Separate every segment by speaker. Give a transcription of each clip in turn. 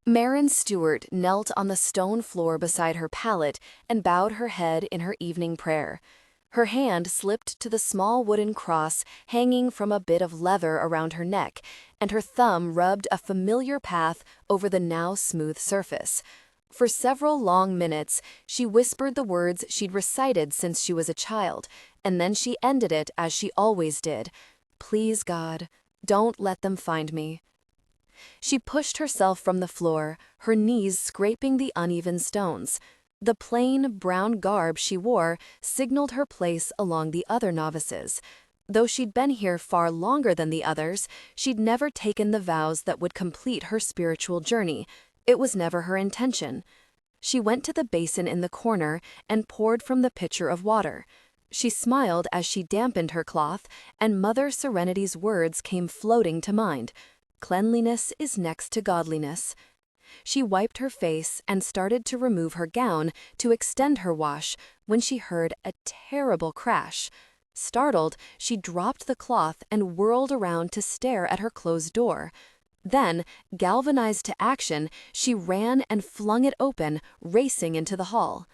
Speaker 1: Mairin Stewart knelt on the stone floor beside her pallet and bowed her head in her evening prayer. Her hand slipped to the small wooden cross hanging from a bit of leather around her neck, and her thumb rubbed a familiar path over the now smooth surface. For several long minutes, she whispered the words she'd recited since she was a child, and then she ended it as she always did. "Please, God, don't let them find me." She pushed herself from the floor, her knees scraping the uneven stones. The plain, brown garb she wore signaled her place along the other novices. Though she'd been here far longer than the others, she'd never taken the vows that would complete her spiritual journey. It was never her intention. She went to the basin in the corner and poured from the pitcher of water. She smiled as she dampened her cloth, and Mother Serenity's words came floating to mind. "Cleanliness is next to godliness." She wiped her face and started to remove her gown to extend her wash when she heard a terrible crash. Startled, she dropped the cloth and whirled around to stare at her closed door. Then, galvanized to action, she ran and flung it open, racing into the hall.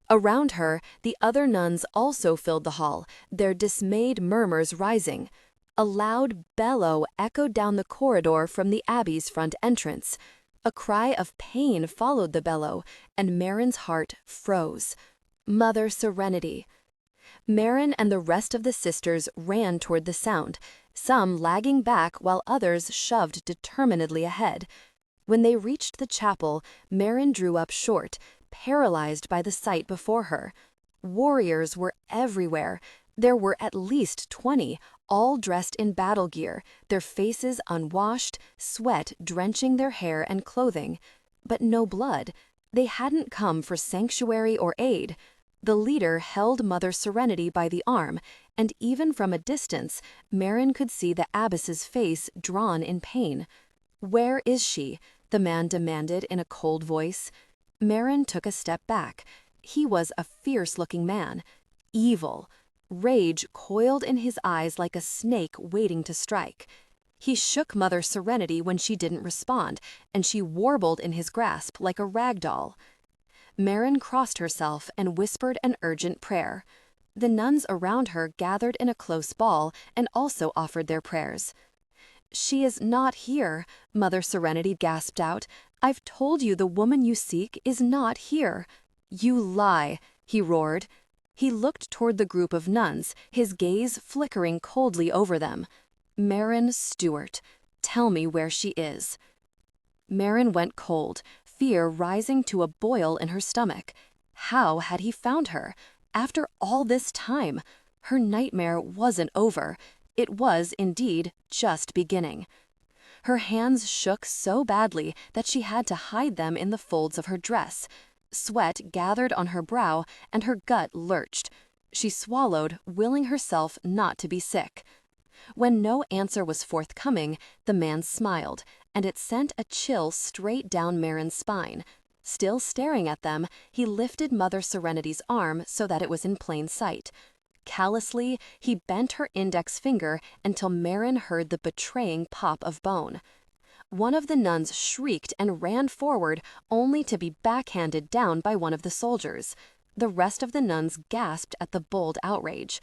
Speaker 1: Around her, the other nuns also filled the hall, their dismayed murmurs rising. A loud bellow echoed down the corridor from the abbey's front entrance. A cry of pain followed the bellow, and Mairin's heart froze. Mother Serenity. Mairin and the rest of the sisters ran toward the sound, some lagging back while others shoved determinedly ahead. When they reached the chapel, Mairin drew up short, paralyzed by the sight before her. Warriors were everywhere. There were at least 20, all dressed in battle gear, their faces unwashed, sweat drenching their hair and clothing. But no blood. They hadn't come for sanctuary or aid. The leader held Mother Serenity by the arm, and even from a distance, Mairin could see the abbess's face drawn in pain. "Where is she?" the man demanded in a cold voice. Mairin took a step back. He was a fierce-looking man. Evil. Rage coiled in his eyes like a snake waiting to strike. He shook Mother Serenity when she didn't respond, and she warbled in his grasp like a rag doll. Mairin crossed herself and whispered an urgent prayer. The nuns around her gathered in a close ball and also offered their prayers. "She is not here," Mother Serenity gasped out. "I've told you the woman you seek is not here." "You lie," he roared. He looked toward the group of nuns, his gaze flickering coldly over them. "Mairin Stewart, tell me where she is." Mairin went cold, fear rising to a boil in her stomach. How had he found her? After all this time? Her nightmare wasn't over. It was, indeed, just beginning. Her hands shook so badly that she had to hide them in the folds of her dress. Sweat gathered on her brow, and her gut lurched. She swallowed, willing herself not to be sick. When no answer was forthcoming, the man smiled, and it sent a chill straight down Mairin's spine. Still staring at them, he lifted Mother Serenity's arm so that it was in plain sight. Callously, he bent her index finger until Mairin heard the betraying pop of bone. One of the nuns shrieked and ran forward, only to be backhanded down by one of the soldiers. The rest of the nuns gasped at the bold outrage.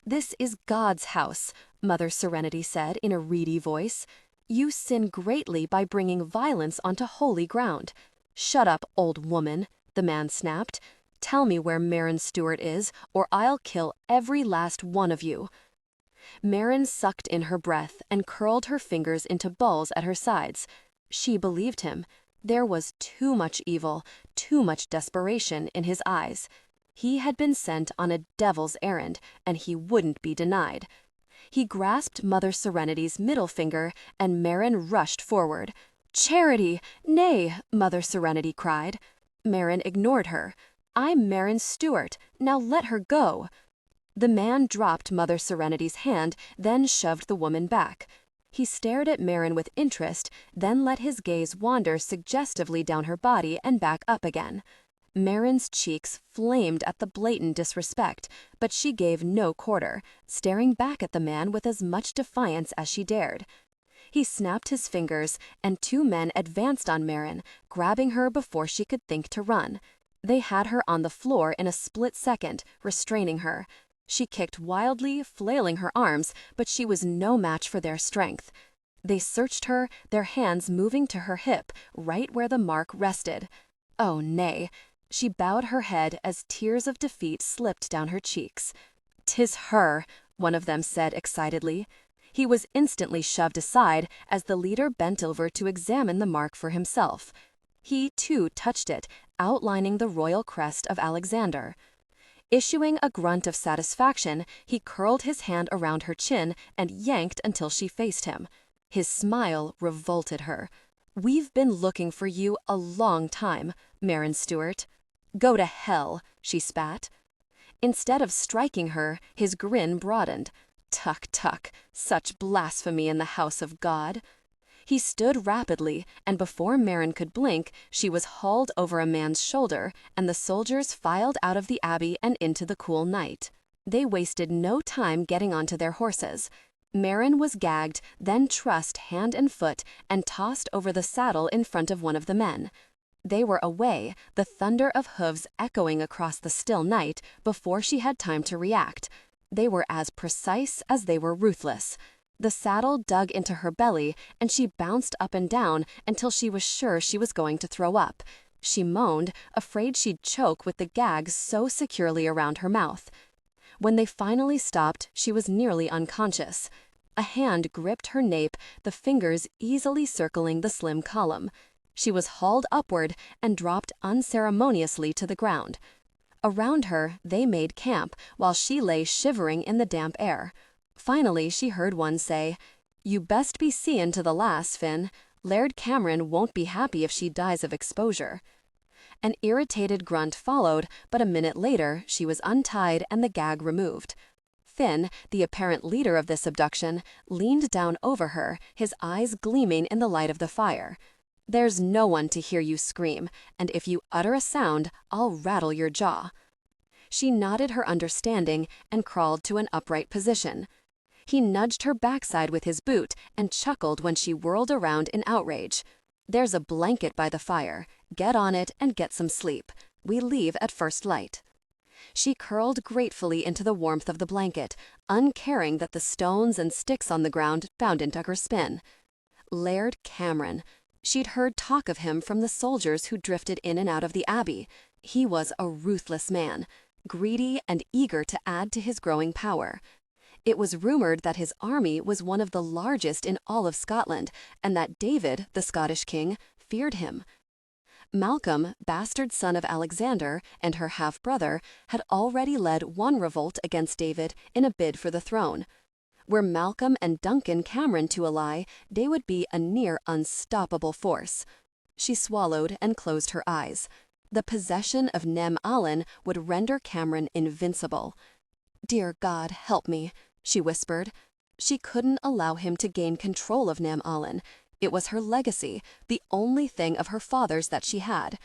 Speaker 1: "This is God's house," Mother Serenity said in a reedy voice. "You sin greatly by bringing violence onto holy ground." "Shut up, old woman," the man snapped. "Tell me where Mairin Stewart is, or I'll kill every last one of you." Mairin sucked in her breath and curled her fingers into balls at her sides. She believed him. There was too much evil, too much desperation in his eyes. He had been sent on a devil's errand, and he wouldn't be denied. He grasped Mother Serenity's middle finger, and Mairin rushed forward. "Charity! Nay!" Mother Serenity cried. Mairin ignored her. "I'm Mairin Stewart. Now let her go." The man dropped Mother Serenity's hand, then shoved the woman back. He stared at Mairin with interest, then let his gaze wander suggestively down her body and back up again. Mairin's cheeks flamed at the blatant disrespect, but she gave no quarter, staring back at the man with as much defiance as she dared. He snapped his fingers, and two men advanced on Mairin, grabbing her before she could think to run. They had her on the floor in a split second, restraining her. She kicked wildly, flailing her arms, but she was no match for their strength. They searched her, their hands moving to her hip, right where the mark rested. Oh, nay. She bowed her head as tears of defeat slipped down her cheeks. "'Tis her," one of them said excitedly. He was instantly shoved aside as the leader bent over to examine the mark for himself. He, too, touched it, outlining the royal crest of Alexander. Issuing a grunt of satisfaction, he curled his hand around her chin and yanked until she faced him. His smile revolted her. "We've been looking for you a long time, Mairin Stuart." "Go to hell," she spat. Instead of striking her, his grin broadened. "Tuck, tuck, such blasphemy in the house of God." He stood rapidly, and before Mairin could blink, she was hauled over a man's shoulder, and the soldiers filed out of the abbey and into the cool night. They wasted no time getting onto their horses. Mairin was gagged, then trussed hand and foot, and tossed over the saddle in front of one of the men. They were away, the thunder of hooves echoing across the still night, before she had time to react. They were as precise as they were ruthless. The saddle dug into her belly, and she bounced up and down until she was sure she was going to throw up. She moaned, afraid she'd choke with the gags so securely around her mouth. When they finally stopped, she was nearly unconscious. A hand gripped her nape, the fingers easily circling the slim column. She was hauled upward and dropped unceremoniously to the ground. Around her, they made camp, while she lay shivering in the damp air. Finally, she heard one say, "You best be seein' to the lass, Finn. Laird Cameron won't be happy if she dies of exposure." An irritated grunt followed, but a minute later, she was untied and the gag removed. Finn, the apparent leader of this abduction, leaned down over her, his eyes gleaming in the light of the fire. "There's no one to hear you scream, and if you utter a sound, I'll rattle your jaw." She nodded her understanding and crawled to an upright position. He nudged her backside with his boot and chuckled when she whirled around in outrage. "There's a blanket by the fire. Get on it and get some sleep. We leave at first light." She curled gratefully into the warmth of the blanket, uncaring that the stones and sticks on the ground bound into her spin. Laird Cameron. She'd heard talk of him from the soldiers who drifted in and out of the abbey. He was a ruthless man, greedy and eager to add to his growing power. It was rumored that his army was one of the largest in all of Scotland, and that David, the Scottish king, feared him. Malcolm, bastard son of Alexander, and her half-brother, had already led one revolt against David in a bid for the throne. Were Malcolm and Duncan Cameron to ally, they would be a near unstoppable force. She swallowed and closed her eyes. The possession of Nem Allen would render Cameron invincible. "Dear God, help me," she whispered. She couldn't allow him to gain control of Nem Allen. It was her legacy, the only thing of her father's that she had.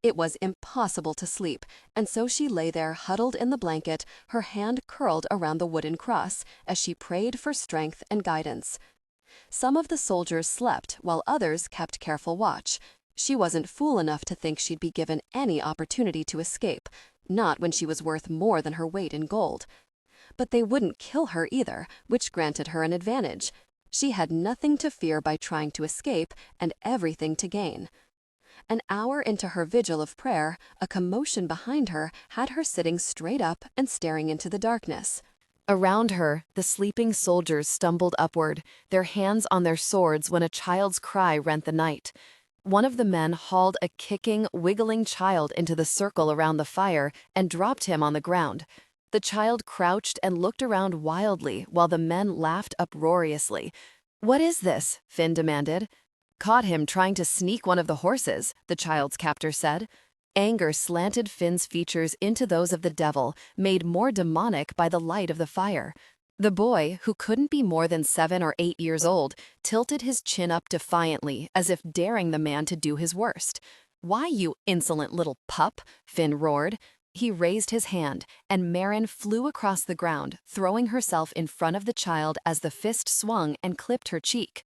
Speaker 1: It was impossible to sleep, and so she lay there huddled in the blanket, her hand curled around the wooden cross, as she prayed for strength and guidance. Some of the soldiers slept, while others kept careful watch. She wasn't fool enough to think she'd be given any opportunity to escape, not when she was worth more than her weight in gold. But they wouldn't kill her either, which granted her an advantage. She had nothing to fear by trying to escape, and everything to gain. An hour into her vigil of prayer, a commotion behind her had her sitting straight up and staring into the darkness. Around her, the sleeping soldiers stumbled upward, their hands on their swords when a child's cry rent the night. One of the men hauled a kicking, wiggling child into the circle around the fire and dropped him on the ground. The child crouched and looked around wildly while the men laughed uproariously. "What is this?" Finn demanded. "Caught him trying to sneak one of the horses," the child's captor said. Anger slanted Finn's features into those of the devil, made more demonic by the light of the fire. The boy, who couldn't be more than 7 or 8 years old, tilted his chin up defiantly, as if daring the man to do his worst. "Why, you insolent little pup?" Finn roared. He raised his hand, and Mairin flew across the ground, throwing herself in front of the child as the fist swung and clipped her cheek.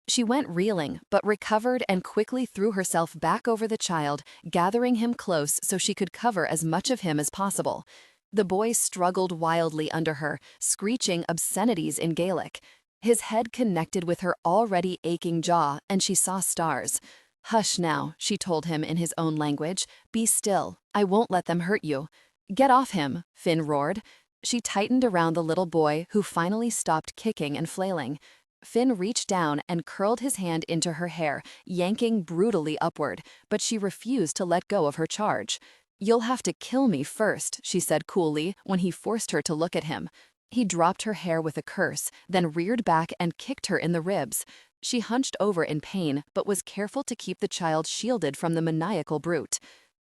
Speaker 1: She went reeling, but recovered and quickly threw herself back over the child, gathering him close so she could cover as much of him as possible. The boy struggled wildly under her, screeching obscenities in Gaelic. His head connected with her already aching jaw, and she saw stars. "Hush now," she told him in his own language. "Be still. I won't let them hurt you." "Get off him," Finn roared. She tightened around the little boy, who finally stopped kicking and flailing. Finn reached down and curled his hand into her hair, yanking brutally upward, but she refused to let go of her charge. "You'll have to kill me first," she said coolly when he forced her to look at him. He dropped her hair with a curse, then reared back and kicked her in the ribs. She hunched over in pain, but was careful to keep the child shielded from the maniacal brute.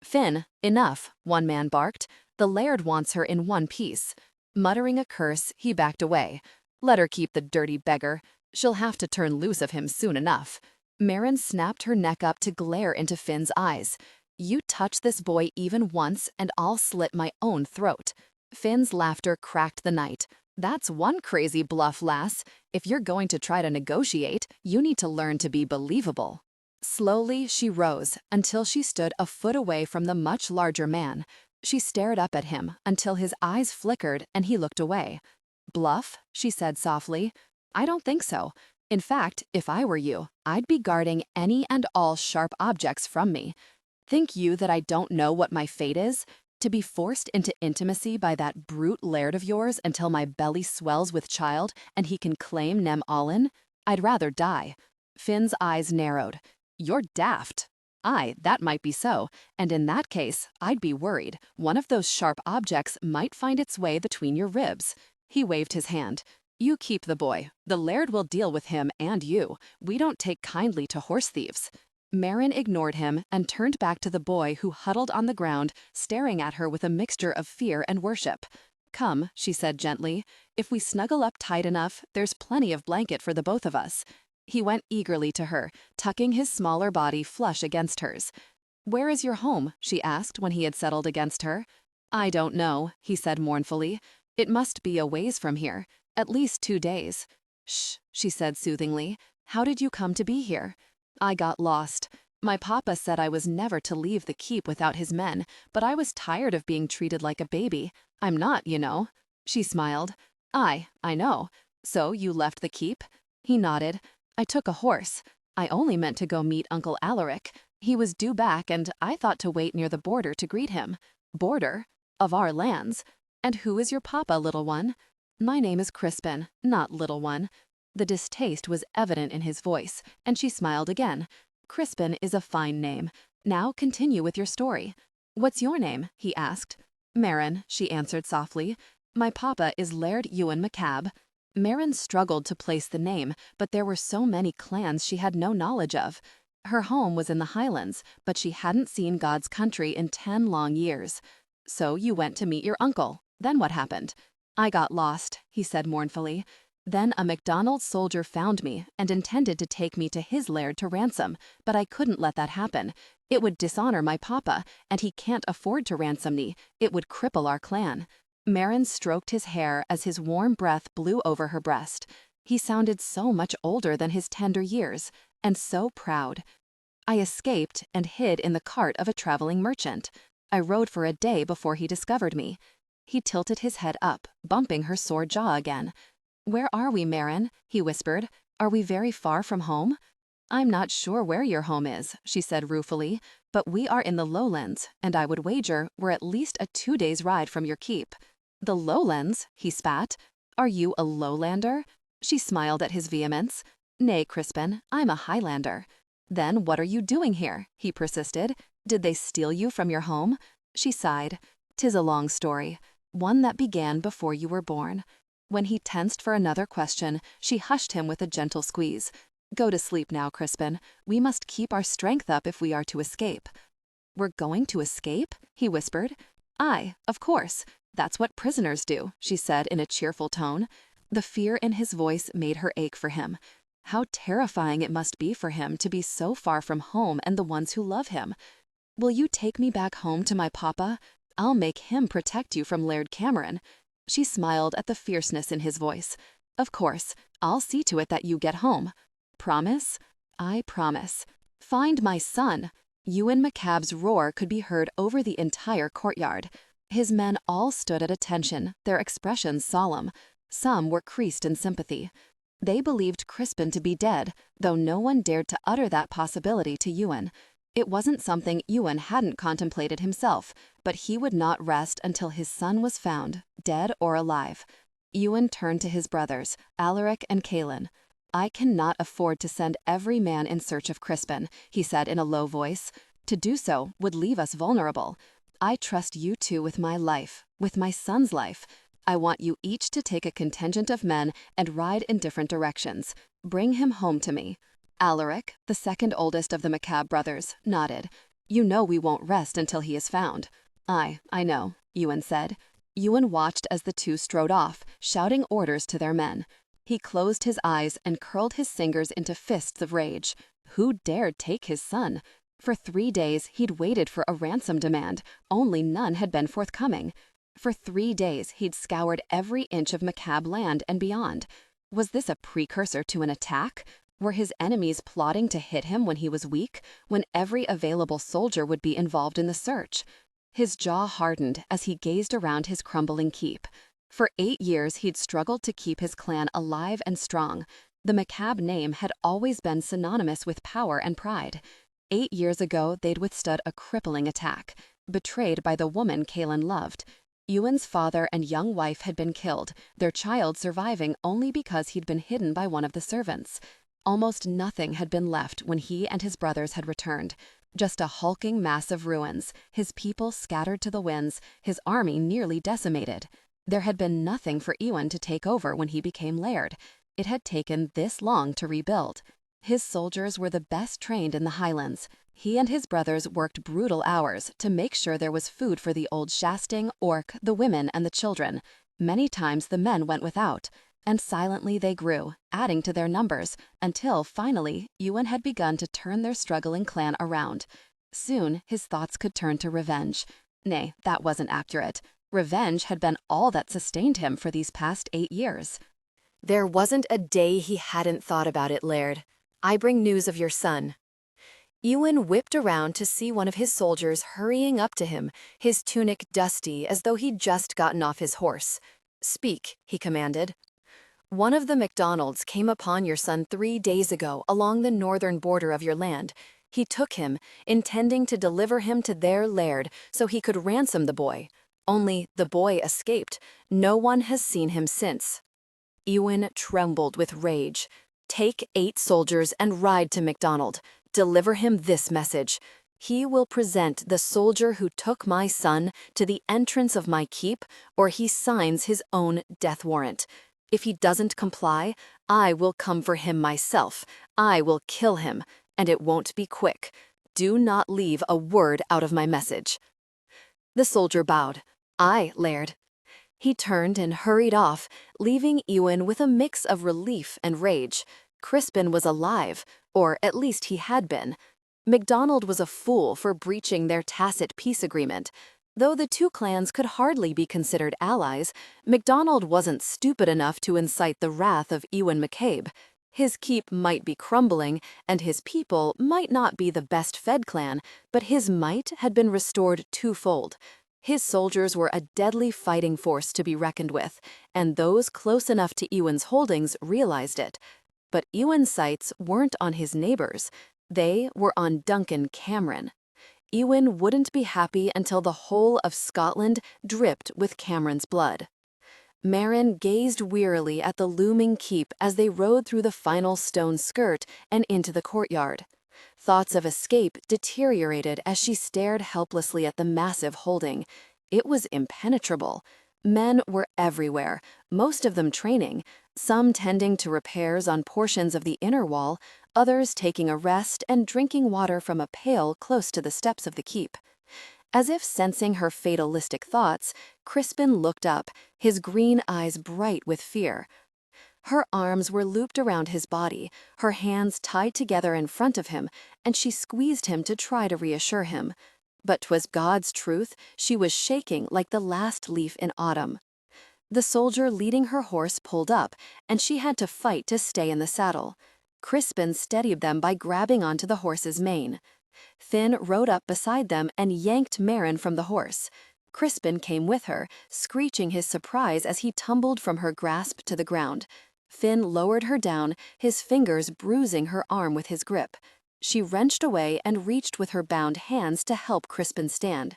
Speaker 1: "Finn, enough," one man barked. "The Laird wants her in one piece." Muttering a curse, he backed away. "Let her keep the dirty beggar. She'll have to turn loose of him soon enough." Mairin snapped her neck up to glare into Finn's eyes. "You touch this boy even once, and I'll slit my own throat." Finn's laughter cracked the night. "That's one crazy bluff, lass. If you're going to try to negotiate, you need to learn to be believable." Slowly, she rose until she stood a foot away from the much larger man. She stared up at him until his eyes flickered and he looked away. "Bluff?" she said softly. "I don't think so. In fact, if I were you, I'd be guarding any and all sharp objects from me. Think you that I don't know what my fate is? To be forced into intimacy by that brute Laird of yours until my belly swells with child and he can claim Nem Allin? I'd rather die." Finn's eyes narrowed. "You're daft." "Aye, that might be so, and in that case, I'd be worried. One of those sharp objects might find its way between your ribs." He waved his hand. "You keep the boy. The Laird will deal with him and you. We don't take kindly to horse thieves." Mairin ignored him and turned back to the boy who huddled on the ground, staring at her with a mixture of fear and worship. "Come," she said gently. "If we snuggle up tight enough, there's plenty of blanket for the both of us." He went eagerly to her, tucking his smaller body flush against hers. "Where is your home?" she asked when he had settled against her. "I don't know," he said mournfully. "It must be a ways from here. At least 2 days." "Shh," she said soothingly. "How did you come to be here?" "I got lost. My papa said I was never to leave the keep without his men, but I was tired of being treated like a baby. I'm not, you know." She smiled. "Aye, I know. So you left the keep?" He nodded. "I took a horse. I only meant to go meet Uncle Alaric. He was due back and I thought to wait near the border to greet him." "Border? Of our lands? And who is your papa, little one?" "My name is Crispin, not little one." The distaste was evident in his voice, and she smiled again. "Crispin is a fine name. Now continue with your story." "What's your name?" he asked. "Mairin," she answered softly. "My papa is Laird Ewan McCabe." Mairin struggled to place the name, but there were so many clans she had no knowledge of. Her home was in the Highlands, but she hadn't seen God's country in 10 long years. "So you went to meet your uncle. Then what happened?" "I got lost," he said mournfully. "Then a MacDonald soldier found me and intended to take me to his laird to ransom, but I couldn't let that happen. It would dishonor my papa, and he can't afford to ransom me. It would cripple our clan." Mairin stroked his hair as his warm breath blew over her breast. He sounded so much older than his tender years, and so proud. "I escaped and hid in the cart of a traveling merchant. I rode for a day before he discovered me." He tilted his head up, bumping her sore jaw again. "Where are we, Mairin?" he whispered. "Are we very far from home?" "I'm not sure where your home is," she said ruefully, "but we are in the lowlands, and I would wager we're at least a 2 days' ride from your keep." "The lowlands?" he spat. "Are you a lowlander?" She smiled at his vehemence. "Nay, Crispin, I'm a Highlander." "Then what are you doing here?" he persisted. "Did they steal you from your home?" She sighed. "'Tis a long story, one that began before you were born." When he tensed for another question, she hushed him with a gentle squeeze. "Go to sleep now, Crispin. We must keep our strength up if we are to escape." "We're going to escape?" he whispered. "Aye, of course. That's what prisoners do," she said in a cheerful tone. The fear in his voice made her ache for him. How terrifying it must be for him to be so far from home and the ones who love him. "Will you take me back home to my papa? I'll make him protect you from Laird Cameron." She smiled at the fierceness in his voice. "Of course, I'll see to it that you get home." promise?" "I promise. Find my son." Ewan McCabe's roar could be heard over the entire courtyard. His men all stood at attention, their expressions solemn. Some were creased in sympathy. They believed Crispin to be dead, though no one dared to utter that possibility to Ewan. It wasn't something Ewan hadn't contemplated himself, but he would not rest until his son was found, dead or alive. Ewan turned to his brothers, Alaric and Caelan. "I cannot afford to send every man in search of Crispin," he said in a low voice. "To do so would leave us vulnerable. I trust you two with my life, with my son's life. I want you each to take a contingent of men and ride in different directions. Bring him home to me." Alaric, the second oldest of the McCabe brothers, nodded. "You know we won't rest until he is found." I know," Ewan said. Ewan watched as the two strode off, shouting orders to their men. He closed his eyes and curled his fingers into fists of rage. Who dared take his son? For 3 days he'd waited for a ransom demand, only none had been forthcoming. For 3 days he'd scoured every inch of McCabe land and beyond. Was this a precursor to an attack? Were his enemies plotting to hit him when he was weak, when every available soldier would be involved in the search? His jaw hardened as he gazed around his crumbling keep. For 8 years he'd struggled to keep his clan alive and strong. The McCabe name had always been synonymous with power and pride. 8 years ago they'd withstood a crippling attack, betrayed by the woman Caelan loved. Ewan's father and young wife had been killed, their child surviving only because he'd been hidden by one of the servants. Almost nothing had been left when he and his brothers had returned. Just a hulking mass of ruins, his people scattered to the winds, his army nearly decimated. There had been nothing for Ewan to take over when he became Laird. It had taken this long to rebuild. His soldiers were the best trained in the Highlands. He and his brothers worked brutal hours to make sure there was food for the old shasting, orc, the women, and the children. Many times the men went without. And silently they grew, adding to their numbers, until finally Ewan had begun to turn their struggling clan around. Soon his thoughts could turn to revenge. Nay, that wasn't accurate. Revenge had been all that sustained him for these past 8 years. "There wasn't a day he hadn't thought about it, Laird. I bring news of your son." Ewan whipped around to see one of his soldiers hurrying up to him, his tunic dusty as though he'd just gotten off his horse. "Speak," he commanded. "One of the MacDonalds came upon your son 3 days ago along the northern border of your land. He took him, intending to deliver him to their laird so he could ransom the boy. Only the boy escaped. No one has seen him since." Ewan trembled with rage. "Take 8 soldiers and ride to MacDonald. Deliver him this message. He will present the soldier who took my son to the entrance of my keep, or he signs his own death warrant. If he doesn't comply, I will come for him myself. I will kill him, and it won't be quick. Do not leave a word out of my message." The soldier bowed. "Aye, Laird." He turned and hurried off, leaving Ewan with a mix of relief and rage. Crispin was alive, or at least he had been. MacDonald was a fool for breaching their tacit peace agreement. Though the two clans could hardly be considered allies, MacDonald wasn't stupid enough to incite the wrath of Ewan McCabe. His keep might be crumbling, and his people might not be the best-fed clan, but his might had been restored twofold. His soldiers were a deadly fighting force to be reckoned with, and those close enough to Ewan's holdings realized it. But Ewan's sights weren't on his neighbors. They were on Duncan Cameron. Ewan wouldn't be happy until the whole of Scotland dripped with Cameron's blood. Mairin gazed wearily at the looming keep as they rode through the final stone skirt and into the courtyard. Thoughts of escape deteriorated as she stared helplessly at the massive holding. It was impenetrable. Men were everywhere, most of them training, some tending to repairs on portions of the inner wall, others taking a rest and drinking water from a pail close to the steps of the keep. As if sensing her fatalistic thoughts, Crispin looked up, his green eyes bright with fear. Her arms were looped around his body, her hands tied together in front of him, and she squeezed him to try to reassure him. But 'twas God's truth, she was shaking like the last leaf in autumn. The soldier leading her horse pulled up, and she had to fight to stay in the saddle. Crispin steadied them by grabbing onto the horse's mane. Finn rode up beside them and yanked Mairin from the horse. Crispin came with her, screeching his surprise as he tumbled from her grasp to the ground. Finn lowered her down, his fingers bruising her arm with his grip. She wrenched away and reached with her bound hands to help Crispin stand.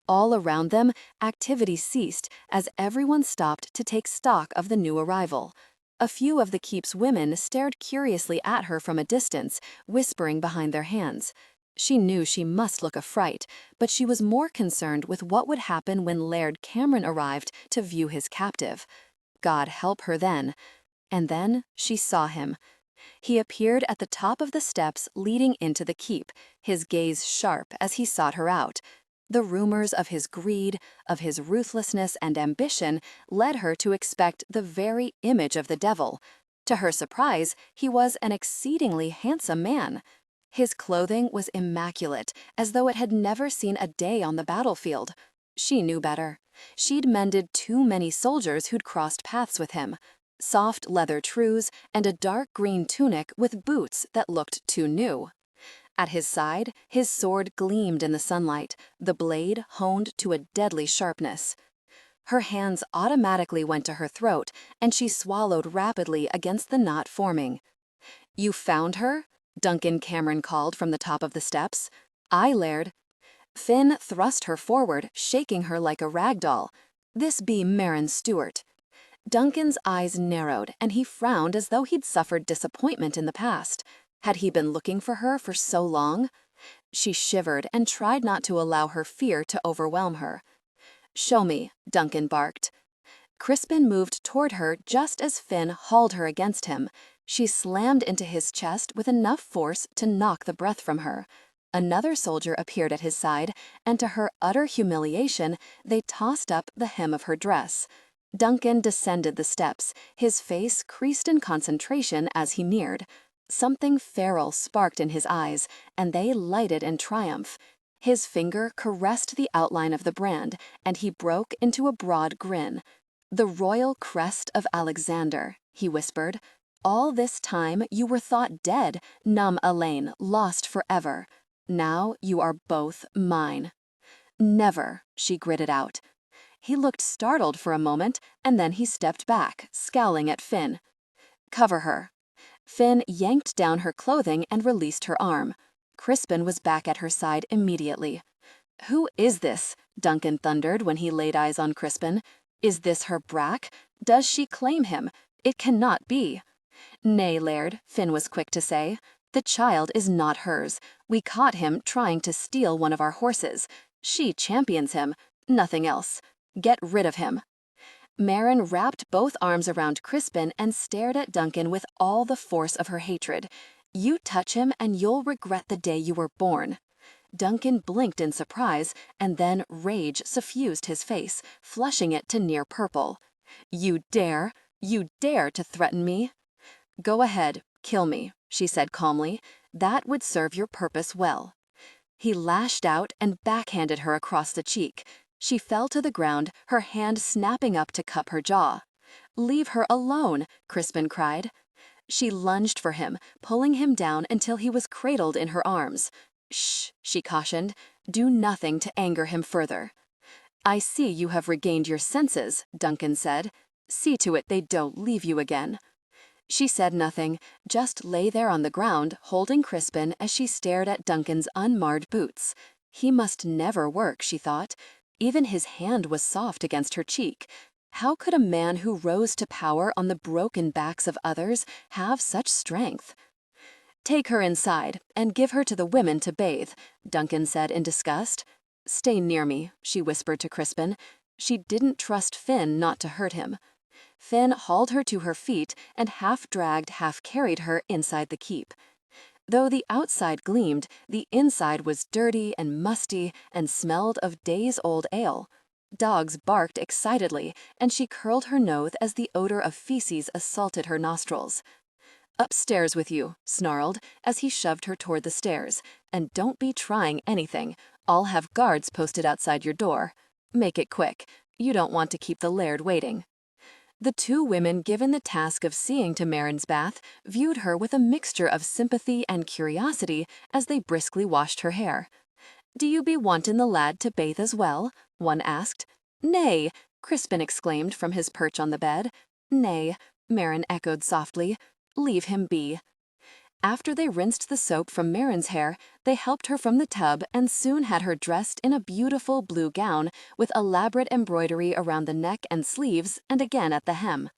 Speaker 1: All around them, activity ceased as everyone stopped to take stock of the new arrival. A few of the keep's women stared curiously at her from a distance, whispering behind their hands. She knew she must look a fright, but she was more concerned with what would happen when Laird Cameron arrived to view his captive. God help her then. And then she saw him. He appeared at the top of the steps leading into the keep, his gaze sharp as he sought her out. The rumors of his greed, of his ruthlessness and ambition led her to expect the very image of the devil. To her surprise, he was an exceedingly handsome man. His clothing was immaculate, as though it had never seen a day on the battlefield. She knew better. She'd mended too many soldiers who'd crossed paths with him. Soft leather trews and a dark green tunic with boots that looked too new. At his side, his sword gleamed in the sunlight, the blade honed to a deadly sharpness. Her hands automatically went to her throat, and she swallowed rapidly against the knot forming. "You found her?" Duncan Cameron called from the top of the steps. "Aye, Laird." Finn thrust her forward, shaking her like a rag doll. "This be Mairin Stewart." Duncan's eyes narrowed, and he frowned as though he'd suffered disappointment in the past. Had he been looking for her for so long? She shivered and tried not to allow her fear to overwhelm her. "Show me," Duncan barked. Crispin moved toward her just as Finn hauled her against him. She slammed into his chest with enough force to knock the breath from her. Another soldier appeared at his side, and to her utter humiliation, they tossed up the hem of her dress. Duncan descended the steps, his face creased in concentration as he neared. Something feral sparked in his eyes, and they lighted in triumph. His finger caressed the outline of the brand, and he broke into a broad grin. "The royal crest of Alexander," he whispered. "All this time you were thought dead, Numb Elaine, lost forever. Now you are both mine." "Never," she gritted out. He looked startled for a moment, and then he stepped back, scowling at Finn. "Cover her." Finn yanked down her clothing and released her arm. Crispin was back at her side immediately. "Who is this?" Duncan thundered when he laid eyes on Crispin. "Is this her brack? Does she claim him? It cannot be." "Nay, Laird," Finn was quick to say. "The child is not hers. We caught him trying to steal one of our horses. She champions him, nothing else. Get rid of him." Mairin wrapped both arms around Crispin and stared at Duncan with all the force of her hatred. "You touch him and you'll regret the day you were born." Duncan blinked in surprise, and then rage suffused his face, flushing it to near purple. You dare to threaten me?" "Go ahead, kill me," she said calmly. "That would serve your purpose well." He lashed out and backhanded her across the cheek. She fell to the ground, her hand snapping up to cup her jaw. "Leave her alone," Crispin cried. She lunged for him, pulling him down until he was cradled in her arms. "Shh," she cautioned. "Do nothing to anger him further." "I see you have regained your senses," Duncan said. "See to it they don't leave you again." She said nothing, just lay there on the ground, holding Crispin as she stared at Duncan's unmarred boots. He must never work, she thought. Even his hand was soft against her cheek. How could a man who rose to power on the broken backs of others have such strength? "Take her inside and give her to the women to bathe," Duncan said in disgust. "Stay near me," she whispered to Crispin. She didn't trust Finn not to hurt him. Finn hauled her to her feet and half-dragged, half-carried her inside the keep. Though the outside gleamed, the inside was dirty and musty and smelled of days-old ale. Dogs barked excitedly, and she curled her nose as the odor of feces assaulted her nostrils. "Upstairs with you," snarled, as he shoved her toward the stairs. "And don't be trying anything. I'll have guards posted outside your door. Make it quick. You don't want to keep the Laird waiting." The two women given the task of seeing to Mairin's bath viewed her with a mixture of sympathy and curiosity as they briskly washed her hair. "Do you be wantin' the lad to bathe as well?" one asked. "Nay," Crispin exclaimed from his perch on the bed. "Nay," Mairin echoed softly. "Leave him be." After they rinsed the soap from Mairin's hair, they helped her from the tub and soon had her dressed in a beautiful blue gown with elaborate embroidery around the neck and sleeves and again at the hem.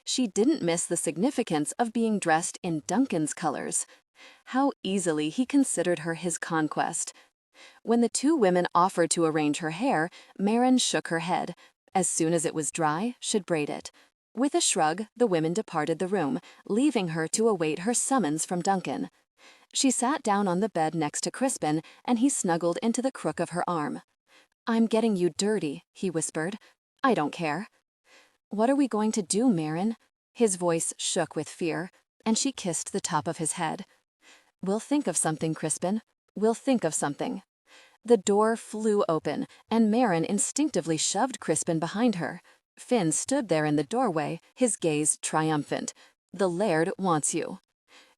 Speaker 1: She didn't miss the significance of being dressed in Duncan's colors. How easily he considered her his conquest. When the two women offered to arrange her hair, Mairin shook her head. As soon as it was dry, she'd braid it. With a shrug, the women departed the room, leaving her to await her summons from Duncan. She sat down on the bed next to Crispin, and he snuggled into the crook of her arm. "I'm getting you dirty," he whispered. "I don't care." "What are we going to do, Mairin?" His voice shook with fear, and she kissed the top of his head. "We'll think of something, Crispin. We'll think of something." The door flew open, and Mairin instinctively shoved Crispin behind her. Finn stood there in the doorway, his gaze triumphant. "The Laird wants you."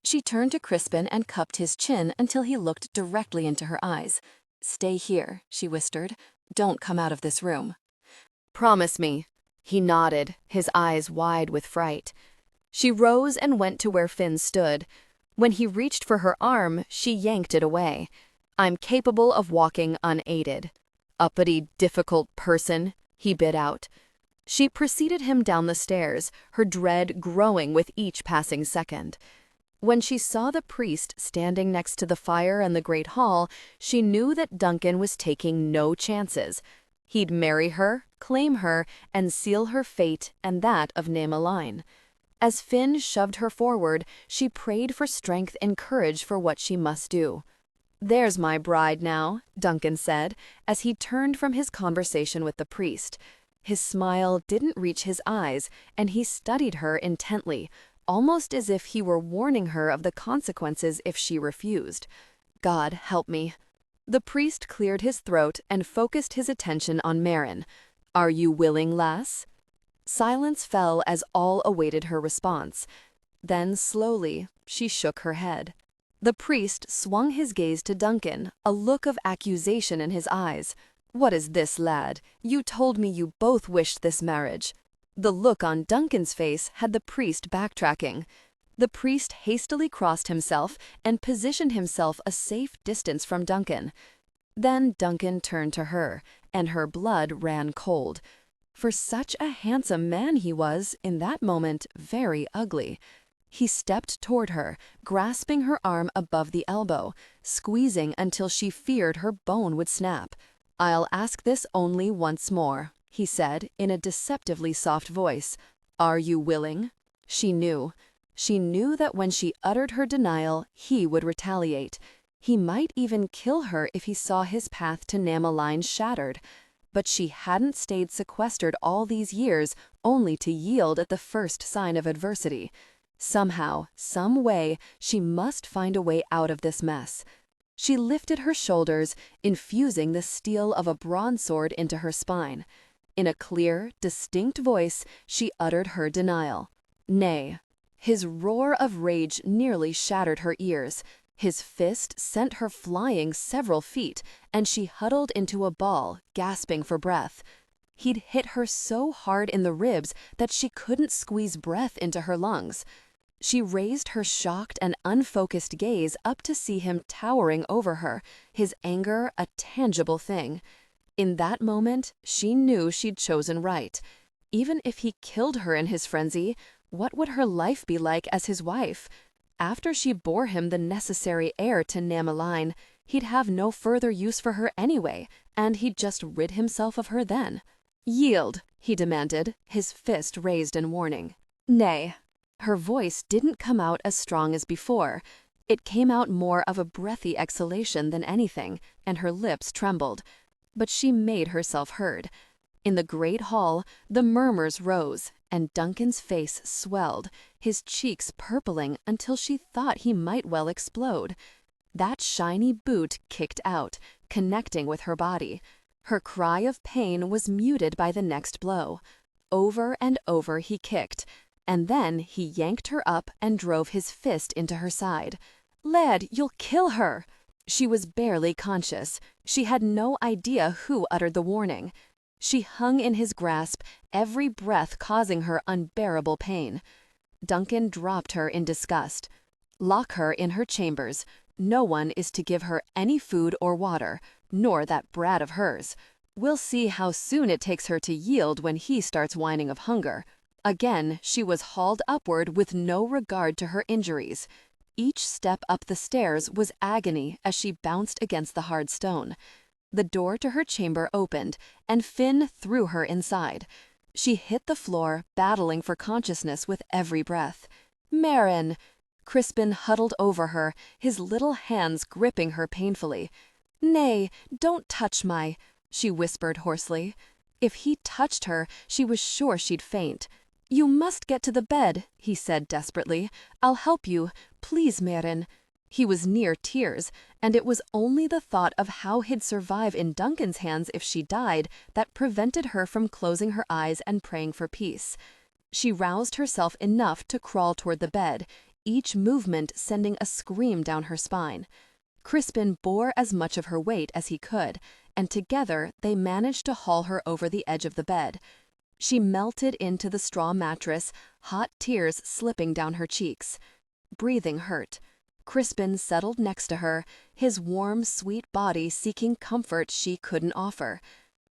Speaker 1: She turned to Crispin and cupped his chin until he looked directly into her eyes. "Stay here," she whispered. "Don't come out of this room." "Promise me." He nodded, his eyes wide with fright. She rose and went to where Finn stood. When he reached for her arm, she yanked it away. "I'm capable of walking unaided." "Uppity, difficult person," he bit out. She preceded him down the stairs, her dread growing with each passing second. When she saw the priest standing next to the fire in the great hall, she knew that Duncan was taking no chances. He'd marry her, claim her, and seal her fate and that of Mairin. As Finn shoved her forward, she prayed for strength and courage for what she must do. "There's my bride now," Duncan said, as he turned from his conversation with the priest. His smile didn't reach his eyes, and he studied her intently, almost as if he were warning her of the consequences if she refused. "God help me." The priest cleared his throat and focused his attention on Mairin. "Are you willing, lass?" Silence fell as all awaited her response. Then, slowly, she shook her head. The priest swung his gaze to Duncan, a look of accusation in his eyes. "What is this, lad? You told me you both wished this marriage." The look on Duncan's face had the priest backtracking. The priest hastily crossed himself and positioned himself a safe distance from Duncan. Then Duncan turned to her, and her blood ran cold. For such a handsome man he was, in that moment, very ugly. He stepped toward her, grasping her arm above the elbow, squeezing until she feared her bone would snap. "I'll ask this only once more," he said in a deceptively soft voice. "Are you willing?" She knew. She knew that when she uttered her denial, he would retaliate. He might even kill her if he saw his path to Mairin shattered. But she hadn't stayed sequestered all these years only to yield at the first sign of adversity. Somehow, some way, she must find a way out of this mess. She lifted her shoulders, infusing the steel of a broadsword into her spine. In a clear, distinct voice, she uttered her denial. "Nay." His roar of rage nearly shattered her ears. His fist sent her flying several feet, and she huddled into a ball, gasping for breath. He'd hit her so hard in the ribs that she couldn't squeeze breath into her lungs. She raised her shocked and unfocused gaze up to see him towering over her, his anger a tangible thing. In that moment, she knew she'd chosen right. Even if he killed her in his frenzy, what would her life be like as his wife? After she bore him the necessary heir to Mairin, he'd have no further use for her anyway, and he'd just rid himself of her then. "Yield," he demanded, his fist raised in warning. "Nay." Her voice didn't come out as strong as before. It came out more of a breathy exhalation than anything, and her lips trembled. But she made herself heard. In the great hall, the murmurs rose, and Duncan's face swelled, his cheeks purpling until she thought he might well explode. That shiny boot kicked out, connecting with her body. Her cry of pain was muted by the next blow. Over and over he kicked, and then he yanked her up and drove his fist into her side. "Lad, you'll kill her!" She was barely conscious. She had no idea who uttered the warning. She hung in his grasp, every breath causing her unbearable pain. Duncan dropped her in disgust. "Lock her in her chambers. No one is to give her any food or water, nor that brat of hers. We'll see how soon it takes her to yield when he starts whining of hunger." Again, she was hauled upward with no regard to her injuries. Each step up the stairs was agony as she bounced against the hard stone. The door to her chamber opened, and Finn threw her inside. She hit the floor, battling for consciousness with every breath. "Mairin!" Crispin huddled over her, his little hands gripping her painfully. "Nay, don't touch my—" she whispered hoarsely. If he touched her, she was sure she'd faint. "You must get to the bed," he said desperately. "I'll help you. Please, Mairin." He was near tears, and it was only the thought of how he'd survive in Duncan's hands if she died that prevented her from closing her eyes and praying for peace. She roused herself enough to crawl toward the bed, each movement sending a scream down her spine. Crispin bore as much of her weight as he could, and together they managed to haul her over the edge of the bed. She melted into the straw mattress, hot tears slipping down her cheeks. Breathing hurt. Crispin settled next to her, his warm, sweet body seeking comfort she couldn't offer.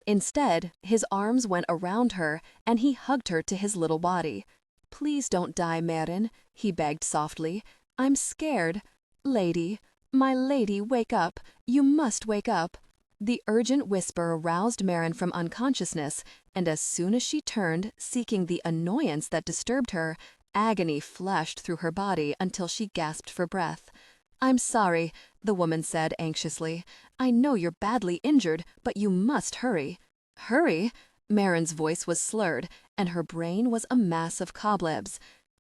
Speaker 1: Instead, his arms went around her, and he hugged her to his little body. "Please don't die, Mairin," he begged softly. "I'm scared. Lady, my lady, wake up. You must wake up." The urgent whisper roused Mairin from unconsciousness, and as soon as she turned, seeking the annoyance that disturbed her, agony flashed through her body until she gasped for breath. "I'm sorry," the woman said anxiously. "I know you're badly injured, but you must hurry." "Hurry?" Mairin's voice was slurred, and her brain was a mass of cobwebs.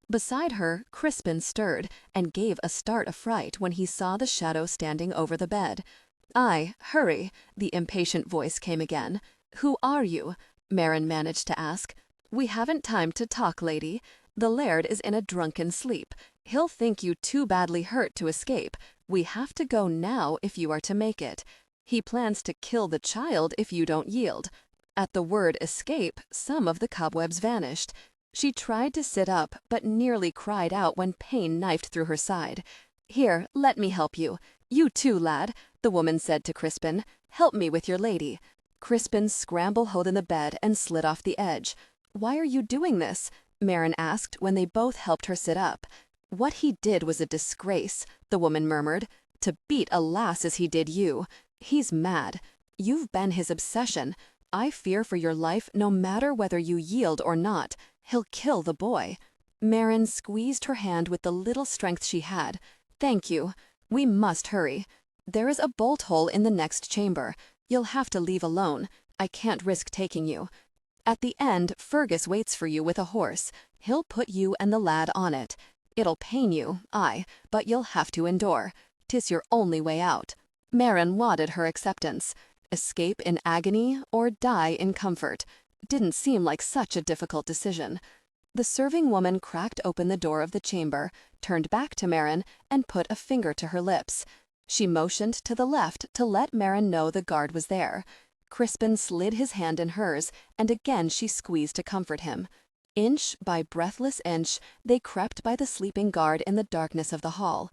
Speaker 1: Beside her, Crispin stirred, and gave a start of fright when he saw the shadow standing over the bed. "Aye, hurry," the impatient voice came again. "Who are you?" Mairin managed to ask. "We haven't time to talk, lady. The Laird is in a drunken sleep. He'll think you too badly hurt to escape. We have to go now if you are to make it. He plans to kill the child if you don't yield." At the word escape, some of the cobwebs vanished. She tried to sit up, but nearly cried out when pain knifed through her side. "Here, let me help you. You too, lad," the woman said to Crispin. "Help me with your lady." Crispin scrambled hold in the bed and slid off the edge. "Why are you doing this?" Mairin asked when they both helped her sit up. "What he did was a disgrace," the woman murmured. "To beat a lass as he did you. He's mad. You've been his obsession. I fear for your life no matter whether you yield or not. He'll kill the boy." Mairin squeezed her hand with the little strength she had. "Thank you. We must hurry. There is a bolt hole in the next chamber. You'll have to leave alone. I can't risk taking you. At the end, Fergus waits for you with a horse. He'll put you and the lad on it. It'll pain you, aye, but you'll have to endure. 'Tis your only way out." Mairin lauded her acceptance. Escape in agony or die in comfort. Didn't seem like such a difficult decision. The serving woman cracked open the door of the chamber, turned back to Mairin, and put a finger to her lips. She motioned to the left to let Mairin know the guard was there. Crispin slid his hand in hers, and again she squeezed to comfort him. Inch by breathless inch, they crept by the sleeping guard in the darkness of the hall.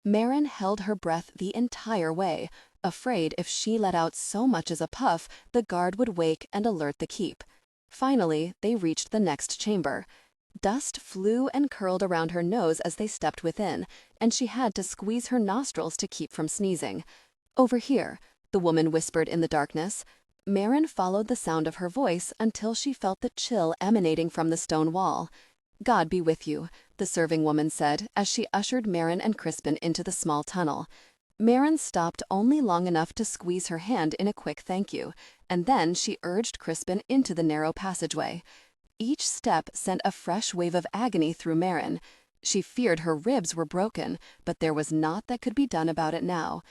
Speaker 1: Mairin held her breath the entire way, afraid if she let out so much as a puff, the guard would wake and alert the keep. Finally, they reached the next chamber. Dust flew and curled around her nose as they stepped within, and she had to squeeze her nostrils to keep from sneezing. "Over here," the woman whispered in the darkness. Mairin followed the sound of her voice until she felt the chill emanating from the stone wall. "God be with you," the serving woman said as she ushered Mairin and Crispin into the small tunnel. Mairin stopped only long enough to squeeze her hand in a quick thank you, and then she urged Crispin into the narrow passageway. Each step sent a fresh wave of agony through Mairin. She feared her ribs were broken, but there was naught that could be done about it now.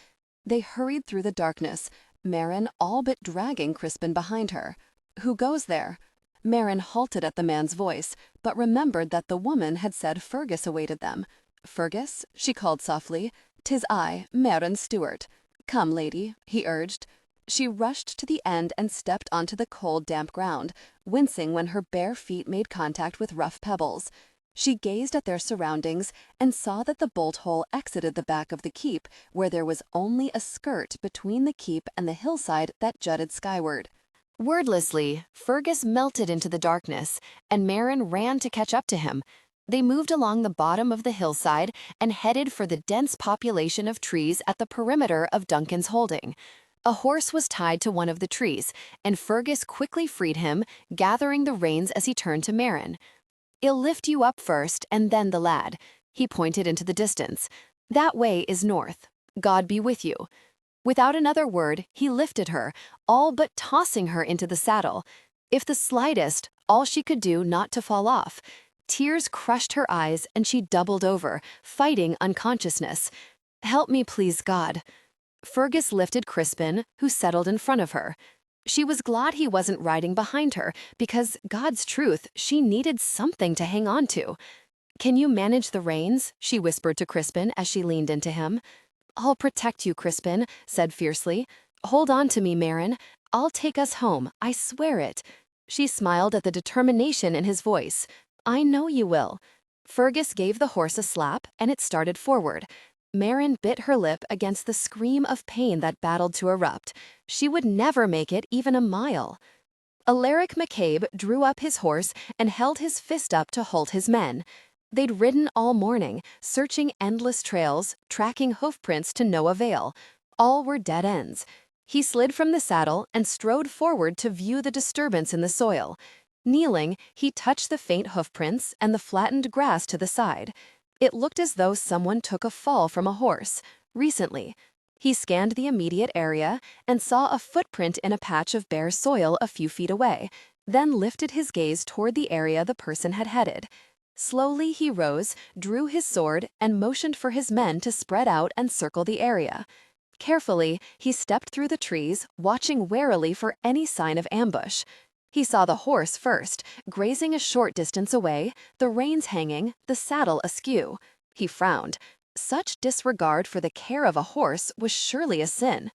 Speaker 1: They hurried through the darkness, Mairin all but dragging Crispin behind her. "Who goes there?" Mairin halted at the man's voice, but remembered that the woman had said Fergus awaited them. "Fergus," she called softly, "'tis I, Mairin Stuart. Come, lady," he urged. She rushed to the end and stepped onto the cold, damp ground, wincing when her bare feet made contact with rough pebbles. She gazed at their surroundings and saw that the bolt hole exited the back of the keep, where there was only a skirt between the keep and the hillside that jutted skyward. Wordlessly, Fergus melted into the darkness, and Mairin ran to catch up to him. They moved along the bottom of the hillside and headed for the dense population of trees at the perimeter of Duncan's holding. A horse was tied to one of the trees, and Fergus quickly freed him, gathering the reins as he turned to Mairin. "I'll lift you up first, and then the lad." He pointed into the distance. "That way is north. God be with you." Without another word, he lifted her, all but tossing her into the saddle. If the slightest, all she could do not to fall off. Tears crushed her eyes, and she doubled over, fighting unconsciousness. "Help me, please, God." Fergus lifted Crispin, who settled in front of her. She was glad he wasn't riding behind her, because, God's truth, she needed something to hang on to. "Can you manage the reins?" she whispered to Crispin as she leaned into him. "I'll protect you," Crispin said fiercely. "Hold on to me, Mairin. I'll take us home, I swear it." She smiled at the determination in his voice. "I know you will." Fergus gave the horse a slap, and it started forward. Mairin bit her lip against the scream of pain that battled to erupt. She would never make it even a mile. Laird McCabe drew up his horse and held his fist up to halt his men. They'd ridden all morning, searching endless trails, tracking hoofprints to no avail. All were dead ends. He slid from the saddle and strode forward to view the disturbance in the soil. Kneeling, he touched the faint hoofprints and the flattened grass to the side. It looked as though someone took a fall from a horse, recently. He scanned the immediate area and saw a footprint in a patch of bare soil a few feet away, then lifted his gaze toward the area the person had headed. Slowly he rose, drew his sword, and motioned for his men to spread out and circle the area. Carefully, he stepped through the trees, watching warily for any sign of ambush. He saw the horse first, grazing a short distance away, the reins hanging, the saddle askew. He frowned. Such disregard for the care of a horse was surely a sin.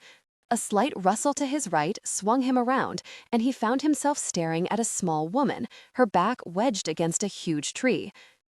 Speaker 1: A slight rustle to his right swung him around, and he found himself staring at a small woman, her back wedged against a huge tree.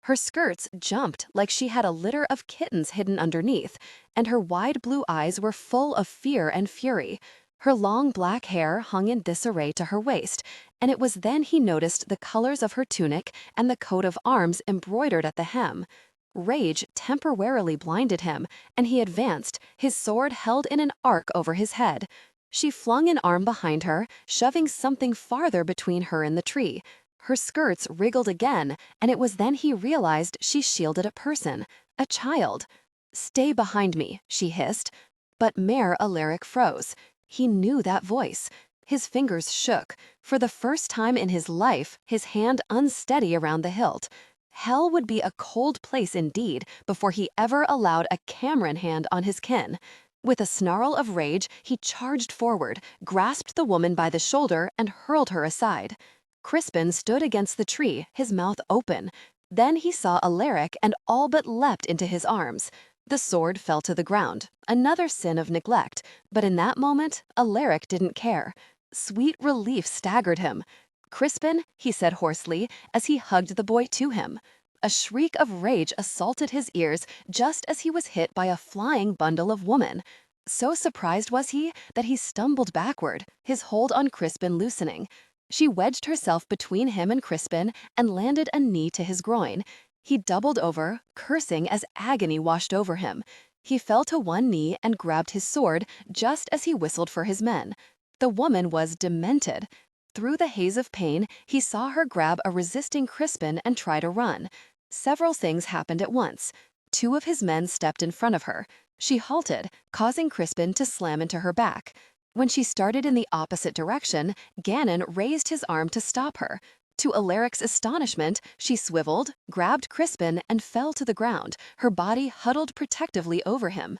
Speaker 1: Her skirts jumped like she had a litter of kittens hidden underneath, and her wide blue eyes were full of fear and fury. Her long black hair hung in disarray to her waist, and it was then he noticed the colors of her tunic and the coat of arms embroidered at the hem. Rage temporarily blinded him, and he advanced, his sword held in an arc over his head. She flung an arm behind her, shoving something farther between her and the tree. Her skirts wriggled again, and it was then he realized she shielded a person, a child. "Stay behind me," she hissed. But Mayor Alaric froze. He knew that voice. His fingers shook. For the first time in his life, his hand unsteady around the hilt. Hell would be a cold place indeed before he ever allowed a Cameron hand on his kin. With a snarl of rage, he charged forward, grasped the woman by the shoulder, and hurled her aside. Crispin stood against the tree, his mouth open. Then he saw Alaric and all but leapt into his arms. The sword fell to the ground, another sin of neglect, but in that moment, Alaric didn't care. Sweet relief staggered him. "Crispin," he said hoarsely as he hugged the boy to him. A shriek of rage assaulted his ears just as he was hit by a flying bundle of woman. So surprised was he that he stumbled backward, his hold on Crispin loosening. She wedged herself between him and Crispin and landed a knee to his groin. He doubled over, cursing as agony washed over him. He fell to one knee and grabbed his sword just as he whistled for his men. The woman was demented. Through the haze of pain, he saw her grab a resisting Crispin and try to run. Several things happened at once. Two of his men stepped in front of her. She halted, causing Crispin to slam into her back. When she started in the opposite direction, Gannon raised his arm to stop her. To Alaric's astonishment, she swiveled, grabbed Crispin, and fell to the ground, her body huddled protectively over him.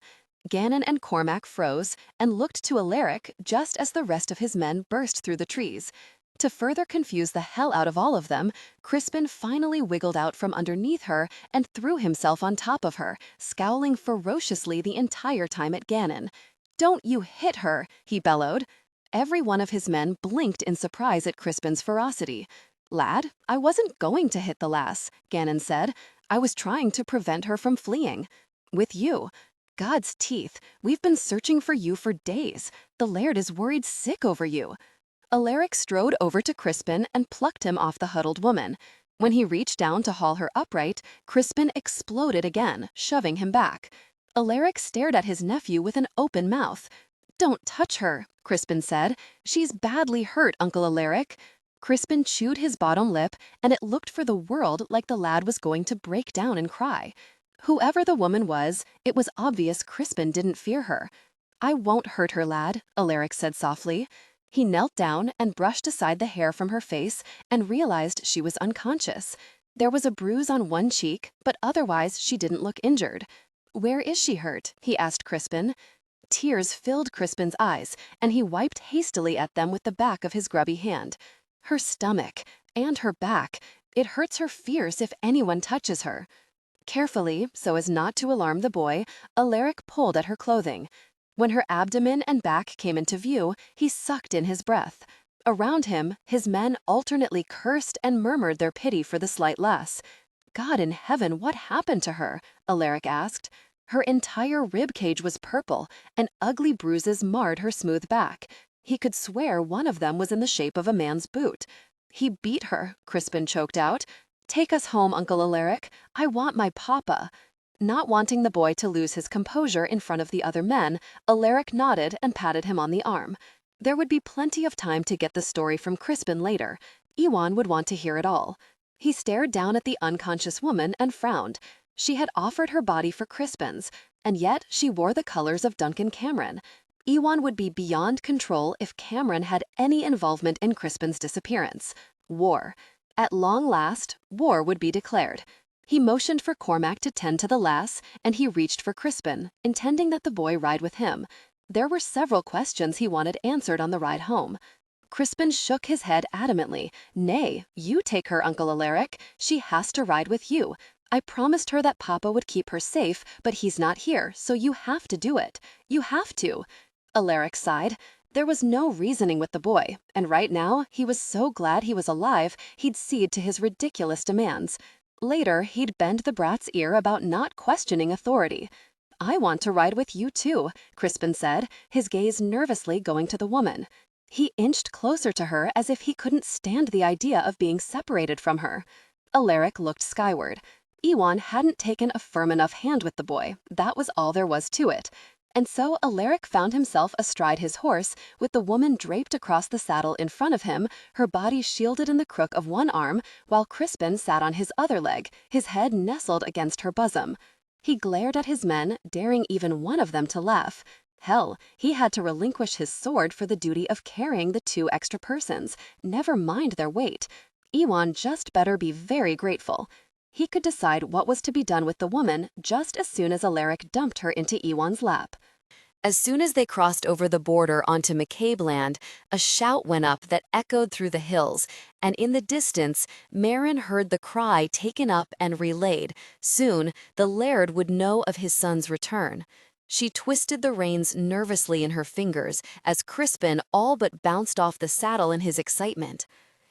Speaker 1: Gannon and Cormac froze and looked to Alaric just as the rest of his men burst through the trees. To further confuse the hell out of all of them, Crispin finally wiggled out from underneath her and threw himself on top of her, scowling ferociously the entire time at Gannon. "Don't you hit her!" he bellowed. Every one of his men blinked in surprise at Crispin's ferocity. "Lad, I wasn't going to hit the lass," Gannon said. "I was trying to prevent her from fleeing. With you. God's teeth, we've been searching for you for days. The Laird is worried sick over you." Alaric strode over to Crispin and plucked him off the huddled woman. When he reached down to haul her upright, Crispin exploded again, shoving him back. Alaric stared at his nephew with an open mouth. "Don't touch her," Crispin said. "She's badly hurt, Uncle Alaric." Crispin chewed his bottom lip, and it looked for the world like the lad was going to break down and cry. Whoever the woman was, it was obvious Crispin didn't fear her. "I won't hurt her, lad," Alaric said softly. He knelt down and brushed aside the hair from her face and realized she was unconscious. There was a bruise on one cheek, but otherwise she didn't look injured. "Where is she hurt?" he asked Crispin. Tears filled Crispin's eyes, and he wiped hastily at them with the back of his grubby hand. "Her stomach, and her back. It hurts her fierce if anyone touches her." Carefully, so as not to alarm the boy, Alaric pulled at her clothing. When her abdomen and back came into view, he sucked in his breath. Around him, his men alternately cursed and murmured their pity for the slight lass. "God in heaven, what happened to her?" Alaric asked. Her entire rib cage was purple, and ugly bruises marred her smooth back. He could swear one of them was in the shape of a man's boot. "He beat her," Crispin choked out. "Take us home, Uncle Alaric. I want my papa." Not wanting the boy to lose his composure in front of the other men, Alaric nodded and patted him on the arm. There would be plenty of time to get the story from Crispin later. Ewan would want to hear it all. He stared down at the unconscious woman and frowned. She had offered her body for Crispin's, and yet she wore the colors of Duncan Cameron. Ewan would be beyond control if Cameron had any involvement in Crispin's disappearance. War. At long last, war would be declared. He motioned for Cormac to tend to the lass, and he reached for Crispin, intending that the boy ride with him. There were several questions he wanted answered on the ride home. Crispin shook his head adamantly. "Nay, you take her, Uncle Alaric. She has to ride with you. I promised her that Papa would keep her safe, but he's not here, so you have to do it. You have to." Alaric sighed. There was no reasoning with the boy, and right now he was so glad he was alive he'd cede to his ridiculous demands. Later, he'd bend the brat's ear about not questioning authority. "I want to ride with you too," Crispin said, his gaze nervously going to the woman. He inched closer to her as if he couldn't stand the idea of being separated from her. Alaric looked skyward. Ewan hadn't taken a firm enough hand with the boy, that was all there was to it. And so Alaric found himself astride his horse, with the woman draped across the saddle in front of him, her body shielded in the crook of one arm, while Crispin sat on his other leg, his head nestled against her bosom. He glared at his men, daring even one of them to laugh. Hell, he had to relinquish his sword for the duty of carrying the two extra persons, never mind their weight. Ewan just better be very grateful. He could decide what was to be done with the woman just as soon as Alaric dumped her into Ewan's lap. As soon as they crossed over the border onto McCabe land, a shout went up that echoed through the hills, and in the distance, Mairin heard the cry taken up and relayed. Soon, the Laird would know of his son's return. She twisted the reins nervously in her fingers as Crispin all but bounced off the saddle in his excitement.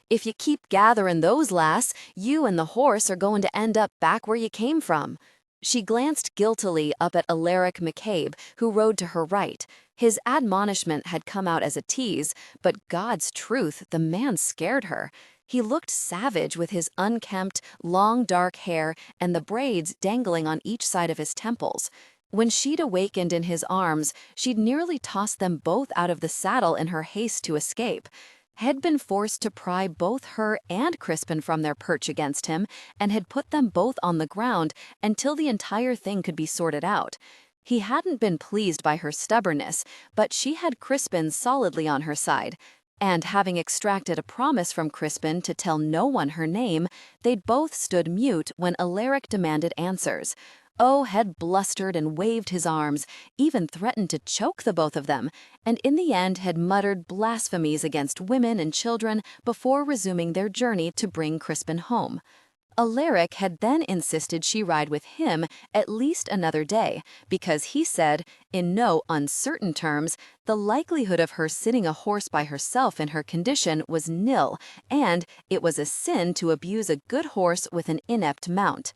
Speaker 1: "If you keep gathering those, lass, you and the horse are going to end up back where you came from." She glanced guiltily up at Laird McCabe, who rode to her right. His admonishment had come out as a tease, but God's truth, the man scared her. He looked savage with his unkempt, long dark hair and the braids dangling on each side of his temples. When she'd awakened in his arms, she'd nearly tossed them both out of the saddle in her haste to escape. Had been forced to pry both her and Crispin from their perch against him, and had put them both on the ground until the entire thing could be sorted out. He hadn't been pleased by her stubbornness, but she had Crispin solidly on her side. And having extracted a promise from Crispin to tell no one her name, they'd both stood mute when Alaric demanded answers. O had blustered and waved his arms, even threatened to choke the both of them, and in the end had muttered blasphemies against women and children before resuming their journey to bring Crispin home. Alaric had then insisted she ride with him at least another day, because he said, in no uncertain terms, the likelihood of her sitting a horse by herself in her condition was nil, and it was a sin to abuse a good horse with an inept mount.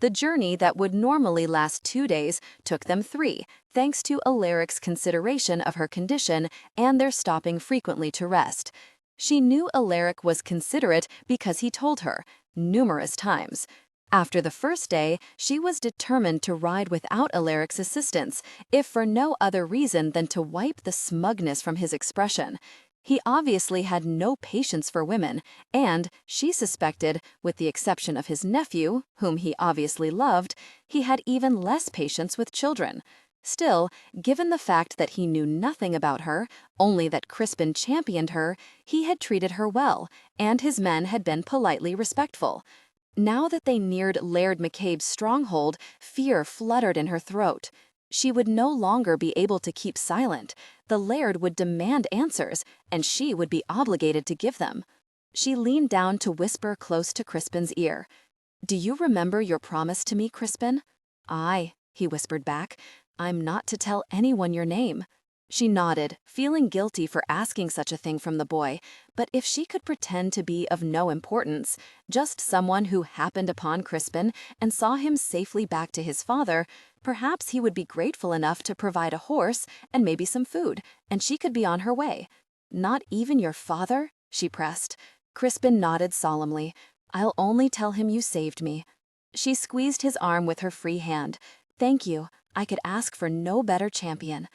Speaker 1: The journey that would normally last 2 days took them 3, thanks to Alaric's consideration of her condition and their stopping frequently to rest. She knew Alaric was considerate because he told her, numerous times. After the first day, she was determined to ride without Alaric's assistance, if for no other reason than to wipe the smugness from his expression. He obviously had no patience for women, and, she suspected, with the exception of his nephew, whom he obviously loved, he had even less patience with children. Still, given the fact that he knew nothing about her, only that Crispin championed her, he had treated her well, and his men had been politely respectful. Now that they neared Laird McCabe's stronghold, fear fluttered in her throat. She would no longer be able to keep silent. The Laird would demand answers, and she would be obligated to give them. She leaned down to whisper close to Crispin's ear. "Do you remember your promise to me, Crispin?" "Aye," he whispered back. "I'm not to tell anyone your name." She nodded, feeling guilty for asking such a thing from the boy, but if she could pretend to be of no importance, just someone who happened upon Crispin and saw him safely back to his father, perhaps he would be grateful enough to provide a horse and maybe some food, and she could be on her way. "Not even your father?" she pressed. Crispin nodded solemnly. "I'll only tell him you saved me." She squeezed his arm with her free hand. "Thank you. I could ask for no better champion."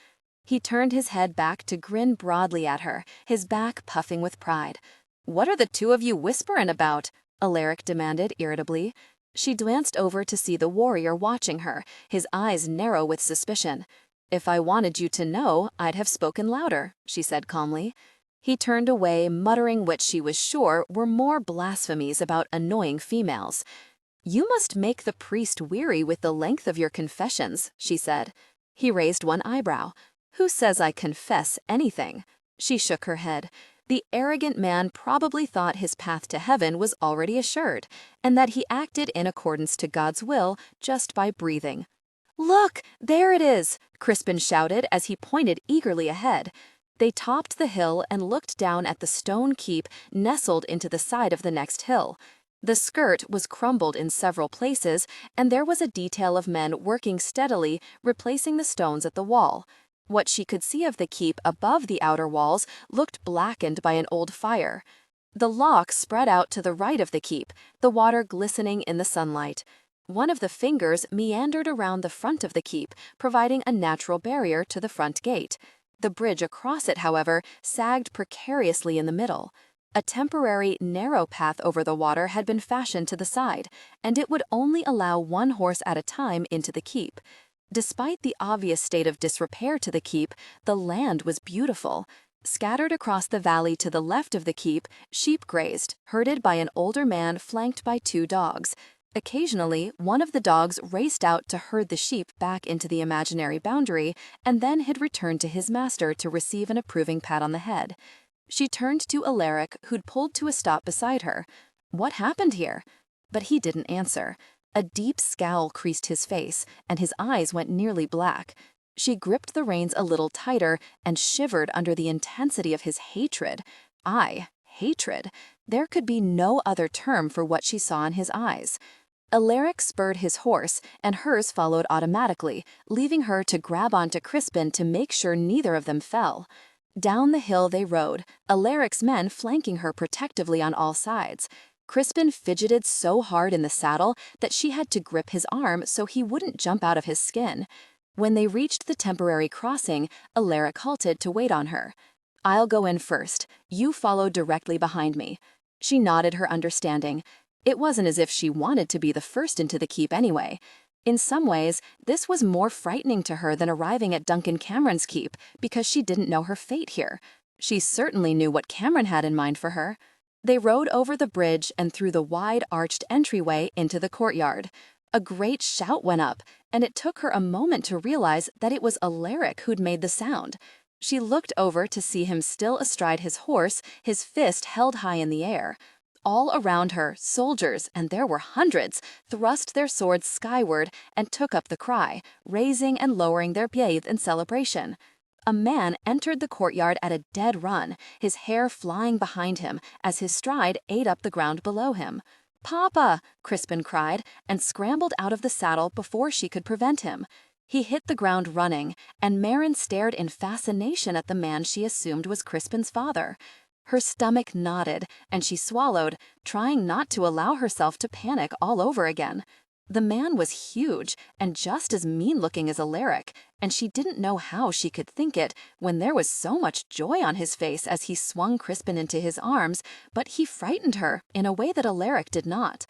Speaker 1: He turned his head back to grin broadly at her, his back puffing with pride. "What are the two of you whispering about?" Alaric demanded irritably. She glanced over to see the warrior watching her, his eyes narrow with suspicion. "If I wanted you to know, I'd have spoken louder," she said calmly. He turned away, muttering what she was sure were more blasphemies about annoying females. "You must make the priest weary with the length of your confessions," she said. He raised one eyebrow. "Who says I confess anything?" She shook her head. The arrogant man probably thought his path to heaven was already assured, and that he acted in accordance to God's will just by breathing. "Look, there it is!" Crispin shouted as he pointed eagerly ahead. They topped the hill and looked down at the stone keep nestled into the side of the next hill. The skirt was crumbled in several places, and there was a detail of men working steadily, replacing the stones at the wall. What she could see of the keep above the outer walls looked blackened by an old fire. The loch spread out to the right of the keep, the water glistening in the sunlight. One of the fingers meandered around the front of the keep, providing a natural barrier to the front gate. The bridge across it, however, sagged precariously in the middle. A temporary, narrow path over the water had been fashioned to the side, and it would only allow one horse at a time into the keep. Despite the obvious state of disrepair to the keep, the land was beautiful. Scattered across the valley to the left of the keep, sheep grazed, herded by an older man flanked by 2 dogs. Occasionally, one of the dogs raced out to herd the sheep back into the imaginary boundary, and then had returned to his master to receive an approving pat on the head. She turned to Alaric, who'd pulled to a stop beside her. "What happened here?" But he didn't answer. A deep scowl creased his face, and his eyes went nearly black. She gripped the reins a little tighter and shivered under the intensity of his hatred. Hatred. There could be no other term for what she saw in his eyes. Alaric spurred his horse, and hers followed automatically, leaving her to grab onto Crispin to make sure neither of them fell. Down the hill they rode, Alaric's men flanking her protectively on all sides. Crispin fidgeted so hard in the saddle that she had to grip his arm so he wouldn't jump out of his skin. When they reached the temporary crossing, Alaric halted to wait on her. "I'll go in first. You follow directly behind me." She nodded her understanding. It wasn't as if she wanted to be the first into the keep anyway. In some ways, this was more frightening to her than arriving at Duncan Cameron's keep, because she didn't know her fate here. She certainly knew what Cameron had in mind for her. They rode over the bridge and through the wide arched entryway into the courtyard. A great shout went up, and it took her a moment to realize that it was Alaric who'd made the sound. She looked over to see him still astride his horse, his fist held high in the air. All around her, soldiers, and there were hundreds, thrust their swords skyward and took up the cry, raising and lowering their blades in celebration. A man entered the courtyard at a dead run, his hair flying behind him as his stride ate up the ground below him. "Papa!" Crispin cried, and scrambled out of the saddle before she could prevent him. He hit the ground running, and Mairin stared in fascination at the man she assumed was Crispin's father. Her stomach knotted, and she swallowed, trying not to allow herself to panic all over again. The man was huge and just as mean-looking as Alaric, and she didn't know how she could think it when there was so much joy on his face as he swung Crispin into his arms, but he frightened her in a way that Alaric did not.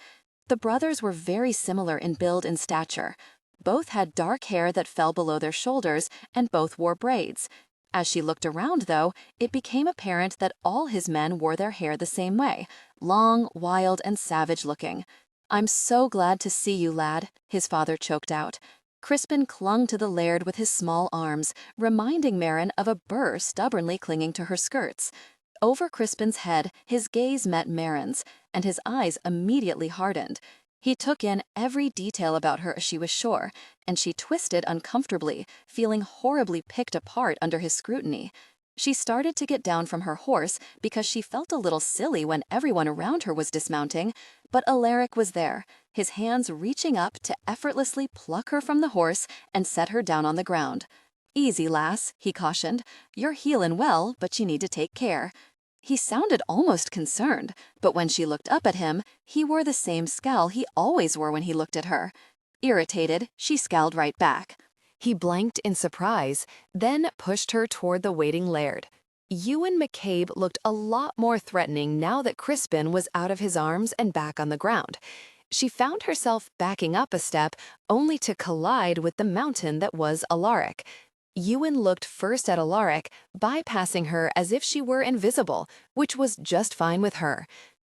Speaker 1: The brothers were very similar in build and stature. Both had dark hair that fell below their shoulders, and both wore braids. As she looked around, though, it became apparent that all his men wore their hair the same way, long, wild, and savage-looking. "I'm so glad to see you, lad," his father choked out. Crispin clung to the Laird with his small arms, reminding Mairin of a burr stubbornly clinging to her skirts. Over Crispin's head, his gaze met Mairin's, and his eyes immediately hardened. He took in every detail about her as she was sure, and she twisted uncomfortably, feeling horribly picked apart under his scrutiny. She started to get down from her horse because she felt a little silly when everyone around her was dismounting, but Alaric was there, his hands reaching up to effortlessly pluck her from the horse and set her down on the ground. "Easy, lass," he cautioned. "You're healin' well, but you need to take care." He sounded almost concerned, but when she looked up at him, he wore the same scowl he always wore when he looked at her. Irritated, she scowled right back. He blanked in surprise, then pushed her toward the waiting Laird. Ewan McCabe looked a lot more threatening now that Crispin was out of his arms and back on the ground. She found herself backing up a step, only to collide with the mountain that was Alaric. Ewan looked first at Alaric, bypassing her as if she were invisible, which was just fine with her.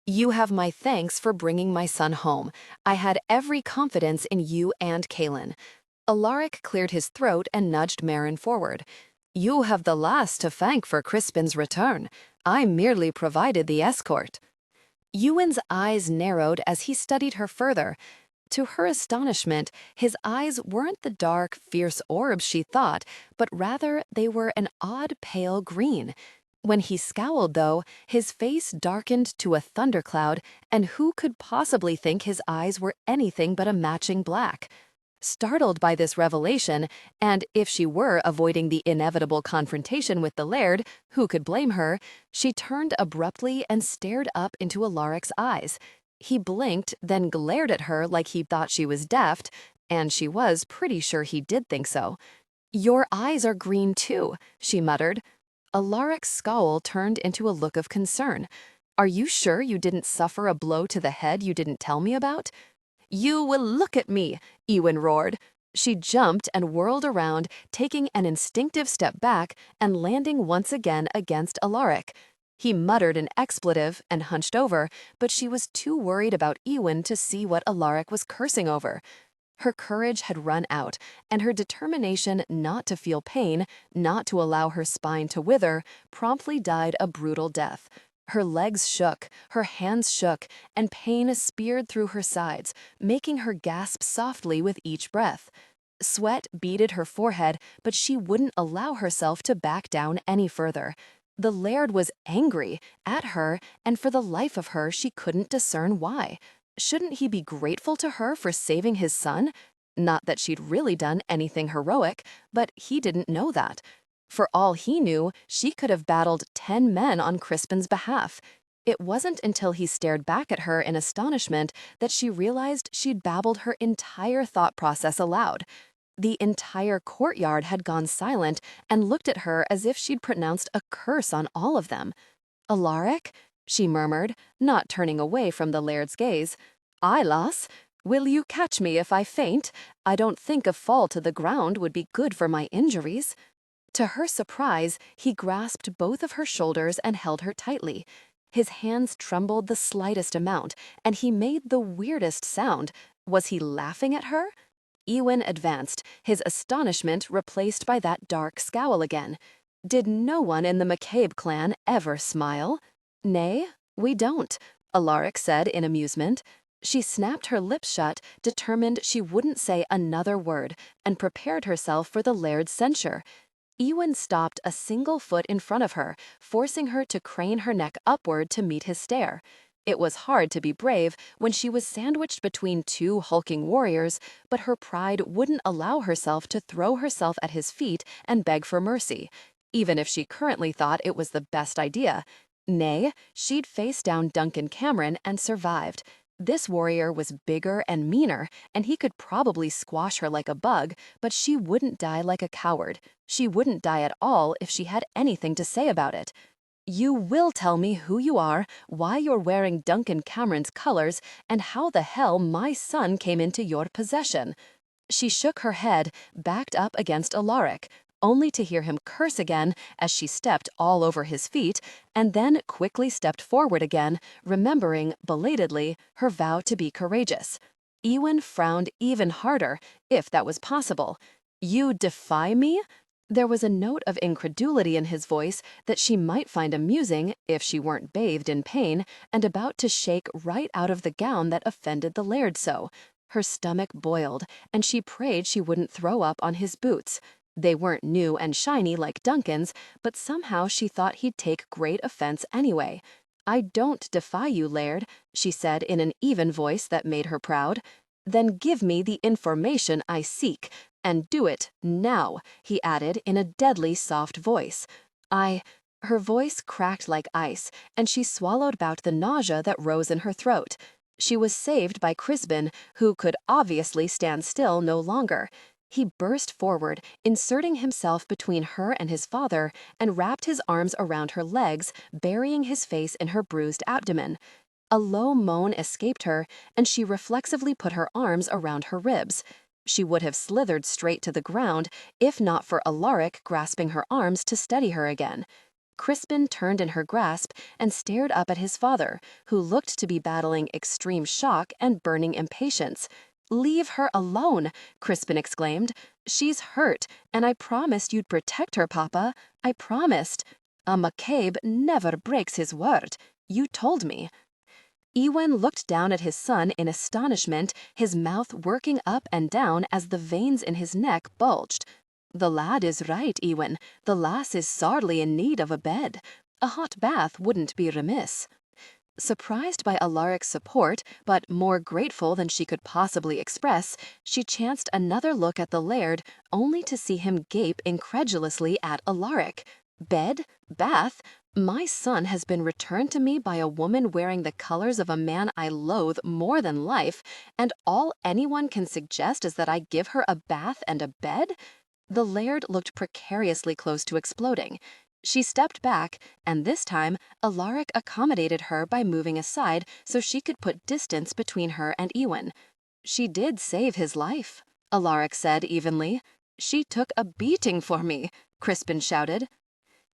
Speaker 1: "You have my thanks for bringing my son home. I had every confidence in you and Kaelin." Alaric cleared his throat and nudged Mairin forward. "You have the last to thank for Crispin's return. I merely provided the escort." Ewan's eyes narrowed as he studied her further. To her astonishment, his eyes weren't the dark, fierce orbs she thought, but rather they were an odd pale green. When he scowled, though, his face darkened to a thundercloud, and who could possibly think his eyes were anything but a matching black? Startled by this revelation, and if she were avoiding the inevitable confrontation with the Laird, who could blame her, she turned abruptly and stared up into Alaric's eyes. He blinked, then glared at her like he thought she was deaf, and she was pretty sure he did think so. "Your eyes are green too," she muttered. Alaric's scowl turned into a look of concern. "Are you sure you didn't suffer a blow to the head you didn't tell me about?" "You will look at me," Ewan roared. She jumped and whirled around, taking an instinctive step back and landing once again against Alaric. He muttered an expletive and hunched over, but she was too worried about Ewan to see what Alaric was cursing over. Her courage had run out, and her determination not to feel pain, not to allow her spine to wither, promptly died a brutal death. Her legs shook, her hands shook, and pain speared through her sides, making her gasp softly with each breath. Sweat beaded her forehead, but she wouldn't allow herself to back down any further. The Laird was angry at her, and for the life of her she couldn't discern why. Shouldn't he be grateful to her for saving his son? Not that she'd really done anything heroic, but he didn't know that. For all he knew, she could have battled 10 men on Crispin's behalf. It wasn't until he stared back at her in astonishment that she realized she'd babbled her entire thought process aloud. The entire courtyard had gone silent and looked at her as if she'd pronounced a curse on all of them. "Alaric?" she murmured, not turning away from the Laird's gaze. "Aye, lass. Will you catch me if I faint? I don't think a fall to the ground would be good for my injuries." To her surprise, he grasped both of her shoulders and held her tightly. His hands trembled the slightest amount, and he made the weirdest sound, Was he laughing at her? Ewan advanced, his astonishment replaced by that dark scowl again. Did no one in the McCabe clan ever smile? Nay, we don't, Alaric said in amusement. She snapped her lips shut, determined she wouldn't say another word, and prepared herself for the Laird's censure. Ewan stopped a single foot in front of her, forcing her to crane her neck upward to meet his stare. It was hard to be brave when she was sandwiched between two hulking warriors, but her pride wouldn't allow herself to throw herself at his feet and beg for mercy, even if she currently thought it was the best idea. Nay, she'd faced down Duncan Cameron and survived. This warrior was bigger and meaner, and he could probably squash her like a bug, but she wouldn't die like a coward. She wouldn't die at all if she had anything to say about it. You will tell me who you are, why you're wearing Duncan Cameron's colors, and how the hell my son came into your possession. She shook her head, backed up against Alaric, only to hear him curse again as she stepped all over his feet, and then quickly stepped forward again, remembering, belatedly, her vow to be courageous. Ewan frowned even harder, if that was possible. You defy me? There was a note of incredulity in his voice that she might find amusing if she weren't bathed in pain and about to shake right out of the gown that offended the Laird so. Her stomach boiled, and she prayed she wouldn't throw up on his boots. They weren't new and shiny like Duncan's, but somehow she thought he'd take great offense anyway. I don't defy you, Laird, she said in an even voice that made her proud. Then give me the information I seek. And do it now, he added in a deadly soft voice. Her voice cracked like ice, and she swallowed back the nausea that rose in her throat. She was saved by Crispin, who could obviously stand still no longer. He burst forward, inserting himself between her and his father, and wrapped his arms around her legs, burying his face in her bruised abdomen. A low moan escaped her, and she reflexively put her arms around her ribs. She would have slithered straight to the ground, if not for Alaric grasping her arms to steady her again. Crispin turned in her grasp and stared up at his father, who looked to be battling extreme shock and burning impatience. "Leave her alone," Crispin exclaimed. "She's hurt, and I promised you'd protect her, Papa. I promised. A McCabe never breaks his word. You told me." Ewan looked down at his son in astonishment, his mouth working up and down as the veins in his neck bulged. "The lad is right, Ewan. The lass is sorely in need of a bed. A hot bath wouldn't be remiss." Surprised by Alaric's support, but more grateful than she could possibly express, she chanced another look at the Laird, only to see him gape incredulously at Alaric. "Bed? Bath? My son has been returned to me by a woman wearing the colors of a man I loathe more than life, and all anyone can suggest is that I give her a bath and a bed?" The Laird looked precariously close to exploding. She stepped back, and this time Alaric accommodated her by moving aside so she could put distance between her and Ewan. "She did save his life," Alaric said evenly. "She took a beating for me," Crispin shouted.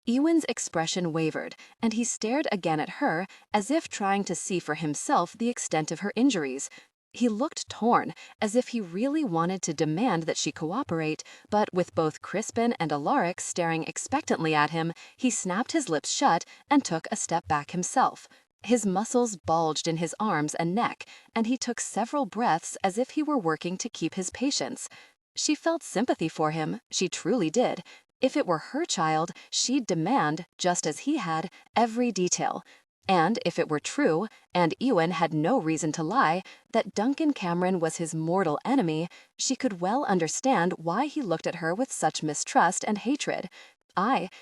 Speaker 1: Ewan's expression wavered, and he stared again at her as if trying to see for himself the extent of her injuries. He looked torn, as if he really wanted to demand that she cooperate, but with both Crispin and Alaric staring expectantly at him, he snapped his lips shut and took a step back himself. His muscles bulged in his arms and neck, and he took several breaths as if he were working to keep his patience. She felt sympathy for him, she truly did. If it were her child, she'd demand, just as he had, every detail. And if it were true, and Ewan had no reason to lie, that Duncan Cameron was his mortal enemy, she could well understand why he looked at her with such mistrust and hatred.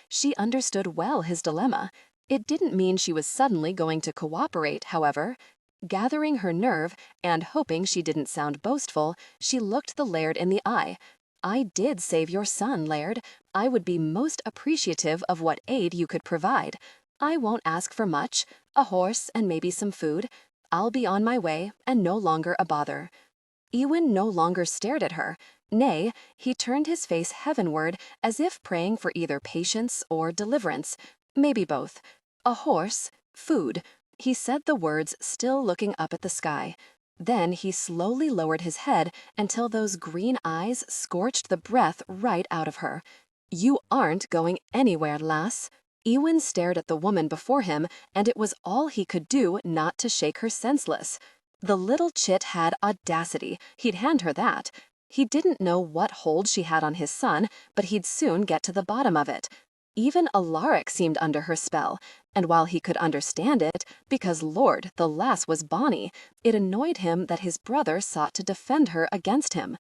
Speaker 1: She understood well his dilemma. It didn't mean she was suddenly going to cooperate, however. Gathering her nerve, and hoping she didn't sound boastful, she looked the Laird in the eye. "I did save your son, Laird. I would be most appreciative of what aid you could provide. I won't ask for much, a horse and maybe some food. I'll be on my way and no longer a bother." Ewan no longer stared at her. Nay, he turned his face heavenward as if praying for either patience or deliverance. Maybe both. "A horse, food." He said the words still looking up at the sky. Then he slowly lowered his head until those green eyes scorched the breath right out of her. "You aren't going anywhere, lass." Ewan stared at the woman before him, and it was all he could do not to shake her senseless. The little chit had audacity, he'd hand her that. He didn't know what hold she had on his son, but he'd soon get to the bottom of it. Even Alaric seemed under her spell, and while he could understand it, because Lord, the lass was bonny, it annoyed him that his brother sought to defend her against him.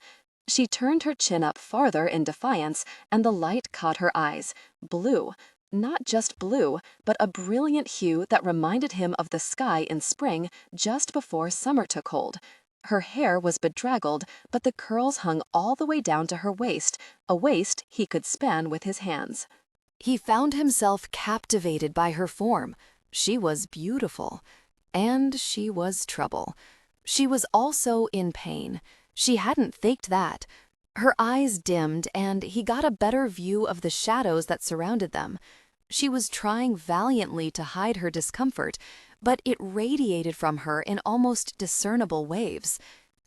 Speaker 1: She turned her chin up farther in defiance, and the light caught her eyes. Blue. Not just blue, but a brilliant hue that reminded him of the sky in spring just before summer took hold. Her hair was bedraggled, but the curls hung all the way down to her waist, a waist he could span with his hands. He found himself captivated by her form. She was beautiful. And she was trouble. She was also in pain. She hadn't faked that. Her eyes dimmed, and he got a better view of the shadows that surrounded them. She was trying valiantly to hide her discomfort, but it radiated from her in almost discernible waves.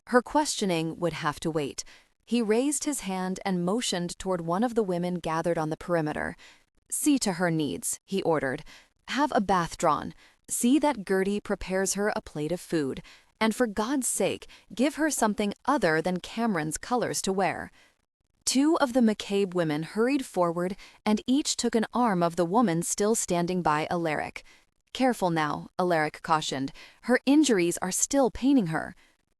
Speaker 1: Her questioning would have to wait. He raised his hand and motioned toward one of the women gathered on the perimeter. "See to her needs," he ordered. "Have a bath drawn. See that Gertie prepares her a plate of food. And for God's sake, give her something other than Cameron's colors to wear." Two of the McCabe women hurried forward, and each took an arm of the woman still standing by Alaric. "Careful now," Alaric cautioned. "Her injuries are still paining her."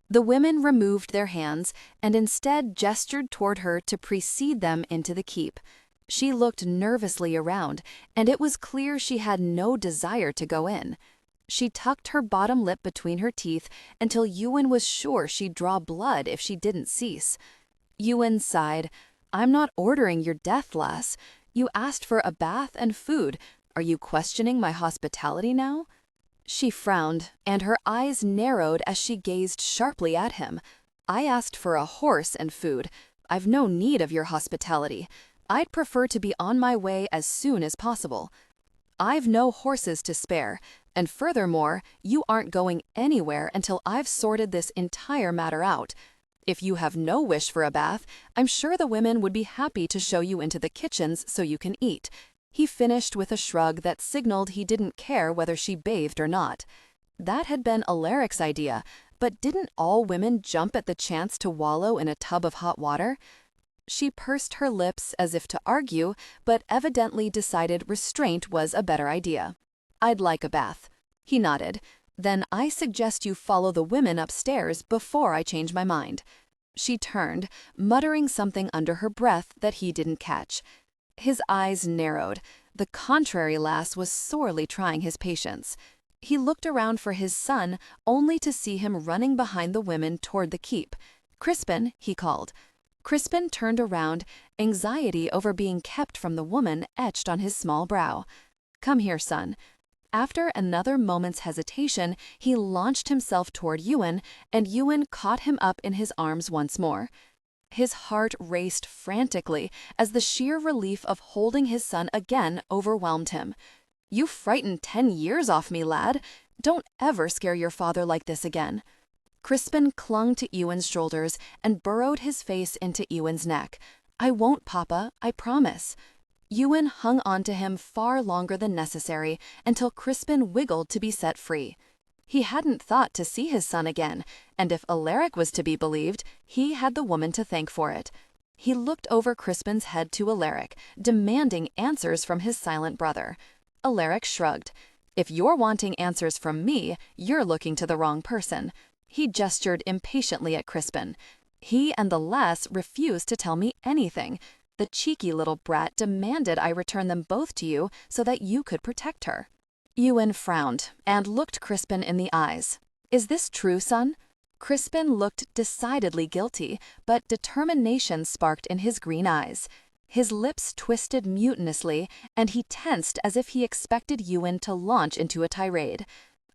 Speaker 1: The women removed their hands and instead gestured toward her to precede them into the keep. She looked nervously around, and it was clear she had no desire to go in. She tucked her bottom lip between her teeth until Ewan was sure she'd draw blood if she didn't cease. Ewan sighed. "I'm not ordering your death, lass. You asked for a bath and food. Are you questioning my hospitality now?" She frowned, and her eyes narrowed as she gazed sharply at him. "I asked for a horse and food. I've no need of your hospitality. I'd prefer to be on my way as soon as possible. I've no horses to spare, and furthermore, you aren't going anywhere until I've sorted this entire matter out. If you have no wish for a bath, I'm sure the women would be happy to show you into the kitchens so you can eat." He finished with a shrug that signaled he didn't care whether she bathed or not. That had been Alaric's idea, but didn't all women jump at the chance to wallow in a tub of hot water? She pursed her lips as if to argue, but evidently decided restraint was a better idea. "I'd like a bath." He nodded. "Then I suggest you follow the women upstairs before I change my mind." She turned, muttering something under her breath that he didn't catch. His eyes narrowed. The contrary lass was sorely trying his patience. He looked around for his son, only to see him running behind the women toward the keep. "Crispin," he called. Crispin turned around, anxiety over being kept from the woman etched on his small brow. "Come here, son." After another moment's hesitation, he launched himself toward Ewan, and Ewan caught him up in his arms once more. His heart raced frantically as the sheer relief of holding his son again overwhelmed him. "You frightened 10 years off me, lad. Don't ever scare your father like this again." Crispin clung to Ewan's shoulders and burrowed his face into Ewan's neck. "I won't, Papa, I promise." Ewan hung on to him far longer than necessary until Crispin wiggled to be set free. He hadn't thought to see his son again, and if Alaric was to be believed, he had the woman to thank for it. He looked over Crispin's head to Alaric, demanding answers from his silent brother. Alaric shrugged. "If you're wanting answers from me, you're looking to the wrong person." He gestured impatiently at Crispin. "He and the lass refused to tell me anything. The cheeky little brat demanded I return them both to you so that you could protect her." Ewan frowned and looked Crispin in the eyes. "Is this true, son?" Crispin looked decidedly guilty, but determination sparked in his green eyes. His lips twisted mutinously, and he tensed as if he expected Ewan to launch into a tirade.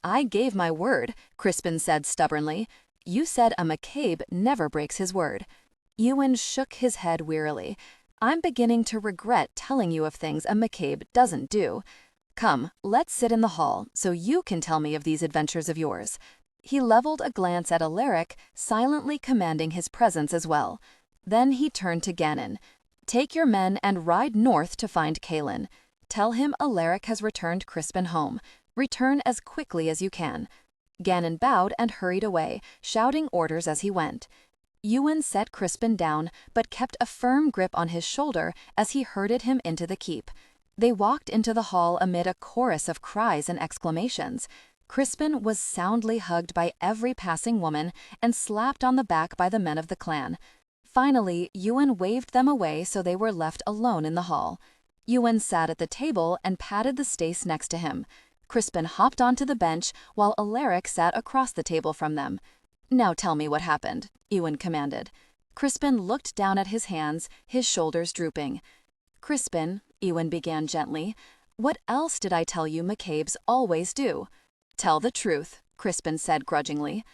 Speaker 1: "I gave my word," Crispin said stubbornly. "You said a McCabe never breaks his word." Ewan shook his head wearily. "I'm beginning to regret telling you of things a McCabe doesn't do. Come, let's sit in the hall so you can tell me of these adventures of yours." He leveled a glance at Alaric, silently commanding his presence as well. Then he turned to Gannon. "Take your men and ride north to find Kaelin. Tell him Alaric has returned Crispin home. Return as quickly as you can." Gannon bowed and hurried away, shouting orders as he went. Ewan set Crispin down, but kept a firm grip on his shoulder as he herded him into the keep. They walked into the hall amid a chorus of cries and exclamations. Crispin was soundly hugged by every passing woman and slapped on the back by the men of the clan. Finally, Ewan waved them away so they were left alone in the hall. Ewan sat at the table and patted the Stace next to him. Crispin hopped onto the bench while Alaric sat across the table from them. "Now tell me what happened," Ewan commanded. Crispin looked down at his hands, his shoulders drooping. "Crispin," Ewan began gently, "what else did I tell you McCabes always do?" "Tell the truth," Crispin said grudgingly.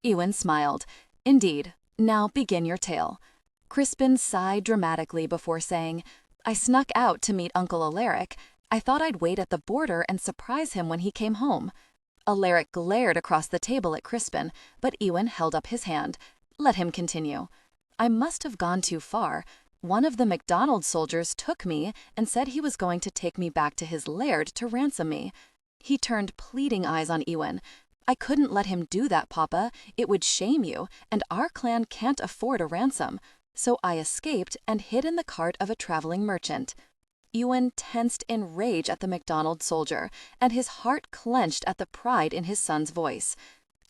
Speaker 1: Ewan smiled. "Indeed. Now begin your tale." Crispin sighed dramatically before saying, "I snuck out to meet Uncle Alaric. I thought I'd wait at the border and surprise him when he came home." Alaric glared across the table at Crispin, but Ewan held up his hand. "Let him continue." "I must have gone too far. One of the MacDonald soldiers took me and said he was going to take me back to his laird to ransom me." He turned pleading eyes on Ewan. "I couldn't let him do that, Papa. It would shame you, and our clan can't afford a ransom. So I escaped and hid in the cart of a traveling merchant." Ewan tensed in rage at the MacDonald soldier, and his heart clenched at the pride in his son's voice.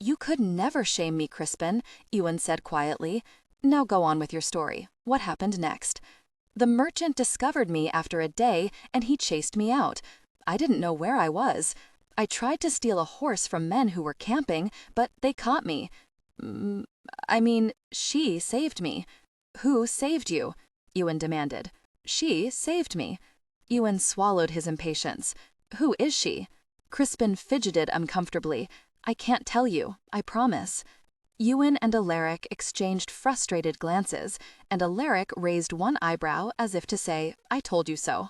Speaker 1: "You could never shame me, Crispin," Ewan said quietly. "Now go on with your story. What happened next?" "The merchant discovered me after a day, and he chased me out. I didn't know where I was. I tried to steal a horse from men who were camping, but they caught me. She saved me." "Who saved you?" Ewan demanded. "She saved me." Ewan swallowed his impatience. "Who is she?" Crispin fidgeted uncomfortably. "I can't tell you, I promise." Ewan and Alaric exchanged frustrated glances, and Alaric raised one eyebrow as if to say, "I told you so."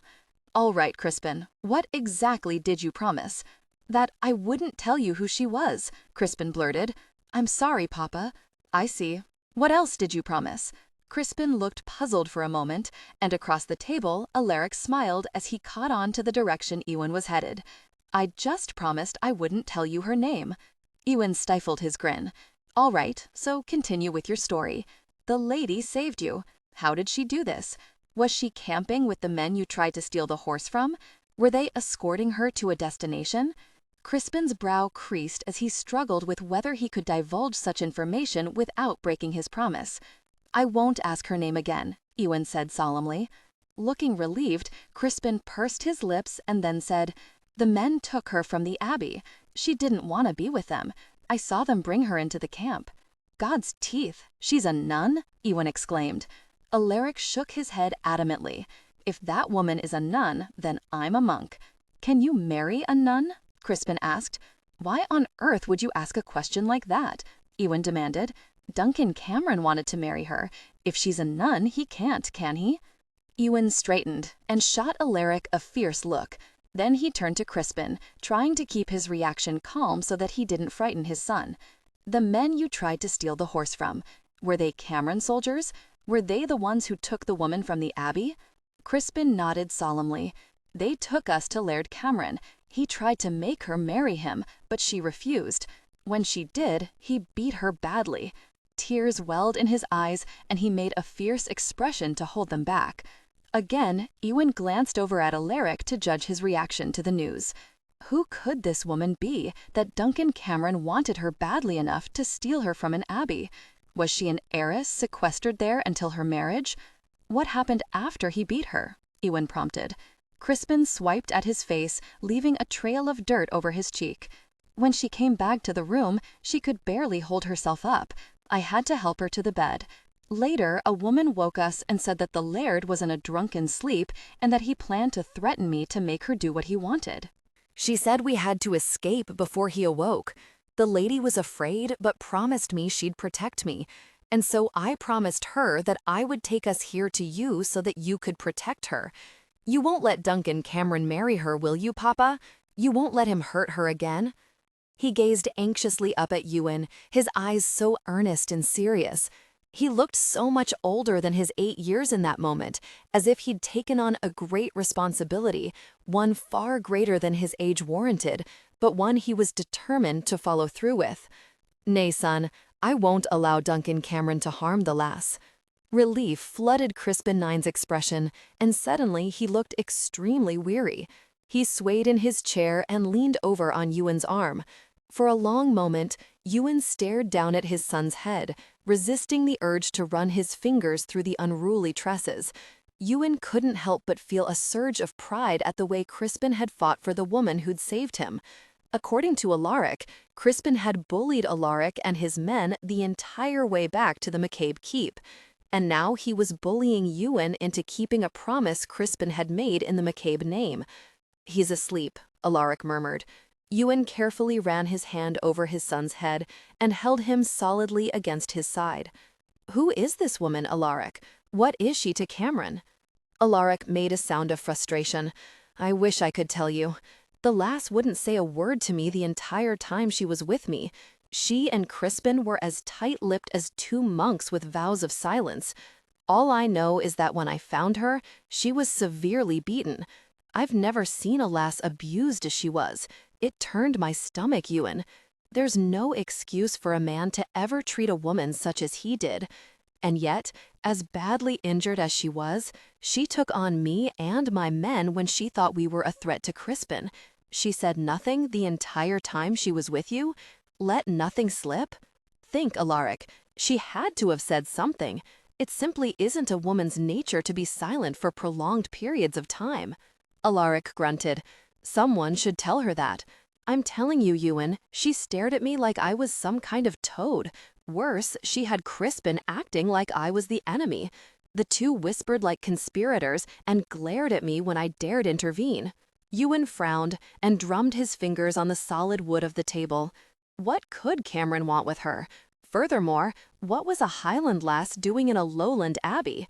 Speaker 1: "All right, Crispin, what exactly did you promise?" "That I wouldn't tell you who she was," Crispin blurted. "I'm sorry, Papa." "I see. What else did you promise?" Crispin looked puzzled for a moment, and across the table Alaric smiled as he caught on to the direction Ewan was headed. "I just promised I wouldn't tell you her name." Ewan stifled his grin. "All right, so continue with your story. The lady saved you. How did she do this? Was she camping with the men you tried to steal the horse from? Were they escorting her to a destination?" Crispin's brow creased as he struggled with whether he could divulge such information without breaking his promise. "I won't ask her name again," Ewan said solemnly. Looking relieved, Crispin pursed his lips and then said, "The men took her from the abbey. She didn't want to be with them. I saw them bring her into the camp." "God's teeth! She's a nun?" Ewan exclaimed. Alaric shook his head adamantly. "If that woman is a nun, then I'm a monk." "Can you marry a nun?" Crispin asked. "Why on earth would you ask a question like that?" Ewan demanded. "Duncan Cameron wanted to marry her. If she's a nun, he can't, can he?" Ewan straightened and shot Alaric a fierce look. Then he turned to Crispin, trying to keep his reaction calm so that he didn't frighten his son. "The men you tried to steal the horse from, were they Cameron soldiers? Were they the ones who took the woman from the abbey?" Crispin nodded solemnly. "They took us to Laird Cameron. He tried to make her marry him, but she refused. When she did, he beat her badly." Tears welled in his eyes, and he made a fierce expression to hold them back. Again, Ewan glanced over at Alaric to judge his reaction to the news. Who could this woman be that Duncan Cameron wanted her badly enough to steal her from an abbey? Was she an heiress sequestered there until her marriage? "What happened after he beat her?" Ewan prompted. Crispin swiped at his face, leaving a trail of dirt over his cheek. "When she came back to the room, she could barely hold herself up. I had to help her to the bed. Later, a woman woke us and said that the laird was in a drunken sleep and that he planned to threaten me to make her do what he wanted. She said we had to escape before he awoke. The lady was afraid but promised me she'd protect me. And so I promised her that I would take us here to you so that you could protect her. You won't let Duncan Cameron marry her, will you, Papa? You won't let him hurt her again?" He gazed anxiously up at Ewan, his eyes so earnest and serious. He looked so much older than his 8 years in that moment, as if he'd taken on a great responsibility, one far greater than his age warranted, but one he was determined to follow through with. "Nay, son, I won't allow Duncan Cameron to harm the lass." Relief flooded Crispin Nine's expression, and suddenly he looked extremely weary. He swayed in his chair and leaned over on Ewan's arm. For a long moment, Ewan stared down at his son's head, resisting the urge to run his fingers through the unruly tresses. Ewan couldn't help but feel a surge of pride at the way Crispin had fought for the woman who'd saved him. According to Alaric, Crispin had bullied Alaric and his men the entire way back to the McCabe keep. And now he was bullying Ewan into keeping a promise Crispin had made in the McCabe name. "He's asleep," Alaric murmured. Ewan carefully ran his hand over his son's head and held him solidly against his side. "Who is this woman, Alaric? What is she to Cameron?" Alaric made a sound of frustration. "I wish I could tell you. The lass wouldn't say a word to me the entire time she was with me. She and Crispin were as tight-lipped as 2 monks with vows of silence. All I know is that when I found her, she was severely beaten. I've never seen a lass abused as she was. It turned my stomach, Ewan. There's no excuse for a man to ever treat a woman such as he did. And yet, as badly injured as she was, she took on me and my men when she thought we were a threat to Crispin. She said nothing the entire time she was with you? Let nothing slip? Think, Alaric. She had to have said something. It simply isn't a woman's nature to be silent for prolonged periods of time." Alaric grunted. "Someone should tell her that. I'm telling you, Ewan, she stared at me like I was some kind of toad. Worse, she had Crispin acting like I was the enemy. The two whispered like conspirators and glared at me when I dared intervene." Ewan frowned and drummed his fingers on the solid wood of the table. What could Cameron want with her? Furthermore, what was a Highland lass doing in a lowland abbey?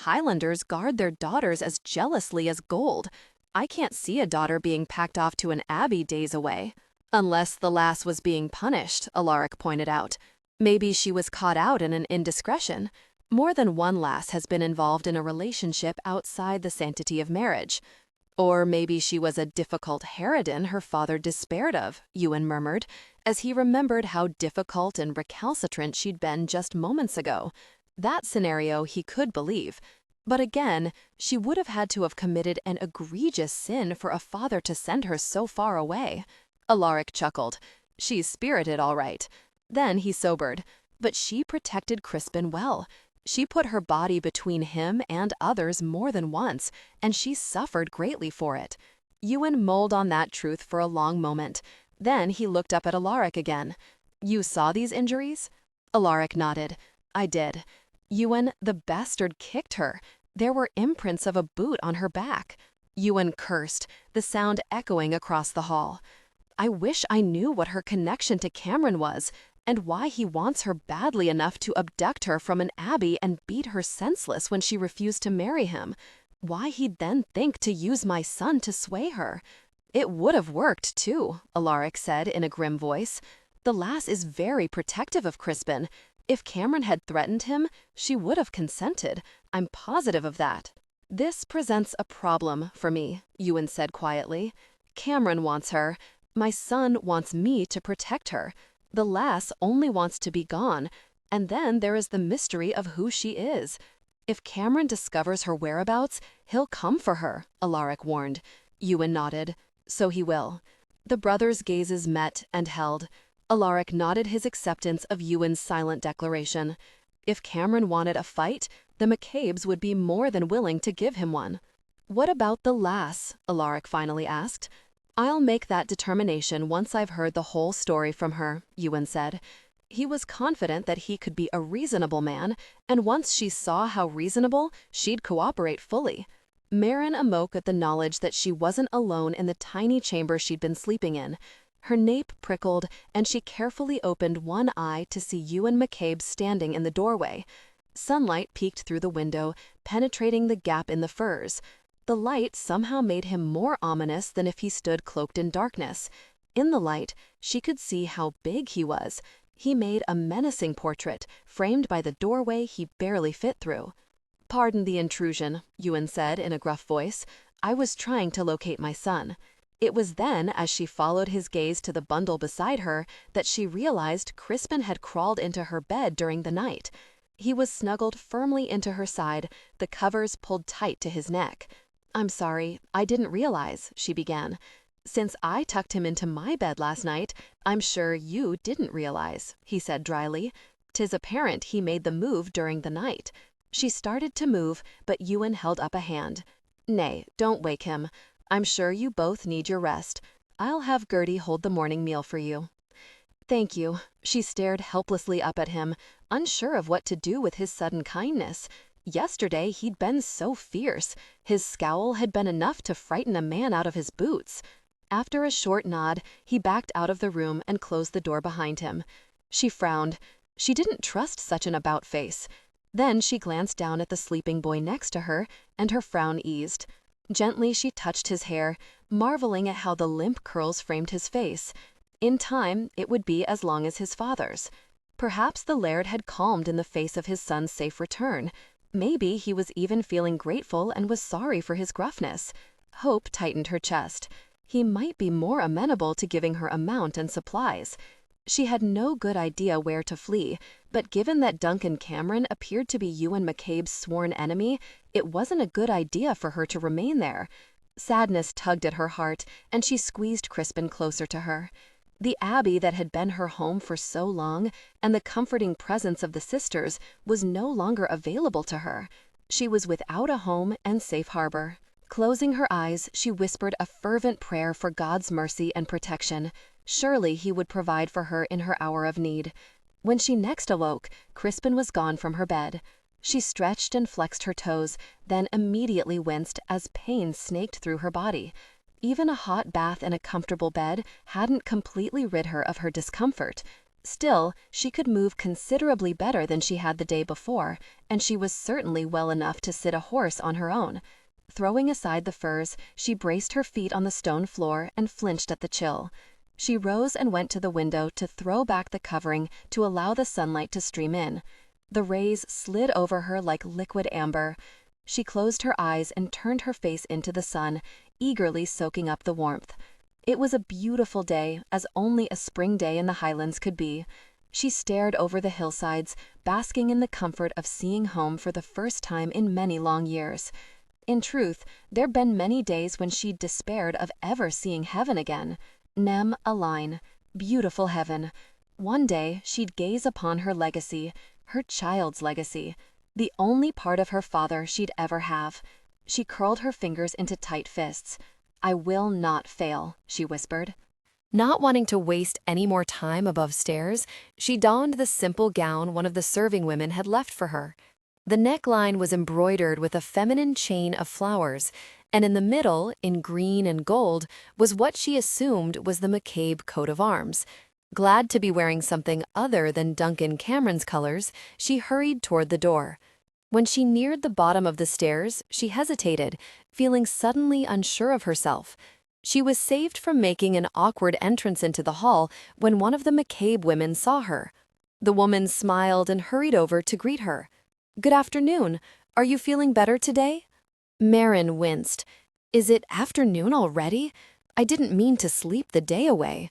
Speaker 1: Highlanders guard their daughters as jealously as gold. I can't see a daughter being packed off to an abbey days away. "Unless the lass was being punished," Alaric pointed out. "Maybe she was caught out in an indiscretion. More than one lass has been involved in a relationship outside the sanctity of marriage." "Or maybe she was a difficult harridan her father despaired of," Ewan murmured, as he remembered how difficult and recalcitrant she'd been just moments ago. That scenario he could believe. But again, she would have had to have committed an egregious sin for a father to send her so far away. Alaric chuckled. "She's spirited, all right." Then he sobered. But she protected Crispin well. She put her body between him and others more than once, and she suffered greatly for it. Ewan mulled on that truth for a long moment. Then he looked up at Alaric again. "You saw these injuries?" Alaric nodded. "I did. Ewan, the bastard kicked her. There were imprints of a boot on her back." Ewan cursed, the sound echoing across the hall. "I wish I knew what her connection to Cameron was, and why he wants her badly enough to abduct her from an abbey and beat her senseless when she refused to marry him. Why he'd then think to use my son to sway her. It would have worked, too," Alaric said in a grim voice. "The lass is very protective of Crispin. If Cameron had threatened him, she would have consented. I'm positive of that." "This presents a problem for me," Ewan said quietly. "Cameron wants her. My son wants me to protect her. The lass only wants to be gone, and then there is the mystery of who she is. If Cameron discovers her whereabouts, he'll come for her," Alaric warned. Ewan nodded. "So he will." The brothers' gazes met and held. Alaric nodded his acceptance of Ewan's silent declaration. If Cameron wanted a fight, the McCabes would be more than willing to give him one. "What about the lass?" Alaric finally asked. "I'll make that determination once I've heard the whole story from her," Ewan said. He was confident that he could be a reasonable man, and once she saw how reasonable, she'd cooperate fully. Mairin awoke at the knowledge that she wasn't alone in the tiny chamber she'd been sleeping in. Her nape prickled, and she carefully opened one eye to see Ewan McCabe standing in the doorway. Sunlight peeked through the window, penetrating the gap in the furs. The light somehow made him more ominous than if he stood cloaked in darkness. In the light, she could see how big he was. He made a menacing portrait, framed by the doorway he barely fit through. "Pardon the intrusion," Ewan said in a gruff voice. "I was trying to locate my son." It was then, as she followed his gaze to the bundle beside her, that she realized Crispin had crawled into her bed during the night. He was snuggled firmly into her side, the covers pulled tight to his neck. "I'm sorry, I didn't realize," she began. "Since I tucked him into my bed last night, I'm sure you didn't realize," he said dryly. "'Tis apparent he made the move during the night." She started to move, but Ewan held up a hand. "Nay, don't wake him. I'm sure you both need your rest. I'll have Gertie hold the morning meal for you." "Thank you." She stared helplessly up at him, unsure of what to do with his sudden kindness. Yesterday he'd been so fierce. His scowl had been enough to frighten a man out of his boots. After a short nod, he backed out of the room and closed the door behind him. She frowned. She didn't trust such an about-face. Then she glanced down at the sleeping boy next to her, and her frown eased. Gently she touched his hair, marveling at how the limp curls framed his face. In time, it would be as long as his father's. Perhaps the Laird had calmed in the face of his son's safe return. Maybe he was even feeling grateful and was sorry for his gruffness. Hope tightened her chest. He might be more amenable to giving her a mount and supplies. She had no good idea where to flee, but given that Duncan Cameron appeared to be Ewan McCabe's sworn enemy, it wasn't a good idea for her to remain there. Sadness tugged at her heart, and she squeezed Crispin closer to her. The abbey that had been her home for so long, and the comforting presence of the sisters, was no longer available to her. She was without a home and safe harbor. Closing her eyes, she whispered a fervent prayer for God's mercy and protection. Surely he would provide for her in her hour of need. When she next awoke, Crispin was gone from her bed. She stretched and flexed her toes, then immediately winced as pain snaked through her body. Even a hot bath and a comfortable bed hadn't completely rid her of her discomfort. Still, she could move considerably better than she had the day before, and she was certainly well enough to sit a horse on her own. Throwing aside the furs, she braced her feet on the stone floor and flinched at the chill. She rose and went to the window to throw back the covering to allow the sunlight to stream in. The rays slid over her like liquid amber. She closed her eyes and turned her face into the sun, eagerly soaking up the warmth. It was a beautiful day, as only a spring day in the Highlands could be. She stared over the hillsides, basking in the comfort of seeing home for the first time in many long years. In truth, there'd been many days when she'd despaired of ever seeing heaven again. Nem Aline, beautiful heaven. One day she'd gaze upon her legacy, her child's legacy, the only part of her father she'd ever have. She curled her fingers into tight fists. "I will not fail," she whispered. Not wanting to waste any more time above stairs, she donned the simple gown one of the serving women had left for her. The neckline was embroidered with a feminine chain of flowers, and in the middle, in green and gold, was what she assumed was the McCabe coat of arms. Glad to be wearing something other than Duncan Cameron's colors, she hurried toward the door. When she neared the bottom of the stairs, she hesitated, feeling suddenly unsure of herself. She was saved from making an awkward entrance into the hall when one of the McCabe women saw her. The woman smiled and hurried over to greet her. "Good afternoon. Are you feeling better today?" Mairin winced. "Is it afternoon already? I didn't mean to sleep the day away."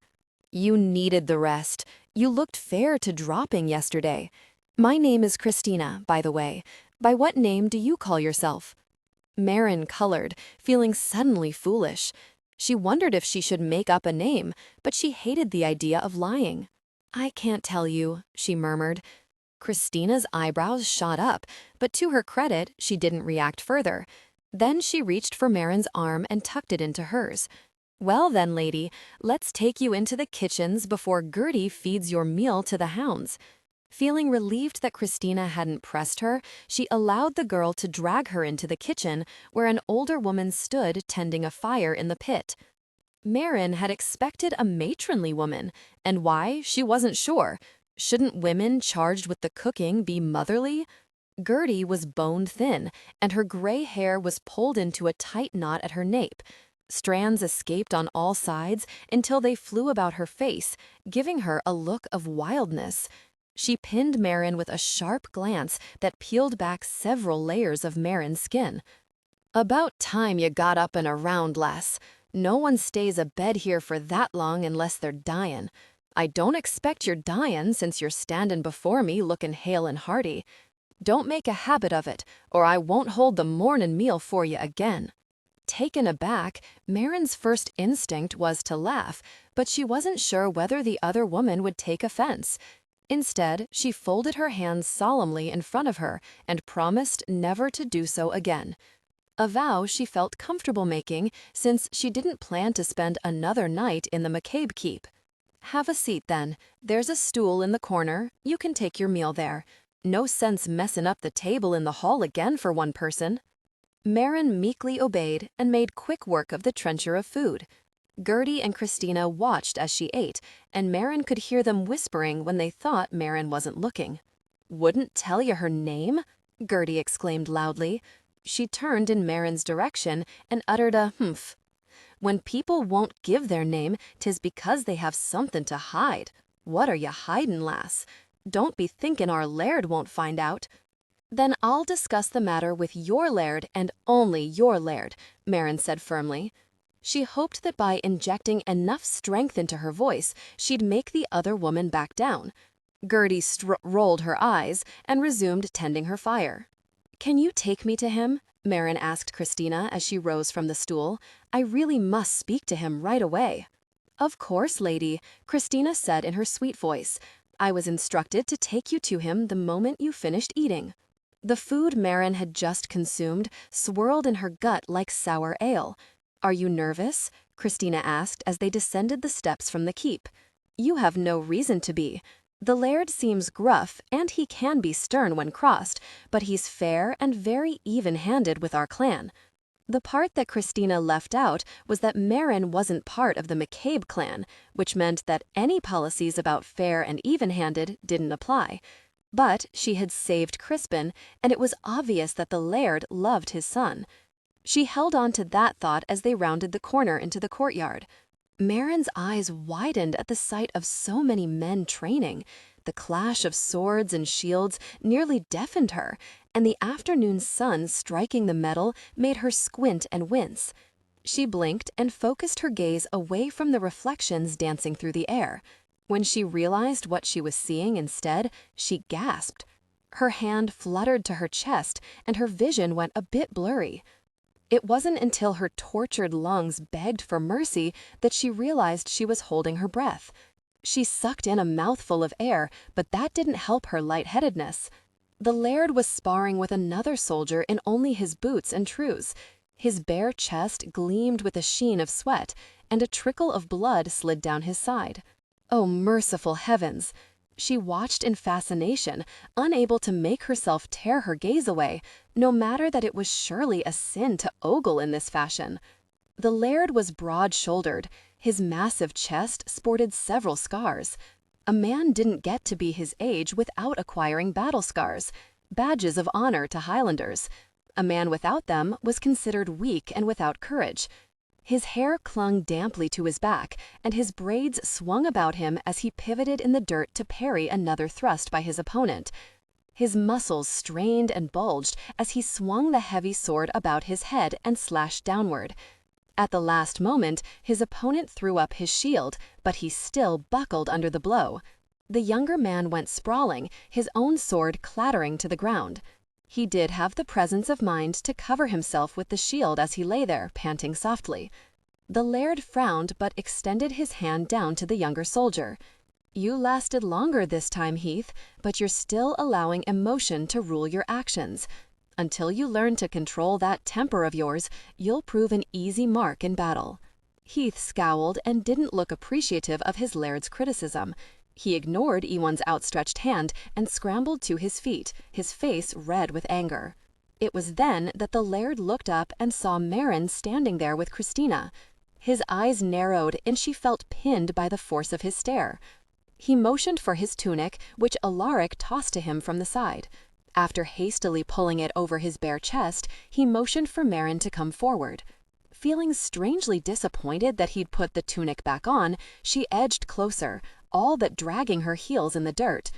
Speaker 1: "You needed the rest. You looked fair to dropping yesterday. My name is Christina, by the way. By what name do you call yourself?" Mairin colored, feeling suddenly foolish. She wondered if she should make up a name, but she hated the idea of lying. "I can't tell you," she murmured. Christina's eyebrows shot up, but to her credit, she didn't react further. Then she reached for Mairin's arm and tucked it into hers. "Well then, lady, let's take you into the kitchens before Gertie feeds your meal to the hounds." Feeling relieved that Christina hadn't pressed her, she allowed the girl to drag her into the kitchen, where an older woman stood tending a fire in the pit. Mairin had expected a matronly woman, and why, she wasn't sure. Shouldn't women charged with the cooking be motherly? Gertie was bone thin, and her gray hair was pulled into a tight knot at her nape. Strands escaped on all sides until they flew about her face, giving her a look of wildness. She pinned Mairin with a sharp glance that peeled back several layers of Mairin's skin. "About time you got up and around, lass. No one stays abed here for that long unless they're dyin'. I don't expect you're dyin' since you're standin' before me lookin' hale and hearty. Don't make a habit of it, or I won't hold the mornin' meal for you again." Taken aback, Mairin's first instinct was to laugh, but she wasn't sure whether the other woman would take offense. Instead, she folded her hands solemnly in front of her and promised never to do so again. A vow she felt comfortable making since she didn't plan to spend another night in the McCabe keep. "Have a seat then. There's a stool in the corner. You can take your meal there. No sense messin' up the table in the hall again for one person." Mairin meekly obeyed and made quick work of the trencher of food. Gertie and Christina watched as she ate, and Mairin could hear them whispering when they thought Mairin wasn't looking. "Wouldn't tell you her name?" Gertie exclaimed loudly. She turned in Mairin's direction and uttered a humph. "When people won't give their name, 'tis because they have something to hide. What are you hidin', lass? Don't be thinkin' our Laird won't find out." "Then I'll discuss the matter with your Laird and only your Laird," Mairin said firmly. She hoped that by injecting enough strength into her voice, she'd make the other woman back down. Gertie rolled her eyes and resumed tending her fire. "Can you take me to him?" Mairin asked Christina as she rose from the stool. "I really must speak to him right away." "Of course, lady," Christina said in her sweet voice. "I was instructed to take you to him the moment you finished eating." The food Mairin had just consumed swirled in her gut like sour ale. "Are you nervous?" Christina asked as they descended the steps from the keep. "You have no reason to be. The Laird seems gruff, and he can be stern when crossed, but he's fair and very even-handed with our clan." The part that Christina left out was that Mairin wasn't part of the McCabe clan, which meant that any policies about fair and even-handed didn't apply. But she had saved Crispin, and it was obvious that the Laird loved his son. She held on to that thought as they rounded the corner into the courtyard. Mairin's eyes widened at the sight of so many men training. The clash of swords and shields nearly deafened her, and the afternoon sun striking the metal made her squint and wince. She blinked and focused her gaze away from the reflections dancing through the air. When she realized what she was seeing instead, she gasped. Her hand fluttered to her chest, and her vision went a bit blurry. It wasn't until her tortured lungs begged for mercy that she realized she was holding her breath. She sucked in a mouthful of air, but that didn't help her lightheadedness. The Laird was sparring with another soldier in only his boots and trews. His bare chest gleamed with a sheen of sweat, and a trickle of blood slid down his side. Oh, merciful heavens! She watched in fascination, unable to make herself tear her gaze away, no matter that it was surely a sin to ogle in this fashion. The Laird was broad-shouldered. His massive chest sported several scars. A man didn't get to be his age without acquiring battle scars, badges of honor to Highlanders. A man without them was considered weak and without courage. His hair clung damply to his back, and his braids swung about him as he pivoted in the dirt to parry another thrust by his opponent. His muscles strained and bulged as he swung the heavy sword about his head and slashed downward. At the last moment, his opponent threw up his shield, but he still buckled under the blow. The younger man went sprawling, his own sword clattering to the ground. He did have the presence of mind to cover himself with the shield as he lay there, panting softly. The Laird frowned but extended his hand down to the younger soldier. "You lasted longer this time, Heath, but you're still allowing emotion to rule your actions. Until you learn to control that temper of yours, you'll prove an easy mark in battle." Heath scowled and didn't look appreciative of his Laird's criticism. He ignored Ewan's outstretched hand and scrambled to his feet, his face red with anger. It was then that the Laird looked up and saw Mairin standing there with Christina. His eyes narrowed and she felt pinned by the force of his stare. He motioned for his tunic, which Alaric tossed to him from the side. After hastily pulling it over his bare chest, he motioned for Mairin to come forward. Feeling strangely disappointed that he'd put the tunic back on, she edged closer, all but dragging her heels in the dirt.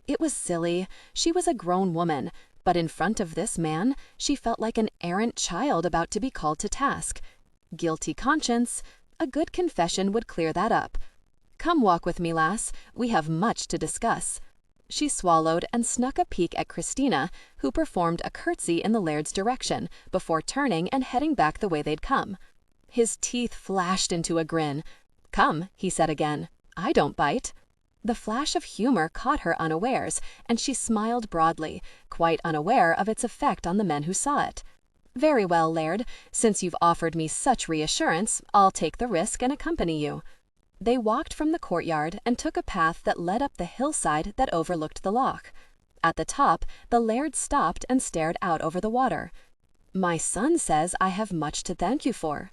Speaker 1: It was silly. She was a grown woman, but in front of this man, she felt like an errant child about to be called to task. Guilty conscience. A good confession would clear that up. "Come walk with me, lass. We have much to discuss." She swallowed and snuck a peek at Christina, who performed a curtsy in the Laird's direction before turning and heading back the way they'd come. His teeth flashed into a grin. "Come," he said again. "I don't bite." The flash of humor caught her unawares, and she smiled broadly, quite unaware of its effect on the men who saw it. "Very well, Laird. Since you've offered me such reassurance, I'll take the risk and accompany you." They walked from the courtyard and took a path that led up the hillside that overlooked the loch. At the top, the Laird stopped and stared out over the water. "My son says I have much to thank you for."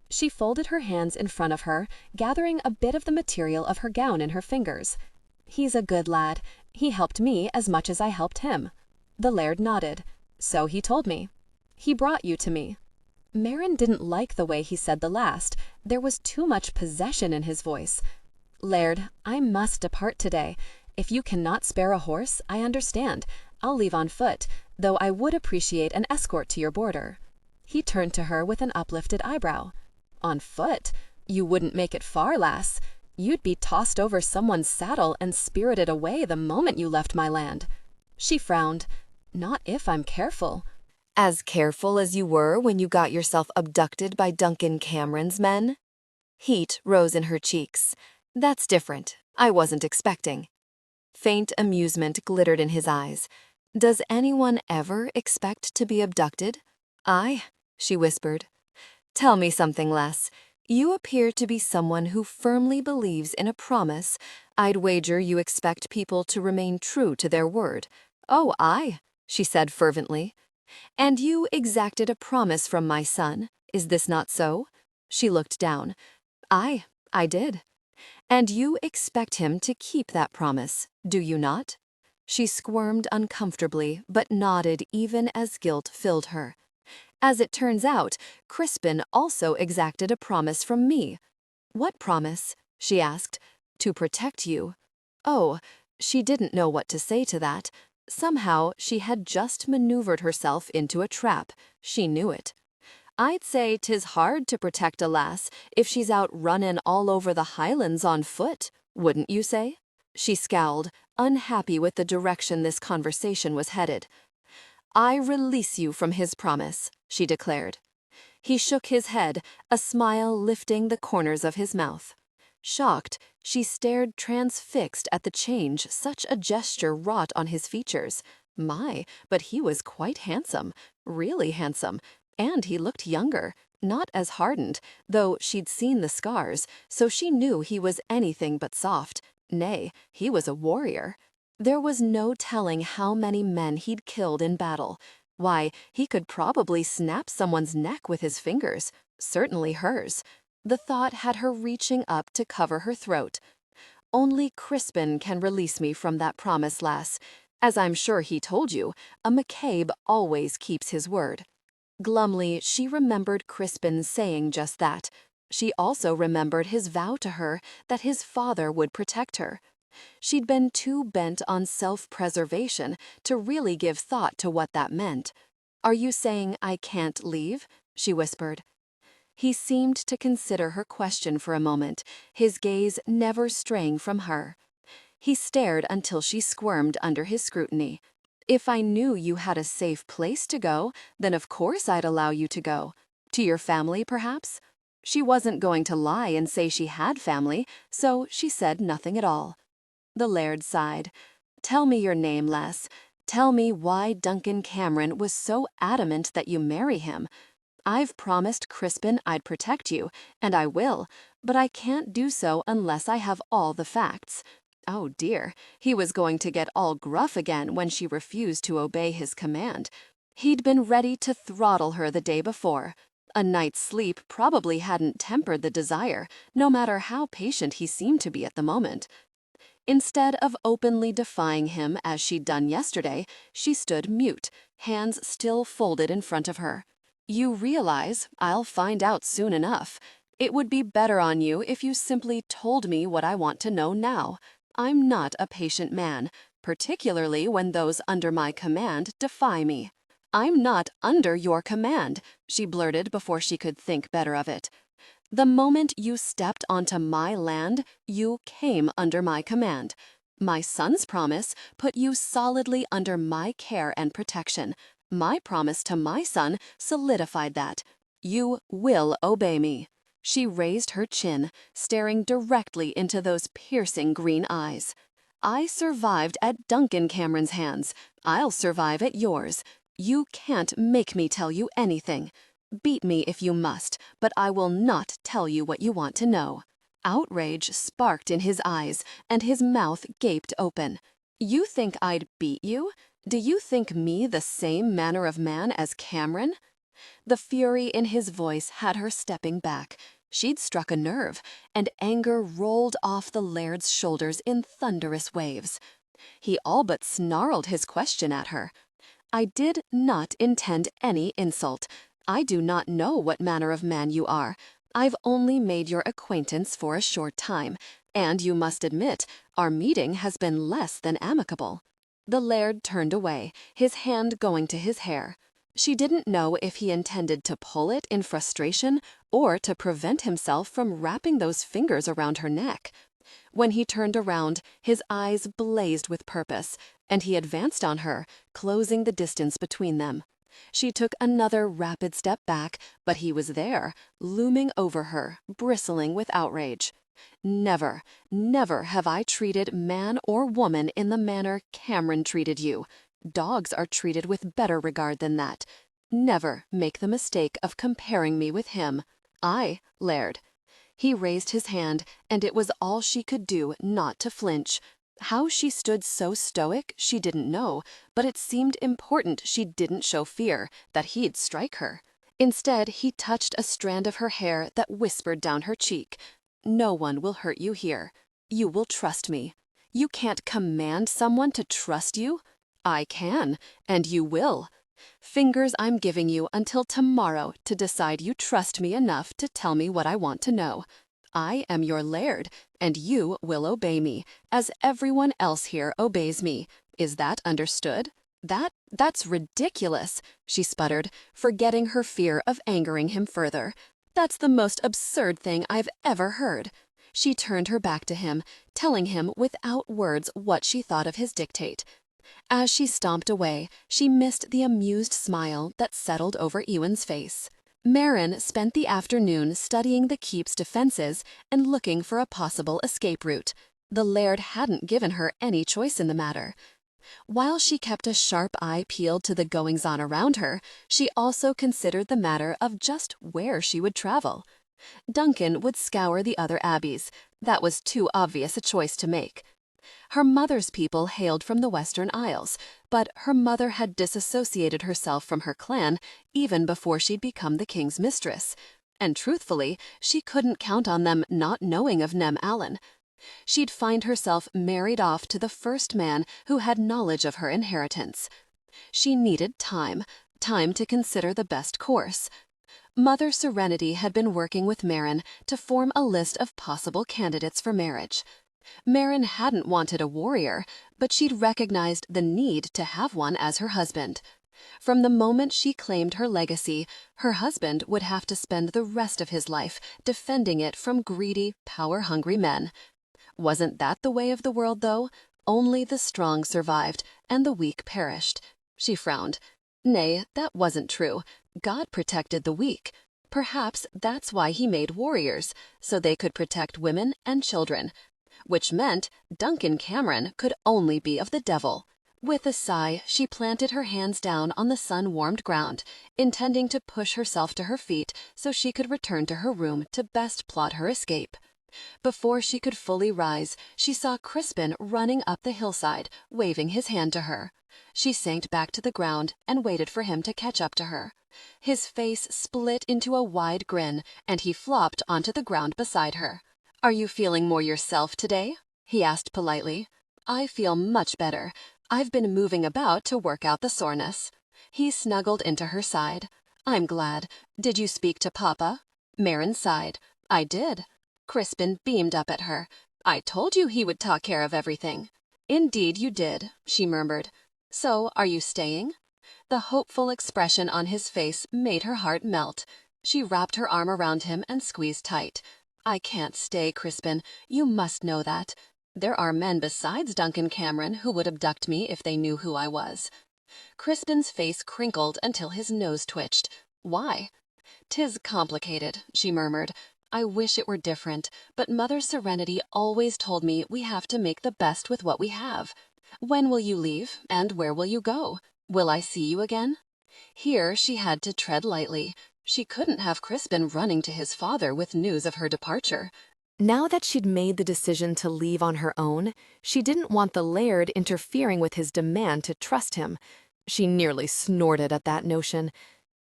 Speaker 1: She folded her hands in front of her, gathering a bit of the material of her gown in her fingers. "He's a good lad. He helped me as much as I helped him." The Laird nodded. "So he told me. He brought you to me." Mairin didn't like the way he said the last. There was too much possession in his voice. "Laird, I must depart today. If you cannot spare a horse, I understand. I'll leave on foot, though I would appreciate an escort to your border." He turned to her with an uplifted eyebrow. "On foot? You wouldn't make it far, lass. You'd be tossed over someone's saddle and spirited away the moment you left my land." She frowned. "Not if I'm careful."
Speaker 2: As careful as you were when you got yourself abducted by Duncan Cameron's men? Heat rose in her cheeks. "That's different. I wasn't expecting." Faint amusement glittered in his eyes. "Does anyone ever expect to be abducted?" "I," she whispered. "Tell me something less. You appear to be someone who firmly believes in a promise. I'd wager you expect people to remain true to their word." "Oh, aye," she said fervently. "And you exacted a promise from my son. Is this not so?" She looked down. "Aye, I did." "And you expect him to keep that promise, do you not?" She squirmed uncomfortably, but nodded even as guilt filled her. "As it turns out, Crispin also exacted a promise from me." "What promise?" she asked. "To protect you." Oh, she didn't know what to say to that. Somehow, she had just maneuvered herself into a trap. She knew it. "I'd say 'tis hard to protect a lass if she's out runnin' all over the Highlands on foot, wouldn't you say?" She scowled, unhappy with the direction this conversation was headed. "I release you from his promise," she declared. He shook his head, a smile lifting the corners of his mouth. Shocked, she stared transfixed at the change such a gesture wrought on his features. My, but he was quite handsome, really handsome, and he looked younger, not as hardened, though she'd seen the scars, so she knew he was anything but soft. Nay, he was a warrior. There was no telling how many men he'd killed in battle. Why, he could probably snap someone's neck with his fingers, certainly hers. The thought had her reaching up to cover her throat. "Only Crispin can release me from that promise, lass. As I'm sure he told you, a McCabe always keeps his word." Glumly, she remembered Crispin saying just that. She also remembered his vow to her that his father would protect her. She'd been too bent on self-preservation to really give thought to what that meant. "Are you saying I can't leave?" she whispered. He seemed to consider her question for a moment, his gaze never straying from her. He stared until she squirmed under his scrutiny. "If I knew you had a safe place to go, then of course I'd allow you to go. To your family, perhaps?" She wasn't going to lie and say she had family, so she said nothing at all. The Laird sighed. "Tell me your name, lass. Tell me why Duncan Cameron was so adamant that you marry him. I've promised Crispin I'd protect you, and I will, but I can't do so unless I have all the facts." Oh dear, he was going to get all gruff again when she refused to obey his command. He'd been ready to throttle her the day before. A night's sleep probably hadn't tempered the desire, no matter how patient he seemed to be at the moment. Instead of openly defying him as she'd done yesterday, she stood mute, hands still folded in front of her. You realize I'll find out soon enough. It would be better on you if you simply told me what I want to know now. I'm not a patient man, particularly when those under my command defy me. I'm not under your command, she blurted before she could think better of it. The moment you stepped onto my land, you came under my command. My son's promise put you solidly under my care and protection. My promise to my son solidified that. You will obey me. She raised her chin, staring directly into those piercing green eyes. I survived at Duncan Cameron's hands. I'll survive at yours. You can't make me tell you anything. Beat me if you must, but I will not tell you what you want to know. Outrage sparked in his eyes, and his mouth gaped open. You think I'd beat you? Do you think me the same manner of man as Cameron? The fury in his voice had her stepping back. She'd struck a nerve, and anger rolled off the laird's shoulders in thunderous waves. He all but snarled his question at her. I did not intend any insult. I do not know what manner of man you are. I've only made your acquaintance for a short time, and you must admit, our meeting has been less than amicable. The laird turned away, his hand going to his hair. She didn't know if he intended to pull it in frustration or to prevent himself from wrapping those fingers around her neck. When he turned around, his eyes blazed with purpose, and he advanced on her, closing the distance between them. She took another rapid step back, but he was there, looming over her, bristling with outrage. Never, never have I treated man or woman in the manner Cameron treated you. Dogs are treated with better regard than that. Never make the mistake of comparing me with him. I, Laird. He raised his hand, and it was all she could do not to flinch. How she stood so stoic, she didn't know, but it seemed important she didn't show fear, that he'd strike her. Instead, he touched a strand of her hair that whispered down her cheek. No one will hurt you here. You will trust me. You can't command someone to trust you. I can, and you will. Fingers, I'm giving you until tomorrow to decide you trust me enough to tell me what I want to know. I am your laird, and you will obey me, as everyone else here obeys me. Is that understood? That's ridiculous, she sputtered, forgetting her fear of angering him further. That's the most absurd thing I've ever heard. She turned her back to him, telling him without words what she thought of his dictate. As she stomped away, she missed the amused smile that settled over Ewan's face. Mairin spent the afternoon studying the keep's defenses and looking for a possible escape route. The laird hadn't given her any choice in the matter. While she kept a sharp eye peeled to the goings-on around her, she also considered the matter of just where she would travel. Duncan would scour the other abbeys. That was too obvious a choice to make. Her mother's people hailed from the Western Isles, but her mother had disassociated herself from her clan even before she'd become the king's mistress, and truthfully, she couldn't count on them not knowing of Nem Allen. She'd find herself married off to the first man who had knowledge of her inheritance. She needed time to consider the best course. Mother Serenity had been working with Mairin to form a list of possible candidates for marriage. Mairin hadn't wanted a warrior, but she'd recognized the need to have one as her husband. From the moment she claimed her legacy, her husband would have to spend the rest of his life defending it from greedy, power-hungry men. Wasn't that the way of the world, though? Only the strong survived, and the weak perished. She frowned. Nay, that wasn't true. God protected the weak. Perhaps that's why he made warriors, so they could protect women and children. Which meant Duncan Cameron could only be of the devil. With a sigh, she planted her hands down on the sun-warmed ground, intending to push herself to her feet so she could return to her room to best plot her escape. Before she could fully rise, she saw Crispin running up the hillside, waving his hand to her. She sank back to the ground and waited for him to catch up to her. His face split into a wide grin, and he flopped onto the ground beside her. "Are you feeling more yourself today?" he asked politely. "I feel much better. I've been moving about to work out the soreness." He snuggled into her side. I'm glad. Did you speak to Papa? Mairin sighed. I did. Crispin beamed up at her. I told you he would take care of everything. Indeed you did, she murmured. So, are you staying? The hopeful expression on his face made her heart melt. She wrapped her arm around him and squeezed tight. I can't stay, Crispin. You must know that. There are men besides Duncan Cameron who would abduct me if they knew who I was. Crispin's face crinkled until his nose twitched. Why? "'Tis complicated," she murmured. "I wish it were different, but Mother Serenity always told me we have to make the best with what we have. When will you leave, and where will you go? Will I see you again?" Here she had to tread lightly. She couldn't have Crispin running to his father with news of her departure.
Speaker 1: Now that she'd made the decision to leave on her own, she didn't want the Laird interfering with his demand to trust him. She nearly snorted at that notion.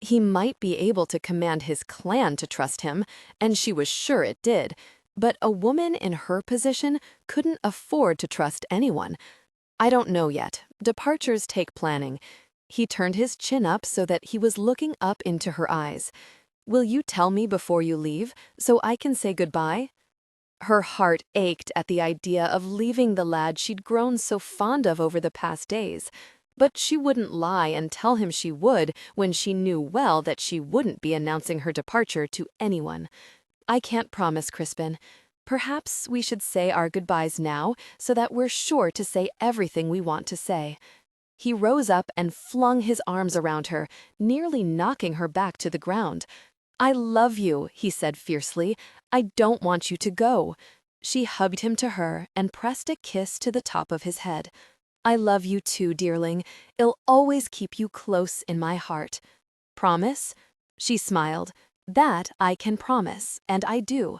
Speaker 1: He might be able to command his clan to trust him, and she was sure it did, but a woman in her position couldn't afford to trust anyone. I don't know yet. Departures take planning. He turned his chin up so that he was looking up into her eyes. Will you tell me before you leave, so I can say goodbye? Her heart ached at the idea of leaving the lad she'd grown so fond of over the past days. But she wouldn't lie and tell him she would when she knew well that she wouldn't be announcing her departure to anyone. I can't promise, Crispin. Perhaps we should say our goodbyes now so that we're sure to say everything we want to say. He rose up and flung his arms around her, nearly knocking her back to the ground. I love you, he said fiercely. I don't want you to go. She hugged him to her and pressed a kiss to the top of his head. I love you too, dearling. I'll always keep you close in my heart. Promise? She smiled. That I can promise, and I do.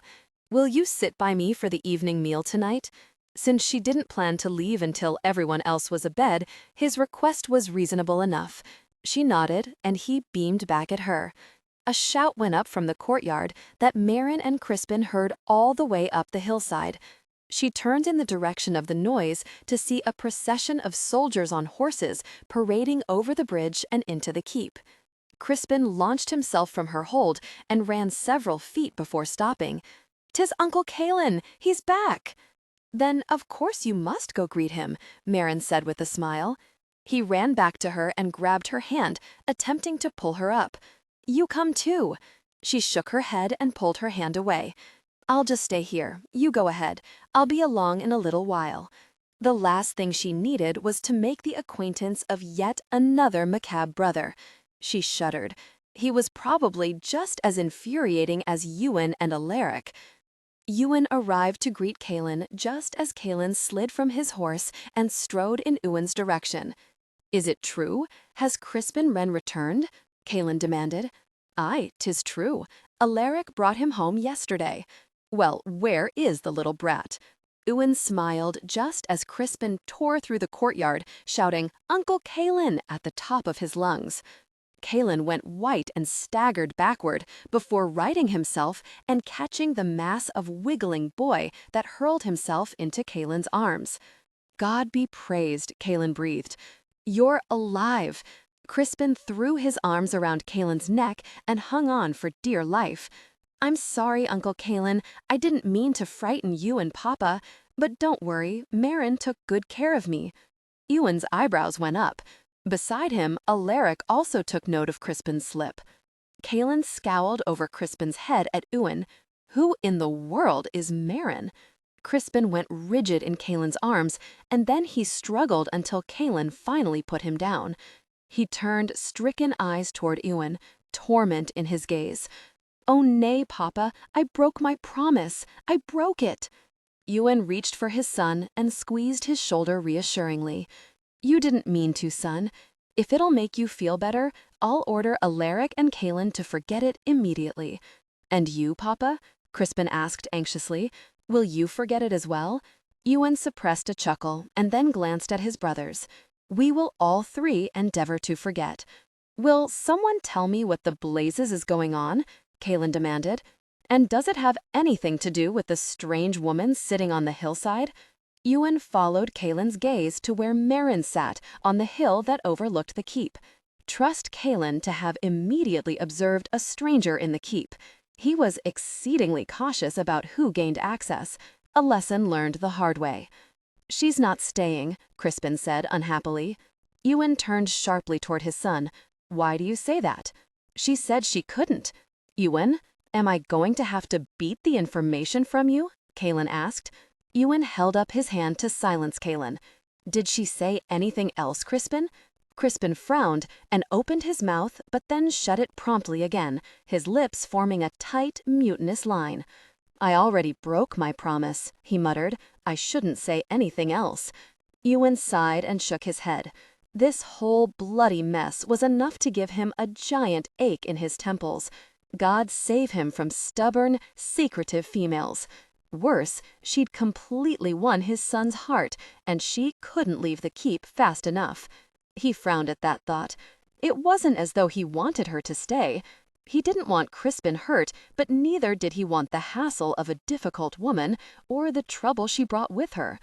Speaker 1: Will you sit by me for the evening meal tonight? Since she didn't plan to leave until everyone else was abed, his request was reasonable enough. She nodded, and he beamed back at her. A shout went up from the courtyard that Mairin and Crispin heard all the way up the hillside. She turned in the direction of the noise to see a procession of soldiers on horses parading over the bridge and into the keep. Crispin launched himself from her hold and ran several feet before stopping. "'Tis Uncle Caelan! He's back!" "Then of course you must go greet him," Mairin said with a smile. He ran back to her and grabbed her hand, attempting to pull her up. "You come too." She shook her head and pulled her hand away. "I'll just stay here. You go ahead. I'll be along in a little while." The last thing she needed was to make the acquaintance of yet another McCabe brother. She shuddered. He was probably just as infuriating as Ewan and Alaric. Ewan arrived to greet Caelan just as Caelan slid from his horse and strode in Ewan's direction. "Is it true? Has Crispin Wren returned?" Caelan demanded. "Aye, 'tis true. Alaric brought him home yesterday." "Well, where is the little brat?" Ewan smiled just as Crispin tore through the courtyard, shouting, "Uncle Caelan!" at the top of his lungs. Caelan went white and staggered backward before righting himself and catching the mass of wiggling boy that hurled himself into Caelan's arms. "God be praised," Caelan breathed. "You're alive." Crispin threw his arms around Caelan's neck and hung on for dear life. "I'm sorry, Uncle Caelan. I didn't mean to frighten you and Papa. But don't worry, Mairin took good care of me." Ewan's eyebrows went up. Beside him, Alaric also took note of Crispin's slip. Caelan scowled over Crispin's head at Ewan. Who in the world is Mairin? Crispin went rigid in Caelan's arms, and then he struggled until Caelan finally put him down. He turned stricken eyes toward Ewan, torment in his gaze. "Oh nay, Papa, I broke my promise. I broke it." Ewan reached for his son and squeezed his shoulder reassuringly. "You didn't mean to, son. If it'll make you feel better, I'll order Alaric and Caelan to forget it immediately." "And you, Papa?" Crispin asked anxiously. "Will you forget it as well?" Ewan suppressed a chuckle and then glanced at his brothers. "We will all three endeavor to forget." "Will someone tell me what the blazes is going on?" Caelan demanded. "And does it have anything to do with the strange woman sitting on the hillside?" Ewan followed Caelan's gaze to where Mairin sat on the hill that overlooked the keep. trust Kaelin to have immediately observed a stranger in the keep. He was exceedingly cautious about who gained access, a lesson learned the hard way. "She's not staying," Crispin said unhappily. Ewan turned sharply toward his son. "Why do you say that?" "She said she couldn't." "Ewan, am I going to have to beat the information from you?" Kaelin asked. Ewan held up his hand to silence Kaelin. "Did she say anything else, Crispin?" Crispin frowned and opened his mouth, but then shut it promptly again, his lips forming a tight, mutinous line. "I already broke my promise," he muttered. "I shouldn't say anything else." Ewan sighed and shook his head. This whole bloody mess was enough to give him a giant ache in his temples. God save him from stubborn, secretive females. Worse, she'd completely won his son's heart, and she couldn't leave the keep fast enough. He frowned at that thought. It wasn't as though he wanted her to stay. He didn't want Crispin hurt, but neither did he want the hassle of a difficult woman or the trouble she brought with her.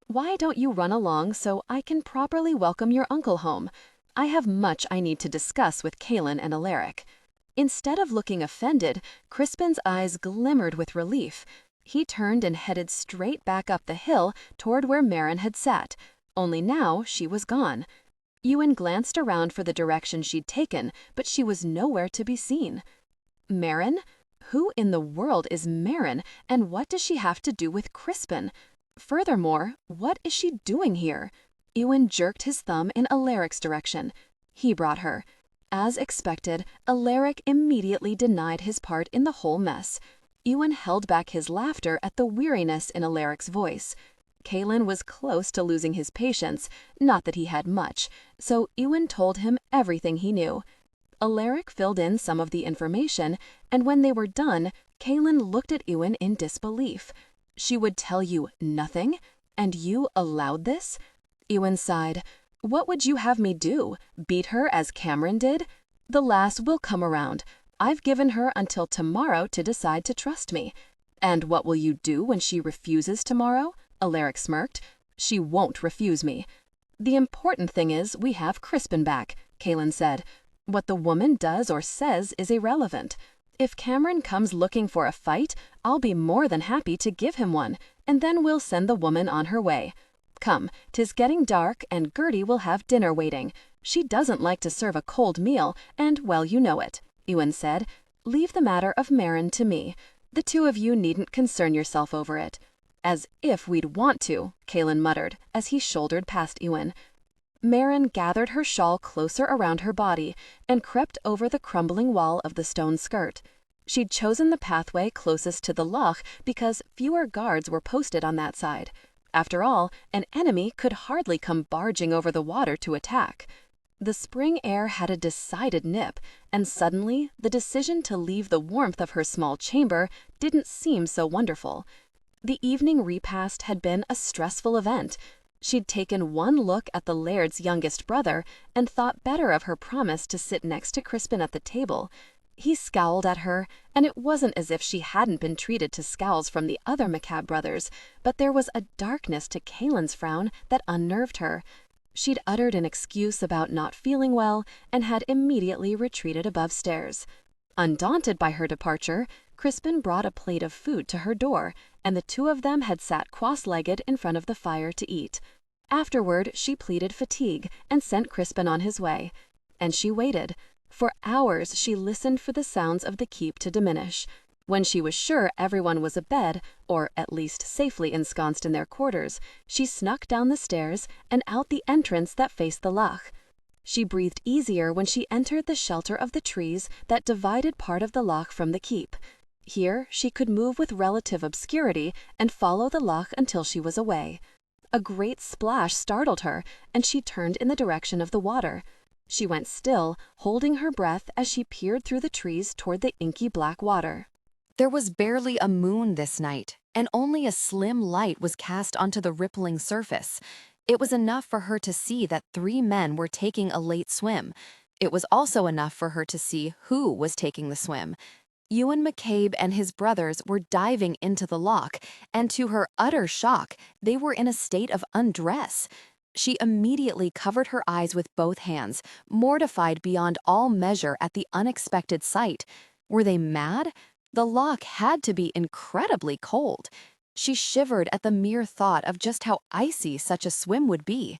Speaker 1: "Why don't you run along so I can properly welcome your uncle home? I have much I need to discuss with Kaelin and Alaric." Instead of looking offended, Crispin's eyes glimmered with relief. He turned and headed straight back up the hill toward where Mairin had sat, only now she was gone. Ewan glanced around for the direction she'd taken, but she was nowhere to be seen. Mairin? Who in the world is Mairin, and what does she have to do with Crispin? Furthermore, what is she doing here? Ewan jerked his thumb in Alaric's direction. He brought her. As expected, Alaric immediately denied his part in the whole mess. Ewan held back his laughter at the weariness in Alaric's voice. Kaelin was close to losing his patience, not that he had much, so Ewan told him everything he knew. Alaric filled in some of the information, and when they were done, Kaelin looked at Ewan in disbelief. "She would tell you nothing? And you allowed this?" Ewan sighed. "What would you have me do? Beat her as Cameron did? The lass will come around. I've given her until tomorrow to decide to trust me." "And what will you do when she refuses tomorrow?" Alaric smirked. "She won't refuse me." "The important thing is we have Crispin back," Kaelin said. "What the woman does or says is irrelevant. If Cameron comes looking for a fight, I'll be more than happy to give him one, and then we'll send the woman on her way. Come, 'tis getting dark, and Gertie will have dinner waiting. She doesn't like to serve a cold meal, and well you know it," Ewan said. "Leave the matter of Mairin to me. The two of you needn't concern yourself over it." "As if we'd want to," Kaelin muttered, as he shouldered past Ewan. Mairin gathered her shawl closer around her body and crept over the crumbling wall of the stone skirt. She'd chosen the pathway closest to the loch because fewer guards were posted on that side. After all, an enemy could hardly come barging over the water to attack. The spring air had a decided nip, and suddenly the decision to leave the warmth of her small chamber didn't seem so wonderful. The evening repast had been a stressful event. She'd taken one look at the Laird's youngest brother and thought better of her promise to sit next to Crispin at the table. He scowled at her, and it wasn't as if she hadn't been treated to scowls from the other McCabe brothers, but there was a darkness to Kaelin's frown that unnerved her. She'd uttered an excuse about not feeling well and had immediately retreated above stairs. Undaunted by her departure, Crispin brought a plate of food to her door, and the two of them had sat cross-legged in front of the fire to eat. Afterward, she pleaded fatigue and sent Crispin on his way. And she waited. For hours she listened for the sounds of the keep to diminish. When she was sure everyone was abed, or at least safely ensconced in their quarters, she snuck down the stairs and out the entrance that faced the loch. She breathed easier when she entered the shelter of the trees that divided part of the loch from the keep. Here she could move with relative obscurity and follow the loch until she was away. A great splash startled her, and she turned in the direction of the water. She went still, holding her breath as she peered through the trees toward the inky black water.
Speaker 2: There was barely a moon this night, and only a slim light was cast onto the rippling surface. It was enough for her to see that 3 men were taking a late swim. It was also enough for her to see who was taking the swim. Ewan McCabe and his brothers were diving into the loch, and to her utter shock, they were in a state of undress.
Speaker 1: She immediately covered her eyes with both hands, mortified beyond all measure at the unexpected sight. Were they mad? The loch had to be incredibly cold. She shivered at the mere thought of just how icy such a swim would be.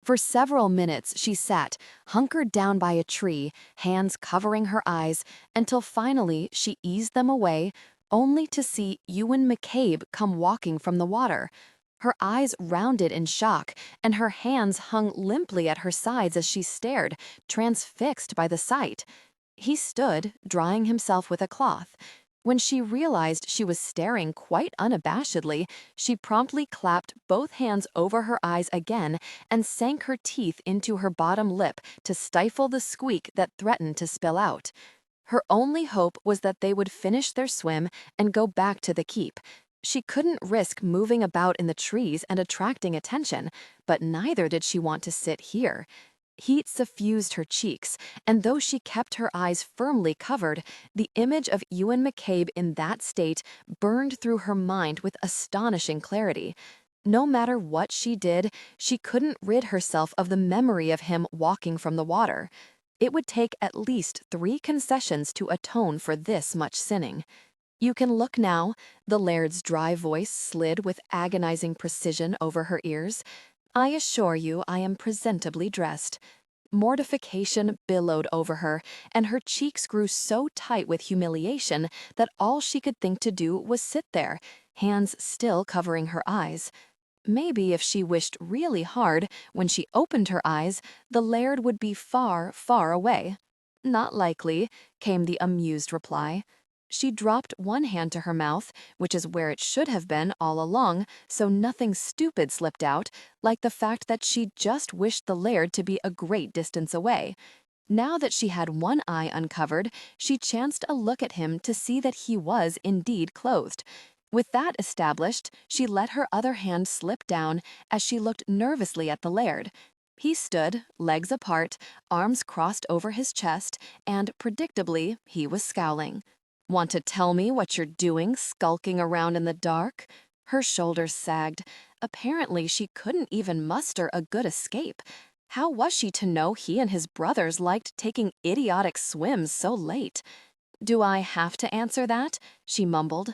Speaker 1: For several minutes she sat, hunkered down by a tree, hands covering her eyes, until finally she eased them away, only to see Ewan McCabe come walking from the water. Her eyes rounded in shock, and her hands hung limply at her sides as she stared, transfixed by the sight. He stood, drying himself with a cloth. When she realized she was staring quite unabashedly, she promptly clapped both hands over her eyes again and sank her teeth into her bottom lip to stifle the squeak that threatened to spill out. Her only hope was that they would finish their swim and go back to the keep. She couldn't risk moving about in the trees and attracting attention, but neither did she want to sit here. Heat suffused her cheeks, and though she kept her eyes firmly covered, the image of Ewan McCabe in that state burned through her mind with astonishing clarity. No matter what she did, she couldn't rid herself of the memory of him walking from the water. It would take at least 3 concessions to atone for this much sinning. "You can look now," the laird's dry voice slid with agonizing precision over her ears. "I assure you I am presentably dressed." Mortification billowed over her, and her cheeks grew so tight with humiliation that all she could think to do was sit there, hands still covering her eyes. Maybe if she wished really hard, when she opened her eyes, the laird would be far, far away. "Not likely," came the amused reply. She dropped one hand to her mouth, which is where it should have been all along, so nothing stupid slipped out, like the fact that she just wished the laird to be a great distance away. Now that she had one eye uncovered, she chanced a look at him to see that he was indeed clothed. With that established, she let her other hand slip down as she looked nervously at the laird. He stood, legs apart, arms crossed over his chest, and, predictably, he was scowling. "Want to tell me what you're doing, skulking around in the dark?" Her shoulders sagged. Apparently, she couldn't even muster a good escape. How was she to know he and his brothers liked taking idiotic swims so late? "Do I have to answer that?" she mumbled.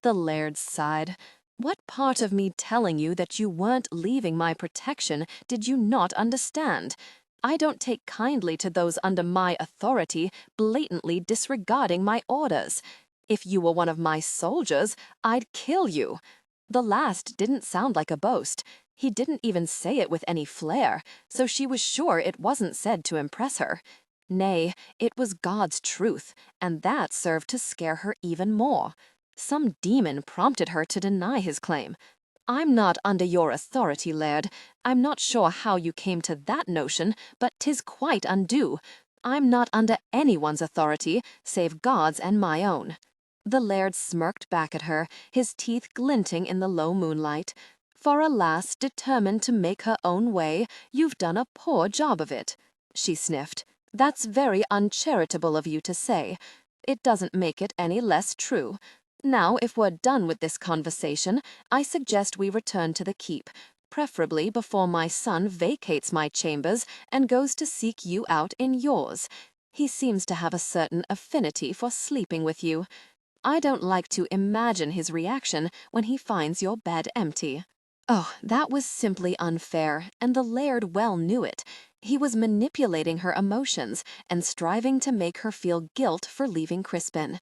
Speaker 1: The laird sighed. "What part of me telling you that you weren't leaving my protection did you not understand? I don't take kindly to those under my authority blatantly disregarding my orders. If you were one of my soldiers, I'd kill you." The last didn't sound like a boast. He didn't even say it with any flair, so she was sure it wasn't said to impress her. Nay, it was God's truth, and that served to scare her even more. Some demon prompted her to deny his claim. "I'm not under your authority, Laird. I'm not sure how you came to that notion, but 'tis quite undue. I'm not under anyone's authority, save God's and my own." The laird smirked back at her, his teeth glinting in the low moonlight. "For a lass determined to make her own way, you've done a poor job of it." She sniffed. "That's very uncharitable of you to say. It doesn't make it any less true. Now, if we're done with this conversation, I suggest we return to the keep, preferably before my son vacates my chambers and goes to seek you out in yours. He seems to have a certain affinity for sleeping with you. I don't like to imagine his reaction when he finds your bed empty." Oh, that was simply unfair, and the laird well knew it. He was manipulating her emotions and striving to make her feel guilt for leaving Crispin.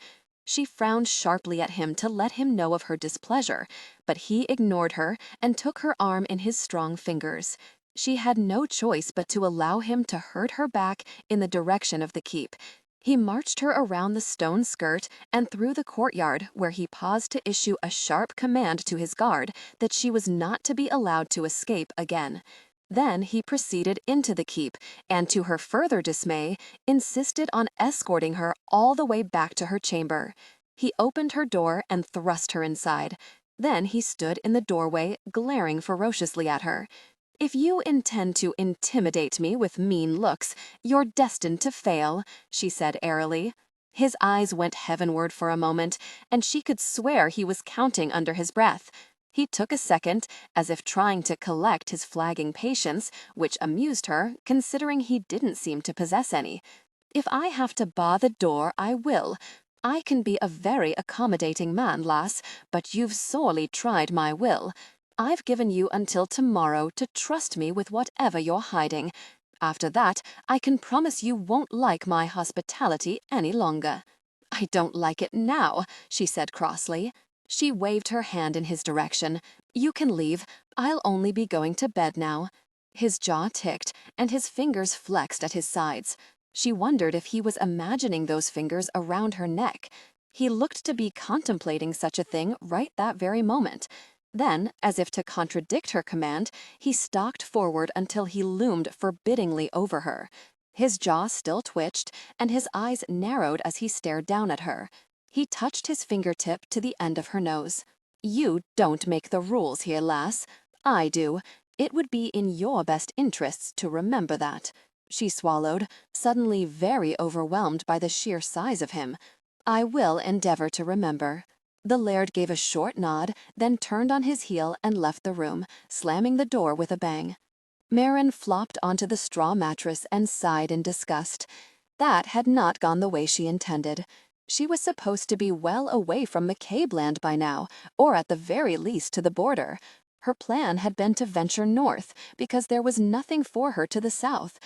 Speaker 1: She frowned sharply at him to let him know of her displeasure, but he ignored her and took her arm in his strong fingers. She had no choice but to allow him to herd her back in the direction of the keep. He marched her around the stone skirt and through the courtyard, where he paused to issue a sharp command to his guard that she was not to be allowed to escape again. Then he proceeded into the keep, and to her further dismay, insisted on escorting her all the way back to her chamber. He opened her door and thrust her inside. Then he stood in the doorway, glaring ferociously at her. "If you intend to intimidate me with mean looks, you're destined to fail," she said airily. His eyes went heavenward for a moment, and she could swear he was counting under his breath.
Speaker 2: He took a second, as if trying to collect his flagging patience, which amused her, considering he didn't seem to possess any. "If I have to bar the door, I will. I can be a very accommodating man, lass, but you've sorely tried my will. I've given you until tomorrow to trust me with whatever you're hiding. After that, I can promise you won't like my hospitality any longer." "I don't like it now," she said crossly. She waved her hand in his direction. "You can leave. I'll only be going to bed now." His jaw ticked, and his fingers flexed at his sides. She wondered if he was imagining those fingers around her neck. He looked to be contemplating such a thing right that very moment. Then, as if to contradict her command, he stalked forward until he loomed forbiddingly over her. His jaw still twitched, and his eyes narrowed as he stared down at her. He touched his fingertip to the end of her nose. "You don't make the rules here, lass. I do. It would be in your best interests to remember that." She swallowed, suddenly very overwhelmed by the sheer size of him. "I will endeavor to remember." The Laird gave a short nod, then turned on his heel and left the room, slamming the door with a bang. Mairin flopped onto the straw mattress and sighed in disgust. That had not gone the way she intended. She was supposed to be well away from McCabe land by now, or at the very least to the border. Her plan had been to venture north, because there was nothing for her to the south.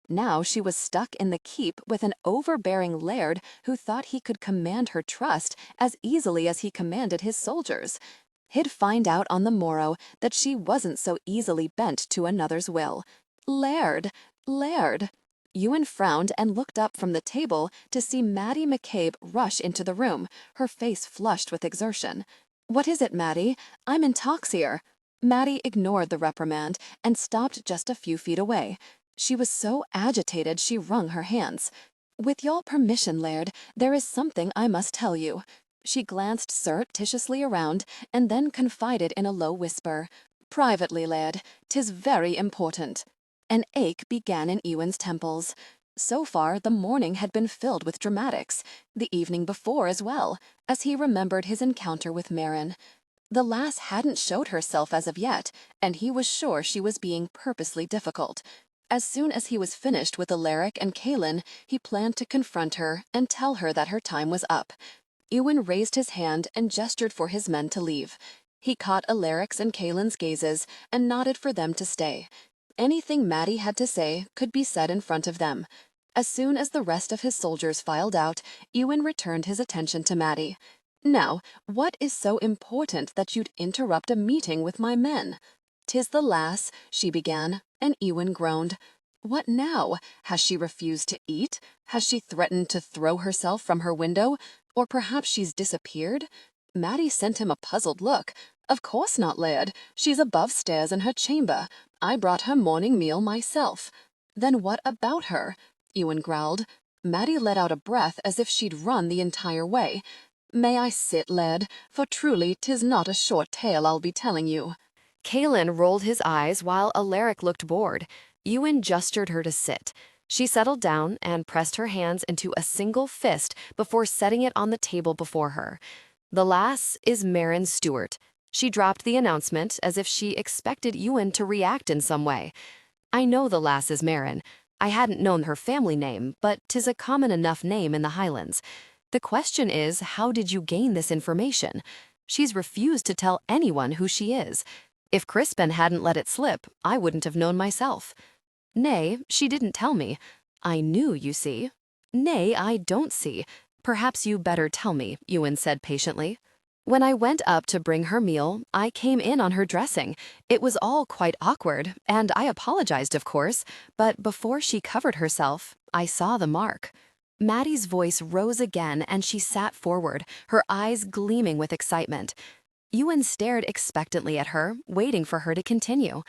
Speaker 2: Now she was stuck in the keep with an overbearing laird who thought he could command her trust as easily as he commanded his soldiers. He'd find out on the morrow that she wasn't so easily bent to another's will. Laird! Laird! Ewan frowned and looked up from the table to see Maddie McCabe rush into the room, her face flushed with exertion. "What is it, Maddie? I'm in talks here." Maddie ignored the reprimand and stopped just a few feet away. She was so agitated she wrung her hands. "With your permission, Laird, there is something I must tell you." She glanced surreptitiously around and then confided in a low whisper. "Privately, Laird, 'tis very important." An ache began in Ewan's temples. So far, the morning had been filled with dramatics, the evening before as well, as he remembered his encounter with Mairin. The lass hadn't showed herself as of yet, and he was sure she was being purposely difficult. As soon as he was finished with Alaric and Kaelin, he planned to confront her and tell her that her time was up. Ewan raised his hand and gestured for his men to leave. He caught Alaric's and Kaelin's gazes and nodded for them to stay. Anything Maddie had to say could be said in front of them. As soon as the rest of his soldiers filed out, Ewan returned his attention to Maddie. "Now, what is so important that you'd interrupt a meeting with my men?" "'Tis the lass," she began, and Ewan groaned. "What now? Has she refused to eat? Has she threatened to throw herself from her window? Or perhaps she's disappeared?" Maddie sent him a puzzled look. "Of course not, Laird. She's above stairs in her chamber. I brought her morning meal myself." "Then what about her?" Ewan growled. Maddie let out a breath as if she'd run the entire way. "May I sit, Laird? For truly 'tis not a short tale I'll be telling you." Kaelin rolled his eyes while Alaric looked bored. Ewan gestured her to sit. She settled down and pressed her hands into a single fist before setting it on the table before her. "The lass is Mairin Stewart." She dropped the announcement as if she expected Ewan to react in some way. "I know the lass is Mairin. I hadn't known her family name, but 'tis a common enough name in the Highlands. The question is, how did you gain this information? She's refused to tell anyone who she is. If Crispin hadn't let it slip, I wouldn't have known myself." "Nay, she didn't tell me. I knew, you see." "Nay, I don't see. Perhaps you better tell me," Ewan said patiently. "When I went up to bring her meal, I came in on her dressing. It was all quite awkward, and I apologized, of course, but before she covered herself, I saw the mark." Maddie's voice rose again and she sat forward, her eyes gleaming with excitement. Ewan stared expectantly at her, waiting for her to continue.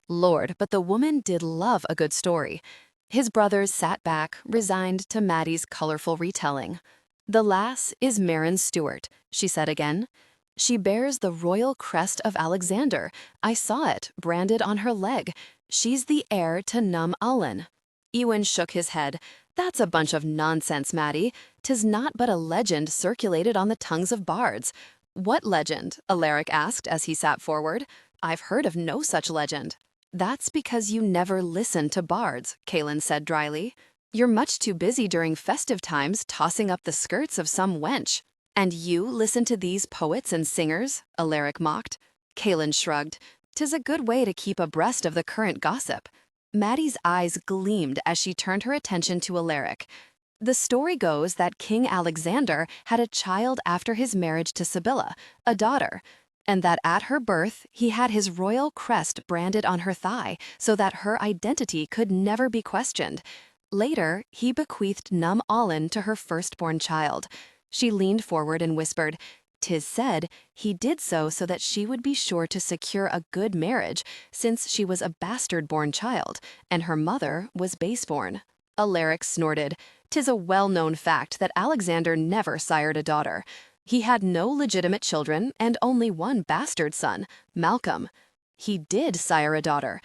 Speaker 2: Lord, but the woman did love a good story. His brothers sat back, resigned to Maddie's colorful retelling. "The lass is Mairin Stewart," she said again. "She bears the royal crest of Alexander. I saw it, branded on her leg. She's the heir to Num Allen." Ewan shook his head. "That's a bunch of nonsense, Maddie. 'Tis not but a legend circulated on the tongues of bards.
Speaker 1: What legend? Alaric asked as he sat forward. I've heard of no such legend. That's because you never listen to bards, Kaelin said dryly. You're much too busy during festive times tossing up the skirts of some wench. And you listen to these poets and singers? Alaric mocked. Kaelin shrugged. 'Tis a good way to keep abreast of the current gossip. Maddie's eyes gleamed as she turned her attention to Alaric. The story goes that King Alexander had a child after his marriage to Sibylla, a daughter, and that at her birth he had his royal crest branded on her thigh so that her identity could never be questioned. Later, he bequeathed Num Allen to her firstborn child. She leaned forward and whispered, "'Tis said he did so that she would be sure to secure a good marriage, since she was a bastard-born child, and her mother was base-born." Alaric snorted. "'Tis a well-known fact that Alexander never sired a daughter. He had no legitimate children and only one bastard son, Malcolm. He did sire a daughter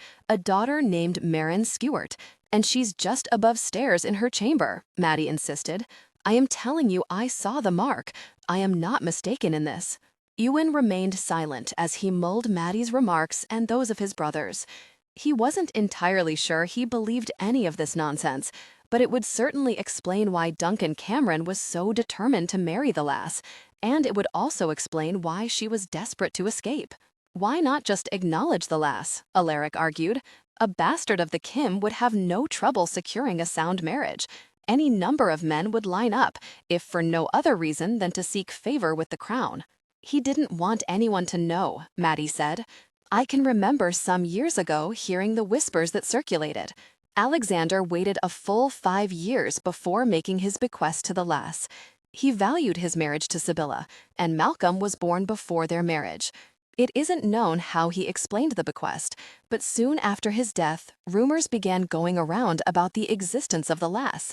Speaker 1: named Mairin Skewart, and she's just above stairs in her chamber," Maddie insisted. "I am telling you I saw the mark. I am not mistaken in this." Ewan remained silent as he mulled Maddie's remarks and those of his brothers. He wasn't entirely sure he believed any of this nonsense, but it would certainly explain why Duncan Cameron was so determined to marry the lass, and it would also explain why she was desperate to escape. Why not just acknowledge the lass? Alaric argued. A bastard of the Kim would have no trouble securing a sound marriage. Any number of men would line up, if for no other reason than to seek favor with the crown. He didn't want anyone to know, Maddie said. I can remember some years ago hearing the whispers that circulated. Alexander waited a full 5 years before making his bequest to the lass. He valued his marriage to Sibylla, and Malcolm was born before their marriage. It isn't known how he explained the bequest, but soon after his death, rumors began going around about the existence of the lass.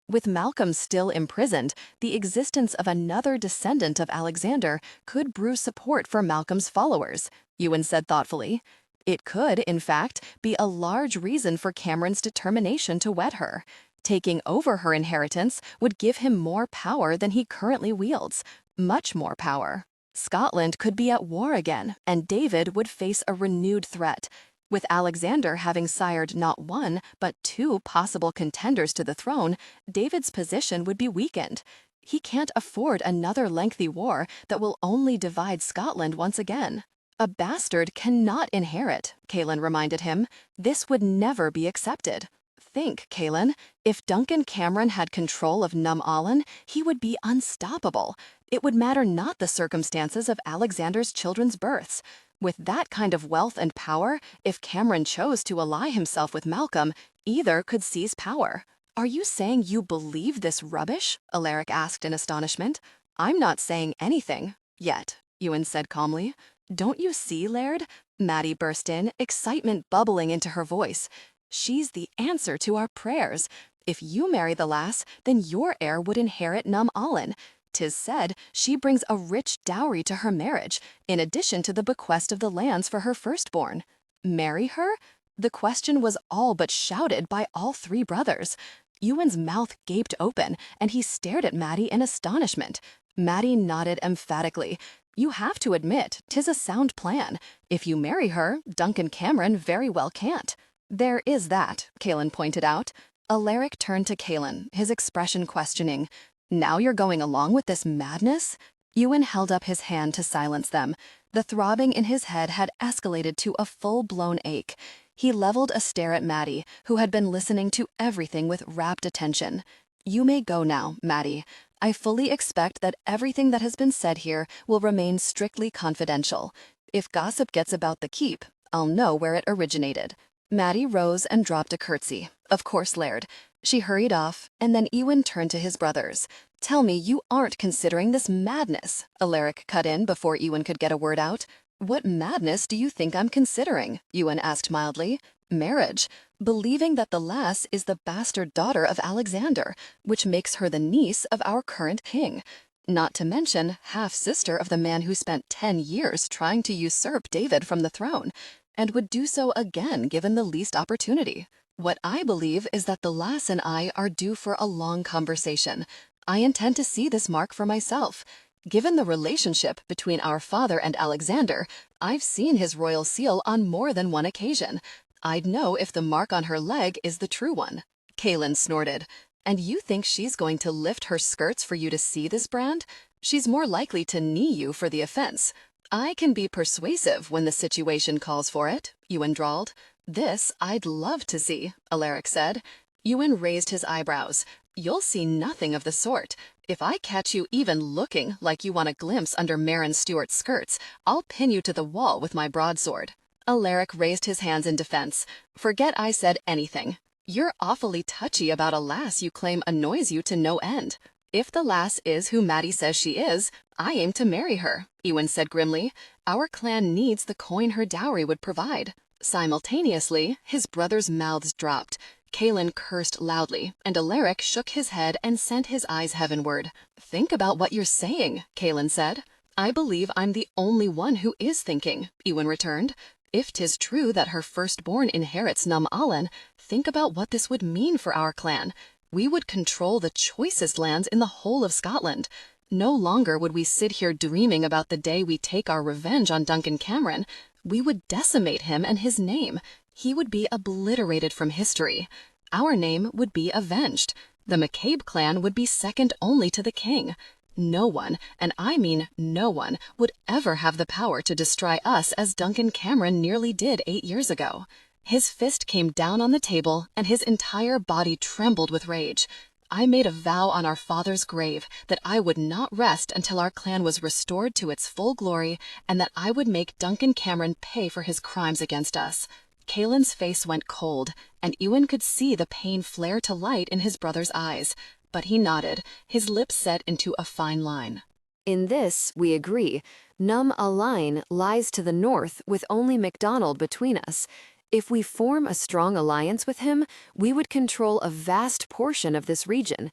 Speaker 1: With Malcolm still imprisoned, the existence of another descendant of Alexander could brew support for Malcolm's followers, Ewan said thoughtfully. It could, in fact, be a large reason for Cameron's determination to wed her. Taking over her inheritance would give him more power than he currently wields, much more power. Scotland could be at war again, and David would face a renewed threat. With Alexander having sired not one, but 2 possible contenders to the throne, David's position would be weakened. He can't afford another lengthy war that will only divide Scotland once again. A bastard cannot inherit, Kaelin reminded him. This would never be accepted. Think, Kaelin, if Duncan Cameron had control of Num Allen, he would be unstoppable. It would matter not the circumstances of Alexander's children's births. With that kind of wealth and power, if Cameron chose to ally himself with Malcolm, either could seize power. Are you saying you believe this rubbish? Alaric asked in astonishment. I'm not saying anything. Yet, Ewan said calmly. Don't you see, Laird? Maddie burst in, excitement bubbling into her voice. She's the answer to our prayers. If you marry the lass, then your heir would inherit Num Allen. 'Tis said she brings a rich dowry to her marriage, in addition to the bequest of the lands for her firstborn. Marry her? The question was all but shouted by all 3 brothers. Ewan's mouth gaped open, and he stared at Maddie in astonishment. Maddie nodded emphatically. You have to admit, 'tis a sound plan. If you marry her, Duncan Cameron very well can't. There is that, Kaelin pointed out. Alaric turned to Kaelin, his expression questioning. Now you're going along with this madness? Ewan held up his hand to silence them. The throbbing in his head had escalated to a full-blown ache. He leveled a stare at Maddie, who had been listening to everything with rapt attention. You may go now, Maddie. I fully expect that everything that has been said here will remain strictly confidential. If gossip gets about the keep, I'll know where it originated. Maddie rose and dropped a curtsy. Of course, Laird. She hurried off, and then Ewan turned to his brothers. Tell me you aren't considering this madness, Alaric cut in before Ewan could get a word out. What madness do you think I'm considering? Ewan asked mildly. Marriage. Believing that the lass is the bastard daughter of Alexander, which makes her the niece of our current king. Not to mention half-sister of the man who spent 10 years trying to usurp David from the throne, and would do so again given the least opportunity. What I believe is that the lass and I are due for a long conversation. I intend to see this mark for myself.
Speaker 2: Given the relationship between our father and Alexander, I've seen his royal seal on more than one occasion. I'd know if the mark on her leg is the true one." Kaelin snorted. "And you think she's going to lift her skirts for you to see this brand? She's more likely to knee you for the offense." "I can be persuasive when the situation calls for it," Ewan drawled. "This I'd love to see," Alaric said. Ewan raised his eyebrows. "You'll see nothing of the sort. If I catch you even looking like you want a glimpse under Mairin Stuart's skirts, I'll pin you to the wall with my broadsword." Alaric raised his hands in defense. "Forget I said anything. You're awfully touchy about a lass you claim annoys you to no end. If the lass is who Maddie says she is, I aim to marry her," Ewan said grimly. "Our clan needs the coin her dowry would provide." Simultaneously, his brothers' mouths dropped. Kaelin cursed loudly, and Alaric shook his head and sent his eyes heavenward. "Think about what you're saying," Kaelin said. "I believe I'm the only one who is thinking," Ewan returned. "If 'tis true that her firstborn inherits Num Allen, think about what this would mean for our clan. We would control the choicest lands in the whole of Scotland. No longer would we sit here dreaming about the day we take our revenge on Duncan Cameron. We would decimate him and his name. He would be obliterated from history. Our name would be avenged. The McCabe clan would be second only to the king. No one, and I mean no one, would ever have the power to destroy us as Duncan Cameron nearly did 8 years ago." His fist came down on the table, and his entire body trembled with rage. "I made a vow on our father's grave that I would not rest until our clan was restored to its full glory, and that I would make Duncan Cameron pay for his crimes against us." Kaelin's face went cold, and Ewan could see the pain flare to light in his brother's eyes. But he nodded, his lips set into a fine line.
Speaker 1: In this, we agree. Num Allen lies to the north with only MacDonald between us. If we form a strong alliance with him, we would control a vast portion of this region.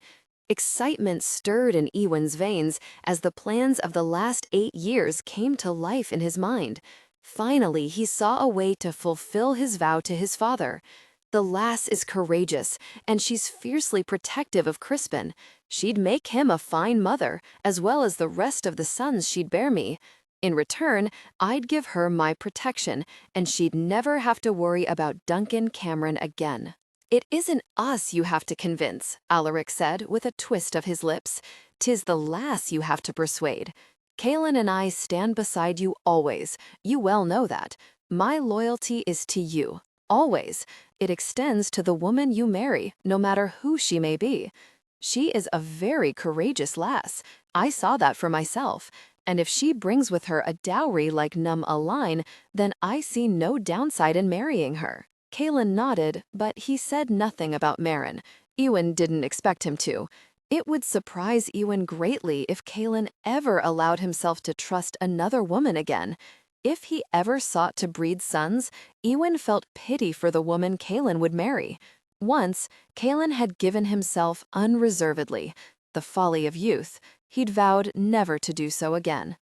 Speaker 1: Excitement stirred in Ewan's veins as the plans of the last 8 years came to life in his mind. Finally, he saw a way to fulfill his vow to his father. The lass is courageous, and she's fiercely protective of Crispin. She'd make him a fine mother, as well as the rest of the sons she'd bear me. In return, I'd give her my protection, and she'd never have to worry about Duncan Cameron again. "It isn't us you have to convince," Alaric said with a twist of his lips. "'Tis the lass you have to persuade. Kaelin and I stand beside you always. You well know that. My loyalty is to you. Always. It extends to the woman you marry, no matter who she may be. She is a very courageous lass. I saw that for myself. And if she brings with her a dowry like Num Allen, then I see no downside in marrying her." Kaelin nodded, but he said nothing about Mairin. Ewan didn't expect him to. It would surprise Ewan greatly if Kaelin ever allowed himself to trust another woman again. If he ever sought to breed sons, Ewan felt pity for the woman Kaelin would marry. Once, Kaelin had given himself unreservedly. The folly of youth. He'd vowed never to do so again.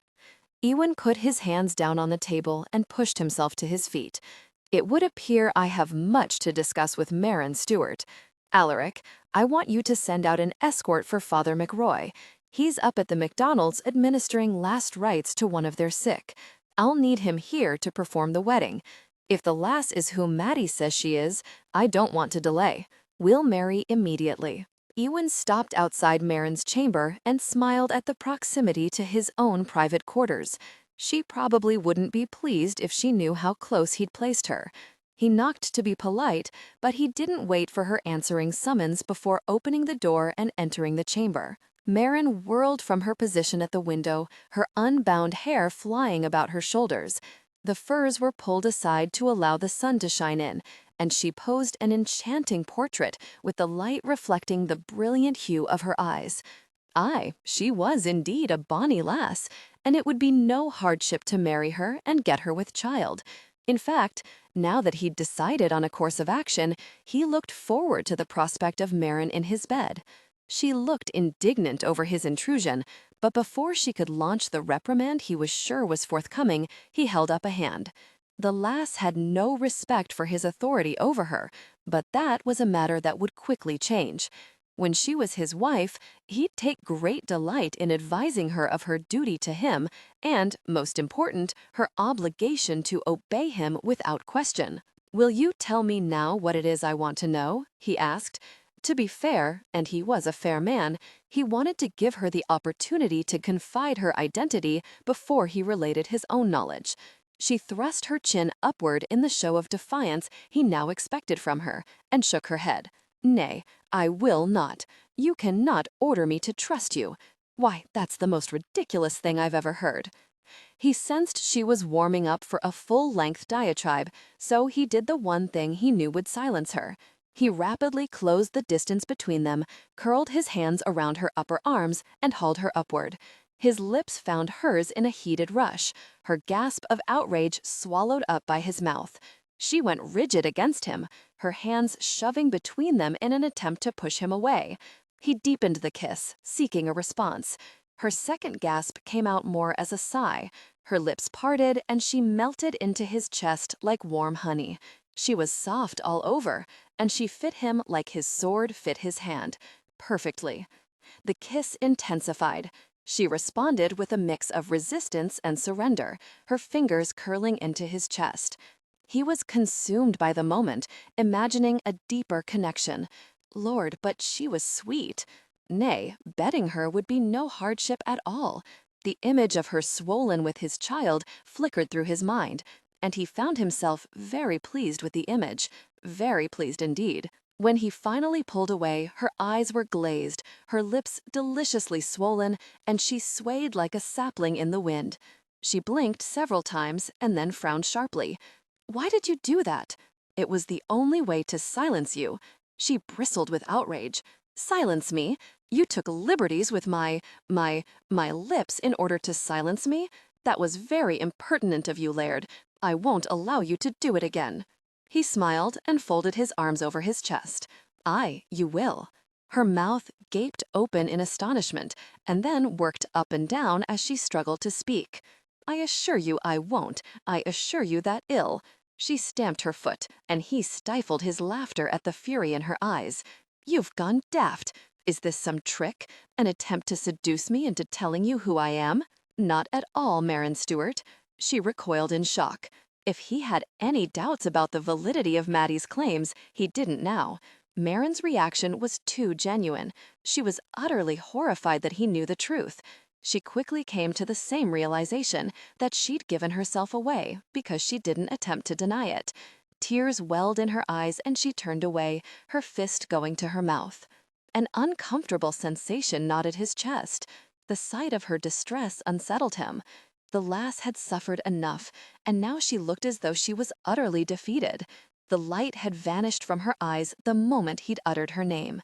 Speaker 1: Ewan put his hands down on the table and pushed himself to his feet. "It would appear I have much to discuss with Mairin Stuart. Alaric, I want you to send out an escort for Father McRoy. He's up at the McDonald's administering last rites to one of their sick. I'll need him here to perform the wedding. If the lass is whom Maddie says she is, I don't want to delay. We'll marry immediately." Ewan stopped outside Mairin's chamber and smiled at the proximity to his own private quarters. She probably wouldn't be pleased if she knew how close he'd placed her. He knocked to be polite, but he didn't wait for her answering summons before opening the door and entering the chamber. Mairin whirled from her position at the window, her unbound hair flying about her shoulders. The furs were pulled aside to allow the sun to shine in, and she posed an enchanting portrait with the light reflecting the brilliant hue of her eyes. Aye, she was indeed a bonny lass, and it would be no hardship to marry her and get her with child. In fact, now that he'd decided on a course of action, he looked forward to the prospect of Mairin in his bed. She looked indignant over his intrusion, but before she could launch the reprimand he was sure was forthcoming, he held up a hand. The lass had no respect for his authority over her, but that was a matter that would quickly change. When she was his wife, he'd take great delight in advising her of her duty to him and, most important, her obligation to obey him without question. "Will you tell me now what it is I want to know?" he asked. To be fair, and he was a fair man, he wanted to give her the opportunity to confide her identity before he related his own knowledge. She thrust her chin upward in the show of defiance he now expected from her, and shook her head. "Nay, I will not. You cannot order me to trust you. Why, that's the most ridiculous thing I've ever heard." He sensed she was warming up for a full-length diatribe, so he did the one thing he knew would silence her. He rapidly closed the distance between them, curled his hands around her upper arms, and hauled her upward. His lips found hers in a heated rush, her gasp of outrage swallowed up by his mouth. She went rigid against him, her hands shoving between them in an attempt to push him away. He deepened the kiss, seeking a response. Her second gasp came out more as a sigh. Her lips parted, and she melted into his chest like warm honey. She was soft all over, and she fit him like his sword fit his hand, perfectly. The kiss intensified. She responded with a mix of resistance and surrender, her fingers curling into his chest. He was consumed by the moment, imagining a deeper connection. Lord, but she was sweet. Nay, betting her would be no hardship at all. The image of her swollen with his child flickered through his mind, and he found himself very pleased with the image, very pleased indeed. When he finally pulled away, her eyes were glazed, her lips deliciously swollen, and she swayed like a sapling in the wind. She blinked several times and then frowned sharply. "Why did you do that?" "It was the only way to silence you." She bristled with outrage. "Silence me? You took liberties with my lips in order to silence me? That was very impertinent of you, Laird. I won't allow you to do it again." He smiled and folded his arms over his chest. "Aye, you will." Her mouth gaped open in astonishment and then worked up and down as she struggled to speak. "I assure you I won't. I assure you that ill." She stamped her foot, and he stifled his laughter at the fury in her eyes. "You've gone daft. Is this some trick? An attempt to seduce me into telling you who I am?" "Not at all, Mairin Stuart." She recoiled in shock. If he had any doubts about the validity of Maddie's claims, he didn't now. Mairin's reaction was too genuine. She was utterly horrified that he knew the truth. She quickly came to the same realization, that she'd given herself away because she didn't attempt to deny it. Tears welled in her eyes and she turned away, her fist going to her mouth. An uncomfortable sensation knotted his chest. The sight of her distress unsettled him. The lass had suffered enough, and now she looked as though she was utterly defeated. The light had vanished from her eyes the moment he'd uttered her name.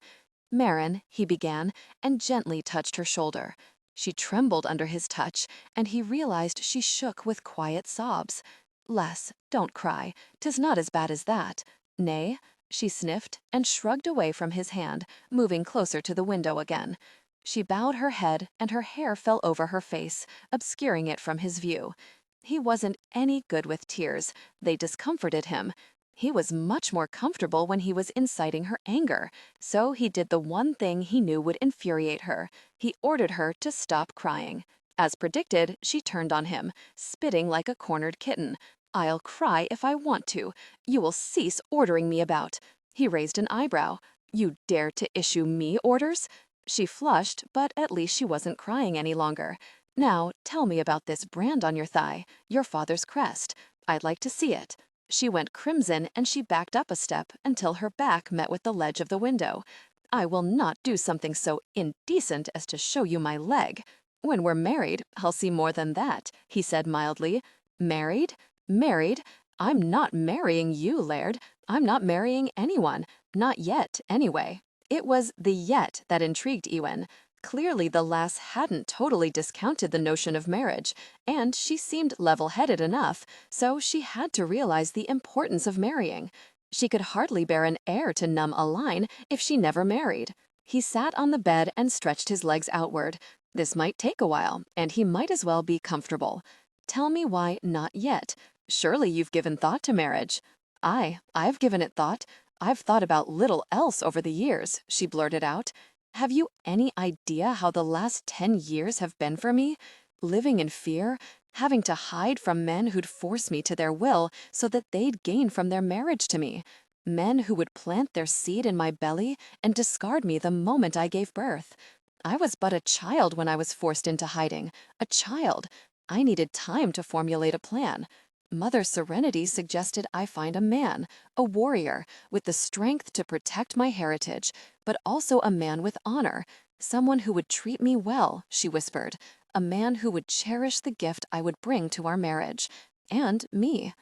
Speaker 1: "Mairin," he began, and gently touched her shoulder. She trembled under his touch, and he realized she shook with quiet sobs. "Lass, don't cry. 'Tis not as bad as that." "Nay?" She sniffed and shrugged away from his hand, moving closer to the window again. She bowed her head, and her hair fell over her face, obscuring it from his view. He wasn't any good with tears. They discomforted him. He was much more comfortable when he was inciting her anger, so he did the one thing he knew would infuriate her. He ordered her to stop crying. As predicted, she turned on him, spitting like a cornered kitten. "I'll cry if I want to. You will cease ordering me about." He raised an eyebrow. "You dare to issue me orders?" She flushed, but at least she wasn't crying any longer. "Now, tell me about this brand on your thigh, your father's crest. I'd like to see it." She went crimson and she backed up a step until her back met with the ledge of the window. "I will not do something so indecent as to show you my leg. When we're married, I'll see more than that," he said mildly. "Married? Married? I'm not marrying you, Laird. I'm not marrying anyone. Not yet, anyway." It was the yet that intrigued Ewan. Clearly the lass hadn't totally discounted the notion of marriage, and she seemed level-headed enough, so she had to realize the importance of marrying. She could hardly bear an heir to numb a line if she never married. He sat on the bed and stretched his legs outward. This might take a while, and he might as well be comfortable. "Tell me why not yet? Surely you've given thought to marriage." "Aye, I've given it thought.
Speaker 2: I've thought about little else over the years, she blurted out. Have you any idea how the last 10 years have been for me? Living in fear, having to hide from men who'd force me to their will so that they'd gain from their marriage to me. Men who would plant their seed in my belly and discard me the moment I gave birth. I was but a child when I was forced into hiding. A child. I needed time to formulate a plan. Mother Serenity suggested I find a man, a warrior, with the strength to protect my heritage, but also a man with honor, someone who would treat me well, she whispered, a man who would cherish the gift I would bring to our marriage, and me.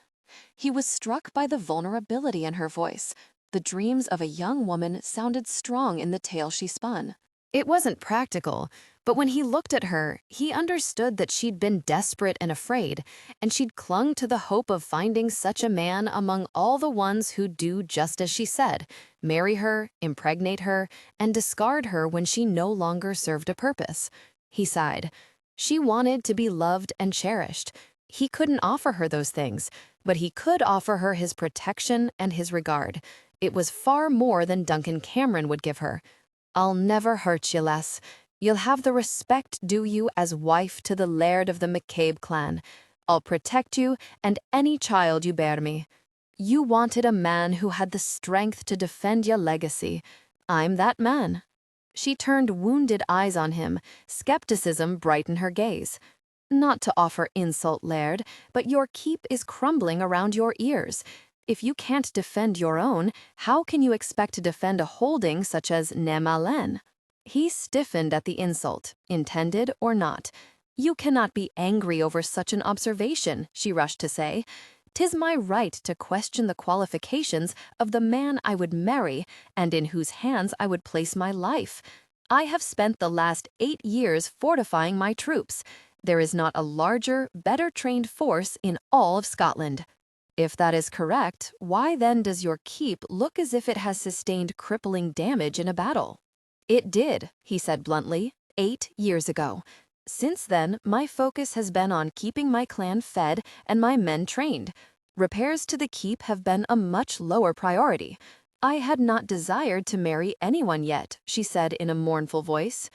Speaker 2: He was struck by the vulnerability in her voice. The dreams of a young woman sounded strong in the tale she spun. It wasn't practical, but when he looked at her, he understood that she'd been desperate and afraid, and she'd clung to the hope of finding such a man among all the ones who'd do just as she said, marry her, impregnate her, and discard her when she no longer served a purpose. He sighed. She wanted to be loved and cherished. He couldn't offer her those things, but he could offer her his protection and his regard. It was far more than Duncan Cameron would give her. I'll never hurt you less. You'll have the respect due you as wife to the Laird of the McCabe clan. I'll protect you and any child you bear me. You wanted a man who had the strength to defend your legacy. I'm that man. She turned wounded eyes on him, skepticism brightened her gaze. Not to offer insult, Laird, but your keep is crumbling around your ears. If you can't defend your own, how can you expect to defend a holding such as Nem Alen? He stiffened at the insult, intended or not. You cannot be angry over such an observation, she rushed to say. 'Tis my right to question the qualifications of the man I would marry and in whose hands I would place my life. I have spent the last 8 years fortifying my troops. There is not a larger, better trained force in all of Scotland. If that is correct, why then does your keep look as if it has sustained crippling damage in a battle? It did, he said bluntly, 8 years ago. Since then, my focus has been on keeping my clan fed and my men trained. Repairs to the keep have been a much lower priority. I had not desired to marry anyone yet, she said in a mournful voice.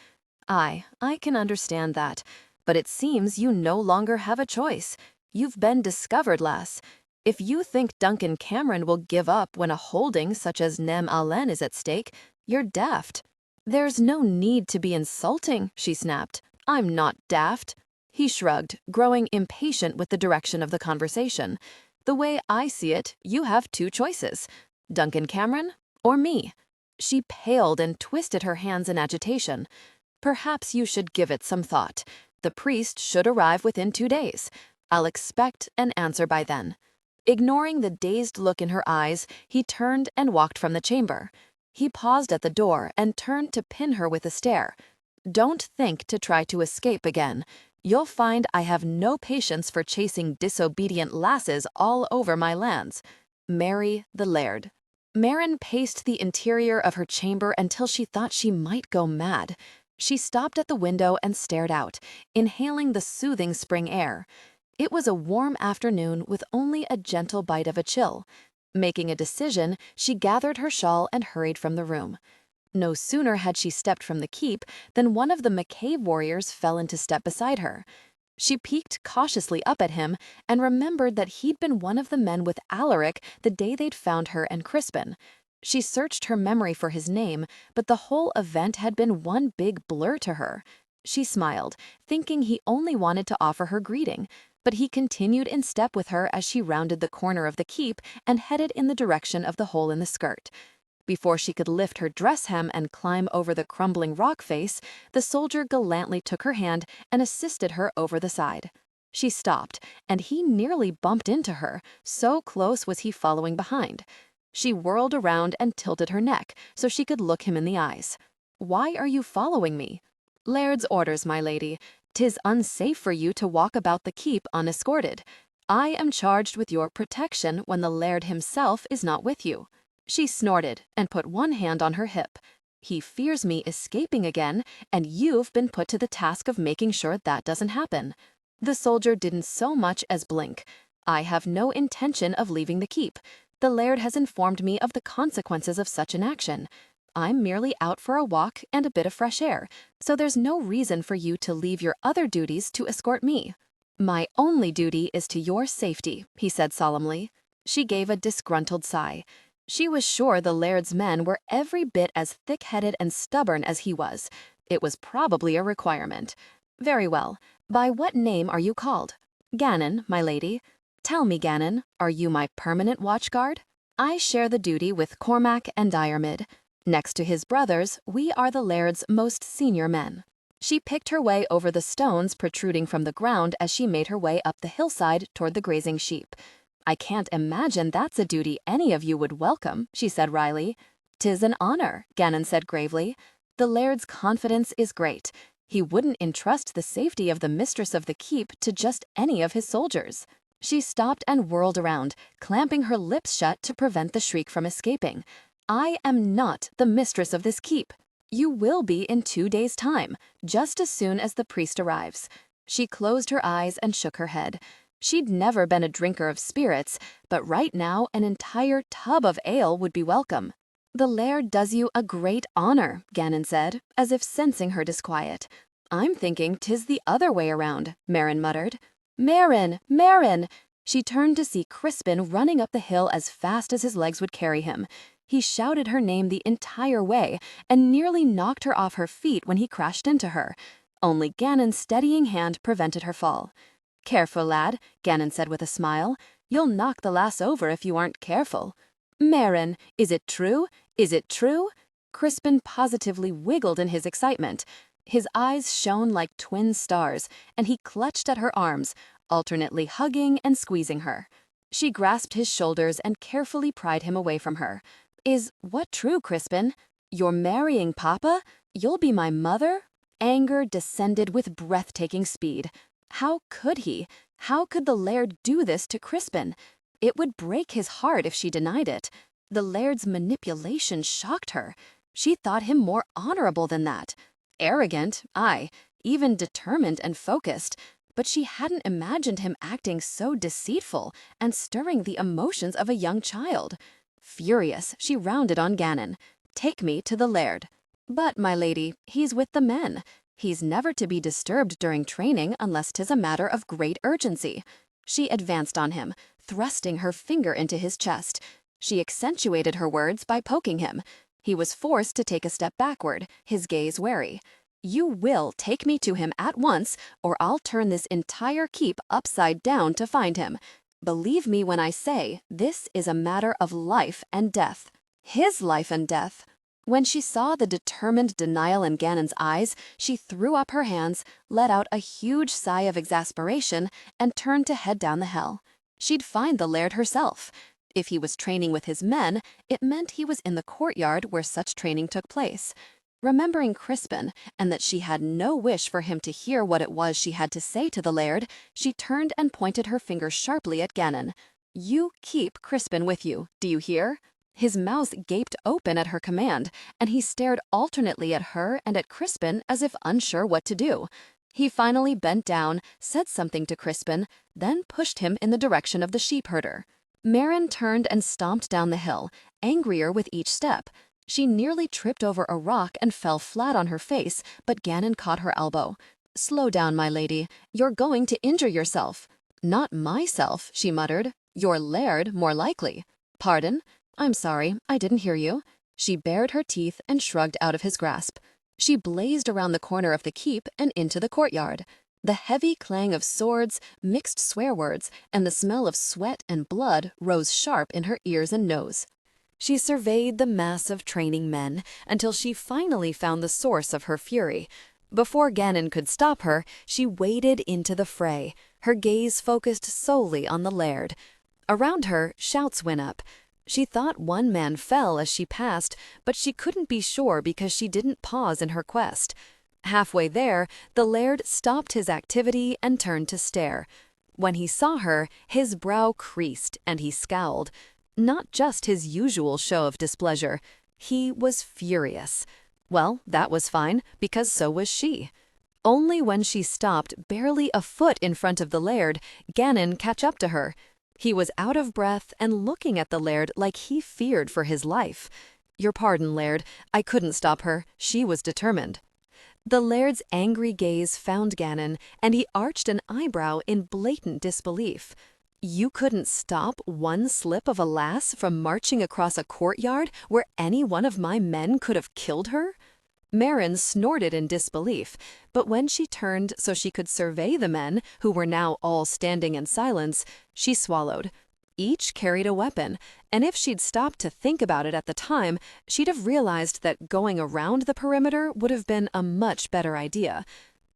Speaker 2: I can understand that, but it seems you no longer have a choice. You've been discovered, lass. If you think Duncan Cameron will give up when a holding such as Nem Alen is at stake, you're daft. There's no need to be insulting, she snapped. I'm not daft. He shrugged, growing impatient with the direction of the conversation. The way I see it, you have 2 choices. Duncan Cameron or me. She paled and twisted her hands in agitation. Perhaps you should give it some thought. The priest should arrive within 2 days. I'll expect an answer by then. Ignoring the dazed look in her eyes, he turned and walked from the chamber. He paused at the door and turned to pin her with a stare. Don't think to try to escape again. You'll find I have no patience for chasing disobedient lasses all over my lands. Marry the Laird. Mairin paced the interior of her chamber until she thought she might go mad. She stopped at the window and stared out, inhaling the soothing spring air. It was a warm afternoon with only a gentle bite of a chill. Making a decision, she gathered her shawl and hurried from the room. No sooner had she stepped from the keep than one of the McCabe warriors fell into step beside her. She peeked cautiously up at him and remembered that he'd been one of the men with Alaric the day they'd found her and Crispin. She searched her memory for his name, but the whole event had been one big blur to her. She smiled, thinking he only wanted to offer her greeting, but he continued in step with her as she rounded the corner of the keep and headed in the direction of the hole in the skirt. Before she could lift her dress hem and climb over the crumbling rock face, the soldier gallantly took her hand and assisted her over the side. She stopped, and he nearly bumped into her, so close was he following behind. She whirled around and tilted her neck so she could look him in the eyes. "Why are you following me?" "Laird's orders, my lady. 'Tis unsafe for you to walk about the keep unescorted. I am charged with your protection when the Laird himself is not with you." She snorted and put one hand on her hip. "He fears me escaping again, and you've been put to the task of making sure that doesn't happen." The soldier didn't so much as blink. "I have no intention of leaving the keep.
Speaker 1: The Laird has informed me of the consequences of such an action. I'm merely out for a walk and a bit of fresh air, so there's no reason for you to leave your other duties to escort me. My only duty is to your safety, he said solemnly. She gave a disgruntled sigh. She was sure the Laird's men were every bit as thick-headed and stubborn as he was. It was probably a requirement. Very well. By what name are you called? Gannon, my lady. Tell me, Gannon, are you my permanent watchguard? I share the duty with Cormac and Diarmid. Next to his brothers, we are the Laird's most senior men. She picked her way over the stones protruding from the ground as she made her way up the hillside toward the grazing sheep. I can't imagine that's a duty any of you would welcome, she said wryly. 'Tis an honor, Gannon said gravely. The Laird's confidence is great. He wouldn't entrust the safety of the mistress of the keep to just any of his soldiers. She stopped and whirled around, clamping her lips shut to prevent the shriek from escaping. I am not the mistress of this keep. You will be in 2 days' time, just as soon as the priest arrives. She closed her eyes and shook her head. She'd never been a drinker of spirits, but right now an entire tub of ale would be welcome. The Laird does you a great honor, Gannon said, as if sensing her disquiet. I'm thinking 'tis the other way around, Mairin muttered. Mairin! Mairin! She turned to see Crispin running up the hill as fast as his legs would carry him. He shouted her name the entire way and nearly knocked her off her feet when he crashed into her. Only Gannon's steadying hand prevented her fall. Careful, lad, Gannon said with a smile. You'll knock the lass over if you aren't careful. Mairin, is it true? Is it true? Crispin positively wiggled in his excitement. His eyes shone like twin stars, and he clutched at her arms, alternately hugging and squeezing her. She grasped his shoulders and carefully pried him away from her. Is what true, Crispin? You're marrying Papa? You'll be my mother? Anger descended with breathtaking speed. How could he? How could the Laird do this to Crispin? It would break his heart if she denied it. The Laird's manipulation shocked her. She thought him more honorable than that. Arrogant, aye, even determined and focused, but she hadn't imagined him acting so deceitful and stirring the emotions of a young child. Furious, she rounded on Gannon. Take me to the Laird. But, my lady, he's with the men. He's never to be disturbed during training unless 'tis a matter of great urgency. She advanced on him, thrusting her finger into his chest. She accentuated her words by poking him. He was forced to take a step backward, his gaze wary. You will take me to him at once, or I'll turn this entire keep upside down to find him. Believe me when I say this is a matter of life and death. His life and death. When she saw the determined denial in Gannon's eyes, she threw up her hands, let out a huge sigh of exasperation, and turned to head down the hill. She'd find the Laird herself. If he was training with his men, it meant he was in the courtyard where such training took place. Remembering Crispin, and that she had no wish for him to hear what it was she had to say to the Laird, she turned and pointed her finger sharply at Gannon. You keep Crispin with you, do you hear? His mouth gaped open at her command, and he stared alternately at her and at Crispin as if unsure what to do. He finally bent down, said something to Crispin, then pushed him in the direction of the sheepherder. Mairin turned and stomped down the hill, angrier with each step. She nearly tripped over a rock and fell flat on her face, but Gannon caught her elbow. Slow down, my lady. You're going to injure yourself. Not myself, she muttered. Your Laird, more likely. Pardon? I'm sorry, I didn't hear you. She bared her teeth and shrugged out of his grasp. She blazed around the corner of the keep and into the courtyard. The heavy clang of swords, mixed swear words, and the smell of sweat and blood rose sharp in her ears and nose. She surveyed the mass of training men until she finally found the source of her fury. Before Gannon could stop her, she waded into the fray, her gaze focused solely on the Laird. Around her, shouts went up. She thought one man fell as she passed, but she couldn't be sure because she didn't pause in her quest. Halfway there, the Laird stopped his activity and turned to stare. When he saw her, his brow creased and he scowled. Not just his usual show of displeasure. He was furious. Well, that was fine, because so was she. Only when she stopped barely a foot in front of the Laird, Gannon catch up to her. He was out of breath and looking at the Laird like he feared for his life. "Your pardon, Laird. I couldn't stop her. She was determined." The Laird's angry gaze found Gannon, and he arched an eyebrow in blatant disbelief. "You couldn't stop one slip of a lass from marching across a courtyard where any one of my men could have killed her?" Mairin snorted in disbelief, but when she turned so she could survey the men, who were now all standing in silence, she swallowed. Each carried a weapon, and if she'd stopped to think about it at the time, she'd have realized that going around the perimeter would have been a much better idea.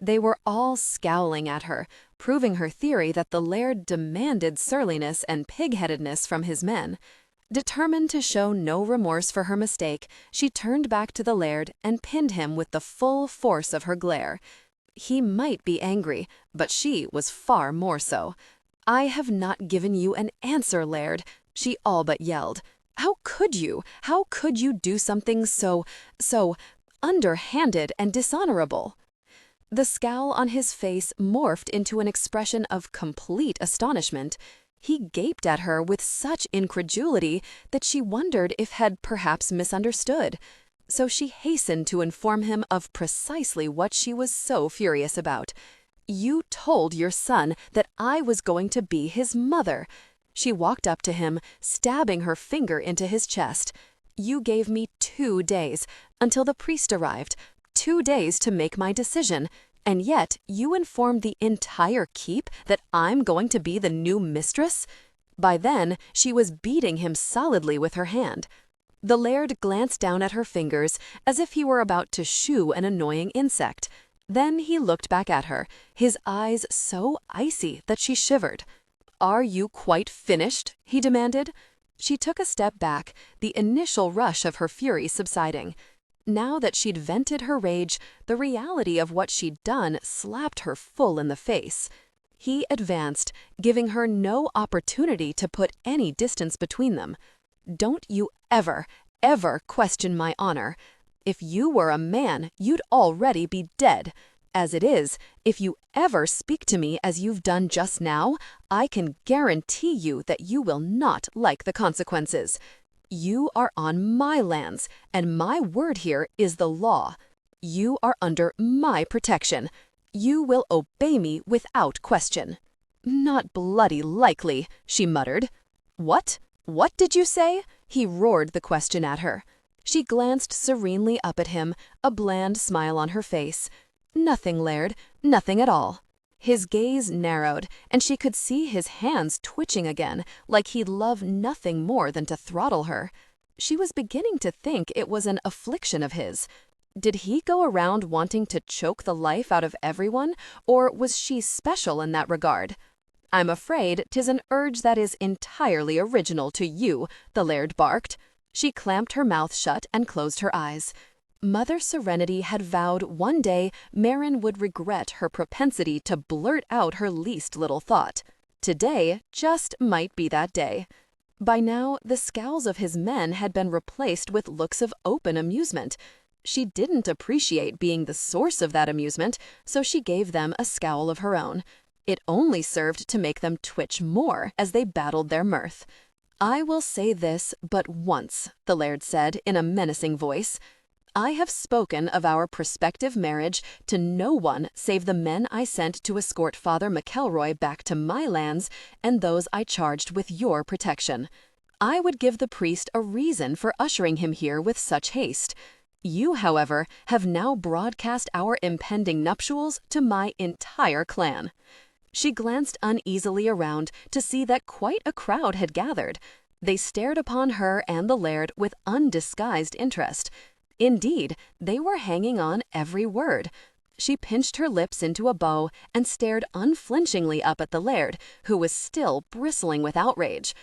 Speaker 1: They were all scowling at her, proving her theory that the Laird demanded surliness and pig-headedness from his men. Determined to show no remorse for her mistake, she turned back to the Laird and pinned him with the full force of her glare. He might be angry, but she was far more so. "I have not given you an answer, Laird," she all but yelled. "How could you? How could you do something so underhanded and dishonorable?" The scowl on his face morphed into an expression of complete astonishment. He gaped at her with such incredulity that she wondered if had perhaps misunderstood. So she hastened to inform him of precisely what she was so furious about. "You told your son that I was going to be his mother." She walked up to him, stabbing her finger into his chest. "You gave me 2 days, until the priest arrived, 2 days to make my decision. And yet you informed the entire keep that I'm going to be the new mistress?" By then, she was beating him solidly with her hand. The Laird glanced down at her fingers as if he were about to shoo an annoying insect. Then he looked back at her, his eyes so icy that she shivered. "Are you quite finished?" he demanded. She took a step back, the initial rush of her fury subsiding. Now that she'd vented her rage, the reality of what she'd done slapped her full in the face. He advanced, giving her no opportunity to put any distance between them. "Don't you ever question my honor. If you were a man, you'd already be dead. As it is, if you ever speak to me as you've done just now, I can guarantee you that you will not like the consequences. You are on my lands, and my word here is the law. You are under my protection. You will obey me without question." "Not bloody likely," she muttered. "What? What did you say?" He roared the question at her. She glanced serenely up at him, a bland smile on her face. "Nothing, Laird, nothing at all." His gaze narrowed, and she could see his hands twitching again, like he'd love nothing more than to throttle her. She was beginning to think it was an affliction of his. Did he go around wanting to choke the life out of everyone, or was she special in that regard? "I'm afraid 'tis an urge that is entirely original to you," the Laird barked. She clamped her mouth shut and closed her eyes. Mother Serenity had vowed one day Mairin would regret her propensity to blurt out her least little thought. Today just might be that day. By now, the scowls of his men had been replaced with looks of open amusement. She didn't appreciate being the source of that amusement, so she gave them a scowl of her own. It only served to make them twitch more as they battled their mirth. "I will say this but once," the Laird said in a menacing voice. "I have spoken of our prospective marriage to no one save the men I sent to escort Father McElroy back to my lands and those I charged with your protection. I would give the priest a reason for ushering him here with such haste. You, however, have now broadcast our impending nuptials to my entire clan." She glanced uneasily around to see that quite a crowd had gathered. They stared upon her and the Laird with undisguised interest. Indeed, they were hanging on every word. She pinched her lips into a bow and stared unflinchingly up at the Laird, who was still bristling with outrage.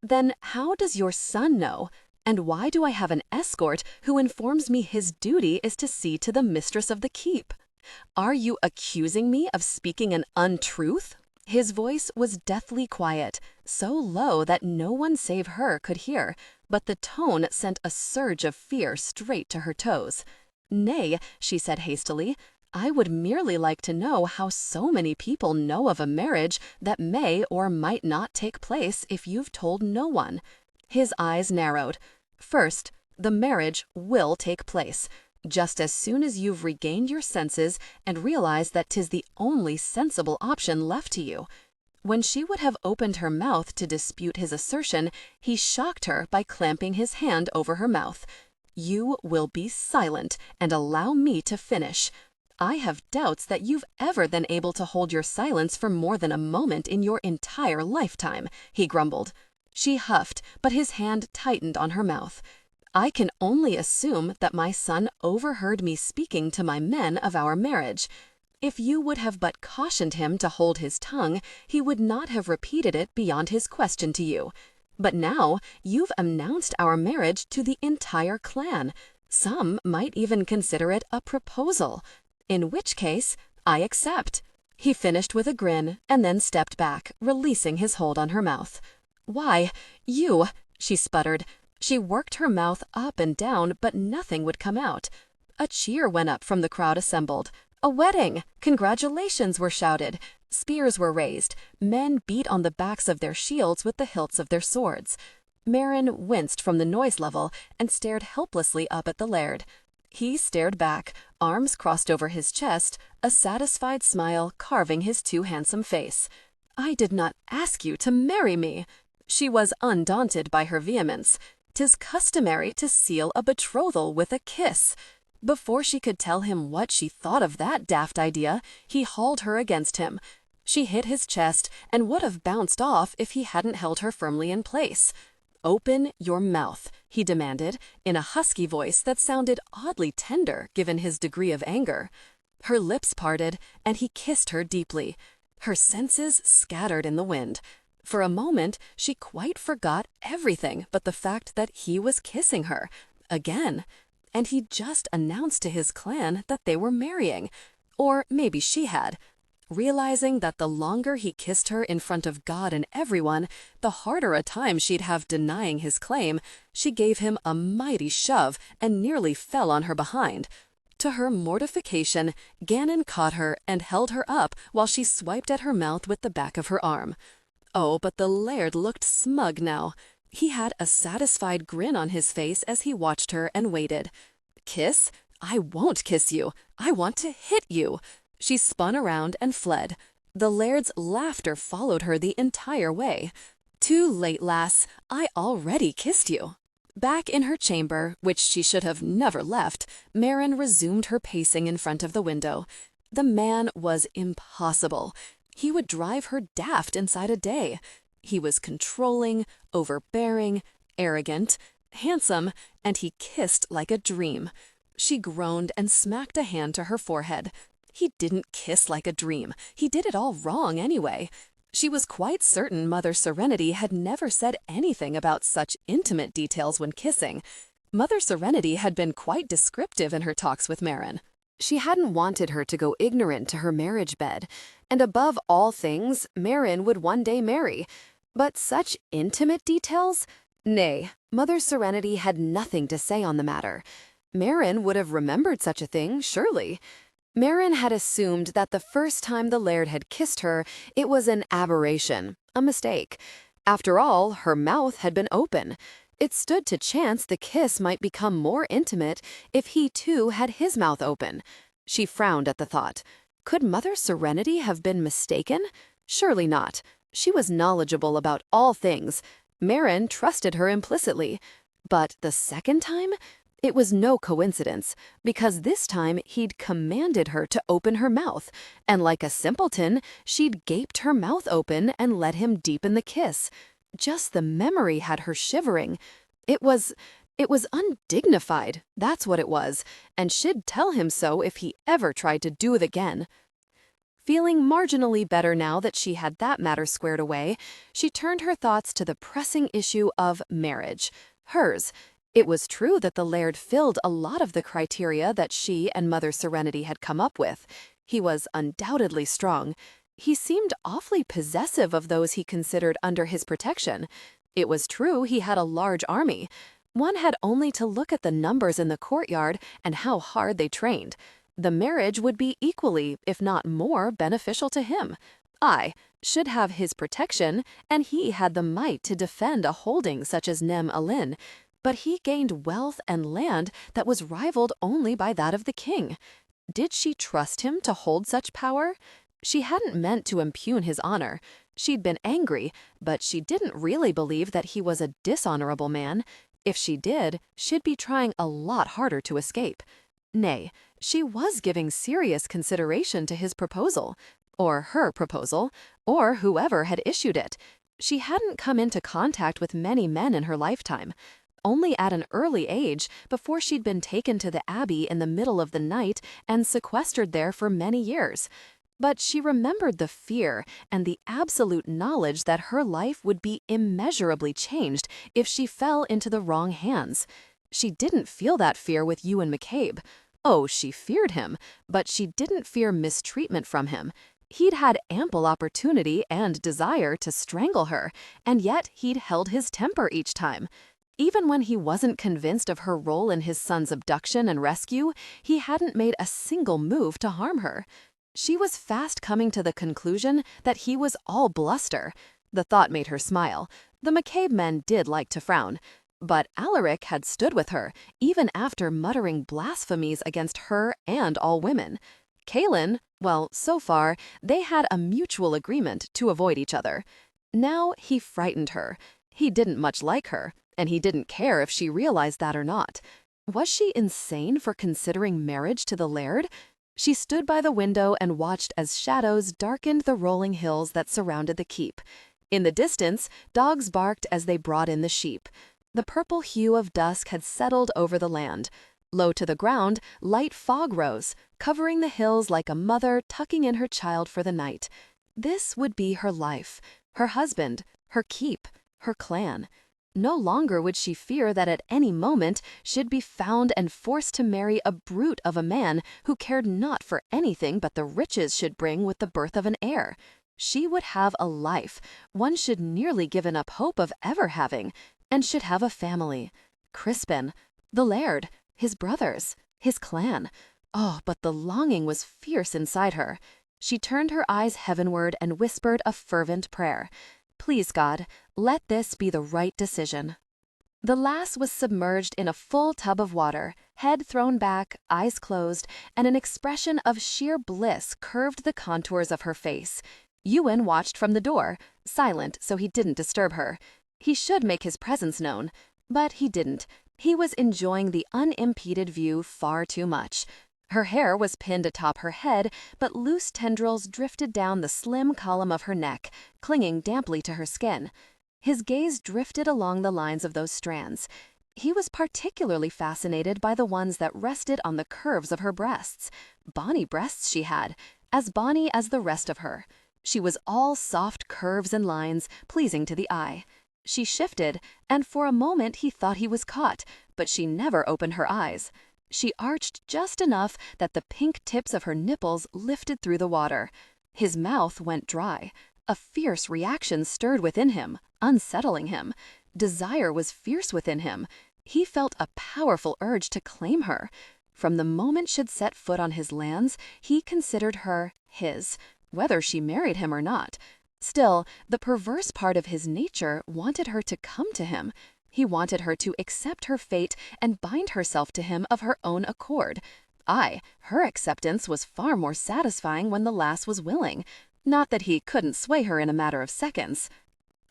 Speaker 1: "Then how does your son know? And why do I have an escort who informs me his duty is to see to the mistress of the keep? Are you accusing me of speaking an untruth?" His voice was deathly quiet, so low that no one save her could hear, but the tone sent a surge of fear straight to her toes. "Nay," she said hastily,
Speaker 2: I would merely like to know how so many people know of a marriage that may or might not take place if you've told no one." His eyes narrowed. "First, the marriage will take place, just as soon as you've regained your senses and realized that 'tis the only sensible option left to you." When she would have opened her mouth to dispute his assertion, he shocked her by clamping his hand over her mouth. "You will be silent and allow me to finish. I have doubts that you've ever been able to hold your silence for more than a moment in your entire lifetime," he grumbled. She huffed, but his hand tightened on her mouth. "I can only assume that my son overheard me speaking to my men of our marriage. If you would have but cautioned him to hold his tongue, he would not have repeated it beyond his question to you. But now you've announced our marriage to the entire clan. Some might even consider it a proposal. In which case, I accept." He finished with a grin and then stepped back, releasing his hold on her mouth. "Why, you," she sputtered. She worked her mouth up and down, but nothing would come out. A cheer went up from the crowd assembled. A wedding! Congratulations were shouted. Spears were raised. Men beat on the backs of their shields with the hilts of their swords. Mairin winced from the noise level and stared helplessly up at the Laird. He stared back, arms crossed over his chest, a satisfied smile carving his too handsome face. "I did not ask you to marry me." She was undaunted by her vehemence. "'Tis customary to seal a betrothal with a kiss." Before she could tell him what she thought of that daft idea, he hauled her against him. She hit his chest and would have bounced off if he hadn't held her firmly in place. "Open your mouth," he demanded, in a husky voice that sounded oddly tender given his degree of anger. Her lips parted, and he kissed her deeply. Her senses scattered in the wind. For a moment, she quite forgot everything but the fact that he was kissing her. Again. And he just announced to his clan that they were marrying. Or maybe she had. Realizing that the longer he kissed her in front of God and everyone, the harder a time she'd have denying his claim, she gave him a mighty shove and nearly fell on her behind. To her mortification, Gannon caught her and held her up while she swiped at her mouth with the back of her arm. Oh, but the Laird looked smug now. He had a satisfied grin on his face as he watched her and waited. "Kiss? I won't kiss you. I want to hit you." She spun around and fled. The Laird's laughter followed her the entire way. "Too late, lass. I already kissed you." Back in her chamber, which she should have never left, Mairin resumed her pacing in front of the window. The man was impossible. He would drive her daft inside a day. He was controlling, overbearing, arrogant, handsome, and he kissed like a dream. She groaned and smacked a hand to her forehead. He didn't kiss like a dream. He did it all wrong anyway. She was quite certain Mother Serenity had never said anything about such intimate details when kissing. Mother Serenity had been quite descriptive in her talks with Mairin. She hadn't wanted her to go ignorant to her marriage bed, and above all things, Mairin would one day marry. But such intimate details? Nay, Mother Serenity had nothing to say on the matter. Mairin would have remembered such a thing, surely. Mairin had assumed that the first time the Laird had kissed her, it was an aberration, a mistake. After all, her mouth had been open. It stood to chance the kiss might become more intimate if he too had his mouth open. She frowned at the thought. Could Mother Serenity have been mistaken? Surely not. She was knowledgeable about all things. Mairin trusted her implicitly. But the second time? It was no coincidence, because this time he'd commanded her to open her mouth, and like a simpleton, she'd gaped her mouth open and let him deepen the kiss. Just the memory had her shivering. It was undignified, that's what it was, and she'd tell him so if he ever tried to do it again. Feeling marginally better now that she had that matter squared away, she turned her thoughts to the pressing issue of marriage. Hers. It was true that the Laird filled a lot of the criteria that she and Mother Serenity had come up with. He was undoubtedly strong. He seemed awfully possessive of those he considered under his protection. It was true he had a large army. One had only to look at the numbers in the courtyard and how hard they trained.
Speaker 1: The marriage would be equally, if not more, beneficial to him. I should have his protection, and he had the might to defend a holding such as Nem Alin, but he gained wealth and land that was rivaled only by that of the king. Did she trust him to hold such power? She hadn't meant to impugn his honor. She'd been angry, but she didn't really believe that he was a dishonorable man. If she did, she'd be trying a lot harder to escape. Nay, she was giving serious consideration to his proposal, or her proposal, or whoever had issued it. She hadn't come into contact with many men in her lifetime. Only at an early age, before she'd been taken to the abbey in the middle of the night and sequestered there for many years. But she remembered the fear and the absolute knowledge that her life would be immeasurably changed if she fell into the wrong hands. She didn't feel that fear with Ewan McCabe. Oh, she feared him, but she didn't fear mistreatment from him. He'd had ample opportunity and desire to strangle her, and yet he'd held his temper each time. Even when he wasn't convinced of her role in his son's abduction and rescue, he hadn't made a single move to harm her. She was fast coming to the conclusion that he was all bluster. The thought made her smile. The McCabe men did like to frown. But Alaric had stood with her, even after muttering blasphemies against her and all women. Kaelin, well, so far, they had a mutual agreement to avoid each other. Now he frightened her. He didn't much like her, and he didn't care if she realized that or not. Was she insane for considering marriage to the Laird? She stood by the window and watched as shadows darkened the rolling hills that surrounded the keep. In the distance, dogs barked as they brought in the sheep. The purple hue of dusk had settled over the land. Low to the ground, light fog rose, covering the hills like a mother tucking in her child for the night. This would be her life, her husband, her keep, her clan. No longer would she fear that at any moment she'd be found and forced to marry a brute of a man who cared not for anything but the riches she'd bring with the birth of an heir. She would have a life, one she'd nearly given up hope of ever having, and should have a family. Crispin, the Laird, his brothers, his clan. Oh, but the longing was fierce inside her. She turned her eyes heavenward and whispered a fervent prayer. Please, God, let this be the right decision. The lass was submerged in a full tub of water, head thrown back, eyes closed, and an expression of sheer bliss curved the contours of her face. Ewan watched from the door, silent so he didn't disturb her. He should make his presence known, but he didn't. He was enjoying the unimpeded view far too much. Her hair was pinned atop her head, but loose tendrils drifted down the slim column of her neck, clinging damply to her skin. His gaze drifted along the lines of those strands. He was particularly fascinated by the ones that rested on the curves of her breasts. Bonny breasts she had, as bonny as the rest of her. She was all soft curves and lines, pleasing to the eye. She shifted, and for a moment he thought he was caught, but she never opened her eyes. She arched just enough that the pink tips of her nipples lifted through the water. His mouth went dry. A fierce reaction stirred within him, unsettling him. Desire was fierce within him. He felt a powerful urge to claim her. From the moment she'd set foot on his lands, he considered her his, whether she married him or not. Still, the perverse part of his nature wanted her to come to him. He wanted her to accept her fate and bind herself to him of her own accord. Aye, her acceptance was far more satisfying when the lass was willing. Not that he couldn't sway her in a matter of seconds.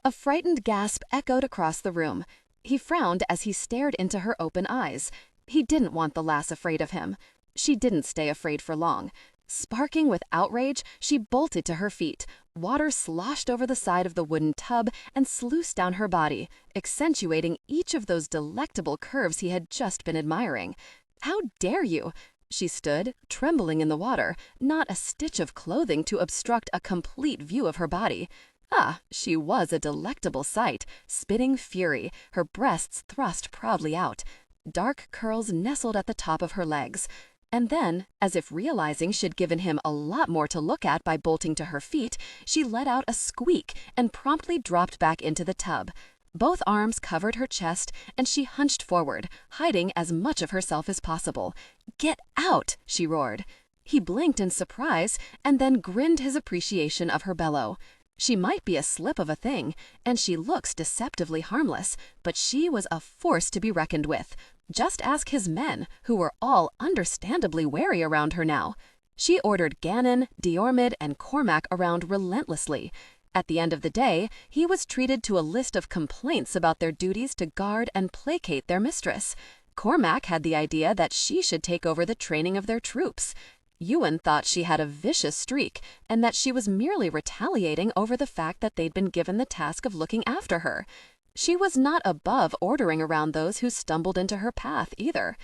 Speaker 1: A frightened gasp echoed across the room. He frowned as he stared into her open eyes. He didn't want the lass afraid of him. She didn't stay afraid for long. Sparking with outrage, she bolted to her feet. Water sloshed over the side of the wooden tub and sluiced down her body, accentuating each of those delectable curves he had just been admiring. How dare you? She stood, trembling in the water, not a stitch of clothing to obstruct a complete view of her body. Ah, she was a delectable sight, spitting fury, her breasts thrust proudly out. Dark curls nestled at the top of her legs. And then, as if realizing she'd given him a lot more to look at by bolting to her feet, she let out a squeak and promptly dropped back into the tub. Both arms covered her chest, and she hunched forward, hiding as much of herself as possible. "Get out!" she roared. He blinked in surprise, and then grinned his appreciation of her bellow. She might be a slip of a thing, and she looks deceptively harmless, but she was a force to be reckoned with. Just ask his men, who were all understandably wary around her now. She ordered Gannon, Diormid, and Cormac around relentlessly. At the end of the day, he was treated to a list of complaints about their duties to guard and placate their mistress. Cormac had the idea that she should take over the training of their troops. Ewan thought she had a vicious streak, and that she was merely retaliating over the fact that they'd been given the task of looking after her. She was not above ordering around those who stumbled into her path, either.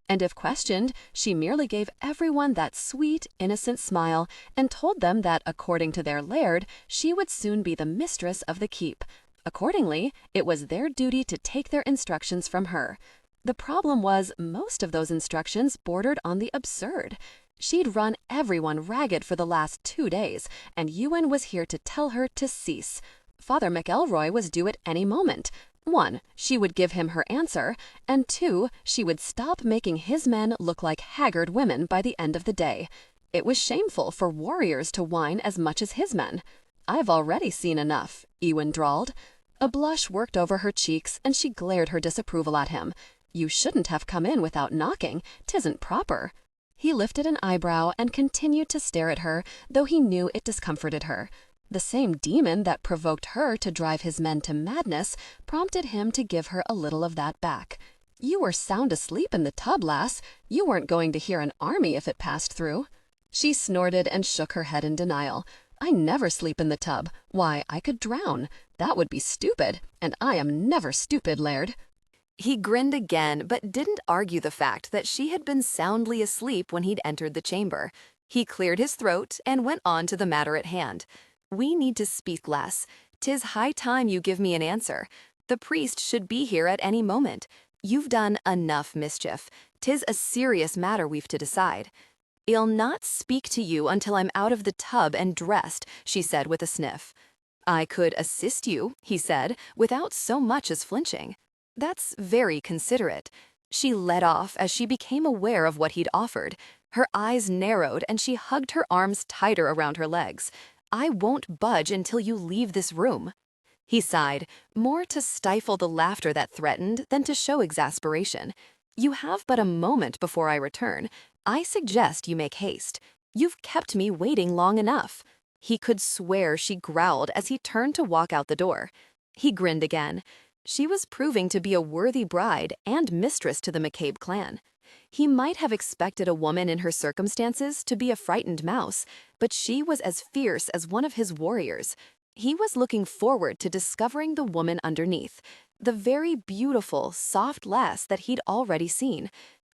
Speaker 1: And if questioned, she merely gave everyone that sweet, innocent smile and told them that, according to their laird, she would soon be the mistress of the keep. Accordingly, it was their duty to take their instructions from her. The problem was, most of those instructions bordered on the absurd. She'd run everyone ragged for the last 2 days, and Ewan was here to tell her to cease. Father McElroy was due at any moment. 1, she would give him her answer, and 2, she would stop making his men look like haggard women by the end of the day. It was shameful for warriors to whine as much as his men. "I've already seen enough," Ewan drawled. A blush worked over her cheeks, and she glared her disapproval at him. "You shouldn't have come in without knocking. 'Tisn't proper." He lifted an eyebrow and continued to stare at her, though he knew it discomforted her. The same demon that provoked her to drive his men to madness prompted him to give her a little of that back. "You were sound asleep in the tub, lass. You weren't going to hear an army if it passed through." She snorted and shook her head in denial. "I never sleep in the tub. Why, I could drown. That would be stupid, and I am never stupid, Laird." He grinned again, but didn't argue the fact that she had been soundly asleep when he'd entered the chamber. He cleared his throat and went on to the matter at hand. "We need to speak less. 'Tis high time you give me an answer. The priest should be here at any moment. You've done enough mischief. 'Tis a serious matter we've to decide." "I'll not speak to you until I'm out of the tub and dressed," she said with a sniff. "I could assist you," he said, without so much as flinching. "That's very considerate." She let off as she became aware of what he'd offered. Her eyes narrowed and she hugged her arms tighter around her legs. "I won't budge until you leave this room." He sighed, more to stifle the laughter that threatened than to show exasperation. "You have but a moment before I return. I suggest you make haste. You've kept me waiting long enough." He could swear she growled as he turned to walk out the door. He grinned again. She was proving to be a worthy bride and mistress to the McCabe clan. He might have expected a woman in her circumstances to be a frightened mouse, but she was as fierce as one of his warriors. He was looking forward to discovering the woman underneath, the very beautiful, soft lass that he'd already seen.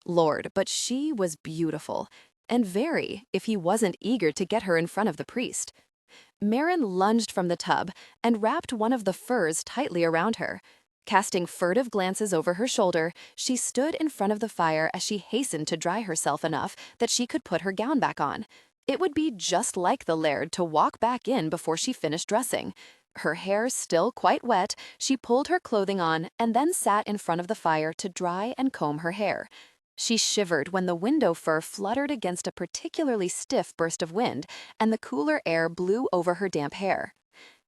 Speaker 1: Lord, but she was beautiful, and very, if he wasn't eager to get her in front of the priest. Mairin lunged from the tub and wrapped one of the furs tightly around her. Casting furtive glances over her shoulder, she stood in front of the fire as she hastened to dry herself enough that she could put her gown back on. It would be just like the Laird to walk back in before she finished dressing. Her hair still quite wet, she pulled her clothing on and then sat in front of the fire to dry and comb her hair. She shivered when the window fur fluttered against a particularly stiff burst of wind and the cooler air blew over her damp hair.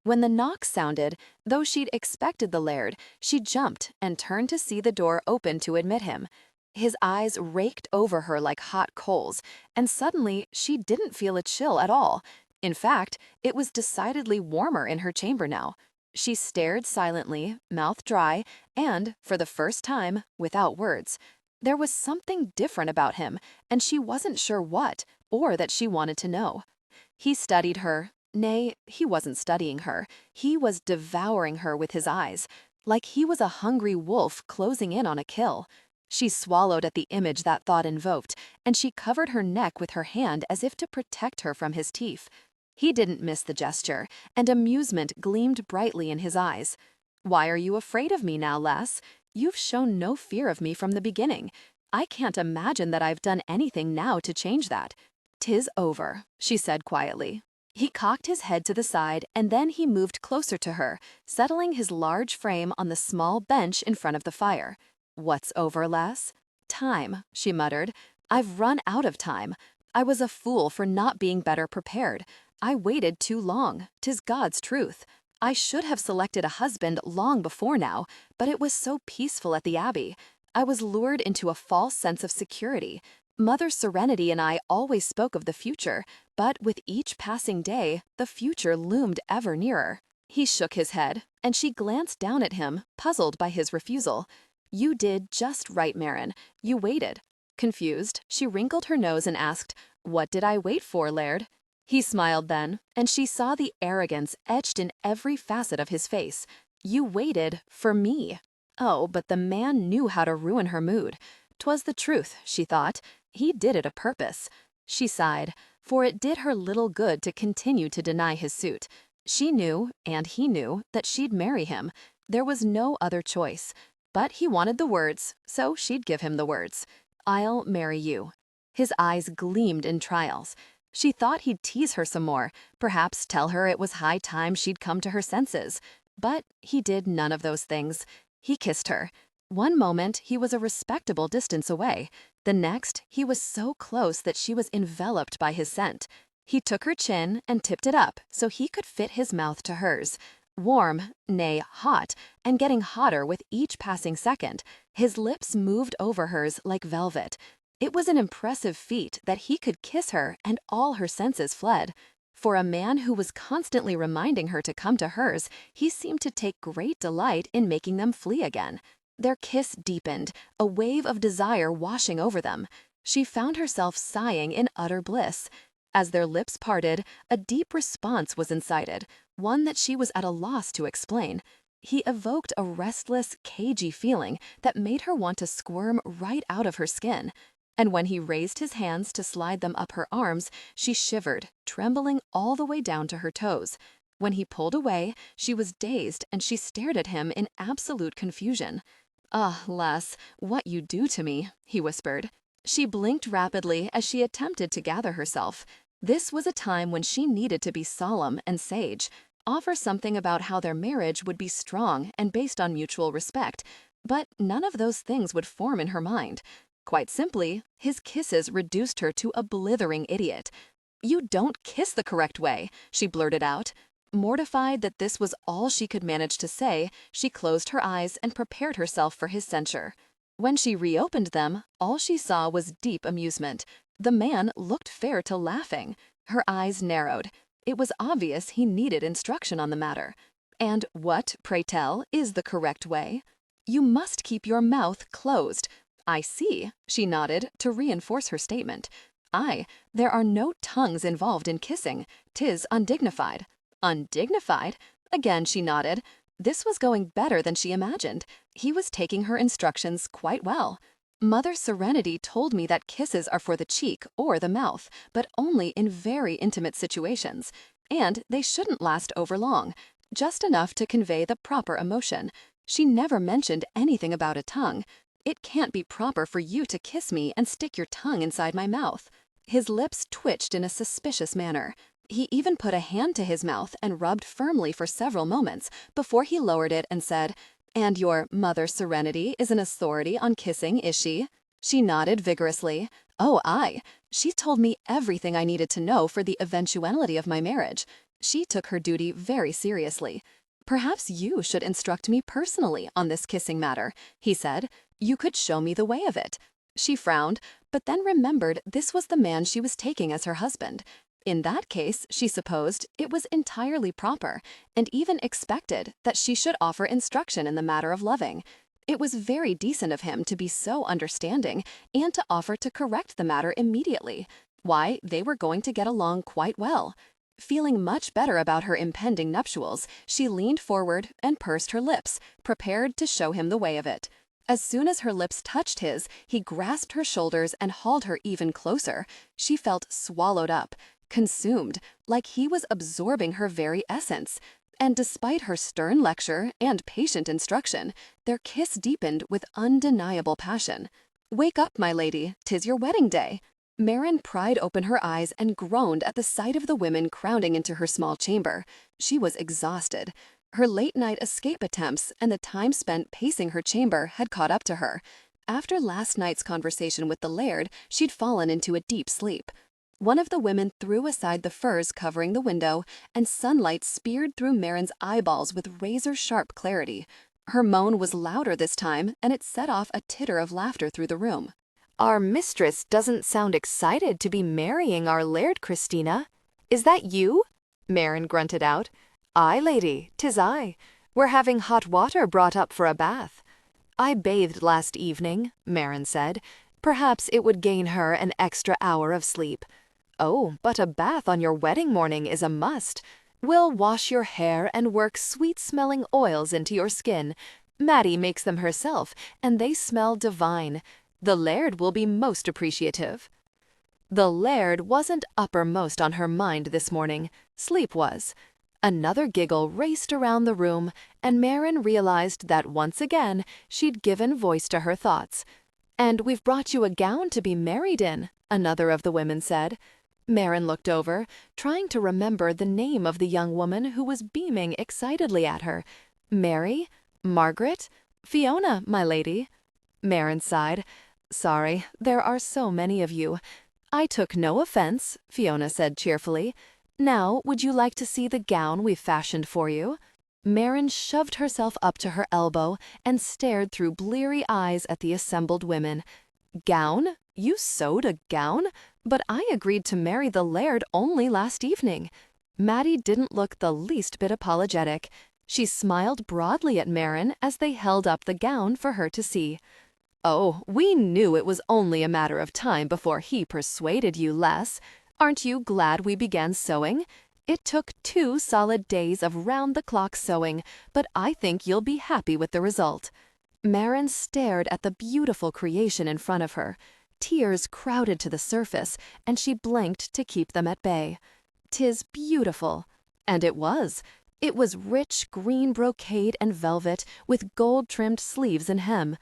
Speaker 1: When the knock sounded, though she'd expected the Laird, she jumped and turned to see the door open to admit him. His eyes raked over her like hot coals, and suddenly she didn't feel a chill at all. In fact, it was decidedly warmer in her chamber now. She stared silently, mouth dry, and, for the first time, without words. There was something different about him, and she wasn't sure what, or that she wanted to know. He studied her. Nay, he wasn't studying her. He was devouring her with his eyes, like he was a hungry wolf closing in on a kill. She swallowed at the image that thought invoked, and she covered her neck with her hand as if to protect her from his teeth. He didn't miss the gesture, and amusement gleamed brightly in his eyes. "Why are you afraid of me now, lass? You've shown no fear of me from the beginning. I can't imagine that I've done anything now to change that." "'Tis over," she said quietly. He cocked his head to the side and then he moved closer to her, settling his large frame on the small bench in front of the fire. "What's over, lass?" "Time," she muttered. "I've run out of time. I was a fool for not being better prepared. I waited too long, 'tis God's truth. I should have selected a husband long before now, but it was so peaceful at the Abbey. I was lured into a false sense of security. Mother Serenity and I always spoke of the future, but with each passing day, the future loomed ever nearer." He shook his head, and she glanced down at him, puzzled by his refusal. "You did just right, Mairin. You waited." Confused, she wrinkled her nose and asked, "What did I wait for, Laird?" He smiled then, and she saw the arrogance etched in every facet of his face. "You waited for me." Oh, but the man knew how to ruin her mood. 'Twas the truth, she thought. He did it a purpose. She sighed, for it did her little good to continue to deny his suit. She knew, and he knew, that she'd marry him. There was no other choice. But he wanted the words, so she'd give him the words. "I'll marry you." His eyes gleamed in trials. She thought he'd tease her some more, perhaps tell her it was high time she'd come to her senses. But he did none of those things. He kissed her. One moment he was a respectable distance away. The next he was so close that she was enveloped by his scent. He took her chin and tipped it up so he could fit his mouth to hers. Warm, nay, hot, and getting hotter with each passing second, his lips moved over hers like velvet. It was an impressive feat that he could kiss her and all her senses fled. For a man who was constantly reminding her to come to hers, he seemed to take great delight in making them flee again. Their kiss deepened, a wave of desire washing over them. She found herself sighing in utter bliss. As their lips parted, a deep response was incited, one that she was at a loss to explain. He evoked a restless, cagey feeling that made her want to squirm right out of her skin. And when he raised his hands to slide them up her arms, she shivered, trembling all the way down to her toes. When he pulled away, she was dazed and she stared at him in absolute confusion. "Ah, lass, what you do to me," he whispered. She blinked rapidly as she attempted to gather herself. This was a time when she needed to be solemn and sage, offer something about how their marriage would be strong and based on mutual respect, but none of those things would form in her mind. Quite simply, his kisses reduced her to a blithering idiot. "You don't kiss the correct way," she blurted out. Mortified that this was all she could manage to say, she closed her eyes and prepared herself for his censure. When she reopened them, all she saw was deep amusement. The man looked fair to laughing. Her eyes narrowed. It was obvious he needed instruction on the matter. "And what, pray tell, is the correct way?" "You must keep your mouth closed." "I see," she nodded to reinforce her statement. "Aye, there are no tongues involved in kissing. 'Tis undignified." "Undignified?" Again she nodded. This was going better than she imagined. He was taking her instructions quite well. "Mother Serenity told me that kisses are for the cheek or the mouth, but only in very intimate situations. And they shouldn't last over long, just enough to convey the proper emotion. She never mentioned anything about a tongue. It can't be proper for you to kiss me and stick your tongue inside my mouth." His lips twitched in a suspicious manner. He even put a hand to his mouth and rubbed firmly for several moments before he lowered it and said, "And your Mother Serenity is an authority on kissing, is she?" She nodded vigorously. "Oh, aye. She told me everything I needed to know for the eventuality of my marriage. She took her duty very seriously. Perhaps you should instruct me personally on this kissing matter," he said. "You could show me the way of it." She frowned, but then remembered this was the man she was taking as her husband. In that case, she supposed, it was entirely proper, and even expected, that she should offer instruction in the matter of loving. It was very decent of him to be so understanding and to offer to correct the matter immediately. Why, they were going to get along quite well. Feeling much better about her impending nuptials, she leaned forward and pursed her lips, prepared to show him the way of it. As soon as her lips touched his, he grasped her shoulders and hauled her even closer. She felt swallowed up, consumed, like he was absorbing her very essence. And despite her stern lecture and patient instruction, their kiss deepened with undeniable passion. "Wake up, my lady, 'tis your wedding day." Mairin pried open her eyes and groaned at the sight of the women crowding into her small chamber. She was exhausted. Her late-night escape attempts and the time spent pacing her chamber had caught up to her. After last night's conversation with the Laird, she'd fallen into a deep sleep. One of the women threw aside the furs covering the window, and sunlight speared through Mairin's eyeballs with razor-sharp clarity. Her moan was louder this time, and it set off a titter of laughter through the room.
Speaker 2: "Our mistress doesn't sound excited to be marrying our Laird, Christina. Is that you?" Mairin grunted out. "Aye, lady, 'tis I. We're having hot water brought up for a bath." "I bathed last evening," Mairin said. "Perhaps it would gain her an extra hour of sleep." "Oh, but a bath on your wedding morning is a must. We'll wash your hair and work sweet-smelling oils into your skin. Maddie makes them herself, and they smell divine. The Laird will be most appreciative." The Laird wasn't uppermost on her mind this morning. Sleep was. Another giggle raced around the room, and Mairin realized that once again she'd given voice to her thoughts. "And we've brought you a gown to be married in," another of the women said. Mairin looked over, trying to remember the name of the young woman who was beaming excitedly at her. "Mary? Margaret? Fiona, my lady." Mairin sighed. "Sorry, there are so many of you." "I took no offense," Fiona said cheerfully. "Now, would you like to see the gown we've fashioned for you?" Mairin shoved herself up to her elbow and stared through bleary eyes at the assembled women. "Gown? You sewed a gown? But I agreed to marry the Laird only last evening." Maddie didn't look the least bit apologetic. She smiled broadly at Mairin as they held up the gown for her to see. "Oh, we knew it was only a matter of time before he persuaded you less. Aren't you glad we began sewing? It took 2 solid days of round-the-clock sewing, but I think you'll be happy with the result." Mairin stared at the beautiful creation in front of her. Tears crowded to the surface, and she blinked to keep them at bay. "'Tis beautiful." And it was. It was rich green brocade and velvet with gold-trimmed sleeves and hem.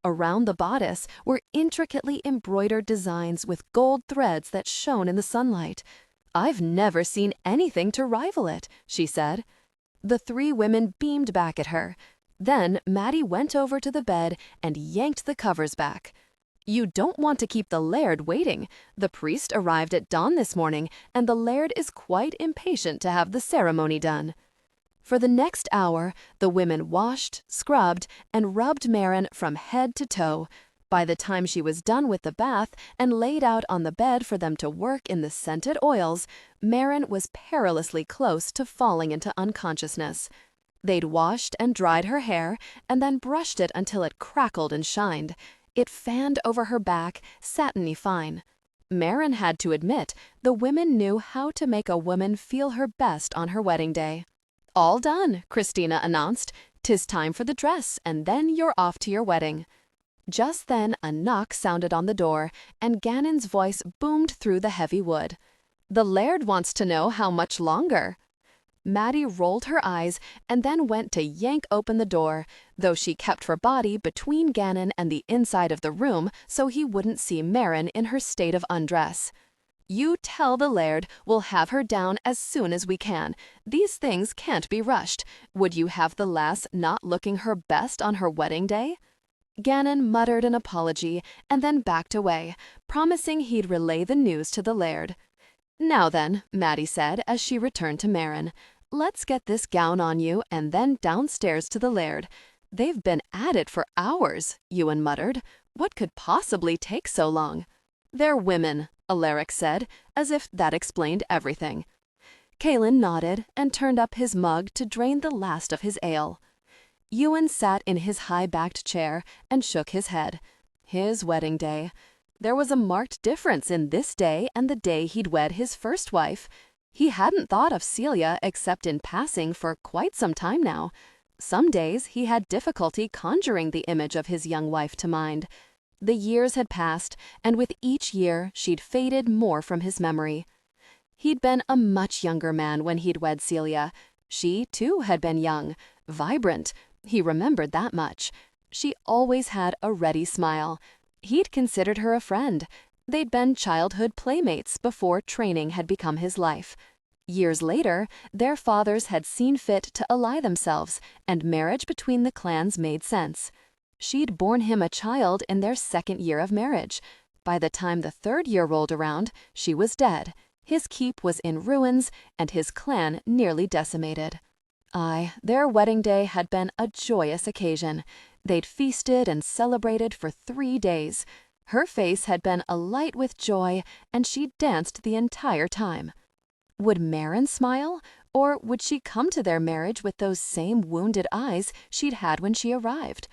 Speaker 2: Around the bodice were intricately embroidered designs with gold threads that shone in the sunlight. "I've never seen anything to rival it," she said. The 3 women beamed back at her. Then Maddie went over to the bed and yanked the covers back. "You don't want to keep the Laird waiting. The priest arrived at dawn this morning, and the Laird is quite impatient to have the ceremony done." For the next hour, the women washed, scrubbed, and rubbed Mairin from head to toe. By the time she was done with the bath and laid out on the bed for them to work in the scented oils, Mairin was perilously close to falling into unconsciousness. They'd washed and dried her hair and then brushed it until it crackled and shined. It fanned over her back, satiny fine. Mairin had to admit the women knew how to make a woman feel her best on her wedding day. "All done," Christina announced. "'Tis time for the dress, and then you're off to your wedding." Just then a knock sounded on the door, and Gannon's voice boomed through the heavy wood. "The Laird wants to know how much longer." Maddie rolled her eyes and then went to yank open the door, though she kept her body between Gannon and the inside of the room so he wouldn't see Mairin in her state of undress. "You tell the Laird we'll have her down as soon as we can. These things can't be rushed. Would you have the lass not looking her best on her wedding day?" Gannon muttered an apology and then backed away, promising he'd relay the news to the Laird. "Now then," Maddie said as she returned to Mairin, "let's get this gown on you and then downstairs to the Laird." "They've been at it for hours," Ewan muttered. "What could possibly take so long?" "They're women," Alaric said, as if that explained everything. Caelan nodded and turned up his mug to drain the last of his ale. Ewan sat in his high-backed chair and shook his head. His wedding day. There was a marked difference in this day and the day he'd wed his first wife. He hadn't thought of Celia except in passing for quite some time now. Some days he had difficulty conjuring the image of his young wife to mind. The years had passed, and with each year she'd faded more from his memory. He'd been a much younger man when he'd wed Celia. She, too, had been young, vibrant. He remembered that much. She always had a ready smile. He'd considered her a friend.
Speaker 1: They'd been childhood playmates before training had become his life. Years later, their fathers had seen fit to ally themselves, and marriage between the clans made sense. She'd borne him a child in their second year of marriage. By the time the third year rolled around, she was dead. His keep was in ruins, and his clan nearly decimated. Aye, their wedding day had been a joyous occasion. They'd feasted and celebrated for 3 days. Her face had been alight with joy, and she danced the entire time. Would Mairin smile, or would she come to their marriage with those same wounded eyes she'd had when she arrived?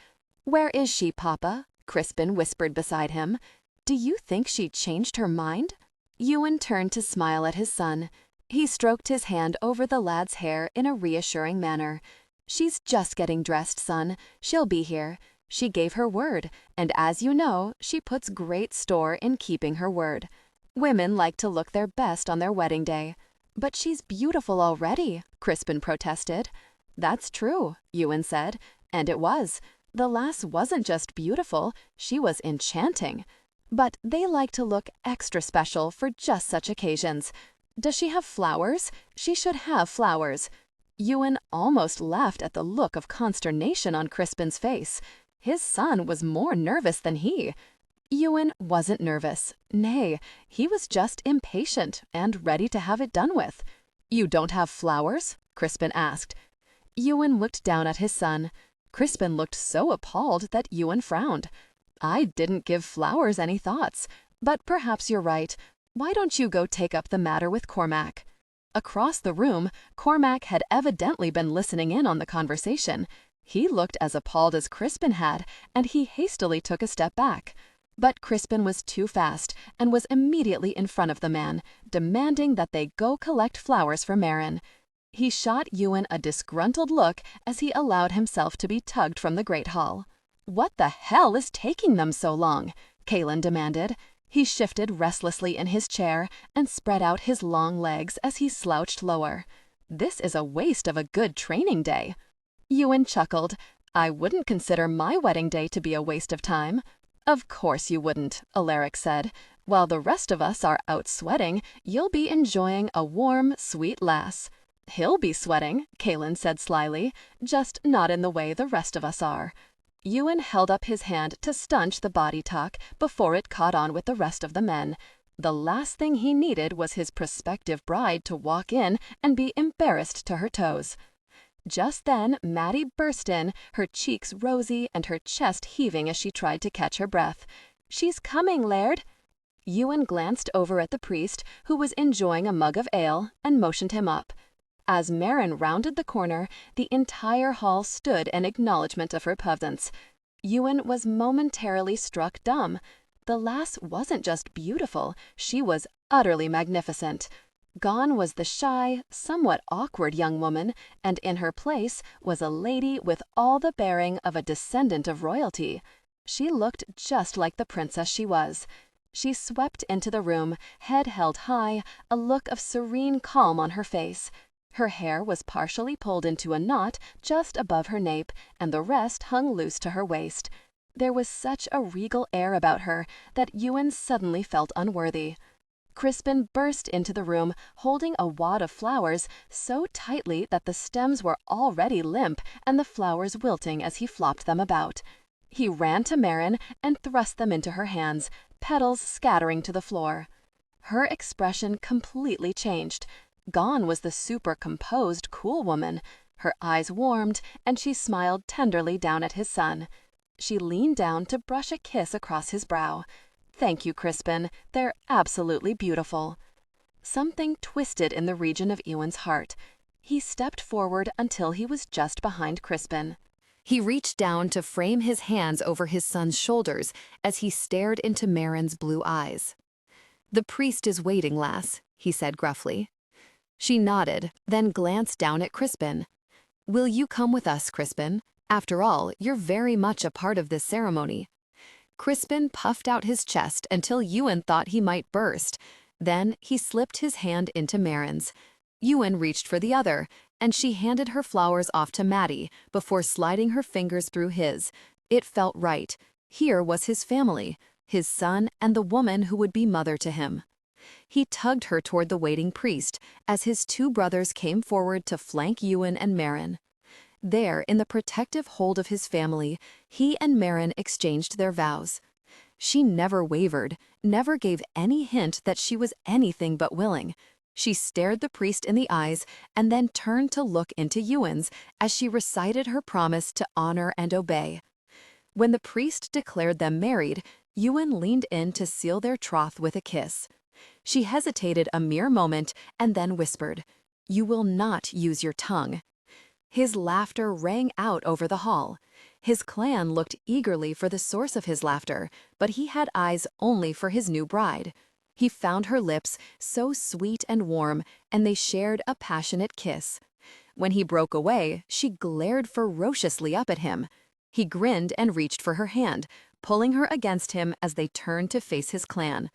Speaker 1: "Where is she, Papa?" Crispin whispered beside him. "Do you think she changed her mind?" Ewan turned to smile at his son. He stroked his hand over the lad's hair in a reassuring manner. "She's just getting dressed, son. She'll be here. She gave her word, and as you know, she puts great store in keeping her word. Women like to look their best on their wedding day." "But she's beautiful already," Crispin protested. "That's true," Ewan said, and it was. The lass wasn't just beautiful, she was enchanting. But they like to look extra special for just such occasions. "Does she have flowers? She should have flowers." Ewan almost laughed at the look of consternation on Crispin's face. His son was more nervous than he. Ewan wasn't nervous. Nay, he was just impatient and ready to have it done with. "You don't have flowers?" Crispin asked. Ewan looked down at his son. Crispin looked so appalled that Ewan frowned. "I didn't give flowers any thoughts, but perhaps you're right. Why don't you go take up the matter with Cormac?" Across the room, Cormac had evidently been listening in on the conversation. He looked as appalled as Crispin had, and he hastily took a step back. But Crispin was too fast and was immediately in front of the man, demanding that they go collect flowers for Mairin. He shot Ewan a disgruntled look as he allowed himself to be tugged from the Great Hall. "What the hell is taking them so long?" Kalen demanded. He shifted restlessly in his chair and spread out his long legs as he slouched lower. "This is a waste of a good training day." Ewan chuckled. "I wouldn't consider my wedding day to be a waste of time." "Of course you wouldn't," Alaric said. "While the rest of us are out sweating, you'll be enjoying a warm, sweet lass." "He'll be sweating," Kalen said slyly, "just not in the way the rest of us are." Ewan held up his hand to stanch the body talk before it caught on with the rest of the men. The last thing he needed was his prospective bride to walk in and be embarrassed to her toes. Just then Maddie burst in, her cheeks rosy and her chest heaving as she tried to catch her breath. "She's coming, Laird." Ewan glanced over at the priest, who was enjoying a mug of ale, and motioned him up. As Mairin rounded the corner, the entire hall stood in acknowledgement of her presence. Ewan was momentarily struck dumb. The lass wasn't just beautiful, she was utterly magnificent. Gone was the shy, somewhat awkward young woman, and in her place was a lady with all the bearing of a descendant of royalty. She looked just like the princess she was. She swept into the room, head held high, a look of serene calm on her face. Her hair was partially pulled into a knot just above her nape, and the rest hung loose to her waist. There was such a regal air about her that Ewan suddenly felt unworthy. Crispin burst into the room, holding a wad of flowers so tightly that the stems were already limp and the flowers wilting as he flopped them about. He ran to Mairin and thrust them into her hands, petals scattering to the floor. Her expression completely changed. Gone was the super-composed, cool woman. Her eyes warmed, and she smiled tenderly down at his son. She leaned down to brush a kiss across his brow. "Thank you, Crispin. They're absolutely beautiful." Something twisted in the region of Ewan's heart. He stepped forward until he was just behind Crispin. He reached down to frame his hands over his son's shoulders as he stared into Mairin's blue eyes. "The priest is waiting, lass," he said gruffly. She nodded, then glanced down at Crispin. "Will you come with us, Crispin? After all, you're very much a part of this ceremony." Crispin puffed out his chest until Ewan thought he might burst. Then he slipped his hand into Mairin's. Ewan reached for the other, and she handed her flowers off to Maddie before sliding her fingers through his. It felt right. Here was his family. his son and the woman who would be mother to him. He tugged her toward the waiting priest as his two brothers came forward to flank Ewan and Mairin. There, in the protective hold of his family, he and Mairin exchanged their vows. She never wavered, never gave any hint that she was anything but willing. She stared the priest in the eyes and then turned to look into Ewan's as she recited her promise to honor and obey. When the priest declared them married, Ewan leaned in to seal their troth with a kiss. She hesitated a mere moment and then whispered, "You will not use your tongue." His laughter rang out over the hall. His clan looked eagerly for the source of his laughter, but he had eyes only for his new bride. He found her lips so sweet and warm, and they shared a passionate kiss. When he broke away, she glared ferociously up at him. He grinned and reached for her hand, pulling her against him as they turned to face his clan.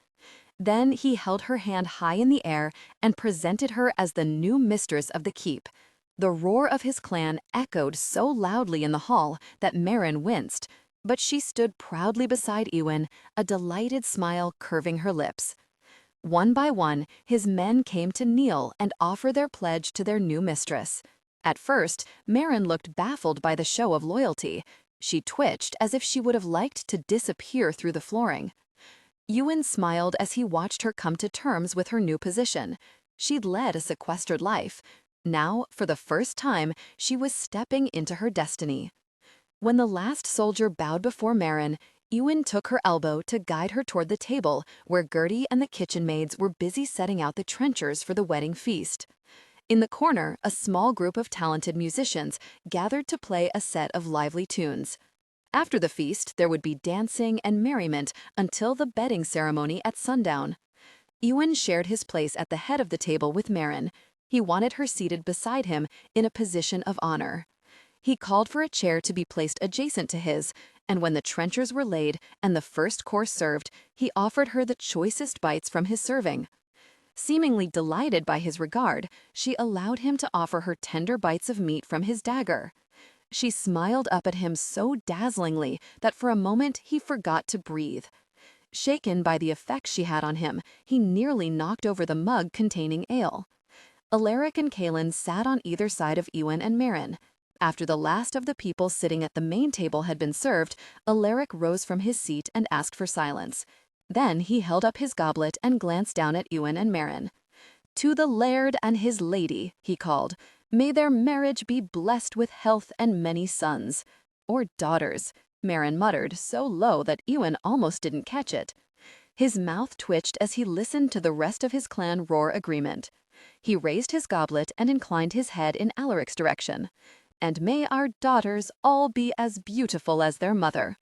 Speaker 1: Then he held her hand high in the air and presented her as the new mistress of the keep. The roar of his clan echoed so loudly in the hall that Mairin winced, but she stood proudly beside Ewan, a delighted smile curving her lips. One by one, his men came to kneel and offer their pledge to their new mistress. At first, Mairin looked baffled by the show of loyalty. She twitched as if she would have liked to disappear through the flooring. Ewan smiled as he watched her come to terms with her new position. She'd led a sequestered life. Now, for the first time, she was stepping into her destiny. When the last soldier bowed before Mairin, Ewan took her elbow to guide her toward the table where Gertie and the kitchen maids were busy setting out the trenchers for the wedding feast. In the corner, a small group of talented musicians gathered to play a set of lively tunes. After the feast, there would be dancing and merriment until the bedding ceremony at sundown. Ewan shared his place at the head of the table with Mairin. He wanted her seated beside him in a position of honor. He called for a chair to be placed adjacent to his, and when the trenchers were laid and the first course served, he offered her the choicest bites from his serving. Seemingly delighted by his regard, she allowed him to offer her tender bites of meat from his dagger. She smiled up at him so dazzlingly that for a moment he forgot to breathe. Shaken by the effect she had on him, he nearly knocked over the mug containing ale. Alaric and Kaelin sat on either side of Ewan and Mairin. After the last of the people sitting at the main table had been served, Alaric rose from his seat and asked for silence. Then he held up his goblet and glanced down at Ewan and Mairin. "To the Laird and his lady," he called, "may their marriage be blessed with health and many sons." Or daughters, Mairin muttered so low that Ewan almost didn't catch it. His mouth twitched as he listened to the rest of his clan roar agreement. He raised his goblet and inclined his head in Alaric's direction. "And may our daughters all be as beautiful as their mother."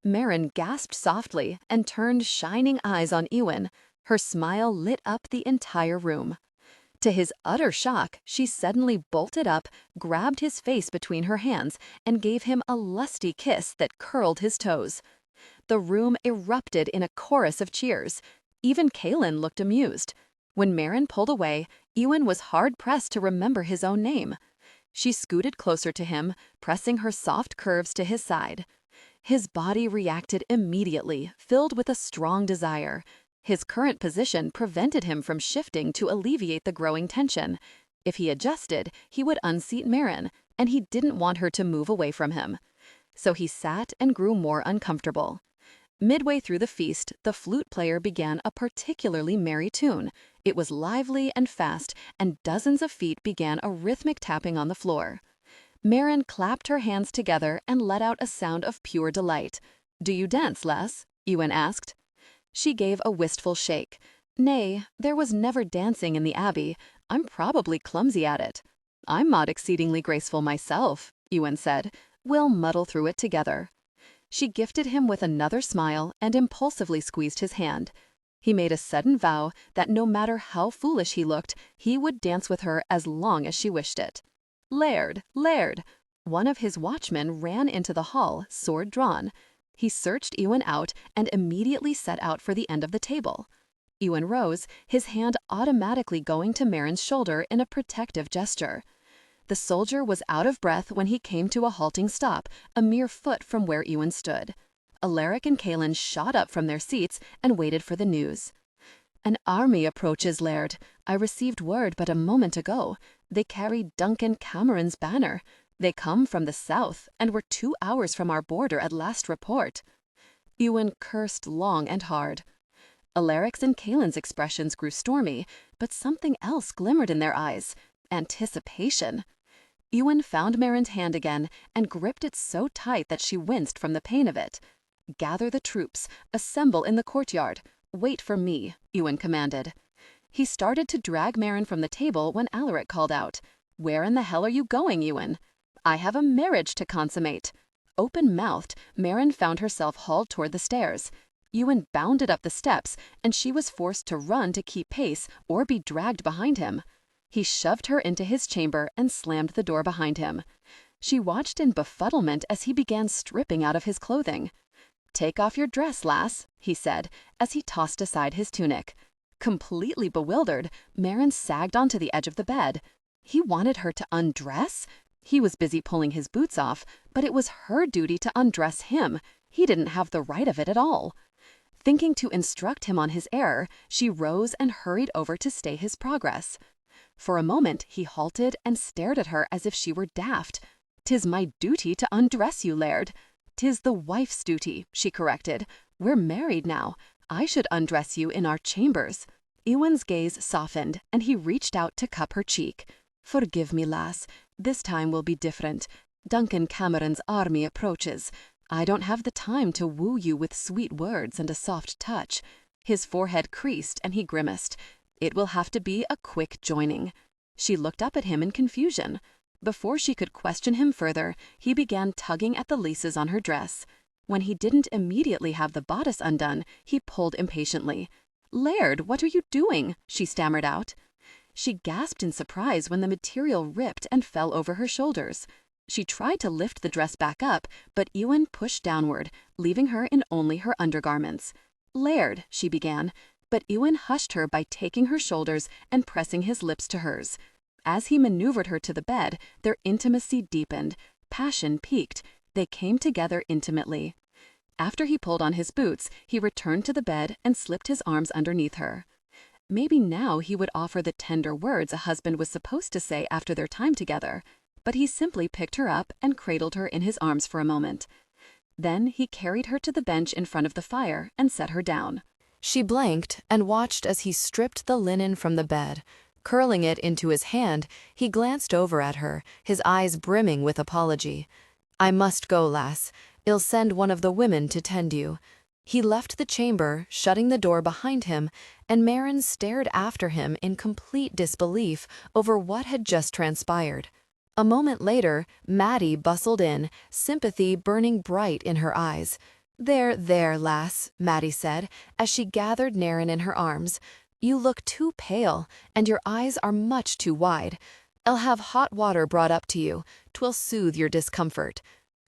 Speaker 1: Mairin gasped softly and turned shining eyes on Ewan. Her smile lit up the entire room. To his utter shock, she suddenly bolted up, grabbed his face between her hands, and gave him a lusty kiss that curled his toes. The room erupted in a chorus of cheers. Even Kaelin looked amused. When Mairin pulled away, Ewan was hard-pressed to remember his own name. She scooted closer to him, pressing her soft curves to his side. His body reacted immediately, filled with a strong desire. His current position prevented him from shifting to alleviate the growing tension. If he adjusted, he would unseat Mairin, and he didn't want her to move away from him. So he sat and grew more uncomfortable. Midway through the feast, the flute player began a particularly merry tune. It was lively and fast, and dozens of feet began a rhythmic tapping on the floor. Mairin clapped her hands together and let out a sound of pure delight. "Do you dance, lass?" Ewan asked. She gave a wistful shake. "Nay, there was never dancing in the Abbey. I'm probably clumsy at it." "I'm not exceedingly graceful myself," Ewan said. "We'll muddle through it together." She gifted him with another smile and impulsively squeezed his hand. He made a sudden vow that no matter how foolish he looked, he would dance with her as long as she wished it. "Laird, Laird!" One of his watchmen ran into the hall, sword drawn. He searched Ewan out and immediately set out for the end of the table. Ewan rose, his hand automatically going to Mairin's shoulder in a protective gesture. The soldier was out of breath when he came to a halting stop, a mere foot from where Ewan stood. Alaric and Kaelin shot up from their seats and waited for the news. "An army approaches, Laird. I received word but a moment ago. They carry Duncan Cameron's banner. They come from the south and were 2 hours from our border at last report." Ewan cursed long and hard. Alaric's and Kaelin's expressions grew stormy, but something else glimmered in their eyes. Anticipation. Ewan found Mairin's hand again and gripped it so tight that she winced from the pain of it. "Gather the troops. Assemble in the courtyard. Wait for me," Ewan commanded. He started to drag Mairin from the table when Alaric called out, "Where in the hell are you going, Ewan?" "I have a marriage to consummate." Open-mouthed, Mairin found herself hauled toward the stairs. Ewan bounded up the steps, and she was forced to run to keep pace or be dragged behind him. He shoved her into his chamber and slammed the door behind him. She watched in befuddlement as he began stripping out of his clothing. "Take off your dress, lass," he said, as he tossed aside his tunic. Completely bewildered, Mairin sagged onto the edge of the bed. He wanted her to undress? He was busy pulling his boots off, but it was her duty to undress him. He didn't have the right of it at all. Thinking to instruct him on his error, she rose and hurried over to stay his progress. For a moment he halted and stared at her as if she were daft. "'Tis my duty to undress you, Laird." "'Tis the wife's duty," she corrected. "We're married now. I should undress you in our chambers." Ewan's gaze softened, and he reached out to cup her cheek. "Forgive me, lass. This time will be different. Duncan Cameron's army approaches. I don't have the time to woo you with sweet words and a soft touch." His forehead creased, and he grimaced. "It will have to be a quick joining." She looked up at him in confusion. Before she could question him further, he began tugging at the laces on her dress. When he didn't immediately have the bodice undone, he pulled impatiently. "Laird, what are you doing?" she stammered out. She gasped in surprise when the material ripped and fell over her shoulders. She tried to lift the dress back up, but Ewan pushed downward, leaving her in only her undergarments. "Laird," she began, but Ewan hushed her by taking her shoulders and pressing his lips to hers. As he maneuvered her to the bed, their intimacy deepened. Passion peaked. They came together intimately. After he pulled on his boots, he returned to the bed and slipped his arms underneath her. Maybe now he would offer the tender words a husband was supposed to say after their time together, but he simply picked her up and cradled her in his arms for a moment. Then he carried her to the bench in front of the fire and set her down. She blinked and watched as he stripped the linen from the bed. Curling it into his hand, he glanced over at her, his eyes brimming with apology. "I must go, lass. I'll send one of the women to tend you." He left the chamber, shutting the door behind him, and Mairin stared after him in complete disbelief over what had just transpired. A moment later, Maddie bustled in, sympathy burning bright in her eyes. There, lass," Maddie said, as she gathered Mairin in her arms. "You look too pale, and your eyes are much too wide. I'll have hot water brought up to you. 'Twill soothe your discomfort."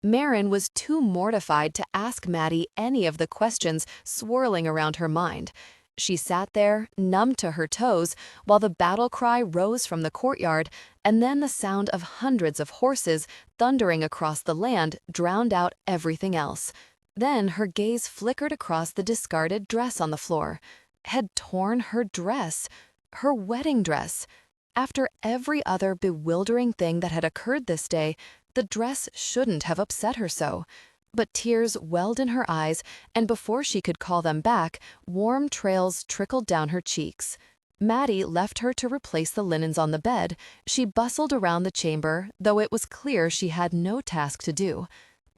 Speaker 1: Mairin was too mortified to ask Maddie any of the questions swirling around her mind. She sat there, numb to her toes, while the battle cry rose from the courtyard, and then the sound of hundreds of horses thundering across the land drowned out everything else. Then her gaze flickered across the discarded dress on the floor. Had torn her dress, her wedding dress. After every other bewildering thing that had occurred this day, the dress shouldn't have upset her so. But tears welled in her eyes, and before she could call them back, warm trails trickled down her cheeks. Maddie left her to replace the linens on the bed. She bustled around the chamber, though it was clear she had no task to do.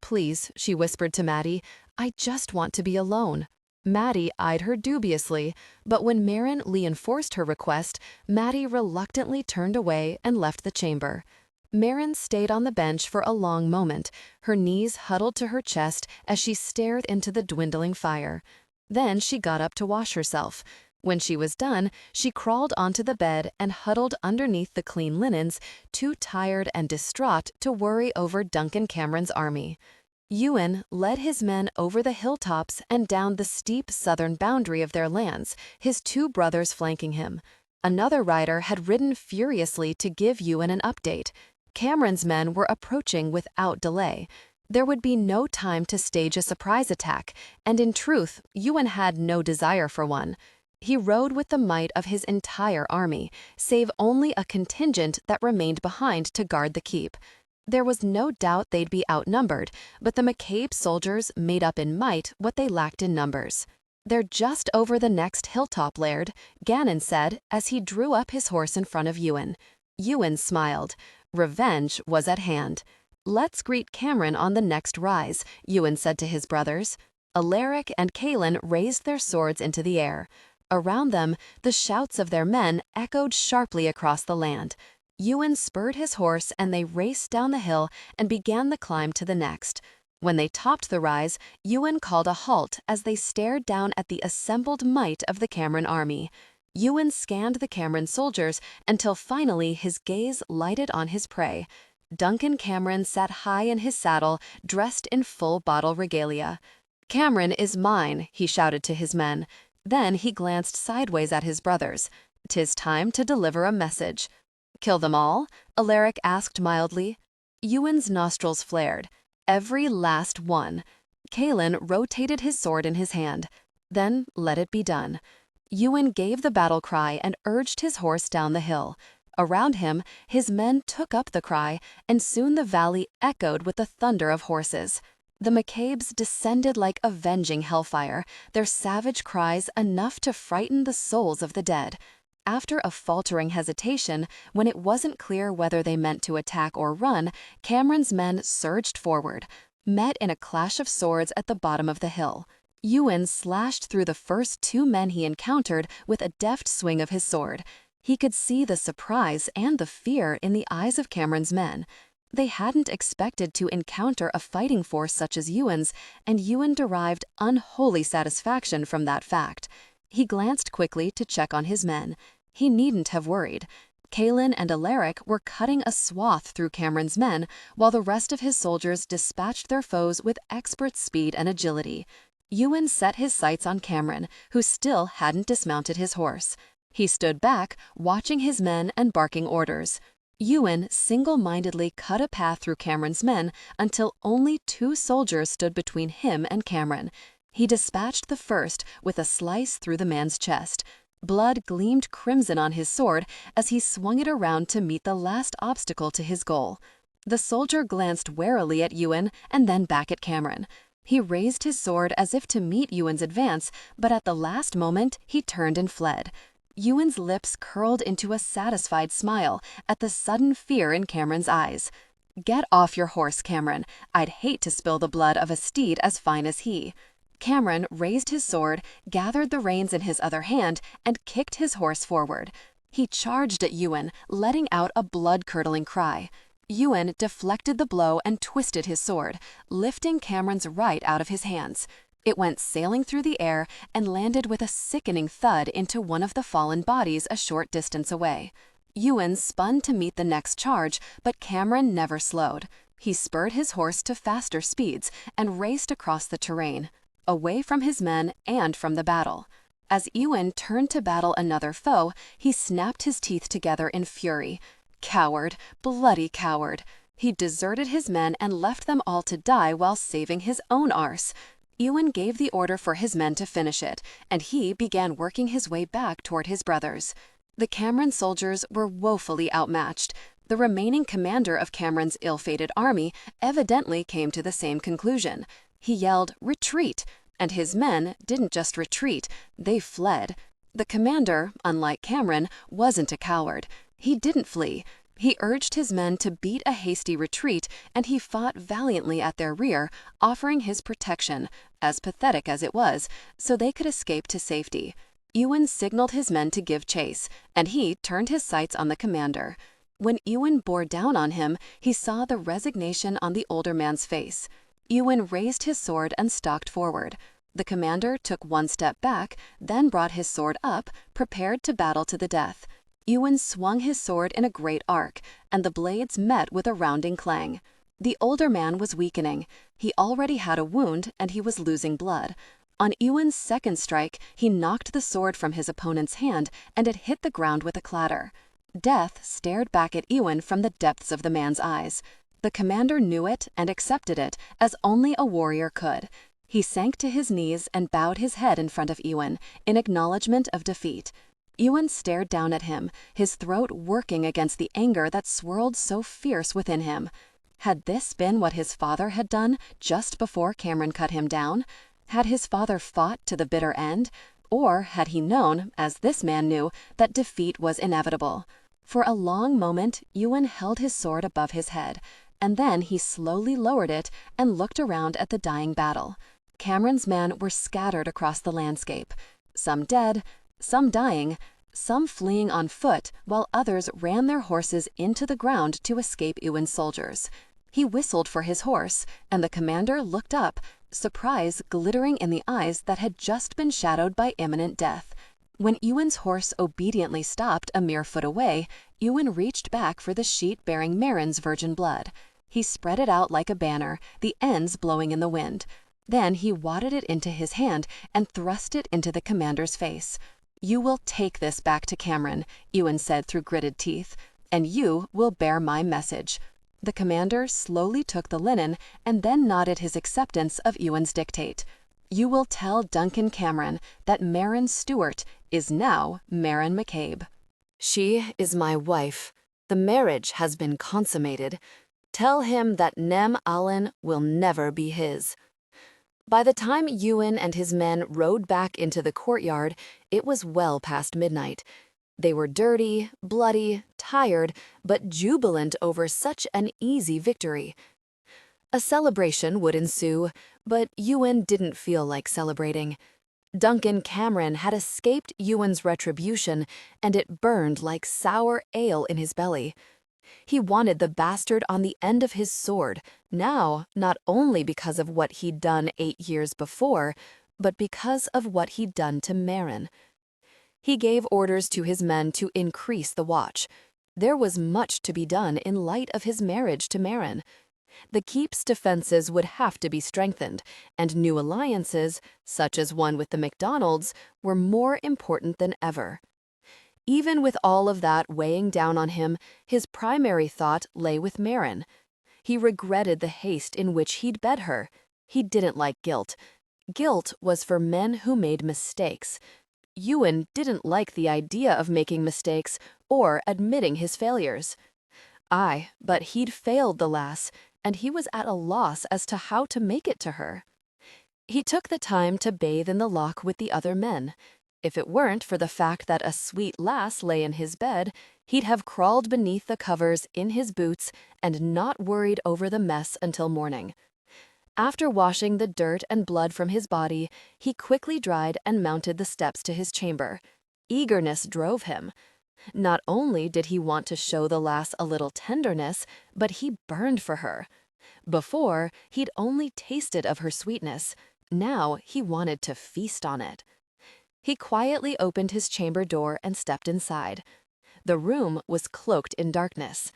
Speaker 1: "Please," she whispered to Maddie, "I just want to be alone." Maddie eyed her dubiously, but when Mairin reinforced her request, Maddie reluctantly turned away and left the chamber. Mairin stayed on the bench for a long moment, her knees huddled to her chest as she stared into the dwindling fire. Then she got up to wash herself. When she was done, she crawled onto the bed and huddled underneath the clean linens, too tired and distraught to worry over Duncan Cameron's army. Ewan led his men over the hilltops and down the steep southern boundary of their lands, his 2 brothers flanking him. Another rider had ridden furiously to give Ewan an update. Cameron's men were approaching without delay. There would be no time to stage a surprise attack, and in truth, Ewan had no desire for one. He rode with the might of his entire army, save only a contingent that remained behind to guard the keep. There was no doubt they'd be outnumbered, but the McCabe soldiers made up in might what they lacked in numbers. "They're just over the next hilltop, Laird," Gannon said as he drew up his horse in front of Ewan. Ewan smiled. Revenge was at hand. "Let's greet Cameron on the next rise," Ewan said to his brothers. Alaric and Kaelin raised their swords into the air. Around them, the shouts of their men echoed sharply across the land. Ewan spurred his horse and they raced down the hill and began the climb to the next. When they topped the rise, Ewan called a halt as they stared down at the assembled might of the Cameron army. Ewan scanned the Cameron soldiers until finally his gaze lighted on his prey. Duncan Cameron sat high in his saddle, dressed in full battle regalia. "Cameron is mine," he shouted to his men. Then he glanced sideways at his brothers. "'Tis time to deliver a message." "Kill them all?" Alaric asked mildly. Ewan's nostrils flared. "Every last one." Kaelin rotated his sword in his hand. "Then let it be done." Ewan gave the battle cry and urged his horse down the hill. Around him, his men took up the cry, and soon the valley echoed with the thunder of horses. The McCabes descended like avenging hellfire, their savage cries enough to frighten the souls of the dead. After a faltering hesitation, when it wasn't clear whether they meant to attack or run, Cameron's men surged forward, met in a clash of swords at the bottom of the hill. Ewan slashed through the first two men he encountered with a deft swing of his sword. He could see the surprise and the fear in the eyes of Cameron's men. They hadn't expected to encounter a fighting force such as Ewan's, and Ewan derived unholy satisfaction from that fact. He glanced quickly to check on his men. He needn't have worried. Kaelin and Alaric were cutting a swath through Cameron's men, while the rest of his soldiers dispatched their foes with expert speed and agility. Ewan set his sights on Cameron, who still hadn't dismounted his horse. He stood back, watching his men and barking orders. Ewan single-mindedly cut a path through Cameron's men until only 2 soldiers stood between him and Cameron. He dispatched the first with a slice through the man's chest. Blood gleamed crimson on his sword as he swung it around to meet the last obstacle to his goal. The soldier glanced warily at Ewan and then back at Cameron. He raised his sword as if to meet Ewan's advance, but at the last moment he turned and fled. Ewan's lips curled into a satisfied smile at the sudden fear in Cameron's eyes. "Get off your horse, Cameron. I'd hate to spill the blood of a steed as fine as he." Cameron raised his sword, gathered the reins in his other hand, and kicked his horse forward. He charged at Ewan, letting out a blood-curdling cry. Ewan deflected the blow and twisted his sword, lifting Cameron's right out of his hands. It went sailing through the air and landed with a sickening thud into one of the fallen bodies a short distance away. Ewan spun to meet the next charge, but Cameron never slowed. He spurred his horse to faster speeds and raced across the terrain, away from his men and from the battle. As Ewan turned to battle another foe, he snapped his teeth together in fury. Coward, bloody coward. He deserted his men and left them all to die while saving his own arse. Ewan gave the order for his men to finish it, and he began working his way back toward his brothers. The Cameron soldiers were woefully outmatched. The remaining commander of Cameron's ill-fated army evidently came to the same conclusion. He yelled, "Retreat!" and his men didn't just retreat, they fled. The commander, unlike Cameron, wasn't a coward. He didn't flee. He urged his men to beat a hasty retreat, and he fought valiantly at their rear, offering his protection, as pathetic as it was, so they could escape to safety. Ewan signaled his men to give chase, and he turned his sights on the commander. When Ewan bore down on him, he saw the resignation on the older man's face. Ewan raised his sword and stalked forward. The commander took one step back, then brought his sword up, prepared to battle to the death. Ewan swung his sword in a great arc, and the blades met with a rounding clang. The older man was weakening. He already had a wound, and he was losing blood. On Ewan's second strike, he knocked the sword from his opponent's hand, and it hit the ground with a clatter. Death stared back at Ewan from the depths of the man's eyes. The commander knew it and accepted it as only a warrior could. He sank to his knees and bowed his head in front of Ewan, in acknowledgement of defeat. Ewan stared down at him, his throat working against the anger that swirled so fierce within him. Had this been what his father had done just before Cameron cut him down? Had his father fought to the bitter end? Or had he known, as this man knew, that defeat was inevitable? For a long moment, Ewan held his sword above his head, and then he slowly lowered it and looked around at the dying battle. Cameron's men were scattered across the landscape, some dead, some dying, some fleeing on foot, while others ran their horses into the ground to escape Ewan's soldiers. He whistled for his horse, and the commander looked up, surprise glittering in the eyes that had just been shadowed by imminent death. When Ewan's horse obediently stopped a mere foot away, Ewan reached back for the sheet bearing Mairin's virgin blood. He spread it out like a banner, the ends blowing in the wind. Then he wadded it into his hand and thrust it into the commander's face. "You will take this back to Cameron," Ewan said through gritted teeth, "and you will bear my message." The commander slowly took the linen and then nodded his acceptance of Ewan's dictate. "You will tell Duncan Cameron that Mairin Stewart is now Mairin McCabe."
Speaker 2: "She is my wife. The marriage has been consummated. Tell him that Nem Allen will never be his." By the time Ewan and his men rode back into the courtyard, it was well past midnight. They were dirty, bloody, tired, but jubilant over such an easy victory. A celebration would ensue, but Ewan didn't feel like celebrating. Duncan Cameron had escaped Ewan's retribution, and it burned like sour ale in his belly. He wanted the bastard on the end of his sword, now not only because of what he'd done 8 years before, but because of what he'd done to Mairin. He gave orders to his men to increase the watch. There was much to be done in light of his marriage to Mairin. The keep's defenses would have to be strengthened, and new alliances, such as one with the MacDonalds, were more important than ever. Even with all of that weighing down on him, his primary thought lay with Mairin. He regretted the haste in which he'd bed her. He didn't like guilt. Guilt was for men who made mistakes. Ewan didn't like the idea of making mistakes or admitting his failures. Aye, but he'd failed the lass, and he was at a loss as to how to make it to her. He took the time to bathe in the loch with the other men. If it weren't for the fact that a sweet lass lay in his bed, he'd have crawled beneath the covers in his boots and not worried over the mess until morning. After washing the dirt and blood from his body, he quickly dried and mounted the steps to his chamber. Eagerness drove him. Not only did he want to show the lass a little tenderness, but he burned for her. Before, he'd only tasted of her sweetness. Now he wanted to feast on it. He quietly opened his chamber door and stepped inside. The room was cloaked in darkness.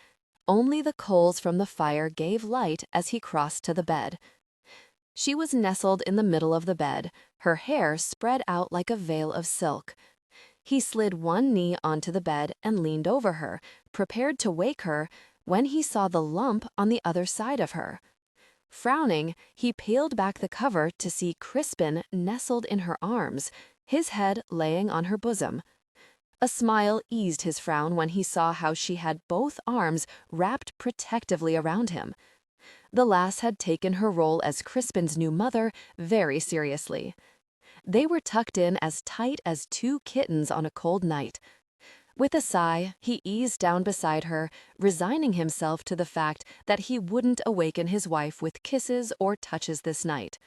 Speaker 2: Only the coals from the fire gave light as he crossed to the bed. She was nestled in the middle of the bed, her hair spread out like a veil of silk. He slid one knee onto the bed and leaned over her, prepared to wake her, when he saw the lump on the other side of her. Frowning, he peeled back the cover to see Crispin nestled in her arms, his head laying on her bosom. A smile eased his frown when he saw how she had both arms wrapped protectively around him. The lass had taken her role as Crispin's new mother very seriously. They were tucked in as tight as 2 kittens on a cold night. With a sigh, he eased down beside her, resigning himself to the fact that he wouldn't awaken his wife with kisses or touches this night.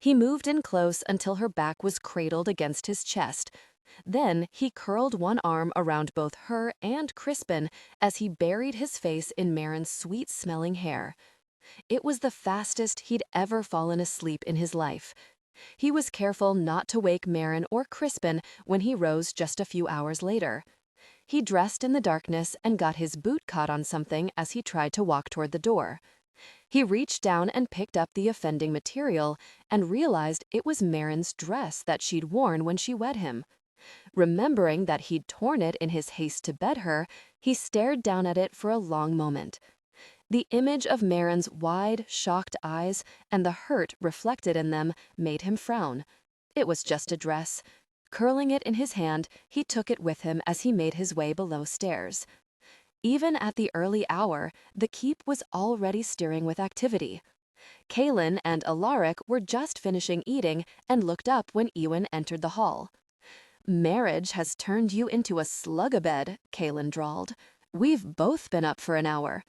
Speaker 2: He moved in close until her back was cradled against his chest. Then he curled one arm around both her and Crispin as he buried his face in Mairin's sweet-smelling hair. It was the fastest he'd ever fallen asleep in his life. He was careful not to wake Mairin or Crispin when he rose just a few hours later. He dressed in the darkness and got his boot caught on something as he tried to walk toward the door. He reached down and picked up the offending material and realized it was Mairin's dress that she'd worn when she wed him. Remembering that he'd torn it in his haste to bed her, he stared down at it for a long moment.
Speaker 1: The image of Mairin's wide, shocked eyes and the hurt reflected in them made him frown. It was just a dress. Curling it in his hand, he took it with him as he made his way below stairs. Even at the early hour, the keep was already stirring with activity. Kaelin and Alaric were just finishing eating and looked up when Ewan entered the hall. "Marriage has turned you into a slug-a-bed," Kaelin drawled. "We've both been up for an hour."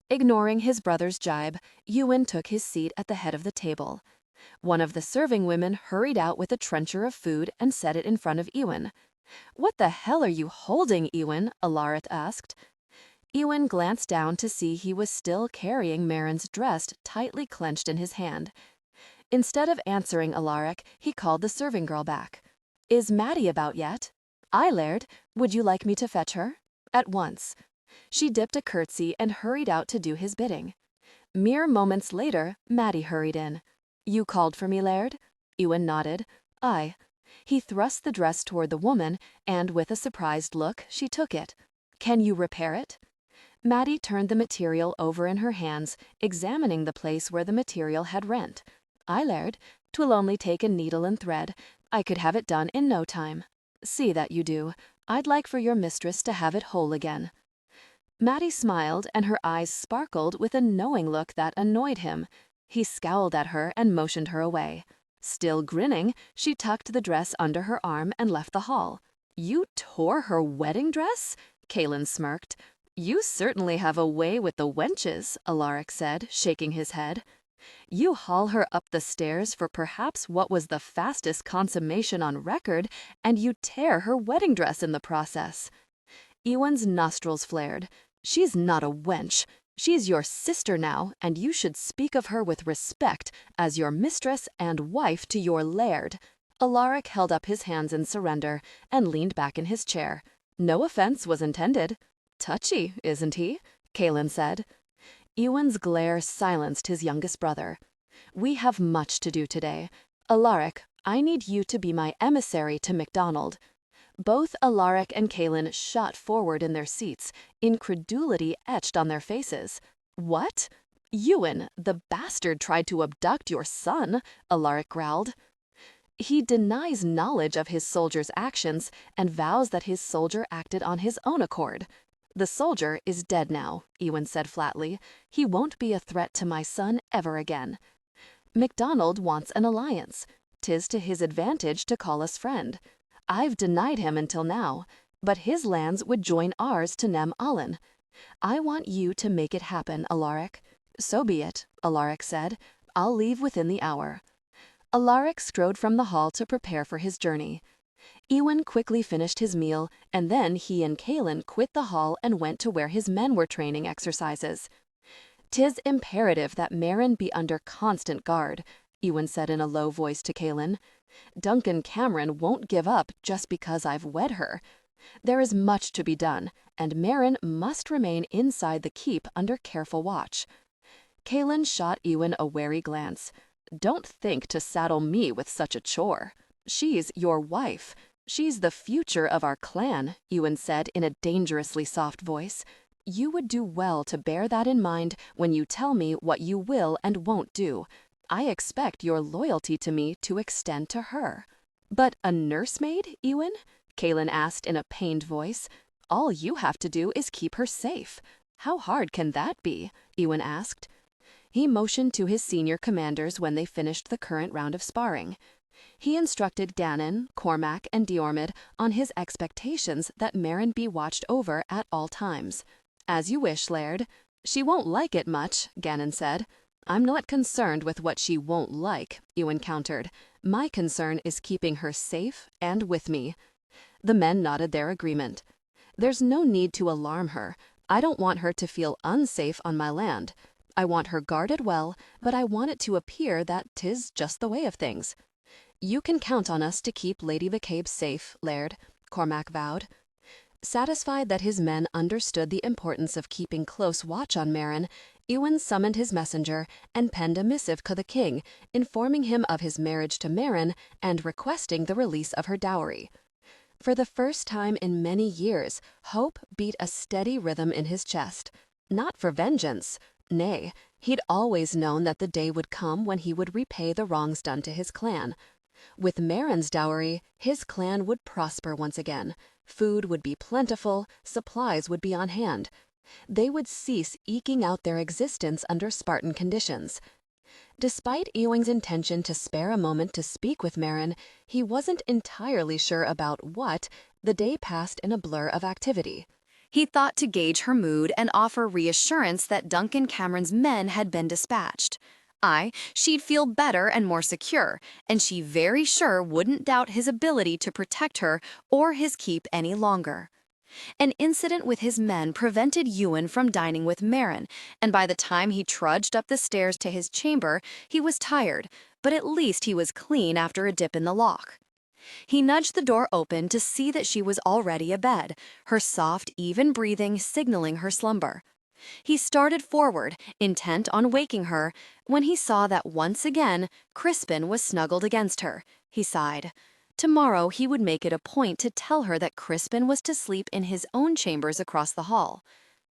Speaker 1: Ignoring his brother's jibe, Ewan took his seat at the head of the table. One of the serving women hurried out with a trencher of food and set it in front of Ewan. "What the hell are you holding, Ewan?" Alaric asked. Ewan glanced down to see he was still carrying Mairin's dress tightly clenched in his hand. Instead of answering Alaric, he called the serving girl back. "Is Maddie about yet?" "Aye, Laird. Would you like me to fetch her?" "At once." She dipped a curtsy and hurried out to do his bidding. Mere moments later, Maddie hurried in. "You called for me, Laird?" Ewan nodded. "Aye." He thrust the dress toward the woman, and with a surprised look, she took it. "Can you repair it?" Maddie turned the material over in her hands, examining the place where the material had rent. "Aye, Laird. 'Twill only take a needle and thread. I could have it done in no time." "See that you do. I'd like for your mistress to have it whole again." Maddie smiled, and her eyes sparkled with a knowing look that annoyed him. He scowled at her and motioned her away. Still grinning, she tucked the dress under her arm and left the hall. "You tore her wedding dress?" Kaelin smirked. "You certainly have a way with the wenches," Alaric said, shaking his head. "You haul her up the stairs for perhaps what was the fastest consummation on record, and you tear her wedding dress in the process." Ewan's nostrils flared. "She's not a wench. She's your sister now, and you should speak of her with respect as your mistress and wife to your laird." Alaric held up his hands in surrender and leaned back in his chair. "No offense was intended." "Touchy, isn't he?" Kaelin said. Ewan's glare silenced his youngest brother. "We have much to do today. Alaric, I need you to be my emissary to MacDonald." Both Alaric and Kaelin shot forward in their seats, incredulity etched on their faces. "What? Ewan, the bastard tried to abduct your son," Alaric growled. "He denies knowledge of his soldier's actions and vows that his soldier acted on his own accord." "The soldier is dead now," Ewan said flatly. "He won't be a threat to my son ever again." "MacDonald wants an alliance. 'Tis to his advantage to call us friend. I've denied him until now, but his lands would join ours to Nem Allen. I want you to make it happen, Alaric." "So be it," Alaric said. "I'll leave within the hour." Alaric strode from the hall to prepare for his journey. Ewan quickly finished his meal, and then he and Kaelin quit the hall and went to where his men were training exercises. "'Tis imperative that Mairin be under constant guard," Ewan said in a low voice to Kaelin. "Duncan Cameron won't give up just because I've wed her. There is much to be done, and Mairin must remain inside the keep under careful watch." Kaelin shot Ewan a wary glance. "Don't think to saddle me with such a chore. She's your wife. She's the future of our clan," Ewan said in a dangerously soft voice. "You would do well to bear that in mind when you tell me what you will and won't do. I expect your loyalty to me to extend to her." "But a nursemaid, Ewan?" Kaelin asked in a pained voice. "All you have to do is keep her safe." "How hard can that be?" Ewan asked. He motioned to his senior commanders when they finished the current round of sparring. He instructed Gannon, Cormac, and Diarmid on his expectations that Mairin be watched over at all times. "As you wish, Laird." "She won't like it much," Gannon said. "I'm not concerned with what she won't like," Ewan countered. "My concern is keeping her safe and with me." The men nodded their agreement. "There's no need to alarm her. I don't want her to feel unsafe on my land. I want her guarded well, but I want it to appear that 'tis just the way of things." "You can count on us to keep Lady McCabe safe, Laird," Cormac vowed. Satisfied that his men understood the importance of keeping close watch on Mairin, Ewan summoned his messenger and penned a missive to the king, informing him of his marriage to Mairin and requesting the release of her dowry. For the first time in many years, hope beat a steady rhythm in his chest. not for vengeance. Nay, he'd always known that the day would come when he would repay the wrongs done to his clan. With Mairin's dowry, his clan would prosper once again. Food would be plentiful, supplies would be on hand. They would cease eking out their existence under Spartan conditions. Despite Ewing's intention to spare a moment to speak with Mairin, he wasn't entirely sure about what. The day passed in a blur of activity. He thought to gauge her mood and offer reassurance that Duncan Cameron's men had been dispatched. She'd feel better and more secure, and she very sure wouldn't doubt his ability to protect her or his keep any longer. An incident with his men prevented Ewan from dining with Mairin, and by the time he trudged up the stairs to his chamber, he was tired, but at least he was clean after a dip in the loch. He nudged the door open to see that she was already abed, her soft, even breathing signaling her slumber. He started forward, intent on waking her, when he saw that once again Crispin was snuggled against her. He sighed. Tomorrow he would make it a point to tell her that Crispin was to sleep in his own chambers across the hall.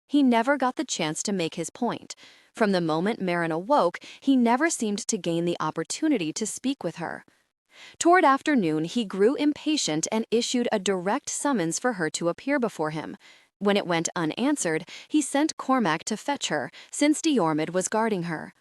Speaker 1: He never got the chance to make his point. From the moment Mairin awoke, he never seemed to gain the opportunity to speak with her. Toward afternoon, he grew impatient and issued a direct summons for her to appear before him. When it went unanswered, he sent Cormac to fetch her, since Diarmid was guarding her.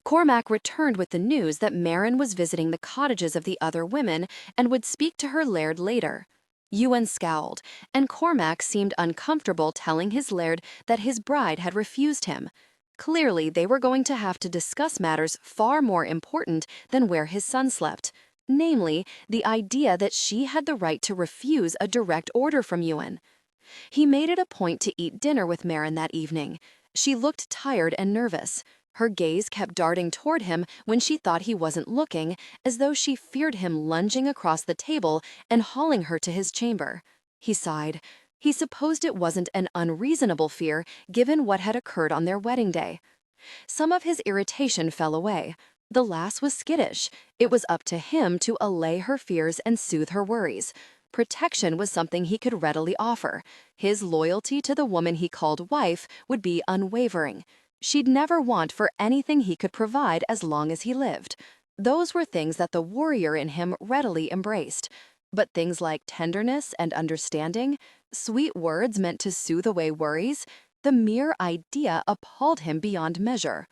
Speaker 1: Cormac returned with the news that Mairin was visiting the cottages of the other women and would speak to her laird later. Ewan scowled, and Cormac seemed uncomfortable telling his laird that his bride had refused him. Clearly, they were going to have to discuss matters far more important than where his son slept. Namely, the idea that she had the right to refuse a direct order from Ewan. He made it a point to eat dinner with Mairin that evening. She looked tired and nervous. Her gaze kept darting toward him when she thought he wasn't looking, as though she feared him lunging across the table and hauling her to his chamber. He sighed. He supposed it wasn't an unreasonable fear, given what had occurred on their wedding day. Some of his irritation fell away. The lass was skittish. It was up to him to allay her fears and soothe her worries. Protection was something he could readily offer. His loyalty to the woman he called wife would be unwavering. She'd never want for anything he could provide as long as he lived. Those were things that the warrior in him readily embraced. But things like tenderness and understanding, sweet words meant to soothe away worries, the mere idea appalled him beyond measure.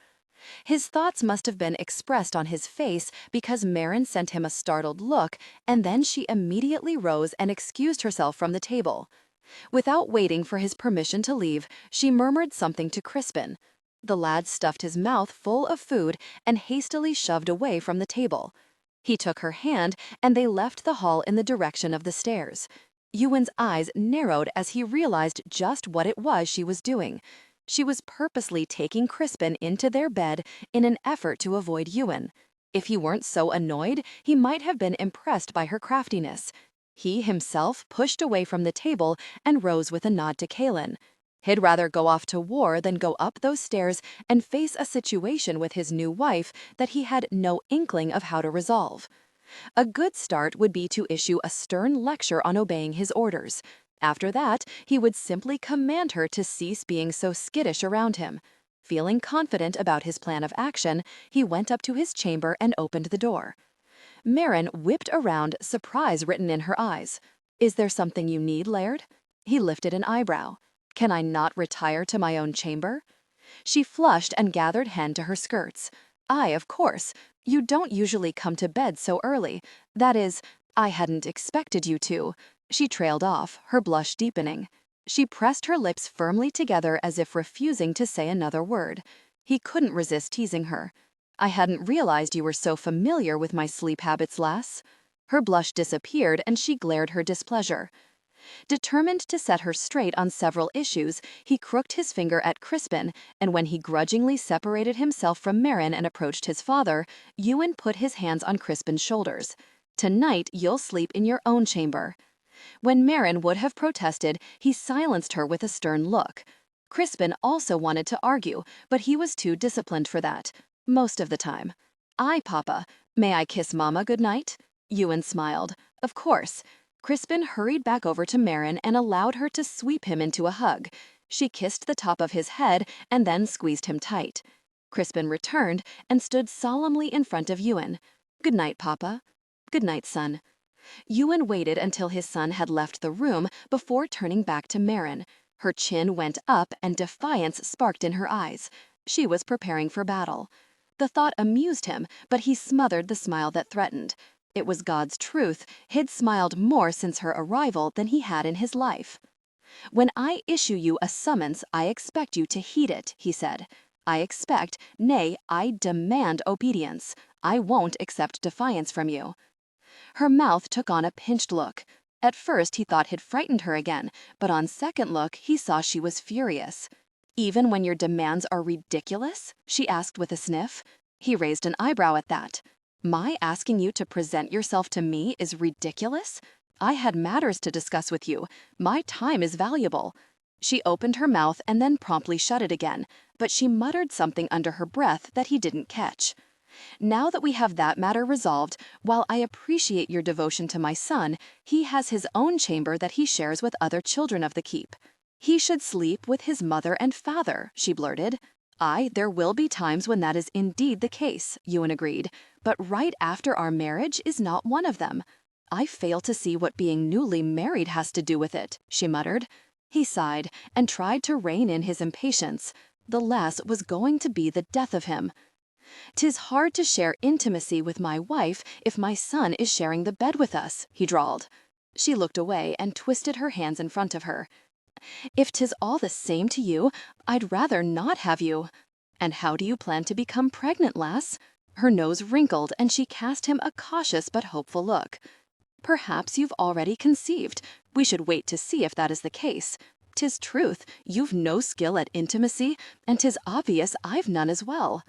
Speaker 1: His thoughts must have been expressed on his face because Mairin sent him a startled look, and then she immediately rose and excused herself from the table. Without waiting for his permission to leave, she murmured something to Crispin. The lad stuffed his mouth full of food and hastily shoved away from the table. He took her hand, and they left the hall in the direction of the stairs. Ewan's eyes narrowed as he realized just what it was she was doing. She was purposely taking Crispin into their bed in an effort to avoid Ewan. If he weren't so annoyed, he might have been impressed by her craftiness. He himself pushed away from the table and rose with a nod to Kaelin. He'd rather go off to war than go up those stairs and face a situation with his new wife that he had no inkling of how to resolve. A good start would be to issue a stern lecture on obeying his orders. After that, he would simply command her to cease being so skittish around him. Feeling confident about his plan of action, he went up to his chamber and opened the door. Mairin whipped around, surprise written in her eyes. "Is there something you need, Laird?" He lifted an eyebrow. "Can I not retire to my own chamber?" She flushed and gathered hand to her skirts. "Aye, of course. You don't usually come to bed so early. That is, I hadn't expected you to." She trailed off, her blush deepening. She pressed her lips firmly together as if refusing to say another word. He couldn't resist teasing her. "I hadn't realized you were so familiar with my sleep habits, lass." Her blush disappeared and she glared her displeasure. Determined to set her straight on several issues, he crooked his finger at Crispin, and when he grudgingly separated himself from Mairin and approached his father, Ewan put his hands on Crispin's shoulders. "Tonight you'll sleep in your own chamber." When Mairin would have protested, he silenced her with a stern look. Crispin also wanted to argue, but he was too disciplined for that, most of the time. "Aye, Papa. May I kiss Mama good night?" Ewan smiled. "Of course." Crispin hurried back over to Mairin and allowed her to sweep him into a hug.
Speaker 2: She kissed the top of his head and then squeezed him tight. Crispin returned and stood solemnly in front of Ewan. "Good night, Papa." "Good night, son." Ewan waited until his son had left the room before turning back to Mairin. Her chin went up and defiance sparked in her eyes. She was preparing for battle. The thought amused him, but he smothered the smile that threatened. It was God's truth. He'd smiled more since her arrival than he had in his life. "When I issue you a summons, I expect you to heed it," he said. "I expect, nay, I demand obedience. I won't accept defiance from you." Her mouth took on a pinched look. At first he thought he'd frightened her again, but on second look he saw she was furious. "Even when your demands are ridiculous?" she asked with a sniff. He raised an eyebrow at that. "My asking you to present yourself to me is ridiculous? I had matters to discuss with you. My time is valuable." She opened her mouth and then promptly shut it again, but she muttered something under her breath that he didn't catch. "Now that we have that matter resolved, while I appreciate your devotion to my son, he has his own chamber that he shares with other children of the keep. He should sleep with his mother and father," she blurted. "Aye, there will be times when that is indeed the case," Ewan agreed, "but right after our marriage is not one of them." "I fail to see what being newly married has to do with it," she muttered. He sighed and tried to rein in his impatience. The lass was going to be the death of him. "'Tis hard to share intimacy with my wife if my son is sharing the bed with us," he drawled. She looked away and twisted her hands in front of her. "If 'tis all the same to you, I'd rather not have you." "And how do you plan to become pregnant, lass?" Her nose wrinkled and she cast him a cautious but hopeful look. "Perhaps you've already conceived. We should wait to see if that is the case. 'Tis truth, you've no skill at intimacy, and 'tis obvious I've none as well."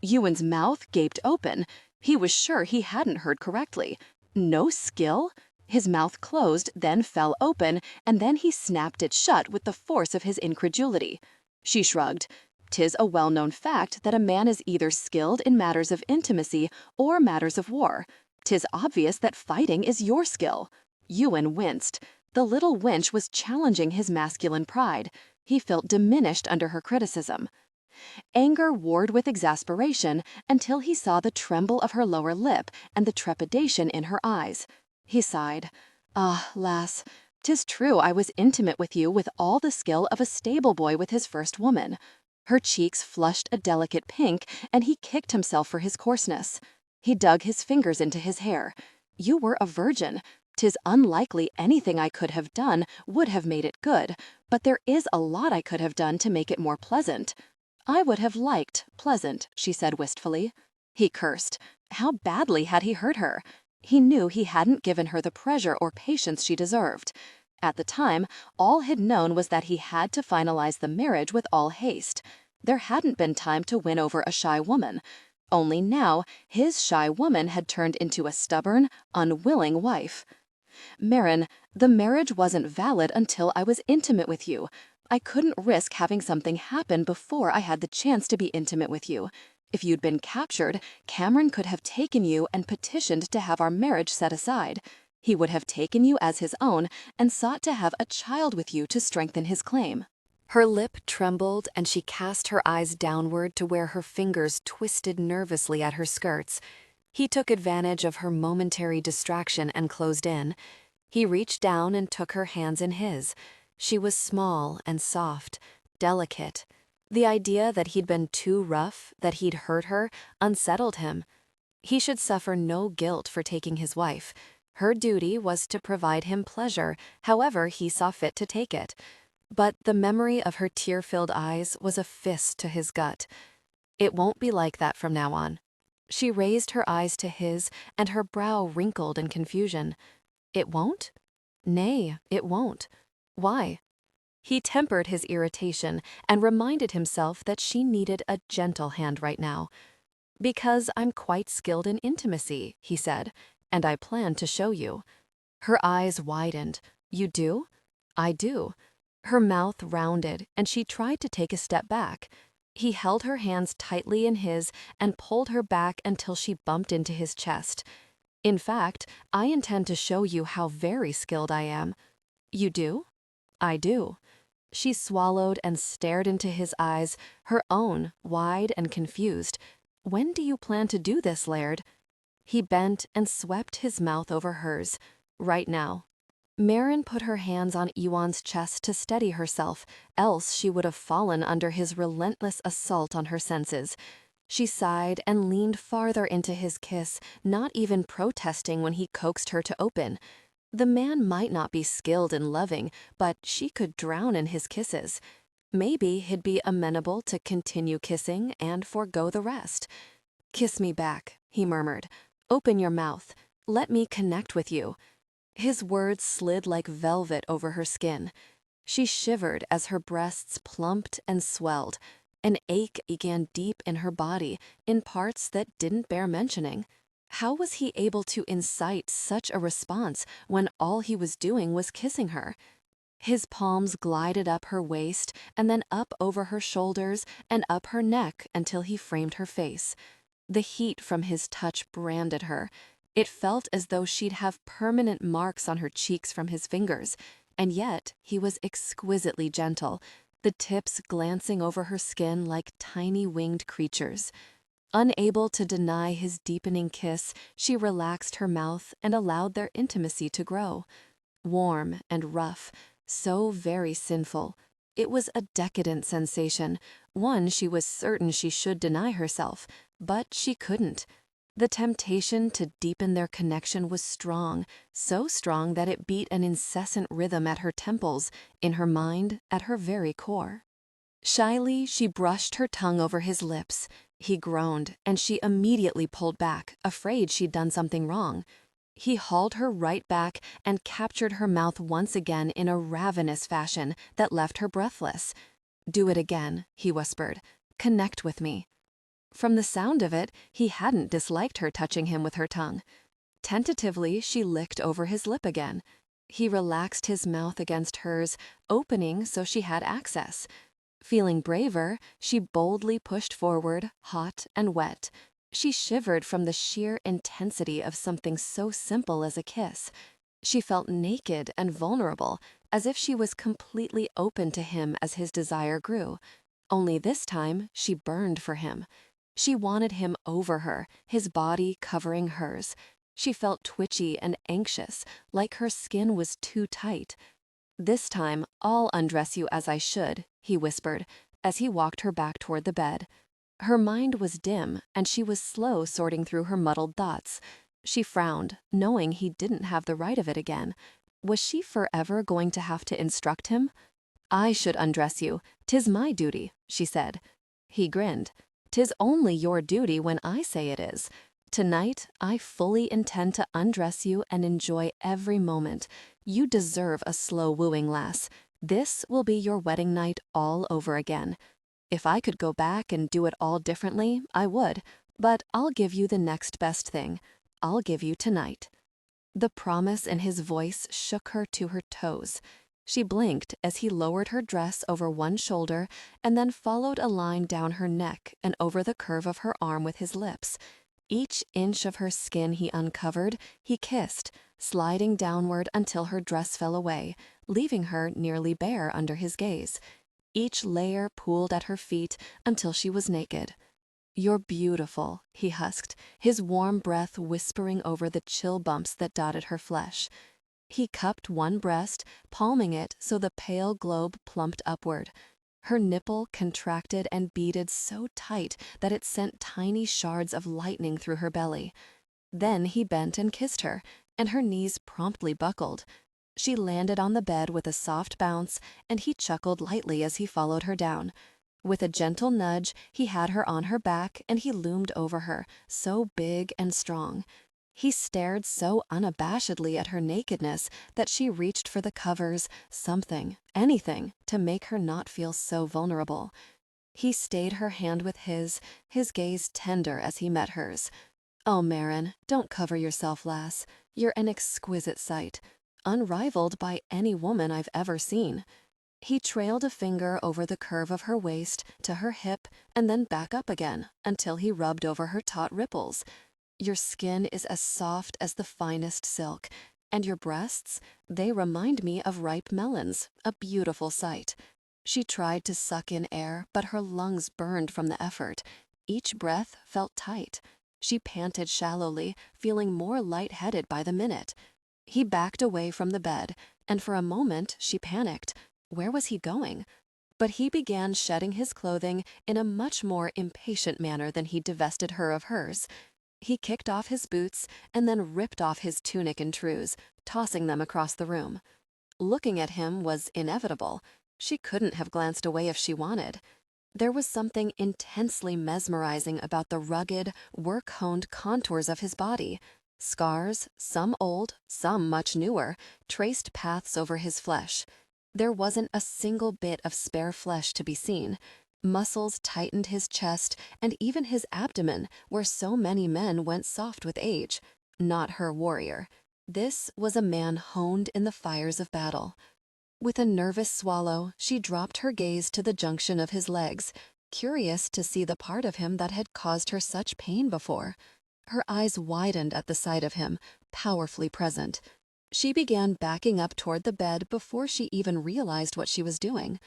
Speaker 2: Ewan's mouth gaped open. He was sure he hadn't heard correctly. No skill? His mouth closed, then fell open, and then he snapped it shut with the force of his incredulity. She shrugged. "'Tis a well-known fact that a man is either skilled in matters of intimacy or matters of war. 'Tis obvious that fighting is your skill." Ewan winced. The little wench was challenging his masculine pride. He felt diminished under her criticism. Anger warred with exasperation until he saw the tremble of her lower lip and the trepidation in her eyes. He sighed. "Ah, lass, 'tis true I was intimate with you with all the skill of a stable boy with his first woman." Her cheeks flushed a delicate pink, and he kicked himself for his coarseness. He dug his fingers into his hair. "You were a virgin. 'Tis unlikely anything I could have done would have made it good, but there is a lot I could have done to make it more pleasant." "I would have liked pleasant," she said wistfully. He cursed. How badly had he hurt her? He knew he hadn't given her the pleasure or patience she deserved. At the time, all he'd known was that he had to finalize the marriage with all haste. There hadn't been time to win over a shy woman. Only now, his shy woman had turned into a stubborn, unwilling wife. "Mairin, the marriage wasn't valid until I was intimate with you. I couldn't risk having something happen before I had the chance to be intimate with you. If you'd been captured, Cameron could have taken you and petitioned to have our marriage set aside. He would have taken you as his own and sought to have a child with you to strengthen his claim." Her lip trembled and she cast her eyes downward to where her fingers twisted nervously at her skirts. He took advantage of her momentary distraction and closed in. He reached down and took her hands in his. She was small and soft, delicate. The idea that he'd been too rough, that he'd hurt her, unsettled him. He should suffer no guilt for taking his wife. Her duty was to provide him pleasure, however he saw fit to take it. But the memory of her tear-filled eyes was a fist to his gut. "It won't be like that from now on." She raised her eyes to his, and her brow wrinkled in confusion. "It won't?" "Nay, it won't." "Why?" He tempered his irritation and reminded himself that she needed a gentle hand right now. "Because I'm quite skilled in intimacy," he said, "and I plan to show you." Her eyes widened. "You do?" "I do." Her mouth rounded, and she tried to take a step back. He held her hands tightly in his and pulled her back until she bumped into his chest. "In fact, I intend to show you how very skilled I am." "You do?" "I do."
Speaker 1: She swallowed and stared into his eyes, her own wide and confused. "When do you plan to do this, Laird?" He bent and swept his mouth over hers. "Right now." Mairin put her hands on Ewan's chest to steady herself, else she would have fallen under his relentless assault on her senses. She sighed and leaned farther into his kiss, not even protesting when he coaxed her to open. The man might not be skilled in loving, but she could drown in his kisses. Maybe he'd be amenable to continue kissing and forego the rest. "Kiss me back," he murmured. "Open your mouth. Let me connect with you." His words slid like velvet over her skin. She shivered as her breasts plumped and swelled. An ache began deep in her body, in parts that didn't bear mentioning. How was he able to incite such a response when all he was doing was kissing her? His palms glided up her waist and then up over her shoulders and up her neck until he framed her face. The heat from his touch branded her. It felt as though she'd have permanent marks on her cheeks from his fingers, and yet he was exquisitely gentle, the tips glancing over her skin like tiny winged creatures. Unable to deny his deepening kiss, she relaxed her mouth and allowed their intimacy to grow. Warm and rough, so very sinful. It was a decadent sensation, one she was certain she should deny herself, but she couldn't. The temptation to deepen their connection was strong, so strong that it beat an incessant rhythm at her temples, in her mind, at her very core. Shyly, she brushed her tongue over his lips. He groaned, and she immediately pulled back, afraid she'd done something wrong. He hauled her right back and captured her mouth once again in a ravenous fashion that left her breathless. "Do it again," he whispered. "Connect with me." From the sound of it, he hadn't disliked her touching him with her tongue. Tentatively, she licked over his lip again. He relaxed his mouth against hers, opening so she had access. Feeling braver, she boldly pushed forward, hot and wet. She shivered from the sheer intensity of something so simple as a kiss. She felt naked and vulnerable, as if she was completely open to him as his desire grew. Only this time, she burned for him. She wanted him over her, his body covering hers. She felt twitchy and anxious, like her skin was too tight. "This time, I'll undress you as I should," he whispered, as he walked her back toward the bed. Her mind was dim, and she was slow sorting through her muddled thoughts. She frowned, knowing he didn't have the right of it again. Was she forever going to have to instruct him? "I should undress you. 'Tis my duty," she said. He grinned. "'Tis only your duty when I say it is. Tonight, I fully intend to undress you and enjoy every moment. You deserve a slow wooing, lass. This will be your wedding night all over again. If I could go back and do it all differently, I would, but I'll give you the next best thing. I'll give you tonight." The promise in his voice shook her to her toes. She blinked as he lowered her dress over one shoulder and then followed a line down her neck and over the curve of her arm with his lips. Each inch of her skin he uncovered, he kissed, sliding downward until her dress fell away, leaving her nearly bare under his gaze. Each layer pooled at her feet until she was naked. "You're beautiful," he husked, his warm breath whispering over the chill bumps that dotted her flesh. He cupped one breast, palming it so the pale globe plumped upward. Her nipple contracted and beaded so tight that it sent tiny shards of lightning through her belly. Then he bent and kissed her, and her knees promptly buckled. She landed on the bed with a soft bounce, and he chuckled lightly as he followed her down. With a gentle nudge, he had her on her back, and he loomed over her, so big and strong. He stared so unabashedly at her nakedness that she reached for the covers, something, anything, to make her not feel so vulnerable. He stayed her hand with his gaze tender as he met hers. "Oh, Mairin, don't cover yourself, lass. You're an exquisite sight, unrivaled by any woman I've ever seen." He trailed a finger over the curve of her waist to her hip and then back up again until he rubbed over her taut ripples. "Your skin is as soft as the finest silk, and your breasts, they remind me of ripe melons, a beautiful sight. She tried to suck in air, but her lungs burned from the effort. Each breath felt tight. She panted shallowly, feeling more lightheaded by the minute. He backed away from the bed, and for a moment she panicked. Where was he going? But he began shedding his clothing in a much more impatient manner than he divested her of hers. He kicked off his boots and then ripped off his tunic and trews, tossing them across the room. Looking at him was inevitable. She couldn't have glanced away if she wanted. There was something intensely mesmerizing about the rugged, work-honed contours of his body. Scars, some old, some much newer, traced paths over his flesh. There wasn't a single bit of spare flesh to be seen. Muscles tightened his chest and even his abdomen, where so many men went soft with age. Not her warrior. This was a man honed in the fires of battle. With a nervous swallow, she dropped her gaze to the junction of his legs, curious to see the part of him that had caused her such pain before. Her eyes widened at the sight of him, powerfully present. She began backing up toward the bed before she even realized what she was doing.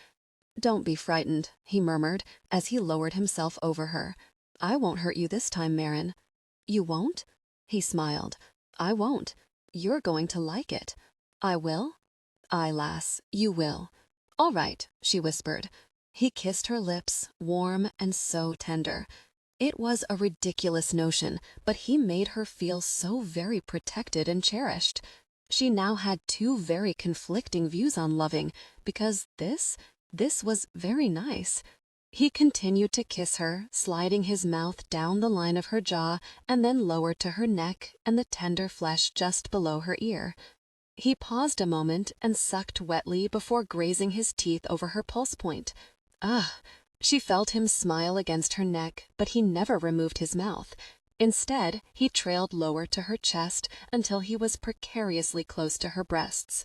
Speaker 1: "Don't be frightened," he murmured as he lowered himself over her. "I won't hurt you this time, Mairin." "You won't?" He smiled. "I won't. You're going to like it." "I will?" "Aye, lass, you will." "All right," she whispered. He kissed her lips, warm and so tender. It was a ridiculous notion, but he made her feel so very protected and cherished. She now had two very conflicting views on loving, because this was very nice. He continued to kiss her, sliding his mouth down the line of her jaw and then lower to her neck and the tender flesh just below her ear. He paused a moment and sucked wetly before grazing his teeth over her pulse point. Ah! She felt him smile against her neck, but he never removed his mouth. Instead, he trailed lower to her chest until he was precariously close to her breasts.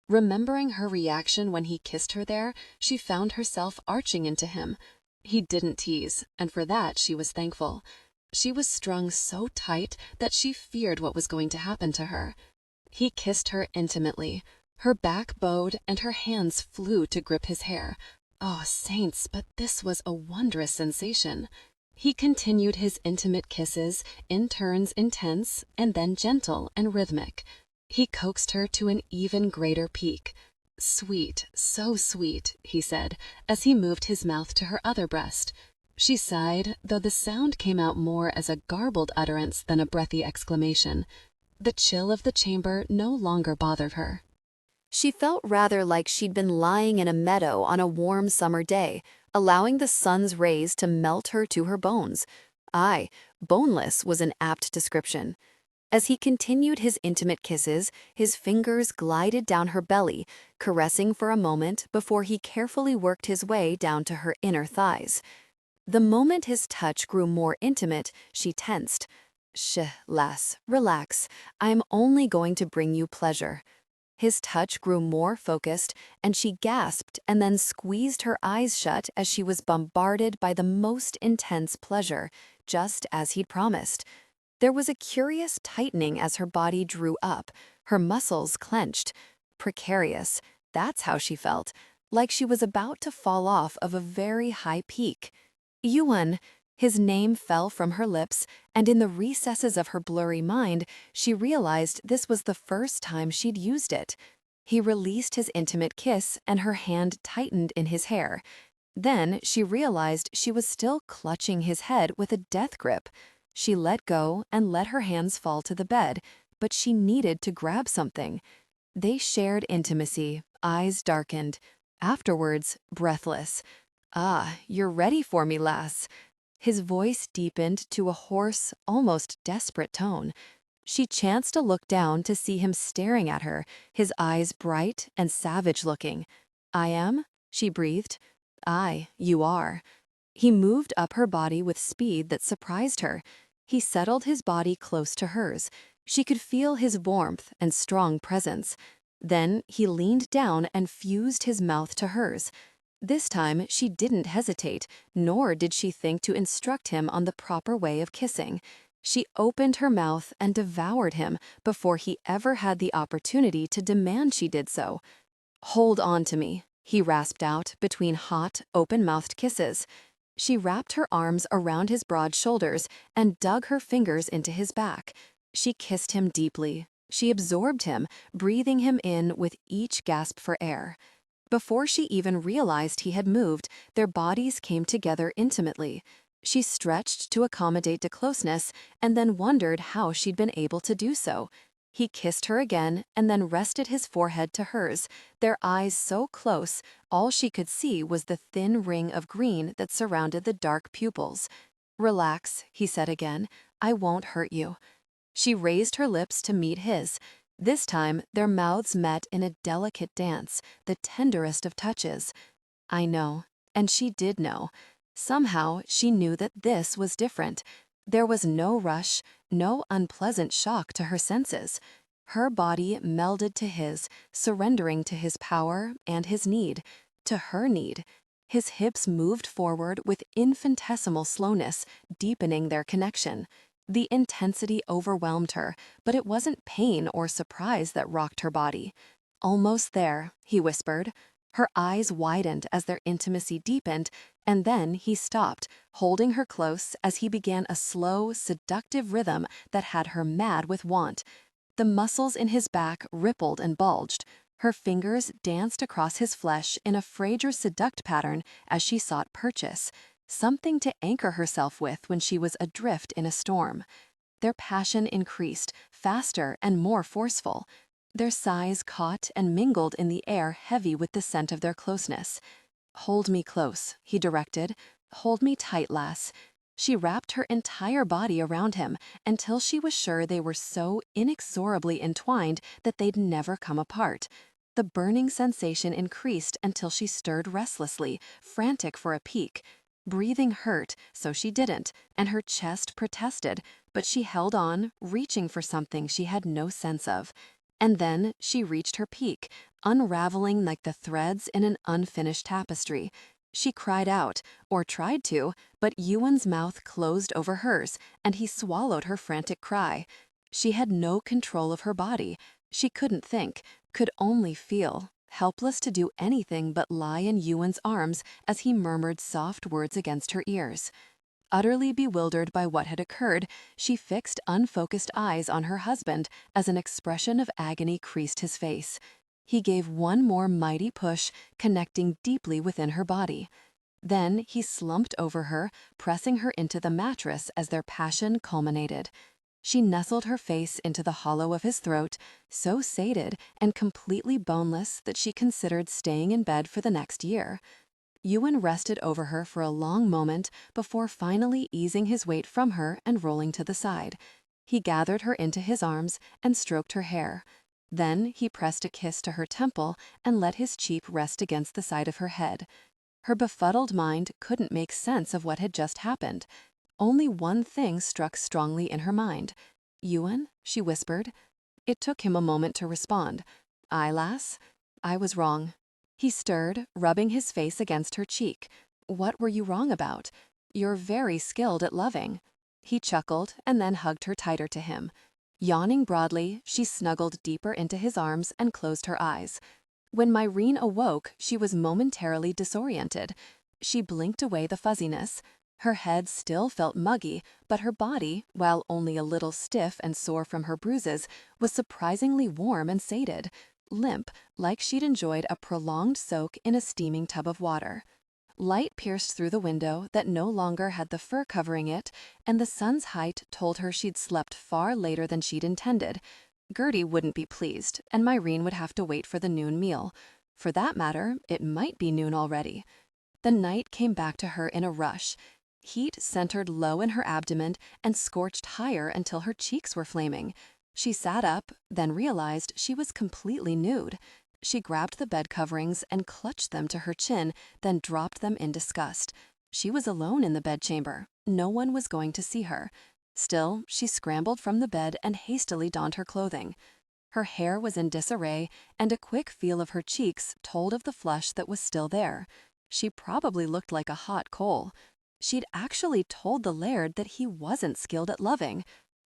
Speaker 1: Remembering her reaction when he kissed her there, she found herself arching into him. He didn't tease, and for that she was thankful. She was strung so tight that she feared what was going to happen to her. He kissed her intimately. Her back bowed and her hands flew to grip his hair. Oh, saints, but this was a wondrous sensation. He continued his intimate kisses, in turns intense, and then gentle and rhythmic. He coaxed her to an even greater peak. "Sweet, so sweet," he said, as he moved his mouth to her other breast. She sighed, though the sound came out more as a garbled utterance than a breathy exclamation. The chill of the chamber no longer bothered her. She felt rather like she'd been lying in a meadow on a warm summer day, allowing the sun's rays to melt her to her bones. Aye, boneless was an apt description. As he continued his intimate kisses, his fingers glided down her belly, caressing for a moment before he carefully worked his way down to her inner thighs. The moment his touch grew more intimate, she tensed. "Shh, lass, relax. I'm only going to bring you pleasure." His touch grew more focused, and she gasped and then squeezed her eyes shut as she was bombarded by the most intense pleasure, just as he'd promised. There was a curious tightening as her body drew up, her muscles clenched. Precarious, that's how she felt, like she was about to fall off of a very high peak. Ewan, his name fell from her lips, and in the recesses of her blurry mind, she realized this was the first time she'd used it. He released his intimate kiss, and her hand tightened in his hair. Then she realized she was still clutching his head with a death grip. She let go and let her hands fall to the bed, but she needed to grab something. They shared intimacy, eyes darkened. Afterwards, breathless. "Ah, you're ready for me, lass." His voice deepened to a hoarse, almost desperate tone. She chanced to look down to see him staring at her, his eyes bright and savage-looking. "I am?" she breathed. "Aye, you are." He moved up her body with speed that surprised her. He settled his body close to hers. She could feel his warmth and strong presence. Then he leaned down and fused his mouth to hers. This time she didn't hesitate, nor did she think to instruct him on the proper way of kissing. She opened her mouth and devoured him before he ever had the opportunity to demand she did so. "Hold on to me," he rasped out between hot, open-mouthed kisses. She wrapped her arms around his broad shoulders and dug her fingers into his back. She kissed him deeply. She absorbed him, breathing him in with each gasp for air. Before she even realized he had moved, their bodies came together intimately. She stretched to accommodate to closeness and then wondered how she'd been able to do so. He kissed her again and then rested his forehead to hers, their eyes so close, all she could see was the thin ring of green that surrounded the dark pupils. "Relax," he said again. "I won't hurt you." She raised her lips to meet his. This time, their mouths met in a delicate dance, the tenderest of touches. I know, and she did know. Somehow, she knew that this was different. There was no rush, no unpleasant shock to her senses. Her body melded to his, surrendering to his power and his need, to her need. His hips moved forward with infinitesimal slowness, deepening their connection. The intensity overwhelmed her, but it wasn't pain or surprise that rocked her body. "Almost there," he whispered. Her eyes widened as their intimacy deepened, and then he stopped, holding her close as he began a slow, seductive rhythm that had her mad with want. The muscles in his back rippled and bulged. Her fingers danced across his flesh in a fragile seduct pattern as she sought purchase, something to anchor herself with when she was adrift in a storm. Their passion increased, faster and more forceful. Their sighs caught and mingled in the air heavy with the scent of their closeness. "Hold me close," he directed. "Hold me tight, lass." She wrapped her entire body around him until she was sure they were so inexorably entwined that they'd never come apart. The burning sensation increased until she stirred restlessly, frantic for a peek. Breathing hurt, so she didn't, and her chest protested, but she held on, reaching for something she had no sense of. And then she reached her peak, unraveling like the threads in an unfinished tapestry. She cried out, or tried to, but Ewan's mouth closed over hers, and he swallowed her frantic cry. She had no control of her body. She couldn't think, could only feel, helpless to do anything but lie in Ewan's arms as he murmured soft words against her ears. Utterly bewildered by what had occurred, she fixed unfocused eyes on her husband as an expression of agony creased his face. He gave one more mighty push, connecting deeply within her body. Then he slumped over her, pressing her into the mattress as their passion culminated. She nestled her face into the hollow of his throat, so sated and completely boneless that she considered staying in bed for the next year. Ewan rested over her for a long moment before finally easing his weight from her and rolling to the side. He gathered her into his arms and stroked her hair. Then he pressed a kiss to her temple and let his cheek rest against the side of her head. Her befuddled mind couldn't make sense of what had just happened. Only one thing struck strongly in her mind. "Ewan?" she whispered. It took him a moment to respond. "Aye, lass? I was wrong." He stirred, rubbing his face against her cheek. "What were you wrong about? You're very skilled at loving." He chuckled and then hugged her tighter to him. Yawning broadly, she snuggled deeper into his arms and closed her eyes. When Mairin awoke, she was momentarily disoriented. She blinked away the fuzziness. Her head still felt muggy, but her body, while only a little stiff and sore from her bruises, was surprisingly warm and sated, limp, like she'd enjoyed a prolonged soak in a steaming tub of water. Light pierced through the window that no longer had the fur covering it, and the sun's height told her she'd slept far later than she'd intended. Gertie wouldn't be pleased, and Mairin would have to wait for the noon meal. For that matter, it might be noon already. The night came back to her in a rush. Heat centered low in her abdomen and scorched higher until her cheeks were flaming. She sat up, then realized she was completely nude. She grabbed the bed coverings and clutched them to her chin, then dropped them in disgust. She was alone in the bedchamber. No one was going to see her. Still, she scrambled from the bed and hastily donned her clothing. Her hair was in disarray, and a quick feel of her cheeks told of the flush that was still there. She probably looked like a hot coal. She'd actually told the Laird that he wasn't skilled at loving.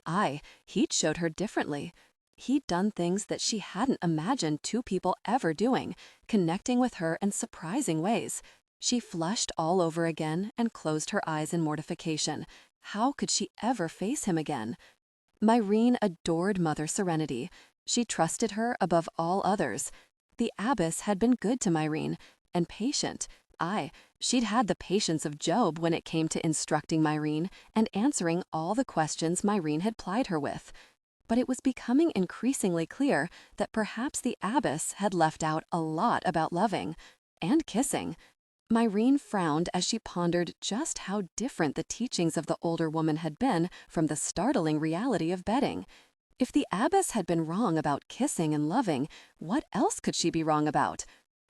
Speaker 1: Aye, he'd showed her differently. He'd done things that she hadn't imagined two people ever doing, connecting with her in surprising ways. She flushed all over again and closed her eyes in mortification. How could she ever face him again? Mairin adored Mother Serenity. She trusted her above all others. The abbess had been good to Mairin, and patient. Aye, she'd had the patience of Job when it came to instructing Mairin and answering all the questions Mairin had plied her with. But it was becoming increasingly clear that perhaps the abbess had left out a lot about loving and kissing. Mairin frowned as she pondered just how different the teachings of the older woman had been from the startling reality of bedding. If the abbess had been wrong about kissing and loving, what else could she be wrong about?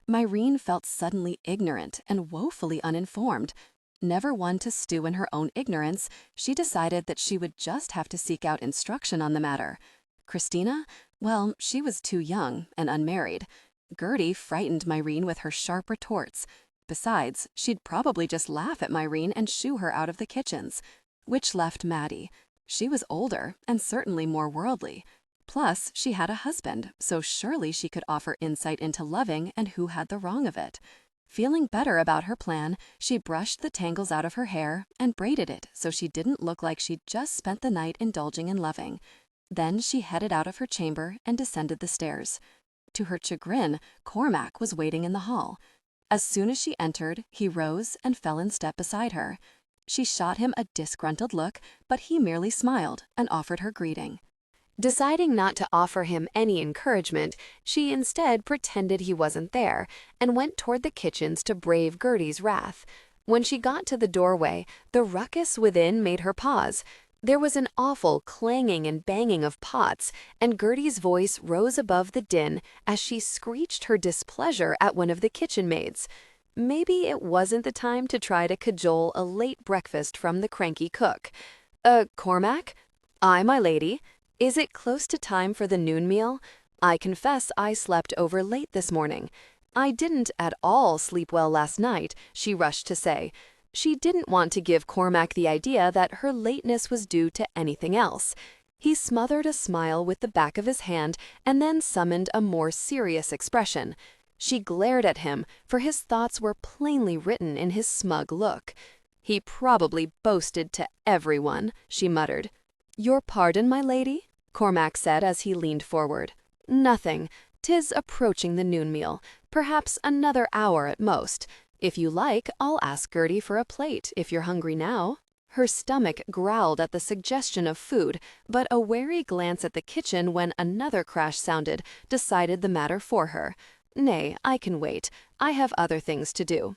Speaker 1: Mairin felt suddenly ignorant and woefully uninformed. Never one to stew in her own ignorance, she decided that she would just have to seek out instruction on the matter. Christina? Well, she was too young and unmarried. Gertie frightened Mairin with her sharp retorts. Besides, she'd probably just laugh at Mairin and shoo her out of the kitchens. Which left Maddie. She was older and certainly more worldly. Plus, she had a husband, so surely she could offer insight into loving and who had the wrong of it. Feeling better about her plan, she brushed the tangles out of her hair and braided it so she didn't look like she'd just spent the night indulging in loving. Then she headed out of her chamber and descended the stairs. To her chagrin, Cormac was waiting in the hall. As soon as she entered, he rose and fell in step beside her. She shot him a disgruntled look, but he merely smiled and offered her greeting. Deciding not to offer him any encouragement, she instead pretended he wasn't there and went toward the kitchens to brave Gertie's wrath. When she got to the doorway, the ruckus within made her pause. There was an awful clanging and banging of pots, and Gertie's voice rose above the din as she screeched her displeasure at one of the kitchen maids. Maybe it wasn't the time to try to cajole a late breakfast from the cranky cook. Cormac? Aye, my lady. Is it close to time for the noon meal? I confess I slept over late this morning. I didn't at all sleep well last night, she rushed to say. She didn't want to give Cormac the idea that her lateness was due to anything else. He smothered a smile with the back of his hand and then summoned a more serious expression. She glared at him, for his thoughts were plainly written in his smug look. He probably boasted to everyone, she muttered. Your pardon, my lady? Cormac said as he leaned forward. Nothing. 'Tis approaching the noon meal. Perhaps another hour at most. If you like, I'll ask Gertie for a plate, if you're hungry now. Her stomach growled at the suggestion of food, but a wary glance at the kitchen when another crash sounded decided the matter for her. Nay, I can wait. I have other things to do.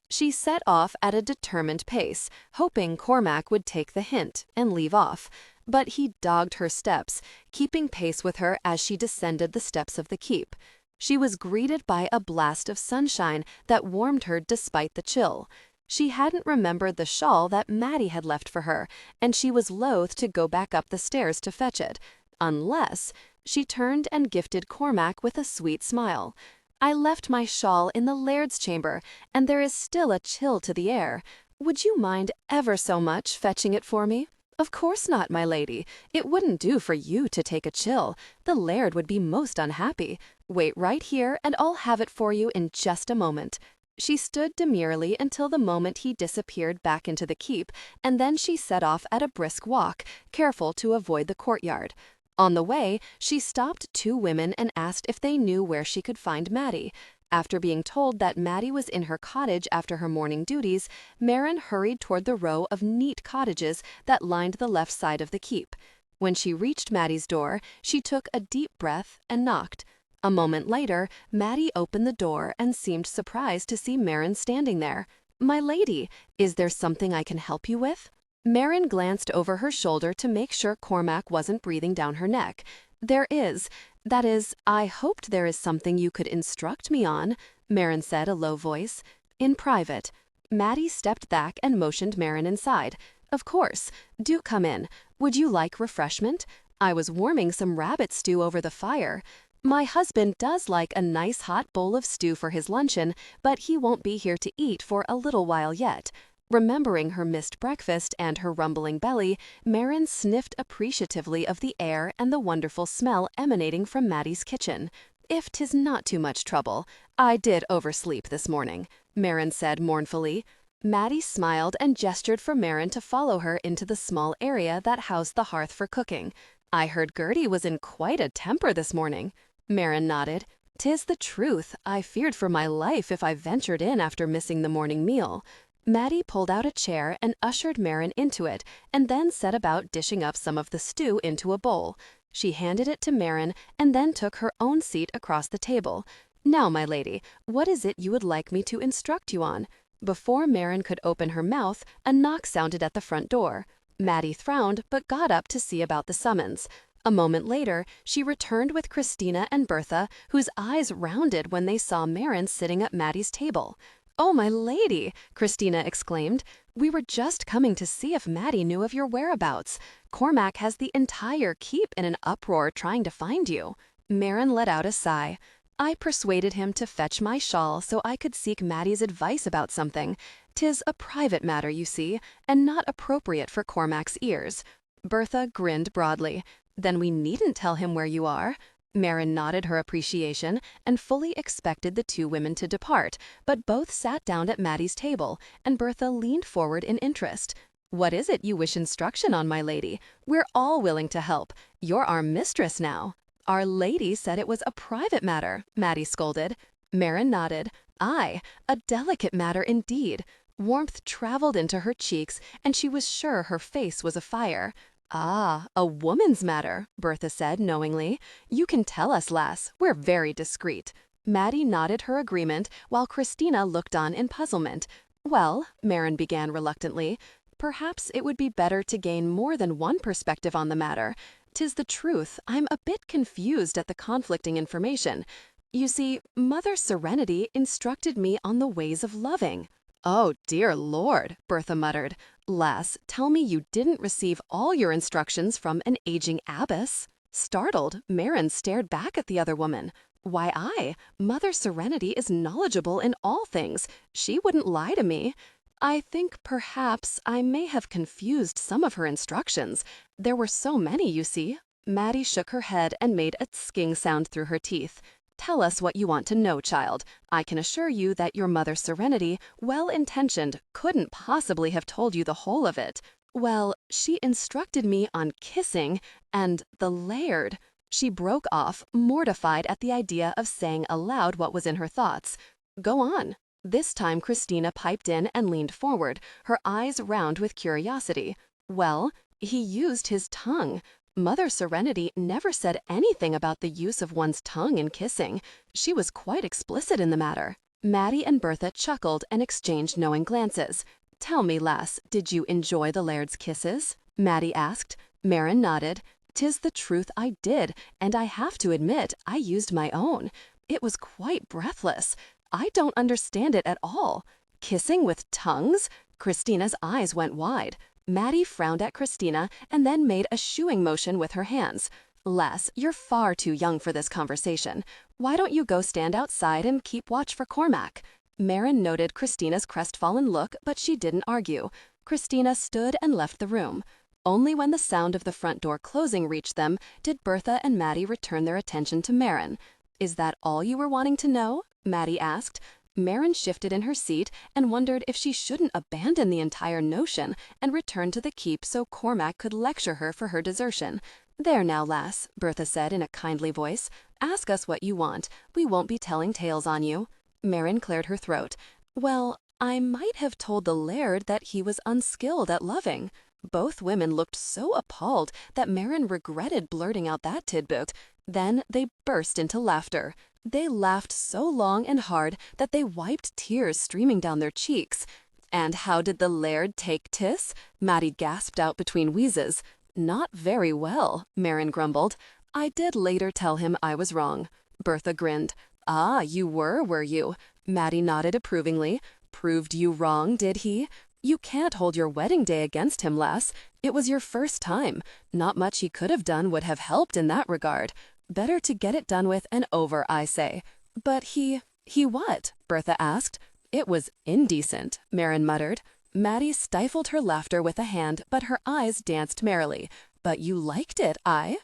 Speaker 1: She set off at a determined pace, hoping Cormac would take the hint and leave off. But he dogged her steps, keeping pace with her as she descended the steps of the keep. She was greeted by a blast of sunshine that warmed her despite the chill. She hadn't remembered the shawl that Maddie had left for her, and she was loath to go back up the stairs to fetch it, unless she turned and gifted Cormac with a sweet smile. I left my shawl in the Laird's chamber, and there is still a chill to the air. Would you mind ever so much fetching it for me? Of course not, my lady. It wouldn't do for you to take a chill. The Laird would be most unhappy. Wait right here, and I'll have it for you in just a moment. She stood demurely until the moment he disappeared back into the keep, and then she set off at a brisk walk, careful to avoid the courtyard. On the way, she stopped two women and asked if they knew where she could find Maddie. After being told that Maddie was in her cottage after her morning duties, Mairin hurried toward the row of neat cottages that lined the left side of the keep. When she reached Maddie's door, she took a deep breath and knocked. A moment later, Maddie opened the door and seemed surprised to see Mairin standing there. "My lady, is there something I can help you with?" Mairin glanced over her shoulder to make sure Cormac wasn't breathing down her neck. "There is. That is, I hoped there is something you could instruct me on," Mairin said, a low voice. "In private." Maddie stepped back and motioned Mairin inside. "Of course. Do come in. Would you like refreshment? I was warming some rabbit stew over the fire. My husband does like a nice hot bowl of stew for his luncheon, but he won't be here to eat for a little while yet. Remembering her missed breakfast and her rumbling belly, Mairin sniffed appreciatively of the air and the wonderful smell emanating from Maddie's kitchen. "If 'tis not too much trouble, I did oversleep this morning," Mairin said mournfully. Maddie smiled and gestured for Mairin to follow her into the small area that housed the hearth for cooking. "I heard Gertie was in quite a temper this morning." Mairin nodded. "'Tis the truth. I feared for my life if I ventured in after missing the morning meal." Maddie pulled out a chair and ushered Mairin into it, and then set about dishing up some of the stew into a bowl. She handed it to Mairin and then took her own seat across the table. "Now, my lady, what is it you would like me to instruct you on?" Before Mairin could open her mouth, a knock sounded at the front door. Maddie frowned but got up to see about the summons. A moment later, she returned with Christina and Bertha, whose eyes rounded when they saw Mairin sitting at Maddie's table. "Oh, my lady," Christina exclaimed, "we were just coming to see if Maddie knew of your whereabouts. Cormac has the entire keep in an uproar trying to find you." Mairin let out a sigh. "I persuaded him to fetch my shawl so I could seek Maddie's advice about something. 'Tis a private matter, you see, and not appropriate for Cormac's ears." Bertha grinned broadly. "Then we needn't tell him where you are." Mairin nodded her appreciation and fully expected the two women to depart, but both sat down at Maddie's table, and Bertha leaned forward in interest. "What is it you wish instruction on, my lady? We're all willing to help. You're our mistress now." "Our lady said it was a private matter," Maddie scolded. Mairin nodded. "Aye, a delicate matter indeed." Warmth traveled into her cheeks, and she was sure her face was afire. "Ah, a woman's matter," Bertha said knowingly. "You can tell us, lass. We're very discreet." Maddie nodded her agreement, while Christina looked on in puzzlement. "Well," Mairin began reluctantly, "perhaps it would be better to gain more than one perspective on the matter. 'Tis the truth, I'm a bit confused at the conflicting information. You see, Mother Serenity instructed me on the ways of loving." "Oh, dear Lord," Bertha muttered. "Lass, tell me you didn't receive all your instructions from an aging abbess." Startled, Mairin stared back at the other woman. "Why, Mother Serenity is knowledgeable in all things. She wouldn't lie to me." "I think perhaps I may have confused some of her instructions. There were so many, you see." Maddie shook her head and made a tsking sound through her teeth. "Tell us what you want to know, child. I can assure you that your Mother Serenity, well-intentioned, couldn't possibly have told you the whole of it." "Well, she instructed me on kissing and the Laird." She broke off, mortified at the idea of saying aloud what was in her thoughts. "Go on." This time Christina piped in and leaned forward, her eyes round with curiosity. "Well, he used his tongue. Mother Serenity never said anything about the use of one's tongue in kissing. She was quite explicit in the matter." Maddie and Bertha chuckled and exchanged knowing glances. "Tell me, lass, did you enjoy the Laird's kisses?" Maddie asked. Mairin nodded. "'Tis the truth, I did, and I have to admit I used my own. It was quite breathless. I don't understand it at all. Kissing with tongues?" Christina's eyes went wide. Maddie frowned at Christina and then made a shooing motion with her hands. "Lass, you're far too young for this conversation. Why don't you go stand outside and keep watch for Cormac?" Mairin noted Christina's crestfallen look, but she didn't argue. Christina stood and left the room. Only when the sound of the front door closing reached them did Bertha and Maddie return their attention to Mairin. "Is that all you were wanting to know?" Maddie asked. Mairin shifted in her seat and wondered if she shouldn't abandon the entire notion and return to the keep so Cormac could lecture her for her desertion. "There now, lass," Bertha said in a kindly voice. "Ask us what you want. We won't be telling tales on you." Mairin cleared her throat. "Well, I might have told the Laird that he was unskilled at loving." Both women looked so appalled that Mairin regretted blurting out that tidbit. Then they burst into laughter. They laughed so long and hard that they wiped tears streaming down their cheeks. "And how did the Laird take 'tis?" Maddie gasped out between wheezes. "Not very well," Mairin grumbled. "I did later tell him I was wrong." Bertha grinned. "Ah, you were you?" Maddie nodded approvingly. "Proved you wrong, did he? You can't hold your wedding day against him, lass. It was your first time. Not much he could have done would have helped in that regard. Better to get it done with and over, I say." "But he what?" Bertha asked. "It was indecent," Mairin muttered. Maddie stifled her laughter with a hand, but her eyes danced merrily. "But you liked it, I,"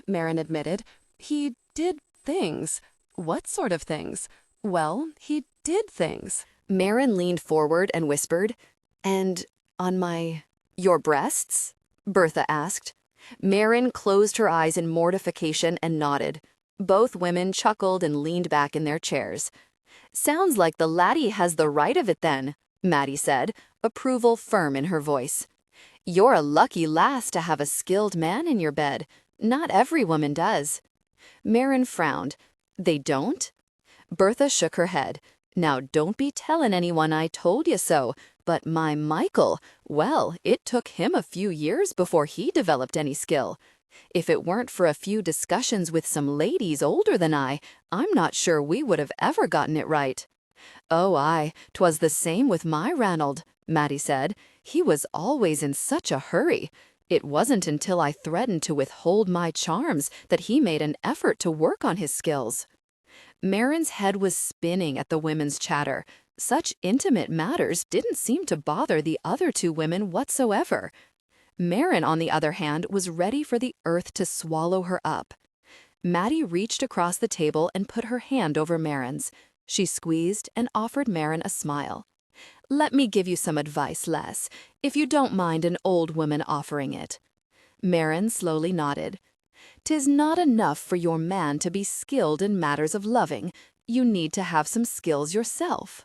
Speaker 1: Mairin admitted. "He did things." "What sort of things?" "Well, he did things."
Speaker 2: Mairin leaned forward and whispered, "And on your breasts?" Bertha asked. Mairin closed her eyes in mortification and nodded. Both women chuckled and leaned back in their chairs. "Sounds like the laddie has the right of it then," Maddie said, approval firm in her voice. "You're a lucky lass to have a skilled man in your bed. Not every woman does." Mairin frowned. "They don't?" Bertha shook her head. "Now don't be tellin' anyone I told you so, but my Michael, well, it took him a few years before he developed any skill. If it weren't for a few discussions with some ladies older than I'm not sure we would have ever gotten it right." "Oh, aye, 'twas the same with my Ranald," Maddie said. "He was always in such a hurry. It wasn't until I threatened to withhold my charms that he made an effort to work on his skills." Mairin's head was spinning at the women's chatter. Such intimate matters didn't seem to bother the other two women whatsoever. Mairin, on the other hand, was ready for the earth to swallow her up. Maddie reached across the table and put her hand over Mairin's. She squeezed and offered Mairin a smile. "Let me give you some advice, Les, if you don't mind an old woman offering it." Mairin slowly nodded. "'Tis not enough for your man to be skilled in matters of loving. You need to have some skills yourself."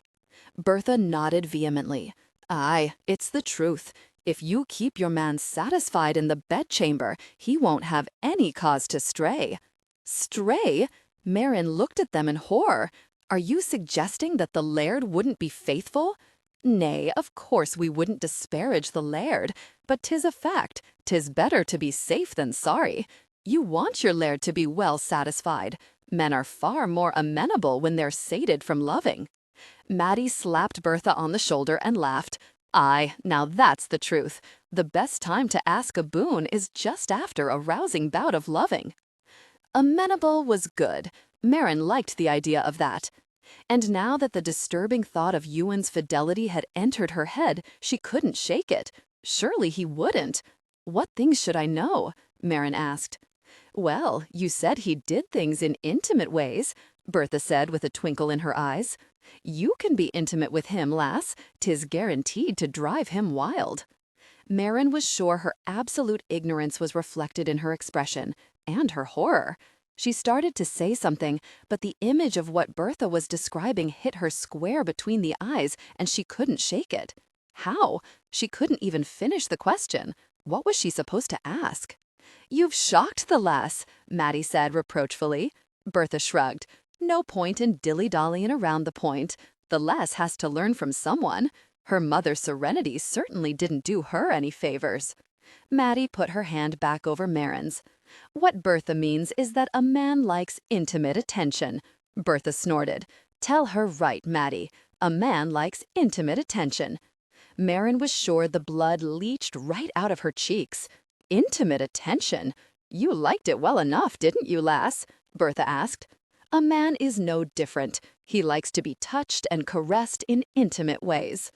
Speaker 2: Bertha nodded vehemently. "Aye, it's the truth. If you keep your man satisfied in the bedchamber, he won't have any cause to stray." "Stray?" Mairin looked at them in horror. "Are you suggesting that the Laird wouldn't be faithful?" "Nay, of course we wouldn't disparage the Laird, but 'tis a fact. 'Tis better to be safe than sorry. You want your Laird to be well satisfied. Men are far more amenable when they're sated from loving." Maddie slapped Bertha on the shoulder and laughed. "Aye, now that's the truth. The best time to ask a boon is just after a rousing bout of loving." Amenable was good. Mairin liked the idea of that. And now that the disturbing thought of Ewan's fidelity had entered her head, she couldn't shake it. Surely he wouldn't. "What things should I know?" Mairin asked. "Well, you said he did things in intimate ways," Bertha said with a twinkle in her eyes. "You can be intimate with him, lass. 'Tis guaranteed to drive him wild." Mairin was sure her absolute ignorance was reflected in her expression, and her horror. She started to say something, but the image of what Bertha was describing hit her square between the eyes, and she couldn't shake it. How? She couldn't even finish the question. What was she supposed to ask? "You've shocked the lass," Maddie said reproachfully. Bertha shrugged. "No point in dilly-dallying around the point. The lass has to learn from someone. Her mother's serenity certainly didn't do her any favors." Maddie put her hand back over Mairin's. "What Bertha means is that a man likes intimate attention." Bertha snorted. "Tell her right, Maddie. A man likes intimate attention." Mairin was sure the blood leached right out of her cheeks. "Intimate attention? You liked it well enough, didn't you, lass?" Bertha asked. "A man is no different. He likes to be touched and caressed in intimate ways."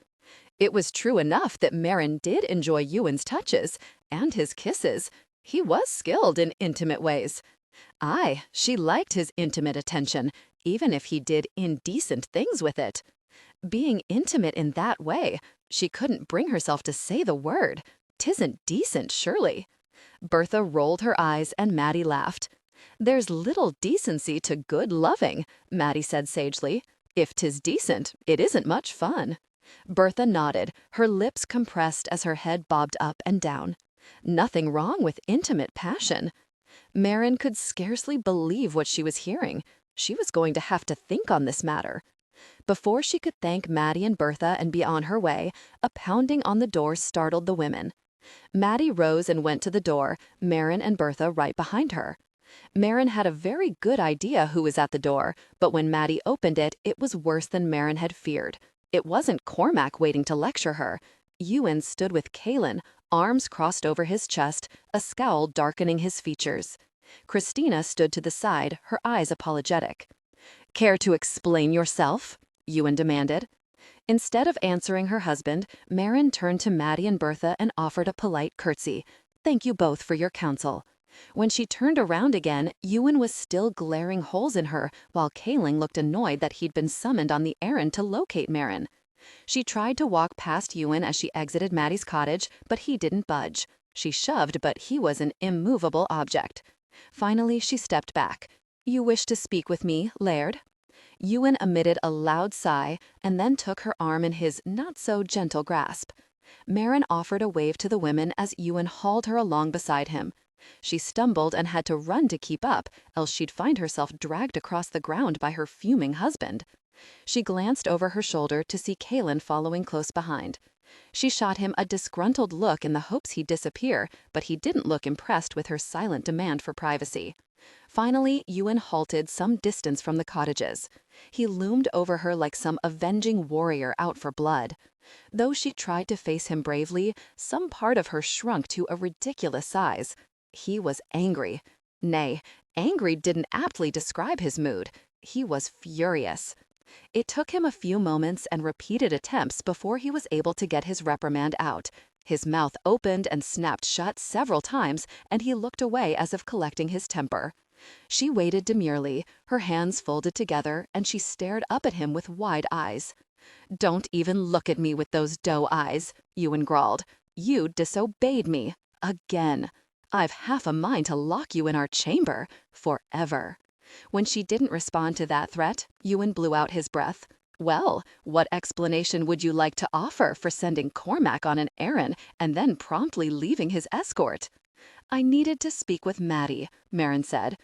Speaker 2: It was true enough that Mairin did enjoy Ewan's touches and his kisses. He was skilled in intimate ways. Aye, she liked his intimate attention, even if he did indecent things with it. Being intimate in that way, she couldn't bring herself to say the word. "'Tisn't decent, surely." Bertha rolled her eyes and Maddie laughed. "There's little decency to good loving," Maddie said sagely. "If 'tis decent, it isn't much fun." Bertha nodded, her lips compressed as her head bobbed up and down. Nothing wrong with intimate passion. Mairin could scarcely believe what she was hearing. She was going to have to think on this matter. Before she could thank Maddie and Bertha and be on her way, a pounding on the door startled the women. Maddie rose and went to the door, Mairin and Bertha right behind her. Mairin had a very good idea who was at the door, but when Maddie opened it, it was worse than Mairin had feared. It wasn't Cormac waiting to lecture her. Ewan stood with Kaelin, arms crossed over his chest, a scowl darkening his features. Christina stood to the side, her eyes apologetic. "Care to explain yourself?" Ewan demanded.
Speaker 1: Instead of answering her husband, Mairin turned to Maddie and Bertha and offered a polite curtsy. "Thank you both for your counsel." When she turned around again, Ewan was still glaring holes in her, while Kaling looked annoyed that he'd been summoned on the errand to locate Mairin. She tried to walk past Ewan as she exited Maddie's cottage, but he didn't budge. She shoved, but he was an immovable object. Finally, she stepped back. "You wish to speak with me, Laird?" Ewan emitted a loud sigh and then took her arm in his not-so-gentle grasp. Mairin offered a wave to the women as Ewan hauled her along beside him. She stumbled and had to run to keep up, else she'd find herself dragged across the ground by her fuming husband. She glanced over her shoulder to see Kaling following close behind. She shot him a disgruntled look in the hopes he'd disappear, but he didn't look impressed with her silent demand for privacy. Finally, Ewan halted some distance from the cottages. He loomed over her like some avenging warrior out for blood. Though she tried to face him bravely, some part of her shrunk to a ridiculous size. He was angry. Nay, angry didn't aptly describe his mood. He was furious. It took him a few moments and repeated attempts before he was able to get his reprimand out. His mouth opened and snapped shut several times, and he looked away as if collecting his temper. She waited demurely, her hands folded together, and she stared up at him with wide eyes. "Don't even look at me with those doe eyes," Ewan growled. "You disobeyed me. Again. I've half a mind to lock you in our chamber. Forever." When she didn't respond to that threat, Ewan blew out his breath. "Well, what explanation would you like to offer for sending Cormac on an errand and then promptly leaving his escort?" "I needed to speak with Maddie," Mairin said.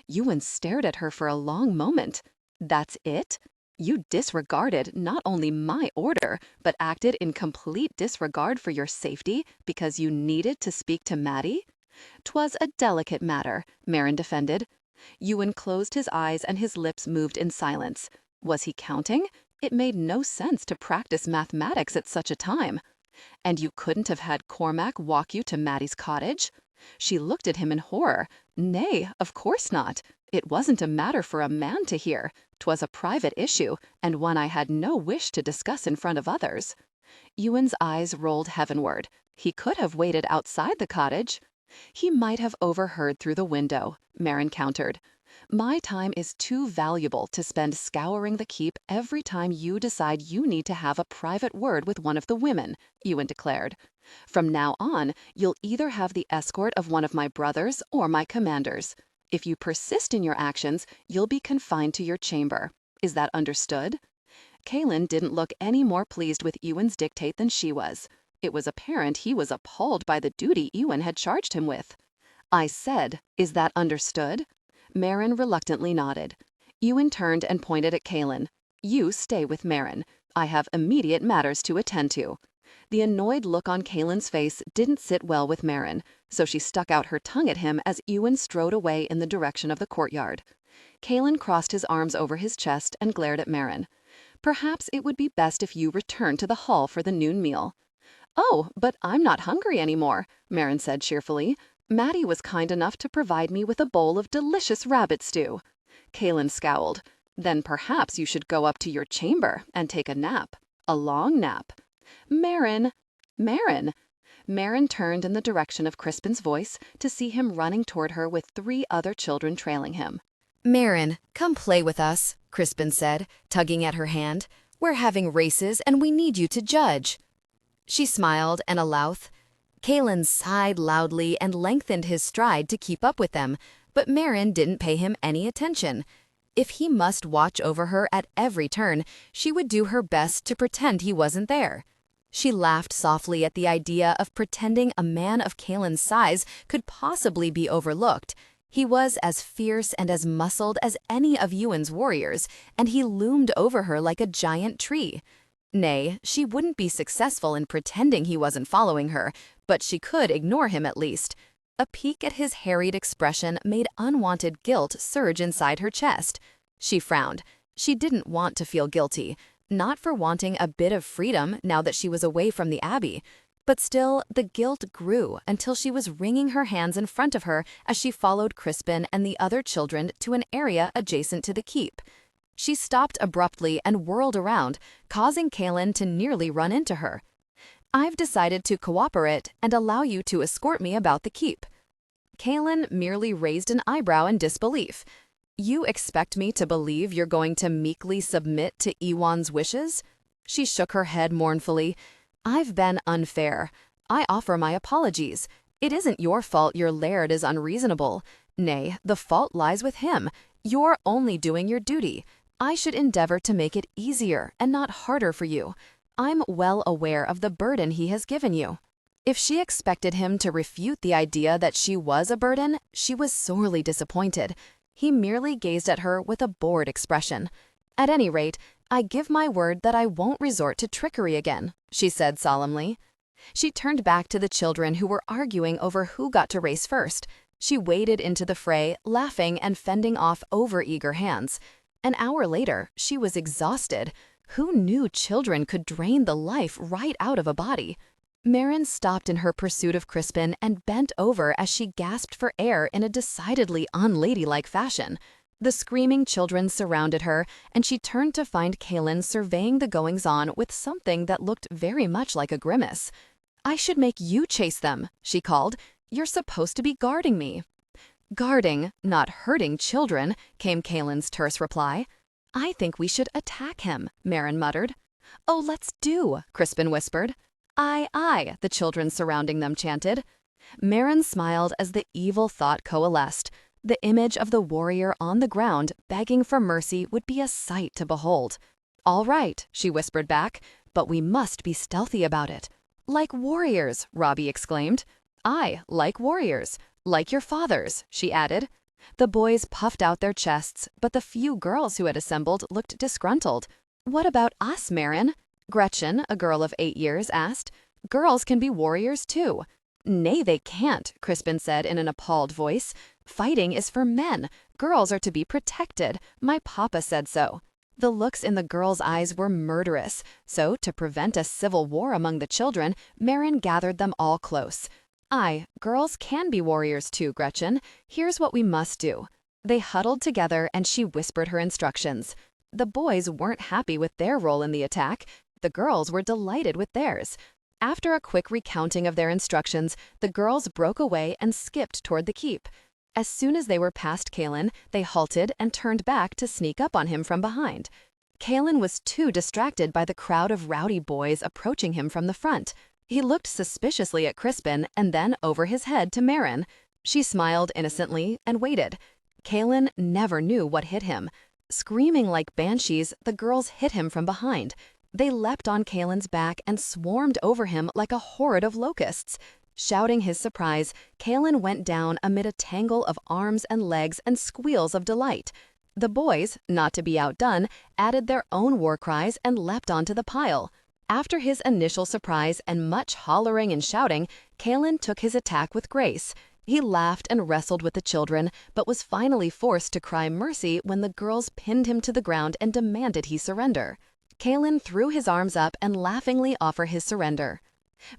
Speaker 1: Ewan stared at her for a long moment. "That's it? You disregarded not only my order, but acted in complete disregard for your safety because you needed to speak to Maddie?" "'Twas a delicate matter," Mairin defended. Ewan closed his eyes and his lips moved in silence. Was he counting? It made no sense to practice mathematics at such a time. "And you couldn't have had Cormac walk you to Maddie's cottage?" She looked at him in horror. "Nay, of course not. It wasn't a matter for a man to hear. 'Twas a private issue, and one I had no wish to discuss in front of others." Ewan's eyes rolled heavenward. He could have waited outside the cottage. "He might have overheard through the window," Mairin countered. "My time is too valuable to spend scouring the keep every time you decide you need to have a private word with one of the women," Ewan declared. "From now on, you'll either have the escort of one of my brothers or my commanders. If you persist in your actions, you'll be confined to your chamber. Is that understood?" Kaling didn't look any more pleased with Ewan's dictate than she was. It was apparent he was appalled by the duty Ewan had charged him with. "I said, is that understood?" Mairin reluctantly nodded. Ewan turned and pointed at Kaling. "You stay with Mairin. I have immediate matters to attend to." The annoyed look on Kaling's face didn't sit well with Mairin, so she stuck out her tongue at him as Ewan strode away in the direction of the courtyard. Kaling crossed his arms over his chest and glared at Mairin. "Perhaps it would be best if you returned to the hall for the noon meal." "Oh, but I'm not hungry anymore," Mairin said cheerfully. "Maddie was kind enough to provide me with a bowl of delicious rabbit stew." Kaling scowled. "Then perhaps you should go up to your chamber and take a nap. A long nap." "Mairin! Mairin!" Mairin turned in the direction of Crispin's voice to see him running toward her with 3 other children trailing him.
Speaker 2: "Mairin, come play with us," Crispin said, tugging at her hand. "We're having races and we need you to judge." She smiled and a louth. Kaling sighed loudly and lengthened his stride to keep up with them, but Mairin didn't pay him any attention. If he must watch over her at every turn, she would do her best to pretend he wasn't there. She laughed softly at the idea of pretending a man of Kaling's size could possibly be overlooked. He was as fierce and as muscled as any of Ewan's warriors, and he loomed over her like a giant tree. Nay, she wouldn't be successful in pretending he wasn't following her, but she could ignore him at least. A peek at his harried expression made unwanted guilt surge inside her chest. She frowned. She didn't want to feel guilty, not for wanting a bit of freedom now that she was away from the Abbey. But still, the guilt grew until she was wringing her hands in front of her as she followed Crispin and the other children to an area adjacent to the keep.
Speaker 1: She stopped abruptly and whirled around, causing Kaelin to nearly run into her. "I've decided to cooperate and allow you to escort me about the keep." Kaelin merely raised an eyebrow in disbelief. "You expect me to believe you're going to meekly submit to Ewan's wishes?" She shook her head mournfully. "I've been unfair. I offer my apologies. It isn't your fault your laird is unreasonable. Nay, the fault lies with him. You're only doing your duty. I should endeavor to make it easier and not harder for you. I'm well aware of the burden he has given you." If she expected him to refute the idea that she was a burden, she was sorely disappointed. He merely gazed at her with a bored expression. "At any rate, I give my word that I won't resort to trickery again," she said solemnly. She turned back to the children who were arguing over who got to race first. She waded into the fray, laughing and fending off overeager hands. An hour later, she was exhausted. Who knew children could drain the life right out of a body? Mairin stopped in her pursuit of Crispin and bent over as she gasped for air in a decidedly unladylike fashion. The screaming children surrounded her, and she turned to find Kaelin surveying the goings-on with something that looked very much like a grimace. "I should make you chase them," she called. "You're supposed to be guarding me." "Guarding, not hurting children," came Kaelin's terse reply. "I think we should attack him," Mairin muttered. "Oh, let's do," Crispin whispered. "Aye, aye," the children surrounding them chanted. Mairin smiled as the evil thought coalesced. The image of the warrior on the ground begging for mercy would be a sight to behold. "All right," she whispered back, "but we must be stealthy about it." "Like warriors," Robbie exclaimed. "Aye, like warriors. Like your fathers," she added. The boys puffed out their chests, but the few girls who had assembled looked disgruntled. "What about us, Mairin?" Gretchen, a girl of 8 years, asked. "Girls can be warriors too." "Nay, they can't," Crispin said in an appalled voice. "Fighting is for men. Girls are to be protected. My papa said so." The looks in the girls' eyes were murderous, so to prevent a civil war among the children, Mairin gathered them all close. "Aye, girls can be warriors too, Gretchen. Here's what we must do." They huddled together and she whispered her instructions. The boys weren't happy with their role in the attack. The girls were delighted with theirs. After a quick recounting of their instructions, the girls broke away and skipped toward the keep. As soon as they were past Kaelin, they halted and turned back to sneak up on him from behind. Kaelin was too distracted by the crowd of rowdy boys approaching him from the front. He looked suspiciously at Crispin and then over his head to Mairin. She smiled innocently and waited. Kaelin never knew what hit him. Screaming like banshees, the girls hit him from behind. They leapt on Kaelin's back and swarmed over him like a horde of locusts. Shouting his surprise, Kaelin went down amid a tangle of arms and legs and squeals of delight. The boys, not to be outdone, added their own war cries and leapt onto the pile. After his initial surprise and much hollering and shouting, Kaelin took his attack with grace. He laughed and wrestled with the children, but was finally forced to cry mercy when the girls pinned him to the ground and demanded he surrender. Kaelin threw his arms up and laughingly offered his surrender.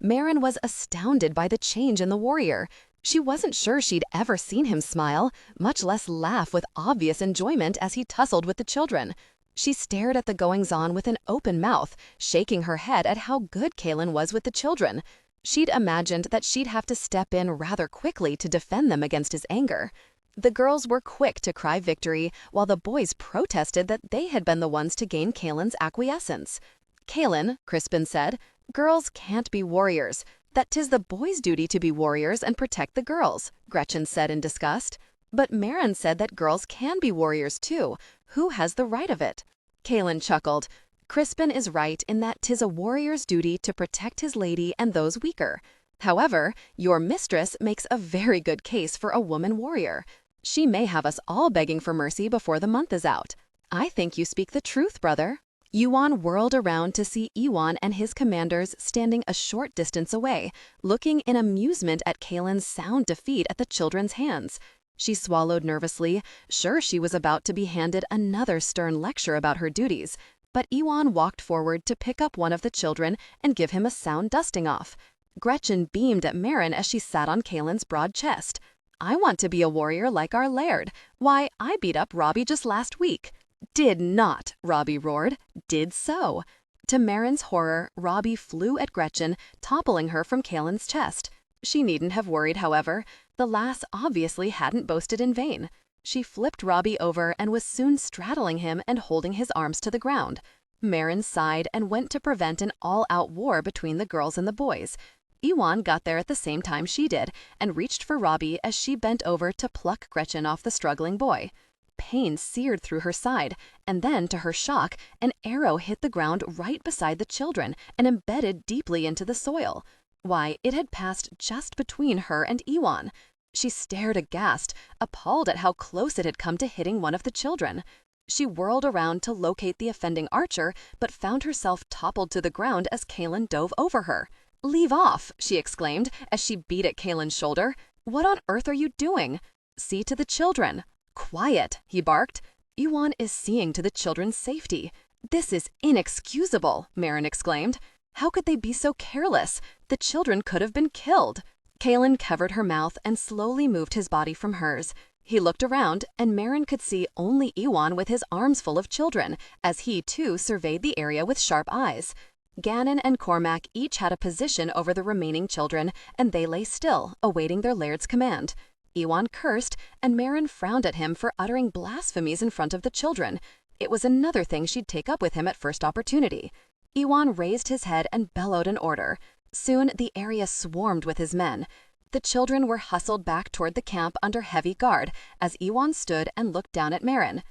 Speaker 1: Mairin was astounded by the change in the warrior. She wasn't sure she'd ever seen him smile, much less laugh with obvious enjoyment as he tussled with the children. She stared at the goings-on with an open mouth, shaking her head at how good Kaelin was with the children. She'd imagined that she'd have to step in rather quickly to defend them against his anger. The girls were quick to cry victory, while the boys protested that they had been the ones to gain Kaelin's acquiescence. "Kaelin," Crispin said, "girls can't be warriors. That 'tis the boys' duty to be warriors and protect the girls," Gretchen said in disgust. "But Mairin said that girls can be warriors too. Who has the right of it?" Kaelin chuckled. "Crispin is right in that 'tis a warrior's duty to protect his lady and those weaker. However, your mistress makes a very good case for a woman warrior. She may have us all begging for mercy before the month is out. I think you speak the truth, brother." Yuan whirled around to see Ewan and his commanders standing a short distance away, looking in amusement at Kaelin's sound defeat at the children's hands. She swallowed nervously, sure she was about to be handed another stern lecture about her duties, but Ewan walked forward to pick up one of the children and give him a sound dusting off. Gretchen beamed at Mairin as she sat on Kaelin's broad chest. "I want to be a warrior like our Laird. Why, I beat up Robbie just last week." Did not, Robbie roared. Did so. To Mairin's horror, Robbie flew at Gretchen, toppling her from Kaelin's chest. She needn't have worried, however. The lass obviously hadn't boasted in vain. She flipped Robbie over and was soon straddling him and holding his arms to the ground. Mairin sighed and went to prevent an all-out war between the girls and the boys. Ewan got there at the same time she did and reached for Robbie as she bent over to pluck Gretchen off the struggling boy. Pain seared through her side, and then, to her shock, an arrow hit the ground right beside the children and embedded deeply into the soil. Why, it had passed just between her and Ewan. She stared aghast, appalled at how close it had come to hitting one of the children. She whirled around to locate the offending archer, but found herself toppled to the ground as Kaelin dove over her. "Leave off," she exclaimed as she beat at Kaelin's shoulder. "What on earth are you doing? See to the children." "Quiet," he barked. "Ewan is seeing to the children's safety." "This is inexcusable," Mairin exclaimed. "How could they be so careless? The children could have been killed." Kaelin covered her mouth and slowly moved his body from hers. He looked around, and Mairin could see only Ewan with his arms full of children, as he too surveyed the area with sharp eyes. Gannon and Cormac each had a position over the remaining children, and they lay still, awaiting their laird's command. Ewan cursed, and Mairin frowned at him for uttering blasphemies in front of the children. It was another thing she'd take up with him at first opportunity. Ewan raised his head and bellowed an order. Soon the area swarmed with his men. The children were hustled back toward the camp under heavy guard as Ewan stood and looked down at Mairin.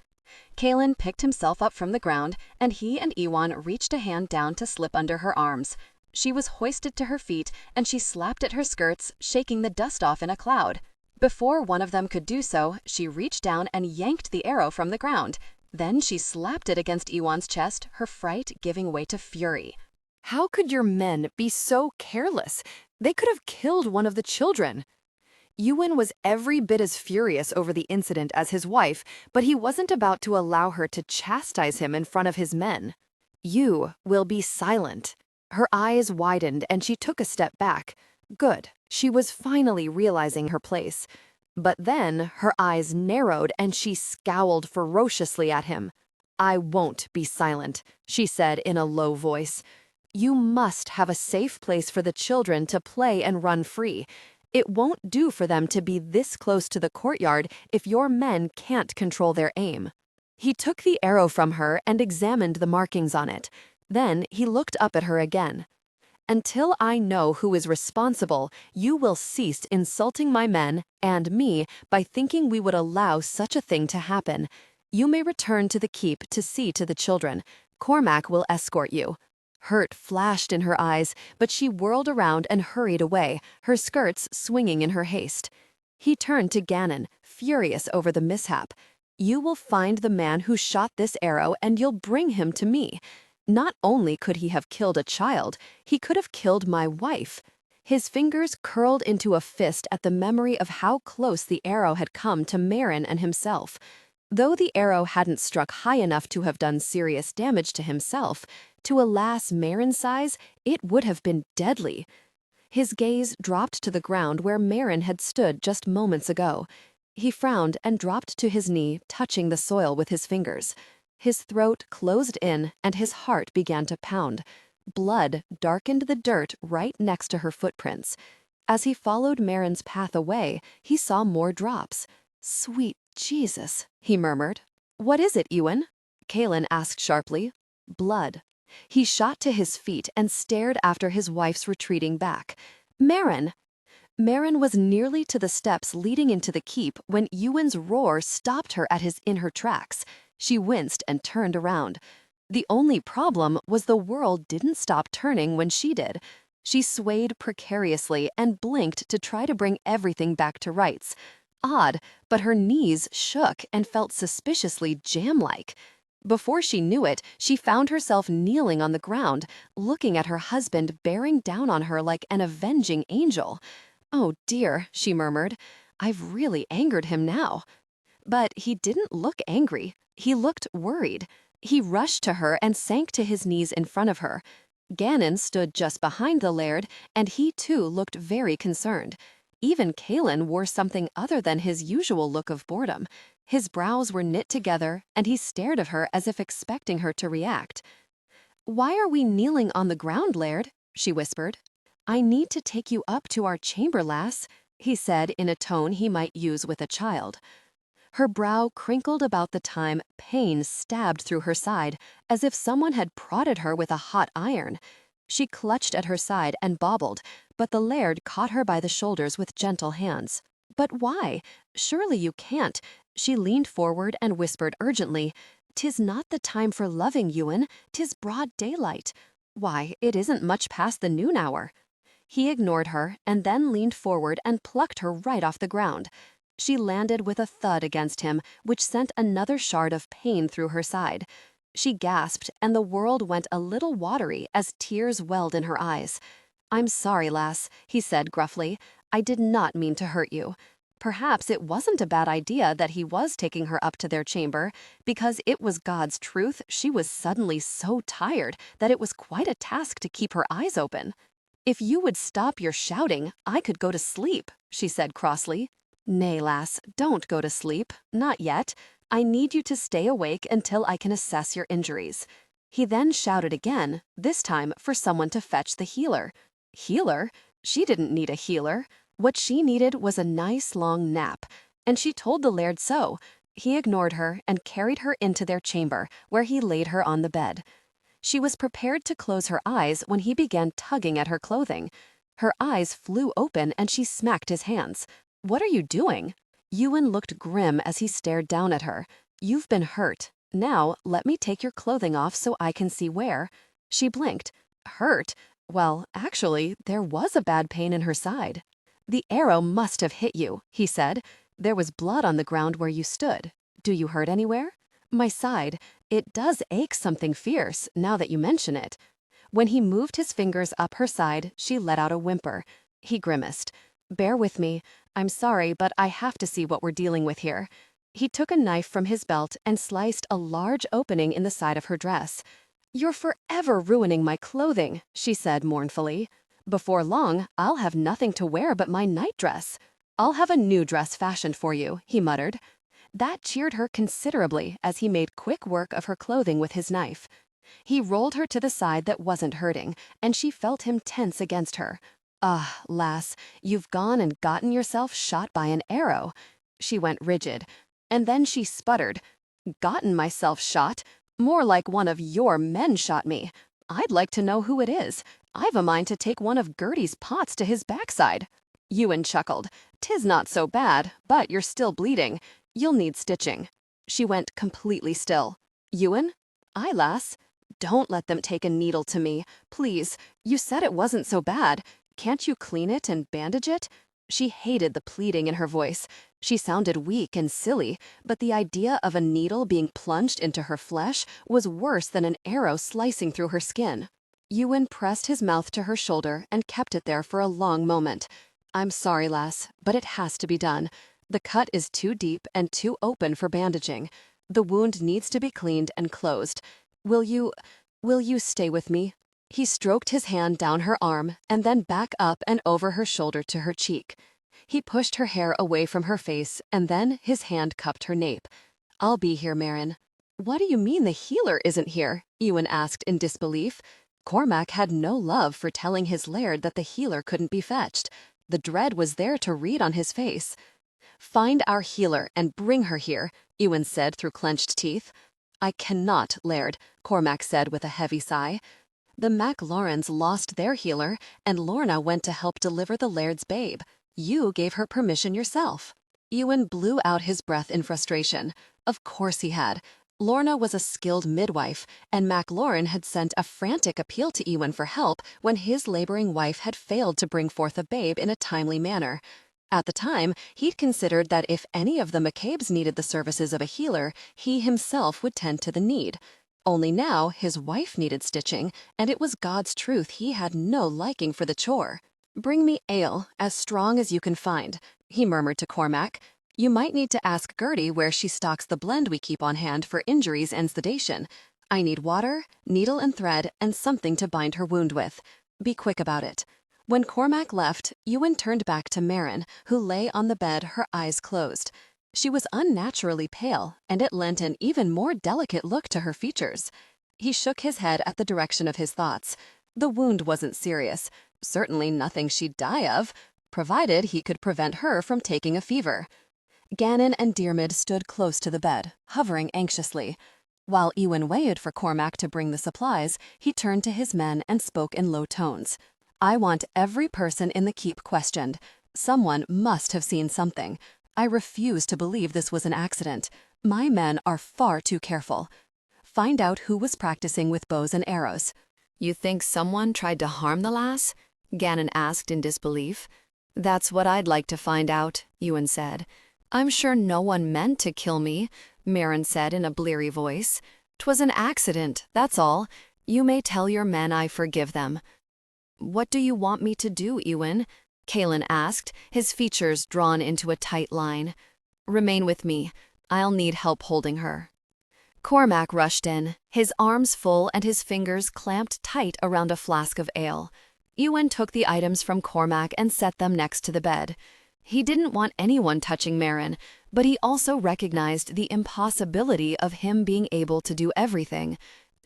Speaker 1: Kaelin picked himself up from the ground, and he and Ewan reached a hand down to slip under her arms. She was hoisted to her feet, and she slapped at her skirts, shaking the dust off in a cloud. Before one of them could do so, she reached down and yanked the arrow from the ground. Then she slapped it against Ewan's chest, her fright giving way to fury.
Speaker 2: How could your men be so careless? They could have killed one of the children. Ewan was every bit as furious over the incident as his wife, but he wasn't about to allow her to chastise him in front of his men. "You will be silent." Her eyes widened and she took a step back. Good. She was finally realizing her place. But then her eyes narrowed and she scowled ferociously at him. "I won't be silent," she said in a low voice. "You must have a safe place for the children to play and run free. It won't do for them to be this close to the courtyard if your men can't control their aim." He took the arrow from her and examined the markings on it. Then he looked up at her again. "Until I know who is responsible, you will cease insulting my men and me by thinking we would allow such a thing to happen. You may return to the keep to see to the children. Cormac will escort you." Hurt flashed in her eyes, but she whirled around and hurried away, her skirts swinging in her haste. He turned to Gannon, furious over the mishap. "You will find the man who shot this arrow and you'll bring him to me. Not only could he have killed a child, he could have killed my wife." His fingers curled into a fist at the memory of how close the arrow had come to Mairin and himself. Though the arrow hadn't struck high enough to have done serious damage to himself, to a lass Mairin's size, it would have been deadly. His gaze dropped to the ground where Mairin had stood just moments ago. He frowned and dropped to his knee, touching the soil with his fingers. His throat closed in and his heart began to pound. Blood darkened the dirt right next to her footprints. As he followed Mairin's path away, he saw more drops. "Sweet Jesus," he murmured. "What is it, Ewan?" Kaelin asked sharply. "Blood." He shot to his feet and stared after his wife's retreating back. "Mairin!" Mairin was nearly to the steps leading into the keep when Ewan's roar stopped her in her tracks. She winced and turned around. The only problem was the world didn't stop turning when she did. She swayed precariously and blinked to try to bring everything back to rights. Odd, but her knees shook and felt suspiciously jam-like. Before she knew it, she found herself kneeling on the ground, looking at her husband bearing down on her like an avenging angel. "Oh dear," she murmured, "I've really angered him now." But he didn't look angry. He looked worried. He rushed to her and sank to his knees in front of her. Gannon stood just behind the Laird, and he too looked very concerned. Even Kaelin wore something other than his usual look of boredom. His brows were knit together, and he stared at her as if expecting her to react. "Why are we kneeling on the ground, Laird?" she whispered. "I need to take you up to our chamber, lass," he said in a tone he might use with a child. Her brow crinkled about the time pain stabbed through her side, as if someone had prodded her with a hot iron. She clutched at her side and bobbled, but the Laird caught her by the shoulders with gentle hands. "But why? Surely you can't." She leaned forward and whispered urgently, "'Tis not the time for loving, Ewan. 'Tis broad daylight. Why, it isn't much past the noon hour." He ignored her and then leaned forward and plucked her right off the ground. She landed with a thud against him, which sent another shard of pain through her side. She gasped, and the world went a little watery as tears welled in her eyes. "I'm sorry, lass," he said gruffly. "I did not mean to hurt you." Perhaps it wasn't a bad idea that he was taking her up to their chamber, because it was God's truth she was suddenly so tired that it was quite a task to keep her eyes open. "If you would stop your shouting, I could go to sleep," she said crossly. "Nay, lass, don't go to sleep. Not yet. I need you to stay awake until I can assess your injuries." He then shouted again, this time for someone to fetch the healer. Healer? She didn't need a healer. What she needed was a nice long nap, and she told the Laird so. He ignored her and carried her into their chamber, where he laid her on the bed. She was prepared to close her eyes when he began tugging at her clothing. Her eyes flew open and she smacked his hands. "What are you doing?" Ewan looked grim as he stared down at her. "You've been hurt. Now, let me take your clothing off so I can see where." She blinked. "Hurt? Well, actually, there was a bad pain in her side." "The arrow must have hit you," he said. "There was blood on the ground where you stood. Do you hurt anywhere?" "My side. It does ache something fierce, now that you mention it." When he moved his fingers up her side, she let out a whimper. He grimaced. "Bear with me. I'm sorry, but I have to see what we're dealing with here." He took a knife from his belt and sliced a large opening in the side of her dress. "You're forever ruining my clothing," she said mournfully. "Before long, I'll have nothing to wear but my nightdress." "I'll have a new dress fashioned for you," he muttered. That cheered her considerably as he made quick work of her clothing with his knife. He rolled her to the side that wasn't hurting, and she felt him tense against her. "Ah, lass, you've gone and gotten yourself shot by an arrow." She went rigid, and then she sputtered. "Gotten myself shot? More like one of your men shot me. I'd like to know who it is. I've a mind to take one of Gertie's pots to his backside." Ewan chuckled. "'Tis not so bad, but you're still bleeding. You'll need stitching." She went completely still. "Ewan?" "Aye, lass." "Don't let them take a needle to me. Please, you said it wasn't so bad. Can't you clean it and bandage it?" She hated the pleading in her voice. She sounded weak and silly, but the idea of a needle being plunged into her flesh was worse than an arrow slicing through her skin. Ewan pressed his mouth to her shoulder and kept it there for a long moment. "I'm sorry, lass, but it has to be done. The cut is too deep and too open for bandaging. The wound needs to be cleaned and closed. Will you stay with me?" He stroked his hand down her arm and then back up and over her shoulder to her cheek. He pushed her hair away from her face and then his hand cupped her nape. "I'll be here, Mairin." "What do you mean the healer isn't here?" Ewan asked in disbelief. Cormac had no love for telling his Laird that the healer couldn't be fetched. The dread was there to read on his face. "Find our healer and bring her here," Ewan said through clenched teeth. "I cannot, Laird," Cormac said with a heavy sigh. "The MacLaurens lost their healer, and Lorna went to help deliver the Laird's babe. You gave her permission yourself." Ewan blew out his breath in frustration. Of course he had. Lorna was a skilled midwife, and MacLauren had sent a frantic appeal to Ewan for help when his laboring wife had failed to bring forth a babe in a timely manner. At the time, he'd considered that if any of the McCabes needed the services of a healer, he himself would tend to the need. Only now, his wife needed stitching, and it was God's truth he had no liking for the chore. "Bring me ale, as strong as you can find," he murmured to Cormac. "You might need to ask Gertie where she stocks the blend we keep on hand for injuries and sedation. I need water, needle and thread, and something to bind her wound with. Be quick about it." When Cormac left, Ewan turned back to Mairin, who lay on the bed, her eyes closed. She was unnaturally pale, and it lent an even more delicate look to her features. He shook his head at the direction of his thoughts. The wound wasn't serious, certainly nothing she'd die of, provided he could prevent her from taking a fever. Gannon and Diarmid stood close to the bed, hovering anxiously. While Ewan waited for Cormac to bring the supplies, he turned to his men and spoke in low tones. "I want every person in the keep questioned. Someone must have seen something. I refuse to believe this was an accident. My men are far too careful. Find out who was practicing with bows and arrows."
Speaker 1: "You think someone tried to harm the lass?" Gannon asked in disbelief. "That's what I'd like to find out," Ewan said. "I'm sure no one meant to kill me," Mairin said in a bleary voice. "'Twas an accident, that's all. You may tell your men I forgive them." "What do you want me to do, Ewan?" Kaelin asked, his features drawn into a tight line. "Remain with me. I'll need help holding her." Cormac rushed in, his arms full and his fingers clamped tight around a flask of ale. Ewan took the items from Cormac and set them next to the bed. He didn't want anyone touching Mairin, but he also recognized the impossibility of him being able to do everything.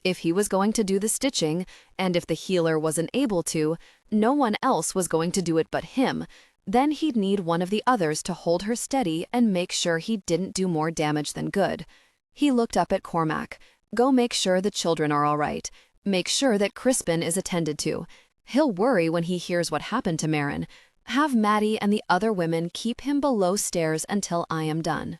Speaker 1: If he was going to do the stitching, and if the healer wasn't able to, no one else was going to do it but him. Then he'd need one of the others to hold her steady and make sure he didn't do more damage than good. He looked up at Cormac. "Go make sure the children are all right. Make sure that Crispin is attended to. He'll worry when he hears what happened to Mairin. Have Maddie and the other women keep him below stairs until I am done."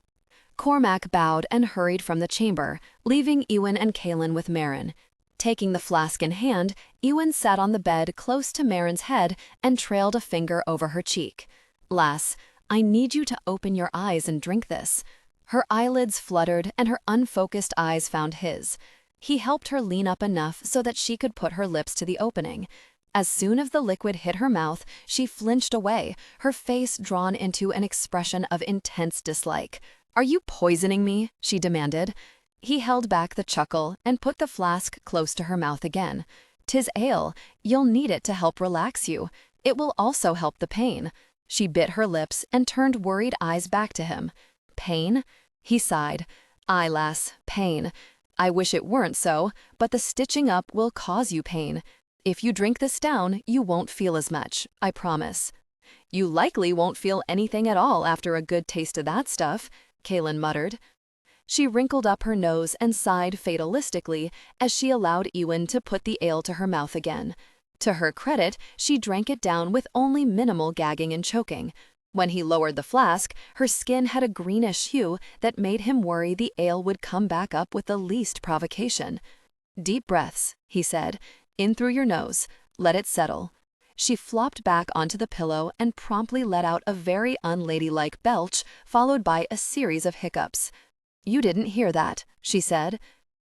Speaker 1: Cormac bowed and hurried from the chamber, leaving Ewan and Kaelin with Mairin. Taking the flask in hand, Ewan sat on the bed close to Mairin's head and trailed a finger over her cheek. "Lass, I need you to open your eyes and drink this." Her eyelids fluttered and her unfocused eyes found his. He helped her lean up enough so that she could put her lips to the opening. As soon as the liquid hit her mouth, she flinched away, her face drawn into an expression of intense dislike. "Are you poisoning me?" she demanded. He held back the chuckle and put the flask close to her mouth again. "'Tis ale. You'll need it to help relax you. It will also help the pain." She bit her lips and turned worried eyes back to him. "Pain?" He sighed. "Aye, lass, pain. I wish it weren't so, but the stitching up will cause you pain. If you drink this down, you won't feel as much, I promise." "You likely won't feel anything at all after a good taste of that stuff," Kaelin muttered. She wrinkled up her nose and sighed fatalistically as she allowed Ewan to put the ale to her mouth again. To her credit, she drank it down with only minimal gagging and choking. When he lowered the flask, her skin had a greenish hue that made him worry the ale would come back up with the least provocation. "Deep breaths," he said, "in through your nose. Let it settle." She flopped back onto the pillow and promptly let out a very unladylike belch, followed by a series of hiccups. "You didn't hear that," she said.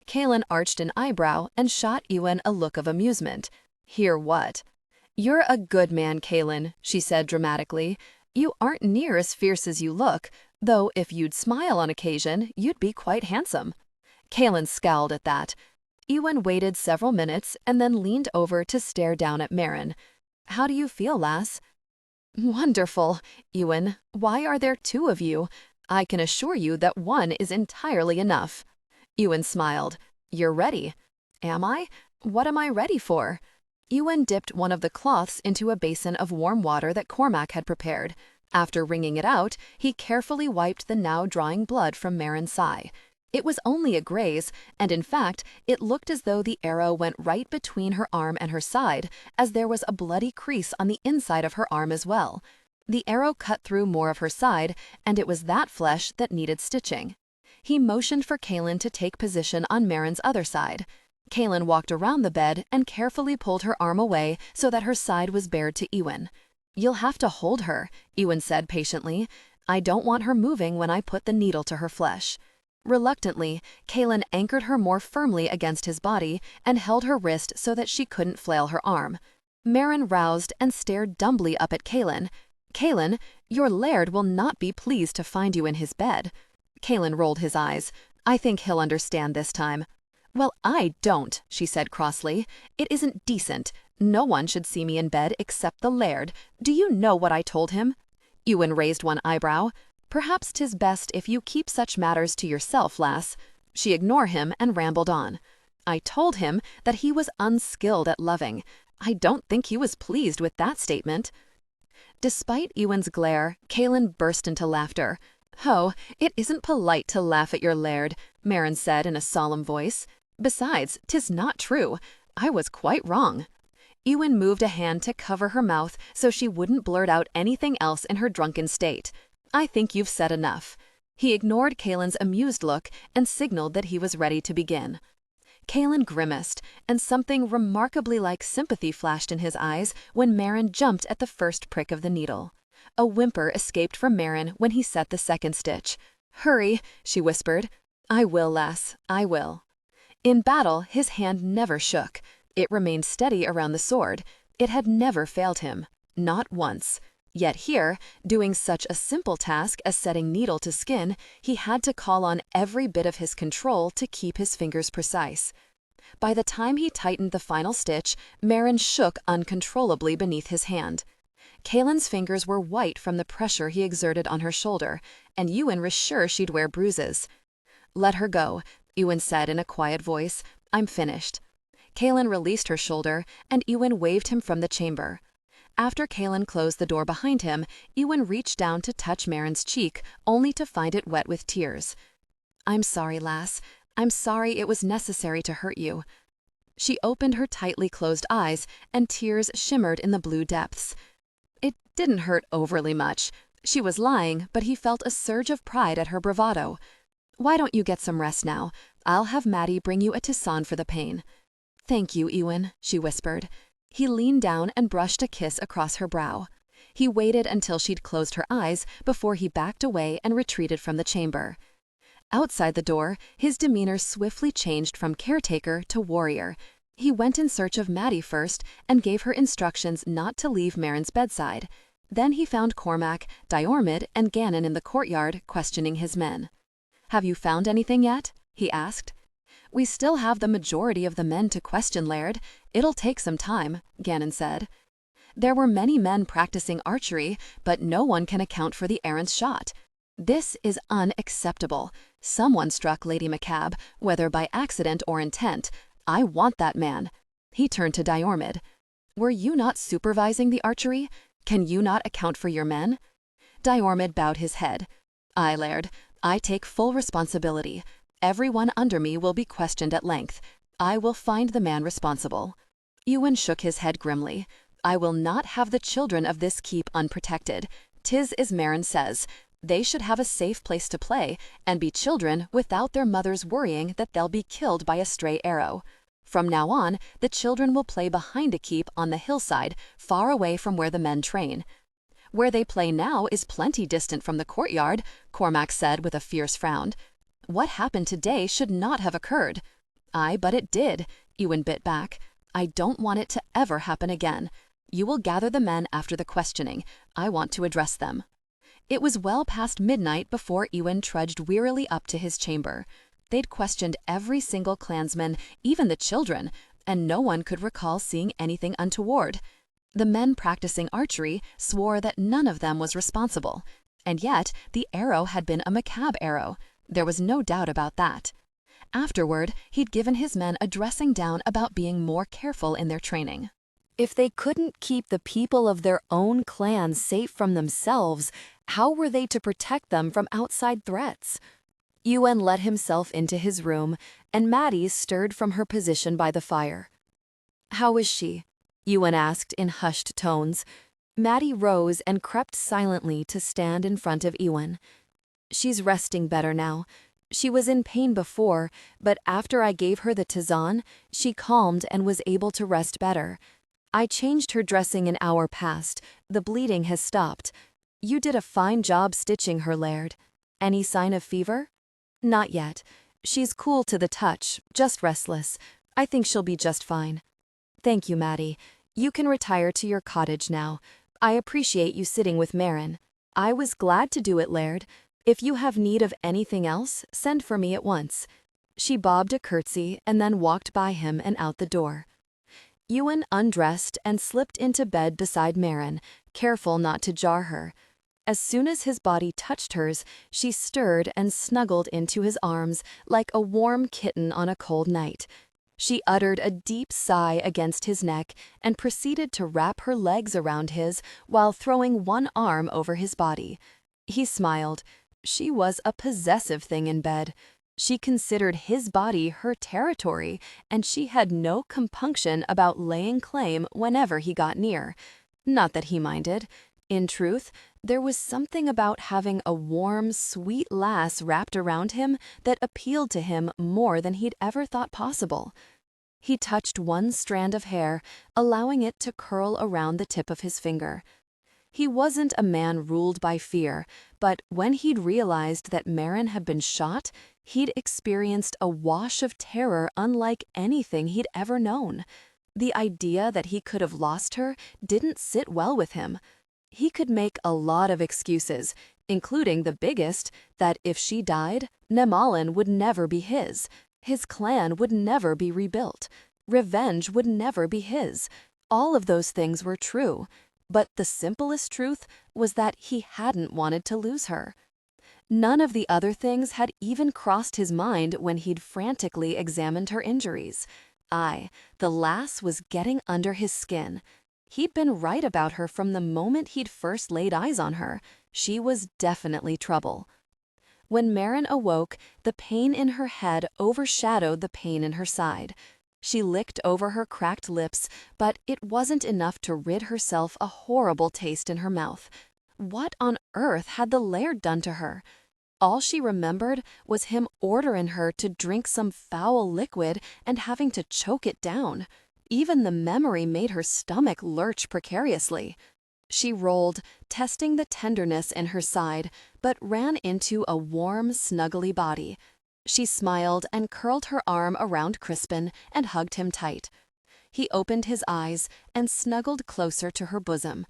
Speaker 1: Kaelin arched an eyebrow and shot Ewan a look of amusement. "Hear what?" "You're a good man, Kaelin," she said dramatically. "You aren't near as fierce as you look, though if you'd smile on occasion, you'd be quite handsome." Kaelin scowled at that. Ewan waited several minutes and then leaned over to stare down at Mairin. "How do you feel, lass?" "Wonderful, Ewan. Why are there two of you? I can assure you that one is entirely enough." Ewan smiled. "You're ready." "Am I? What am I ready for?" Ewan dipped one of the cloths into a basin of warm water that Cormac had prepared. After wringing it out, he carefully wiped the now drawing blood from Mairin's thigh. It was only a graze, and in fact, it looked as though the arrow went right between her arm and her side, as there was a bloody crease on the inside of her arm as well. The arrow cut through more of her side, and it was that flesh that needed stitching. He motioned for Kaelin to take position on Mairin's other side. Kaelin walked around the bed and carefully pulled her arm away so that her side was bared to Ewan. "You'll have to hold her," Ewan said patiently. "I don't want her moving when I put the needle to her flesh." Reluctantly, Kaelin anchored her more firmly against his body and held her wrist so that she couldn't flail her arm. Mairin roused and stared dumbly up at Kaelin. "Kaelin, your Laird will not be pleased to find you in his bed." Kaelin rolled his eyes. "I think he'll understand this time." "Well, I don't," she said crossly. "It isn't decent. No one should see me in bed except the Laird. Do you know what I told him?" Ewan raised one eyebrow. Perhaps 'tis best if you keep such matters to yourself, lass. She ignored him and rambled on. I told him that he was unskilled at loving. I don't think he was pleased with that statement. Despite Ewan's glare, Kaelin burst into laughter. Oh, it isn't polite to laugh at your laird, Mairin said in a solemn voice. Besides, 'tis not true. I was quite wrong. Ewan moved a hand to cover her mouth so she wouldn't blurt out anything else in her drunken state. I think you've said enough. He ignored Kaelin's amused look and signaled that he was ready to begin. Kaelin grimaced, and something remarkably like sympathy flashed in his eyes when Mairin jumped at the first prick of the needle. A whimper escaped from Mairin when he set the second stitch. "Hurry," she whispered. "I will, lass, I will." In battle, his hand never shook. It remained steady around the sword. It had never failed him, not once. Yet here, doing such a simple task as setting needle to skin, he had to call on every bit of his control to keep his fingers precise. By the time he tightened the final stitch, Mairin shook uncontrollably beneath his hand. Kaelin's fingers were white from the pressure he exerted on her shoulder, and Ewan was sure she'd wear bruises. "Let her go," Ewan said in a quiet voice. "I'm finished." Kaelin released her shoulder, and Ewan waved him from the chamber. After Kaelin closed the door behind him, Ewan reached down to touch Mairin's cheek, only to find it wet with tears. "I'm sorry, lass. I'm sorry it was necessary to hurt you." She opened her tightly closed eyes, and tears shimmered in the blue depths. It didn't hurt overly much. She was lying, but he felt a surge of pride at her bravado. "Why don't you get some rest now? I'll have Maddie bring you a tisane for the pain." "Thank you, Ewan," she whispered. He leaned down and brushed a kiss across her brow. He waited until she'd closed her eyes before he backed away and retreated from the chamber. Outside the door, his demeanor swiftly changed from caretaker to warrior. He went in search of Maddie first and gave her instructions not to leave Mairin's bedside. Then he found Cormac, Diarmid, and Gannon in the courtyard questioning his men. "Have you found anything yet?" he asked. "We still have the majority of the men to question, Laird. It'll take some time," Gannon said. "There were many men practicing archery, but no one can account for the errant shot. This is unacceptable. Someone struck Lady McCabe, whether by accident or intent. I want that man." He turned to Diarmid. "Were you not supervising the archery? Can you not account for your men?" Diarmid bowed his head. "Aye, Laird, I take full responsibility. Everyone under me will be questioned at length. I will find the man responsible." Ewan shook his head grimly. "I will not have the children of this keep unprotected. 'Tis as Mairin says. They should have a safe place to play and be children without their mothers worrying that they'll be killed by a stray arrow. From now on, the children will play behind a keep on the hillside, far away from where the men train." "Where they play now is plenty distant from the courtyard," Cormac said with a fierce frown. "What happened today should not have occurred." "Aye, but it did," Ewan bit back. "I don't want it to ever happen again. You will gather the men after the questioning. I want to address them." It was well past midnight before Ewan trudged wearily up to his chamber. They'd questioned every single clansman, even the children, and no one could recall seeing anything untoward. The men practicing archery swore that none of them was responsible. And yet, the arrow had been a McCabe arrow. There was no doubt about that. Afterward, he'd given his men a dressing down about being more careful in their training. If they couldn't keep the people of their own clan safe from themselves, how were they to protect them from outside threats? Ewan let himself into his room, and Maddie stirred from her position by the fire. "How is she?" Ewan asked in hushed tones. Maddie rose and crept silently to stand in front of Ewan. "She's resting better now. She was in pain before, but after I gave her the tisane, she calmed and was able to rest better. I changed her dressing an hour past. The bleeding has stopped. You did a fine job stitching her, Laird. Any sign of fever?" "Not yet. She's cool to the touch, just restless. I think she'll be just fine." "Thank you, Maddie. You can retire to your cottage now. I appreciate you sitting with Mairin. I was glad to do it, Laird. If you have need of anything else, send for me at once." She bobbed a curtsy and then walked by him and out the door. Ewan undressed and slipped into bed beside Mairin, careful not to jar her. As soon as his body touched hers, she stirred and snuggled into his arms like a warm kitten on a cold night. She uttered a deep sigh against his neck and proceeded to wrap her legs around his while throwing one arm over his body. He smiled. She was a possessive thing in bed. She considered his body her territory, and she had no compunction about laying claim whenever he got near. Not that he minded. In truth, there was something about having a warm, sweet lass wrapped around him that appealed to him more than he'd ever thought possible. He touched one strand of hair, allowing it to curl around the tip of his finger. He wasn't a man ruled by fear, but when he'd realized that Mairin had been shot, he'd experienced a wash of terror unlike anything he'd ever known. The idea that he could have lost her didn't sit well with him. He could make a lot of excuses, including the biggest, that if she died, Nemalin would never be his clan would never be rebuilt, revenge would never be his. All of those things were true, but the simplest truth was that he hadn't wanted to lose her. None of the other things had even crossed his mind when he'd frantically examined her injuries. Aye, the lass was getting under his skin. He'd been right about her from the moment he'd first laid eyes on her. She was definitely trouble. When Mairin awoke, the pain in her head overshadowed the pain in her side. She licked over her cracked lips, but it wasn't enough to rid herself a horrible taste in her mouth. What on earth had the Laird done to her? All she remembered was him ordering her to drink some foul liquid and having to choke it down. Even the memory made her stomach lurch precariously. She rolled, testing the tenderness in her side, but ran into a warm, snuggly body. She smiled and curled her arm around Crispin and hugged him tight. He opened his eyes and snuggled closer to her bosom.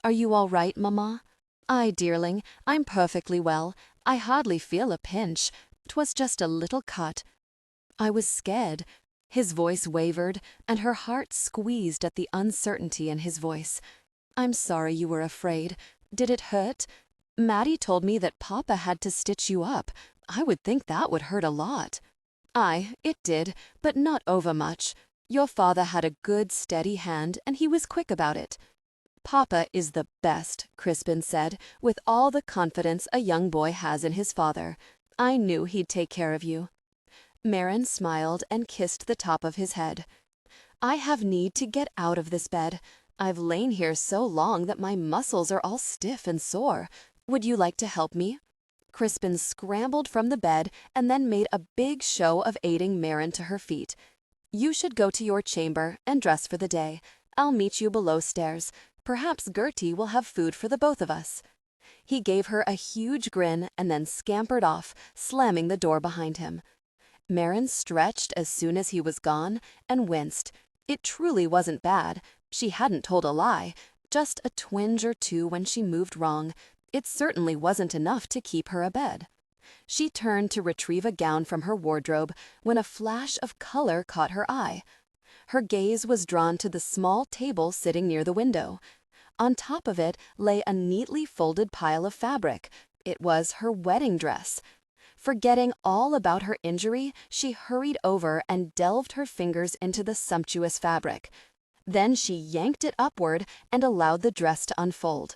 Speaker 1: "Are you all right, Mama?" "Aye, dearling, I'm perfectly well. I hardly feel a pinch. 'Twas just a little cut." "I was scared." His voice wavered, and her heart squeezed at the uncertainty in his voice. "I'm sorry you were afraid. Did it hurt? Maddie told me that Papa had to stitch you up. I would think that would hurt a lot." "Aye, it did, but not overmuch. Your father had a good, steady hand, and he was quick about it." "Papa is the best," Crispin said, with all the confidence a young boy has in his father. "I knew he'd take care of you." Mairin smiled and kissed the top of his head. "I have need to get out of this bed. I've lain here so long that my muscles are all stiff and sore. Would you like to help me?" Crispin scrambled from the bed and then made a big show of aiding Mairin to her feet. "You should go to your chamber and dress for the day. I'll meet you below stairs. Perhaps Gertie will have food for the both of us." He gave her a huge grin and then scampered off, slamming the door behind him. Mairin stretched as soon as he was gone and winced. It truly wasn't bad. She hadn't told a lie, just a twinge or two when she moved wrong. It certainly wasn't enough to keep her abed. She turned to retrieve a gown from her wardrobe when a flash of color caught her eye. Her gaze was drawn to the small table sitting near the window. On top of it lay a neatly folded pile of fabric. It was her wedding dress. Forgetting all about her injury, she hurried over and delved her fingers into the sumptuous fabric. Then she yanked it upward and allowed the dress to unfold.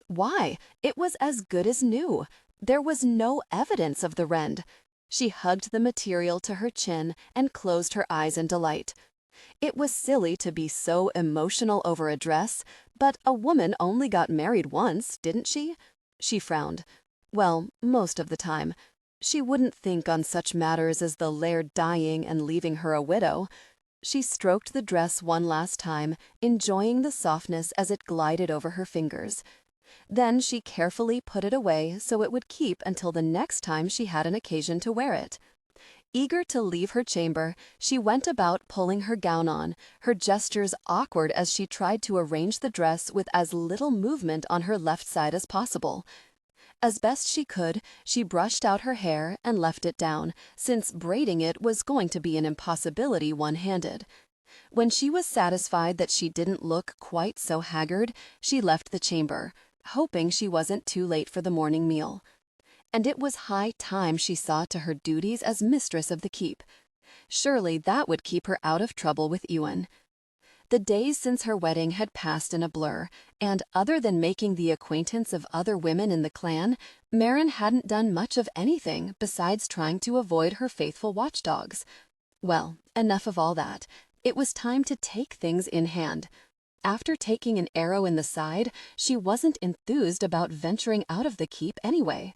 Speaker 1: Why, it was as good as new. There was no evidence of the rend. She hugged the material to her chin and closed her eyes in delight. It was silly to be so emotional over a dress, but a woman only got married once, didn't she? She frowned. Well, most of the time. She wouldn't think on such matters as the Laird dying and leaving her a widow. She stroked the dress one last time, enjoying the softness as it glided over her fingers. Then she carefully put it away so it would keep until the next time she had an occasion to wear it. Eager to leave her chamber, she went about pulling her gown on, her gestures awkward as she tried to arrange the dress with as little movement on her left side as possible. As best she could, she brushed out her hair and left it down, since braiding it was going to be an impossibility one-handed. When she was satisfied that she didn't look quite so haggard, she left the chamber.
Speaker 2: hoping she wasn't too late for the morning meal. And it was high time she saw to her duties as mistress of the keep. Surely that would keep her out of trouble with Ewan. The days since her wedding had passed in a blur, and other than making the acquaintance of other women in the clan, Mairin hadn't done much of anything besides trying to avoid her faithful watchdogs. Well, enough of all that. It was time to take things in hand. After taking an arrow in the side, she wasn't enthused about venturing out of the keep anyway.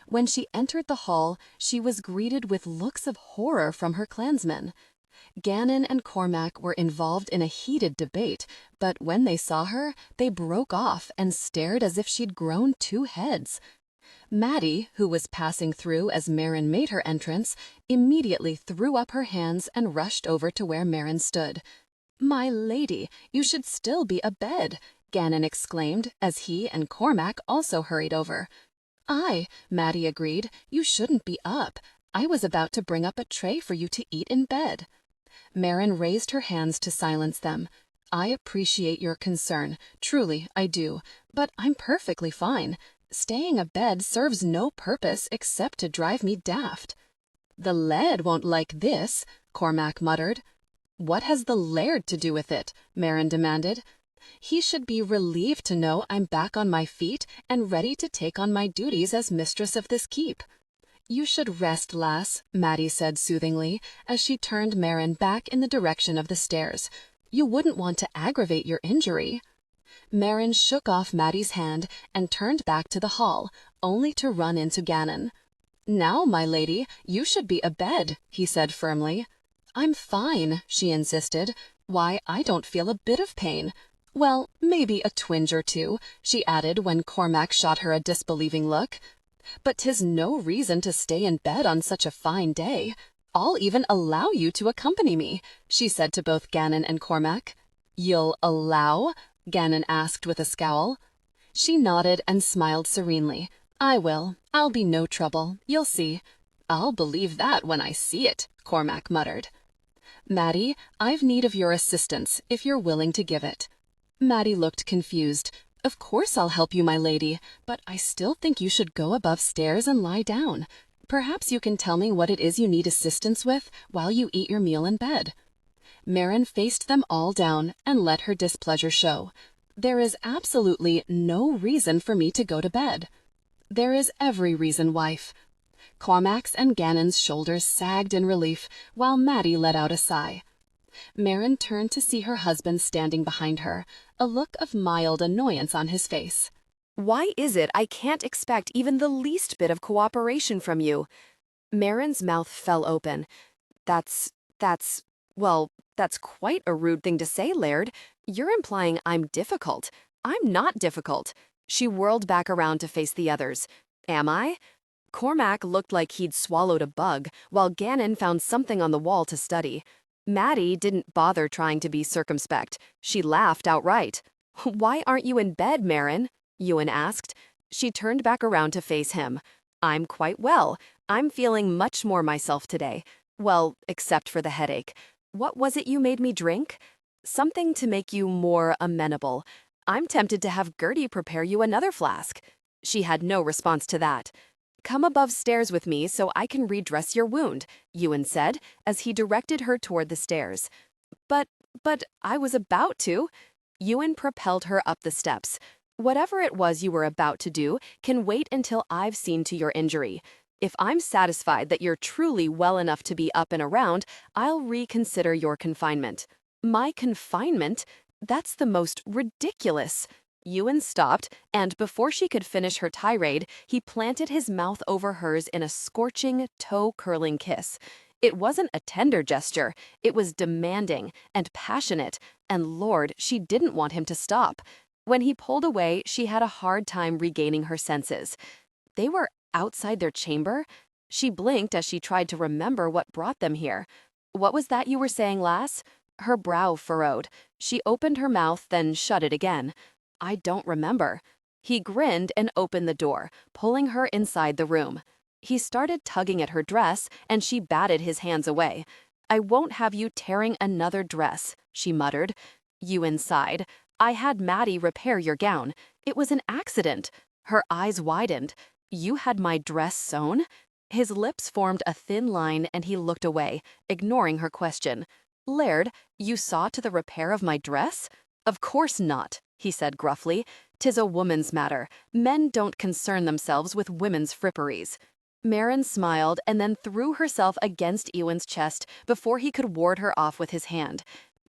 Speaker 2: When she entered the hall, she was greeted with looks of horror from her clansmen. Gannon and Cormac were involved in a heated debate, but when they saw her, they broke off and stared as if she'd grown 2 heads. Maddie, who was passing through as Mairin made her entrance, immediately threw up her hands and rushed over to where Mairin stood. "My lady, you should still be abed," Gannon exclaimed as he and Cormac also hurried over. "Aye," Maddie agreed, "you shouldn't be up. I was about to bring up a tray for you to eat in bed." Mairin raised her hands to silence them. "I appreciate your concern, truly I do, but I'm perfectly fine. Staying abed serves no purpose except to drive me daft." "The Laird won't like this," Cormac muttered. "What has the Laird to do with it?" Mairin demanded. "He should be relieved to know I'm back on my feet and ready to take on my duties as mistress of this keep." "You should rest, lass," Maddie said soothingly, as she turned Mairin back in the direction of the stairs. "You wouldn't want to aggravate your injury." Mairin shook off Maddie's hand and turned back to the hall, only to run into Gannon. "Now, my lady, you should be abed," he said firmly. "I'm fine," she insisted. "Why, I don't feel a bit of pain. Well, maybe a twinge or two," she added when Cormac shot her a disbelieving look. "But 'tis no reason to stay in bed on such a fine day. I'll even allow you to accompany me," she said to both Gannon and Cormac. "You'll allow?" Gannon asked with a scowl. She nodded and smiled serenely. "I will. I'll be no trouble. You'll see." "I'll believe that when I see it," Cormac muttered. "Maddie, I've need of your assistance, if you're willing to give it." Maddie looked confused. "Of course I'll help you, my lady, but I still think you should go above stairs and lie down. Perhaps you can tell me what it is you need assistance with while you eat your meal in bed." Mairin faced them all down and let her displeasure show. "There is absolutely no reason for me to go to bed." "There is every reason, wife." Cormac's and Gannon's shoulders sagged in relief, while Maddie let out a sigh. Mairin turned to see her husband standing behind her, a look of mild annoyance on his face.
Speaker 1: Why is it I can't expect even the least bit of cooperation from you? Mairin's mouth fell open. Well, that's quite a rude thing to say, Laird. You're implying I'm difficult. I'm not difficult. She whirled back around to face the others. Am I? Cormac looked like he'd swallowed a bug, while Gannon found something on the wall to study. Maddie didn't bother trying to be circumspect. She laughed outright. "Why aren't you in bed, Mairin?" Ewan asked. She turned back around to face him. "I'm quite well. I'm feeling much more myself today. Well, except for the headache. What was it you made me drink?" "Something to make you more amenable. I'm tempted to have Gertie prepare you another flask." She had no response to that. "Come above stairs with me so I can redress your wound," Ewan said, as he directed her toward the stairs. But I was about to." Ewan propelled her up the steps. "Whatever it was you were about to do can wait until I've seen to your injury. If I'm satisfied that you're truly well enough to be up and around, I'll reconsider your confinement." "My confinement? That's the most ridiculous." Ewan stopped, and before she could finish her tirade, he planted his mouth over hers in a scorching, toe-curling kiss. It wasn't a tender gesture, it was demanding and passionate, and Lord, she didn't want him to stop. When he pulled away, she had a hard time regaining her senses. They were outside their chamber? She blinked as she tried to remember what brought them here. "What was that you were saying, lass?" Her brow furrowed. She opened her mouth, then shut it again. "I don't remember." He grinned and opened the door, pulling her inside the room. He started tugging at her dress, and she batted his hands away. "I won't have you tearing another dress," she muttered. Ewan sighed. I had Maddie repair your gown. It was an accident. Her eyes widened. You had my dress sewn? His lips formed a thin line and he looked away, ignoring her question. Laird, you saw to the repair of my dress? Of course not, he said gruffly. 'Tis a woman's matter. Men don't concern themselves with women's fripperies. Mairin smiled and then threw herself against Ewan's chest before he could ward her off with his hand.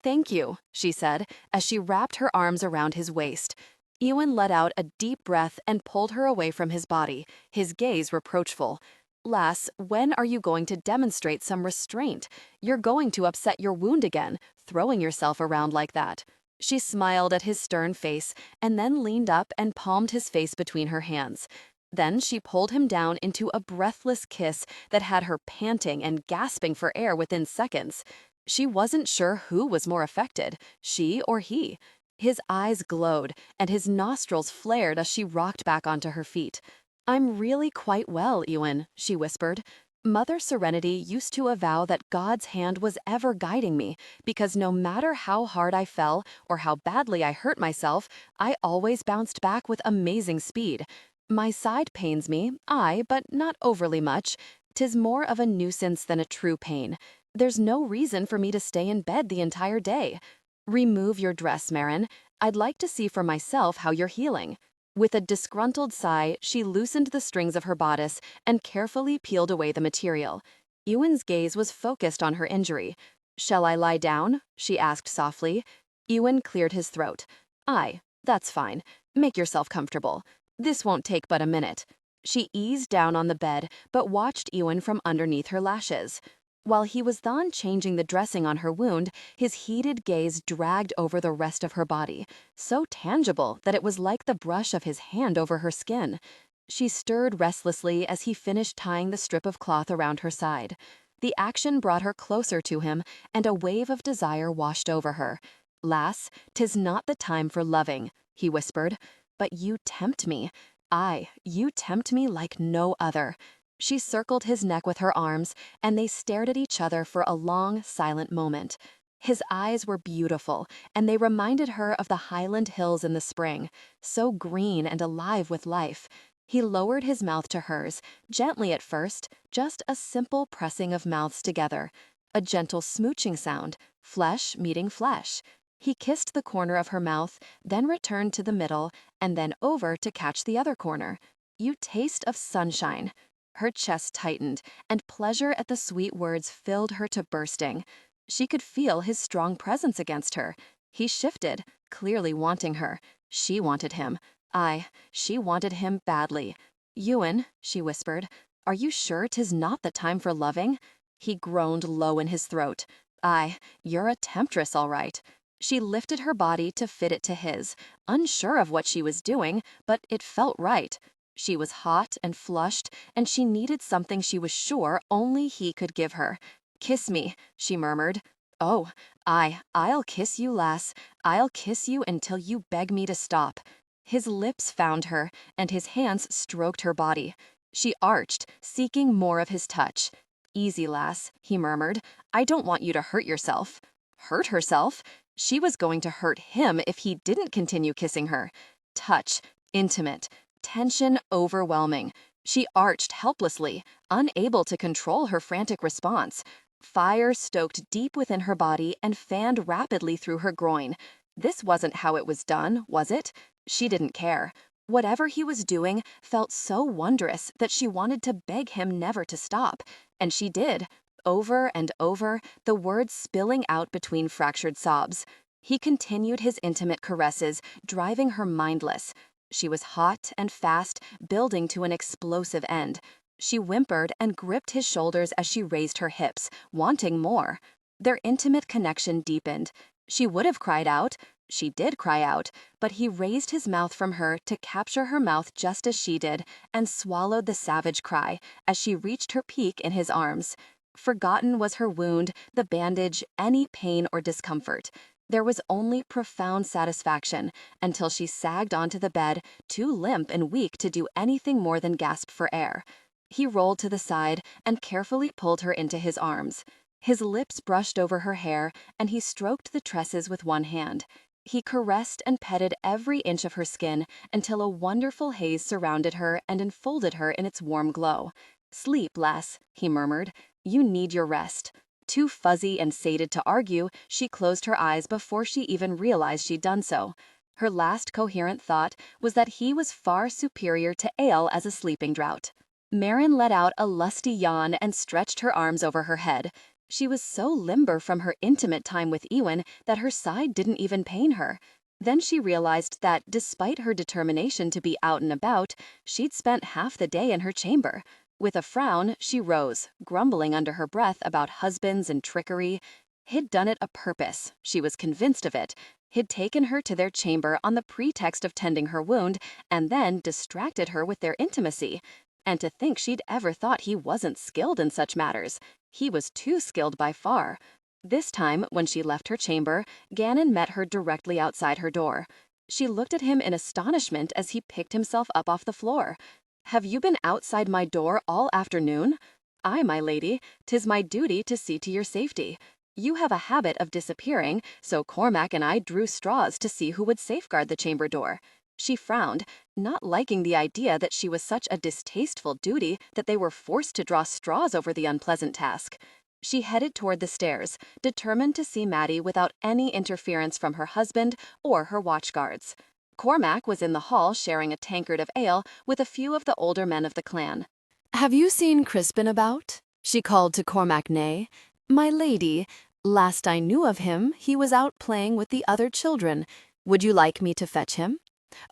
Speaker 1: Thank you, she said, as she wrapped her arms around his waist. Ewan let out a deep breath and pulled her away from his body, his gaze reproachful. Lass, when are you going to demonstrate some restraint? You're going to upset your wound again, throwing yourself around like that. She smiled at his stern face and then leaned up and palmed his face between her hands. Then she pulled him down into a breathless kiss that had her panting and gasping for air within seconds. She wasn't sure who was more affected, she or he. His eyes glowed, and his nostrils flared as she rocked back onto her feet. I'm really quite well, Ewan, she whispered. Mother Serenity used to avow that God's hand was ever guiding me, because no matter how hard I fell or how badly I hurt myself, I always bounced back with amazing speed. My side pains me, aye, but not overly much. 'Tis more of a nuisance than a true pain. There's no reason for me to stay in bed the entire day. Remove your dress, Mairin. I'd like to see for myself how you're healing. With a disgruntled sigh, she loosened the strings of her bodice and carefully peeled away the material. Ewan's gaze was focused on her injury. Shall I lie down? She asked softly. Ewan cleared his throat. Aye, that's fine. Make yourself comfortable. This won't take but a minute. She eased down on the bed, but watched Ewan from underneath her lashes. While he was then changing the dressing on her wound, his heated gaze dragged over the rest of her body, so tangible that it was like the brush of his hand over her skin. She stirred restlessly as he finished tying the strip of cloth around her side. The action brought her closer to him, and a wave of desire washed over her. Lass, 'tis not the time for loving, he whispered, but you tempt me. Aye, you tempt me like no other. She circled his neck with her arms, and they stared at each other for a long, silent moment. His eyes were beautiful, and they reminded her of the Highland hills in the spring, so green and alive with life. He lowered his mouth to hers, gently at first, just a simple pressing of mouths together. A gentle smooching sound, flesh meeting flesh. He kissed the corner of her mouth, then returned to the middle, and then over to catch the other corner. You taste of sunshine. Her chest tightened, and pleasure at the sweet words filled her to bursting. She could feel his strong presence against her. He shifted, clearly wanting her. She wanted him. Aye, she wanted him badly. Ewan, she whispered, are you sure 'tis not the time for loving? He groaned low in his throat. Aye, you're a temptress, all right. She lifted her body to fit it to his, unsure of what she was doing, but it felt right. She was hot and flushed, and she needed something she was sure only he could give her. Kiss me, she murmured. Oh, aye, I'll kiss you, lass. I'll kiss you until you beg me to stop. His lips found her, and his hands stroked her body. She arched, seeking more of his touch. Easy, lass, he murmured. I don't want you to hurt yourself. Hurt herself? She was going to hurt him if he didn't continue kissing her. Touch, intimate. Tension overwhelming. She arched helplessly, unable to control her frantic response. Fire stoked deep within her body and fanned rapidly through her groin. This wasn't how it was done, was it? She didn't care. Whatever he was doing felt so wondrous that she wanted to beg him never to stop. And she did. Over and over, the words spilling out between fractured sobs. He continued his intimate caresses, driving her mindless. She was hot and fast, building to an explosive end. She whimpered and gripped his shoulders as she raised her hips, wanting more. Their intimate connection deepened. She would have cried out. She did cry out, but he raised his mouth from her to capture her mouth just as she did and swallowed the savage cry as she reached her peak in his arms. Forgotten was her wound, the bandage, any pain or discomfort. There was only profound satisfaction until she sagged onto the bed, too limp and weak to do anything more than gasp for air. He rolled to the side and carefully pulled her into his arms. His lips brushed over her hair, and he stroked the tresses with one hand.
Speaker 2: He caressed and petted every inch of her skin until a wonderful haze surrounded her and enfolded her in its warm glow. "Sleep, lass," he murmured. "You need your rest." Too fuzzy and sated to argue, she closed her eyes before she even realized she'd done so. Her last coherent thought was that he was far superior to ale as a sleeping draught. Mairin let out a lusty yawn and stretched her arms over her head. She was so limber from her intimate time with Ewan that her side didn't even pain her. Then she realized that, despite her determination to be out and about, she'd spent half the day in her chamber. With a frown, she rose, grumbling under her breath about husbands and trickery. He'd done it a purpose, she was convinced of it. He'd taken her to their chamber on the pretext of tending her wound, and then distracted her with their intimacy. And to think she'd ever thought he wasn't skilled in such matters. He was too skilled by far. This time, when she left her chamber, Gannon met her directly outside her door. She looked at him in astonishment as he picked himself up off the floor. "Have you been outside my door all afternoon?" "Aye, my lady. 'Tis my duty to see to your safety. You have a habit of disappearing, so Cormac and I drew straws to see who would safeguard the chamber door." She frowned, not liking the idea that she was such a distasteful duty that they were forced to draw straws over the unpleasant task. She headed toward the stairs, determined to see Maddie without any interference from her husband or her watchguards. Cormac was in the hall sharing a tankard of ale with a few of the older men of the clan.
Speaker 1: "Have you seen Crispin about?" she called to Cormac Nay. "My lady, last I knew of him, he was out playing with the other children. Would you like me to fetch him?"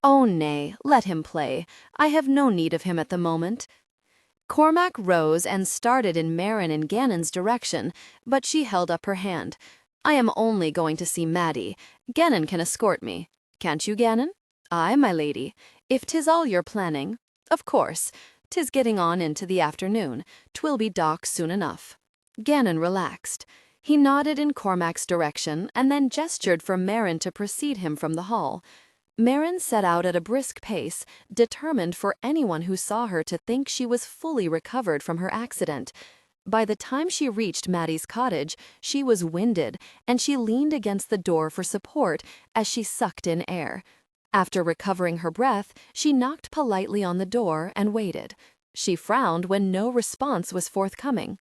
Speaker 1: "Oh, nay, let him play. I have no need of him at the moment." Cormac rose and started in Mairin and Gannon's direction, but she held up her hand. "I am only going to see Maddie. Gannon can escort me. Can't you, Gannon?" "Aye, my lady. If 'tis all you're planning." "Of course. 'Tis getting on into the afternoon. 'Twill be dark soon enough." Gannon relaxed. He nodded in Cormac's direction and then gestured for Mairin to precede him from the hall. Mairin set out at a brisk pace, determined for anyone who saw her to think she was fully recovered from her accident. By the time she reached Maddie's cottage, she was winded, and she leaned against the door for support as she sucked in air. After recovering her breath, she knocked politely on the door and waited. She frowned when no response was forthcoming.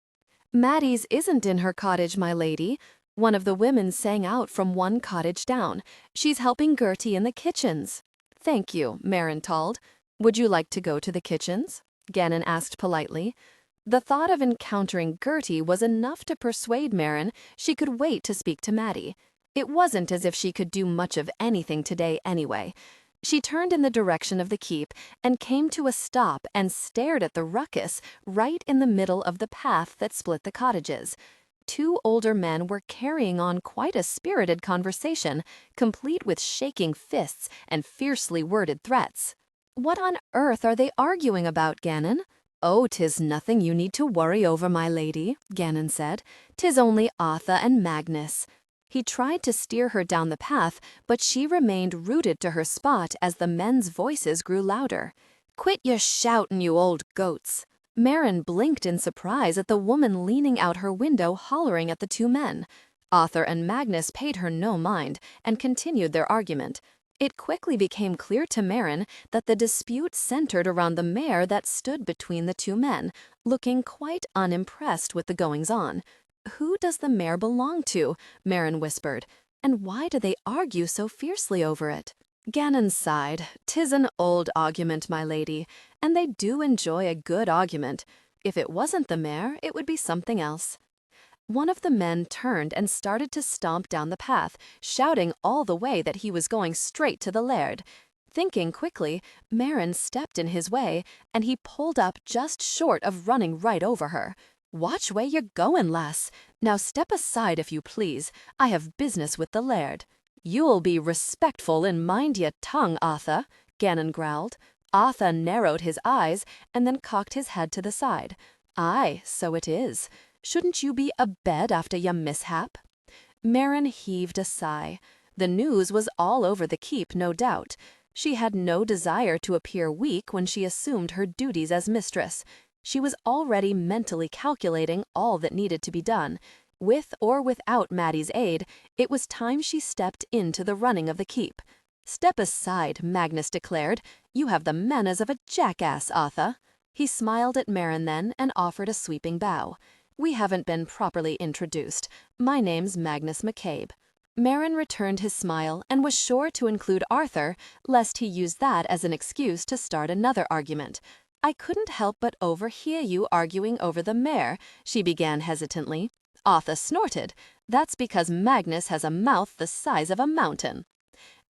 Speaker 1: "Maddie's isn't in her cottage, my lady." One of the women sang out from one cottage down. "She's helping Gertie in the kitchens." "Thank you," Mairin told. "Would you like to go to the kitchens?" Gannon asked politely. The thought of encountering Gertie was enough to persuade Mairin she could wait to speak to Maddie. It wasn't as if she could do much of anything today anyway. She turned in the direction of the keep and came to a stop and stared at the ruckus right in the middle of the path that split the cottages. Two older men were carrying on quite a spirited conversation, complete with shaking fists and fiercely worded threats. "What on earth are they arguing about, Gannon?" "Oh, 'tis nothing you need to worry over, my lady," Gannon said. "'Tis only Arthur and Magnus." He tried to steer her down the path, but she remained rooted to her spot as the men's voices grew louder. "Quit your shoutin', you old goats." Mairin blinked in surprise at the woman leaning out her window hollering at the two men. Arthur and Magnus paid her no mind and continued their argument. It quickly became clear to Mairin that the dispute centered around the mare that stood between the two men, looking quite unimpressed with the goings-on. "Who does the mare belong to?" Mairin whispered. "And why do they argue so fiercely over it?" Gannon sighed. "'Tis an old argument, my lady, and they do enjoy a good argument. If it wasn't the mare, it would be something else." One of the men turned and started to stomp down the path, shouting all the way that he was going straight to the Laird. Thinking quickly, Mairin stepped in his way, and he pulled up just short of running right over her. "Watch where you're going, lass. Now step aside if you please. I have business with the Laird." "You'll be respectful and mind your tongue, Arthur," Gannon growled. Arthur narrowed his eyes and then cocked his head to the side. "Aye, so it is. Shouldn't you be abed after your mishap?" Mairin heaved a sigh. The news was all over the keep, no doubt. She had no desire to appear weak when she assumed her duties as mistress. She was already mentally calculating all that needed to be done. With or without Maddie's aid, it was time she stepped into the running of the keep. "Step aside," Magnus declared. "You have the manners of a jackass, Arthur." He smiled at Mairin then and offered a sweeping bow. "We haven't been properly introduced. My name's Magnus McCabe." Mairin returned his smile and was sure to include Arthur, lest he use that as an excuse to start another argument. "I couldn't help but overhear you arguing over the mare," she began hesitantly. Arthur snorted. "That's because Magnus has a mouth the size of a mountain."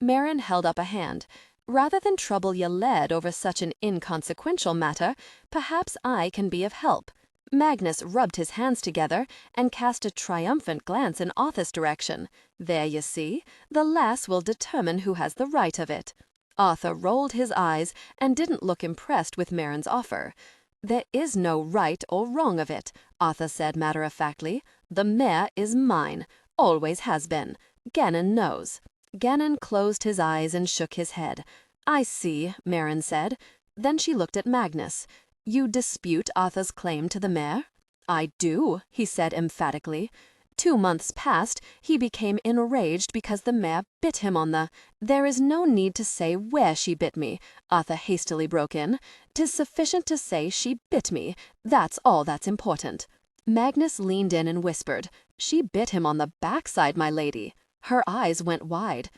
Speaker 1: Mairin held up a hand. "Rather than trouble your Laird over such an inconsequential matter, perhaps I can be of help." Magnus rubbed his hands together and cast a triumphant glance in Arthur's direction. "There you see, the lass will determine who has the right of it." Arthur rolled his eyes and didn't look impressed with Mairin's offer. "There is no right or wrong of it," Arthur said matter-of-factly. "The mare is mine, always has been. Gannon knows." Gannon closed his eyes and shook his head. "I see," Mairin said. Then she looked at Magnus. "You dispute Arthur's claim to the mare?" "I do," he said emphatically. 2 months past, he became enraged because the mare bit him on the— "There is no need to say where she bit me," Arthur hastily broke in. "'Tis sufficient to say she bit me. That's all that's important." Magnus leaned in and whispered, "She bit him on the backside, my lady." Her eyes went wide.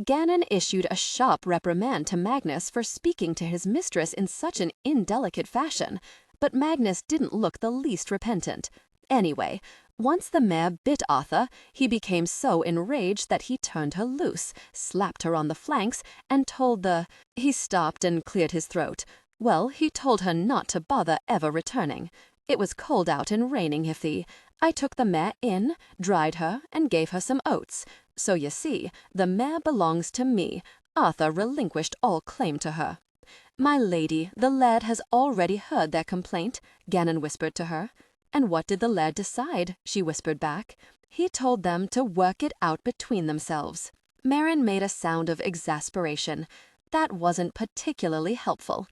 Speaker 1: Gannon issued a sharp reprimand to Magnus for speaking to his mistress in such an indelicate fashion, but Magnus didn't look the least repentant. Anyway, once the mare bit Arthur, he became so enraged that he turned her loose, slapped her on the flanks, and told the— He stopped and cleared his throat. "Well, he told her not to bother ever returning. It was cold out and raining iffy. I took the mare in, dried her, and gave her some oats. So you see, the mare belongs to me. Arthur relinquished all claim to her." "My lady, the Laird has already heard their complaint," Gannon whispered to her. "And what did the Laird decide?" she whispered back. "He told them to work it out between themselves." Mairin made a sound of exasperation. That wasn't particularly helpful.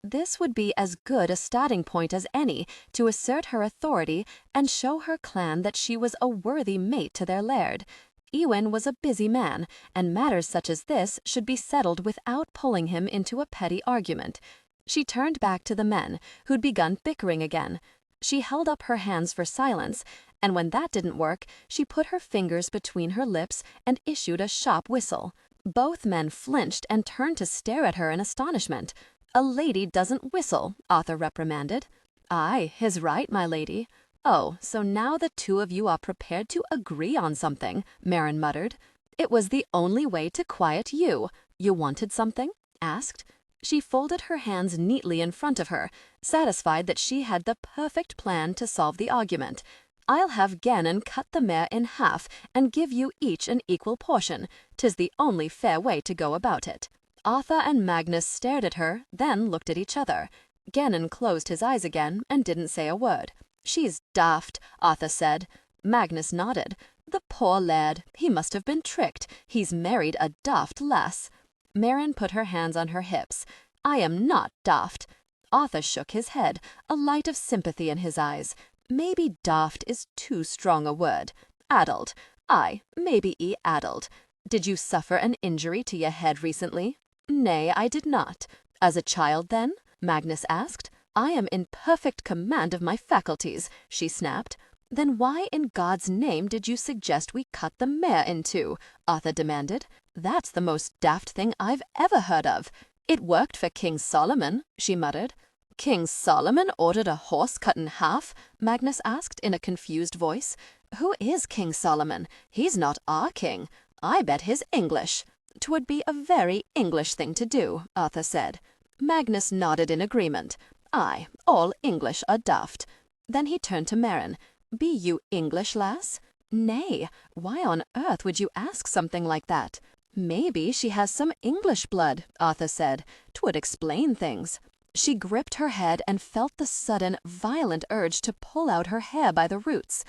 Speaker 1: This would be as good a starting point as any to assert her authority and show her clan that she was a worthy mate to their Laird. Ewan was a busy man, and matters such as this should be settled without pulling him into a petty argument. She turned back to the men, who'd begun bickering again. She held up her hands for silence, and when that didn't work, she put her fingers between her lips and issued a sharp whistle. Both men flinched and turned to stare at her in astonishment. "A lady doesn't whistle," Arthur reprimanded. "Aye, his right, my lady." "Oh, so now the two of you are prepared to agree on something," Mairin muttered. "It was the only way to quiet you. You wanted something?" asked. She folded her hands neatly in front of her, satisfied that she had the perfect plan to solve the argument. "I'll have Gannon cut the mare in half and give you each an equal portion. 'Tis the only fair way to go about it." Arthur and Magnus stared at her, then looked at each other. Gannon closed his eyes again and didn't say a word. "She's daft," Arthur said. Magnus nodded. "The poor Laird, he must have been tricked. He's married a daft lass." Mairin put her hands on her hips. "I am not daft." Arthur shook his head, a light of sympathy in his eyes. "Maybe daft is too strong a word. Addled. Aye, maybe addled. Did you suffer an injury to your head recently?" "Nay, I did not." "As a child, then?" Magnus asked. "I am in perfect command of my faculties," she snapped. "Then why in God's name did you suggest we cut the mare in two?" Arthur demanded. "That's the most daft thing I've ever heard of." "It worked for King Solomon," she muttered. "King Solomon ordered a horse cut in half?" Magnus asked in a confused voice. "Who is King Solomon? He's not our king. I bet he's English." "'Twould be a very English thing to do," Arthur said. Magnus nodded in agreement. "Aye, all English are daft." Then he turned to Mairin. "Be you English, lass?" "Nay, why on earth would you ask something like that?" "Maybe she has some English blood," Arthur said. "'Twould explain things." She gripped her head and felt the sudden, violent urge to pull out her hair by the roots.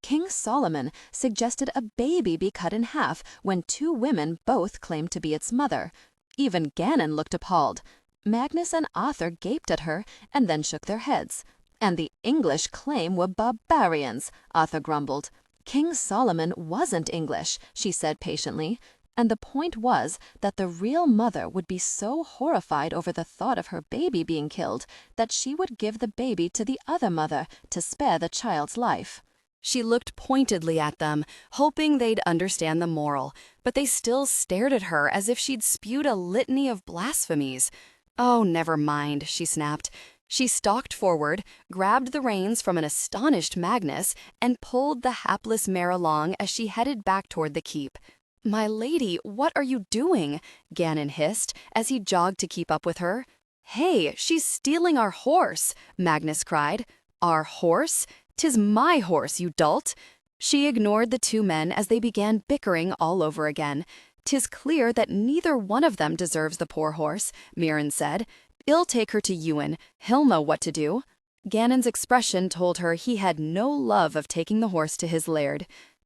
Speaker 1: King Solomon suggested a baby be cut in half when two women both claimed to be its mother. Even Gannon looked appalled. Magnus and Arthur gaped at her and then shook their heads. "And the English claim we're barbarians," Arthur grumbled. King Solomon wasn't English, she said patiently, and the point was that the real mother would be so horrified over the thought of her baby being killed that she would give the baby to the other mother to spare the child's life. She looked pointedly at them, hoping they'd understand the moral, but they still stared at her as if she'd spewed a litany of blasphemies. "Oh, never mind," she snapped. She stalked forward, grabbed the reins from an astonished Magnus, and pulled the hapless mare along as she headed back toward the keep. "My lady, what are you doing?" Gannon hissed as he jogged to keep up with her. "Hey, she's stealing our horse," Magnus cried. "Our horse? 'Tis my horse, you dolt." She ignored the two men as they began bickering all over again. "'Tis clear that neither one of them deserves the poor horse," Mairin said. "I'll take her to Ewan. He'll know what to do." Gannon's expression told her he had no love of taking the horse to his laird.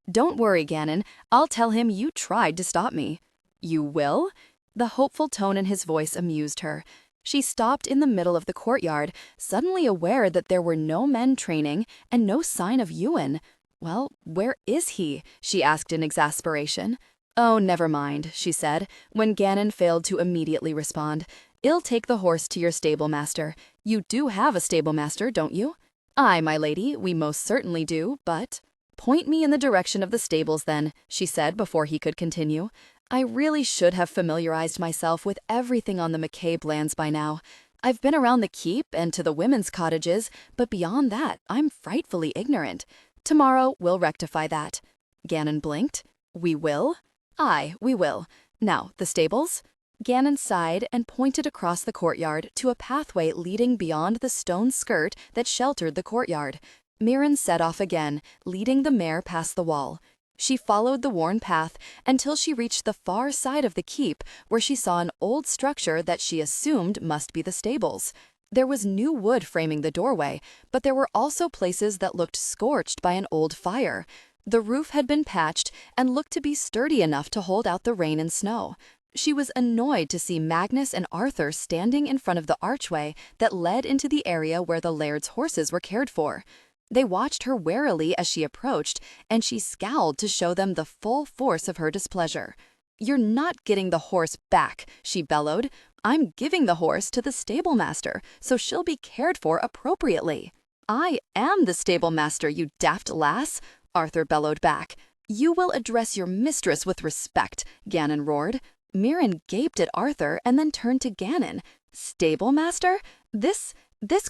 Speaker 1: "Don't worry, Gannon. I'll tell him you tried to stop me." "You will?" The hopeful tone in his voice amused her. She stopped in the middle of the courtyard, suddenly aware that there were no men training and no sign of Ewan. "Well, where is he?" she asked in exasperation. "Oh, never mind," she said, when Gannon failed to immediately respond. "I'll take the horse to your stablemaster. You do have a stablemaster, don't you?" "Aye, my lady, we most certainly do, but—" "Point me in the direction of the stables, then," she said before he could continue. "I really should have familiarized myself with everything on the McCabe lands by now. I've been around the keep and to the women's cottages, but beyond that, I'm frightfully ignorant. Tomorrow, we'll rectify that." Gannon blinked. "We will?" "Aye, we will. Now, the stables?" Gannon sighed and pointed across the courtyard to a pathway leading beyond the stone skirt that sheltered the courtyard. Mairin set off again, leading the mare past the wall. She followed the worn path until she reached the far side of the keep, where she saw an old structure that she assumed must be the stables. There was new wood framing the doorway, but there were also places that looked scorched by an old fire. The roof had been patched and looked to be sturdy enough to hold out the rain and snow. She was annoyed to see Magnus and Arthur standing in front of the archway that led into the area where the laird's horses were cared for. They watched her warily as she approached, and she scowled to show them the full force of her displeasure. "You're not getting the horse back," she bellowed. "I'm giving the horse to the stablemaster, so she'll be cared for appropriately." "I am the stablemaster, you daft lass," Arthur bellowed back. "You will address your mistress with respect," Gannon roared. Mairin gaped at Arthur and then turned to Gannon. "Stablemaster? This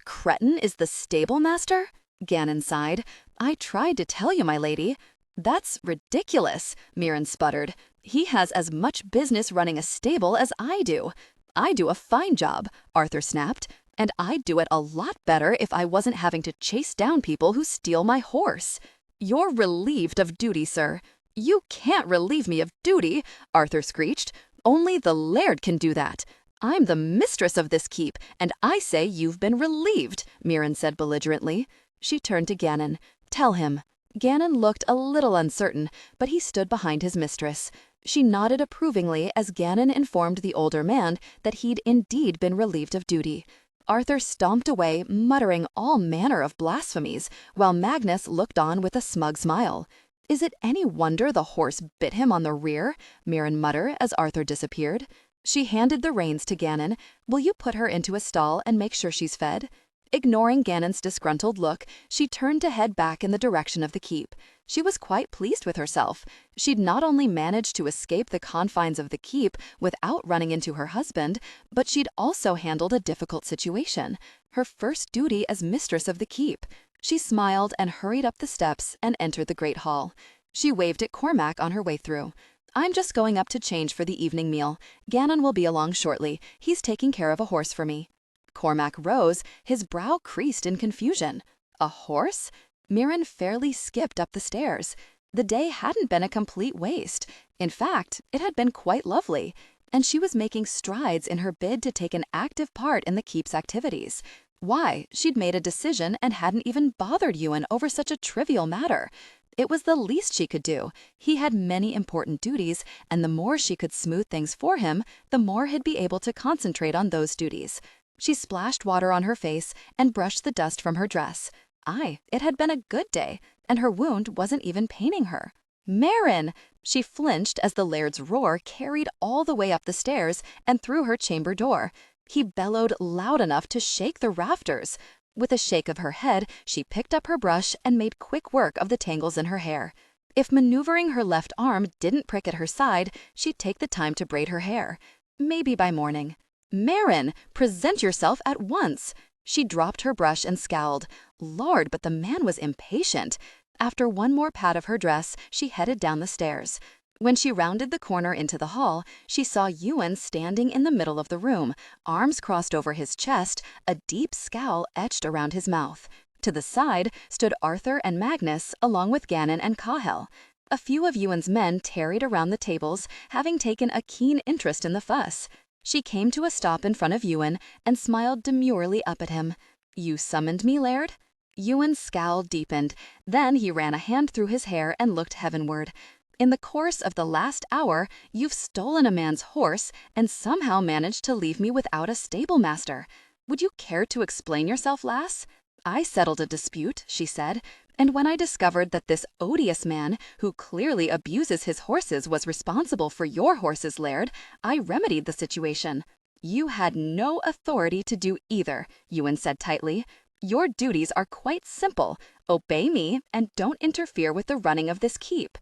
Speaker 1: cretin is the stablemaster?" Gannon sighed. "I tried to tell you, my lady." "That's ridiculous," Mairin sputtered. "He has as much business running a stable as I do." "I do a fine job," Arthur snapped, "and I'd do it a lot better if I wasn't having to chase down people who steal my horse." "You're relieved of duty, sir." "You can't relieve me of duty," Arthur screeched. "Only the laird can do that. I'm the mistress of this keep, and I say you've been relieved," Mairin said belligerently. She turned to Gannon. "Tell him." Gannon looked a little uncertain, but he stood behind his mistress. She nodded approvingly as Gannon informed the older man that he'd indeed been relieved of duty. Arthur stomped away, muttering all manner of blasphemies, while Magnus looked on with a smug smile. "Is it any wonder the horse bit him on the rear?" Mairin muttered as Arthur disappeared. She handed the reins to Gannon. "Will you put her into a stall and make sure she's fed?" Ignoring Gannon's disgruntled look, she turned to head back in the direction of the keep. She was quite pleased with herself. She'd not only managed to escape the confines of the keep without running into her husband, but she'd also handled a difficult situation, her first duty as mistress of the keep. She smiled and hurried up the steps and entered the great hall. She waved at Cormac on her way through. "I'm just going up to change for the evening meal. Gannon will be along shortly. He's taking care of a horse for me." Cormac rose, his brow creased in confusion. A horse? Mairin fairly skipped up the stairs. The day hadn't been a complete waste. In fact, it had been quite lovely, and she was making strides in her bid to take an active part in the keep's activities. Why, she'd made a decision and hadn't even bothered Ewan over such a trivial matter. It was the least she could do. He had many important duties, and the more she could smooth things for him, the more he'd be able to concentrate on those duties. She splashed water on her face and brushed the dust from her dress. Aye, it had been a good day, and her wound wasn't even paining her. Mairin! She flinched as the Laird's roar carried all the way up the stairs and through her chamber door. He bellowed loud enough to shake the rafters. With a shake of her head, she picked up her brush and made quick work of the tangles in her hair. If maneuvering her left arm didn't prick at her side, she'd take the time to braid her hair. Maybe by morning. Mairin, present yourself at once! She dropped her brush and scowled. Lord, but the man was impatient. After one more pat of her dress, she headed down the stairs. When she rounded the corner into the hall, she saw Ewan standing in the middle of the room, arms crossed over his chest, a deep scowl etched around his mouth. To the side stood Arthur and Magnus, along with Gannon and Cahill. A few of Ewan's men tarried around the tables, having taken a keen interest in the fuss. She came to a stop in front of Ewan and smiled demurely up at him. "You summoned me, Laird?" Ewan's scowl deepened. Then he ran a hand through his hair and looked heavenward. "In the course of the last hour, you've stolen a man's horse and somehow managed to leave me without a stable master. Would you care to explain yourself, lass?" "I settled a dispute," she said, "and when I discovered that this odious man, who clearly abuses his horses, was responsible for your horses, Laird, I remedied the situation." "You had no authority to do either," Ewan said tightly. "Your duties are quite simple. Obey me and don't interfere with the running of this keep."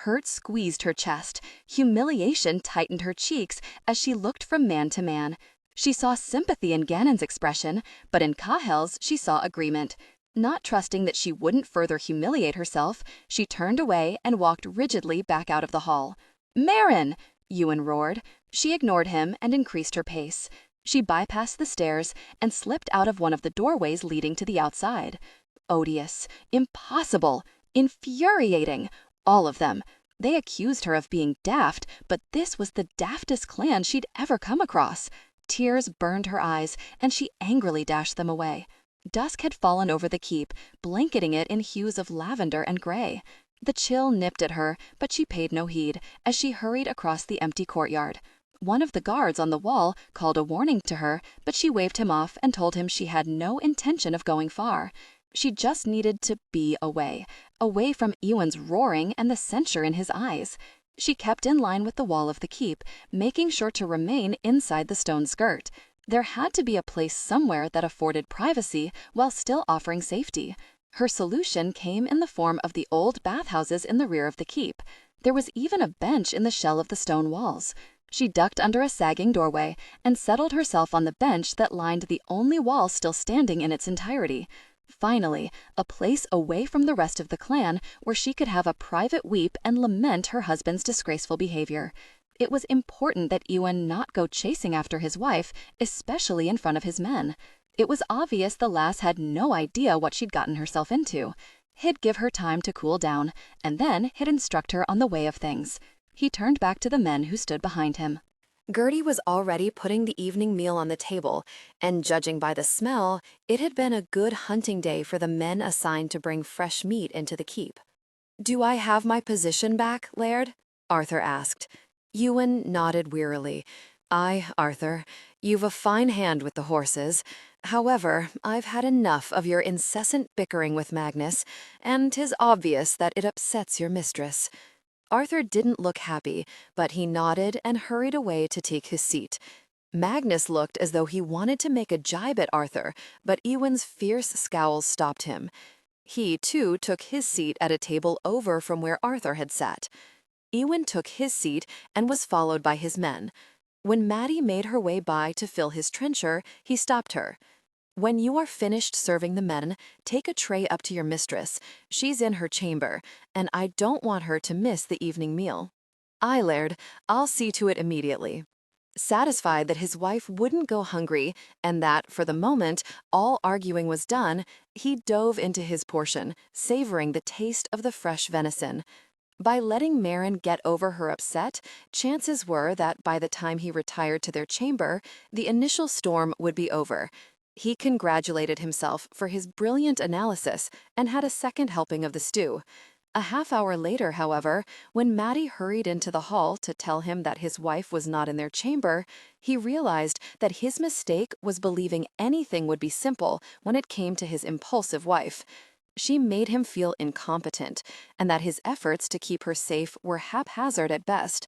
Speaker 1: Hurt squeezed her chest. Humiliation tightened her cheeks as she looked from man to man. She saw sympathy in Gannon's expression, but in Cahill's she saw agreement. Not trusting that she wouldn't further humiliate herself, she turned away and walked rigidly back out of the hall. "Mairin!" Ewan roared. She ignored him and increased her pace. She bypassed the stairs and slipped out of one of the doorways leading to the outside. Odious, impossible, infuriating, all of them. They accused her of being daft, but this was the daftest clan she'd ever come across. Tears burned her eyes, and she angrily dashed them away. Dusk had fallen over the keep, blanketing it in hues of lavender and gray. The chill nipped at her, but she paid no heed as she hurried across the empty courtyard. One of the guards on the wall called a warning to her, but she waved him off and told him she had no intention of going far. She just needed to be away from Ewan's roaring and the censure in his eyes. She kept in line with the wall of the keep, making sure to remain inside the stone skirt. There had to be a place somewhere that afforded privacy while still offering safety. Her solution came in the form of the old bathhouses in the rear of the keep. There was even a bench in the shell of the stone walls. She ducked under a sagging doorway and settled herself on the bench that lined the only wall still standing in its entirety. Finally, a place away from the rest of the clan where she could have a private weep and lament her husband's disgraceful behavior. It was important that Ewan not go chasing after his wife, especially in front of his men. It was obvious the lass had no idea what she'd gotten herself into. He'd give her time to cool down, and then he'd instruct her on the way of things. He turned back to the men who stood behind him.
Speaker 2: Gertie was already putting the evening meal on the table, and judging by the smell, it had been a good hunting day for the men assigned to bring fresh meat into the keep. "Do I have my position back, Laird?" Arthur asked. Ewan nodded wearily. "Aye, Arthur, you've a fine hand with the horses. However, I've had enough of your incessant bickering with Magnus, and 'tis obvious that it upsets your mistress." Arthur didn't look happy, but he nodded and hurried away to take his seat. Magnus looked as though he wanted to make a jibe at Arthur, but Ewan's fierce scowl stopped him. He, too, took his seat at a table over from where Arthur had sat. Ewan took his seat and was followed by his men. When Maddie made her way by to fill his trencher, he stopped her. "When you are finished serving the men, take a tray up to your mistress. She's in her chamber, and I don't want her to miss the evening meal." "Aye, Laird, I'll see to it immediately." Satisfied that his wife wouldn't go hungry and that, for the moment, all arguing was done, he dove into his portion, savoring the taste of the fresh venison. By letting Mairin get over her upset, chances were that by the time he retired to their chamber, the initial storm would be over. He congratulated himself for his brilliant analysis and had a second helping of the stew. A half-hour later, however, when Maddie hurried into the hall to tell him that his wife was not in their chamber, he realized that his mistake was believing anything would be simple when it came to his impulsive wife.
Speaker 1: She made him feel incompetent, and that his efforts to keep her safe were haphazard at best.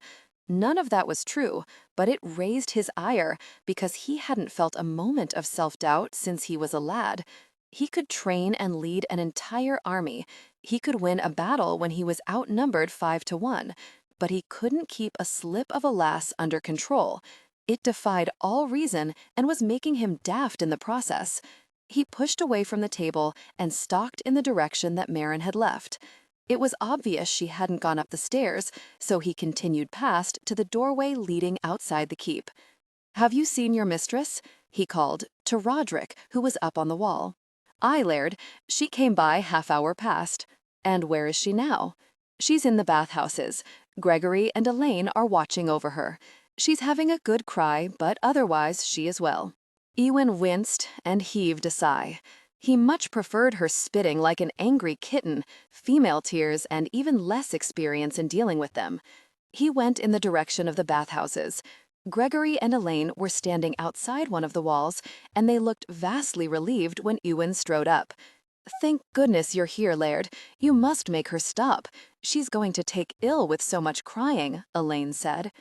Speaker 1: None of that was true, but it raised his ire because he hadn't felt a moment of self-doubt since he was a lad. He could train and lead an entire army. He could win a battle when he was outnumbered 5-1, but he couldn't keep a slip of a lass under control. It defied all reason and was making him daft in the process. He pushed away from the table and stalked in the direction that Mairin had left. It was obvious she hadn't gone up the stairs, so he continued past to the doorway leading outside the keep. "Have you seen your mistress?" he called, to Roderick, who was up on the wall. "Aye, Laird. She came by half-hour past." "And where is she now?" "She's in the bathhouses. Gregory and Elaine are watching over her. She's having a good cry, but otherwise she is well." Ewan winced and heaved a sigh. He much preferred her spitting like an angry kitten, female tears, and even less experience in dealing with them. He went in the direction of the bathhouses. Gregory and Elaine were standing outside one of the walls, and they looked vastly relieved when Ewan strode up. "Thank goodness you're here, Laird. You must make her stop. She's going to take ill with so much crying," Elaine said.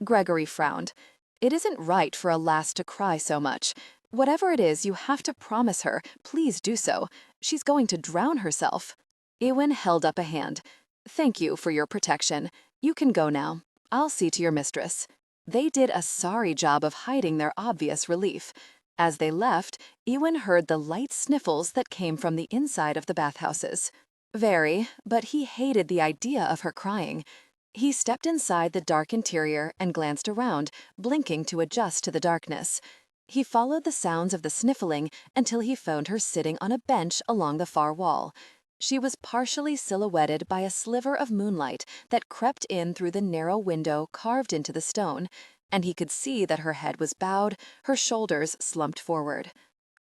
Speaker 1: Gregory frowned. "It isn't right for a lass to cry so much. Whatever it is, you have to promise her. Please do so. She's going to drown herself." Ewan held up a hand. "Thank you for your protection. You can go now. I'll see to your mistress." They did a sorry job of hiding their obvious relief. As they left, Ewan heard the light sniffles that came from the inside of the bathhouses. Very, but he hated the idea of her crying. He stepped inside the dark interior and glanced around, blinking to adjust to the darkness. He followed the sounds of the sniffling until he found her sitting on a bench along the far wall. She was partially silhouetted by a sliver of moonlight that crept in through the narrow window carved into the stone, and he could see that her head was bowed, her shoulders slumped forward.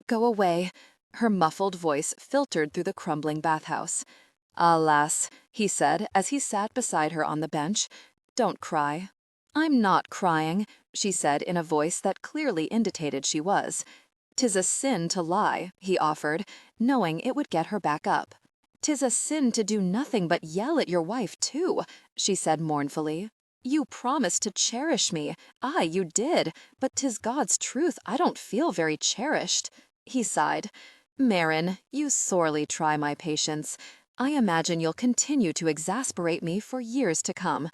Speaker 1: "Go away," her muffled voice filtered through the crumbling bathhouse. "Alas," he said as he sat beside her on the bench. "Don't cry." "I'm not crying," she said in a voice that clearly indicated she was. "'Tis a sin to lie," he offered, knowing it would get her back up. "'Tis a sin to do nothing but yell at your wife, too," she said mournfully. "You promised to cherish me. Aye, you did. But 'tis God's truth, I don't feel very cherished." He sighed. "Mairin, you sorely try my patience. I imagine you'll continue to exasperate me for years to come.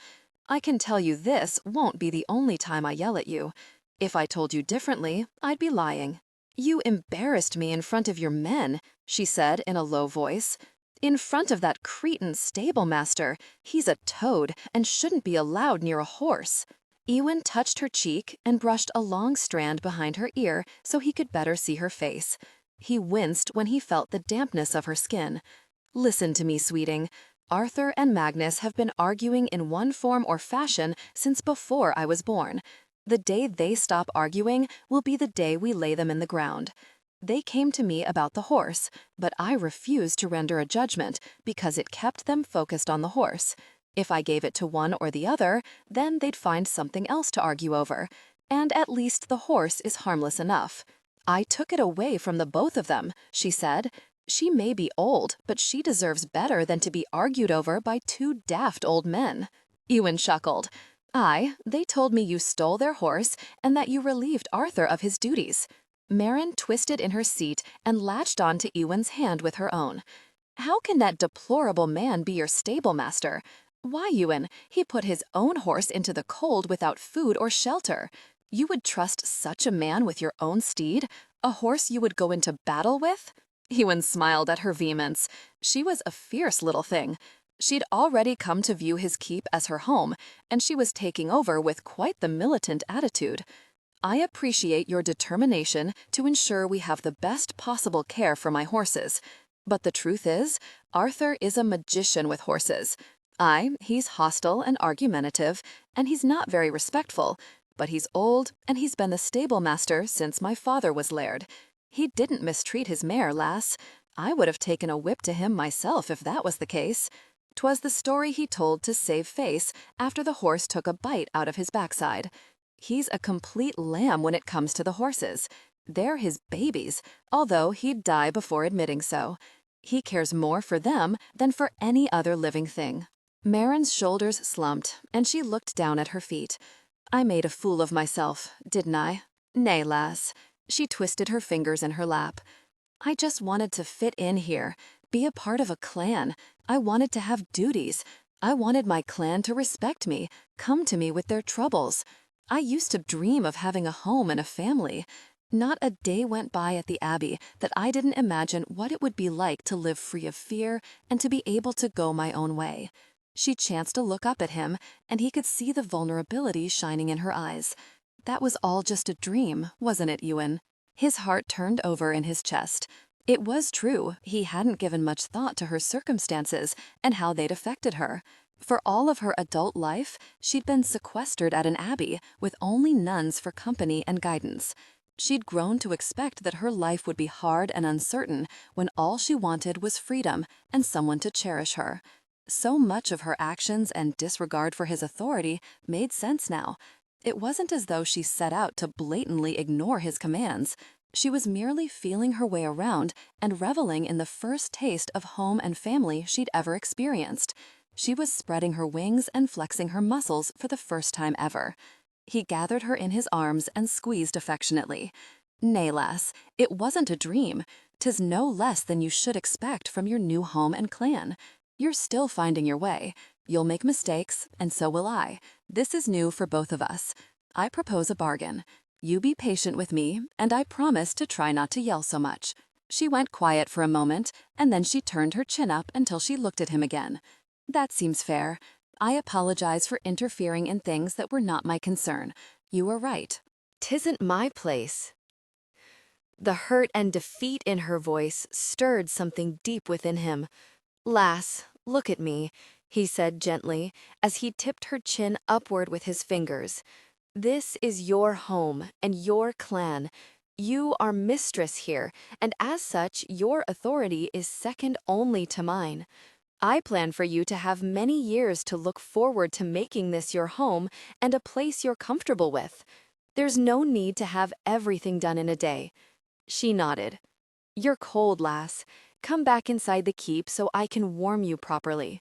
Speaker 1: I can tell you this won't be the only time I yell at you. If I told you differently, I'd be lying." "You embarrassed me in front of your men," she said in a low voice. "In front of that cretin stable-master. He's a toad and shouldn't be allowed near a horse." Ewan touched her cheek and brushed a long strand behind her ear so he could better see her face. He winced when he felt the dampness of her skin. "Listen to me, sweeting. Arthur and Magnus have been arguing in one form or fashion since before I was born. The day they stop arguing will be the day we lay them in the ground. They came to me about the horse, but I refused to render a judgment because it kept them focused on the horse. If I gave it to one or the other, then they'd find something else to argue over, and at least the horse is harmless enough. I took it away from the both of them," she said. "She may be old, but she deserves better than to be argued over by two daft old men." Ewan chuckled. "Aye, they told me you stole their horse and that you relieved Arthur of his duties." Mairin twisted in her seat and latched on to Ewan's hand with her own. "How can that deplorable man be your stable-master? Why, Ewan, he put his own horse into the cold without food or shelter. You would trust such a man with your own steed, a horse you would go into battle with?" Ewan smiled at her vehemence. She was a fierce little thing. She'd already come to view his keep as her home, and she was taking over with quite the militant attitude. "I appreciate your determination to ensure we have the best possible care for my horses. But the truth is, Arthur is a magician with horses. Aye, he's hostile and argumentative, and he's not very respectful, but he's old, and he's been the stable-master since my father was laird. He didn't mistreat his mare, lass. I would have taken a whip to him myself if that was the case. 'Twas the story he told to save face after the horse took a bite out of his backside. He's a complete lamb when it comes to the horses. They're his babies, although he'd die before admitting so.
Speaker 2: He cares more for them than for any other living thing. Mairin's shoulders slumped, and she looked down at her feet. I made a fool of myself, didn't I? Nay, lass. She twisted her fingers in her lap. I just wanted to fit in here, be a part of a clan. I wanted to have duties. I wanted my clan to respect me, come to me with their troubles. I used to dream of having a home and a family. Not a day went by at the Abbey that I didn't imagine what it would be like to live free of fear and to be able to go my own way. She chanced to look up at him, and he could see the vulnerability shining in her eyes. That was all just a dream, wasn't it, Ewan? His heart turned over in his chest. It was true, he hadn't given much thought to her circumstances and how they'd affected her. For all of her adult life, she'd been sequestered at an abbey with only nuns for company and guidance. She'd grown to expect that her life would be hard and uncertain when all she wanted was freedom and someone to cherish her. So much of her actions and disregard for his authority made sense now. It wasn't as though she set out to blatantly ignore his commands. She was merely feeling her way around and reveling in the first taste of home and family she'd ever experienced. She was spreading her wings and flexing her muscles for the first time ever. He gathered her in his arms and squeezed affectionately. Nay, lass, it wasn't a dream. 'Tis no less than you should expect from your new home and clan. You're still finding your way. You'll make mistakes, and so will I. This is new for both of us. I propose a bargain. You be patient with me, and I promise to try not to yell so much. She went quiet for a moment, and then she turned her chin up until she looked at him again. That seems fair. I apologize for interfering in things that were not my concern. You were right.
Speaker 1: 'Tisn't my place. The hurt and defeat in her voice stirred something deep within him. Lass, look at me, he said gently, as he tipped her chin upward with his fingers. This is your home and your clan. You are mistress here, and as such, your authority is second only to mine. I plan for you to have many years to look forward to making this your home and a place you're comfortable with. There's no need to have everything done in a day. She nodded. You're cold, lass. Come back inside the keep so I can warm you properly.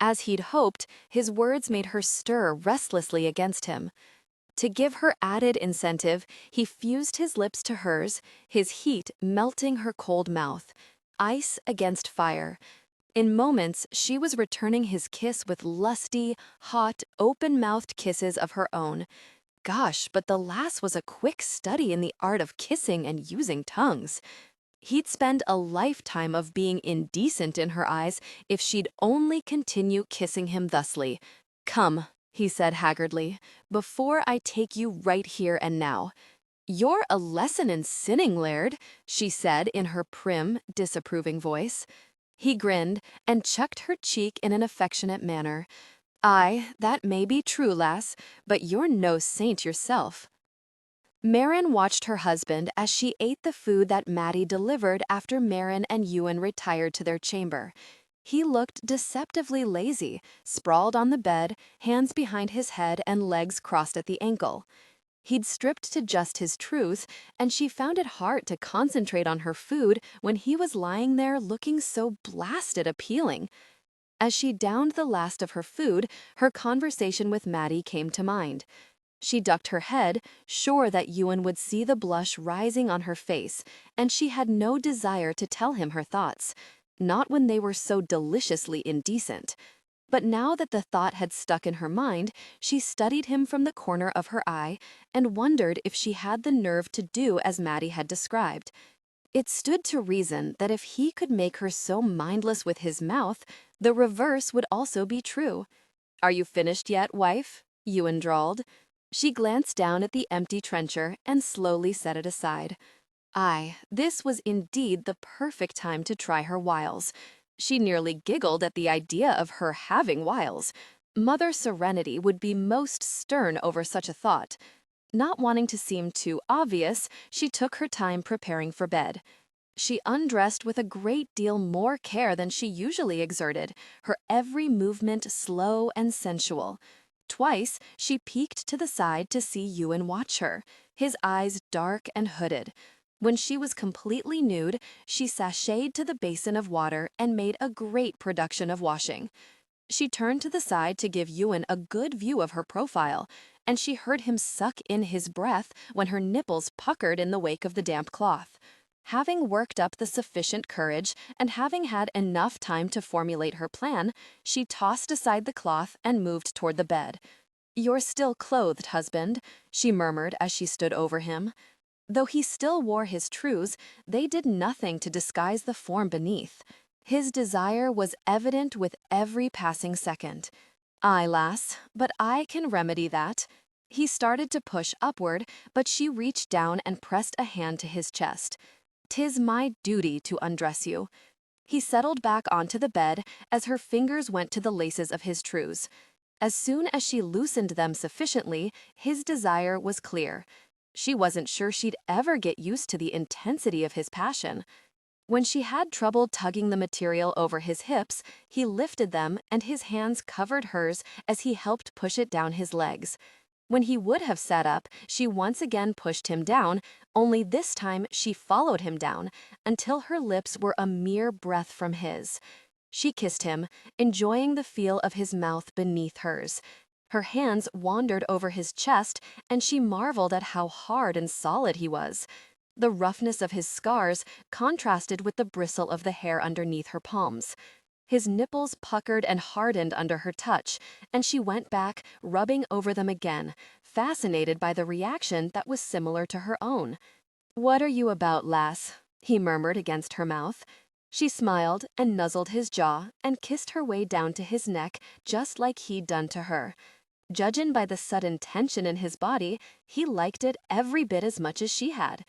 Speaker 1: As he'd hoped, his words made her stir restlessly against him. To give her added incentive, he fused his lips to hers, his heat melting her cold mouth. Ice against fire. In moments, she was returning his kiss with lusty, hot, open-mouthed kisses of her own. Gosh, but the lass was a quick study in the art of kissing and using tongues. He'd spend a lifetime of being indecent in her eyes if she'd only continue kissing him thusly. Come, he said haggardly, before I take you right here and now. You're a lesson in sinning, Laird, she said in her prim, disapproving voice. He grinned and chucked her cheek in an affectionate manner. Aye, that may be true, lass, but you're no saint yourself. Mairin watched her husband as she ate the food that Maddie delivered after Mairin and Ewan retired to their chamber. He looked deceptively lazy, sprawled on the bed, hands behind his head and legs crossed at the ankle. He'd stripped to just his truth, and she found it hard to concentrate on her food when he was lying there looking so blasted appealing. As she downed the last of her food, her conversation with Maddie came to mind. She ducked her head, sure that Ewan would see the blush rising on her face, and she had no desire to tell him her thoughts, not when they were so deliciously indecent. But now that the thought had stuck in her mind, she studied him from the corner of her eye and wondered if she had the nerve to do as Maddie had described. It stood to reason that if he could make her so mindless with his mouth, the reverse would also be true. Are you finished yet, wife? Ewan drawled. She glanced down at the empty trencher and slowly set it aside. Aye, this was indeed the perfect time to try her wiles. She nearly giggled at the idea of her having wiles. Mother Serenity would be most stern over such a thought. Not wanting to seem too obvious, she took her time preparing for bed. She undressed with a great deal more care than she usually exerted, her every movement slow and sensual. Twice, she peeked to the side to see Ewan watch her, his eyes dark and hooded. When she was completely nude, she sashayed to the basin of water and made a great production of washing. She turned to the side to give Ewan a good view of her profile, and she heard him suck in his breath when her nipples puckered in the wake of the damp cloth. Having worked up the sufficient courage and having had enough time to formulate her plan, she tossed aside the cloth and moved toward the bed. "You're still clothed, husband," she murmured as she stood over him. Though he still wore his trews, they did nothing to disguise the form beneath. His desire was evident with every passing second. "Aye, lass, but I can remedy that." He started to push upward, but she reached down and pressed a hand to his chest. "'Tis my duty to undress you." He settled back onto the bed as her fingers went to the laces of his trews. As soon as she loosened them sufficiently, his desire was clear. She wasn't sure she'd ever get used to the intensity of his passion. When she had trouble tugging the material over his hips, he lifted them and his hands covered hers as he helped push it down his legs. When he would have sat up, she once again pushed him down, only this time she followed him down until her lips were a mere breath from his. She kissed him, enjoying the feel of his mouth beneath hers. Her hands wandered over his chest, and she marveled at how hard and solid he was. The roughness of his scars contrasted with the bristle of the hair underneath her palms. His nipples puckered and hardened under her touch, and she went back, rubbing over them again, fascinated by the reaction that was similar to her own. "What are you about, lass?" he murmured against her mouth. She smiled and nuzzled his jaw and kissed her way down to his neck just like he'd done to her. Judging by the sudden tension in his body, he liked it every bit as much as she had.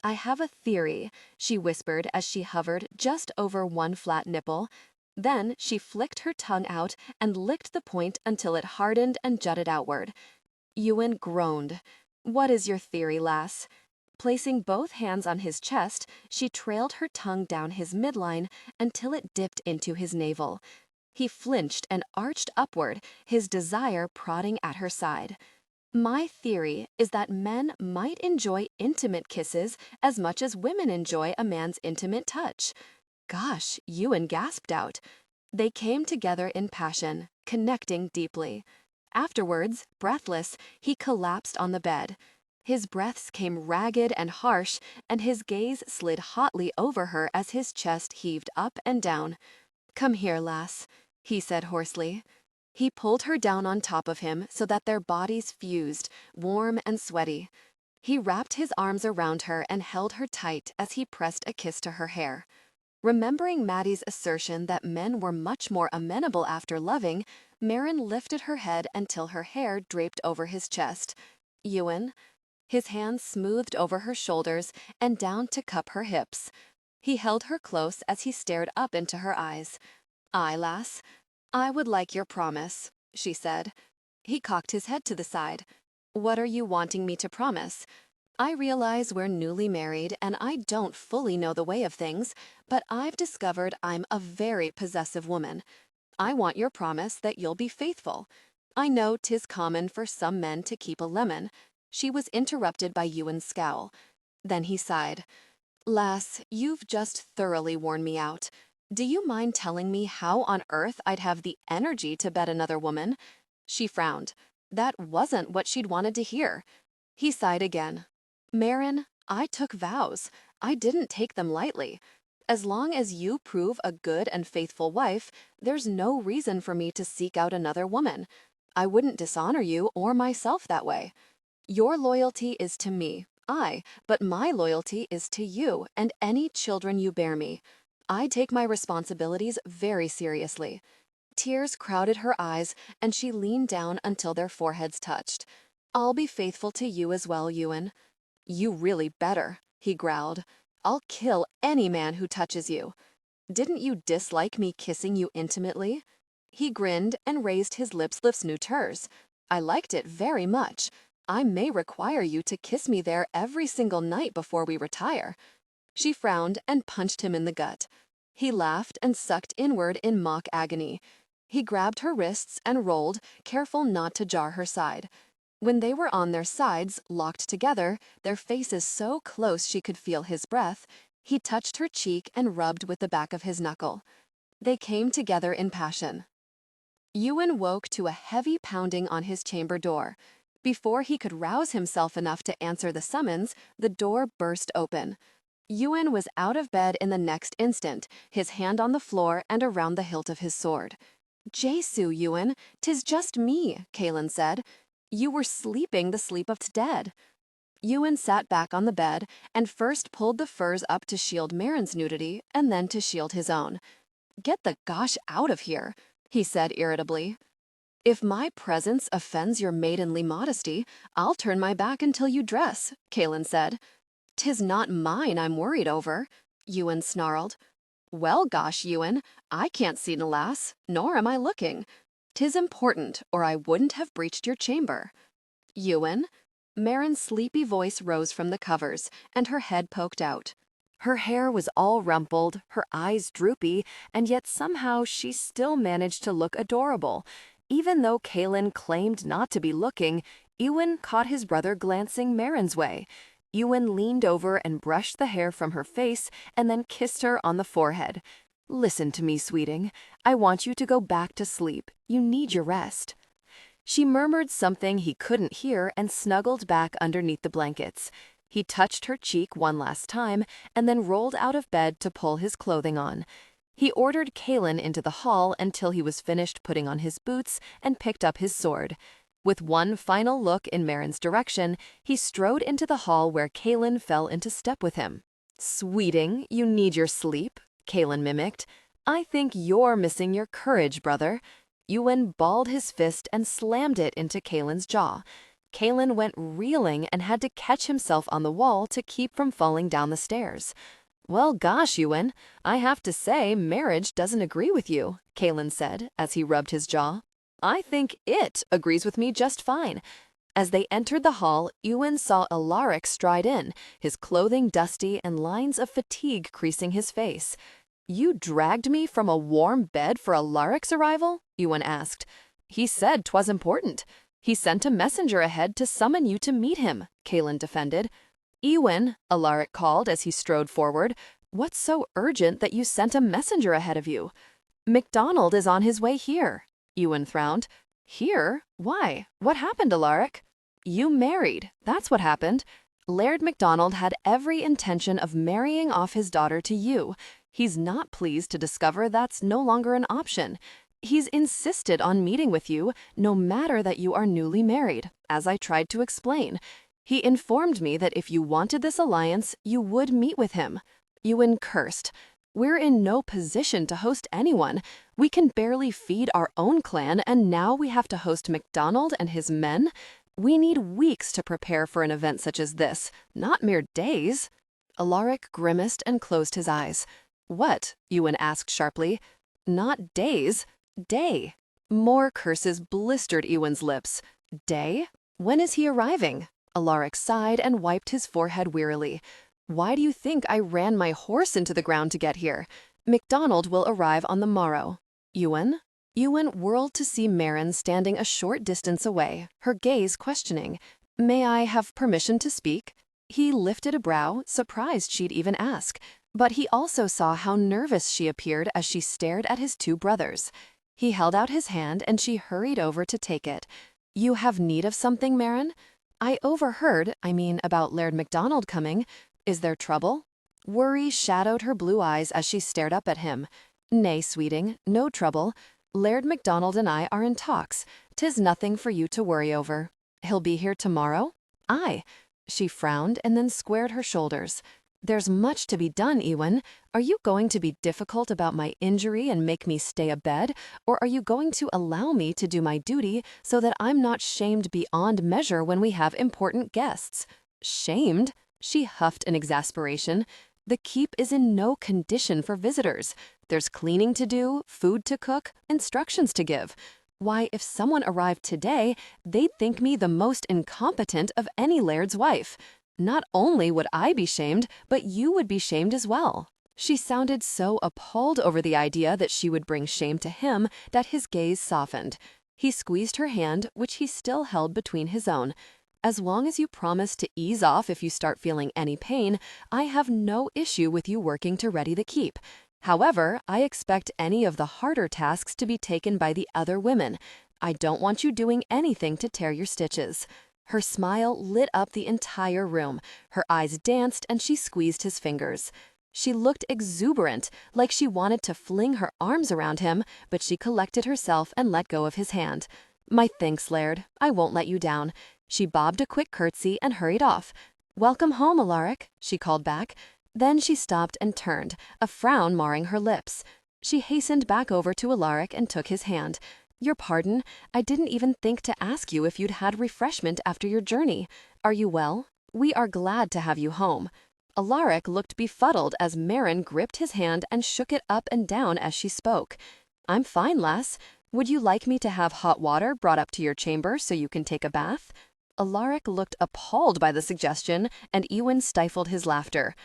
Speaker 1: "I have a theory," she whispered as she hovered just over one flat nipple. Then she flicked her tongue out and licked the point until it hardened and jutted outward. Ewan groaned. "What is your theory, lass?" Placing both hands on his chest, she trailed her tongue down his midline until it dipped into his navel. He flinched and arched upward, his desire prodding at her side. "My theory is that men might enjoy intimate kisses as much as women enjoy a man's intimate touch." Gosh, Ewan gasped out. They came together in passion, connecting deeply. Afterwards, breathless, he collapsed on the bed. His breaths came ragged and harsh, and his gaze slid hotly over her as his chest heaved up and down. "Come here, lass," he said hoarsely. He pulled her down on top of him so that their bodies fused, warm and sweaty. He wrapped his arms around her and held her tight as he pressed a kiss to her hair. Remembering Maddie's assertion that men were much more amenable after loving, Mairin lifted her head until her hair draped over his chest. "Ewan." His hands smoothed over her shoulders and down to cup her hips. He held her close as he stared up into her eyes. "Aye, lass. I would like your promise," she said. He cocked his head to the side. "What are you wanting me to promise? I realize we're newly married and I don't fully know the way of things, but I've discovered I'm a very possessive woman. I want your promise that you'll be faithful. I know 'tis common for some men to keep a lemon." She was interrupted by Ewan's scowl. Then he sighed. "Lass, you've just thoroughly worn me out. Do you mind telling me how on earth I'd have the energy to bed another woman?" She frowned. That wasn't what she'd wanted to hear. He sighed again. "Mairin, I took vows. I didn't take them lightly. As long as you prove a good and faithful wife, there's no reason for me to seek out another woman. I wouldn't dishonor you or myself that way. Your loyalty is to me, aye, but my loyalty is to you and any children you bear me. I take my responsibilities very seriously." Tears crowded her eyes, and she leaned down until their foreheads touched. "I'll be faithful to you as well, Ewan." "You really better," he growled. "I'll kill any man who touches you." "Didn't you dislike me kissing you intimately?" He grinned and raised his lips new to hers. "I liked it very much. I may require you to kiss me there every single night before we retire." She frowned and punched him in the gut. He laughed and sucked inward in mock agony. He grabbed her wrists and rolled, careful not to jar her side.
Speaker 2: When they were on their sides, locked together, their faces so close she could feel his breath, he touched her cheek and rubbed with the back of his knuckle. They came together in passion. Ewan woke to a heavy pounding on his chamber door. Before he could rouse himself enough to answer the summons, the door burst open. Ewan was out of bed in the next instant, his hand on the floor and around the hilt of his sword. "Jesu, Ewan, 'tis just me," Kaelin said. "You were sleeping the sleep of dead." Ewan sat back on the bed and first pulled the furs up to shield Mairin's nudity and then to shield his own. "Get the gosh out of here," he said irritably. "If my presence offends your maidenly modesty, I'll turn my back until you dress," Kaelin said. "'Tis not mine I'm worried over," Ewan snarled. "Well, gosh, Ewan, I can't see the lass, nor am I looking. 'Tis important, or I wouldn't have breached your chamber." "Ewan?" Mairin's sleepy voice rose from the covers, and her head poked out. Her hair was all rumpled, her eyes droopy, and yet somehow she still managed to look adorable. Even though Kaelin claimed not to be looking, Ewan caught his brother glancing Mairin's way. Ewan leaned over and brushed the hair from her face and then kissed her on the forehead. "Listen to me, sweeting. I want you to go back to sleep. You need your rest." She murmured something he couldn't hear and snuggled back underneath the blankets. He touched her cheek one last time and then rolled out of bed to pull his clothing on. He ordered Kaelin into the hall until he was finished putting on his boots and picked up his sword. With one final look in Mairin's direction, he strode into the hall where Kaelin fell into step with him. "Sweeting, you need your sleep," Kaelin mimicked. "I think you're missing your courage, brother." Ewan balled his fist and slammed it into Kaelin's jaw. Kaelin went reeling and had to catch himself on the wall to keep from falling down the stairs. "Well, gosh, Ewan, I have to say marriage doesn't agree with you," Kaelin said as he rubbed his jaw. "I think it agrees with me just fine." As they entered the hall, Ewan saw Alaric stride in, his clothing dusty and lines of fatigue creasing his face. "You dragged me from a warm bed for Alaric's arrival?" Ewan asked. "He said 'twas important. He sent a messenger ahead to summon you to meet him," Kaelin defended. "Ewan," Alaric called as he strode forward, "what's so urgent that you sent a messenger ahead of you?" "MacDonald is on his way here." Ewan frowned. "Here? Why? What happened, Alaric?" "You married. That's what happened. Laird MacDonald had every intention of marrying off his daughter to you. He's not pleased to discover that's no longer an option. He's insisted on meeting with you, no matter that you are newly married, as I tried to explain. He informed me that if you wanted this alliance, you would meet with him." Ewan cursed. "We're in no position to host anyone. We can barely feed our own clan, and now we have to host MacDonald and his men? We need weeks to prepare for an event such as this, not mere days." Alaric grimaced and closed his eyes. "What?" Ewan asked sharply. "Not days. Day." More curses blistered Ewan's lips. "Day? When is he arriving?" Alaric sighed and wiped his forehead wearily. "Why do you think I ran my horse into the ground to get here? MacDonald will arrive on the morrow." "Ewan?" Ewan whirled to see Mairin standing a short distance away, her gaze questioning. "May I have permission to speak?" He lifted a brow, surprised she'd even ask, but he also saw how nervous she appeared as she stared at his two brothers. He held out his hand and she hurried over to take it. "You have need of something, Mairin?" "I overheard, about Laird MacDonald coming. Is there trouble?" Worry shadowed her blue eyes as she stared up at him. "Nay, sweeting, no trouble. Laird MacDonald and I are in talks. 'Tis nothing for you to worry over. He'll be here tomorrow?" "Aye." She frowned and then squared her shoulders. "There's much to be done, Ewan. Are you going to be difficult about my injury and make me stay abed, or are you going to allow me to do my duty so that I'm not shamed beyond measure when we have important guests?" "Shamed?" She huffed in exasperation. "The keep is in no condition for visitors. There's cleaning to do, food to cook, instructions to give. Why, if someone arrived today, they'd think me the most incompetent of any laird's wife. Not only would I be shamed, but you would be shamed as well." She sounded so appalled over the idea that she would bring shame to him that his gaze softened.
Speaker 1: He squeezed her hand, which he still held between his own. As long as you promise to ease off if you start feeling any pain, I have no issue with you working to ready the keep. However, I expect any of the harder tasks to be taken by the other women. I don't want you doing anything to tear your stitches." Her smile lit up the entire room. Her eyes danced and she squeezed his fingers. She looked exuberant, like she wanted to fling her arms around him, but she collected herself and let go of his hand. "My thanks, Laird. I won't let you down." She bobbed a quick curtsy and hurried off. "Welcome home, Alaric," she called back. Then she stopped and turned, a frown marring her lips. She hastened back over to Alaric and took his hand. "Your pardon, I didn't even think to ask you if you'd had refreshment after your journey. Are you well? We are glad to have you home." Alaric looked befuddled as Mairin gripped his hand and shook it up and down as she spoke. "I'm fine, lass. Would you like me to have hot water brought up to your chamber so you can take a bath?" Alaric looked appalled by the suggestion, and Ewan stifled his laughter.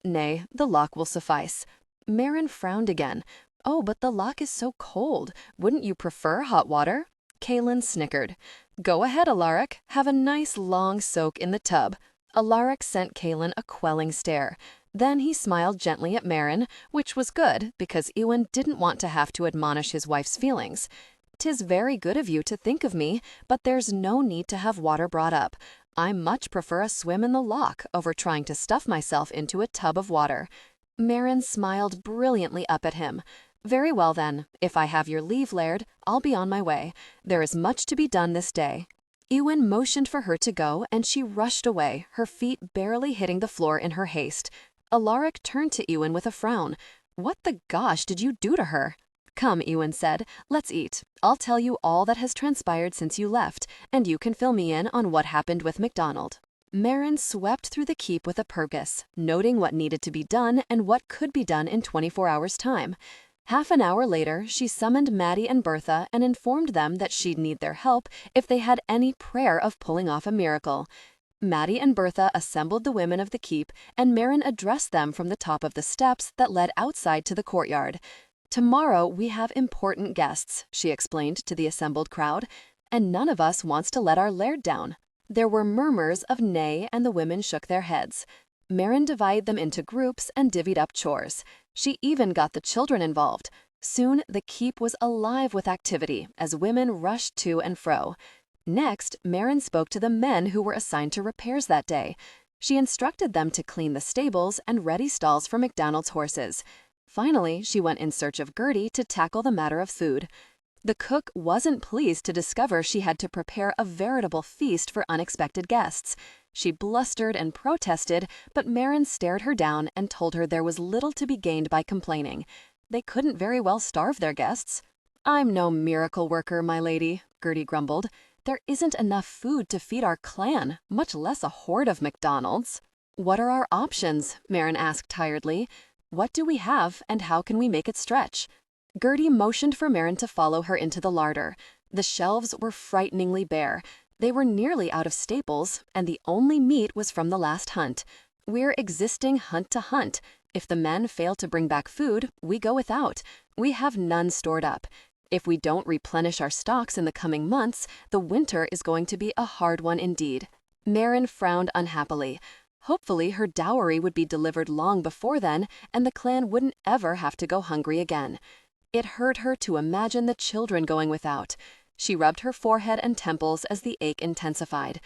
Speaker 1: Nay, the lock will suffice." Mairin frowned again. "Oh, but the lock is so cold. Wouldn't you prefer hot water?" Kaelin snickered. "Go ahead, Alaric. Have a nice long soak in the tub." Alaric sent Kaelin a quelling stare. Then he smiled gently at Mairin, which was good because Ewan didn't want to have to admonish his wife's feelings. "'Tis very good of you to think of me, but there's no need to have water brought up. I much prefer a swim in the loch over trying to stuff myself into a tub of water." Mairin smiled brilliantly up at him. "Very well then, if I have your leave, Laird, I'll be on my way. There is much to be done this day." Ewan motioned for her to go, and she rushed away, her feet barely hitting the floor in her haste. Alaric turned to Ewan with a frown. "What the gosh did you do to her?" "Come," Ewan said, "let's eat. I'll tell you all that has transpired since you left, and you can fill me in on what happened with MacDonald." Mairin swept through the keep with a purpose, noting what needed to be done and what could be done in 24 hours' time. Half an hour later, she summoned Maddie and Bertha and informed them that she'd need their help if they had any prayer of pulling off a miracle. Maddie and Bertha assembled the women of the keep, and Mairin addressed them from the top of the steps that led outside to the courtyard. "Tomorrow we have important guests," she explained to the assembled crowd, "and none of us wants to let our Laird down." There were murmurs of nay, and the women shook their heads. Mairin divided them into groups and divvied up chores. She even got the children involved. Soon the keep was alive with activity as women rushed to and fro. Next, Mairin spoke to the men who were assigned to repairs that day. She instructed them to clean the stables and ready stalls for MacDonald's horses. Finally, she went in search of Gertie to tackle the matter of food. The cook wasn't pleased to discover she had to prepare a veritable feast for unexpected guests. She blustered and protested, but Mairin stared her down and told her there was little to be gained by complaining. They couldn't very well starve their guests. "I'm no miracle worker, my lady," Gertie grumbled. "There isn't enough food to feed our clan, much less a horde of MacDonalds." "What are our options?" Mairin asked tiredly. "What do we have, and how can we make it stretch?" Gertie motioned for Mairin to follow her into the larder. The shelves were frighteningly bare. They were nearly out of staples, and the only meat was from the last hunt. "We're existing hunt to hunt. If the men fail to bring back food, we go without. We have none stored up. If we don't replenish our stocks in the coming months, the winter is going to be a hard one indeed." Mairin frowned unhappily. Hopefully her dowry would be delivered long before then, and the clan wouldn't ever have to go hungry again. It hurt her to imagine the children going without. She rubbed her forehead and temples as the ache intensified.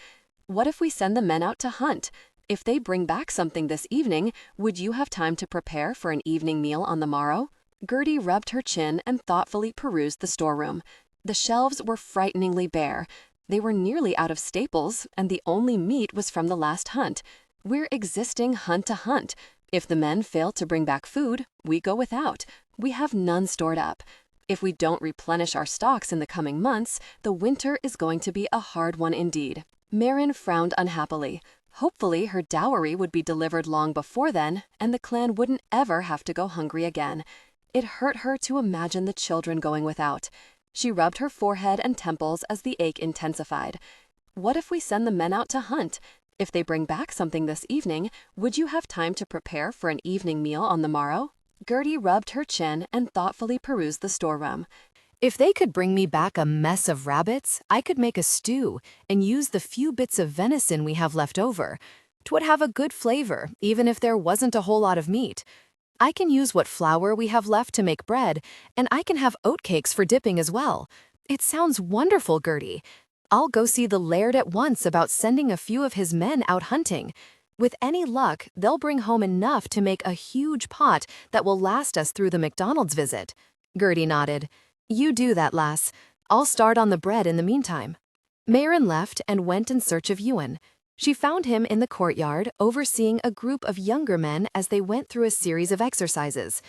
Speaker 1: "What if we send the men out to hunt? If they bring back something this evening, would you have time to prepare for an evening meal on the morrow?" Gertie rubbed her chin and thoughtfully perused the storeroom. The shelves were frighteningly bare. They were nearly out of staples, and the only meat was from the last hunt. "We're existing hunt to hunt. If the men fail to bring back food, we go without. We have none stored up. If we don't replenish our stocks in the coming months, the winter is going to be a hard one indeed." Mairin frowned unhappily. Hopefully her dowry would be delivered long before then, and the clan wouldn't ever have to go hungry again. It hurt her to imagine the children going without. She rubbed her forehead and temples as the ache intensified. "What if we send the men out to hunt? If they bring back something this evening, would you have time to prepare for an evening meal on the morrow?" Gertie rubbed her chin and thoughtfully perused the storeroom. If they could bring me back a mess of rabbits, I could make a stew and use the few bits of venison we have left over. 'Twould have a good flavor, even if there wasn't a whole lot of meat. I can use what flour we have left to make bread, and I can have oatcakes for dipping as well. It sounds wonderful, Gertie. I'll go see the Laird at once about sending a few of his men out hunting. With any luck, they'll bring home enough to make a huge pot that will last us through the McDonald's visit. Gertie nodded. You do that, lass. I'll start on the bread in the meantime. Mairin left and went in search of Ewan. She found him in the courtyard, overseeing a group of younger men as they went through a series of exercises.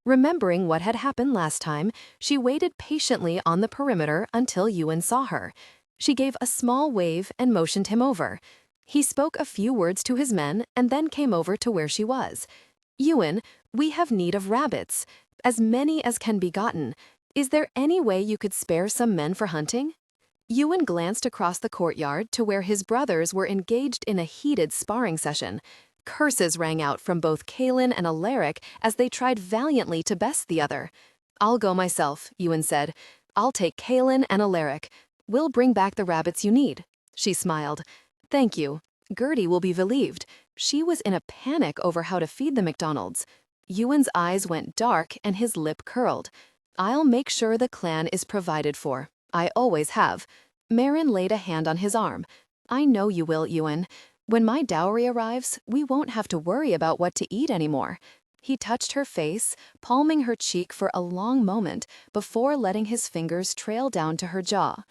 Speaker 1: Remembering what had happened last time, she waited patiently on the perimeter until Ewan saw her. She gave a small wave and motioned him over. He spoke a few words to his men and then came over to where she was. Ewan, we have need of rabbits, as many as can be gotten. Is there any way you could spare some men for hunting? Ewan glanced across the courtyard to where his brothers were engaged in a heated sparring session. Curses rang out from both Kaelin and Alaric as they tried valiantly to best the other. I'll go myself, Ewan said. I'll take Kaelin and Alaric. We'll bring back the rabbits you need. She smiled. Thank you. Gertie will be relieved. She was in a panic over how to feed the McDonald's. Ewan's eyes went dark and his lip curled. I'll make sure the clan is provided for. I always have. Mairin laid a hand on his arm. I know you will, Ewan. When my dowry arrives, we won't have to worry about what to eat anymore. He touched her face, palming her cheek for a long moment before letting his fingers trail down to her jaw.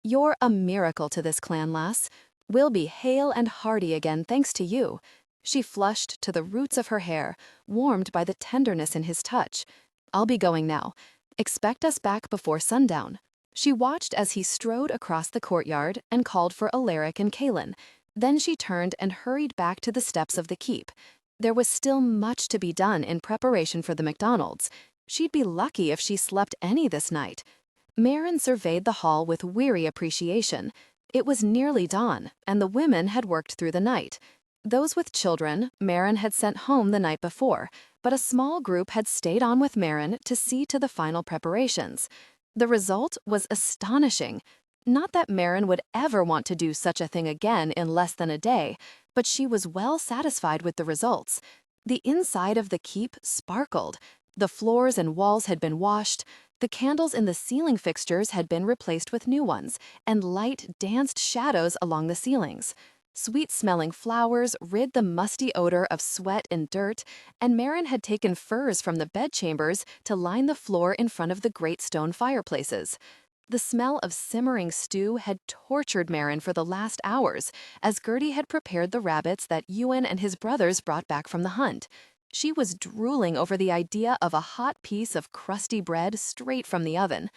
Speaker 1: You're a miracle to this clan, lass. We'll be hale and hearty again thanks to you. She flushed to the roots of her hair, warmed by the tenderness in his touch. I'll be going now. Expect us back before sundown. She watched as he strode across the courtyard and called for Alaric and Kaelin. Then she turned and hurried back to the steps of the keep. There was still much to be done in preparation for the McDonald's. She'd be lucky if she slept any this night. Mairin surveyed the hall with weary appreciation. It was nearly dawn, and the women had worked through the night. Those with children, Mairin had sent home the night before, but a small group had stayed on with Mairin to see to the final preparations. The result was astonishing. Not that Mairin would ever want to do such a thing again in less than a day, but she was well satisfied with the results. The inside of the keep sparkled. The floors and walls had been washed. The candles in the ceiling fixtures had been replaced with new ones, and light danced shadows along the ceilings. Sweet-smelling flowers rid the musty odor of sweat and dirt, and Mairin had taken furs from the bedchambers to line the floor in front of the great stone fireplaces. The smell of simmering stew had tortured Mairin for the last hours, as Gertie had prepared the rabbits that Ewan and his brothers brought back from the hunt. She was drooling over the idea of a hot piece of crusty bread straight from the oven.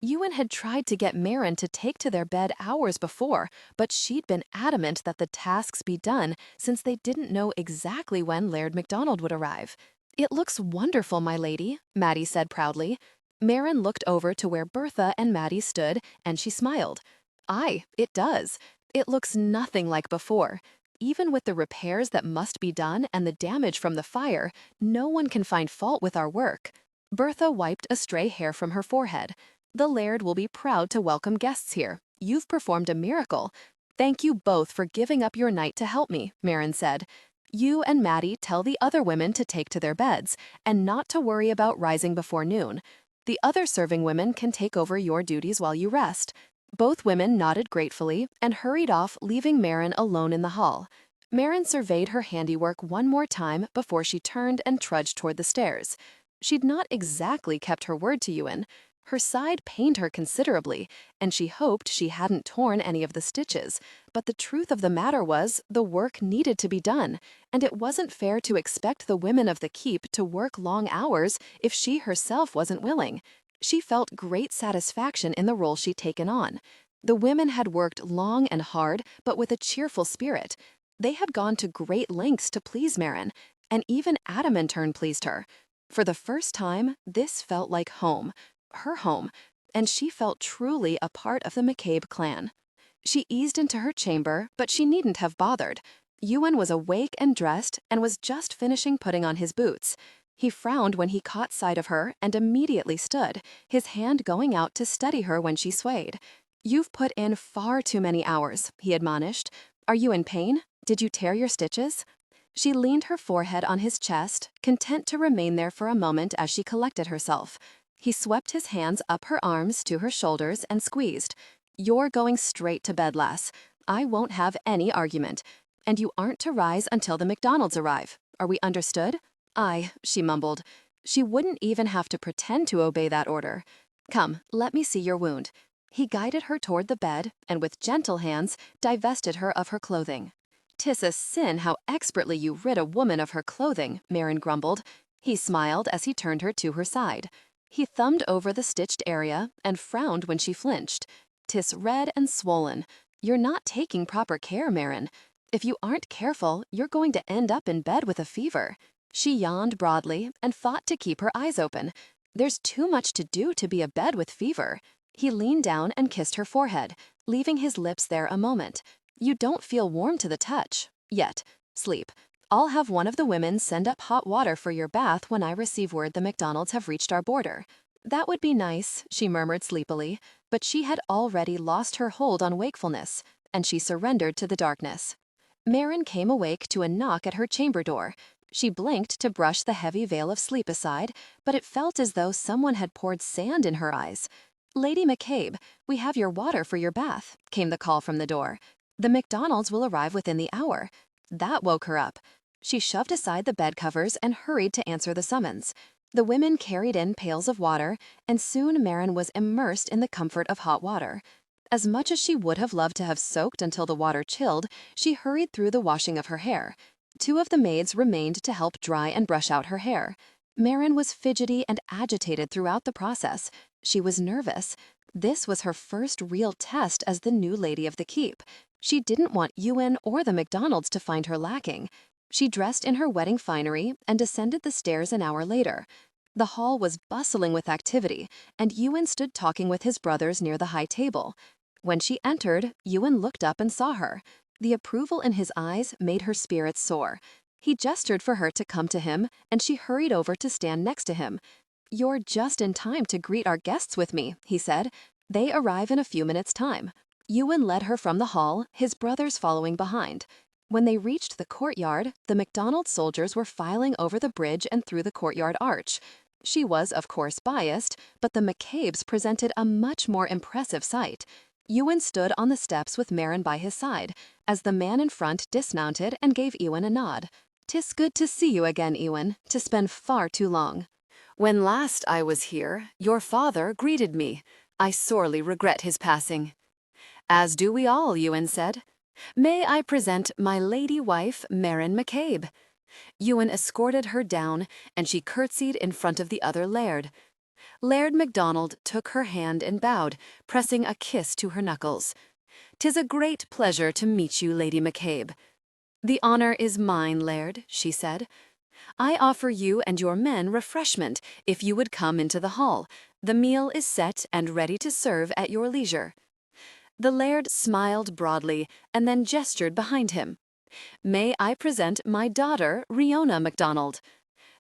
Speaker 1: Ewan had tried to get Mairin to take to their bed hours before, but she'd been adamant that the tasks be done since they didn't know exactly when Laird MacDonald would arrive. It looks wonderful, my lady, Maddie said proudly. Mairin looked over to where Bertha and Maddie stood, and she smiled. Aye, it does. It looks nothing like before. Even with the repairs that must be done and the damage from the fire, no one can find fault with our work. Bertha wiped a stray hair from her forehead. The Laird will be proud to welcome guests here. You've performed a miracle. Thank you both for giving up your night to help me, Mairin said. You and Maddie tell the other women to take to their beds and not to worry about rising before noon. The other serving women can take over your duties while you rest. Both women nodded gratefully and hurried off, leaving Mairin alone in the hall. Mairin surveyed her handiwork one more time before she turned and trudged toward the stairs. She'd not exactly kept her word to Ewan. Her side pained her considerably, and she hoped she hadn't torn any of the stitches. But the truth of the matter was, the work needed to be done, and it wasn't fair to expect the women of the keep to work long hours if she herself wasn't willing. She felt great satisfaction in the role she'd taken on. The women had worked long and hard, but with a cheerful spirit. They had gone to great lengths to please Mairin, and even Adam in turn pleased her. For the first time, this felt like home. Her home, and she felt truly a part of the McCabe clan. She eased into her chamber, but she needn't have bothered. Ewan was awake and dressed and was just finishing putting on his boots. He frowned when he caught sight of her and immediately stood, his hand going out to steady her when she swayed. "You've put in far too many hours," he admonished. "Are you in pain? Did you tear your stitches?" She leaned her forehead on his chest, content to remain there for a moment as she collected herself. He swept his hands up her arms to her shoulders and squeezed. "You're going straight to bed, lass. I won't have any argument. And you aren't to rise until the McDonalds arrive. Are we understood?" "Aye," she mumbled. She wouldn't even have to pretend to obey that order. "Come, let me see your wound." He guided her toward the bed and with gentle hands divested her of her clothing. "'Tis a sin how expertly you rid a woman of her clothing," Mairin grumbled. He smiled as he turned her to her side. He thumbed over the stitched area and frowned when she flinched. "'Tis red and swollen. You're not taking proper care, Mairin. If you aren't careful, you're going to end up in bed with a fever." She yawned broadly and fought to keep her eyes open. There's too much to do to be abed with fever. He leaned down and kissed her forehead, leaving his lips there a moment. "You don't feel warm to the touch. Yet. Sleep. I'll have one of the women send up hot water for your bath when I receive word the McDonalds have reached our border." "That would be nice," she murmured sleepily, but she had already lost her hold on wakefulness, and she surrendered to the darkness. Mairin came awake to a knock at her chamber door. She blinked to brush the heavy veil of sleep aside, but it felt as though someone had poured sand in her eyes. "Lady McCabe, we have your water for your bath," came the call from the door. "The McDonalds will arrive within the hour." That woke her up. She shoved aside the bed covers and hurried to answer the summons. The women carried in pails of water, and soon Mairin was immersed in the comfort of hot water. As much as she would have loved to have soaked until the water chilled, she hurried through the washing of her hair. Two of the maids remained to help dry and brush out her hair. Mairin was fidgety and agitated throughout the process. She was nervous. This was her first real test as the new lady of the keep. She didn't want Ewan or the McDonalds to find her lacking. She dressed in her wedding finery and descended the stairs an hour later. The hall was bustling with activity, and Ewan stood talking with his brothers near the high table. When she entered, Ewan looked up and saw her. The approval in his eyes made her spirits soar. He gestured for her to come to him, and she hurried over to stand next to him. "You're just in time to greet our guests with me," he said. "They arrive in a few minutes' time." Ewan led her from the hall, his brothers following behind. When they reached the courtyard, the McDonald soldiers were filing over the bridge and through the courtyard arch. She was, of course, biased, but the McCabes presented a much more impressive sight. Ewan stood on the steps with Mairin by his side, as the man in front dismounted and gave Ewan a nod. "'Tis good to see you again, Ewan, to spend far too long. When last I was here, your father greeted me. I sorely regret his passing." "As do we all," Ewan said. "May I present my lady wife, Mairin McCabe." Ewan escorted her down, and she curtsied in front of the other laird. Laird MacDonald took her hand and bowed, pressing a kiss to her knuckles. "'Tis a great pleasure to meet you, Lady McCabe." "The honor is mine, Laird," she said. "I offer you and your men refreshment if you would come into the hall. The meal is set and ready to serve at your leisure." The Laird smiled broadly and then gestured behind him. "May I present my daughter, Riona MacDonald?"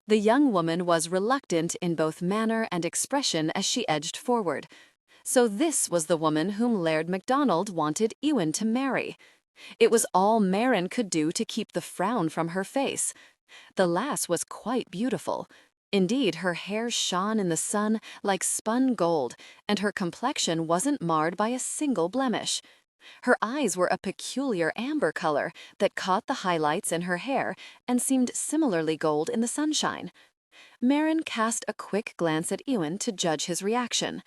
Speaker 1: The young woman was reluctant in both manner and expression as she edged forward. So this was the woman whom Laird MacDonald wanted Ewan to marry. It was all Mairin could do to keep the frown from her face. The lass was quite beautiful. Indeed, her hair shone in the sun like spun gold, and her complexion wasn't marred by a single blemish. Her eyes were a peculiar amber color that caught the highlights in her hair and seemed similarly gold in the sunshine. Mairin cast a quick glance at Ewan to judge his reaction.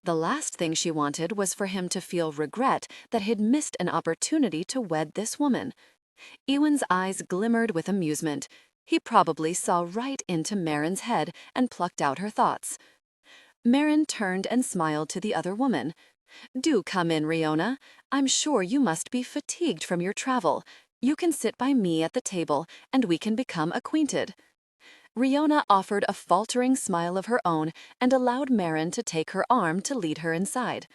Speaker 1: The last thing she wanted was for him to feel regret that he'd missed an opportunity to wed this woman. Ewan's eyes glimmered with amusement. He probably saw right into Mairin's head and plucked out her thoughts. Mairin turned and smiled to the other woman. "Do come in, Riona. I'm sure you must be fatigued from your travel. You can sit by me at the table, and we can become acquainted." Riona offered a faltering smile of her own and allowed Mairin to take her arm to lead her inside.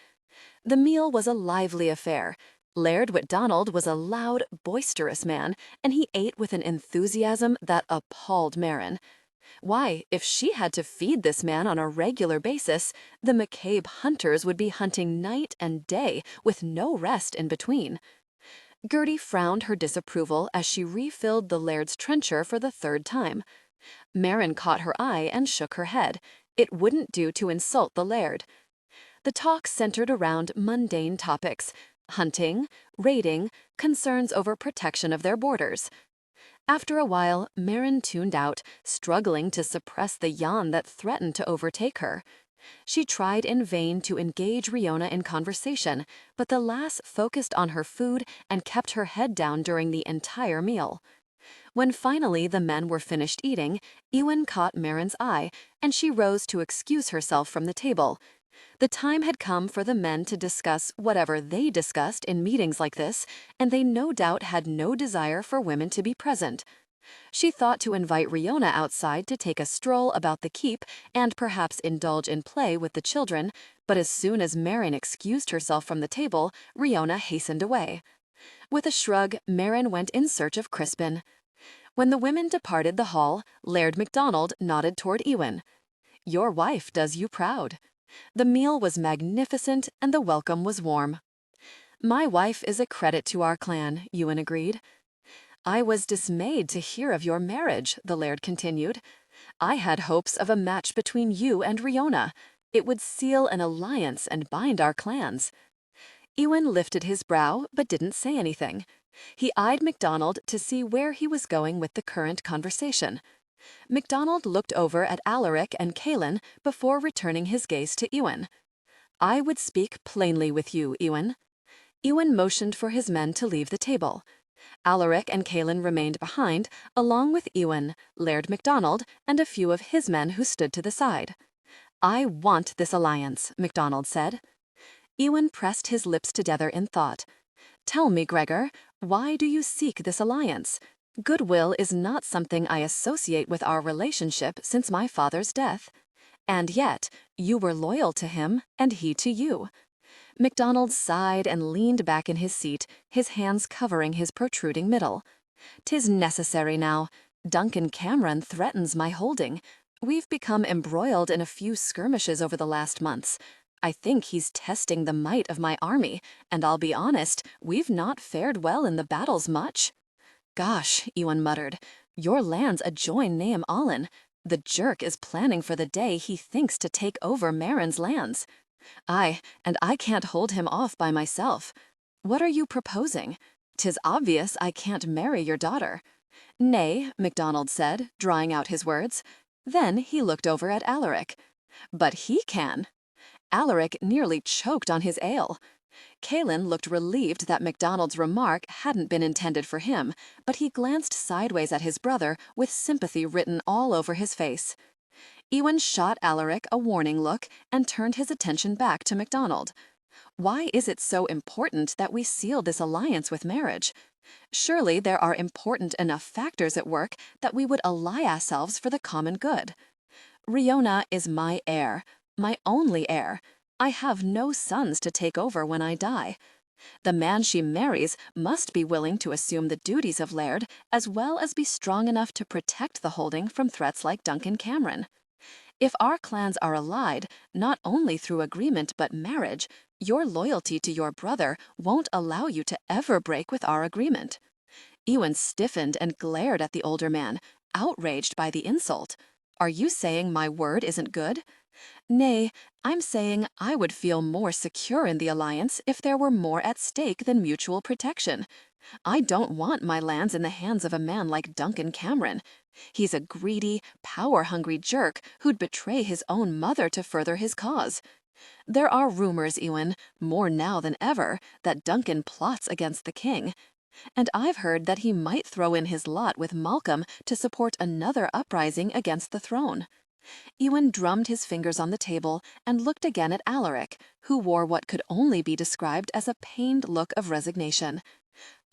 Speaker 1: The meal was a lively affair. Laird MacDonald was a loud, boisterous man, and he ate with an enthusiasm that appalled Mairin.
Speaker 2: Why, if she had to feed this man on a regular basis, the McCabe hunters would be hunting night and day with no rest in between. Gertie frowned her disapproval as she refilled the Laird's trencher for the third time. Mairin caught her eye and shook her head. It wouldn't do to insult the Laird. The talk centered around mundane topics: hunting, raiding, concerns over protection of their borders. After a while, Mairin tuned out, struggling to suppress the yawn that threatened to overtake her. She tried in vain to engage Riona in conversation, but the lass focused on her food and kept her head down during the entire meal. When finally the men were finished eating, Ewan caught Mairin's eye, and she rose to excuse herself from the table. The time had come for the men to discuss whatever they discussed in meetings like this, and they no doubt had no desire for women to be present. She thought to invite Riona outside to take a stroll about the keep and perhaps indulge in play with the children, but as soon as Mairin excused herself from the table, Riona hastened away. With a shrug, Mairin went in search of Crispin. When the women departed the hall, Laird MacDonald nodded toward Ewan. "Your wife does you proud." The meal was magnificent and the welcome was warm. "My wife is a credit to our clan," Ewan agreed. "I was dismayed to hear of your marriage," the Laird continued. "I had hopes of a match between you and Riona. It would seal an alliance and bind our clans." Ewan lifted his brow but didn't say anything. He eyed MacDonald to see where he was going with the current conversation. MacDonald looked over at Alaric and Caelan before returning his gaze to Ewan. "I would speak plainly with you, Ewan." Ewan motioned for his men to leave the table. Alaric and Caelan remained behind, along with Ewan, Laird MacDonald, and a few of his men who stood to the side. "I want this alliance," MacDonald said. Ewan pressed his lips together in thought. "Tell me, Gregor, why do you seek this alliance? Goodwill is not something I associate with our relationship since my father's death. And yet, you were loyal to him, and he to you." MacDonald sighed and leaned back in his seat, his hands covering his protruding middle. "'Tis necessary now. Duncan Cameron threatens my holding. We've become embroiled in a few skirmishes over the last months. I think he's testing the might of my army, and I'll be honest, we've not fared well in the battles much." "Gosh," Ewan muttered, "your lands adjoin Nahum Allen. The jerk is planning for the day he thinks to take over Mairin's lands. Aye, and I can't hold him off by myself. What are you proposing? 'Tis obvious I can't marry your daughter." "Nay," MacDonald said, drawing out his words. Then he looked over at Alaric. "But he can." Alaric nearly choked on his ale. Caelan looked relieved that MacDonald's remark hadn't been intended for him, but he glanced sideways at his brother with sympathy written all over his face. Ewan shot Alaric a warning look and turned his attention back to MacDonald. "Why is it so important that we seal this alliance with marriage? Surely there are important enough factors at work that we would ally ourselves for the common good. Riona is my heir, my only heir. I have no sons to take over when I die. The man she marries must be willing to assume the duties of Laird as well as be strong enough to protect the holding from threats like Duncan Cameron. If our clans are allied, not only through agreement but marriage, your loyalty to your brother won't allow you to ever break with our agreement." Ewan stiffened and glared at the older man, outraged by the insult. "Are you saying my word isn't good?" "Nay, I'm saying I would feel more secure in the alliance if there were more at stake than mutual protection. I don't want my lands in the hands of a man like Duncan Cameron. He's a greedy, power-hungry jerk who'd betray his own mother to further his cause. There are rumors, Ewan, more now than ever, that Duncan plots against the king. And I've heard that he might throw in his lot with Malcolm to support another uprising against the throne." Ewan drummed his fingers on the table and looked again at Alaric, who wore what could only be described as a pained look of resignation.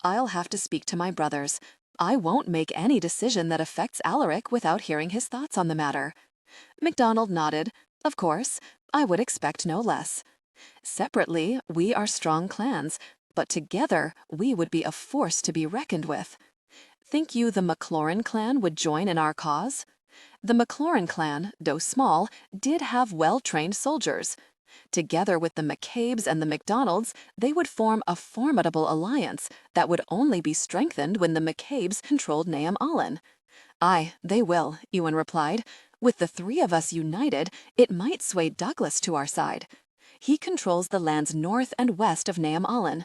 Speaker 2: "I'll have to speak to my brothers. I won't make any decision that affects Alaric without hearing his thoughts on the matter." MacDonald nodded. "Of course, I would expect no less. Separately, we are strong clans, but together we would be a force to be reckoned with. Think you the McLaurin clan would join in our cause?" The McLaurin clan, though small, did have well-trained soldiers. Together with the McCabes and the MacDonalds, they would form a formidable alliance that would only be strengthened when the McCabes controlled Naam Allen. Aye, they will, Ewan replied. With the three of us united, it might sway Douglas to our side. He controls the lands north and west of Naam Allen.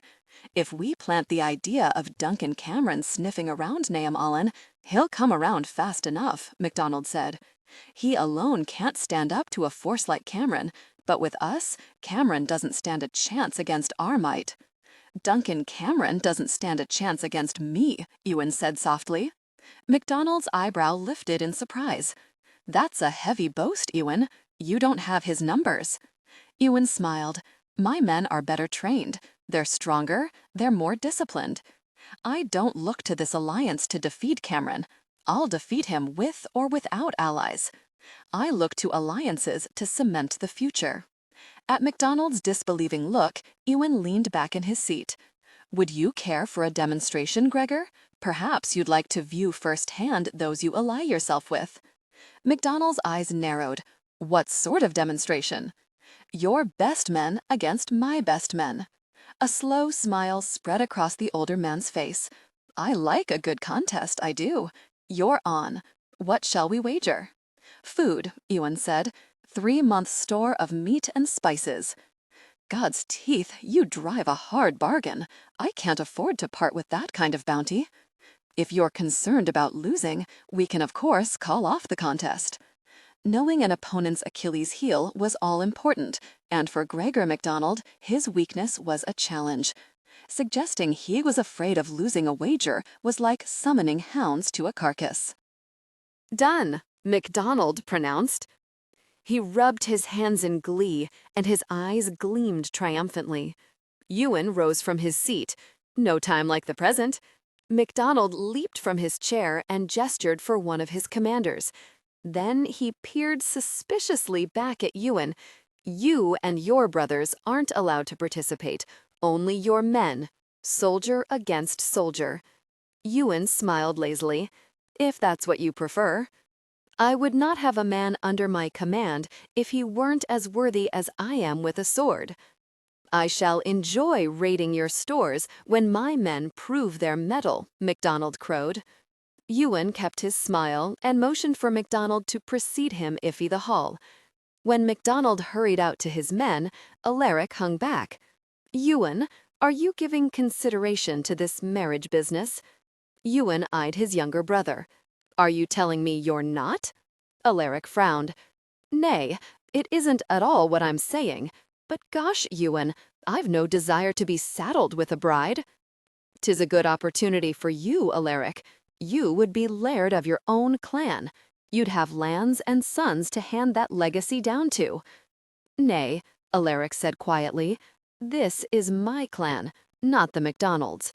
Speaker 2: If we plant the idea of Duncan Cameron sniffing around Naam Allen, he'll come around fast enough, MacDonald said. He alone can't stand up to a force like Cameron, but with us, Cameron doesn't stand a chance against our might. Duncan Cameron doesn't stand a chance against me, Ewan said softly. MacDonald's eyebrow lifted in surprise. That's a heavy boast, Ewan. You don't have his numbers. Ewan smiled. My men are better trained. They're stronger. They're more disciplined. I don't look to this alliance to defeat Cameron. I'll defeat him with or without allies. I look to alliances to cement the future. At MacDonald's disbelieving look, Ewan leaned back in his seat. Would you care for a demonstration, Gregor? Perhaps you'd like to view firsthand those you ally yourself with. MacDonald's eyes narrowed. What sort of demonstration? Your best men against my best men. A slow smile spread across the older man's face. I like a good contest, I do. You're on. What shall we wager? Food, Ewan said. 3 months' store of meat and spices. God's teeth, you drive a hard bargain. I can't afford to part with that kind of bounty. If you're concerned about losing, we can of course call off the contest. Knowing an opponent's Achilles heel was all important, and for Gregor MacDonald, his weakness was a challenge. Suggesting he was afraid of losing a wager was like summoning hounds to a carcass.
Speaker 1: Done, MacDonald pronounced. He rubbed his hands in glee, and his eyes gleamed triumphantly. Ewan rose from his seat. No time like the present. MacDonald leaped from his chair and gestured for one of his commanders. Then he peered suspiciously back at Ewan. You and your brothers aren't allowed to participate. Only your men. Soldier against soldier. Ewan smiled lazily. If that's what you prefer. I would not have a man under my command if he weren't as worthy as I am with a sword. I shall enjoy raiding your stores when my men prove their mettle, MacDonald crowed. Ewan kept his smile and motioned for MacDonald to precede him Iffy the hall. When MacDonald hurried out to his men, Alaric hung back. Ewan, are you giving consideration to this marriage business? Ewan eyed his younger brother. Are you telling me you're not? Alaric frowned. Nay, it isn't at all what I'm saying. But gosh, Ewan, I've no desire to be saddled with a bride. 'Tis a good opportunity for you, Alaric. You would be laird of your own clan. You'd have lands and sons to hand that legacy down to. Nay, Alaric said quietly, this is my clan, not the MacDonalds.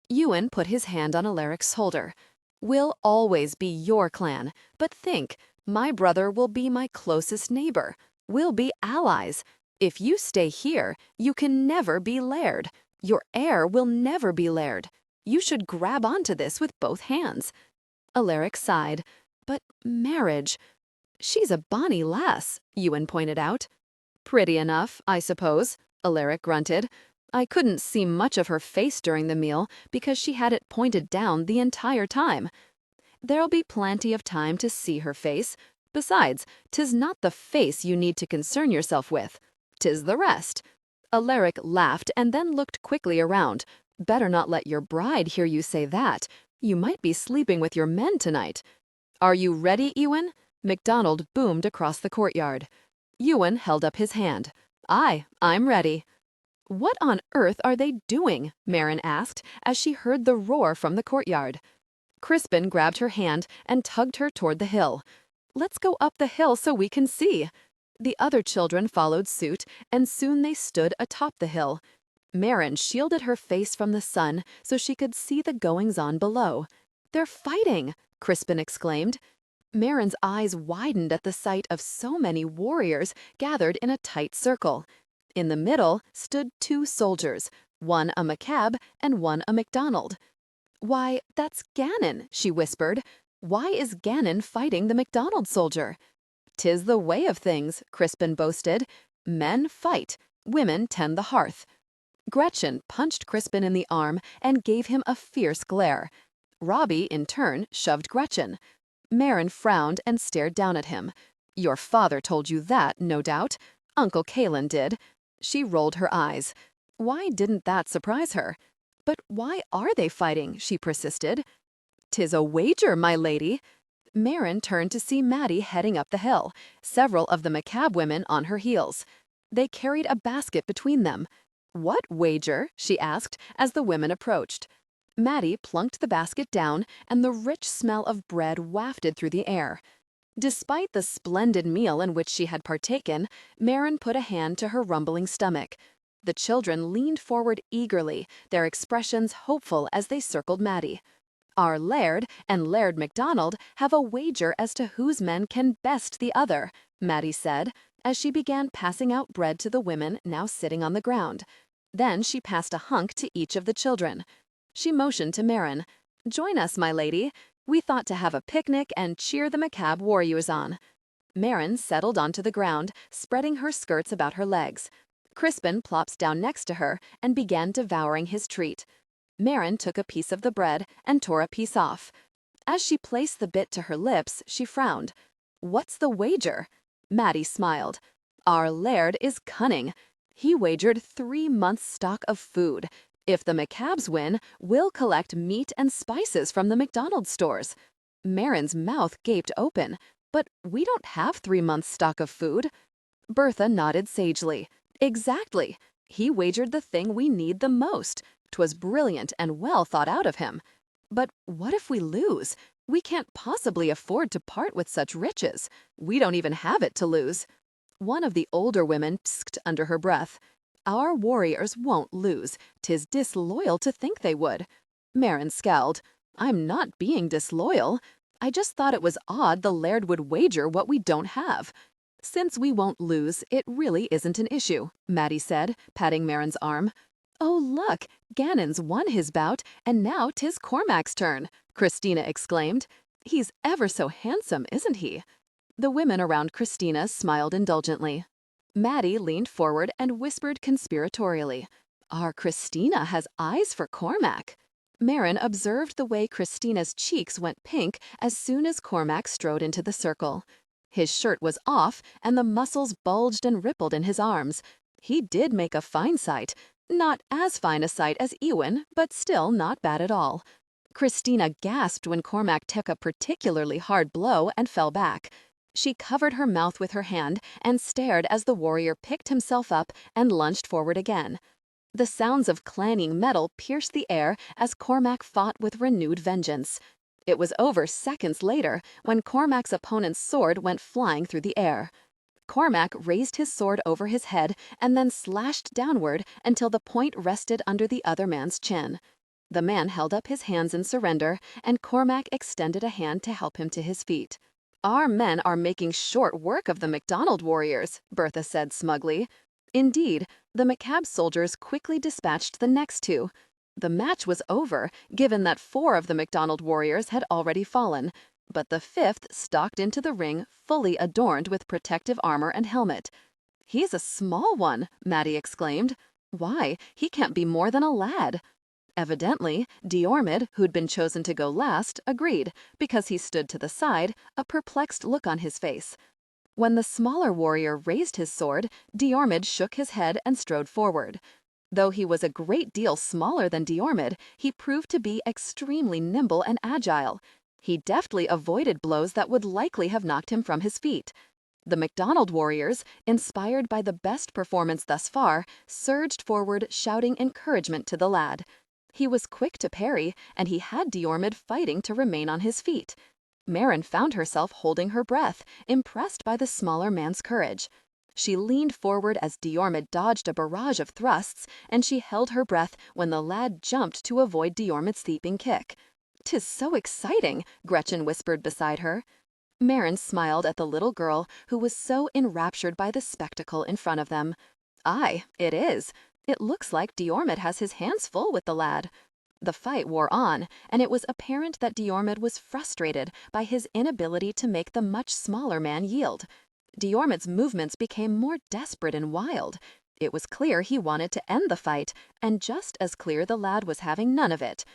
Speaker 1: Ewan put his hand on Alaric's shoulder. We'll always be your clan, but think, my brother will be my closest neighbor. We'll be allies. If you stay here, you can never be laird. Your heir will never be laird. You should grab onto this with both hands. Alaric sighed. But marriage. She's a bonny lass, Ewan pointed out. Pretty enough, I suppose, Alaric grunted. I couldn't see much of her face during the meal because she had it pointed down the entire time. There'll be plenty of time to see her face. Besides, 'tis not the face you need to concern yourself with. 'Tis the rest. Alaric laughed and then looked quickly around. Better not let your bride hear you say that. You might be sleeping with your men tonight. Are you ready, Ewan? MacDonald boomed across the courtyard. Ewan held up his hand. Aye, I'm ready. What on earth are they doing? Mairin asked as she heard the roar from the courtyard. Crispin grabbed her hand and tugged her toward the hill. Let's go up the hill so we can see. The other children followed suit, and soon they stood atop the hill. Mairin shielded her face from the sun so she could see the goings-on below. They're fighting, Crispin exclaimed. Mairin's eyes widened at the sight of so many warriors gathered in a tight circle. In the middle stood 2 soldiers, one a McCabe and one a MacDonald. Why, that's Gannon, she whispered. Why is Gannon fighting the MacDonald soldier? "'Tis the way of things," Crispin boasted. "Men fight, women tend the hearth." Gretchen punched Crispin in the arm and gave him a fierce glare. Robbie, in turn, shoved Gretchen. Mairin frowned and stared down at him. "Your father told you that, no doubt. Uncle Callan did." She rolled her eyes. Why didn't that surprise her? "But why are they fighting?" she persisted. "'Tis a wager, my lady." Mairin turned to see Maddie heading up the hill, several of the McCabe women on her heels. They carried a basket between them. "What wager?" she asked as the women approached. Maddie plunked the basket down, and the rich smell of bread wafted through the air. Despite the splendid meal in which she had partaken, Mairin put a hand to her rumbling stomach. The children leaned forward eagerly, their expressions hopeful as they circled Maddie. "Our Laird and Laird MacDonald have a wager as to whose men can best the other," Maddie said, as she began passing out bread to the women now sitting on the ground. Then she passed a hunk to each of the children. She motioned to Mairin. "Join us, my lady. We thought to have a picnic and cheer the McCabe warriors on." Mairin settled onto the ground, spreading her skirts about her legs. Crispin plopped down next to her and began devouring his treat. Mairin took a piece of the bread and tore a piece off. As she placed the bit to her lips, she frowned. "What's the wager?" Maddie smiled. "Our Laird is cunning. He wagered 3 months' stock of food. If the McCabes win, we'll collect meat and spices from the McDonald's stores." Mairin's mouth gaped open. "But we don't have 3 months' stock of food." Bertha nodded sagely. "Exactly. He wagered the thing we need the most. 'Twas brilliant and well thought out of him. But what if we lose? We can't possibly afford to part with such riches. We don't even have it to lose." One of the older women psked under her breath. "Our warriors won't lose. 'Tis disloyal to think they would." Mairin scowled. "I'm not being disloyal. I just thought it was odd the Laird would wager what we don't have." "Since we won't lose, it really isn't an issue," Maddie said, patting Mairin's arm. "Oh, look, Gannon's won his bout, and now 'tis Cormac's turn," Christina exclaimed. "He's ever so handsome, isn't he?" The women around Christina smiled indulgently. Maddie leaned forward and whispered conspiratorially, "Our Christina has eyes for Cormac." Mairin observed the way Christina's cheeks went pink as soon as Cormac strode into the circle. His shirt was off, and the muscles bulged and rippled in his arms. He did make a fine sight. Not as fine a sight as Ewan, but still not bad at all. Christina gasped when Cormac took a particularly hard blow and fell back. She covered her mouth with her hand and stared as the warrior picked himself up and lunged forward again. The sounds of clanging metal pierced the air as Cormac fought with renewed vengeance. It was over seconds later when Cormac's opponent's sword went flying through the air. Cormac raised his sword over his head and then slashed downward until the point rested under the other man's chin. The man held up his hands in surrender, and Cormac extended a hand to help him to his feet. "Our men are making short work of the MacDonald warriors," Bertha said smugly. Indeed, the McCabe soldiers quickly dispatched the next two. The match was over, given that 4 of the MacDonald warriors had already fallen. But the 5th stalked into the ring fully adorned with protective armor and helmet. "He's a small one," Maddie exclaimed. "Why, he can't be more than a lad." Evidently, Diarmid, who'd been chosen to go last, agreed, because he stood to the side, a perplexed look on his face. When the smaller warrior raised his sword, Diarmid shook his head and strode forward. Though he was a great deal smaller than Diarmid, he proved to be extremely nimble and agile. He deftly avoided blows that would likely have knocked him from his feet. The MacDonald warriors, inspired by the best performance thus far, surged forward shouting encouragement to the lad. He was quick to parry, and he had Diarmid fighting to remain on his feet. Mairin found herself holding her breath, impressed by the smaller man's courage. She leaned forward as Diarmid dodged a barrage of thrusts, and she held her breath when the lad jumped to avoid Diarmid's leaping kick. "'Tis so exciting," Gretchen whispered beside her. Mairin smiled at the little girl who was so enraptured by the spectacle in front of them. "Aye, it is. It looks like Diarmid has his hands full with the lad."
Speaker 2: The fight wore on, and it was apparent that Diarmid was frustrated by his inability to make the much smaller man yield. Diarmid's movements became more desperate and wild. It was clear he wanted to end the fight, and just as clear the lad was having none of it.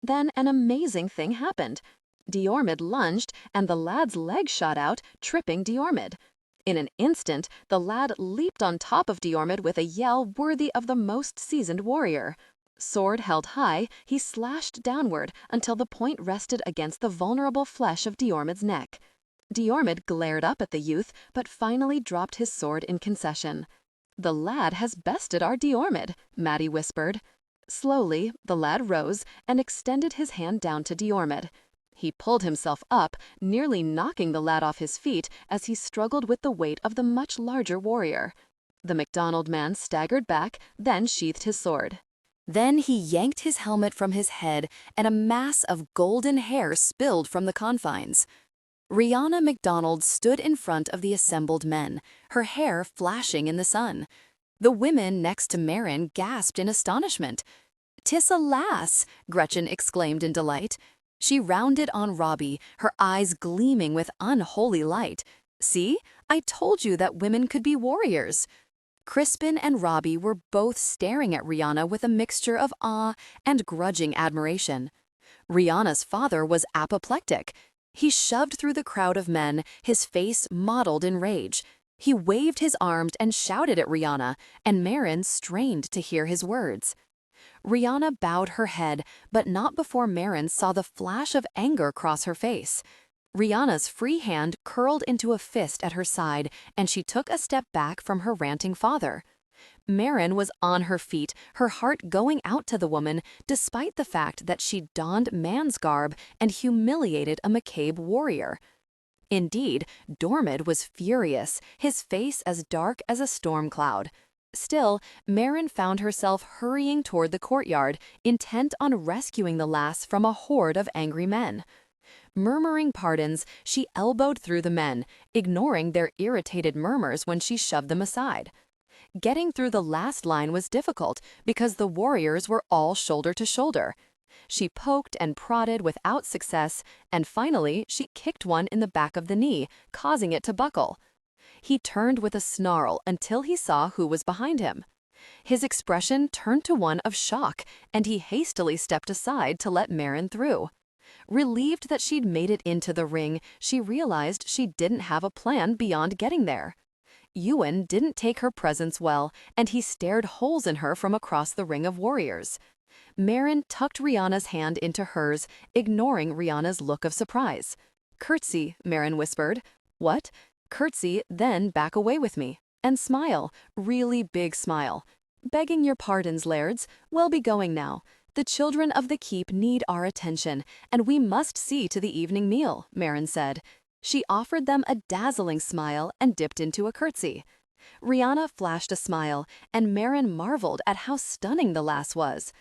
Speaker 2: Then an amazing thing happened. Diarmid lunged, and the lad's leg shot out, tripping Diarmid. In an instant, the lad leaped on top of Diarmid with a yell worthy of the most seasoned warrior. Sword held high, he slashed downward until the point rested against the vulnerable flesh of Diarmid's neck. Diarmid glared up at the youth, but finally dropped his sword in concession. "The lad has bested our Diarmid," Maddie whispered. Slowly, the lad rose and extended his hand down to Diarmid. He pulled himself up, nearly knocking the lad off his feet as he struggled with the weight of the much larger warrior. The MacDonald man staggered back, then sheathed his sword.
Speaker 1: Then he yanked his helmet from his head, and a mass of golden hair spilled from the confines. Rihanna MacDonald stood in front of the assembled men, her hair flashing in the sun. The women next to Mairin gasped in astonishment. "'Tis a lass!" Gretchen exclaimed in delight. She rounded on Robbie, her eyes gleaming with unholy light. "See, I told you that women could be warriors." Crispin and Robbie were both staring at Rihanna with a mixture of awe and grudging admiration. Rihanna's father was apoplectic. He shoved through the crowd of men, his face mottled in rage. He waved his arms and shouted at Rihanna, and Mairin strained to hear his words. Rihanna bowed her head, but not before Mairin saw the flash of anger cross her face. Rihanna's free hand curled into a fist at her side, and she took a step back from her ranting father. Mairin was on her feet, her heart going out to the woman, despite the fact that she donned man's garb and humiliated a McCabe warrior. Indeed, Diarmid was furious, his face as dark as a storm cloud. Still, Mairin found herself hurrying toward the courtyard, intent on rescuing the lass from a horde of angry men. Murmuring pardons, she elbowed through the men, ignoring their irritated murmurs when she shoved them aside. Getting through the last line was difficult because the warriors were all shoulder to shoulder. She poked and prodded without success, and finally she kicked one in the back of the knee, causing it to buckle. He turned with a snarl until he saw who was behind him. His expression turned to one of shock, and he hastily stepped aside to let Mairin through. Relieved that she'd made it into the ring, she realized she didn't have a plan beyond getting there. Ewan didn't take her presence well, and he stared holes in her from across the ring of warriors. Mairin tucked Rihanna's hand into hers, ignoring Rihanna's look of surprise. "Curtsy," Mairin whispered. "What?" "Curtsy, then back away with me. And smile, really big smile. Begging your pardons, lairds, we'll be going now. The children of the keep need our attention, and we must see to the evening meal," Mairin said. She offered them a dazzling smile and dipped into a curtsy. Rihanna flashed a smile, and Mairin marveled at how stunning the lass was.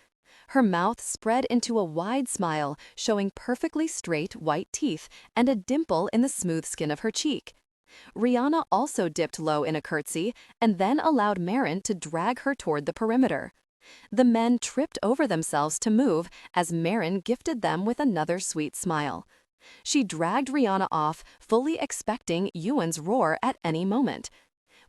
Speaker 1: Her mouth spread into a wide smile, showing perfectly straight white teeth and a dimple in the smooth skin of her cheek. Rihanna also dipped low in a curtsy and then allowed Mairin to drag her toward the perimeter. The men tripped over themselves to move as Mairin gifted them with another sweet smile. She dragged Rihanna off, fully expecting Ewan's roar at any moment.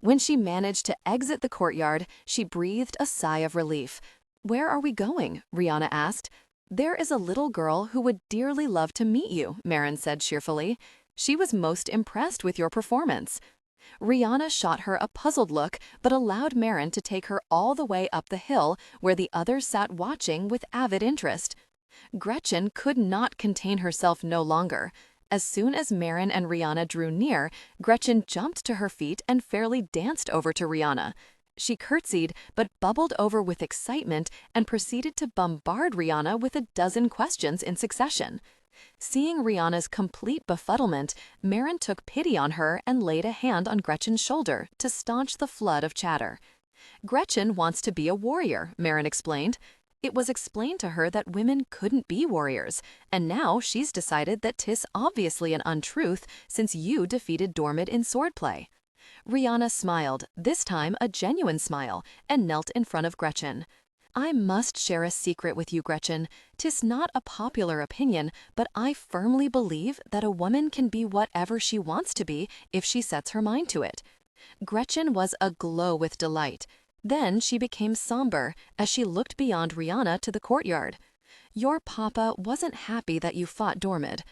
Speaker 1: When she managed to exit the courtyard, she breathed a sigh of relief. "Where are we going?" Rihanna asked. "There is a little girl who would dearly love to meet you," Mairin said cheerfully. "She was most impressed with your performance." Rihanna shot her a puzzled look, but allowed Mairin to take her all the way up the hill, where the others sat watching with avid interest. Gretchen could not contain herself no longer. As soon as Mairin and Rihanna drew near, Gretchen jumped to her feet and fairly danced over to Rihanna. She curtsied, but bubbled over with excitement and proceeded to bombard Rihanna with a dozen questions in succession. Seeing Rihanna's complete befuddlement, Mairin took pity on her and laid a hand on Gretchen's shoulder to staunch the flood of chatter. "Gretchen wants to be a warrior," Mairin explained. "It was explained to her that women couldn't be warriors, and now she's decided that 'tis obviously an untruth since you defeated Diarmid in swordplay." Rihanna smiled, this time a genuine smile, and knelt in front of Gretchen. I must share a secret with you, Gretchen. 'Tis not a popular opinion, but I firmly believe that a woman can be whatever she wants to be if she sets her mind to it. Gretchen was aglow with delight. Then she became somber as she looked beyond Rihanna to the courtyard. Your papa wasn't happy that you fought Dormid.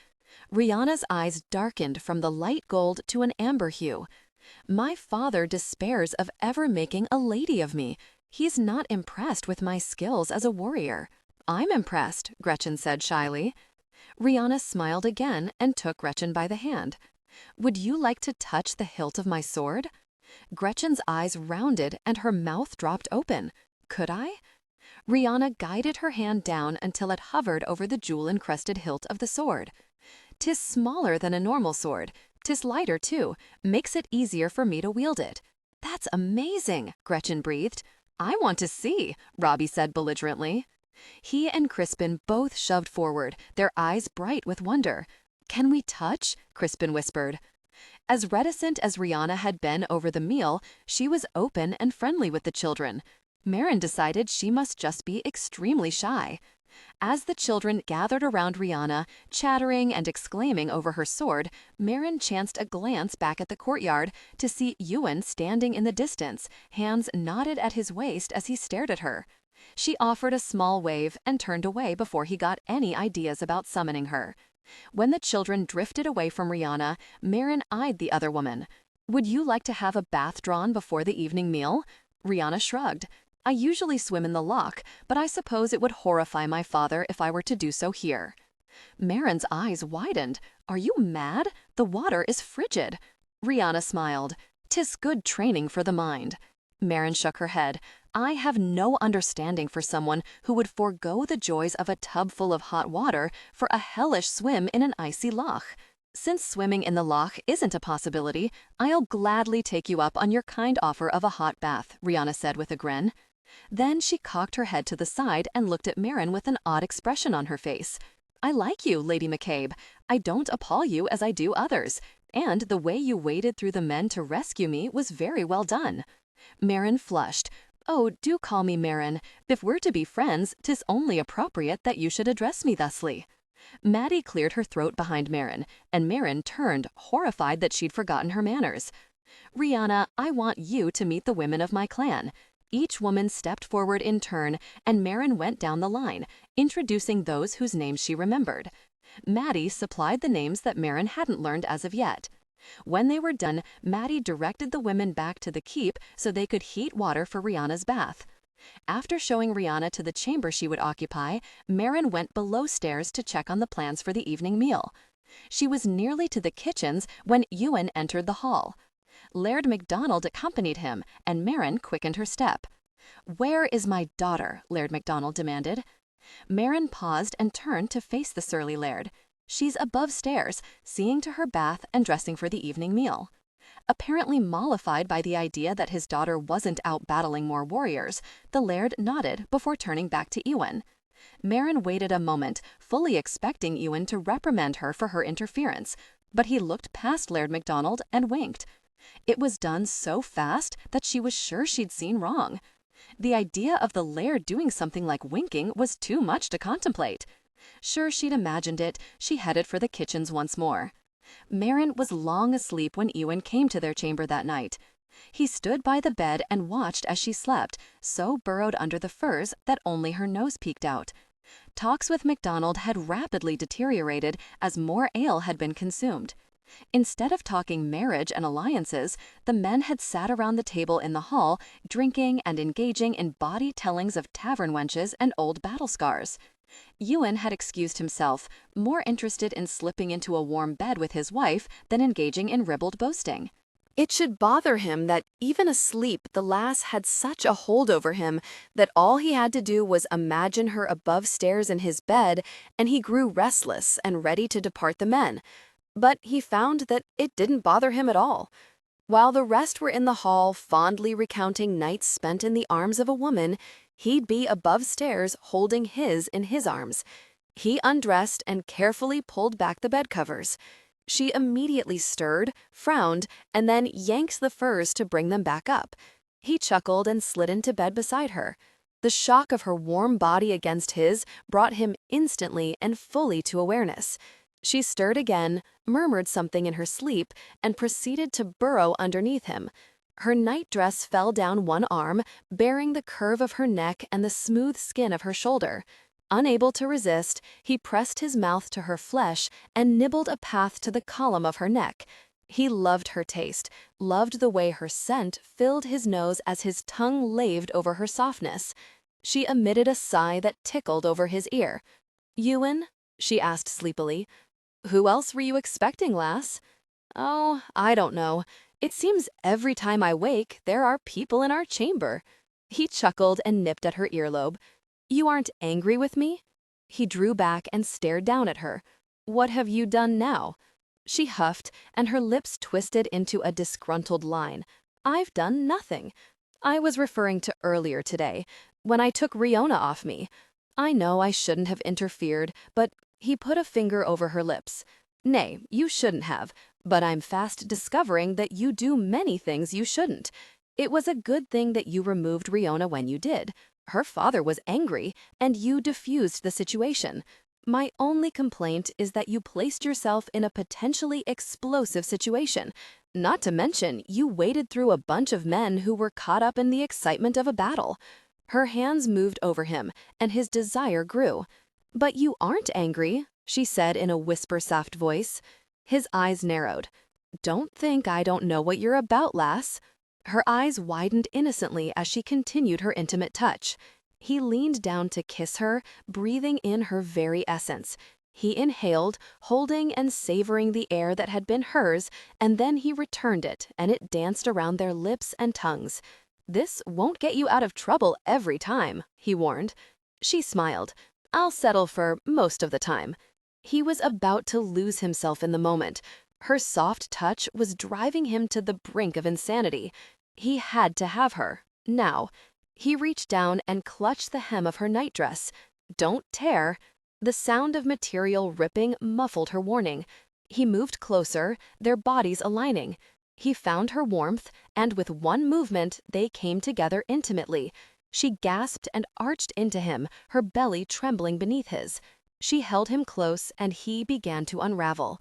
Speaker 1: Rihanna's eyes darkened from the light gold to an amber hue. My father despairs of ever making a lady of me. He's not impressed with my skills as a warrior. I'm impressed, Gretchen said shyly. Rihanna smiled again and took Gretchen by the hand. Would you like to touch the hilt of my sword? Gretchen's eyes rounded and her mouth dropped open. Could I? Rihanna guided her hand down until it hovered over the jewel-encrusted hilt of the sword. 'Tis smaller than a normal sword. 'Tis lighter, too. Makes it easier for me to wield it. That's amazing, Gretchen breathed. I want to see, Robbie said belligerently. He and Crispin both shoved forward, their eyes bright with wonder. Can we touch? Crispin whispered. As reticent as Rihanna had been over the meal, she was open and friendly with the children. Mairin decided she must just be extremely shy. As the children gathered around Rihanna, chattering and exclaiming over her sword, Mairin chanced a glance back at the courtyard to see Ewan standing in the distance, hands knotted at his waist as he stared at her. She offered a small wave and turned away before he got any ideas about summoning her. When the children drifted away from Rihanna, Mairin eyed the other woman. Would you like to have a bath drawn before the evening meal? Rihanna shrugged. I usually swim in the loch, but I suppose it would horrify my father if I were to do so here. Mairin's eyes widened. Are you mad? The water is frigid. Rihanna smiled. 'Tis good training for the mind. Mairin shook her head. I have no understanding for someone who would forego the joys of a tub full of hot water for a hellish swim in an icy loch. Since swimming in the loch isn't a possibility, I'll gladly take you up on your kind offer of a hot bath, Rihanna said with a grin. Then she cocked her head to the side and looked at Mairin with an odd expression on her face. I like you, Lady McCabe. I don't appall you as I do others, and the way you waded through the men to rescue me was very well done. Mairin flushed. Oh, do call me Mairin. If we're to be friends, 'tis only appropriate that you should address me thusly. Maddie cleared her throat behind Mairin, and Mairin turned, horrified that she'd forgotten her manners. Rihanna, I want you to meet the women of my clan. Each woman stepped forward in turn, and Mairin went down the line, introducing those whose names she remembered. Maddie supplied the names that Mairin hadn't learned as of yet. When they were done, Maddie directed the women back to the keep so they could heat water for Rihanna's bath. After showing Rihanna to the chamber she would occupy, Mairin went below stairs to check on the plans for the evening meal. She was nearly to the kitchens when Ewan entered the hall. Laird MacDonald accompanied him, and Mairin quickened her step. Where is my daughter? Laird MacDonald demanded. Mairin paused and turned to face the surly Laird. She's above stairs, seeing to her bath and dressing for the evening meal. Apparently mollified by the idea that his daughter wasn't out battling more warriors, the Laird nodded before turning back to Ewan. Mairin waited a moment, fully expecting Ewan to reprimand her for her interference, but he looked past Laird MacDonald and winked. It was done so fast that she was sure she'd seen wrong. The idea of the Laird doing something like winking was too much to contemplate. Sure she'd imagined it, she headed for the kitchens once more. Mairin was long asleep when Ewan came to their chamber that night. He stood by the bed and watched as she slept, so burrowed under the furs that only her nose peeked out. Talks with MacDonald had rapidly deteriorated as more ale had been consumed. Instead of talking marriage and alliances, the men had sat around the table in the hall, drinking and engaging in bawdy tellings of tavern wenches and old battle scars. Ewan had excused himself, more interested in slipping into a warm bed with his wife than engaging in ribald boasting. It should bother him that even asleep the lass had such a hold over him that all he had to do was imagine her above stairs in his bed, and he grew restless and ready to depart the men. But he found that it didn't bother him at all. While the rest were in the hall fondly recounting nights spent in the arms of a woman, he'd be above stairs holding his in his arms. He undressed and carefully pulled back the bed covers. She immediately stirred, frowned, and then yanked the furs to bring them back up. He chuckled and slid into bed beside her. The shock of her warm body against his brought him instantly and fully to awareness. She stirred again, murmured something in her sleep, and proceeded to burrow underneath him. Her nightdress fell down one arm, baring the curve of her neck and the smooth skin of her shoulder. Unable to resist, he pressed his mouth to her flesh and nibbled a path to the column of her neck. He loved her taste, loved the way her scent filled his nose as his tongue laved over her softness. She emitted a sigh that tickled over his ear. "Ewan?" she asked sleepily. "Who else were you expecting, lass?" "Oh, I don't know. It seems every time I wake, there are people in our chamber." He chuckled and nipped at her earlobe. "You aren't angry with me?" He drew back and stared down at her. "What have you done now?" She huffed, and her lips twisted into a disgruntled line. "I've done nothing. I was referring to earlier today, when I took Riona off me. I know I shouldn't have interfered, but—" He put a finger over her lips. "Nay, you shouldn't have, but I'm fast discovering that you do many things you shouldn't. It was a good thing that you removed Riona when you did. Her father was angry, and you diffused the situation. My only complaint is that you placed yourself in a potentially explosive situation. Not to mention, you waded through a bunch of men who were caught up in the excitement of a battle." Her hands moved over him, and his desire grew. "But you aren't angry," she said in a whisper-soft voice. His eyes narrowed. "Don't think I don't know what you're about, lass." Her eyes widened innocently as she continued her intimate touch. He leaned down to kiss her, breathing in her very essence. He inhaled, holding and savoring the air that had been hers, and then he returned it, and it danced around their lips and tongues. "This won't get you out of trouble every time," he warned. She smiled. "I'll settle for most of the time." He was about to lose himself in the moment. Her soft touch was driving him to the brink of insanity. He had to have her, now. He reached down and clutched the hem of her nightdress. "Don't tear." The sound of material ripping muffled her warning. He moved closer, their bodies aligning. He found her warmth, and with one movement, they came together intimately. She gasped and arched into him, her belly trembling beneath his. She held him close, and he began to unravel.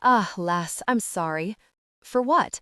Speaker 1: "Ah, lass, I'm sorry." "For what?"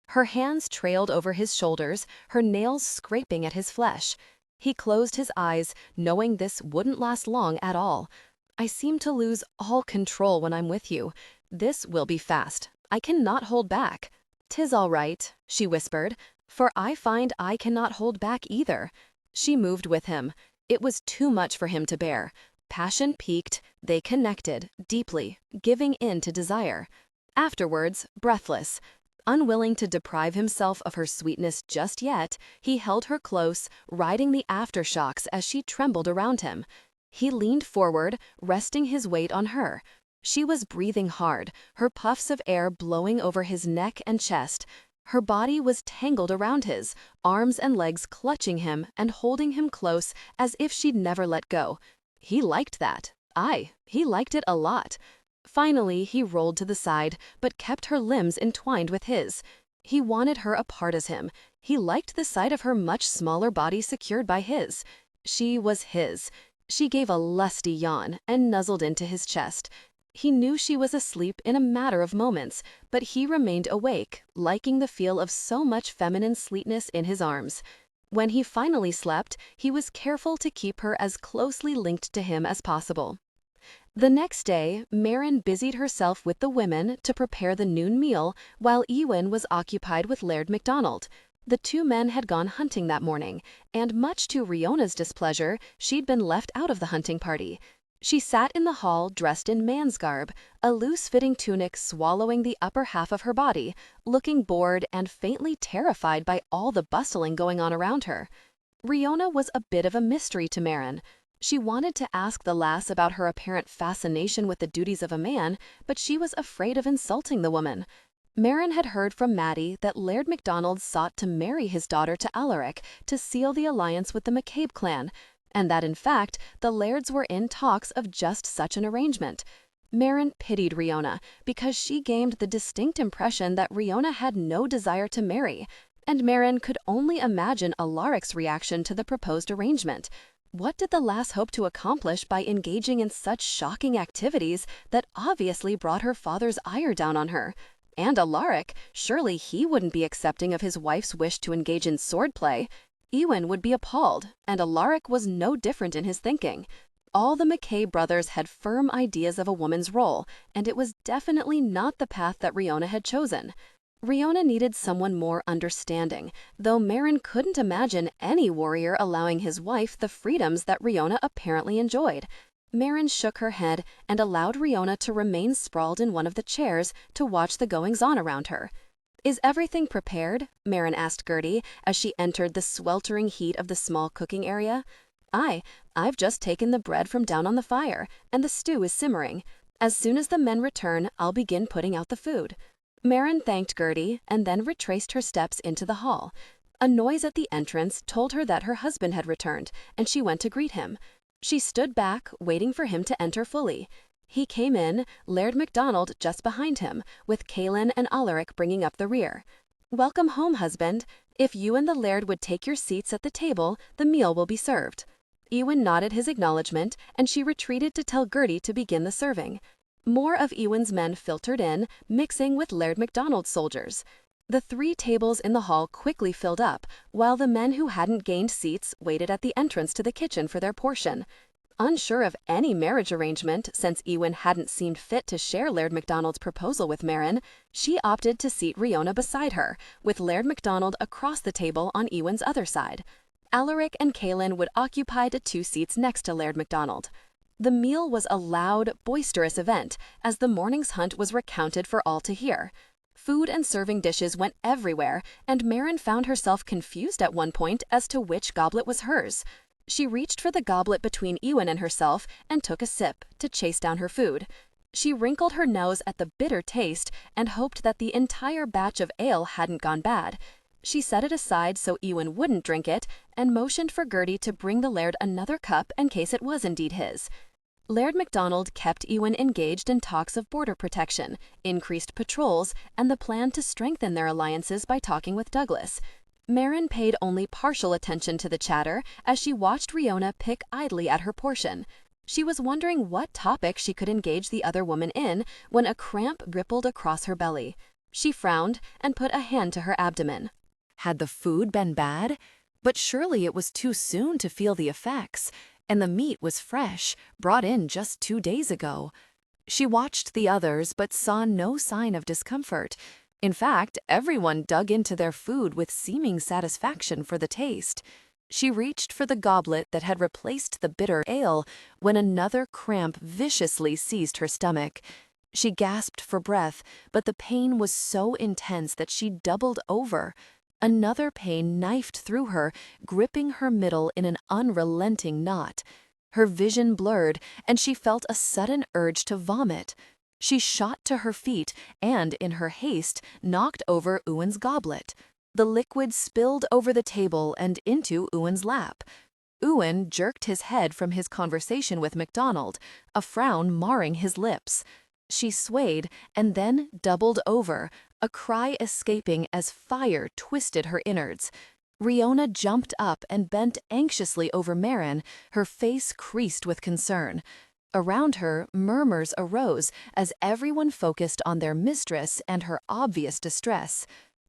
Speaker 1: Her hands trailed over his shoulders, her nails scraping at his flesh. He closed his eyes, knowing this wouldn't last long at all. "I seem to lose all control when I'm with you. This will be fast. I cannot hold back." "'Tis all right," she whispered, "for I find I cannot hold back either." She moved with him. It was too much for him to bear. Passion peaked, they connected, deeply, giving in to desire. Afterwards, breathless. Unwilling to deprive himself of her sweetness just yet, he held her close, riding the aftershocks as she trembled around him. He leaned forward, resting his weight on her. She was breathing hard, her puffs of air blowing over his neck and chest. Her body was tangled around his, arms and legs clutching him and holding him close as if she'd never let go. He liked that. Aye, he liked it a lot. Finally, he rolled to the side, but kept her limbs entwined with his. He wanted her apart as him. He liked the sight of her much smaller body secured by his. She was his. She gave a lusty yawn and nuzzled into his chest. He knew she was asleep in a matter of moments, but he remained awake, liking the feel of so much feminine sweetness in his arms. When he finally slept, he was careful to keep her as closely linked to him as possible. The next day, Mairin busied herself with the women to prepare the noon meal, while Ewan was occupied with Laird MacDonald. The two men had gone hunting that morning, and much to Riona's displeasure, she'd been left out of the hunting party. She sat in the hall dressed in man's garb, a loose-fitting tunic swallowing the upper half of her body, looking bored and faintly terrified by all the bustling going on around her. Riona was a bit of a mystery to Mairin. She wanted to ask the lass about her apparent fascination with the duties of a man, but she was afraid of insulting the woman. Mairin had heard from Maddie that Laird MacDonald sought to marry his daughter to Alaric to seal the alliance with the McCabe clan, and that in fact the Lairds were in talks of just such an arrangement. Mairin pitied Riona because she gained the distinct impression that Riona had no desire to marry, And Mairin could only imagine Alaric's reaction to the proposed arrangement. What did the lass hope to accomplish by engaging in such shocking activities that obviously brought her father's ire down on her? And Alaric, surely he wouldn't be accepting of his wife's wish to engage in swordplay. Ewan would be appalled, and Alaric was no different in his thinking. All the McCabe brothers had firm ideas of a woman's role, and it was definitely not the path that Riona had chosen. Riona needed someone more understanding, though Mairin couldn't imagine any warrior allowing his wife the freedoms that Riona apparently enjoyed. Mairin shook her head and allowed Riona to remain sprawled in one of the chairs to watch the goings-on around her. "Is everything prepared?" Mairin asked Gertie as she entered the sweltering heat of the small cooking area. "Aye, I've just taken the bread from down on the fire, and the stew is simmering. As soon as the men return, I'll begin putting out the food." Mairin thanked Gertie and then retraced her steps into the hall. A noise at the entrance told her that her husband had returned, and she went to greet him. She stood back, waiting for him to enter fully. He came in, Laird MacDonald just behind him, with Caelan and Alaric bringing up the rear. "Welcome home, husband. If you and the Laird would take your seats at the table, the meal will be served." Ewan nodded his acknowledgement, and she retreated to tell Gertie to begin the serving. More of Ewan's men filtered in, mixing with Laird MacDonald's soldiers. The 3 tables in the hall quickly filled up, while the men who hadn't gained seats waited at the entrance to the kitchen for their portion. Unsure of any marriage arrangement, since Ewan hadn't seemed fit to share Laird MacDonald's proposal with Mairin, she opted to seat Riona beside her, with Laird MacDonald across the table on Ewan's other side. Alaric and Caelan would occupy the 2 seats next to Laird MacDonald. The meal was a loud, boisterous event, as the morning's hunt was recounted for all to hear. Food and serving dishes went everywhere, and Mairin found herself confused at one point as to which goblet was hers. She reached for the goblet between Ewan and herself and took a sip to chase down her food. She wrinkled her nose at the bitter taste and hoped that the entire batch of ale hadn't gone bad. She set it aside so Ewan wouldn't drink it and motioned for Gertie to bring the Laird another cup in case it was indeed his. Laird MacDonald kept Ewan engaged in talks of border protection, increased patrols, and the plan to strengthen their alliances by talking with Douglas. Mairin paid only partial attention to the chatter as she watched Riona pick idly at her portion. She was wondering what topic she could engage the other woman in when a cramp rippled across her belly. She frowned and put a hand to her abdomen.
Speaker 2: Had the food been bad? But surely it was too soon to feel the effects, and the meat was fresh, brought in just 2 days ago. She watched the others but saw no sign of discomfort. In fact, everyone dug into their food with seeming satisfaction for the taste. She reached for the goblet that had replaced the bitter ale when another cramp viciously seized her stomach. She gasped for breath, but the pain was so intense that she doubled over. Another pain knifed through her, gripping her middle in an unrelenting knot. Her vision blurred, and she felt a sudden urge to vomit. She shot to her feet and, in her haste, knocked over Ewan's goblet. The liquid spilled over the table and into Ewan's lap. Ewan jerked his head from his conversation with MacDonald, a frown marring his lips. She swayed and then doubled over, a cry escaping as fire twisted her innards. Riona jumped up and bent anxiously over Mairin, her face creased with concern. Around her, murmurs arose as everyone focused on their mistress and her obvious distress.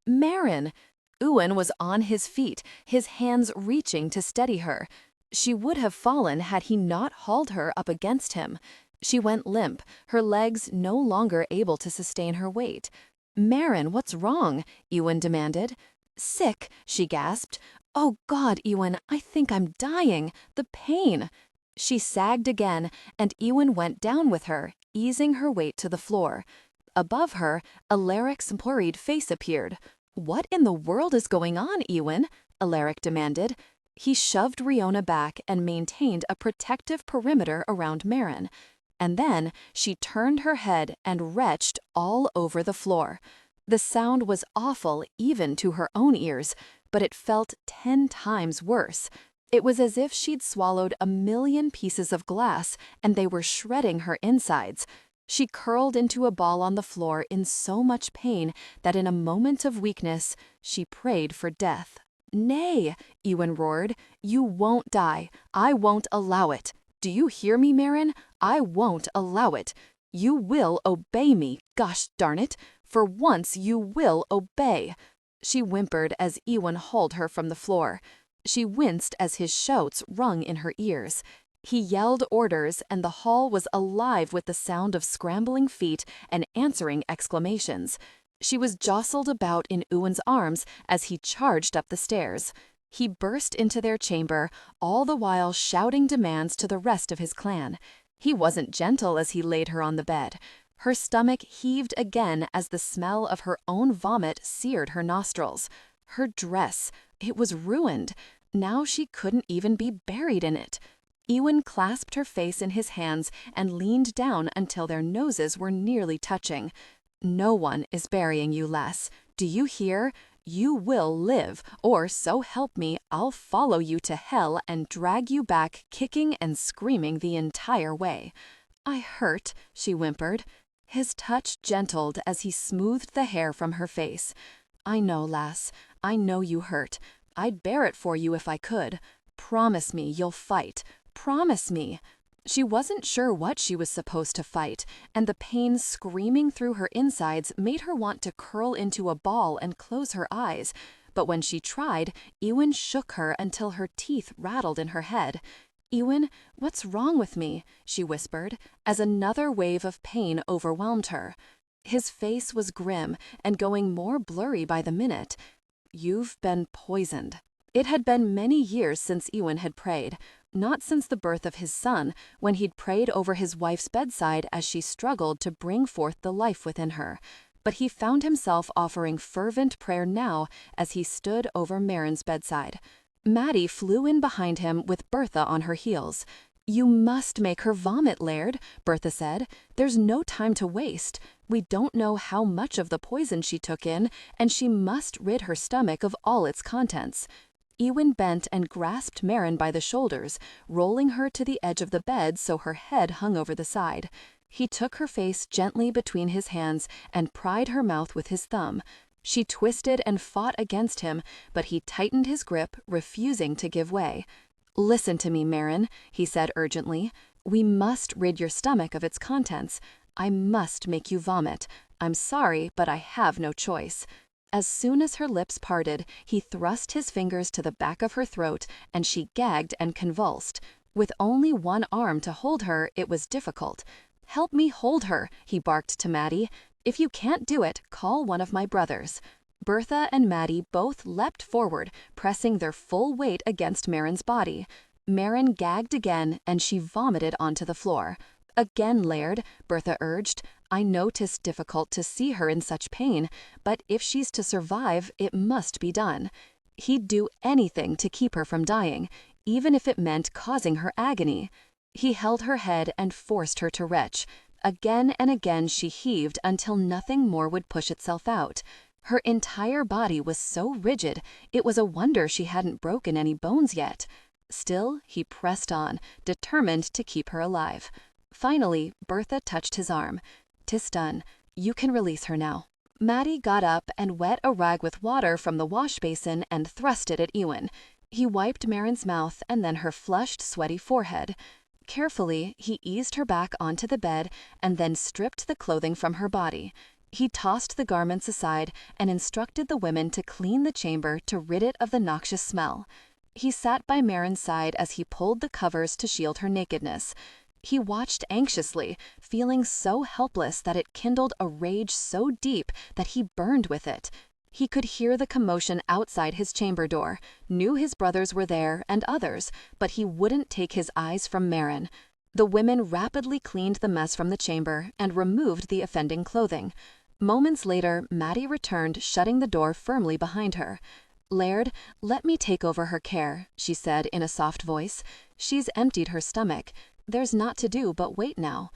Speaker 2: Mairin! Ewan was on his feet, his hands reaching to steady her. She would have fallen had he not hauled her up against him. She went limp, her legs no longer able to sustain her weight. "Mairin, what's wrong?" Ewan demanded. "Sick," she gasped. "Oh God, Ewan, I think I'm dying. The pain." She sagged again, and Ewan went down with her, easing her weight to the floor. Above her, Alaric's worried face appeared. "What in the world is going on, Ewan?" Alaric demanded. He shoved Riona back and maintained a protective perimeter around Mairin. And then she turned her head and retched all over the floor. The sound was awful even to her own ears, but it felt 10 times worse. It was as if she'd swallowed 1,000,000 pieces of glass and they were shredding her insides.
Speaker 1: She curled into a ball on the floor in so much pain that in a moment of weakness, she prayed for death. "Nay," Ewan roared, "you won't die. I won't allow it. Do you hear me, Mairin? I won't allow it. You will obey me, gosh darn it. For once you will obey." She whimpered as Ewan hauled her from the floor. She winced as his shouts rung in her ears. He yelled orders, and the hall was alive with the sound of scrambling feet and answering exclamations. She was jostled about in Ewan's arms as he charged up the stairs. He burst into their chamber, all the while shouting demands to the rest of his clan. He wasn't gentle as he laid her on the bed. Her stomach heaved again as the smell of her own vomit seared her nostrils. Her dress, it was ruined. Now she couldn't even be buried in it. Ewan clasped her face in his hands and leaned down until their noses were nearly touching. "No one is burying you, lass. Do you hear? You will live, or so help me, I'll follow you to hell and drag you back kicking and screaming the entire way." "I hurt," she whimpered. His touch gentled as he smoothed the hair from her face. "I know, lass. I know you hurt. I'd bear it for you if I could. Promise me you'll fight. Promise me." She wasn't sure what she was supposed to fight, and the pain screaming through her insides made her want to curl into a ball and close her eyes. But when she tried, Ewan shook her until her teeth rattled in her head. "Ewan, what's wrong with me?" she whispered, as another wave of pain overwhelmed her. His face was grim and going more blurry by the minute. "You've been poisoned." It had been many years since Ewan had prayed. Not since the birth of his son, when he'd prayed over his wife's bedside as she struggled to bring forth the life within her. But he found himself offering fervent prayer now as he stood over Mairin's bedside. Maddie flew in behind him with Bertha on her heels. "You must make her vomit, Laird," Bertha said. "There's no time to waste. We don't know how much of the poison she took in, and she must rid her stomach of all its contents." Ewan bent and grasped Mairin by the shoulders, rolling her to the edge of the bed so her head hung over the side. He took her face gently between his hands and pried her mouth with his thumb. She twisted and fought against him, but he tightened his grip, refusing to give way. "Listen to me, Mairin," he said urgently. "We must rid your stomach of its contents. I must make you vomit. I'm sorry, but I have no choice." As soon as her lips parted, he thrust his fingers to the back of her throat, and she gagged and convulsed. With only one arm to hold her, it was difficult. "Help me hold her," he barked to Maddie. "If you can't do it, call one of my brothers." Bertha and Maddie both leapt forward, pressing their full weight against Mairin's body. Mairin gagged again, and she vomited onto the floor. "Again, Laird," Bertha urged. "I know 'tis difficult to see her in such pain, but if she's to survive, it must be done." He'd do anything to keep her from dying, even if it meant causing her agony. He held her head and forced her to retch. Again and again she heaved until nothing more would push itself out. Her entire body was so rigid, it was a wonder she hadn't broken any bones yet. Still, he pressed on, determined to keep her alive. Finally, Bertha touched his arm. "'Tis done. You can release her now." Maddie got up and wet a rag with water from the wash basin and thrust it at Ewan. He wiped Mairin's mouth and then her flushed, sweaty forehead. Carefully, he eased her back onto the bed and then stripped the clothing from her body. He tossed the garments aside and instructed the women to clean the chamber to rid it of the noxious smell. He sat by Mairin's side as he pulled the covers to shield her nakedness. He watched anxiously, feeling so helpless that it kindled a rage so deep that he burned with it. He could hear the commotion outside his chamber door, knew his brothers were there and others, but he wouldn't take his eyes from Mairin. The women rapidly cleaned the mess from the chamber and removed the offending clothing. Moments later, Maddie returned, shutting the door firmly behind her. "Laird, let me take over her care," she said in a soft voice. "She's emptied her stomach. There's naught to do but wait now."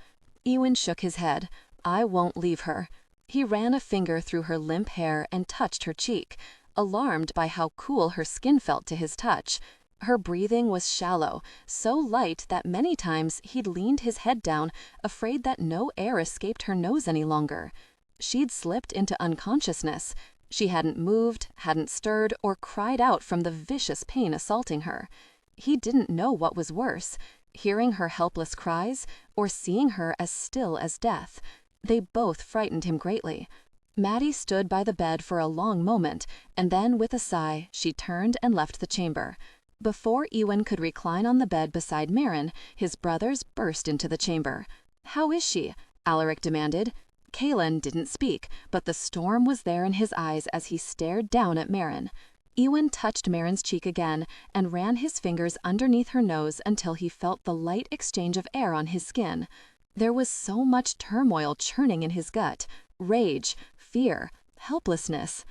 Speaker 1: Ewan shook his head. "I won't leave her." He ran a finger through her limp hair and touched her cheek, alarmed by how cool her skin felt to his touch. Her breathing was shallow, so light that many times he'd leaned his head down, afraid that no air escaped her nose any longer. She'd slipped into unconsciousness. She hadn't moved, hadn't stirred, or cried out from the vicious pain assaulting her. He didn't know what was worse, hearing her helpless cries or seeing her as still as death. They both frightened him greatly. Maddie stood by the bed for a long moment, and then with a sigh, she turned and left the chamber. Before Ewan could recline on the bed beside Mairin, his brothers burst into the chamber. "How is she?" Alaric demanded. Kaelin didn't speak, but the storm was there in his eyes as he stared down at Mairin. Ewan touched Mairin's cheek again and ran his fingers underneath her nose until he felt the light exchange of air on his skin. There was so much turmoil churning in his gut. Rage, fear, helplessness.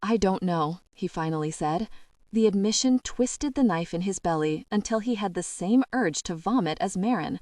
Speaker 1: "I don't know," he finally said. The admission twisted the knife in his belly until he had the same urge to vomit as Mairin.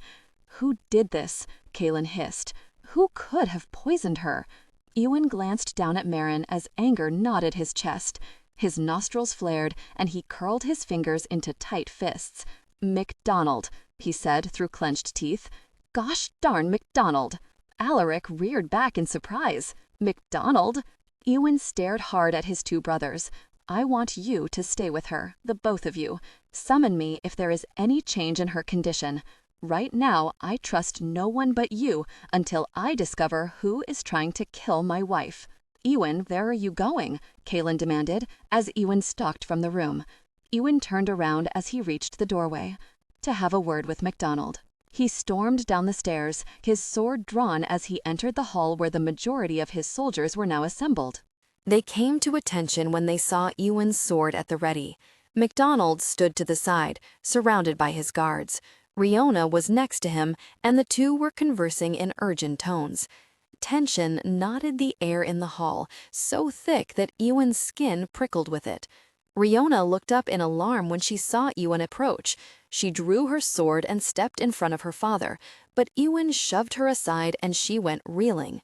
Speaker 1: "Who did this?" Kaelin hissed. "Who could have poisoned her?" Ewan glanced down at Mairin as anger knotted his chest. His nostrils flared, and he curled his fingers into tight fists. "MacDonald," he said through clenched teeth. "Gosh darn MacDonald!" Alaric reared back in surprise. "MacDonald?" Ewan stared hard at his two brothers. "I want you to stay with her, the both of you. Summon me if there is any change in her condition. Right now, I trust no one but you until I discover who is trying to kill my wife." "Ewan, where are you going?" Kaelin demanded, as Ewan stalked from the room. Ewan turned around as he reached the doorway. "To have a word with MacDonald." He stormed down the stairs, his sword drawn as he entered the hall where the majority of his soldiers were now assembled. They came to attention when they saw Ewan's sword at the ready. MacDonald stood to the side, surrounded by his guards. Riona was next to him, and the two were conversing in urgent tones. Tension knotted the air in the hall, so thick that Ewan's skin prickled with it. Riona looked up in alarm when she saw Ewan approach. She drew her sword and stepped in front of her father, but Ewan shoved her aside and she went reeling.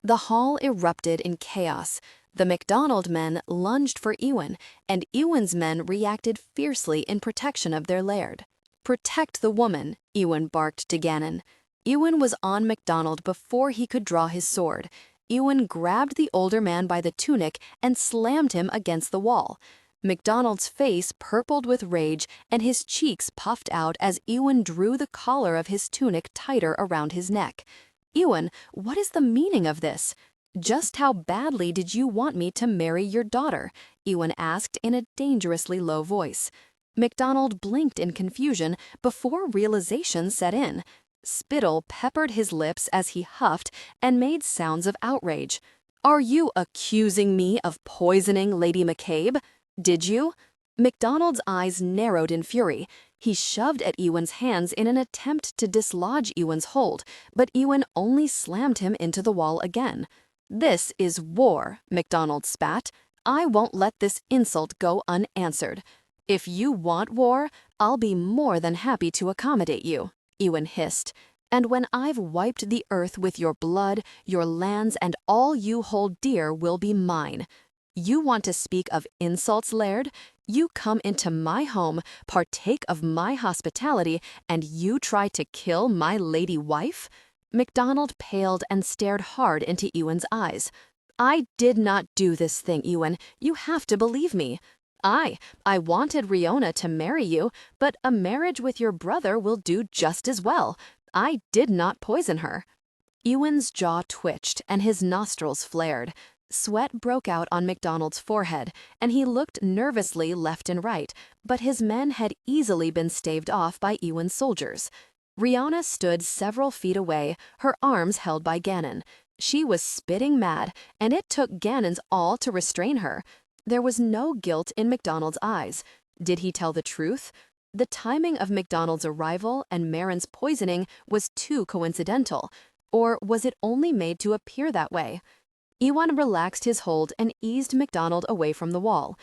Speaker 1: The hall erupted in chaos. The MacDonald men lunged for Ewan, and Ewan's men reacted fiercely in protection of their laird. "Protect the woman," Ewan barked to Gannon. Ewan was on MacDonald before he could draw his sword. Ewan grabbed the older man by the tunic and slammed him against the wall. MacDonald's face purpled with rage and his cheeks puffed out as Ewan drew the collar of his tunic tighter around his neck. "Ewan, what is the meaning of this?" "Just how badly did you want me to marry your daughter?" Ewan asked in a dangerously low voice. MacDonald blinked in confusion before realization set in. Spittle peppered his lips as he huffed and made sounds of outrage. "Are you accusing me of poisoning Lady McCabe? Did you?" MacDonald's eyes narrowed in fury. He shoved at Ewan's hands in an attempt to dislodge Ewan's hold, but Ewan only slammed him into the wall again. "This is war," MacDonald spat. "I won't let this insult go unanswered. If you want war, I'll be more than happy to accommodate you," Ewan hissed. "And when I've wiped the earth with your blood, your lands and all you hold dear will be mine. You want to speak of insults, Laird? You come into my home, partake of my hospitality, and you try to kill my lady wife?" MacDonald paled and stared hard into Ewan's eyes. "I did not do this thing, Ewan. You have to believe me. I wanted Riona to marry you, but a marriage with your brother will do just as well. I did not poison her." Ewan's jaw twitched and his nostrils flared. Sweat broke out on MacDonald's forehead, and he looked nervously left and right, but his men had easily been staved off by Ewan's soldiers. Riona stood several feet away, her arms held by Gannon. She was spitting mad, and it took Gannon's all to restrain her. There was no guilt in MacDonald's eyes. Did he tell the truth? The timing of MacDonald's arrival and Mairin's poisoning was too coincidental, or was it only made to appear that way? Ewan relaxed his hold and eased MacDonald away from the wall.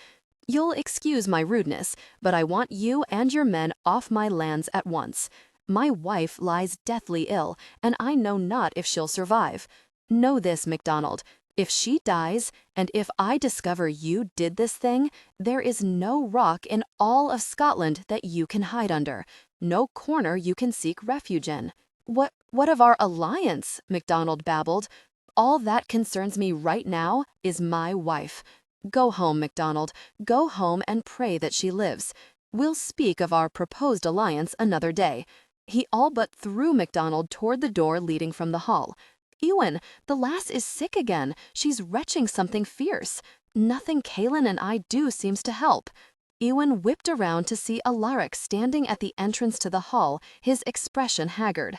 Speaker 1: "You'll excuse my rudeness, but I want you and your men off my lands at once. My wife lies deathly ill, and I know not if she'll survive. Know this, MacDonald. If she dies, and if I discover you did this thing, there is no rock in all of Scotland that you can hide under, no corner you can seek refuge in. What of our alliance? MacDonald babbled. All that concerns me right now is my wife. Go home, MacDonald. Go home and pray that she lives. We'll speak of our proposed alliance another day. He all but threw MacDonald toward the door leading from the hall. Ewan, the lass is sick again. She's retching something fierce. Nothing Kaelin and I do seems to help. Ewan whipped around to see Alaric standing at the entrance to the hall, his expression haggard.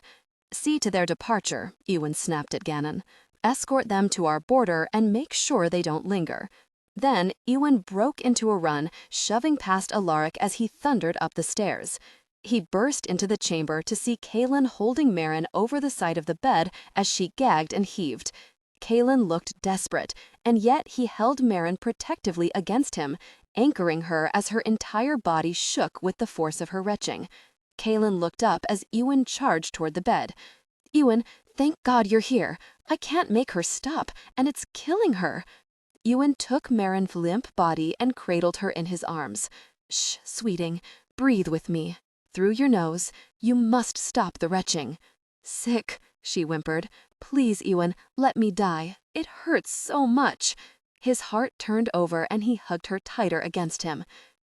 Speaker 1: See to their departure, Ewan snapped at Gannon. Escort them to our border and make sure they don't linger. Then Ewan broke into a run, shoving past Alaric as he thundered up the stairs. He burst into the chamber to see Kaelin holding Mairin over the side of the bed as she gagged and heaved. Kaelin looked desperate, and yet he held Mairin protectively against him, anchoring her as her entire body shook with the force of her retching. Kaelin looked up as Ewan charged toward the bed. Ewan, thank God you're here. I can't make her stop, and it's killing her. Ewan took Mairin's limp body and cradled her in his arms. Shh, sweeting, breathe with me. Through your nose. You must stop the retching. Sick, she whimpered. Please, Ewan, let me die. It hurts so much. His heart turned over and he hugged her tighter against him.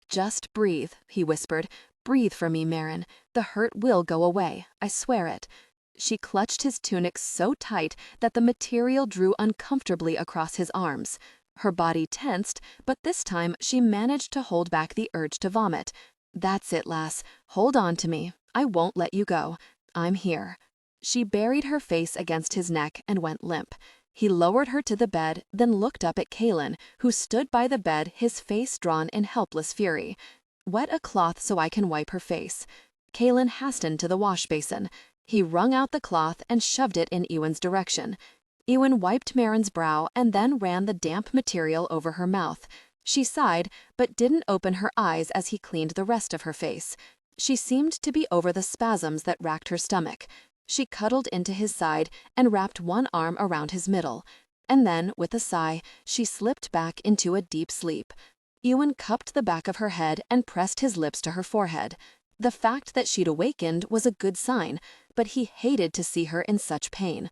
Speaker 1: Just breathe, he whispered. Breathe for me, Mairin. The hurt will go away. I swear it. She clutched his tunic so tight that the material drew uncomfortably across his arms. Her body tensed, but this time she managed to hold back the urge to vomit. That's it, lass. Hold on to me. I won't let you go. I'm here. She buried her face against his neck and went limp. He lowered her to the bed, then looked up at Kaelin, who stood by the bed, his face drawn in helpless fury. Wet a cloth so I can wipe her face. Kaelin hastened to the wash basin. He wrung out the cloth and shoved it in Ewan's direction. Ewan wiped Mairin's brow and then ran the damp material over her mouth. She sighed, but didn't open her eyes as he cleaned the rest of her face. She seemed to be over the spasms that racked her stomach. She cuddled into his side and wrapped one arm around his middle. And then, with a sigh, she slipped back into a deep sleep. Ewan cupped the back of her head and pressed his lips to her forehead. The fact that she'd awakened was a good sign, but he hated to see her in such pain.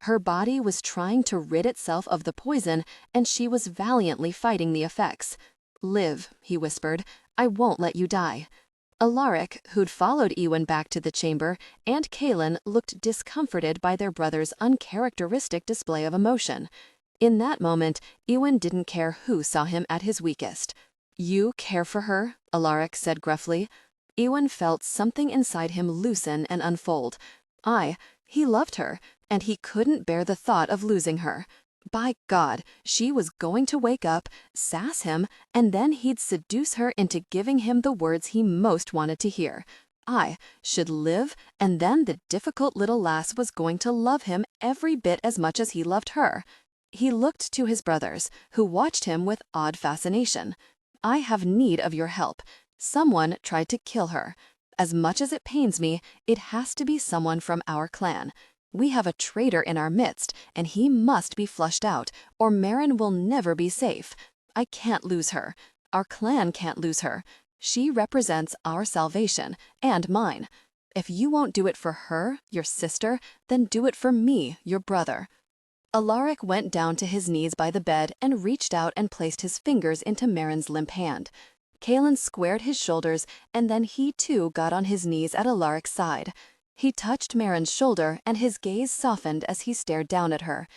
Speaker 1: Her body was trying to rid itself of the poison, and she was valiantly fighting the effects. Live, he whispered. I won't let you die. Alaric, who'd followed Ewan back to the chamber, and Kaelin looked discomforted by their brother's uncharacteristic display of emotion. In that moment, Ewan didn't care who saw him at his weakest. You care for her? Alaric said gruffly. Ewan felt something inside him loosen and unfold. He loved her, and he couldn't bear the thought of losing her. By God, she was going to wake up, sass him, and then he'd seduce her into giving him the words he most wanted to hear. I should live, and then the difficult little lass was going to love him every bit as much as he loved her. He looked to his brothers, who watched him with odd fascination. I have need of your help. Someone tried to kill her. As much as it pains me, it has to be someone from our clan. We have a traitor in our midst, and he must be flushed out, or Mairin will never be safe. I can't lose her. Our clan can't lose her. She represents our salvation, and mine. If you won't do it for her, your sister, then do it for me, your brother. Alaric went down to his knees by the bed and reached out and placed his fingers into Mairin's limp hand. Kaelin squared his shoulders, and then he too got on his knees at Alaric's side. He touched Mairin's shoulder, and his gaze softened as he stared down at her.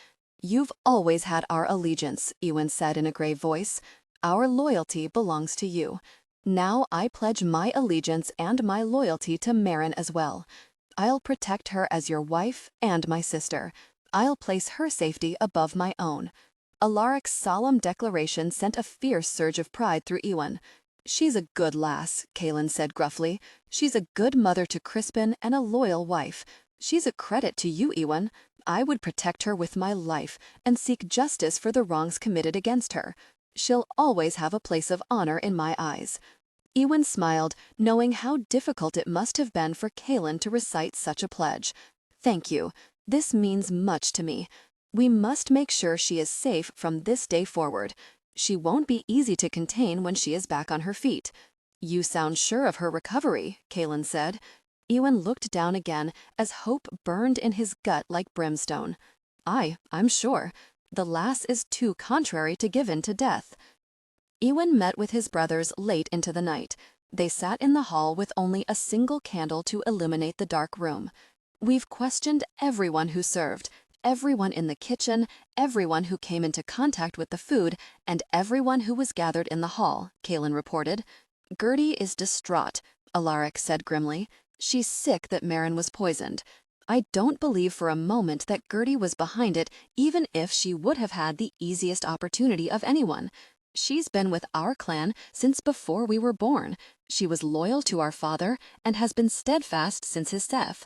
Speaker 1: You've always had our allegiance, Ewan said in a grave voice. Our loyalty belongs to you. Now I pledge my allegiance and my loyalty to Mairin as well. I'll protect her as your wife and my sister. I'll place her safety above my own. Alaric's solemn declaration sent a fierce surge of pride through Ewan. She's a good lass, Kaelin said gruffly. She's a good mother to Crispin and a loyal wife. She's a credit to you, Ewan. I would protect her with my life and seek justice for the wrongs committed against her. She'll always have a place of honor in my eyes. Ewan smiled, knowing how difficult it must have been for Kaelin to recite such a pledge. Thank you. This means much to me.
Speaker 2: We must make sure she is safe from this day forward. She won't be easy to contain when she is back on her feet. You sound sure of her recovery, Kaelin said. Ewan looked down again as hope burned in his gut like brimstone. I'm sure. The lass is too contrary to give in to death. Ewan met with his brothers late into the night. They sat in the hall with only a single candle to illuminate the dark room. We've questioned everyone who served, everyone in the kitchen, everyone who came into contact with the food, and everyone who was gathered in the hall, Kaelin reported. Gertie is distraught, Alaric said grimly. She's sick that Mairin was poisoned. I don't believe for a moment that Gertie was behind it, even if she would have had the easiest opportunity of anyone. She's been with our clan since before we were born. She was loyal to our father and has been steadfast since his death.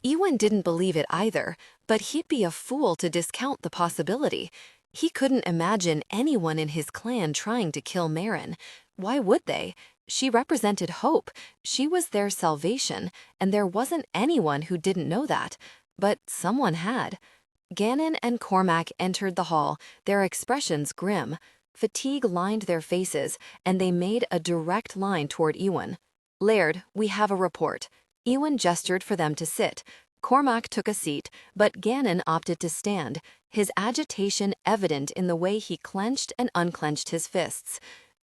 Speaker 1: Ewan didn't believe it either, but he'd be a fool to discount the possibility. He couldn't imagine anyone in his clan trying to kill Mairin. Why would they? She represented hope. She was their salvation, and there wasn't anyone who didn't know that. But someone had. Gannon and Cormac entered the hall, their expressions grim. Fatigue lined their faces, and they made a direct line toward Ewan. "Laird, we have a report." Ewan gestured for them to sit. Cormac took a seat, but Gannon opted to stand, his agitation evident in the way he clenched and unclenched his fists.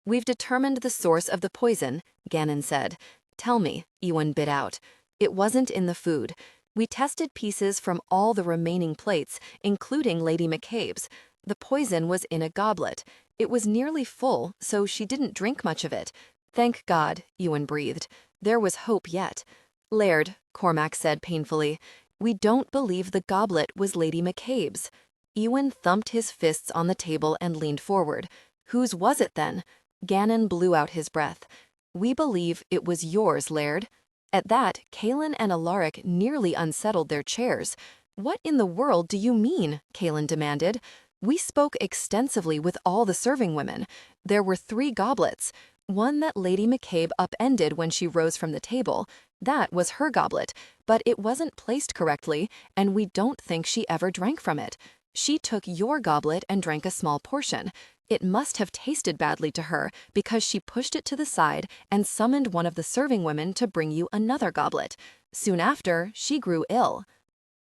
Speaker 1: "We've determined the source of the poison," Gannon said. "Tell me," Ewan bit out. "It wasn't in the food. We tested pieces from all the remaining plates, including Lady McCabe's. The poison was in a goblet. It was nearly full, so she didn't drink much of it. Thank God," Ewan breathed. There was hope yet. "Laird," Cormac said painfully, "we don't believe the goblet was Lady McCabe's." Ewan thumped his fists on the table and leaned forward. "Whose was it then?" Gannon blew out his breath. "We believe it was yours, Laird." At that, Kaelin and Alaric nearly unsettled their chairs. "What in the world do you mean?" Kaelin demanded. "We spoke extensively with all the serving women. There were 3 goblets. One that Lady McCabe upended when she rose from the table. That was her goblet, but it wasn't placed correctly, and we don't think she ever drank from it. She took your goblet and drank a small portion. It must have tasted badly to her because she pushed it to the side and summoned one of the serving women to bring you another goblet. Soon after, she grew ill."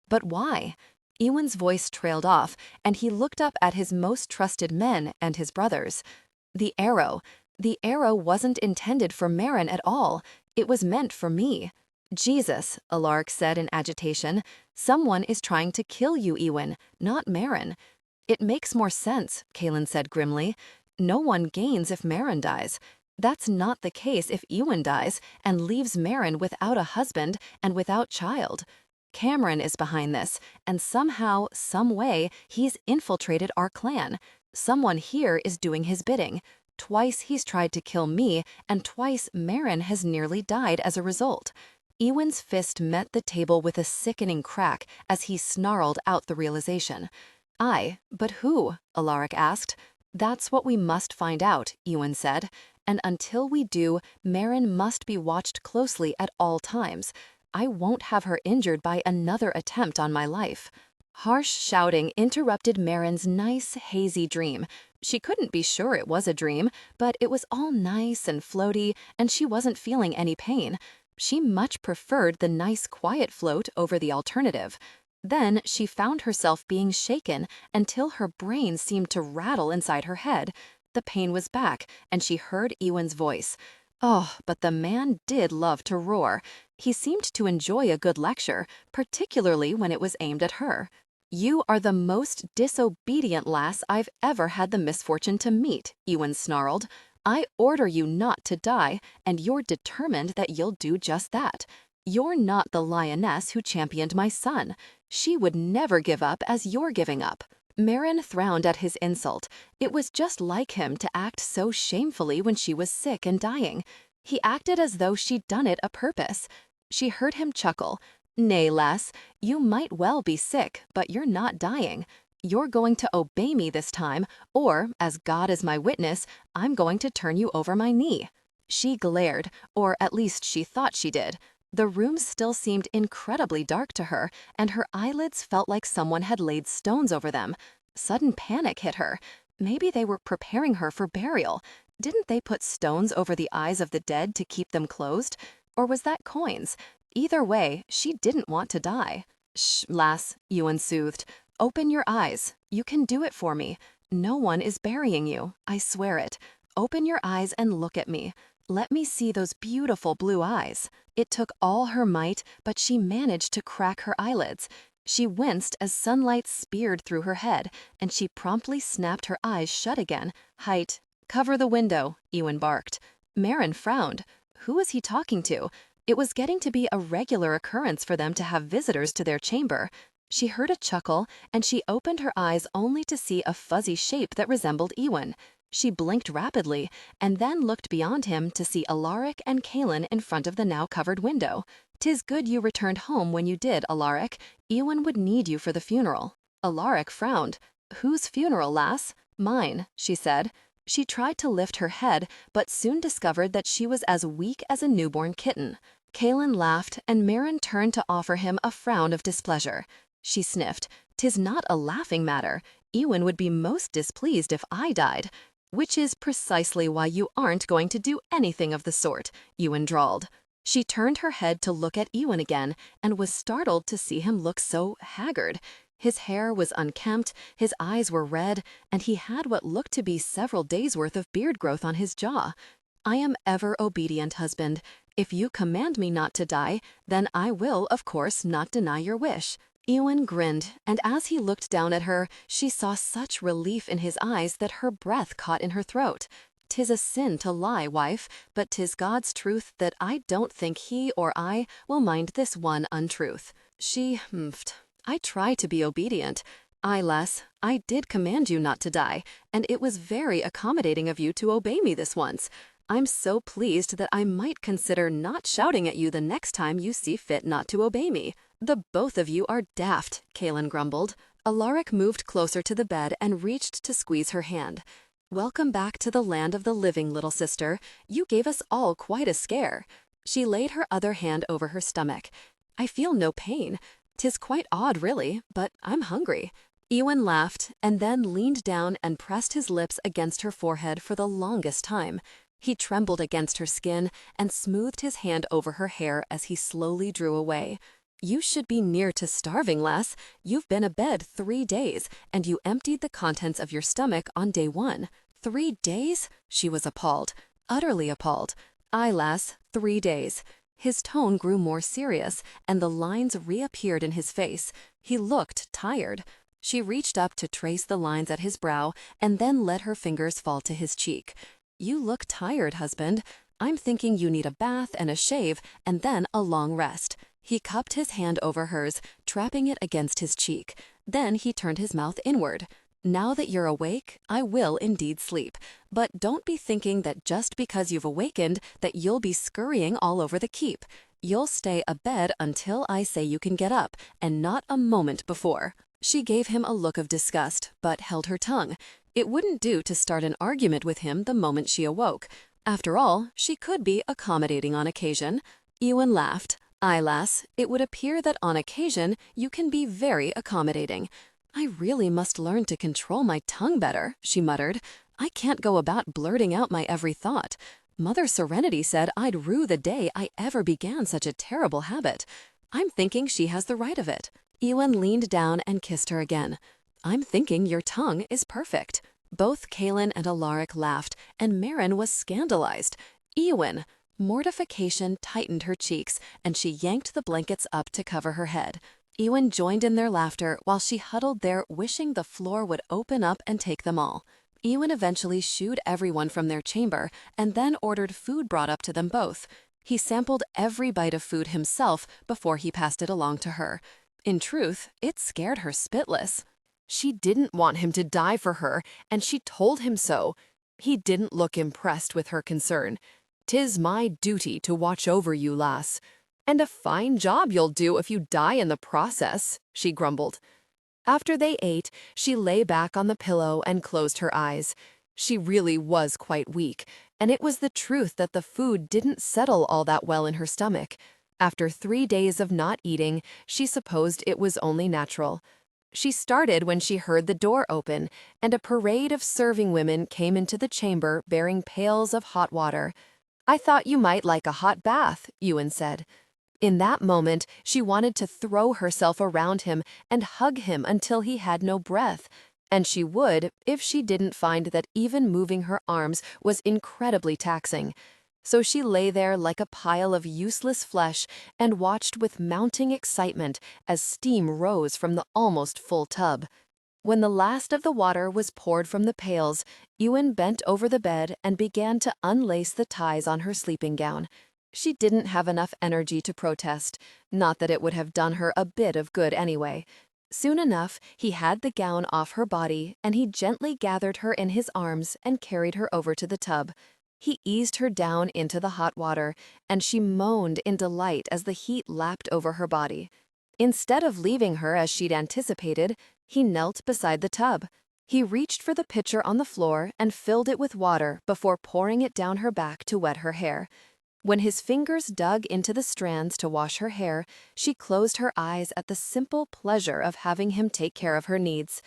Speaker 1: "But why?" Ewan's voice trailed off, and he looked up at his most trusted men and his brothers. "The arrow. The arrow wasn't intended for Mairin at all. It was meant for me." "Jesus," Alaric said in agitation. "Someone is trying to kill you, Ewan, not Mairin." "It makes more sense," Kaelin said grimly. "No one gains if Mairin dies. That's not the case if Ewan dies and leaves Mairin without a husband and without child. Cameron is behind this, and somehow, some way, he's infiltrated our clan. Someone here is doing his bidding. Twice he's tried to kill me, and twice Mairin has nearly died as a result." Ewan's fist met the table with a sickening crack as he snarled out the realization. But who?" Alaric asked. "That's what we must find out," Ewan said. "And until we do, Mairin must be watched closely at all times. I won't have her injured by another attempt on my life." Harsh shouting interrupted Mairin's nice, hazy dream. She couldn't be sure it was a dream, but it was all nice and floaty, and she wasn't feeling any pain. She much preferred the nice, quiet float over the alternative. Then she found herself being shaken until her brain seemed to rattle inside her head. The pain was back, and she heard Ewan's voice. Oh, but the man did love to roar. He seemed to enjoy a good lecture, particularly when it was aimed at her. "You are the most disobedient lass I've ever had the misfortune to meet," Ewan snarled. "I order you not to die, and you're determined that you'll do just that. You're not the lioness who championed my son. She would never give up as you're giving up." Mairin frowned at his insult. It was just like him to act so shamefully when she was sick and dying. He acted as though she'd done it a purpose. She heard him chuckle. "Nay, lass, you might well be sick, but you're not dying. You're going to obey me this time, or, as God is my witness, I'm going to turn you over my knee." She glared, or at least she thought she did.
Speaker 2: The room still seemed incredibly dark to her, and her eyelids felt like someone had laid stones over them. Sudden panic hit her. Maybe they were preparing her for burial. Didn't they put stones over the eyes of the dead to keep them closed? Or was that coins? Either way, she didn't want to die. Shh, lass, Ewan soothed. Open your eyes. You can do it for me. No one is burying you. I swear it. Open your eyes and look at me. Let me see those beautiful blue eyes. It took all her might, but she managed to crack her eyelids. She winced as sunlight speared through her head, and she promptly snapped her eyes shut again. Height. Cover the window, Ewan barked. Mairin frowned. Who was he talking to? It was getting to be a regular occurrence for them to have visitors to their chamber. She heard a chuckle, and she opened her eyes only to see a fuzzy shape that resembled Ewan. She blinked rapidly, and then looked beyond him to see Alaric and Kaelin in front of the now-covered window. "'Tis good you returned home when you did, Alaric. Ewan would need you for the funeral." Alaric frowned. "Whose funeral, lass?" "Mine," she said. She tried to lift her head, but soon discovered that she was as weak as a newborn kitten. Kaelin laughed, and Mairin turned to offer him a frown of displeasure. She sniffed. "'Tis not a laughing matter. Ewan would be most displeased if I died." "Which is precisely why you aren't going to do anything of the sort," Ewan drawled. She turned her head to look at Ewan again, and was startled to see him look so haggard. His hair was unkempt, his eyes were red, and he had what looked to be several days' worth of beard growth on his jaw. "I am ever obedient, husband. If you command me not to die, then I will, of course, not deny your wish." Ewan grinned, and as he looked down at her, she saw such relief in his eyes that her breath caught in her throat. "'Tis a sin to lie, wife, but 'tis God's truth that I don't think he or I will mind this one untruth." She humphed. "I try to be obedient. Aye, lass, I did command you not to die, and it was very accommodating of you to obey me this once. I'm so pleased that I might consider not shouting at you the next time you see fit not to obey me." "The both of you are daft," Kaelin grumbled. Alaric moved closer to the bed and reached to squeeze her hand. "Welcome back to the land of the living, little sister. You gave us all quite a scare." She laid her other hand over her stomach. "I feel no pain. 'Tis quite odd, really, but I'm hungry." Ewan laughed, and then leaned down and pressed his lips against her forehead for the longest time. He trembled against her skin and smoothed his hand over her hair as he slowly drew away. "You should be near to starving, lass. You've been abed 3 days, and you emptied the contents of your stomach on day 1. 3 days?" She was appalled, utterly appalled. "Aye, lass, 3 days." His tone grew more serious, and the lines reappeared in his face. He looked tired. She reached up to trace the lines at his brow, and then let her fingers fall to his cheek. "You look tired, husband. I'm thinking you need a bath and a shave, and then a long rest." He cupped his hand over hers, trapping it against his cheek. Then he turned his mouth inward. "Now that you're awake, I will indeed sleep. But don't be thinking that just because you've awakened that you'll be scurrying all over the keep. You'll stay abed until I say you can get up, and not a moment before." She gave him a look of disgust, but held her tongue. It wouldn't do to start an argument with him the moment she awoke. After all, she could be accommodating on occasion. Ewan laughed. "Aye, lass, it would appear that on occasion you can be very accommodating." "I really must learn to control my tongue better," she muttered. "I can't go about blurting out my every thought. Mother Serenity said I'd rue the day I ever began such a terrible habit. I'm thinking she has the right of it." Ewan leaned down and kissed her again. "I'm thinking your tongue is perfect." Both Kaelin and Alaric laughed, and Mairin was scandalized. "Ewan!" Mortification tightened her cheeks, and she yanked the blankets up to cover her head. Ewan joined in their laughter while she huddled there wishing the floor would open up and take them all. Ewan eventually shooed everyone from their chamber and then ordered food brought up to them both. He sampled every bite of food himself before he passed it along to her. In truth, it scared her spitless. She didn't want him to die for her, and she told him so. He didn't look impressed with her concern. "'Tis my duty to watch over you, lass." "And a fine job you'll do if you die in the process," she grumbled. After they ate, she lay back on the pillow and closed her eyes. She really was quite weak, and it was the truth that the food didn't settle all that well in her stomach.
Speaker 1: After 3 days of not eating, she supposed it was only natural. She started when she heard the door open, and a parade of serving women came into the chamber bearing pails of hot water. "I thought you might like a hot bath," Ewan said. In that moment, she wanted to throw herself around him and hug him until he had no breath. And she would if she didn't find that even moving her arms was incredibly taxing. So she lay there like a pile of useless flesh and watched with mounting excitement as steam rose from the almost full tub. When the last of the water was poured from the pails, Ewan bent over the bed and began to unlace the ties on her sleeping gown. She didn't have enough energy to protest, not that it would have done her a bit of good anyway. Soon enough, he had the gown off her body, and he gently gathered her in his arms and carried her over to the tub. He eased her down into the hot water, and she moaned in delight as the heat lapped over her body. Instead of leaving her as she'd anticipated, he knelt beside the tub. He reached for the pitcher on the floor and filled it with water before pouring it down her back to wet her hair. When his fingers dug into the strands to wash her hair, she closed her eyes at the simple pleasure of having him take care of her needs.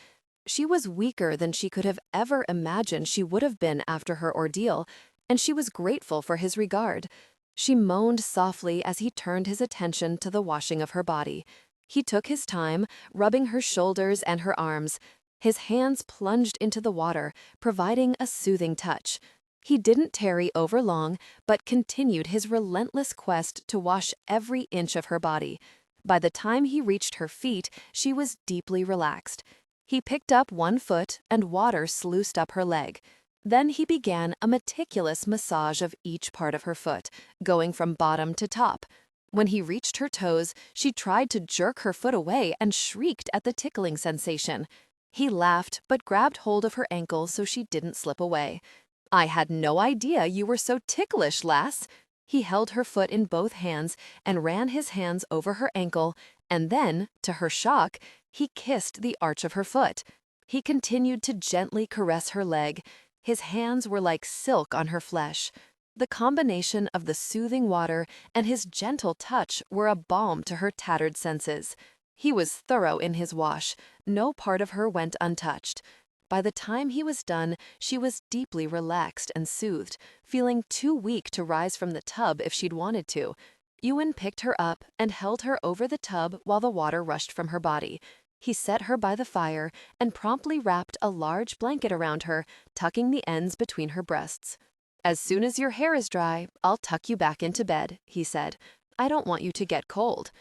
Speaker 1: She was weaker than she could have ever imagined she would have been after her ordeal, and she was grateful for his regard. She moaned softly as he turned his attention to the washing of her body. He took his time, rubbing her shoulders and her arms. His hands plunged into the water, providing a soothing touch. He didn't tarry over long, but continued his relentless quest to wash every inch of her body. By the time he reached her feet, she was deeply relaxed. He picked up one foot, and water sluiced up her leg. Then he began a meticulous massage of each part of her foot, going from bottom to top. When he reached her toes, she tried to jerk her foot away and shrieked at the tickling sensation. He laughed, but grabbed hold of her ankle so she didn't slip away. "I had no idea you were so ticklish, lass." He held her foot in both hands and ran his hands over her ankle, and then, to her shock, he kissed the arch of her foot. He continued to gently caress her leg. His hands were like silk on her flesh. The combination of the soothing water and his gentle touch were a balm to her tattered senses. He was thorough in his wash. No part of her went untouched. By the time he was done, she was deeply relaxed and soothed, feeling too weak to rise from the tub if she'd wanted to. Ewan picked her up and held her over the tub while the water rushed from her body. He set her by the fire and promptly wrapped a large blanket around her, tucking the ends between her breasts. "As soon as your hair is dry, I'll tuck you back into bed," he said. "I don't want you to get cold."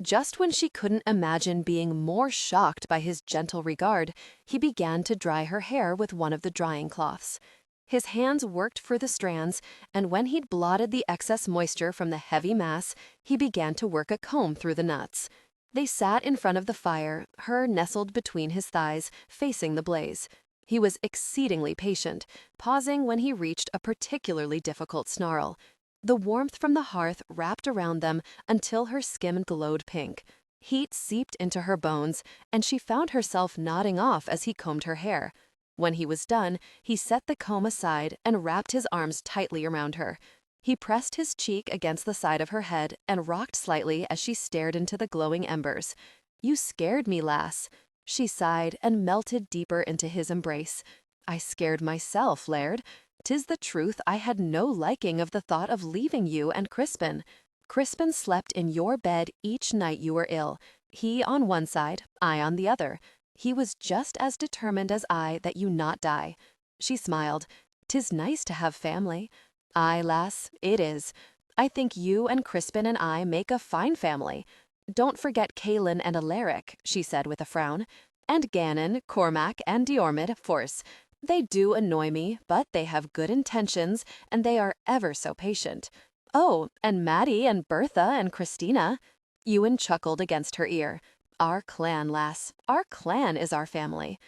Speaker 1: Just when she couldn't imagine being more shocked by his gentle regard, he began to dry her hair with one of the drying cloths. His hands worked for the strands, and when he'd blotted the excess moisture from the heavy mass, he began to work a comb through the knots. They sat in front of the fire, her nestled between his thighs, facing the blaze. He was exceedingly patient, pausing when he reached a particularly difficult snarl. The warmth from the hearth wrapped around them until her skin glowed pink. Heat seeped into her bones, and she found herself nodding off as he combed her hair. When he was done, he set the comb aside and wrapped his arms tightly around her. He pressed his cheek against the side of her head and rocked slightly as she stared into the glowing embers. "You scared me, lass." She sighed and melted deeper into his embrace. "I scared myself, Laird. 'Tis the truth, I had no liking of the thought of leaving you and Crispin. Crispin slept in your bed each night you were ill. He on one side, I on the other. He was just as determined as I that you not die." She smiled. "'Tis nice to have family." "Aye, lass, it is. I think you and Crispin and I make a fine family. Don't forget Caelan and Alaric," she said with a frown. "And Gannon, Cormac, and Diormid, of course. They do annoy me, but they have good intentions, and they are ever so patient. Oh, and Maddie and Bertha and Christina." Ewan chuckled against her ear. "Our clan, lass. Our clan is our family."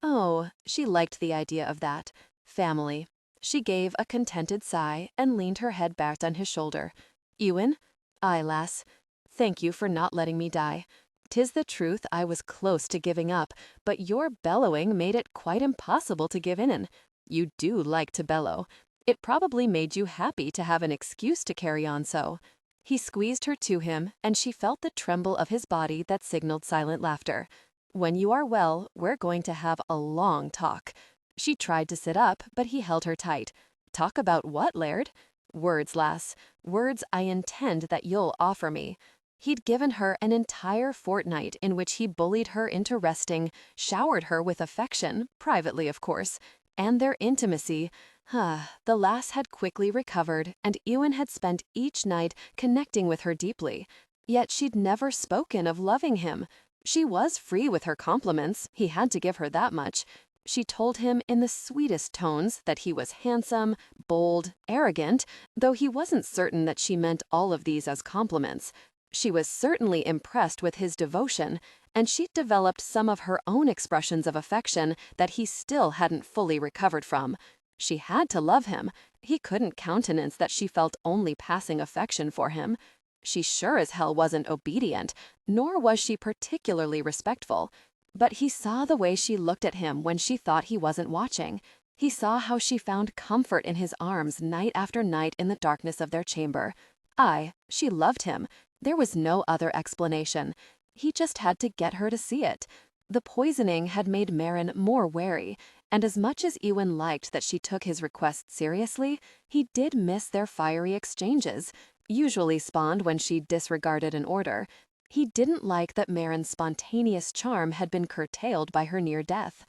Speaker 1: Oh, she liked the idea of that. Family. She gave a contented sigh and leaned her head back on his shoulder. "Ewan?" "Aye, lass. Thank you for not letting me die. 'Tis the truth, I was close to giving up, but your bellowing made it quite impossible to give in. You do like to bellow. It probably made you happy to have an excuse to carry on so." He squeezed her to him, and she felt the tremble of his body that signaled silent laughter. "When you are well, we're going to have a long talk." She tried to sit up, but he held her tight. "Talk about what, Laird?" "Words, lass. Words I intend that you'll offer me." He'd given her an entire fortnight in which he bullied her into resting, showered her with affection, privately of course, and their intimacy. The lass had quickly recovered, and Ewan had spent each night connecting with her deeply. Yet she'd never spoken of loving him. She was free with her compliments, he had to give her that much. She told him in the sweetest tones that he was handsome, bold, arrogant, though he wasn't certain that she meant all of these as compliments. She was certainly impressed with his devotion, and she'd developed some of her own expressions of affection that he still hadn't fully recovered from. She had to love him. He couldn't countenance that she felt only passing affection for him. She sure as hell wasn't obedient, nor was she particularly respectful. But he saw the way she looked at him when she thought he wasn't watching. He saw how she found comfort in his arms night after night in the darkness of their chamber. Aye, she loved him. There was no other explanation. He just had to get her to see it. The poisoning had made Mairin more wary, and as much as Ewan liked that she took his request seriously, he did miss their fiery exchanges, usually spawned when she disregarded an order. He didn't like that Mairin's spontaneous charm had been curtailed by her near death.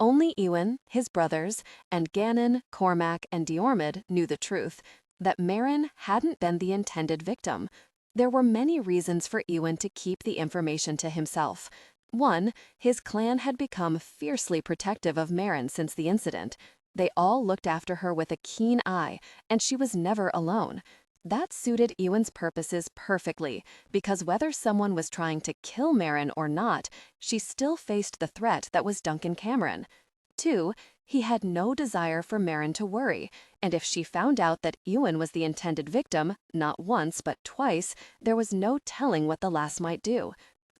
Speaker 1: Only Ewan, his brothers, and Gannon, Cormac, and Diormid knew the truth, that Mairin hadn't been the intended victim. There were many reasons for Ewan to keep the information to himself. One, his clan had become fiercely protective of Mairin since the incident. They all looked after her with a keen eye, and she was never alone. That suited Ewan's purposes perfectly, because whether someone was trying to kill Mairin or not, she still faced the threat that was Duncan Cameron. Two, he had no desire for Mairin to worry, and if she found out that Ewan was the intended victim, not once but twice, there was no telling what the lass might do.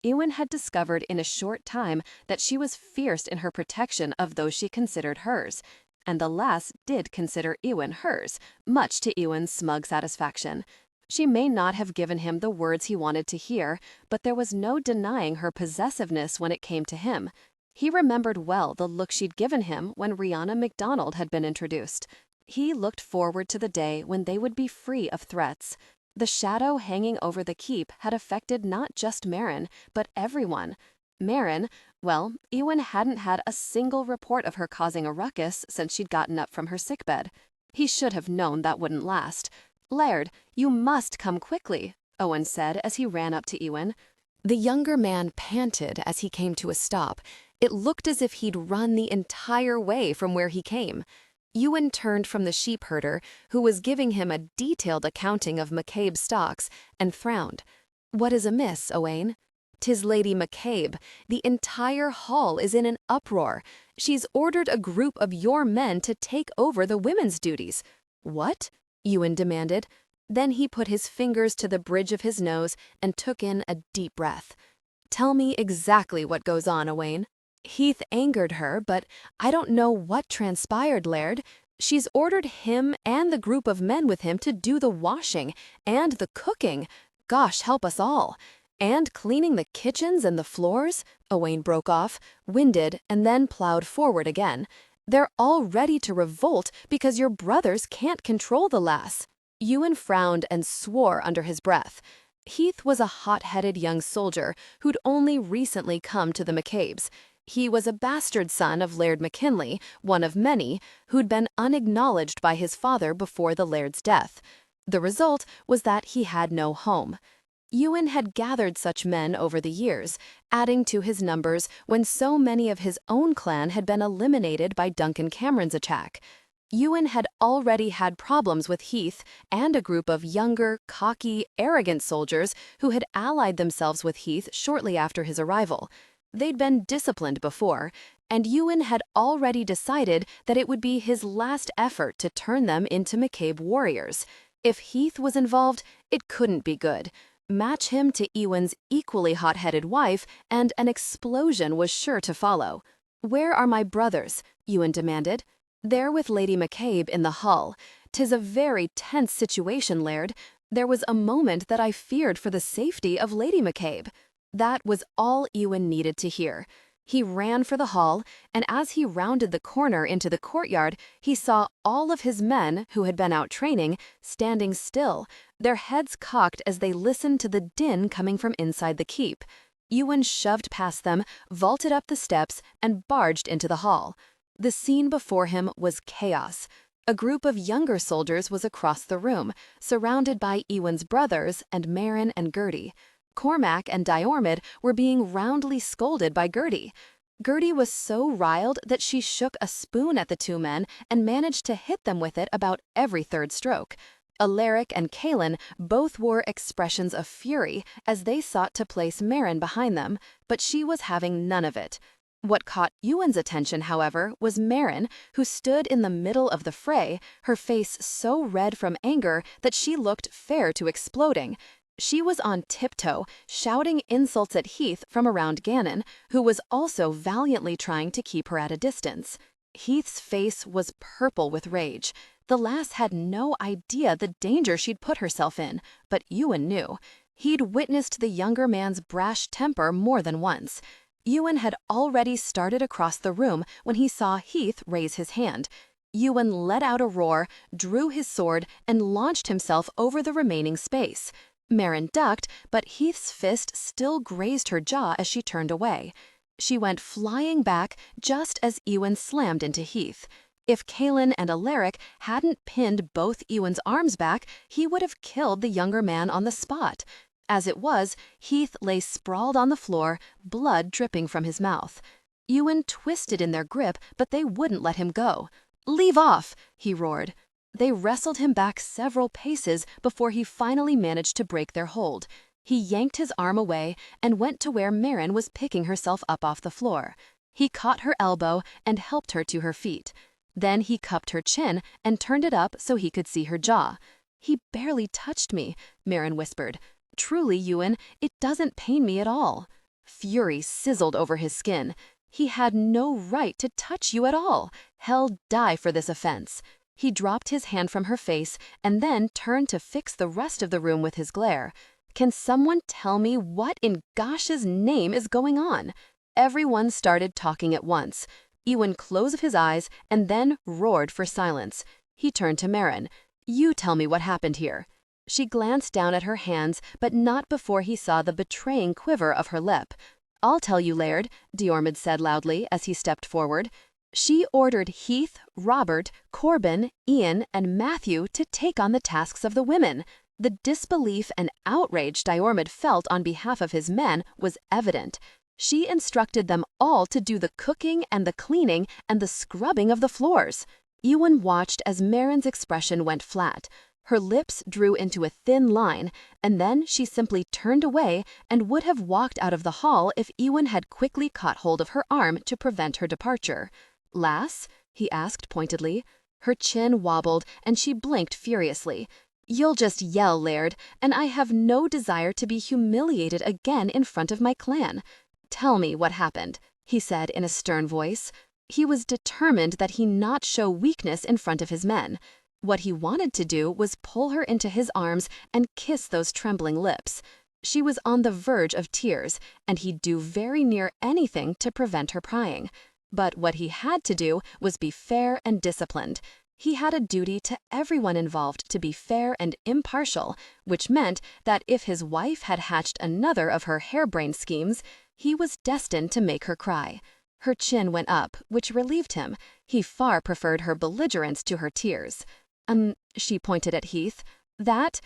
Speaker 1: Ewan had discovered in a short time that she was fierce in her protection of those she considered hers. And the lass did consider Ewan hers, much to Ewan's smug satisfaction. She may not have given him the words he wanted to hear, but there was no denying her possessiveness when it came to him. He remembered well the look she'd given him when Rihanna MacDonald had been introduced. He looked forward to the day when they would be free of threats. The shadow hanging over the keep had affected not just Mairin, but everyone. Mairin, well, Ewan hadn't had a single report of her causing a ruckus since she'd gotten up from her sickbed. He should have known that wouldn't last. "Laird, you must come quickly," Owen said as he ran up to Ewan. The younger man panted as he came to a stop. It looked as if he'd run the entire way from where he came. Ewan turned from the sheep herder, who was giving him a detailed accounting of McCabe's stocks, and frowned. "What is amiss, Owain?" "'Tis Lady McCabe. The entire hall is in an uproar. She's ordered a group of your men to take over the women's duties." "What?" Ewan demanded. Then he put his fingers to the bridge of his nose and took in a deep breath. "Tell me exactly what goes on, Owain." "Heath angered her, but I don't know what transpired, Laird. She's ordered him and the group of men with him to do the washing and the cooking. Gosh help us all. And cleaning the kitchens and the floors," Owain broke off, winded, and then plowed forward again. "They're all ready to revolt because your brothers can't control the lass." Ewan frowned and swore under his breath. Heath was a hot-headed young soldier who'd only recently come to the McCabes. He was a bastard son of Laird McKinley, one of many, who'd been unacknowledged by his father before the Laird's death. The result was that he had no home. Ewan had gathered such men over the years, adding to his numbers when so many of his own clan had been eliminated by Duncan Cameron's attack. Ewan had already had problems with Heath and a group of younger, cocky, arrogant soldiers who had allied themselves with Heath shortly after his arrival. They'd been disciplined before, and Ewan had already decided that it would be his last effort to turn them into McCabe warriors. If Heath was involved, it couldn't be good. Match him to Ewan's equally hot-headed wife, and an explosion was sure to follow. "Where are my brothers?" Ewan demanded. "They're with Lady McCabe in the hull. 'Tis a very tense situation, Laird. There was a moment that I feared for the safety of Lady McCabe. That was all Ewan needed to hear. He ran for the hall, and as he rounded the corner into the courtyard, he saw all of his men, who had been out training, standing still, their heads cocked as they listened to the din coming from inside the keep. Ewan shoved past them, vaulted up the steps, and barged into the hall. The scene before him was chaos. A group of younger soldiers was across the room, surrounded by Ewan's brothers and Mairin and Gertie. Cormac and Diarmid were being roundly scolded by Gertie. Gertie was so riled that she shook a spoon at the two men and managed to hit them with it about every third stroke. Alaric and Kaelin both wore expressions of fury as they sought to place Mairin behind them, but she was having none of it. What caught Ewan's attention, however, was Mairin, who stood in the middle of the fray, her face so red from anger that she looked fair to exploding. She was on tiptoe, shouting insults at Heath from around Gannon, who was also valiantly trying to keep her at a distance. Heath's face was purple with rage. The lass had no idea the danger she'd put herself in, but Ewan knew. He'd witnessed the younger man's brash temper more than once. Ewan had already started across the room when he saw Heath raise his hand. Ewan let out a roar, drew his sword, and launched himself over the remaining space. Mairin ducked, but Heath's fist still grazed her jaw as she turned away. She went flying back just as Ewan slammed into Heath. If Kaelin and Alaric hadn't pinned both Ewan's arms back, he would have killed the younger man on the spot. As it was, Heath lay sprawled on the floor, blood dripping from his mouth. Ewan twisted in their grip, but they wouldn't let him go. "Leave off!" he roared. They wrestled him back several paces before he finally managed to break their hold. He yanked his arm away and went to where Mairin was picking herself up off the floor. He caught her elbow and helped her to her feet. Then he cupped her chin and turned it up so he could see her jaw. "He barely touched me," Mairin whispered. "Truly, Ewan, it doesn't pain me at all." Fury sizzled over his skin. He had no right to touch you at all. Hell die for this offense. He dropped his hand from her face and then turned to fix the rest of the room with his glare. "Can someone tell me what in gosh's name is going on?" Everyone started talking at once. Ewan closed his eyes and then roared for silence. He turned to Mairin. "You tell me what happened here." She glanced down at her hands, but not before he saw the betraying quiver of her lip. "I'll tell you, Laird," Diarmid said loudly as he stepped forward. "She ordered Heath, Robert, Corbin, Ian, and Matthew to take on the tasks of the women." The disbelief and outrage Diarmid felt on behalf of his men was evident. She instructed them all to do the cooking and the cleaning and the scrubbing of the floors. Ewan watched as Mairin's expression went flat. Her lips drew into a thin line, and then she simply turned away and would have walked out of the hall if Ewan had quickly caught hold of her arm to prevent her departure. "Lass?" he asked pointedly. Her chin wobbled, and she blinked furiously. "You'll just yell, Laird, and I have no desire to be humiliated again in front of my clan. Tell me what happened," he said in a stern voice. He was determined that he not show weakness in front of his men. What he wanted to do was pull her into his arms and kiss those trembling lips. She was on the verge of tears, and he'd do very near anything to prevent her crying. But what he had to do was be fair and disciplined. He had a duty to everyone involved to be fair and impartial, which meant that if his wife had hatched another of her harebrained schemes, he was destined to make her cry. Her chin went up, which relieved him. He far preferred her belligerence to her tears. She pointed at Heath. That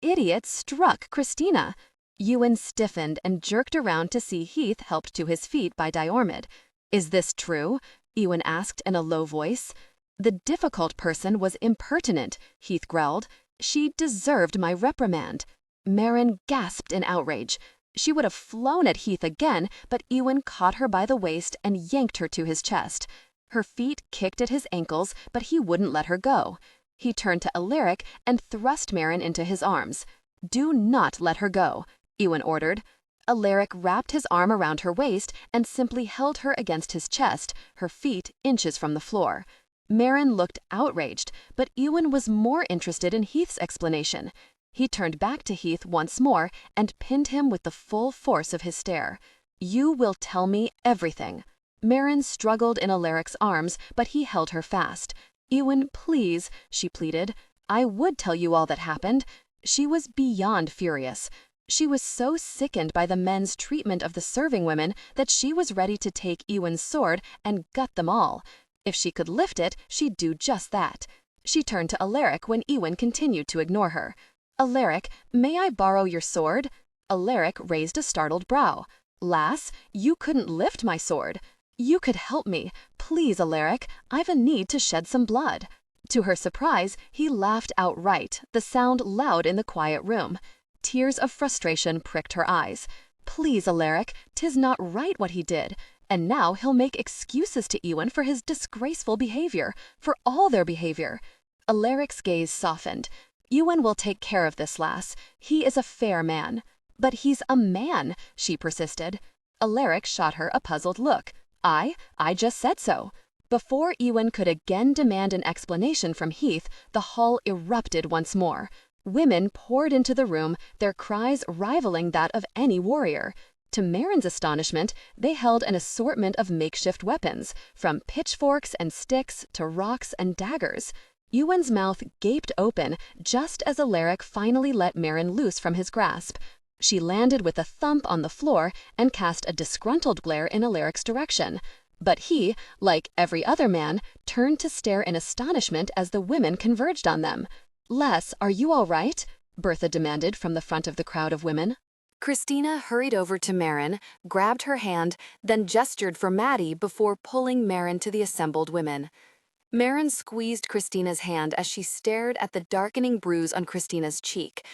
Speaker 1: idiot struck Christina." Ewan stiffened and jerked around to see Heath helped to his feet by Diarmid. "Is this true?" Ewan asked in a low voice. "The difficult person was impertinent," Heath growled. "She deserved my reprimand." Mairin gasped in outrage. She would have flown at Heath again, but Ewan caught her by the waist and yanked her to his chest. Her feet kicked at his ankles, but he wouldn't let her go. He turned to Alaric and thrust Mairin into his arms. "Do not let her go," Ewan ordered. Alaric wrapped his arm around her waist and simply held her against his chest, her feet inches from the floor. Mairin looked outraged, but Ewan was more interested in Heath's explanation. He turned back to Heath once more and pinned him with the full force of his stare. "You will tell me everything." Mairin struggled in Alaric's arms, but he held her fast. "Ewan, please," she pleaded. "I would tell you all that happened." She was beyond furious. She was so sickened by the men's treatment of the serving women that she was ready to take Ewan's sword and gut them all. If she could lift it, she'd do just that. She turned to Alaric when Ewan continued to ignore her. "Alaric, may I borrow your sword?" Alaric raised a startled brow. "Lass, you couldn't lift my sword." "You could help me. Please, Alaric, I've a need to shed some blood." To her surprise, he laughed outright, the sound loud in the quiet room. Tears of frustration pricked her eyes. "Please, Alaric, 'tis not right what he did. And now he'll make excuses to Ewan for his disgraceful behavior, for all their behavior." Alaric's gaze softened. "Ewan will take care of this, lass. He is a fair man." "But he's a man," she persisted. Alaric shot her a puzzled look. I just said so." Before Ewan could again demand an explanation from Heath, the hall erupted once more. Women poured into the room, their cries rivaling that of any warrior. To Mairin's astonishment, they held an assortment of makeshift weapons, from pitchforks and sticks to rocks and daggers. Ewan's mouth gaped open just as Alaric finally let Mairin loose from his grasp. She landed with a thump on the floor and cast a disgruntled glare in Alaric's direction. But he, like every other man, turned to stare in astonishment as the women converged on them. "Les, are you all right?" Bertha demanded from the front of the crowd of women. Christina hurried over to Mairin, grabbed her hand, then gestured for Maddie before pulling Mairin to the assembled women. Mairin squeezed Christina's hand as she stared at the darkening bruise on Christina's cheek.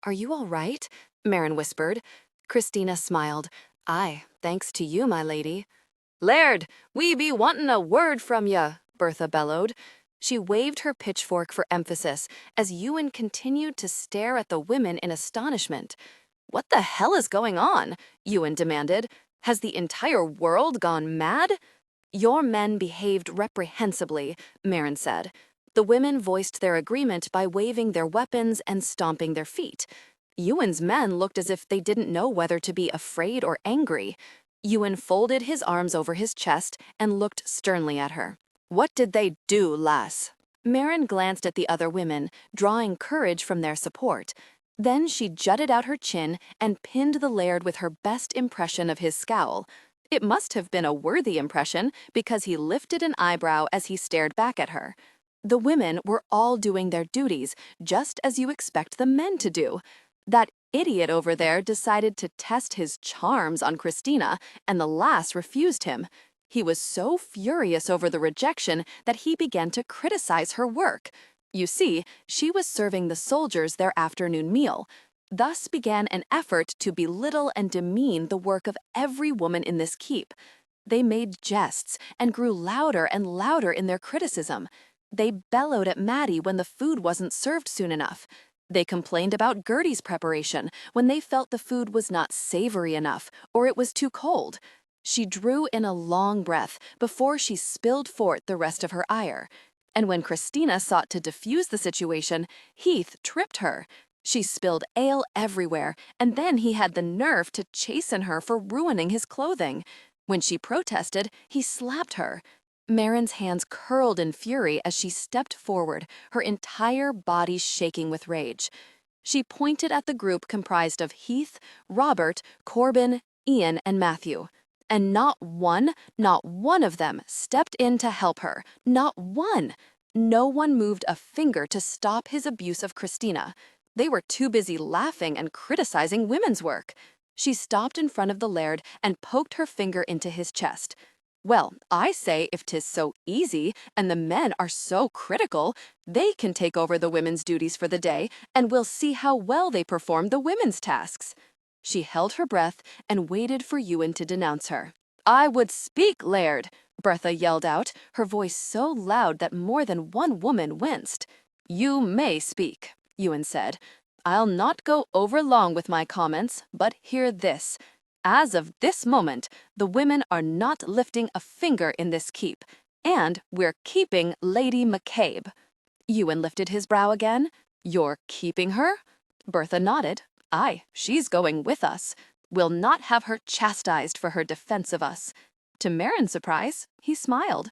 Speaker 1: "Are you all right?" Mairin whispered. Christina smiled. "Aye, thanks to you, my lady." "Laird, we be wantin' a word from ya," Bertha bellowed. She waved her pitchfork for emphasis as Ewan continued to stare at the women in astonishment. "What the hell is going on?" Ewan demanded. "Has the entire world gone mad?" "Your men behaved reprehensibly," Mairin said. The women voiced their agreement by waving their weapons and stomping their feet. Ewan's men looked as if they didn't know whether to be afraid or angry. Ewan folded his arms over his chest and looked sternly at her. "What did they do, lass?" Mairin glanced at the other women, drawing courage from their support. Then she jutted out her chin and pinned the Laird with her best impression of his scowl. It must have been a worthy impression because he lifted an eyebrow as he stared back at her. The women were all doing their duties, just as you expect the men to do. That idiot over there decided to test his charms on Christina, and the lass refused him. He was so furious over the rejection that he began to criticize her work. You see, she was serving the soldiers their afternoon meal. Thus began an effort to belittle and demean the work of every woman in this keep. They made jests and grew louder and louder in their criticism. They bellowed at Maddie when the food wasn't served soon enough. They complained about Gertie's preparation when they felt the food was not savory enough or it was too cold. She drew in a long breath before she spilled forth the rest of her ire. And when Christina sought to diffuse the situation, Heath tripped her. She spilled ale everywhere, and then he had the nerve to chasten her for ruining his clothing. When she protested, he slapped her. Mairin's hands curled in fury as she stepped forward, her entire body shaking with rage. She pointed at the group comprised of Heath, Robert, Corbin, Ian, and Matthew. And not one of them stepped in to help her. Not one. No one moved a finger to stop his abuse of Christina. They were too busy laughing and criticizing women's work. She stopped in front of the Laird and poked her finger into his chest. "Well, I say if 'tis so easy and the men are so critical, they can take over the women's duties for the day and we'll see how well they perform the women's tasks." She held her breath and waited for Ewan to denounce her. "I would speak, Laird," Bertha yelled out, her voice so loud that more than one woman winced. "You may speak," Ewan said. "I'll not go over long with my comments, but hear this. As of this moment, the women are not lifting a finger in this keep, and we're keeping Lady McCabe." Ewan lifted his brow again. "You're keeping her?" Bertha nodded. Aye, she's going with us. We'll not have her chastised for her defense of us. To Mairin's surprise, he smiled.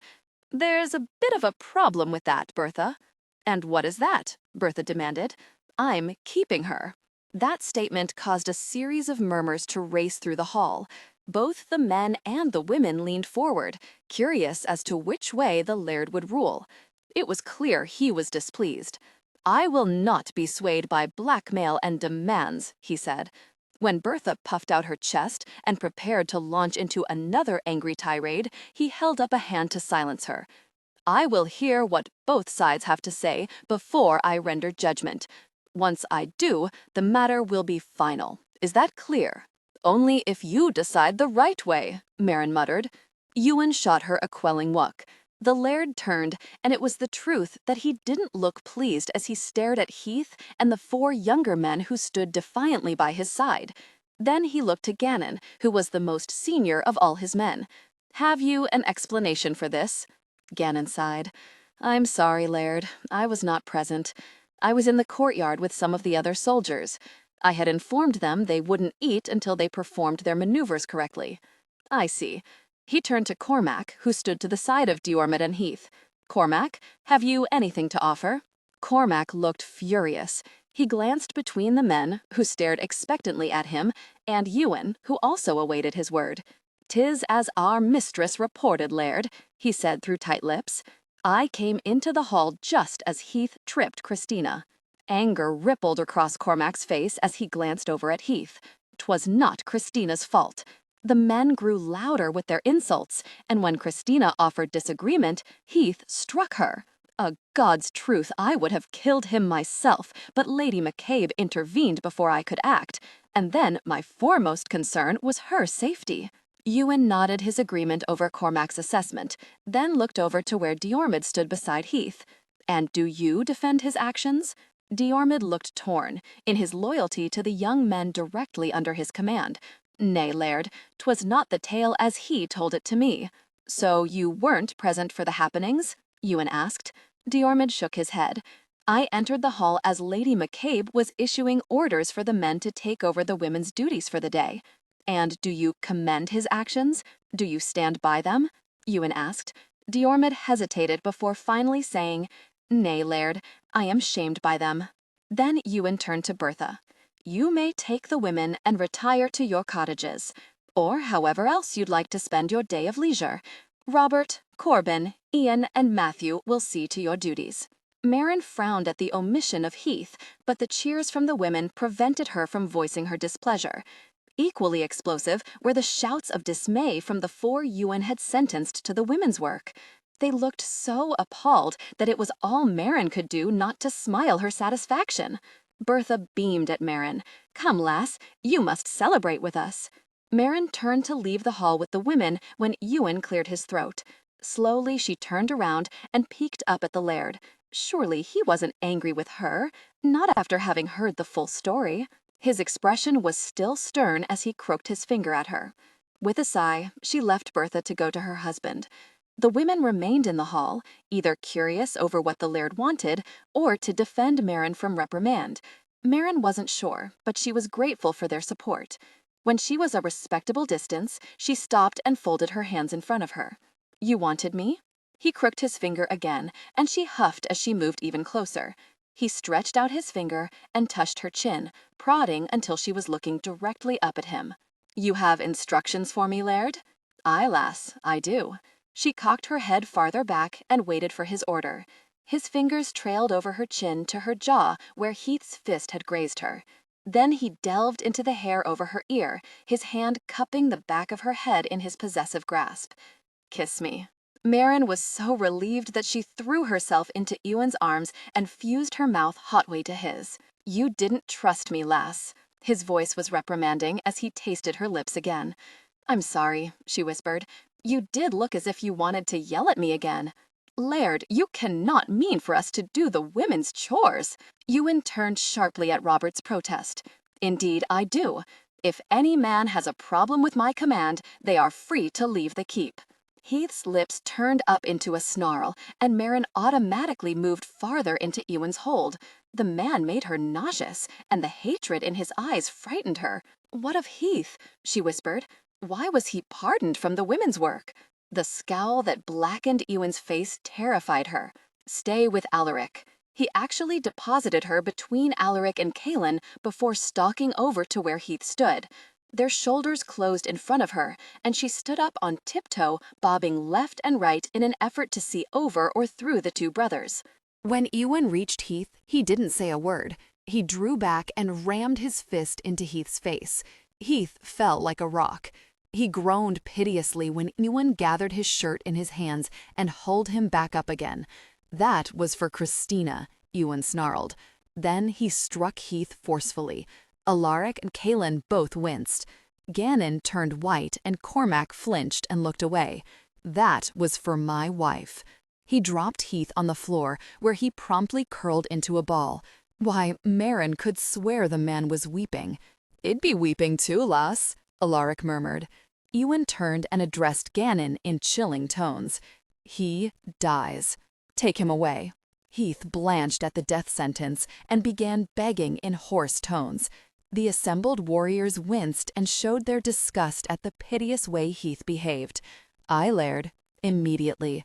Speaker 1: There's a bit of a problem with that, Bertha. And what is that? Bertha demanded. I'm keeping her. That statement caused a series of murmurs to race through the hall. Both the men and the women leaned forward, curious as to which way the Laird would rule. It was clear he was displeased. I will not be swayed by blackmail and demands, he said. When Bertha puffed out her chest and prepared to launch into another angry tirade, he held up a hand to silence her. I will hear what both sides have to say before I render judgment. Once I do, the matter will be final. Is that clear? Only if you decide the right way, Mairin muttered. Ewan shot her a quelling look. The Laird turned, and it was the truth that he didn't look pleased as he stared at Heath and the 4 younger men who stood defiantly by his side. Then he looked to Gannon, who was the most senior of all his men. Have you an explanation for this? Gannon sighed. I'm sorry, Laird. I was not present. I was in the courtyard with some of the other soldiers. I had informed them they wouldn't eat until they performed their maneuvers correctly. I see. He turned to Cormac, who stood to the side of Diarmid and Heath. Cormac, have you anything to offer? Cormac looked furious. He glanced between the men, who stared expectantly at him, and Ewan, who also awaited his word. "'Tis as our mistress reported, Laird," he said through tight lips. I came into the hall just as Heath tripped Christina. Anger rippled across Cormac's face as he glanced over at Heath. 'Twas not Christina's fault. The men grew louder with their insults, and when Christina offered disagreement, Heath struck her. A God's truth, I would have killed him myself, but Lady McCabe intervened before I could act, and then my foremost concern was her safety. Ewan nodded his agreement over Cormac's assessment, then looked over to where Diarmid stood beside Heath. And do you defend his actions? Diarmid looked torn, in his loyalty to the young men directly under his command. Nay, Laird, 'twas not the tale as he told it to me. So you weren't present for the happenings? Ewan asked. Diarmid shook his head. I entered the hall as Lady McCabe was issuing orders for the men to take over the women's duties for the day. And do you commend his actions? Do you stand by them? Ewan asked. Diarmid hesitated before finally saying, Nay, Laird, I am shamed by them. Then Ewan turned to Bertha. You may take the women and retire to your cottages, or however else you'd like to spend your day of leisure. Robert, Corbin, Ian, and Matthew will see to your duties. Mairin frowned at the omission of Heath, but the cheers from the women prevented her from voicing her displeasure. Equally explosive were the shouts of dismay from the 4 Ewan had sentenced to the women's work. They looked so appalled that it was all Mairin could do not to smile her satisfaction. Bertha beamed at Mairin. Come, lass, you must celebrate with us. Mairin turned to leave the hall with the women when Ewan cleared his throat. Slowly she turned around and peeked up at the Laird. Surely he wasn't angry with her, not after having heard the full story. His expression was still stern as he crooked his finger at her. With a sigh, she left Bertha to go to her husband. The women remained in the hall, either curious over what the Laird wanted, or to defend Mairin from reprimand. Mairin wasn't sure, but she was grateful for their support. When she was a respectable distance, she stopped and folded her hands in front of her. You wanted me? He crooked his finger again, and she huffed as she moved even closer. He stretched out his finger and touched her chin, prodding until she was looking directly up at him. You have instructions for me, Laird? Aye, lass, I do. She cocked her head farther back and waited for his order. His fingers trailed over her chin to her jaw where Heath's fist had grazed her. Then he delved into the hair over her ear, his hand cupping the back of her head in his possessive grasp. Kiss me. Mairin was so relieved that she threw herself into Ewan's arms and fused her mouth hotly to his. You didn't trust me, lass. His voice was reprimanding as he tasted her lips again. I'm sorry, she whispered. You did look as if you wanted to yell at me again. Laird, you cannot mean for us to do the women's chores. Ewan turned sharply at Robert's protest. Indeed, I do. If any man has a problem with my command, they are free to leave the keep. Heath's lips turned up into a snarl, and Mairin automatically moved farther into Ewan's hold. The man made her nauseous, and the hatred in his eyes frightened her. What of Heath? She whispered. Why was he pardoned from the women's work? The scowl that blackened Ewan's face terrified her. Stay with Alaric. He actually deposited her between Alaric and Kaelin before stalking over to where Heath stood. Their shoulders closed in front of her, and she stood up on tiptoe, bobbing left and right in an effort to see over or through the two brothers.
Speaker 2: When Ewan reached Heath, he didn't say a word. He drew back and rammed his fist into Heath's face. Heath fell like a rock. He groaned piteously when Ewan gathered his shirt in his hands and hauled him back up again. That was for Christina, Ewan snarled. Then he struck Heath forcefully. Alaric and Kaelin both winced. Gannon turned white and Cormac flinched and looked away. That was for my wife. He dropped Heath on the floor, where he promptly curled into a ball. Why, Mairin could swear the man was weeping. "I'd be weeping too, lass," Alaric murmured. Ewan turned and addressed Gannon in chilling tones. "He dies. Take him away." Heath blanched at the death sentence and began begging in hoarse tones. The assembled warriors winced and showed their disgust at the piteous way Heath behaved. "Aye, Laird," immediately.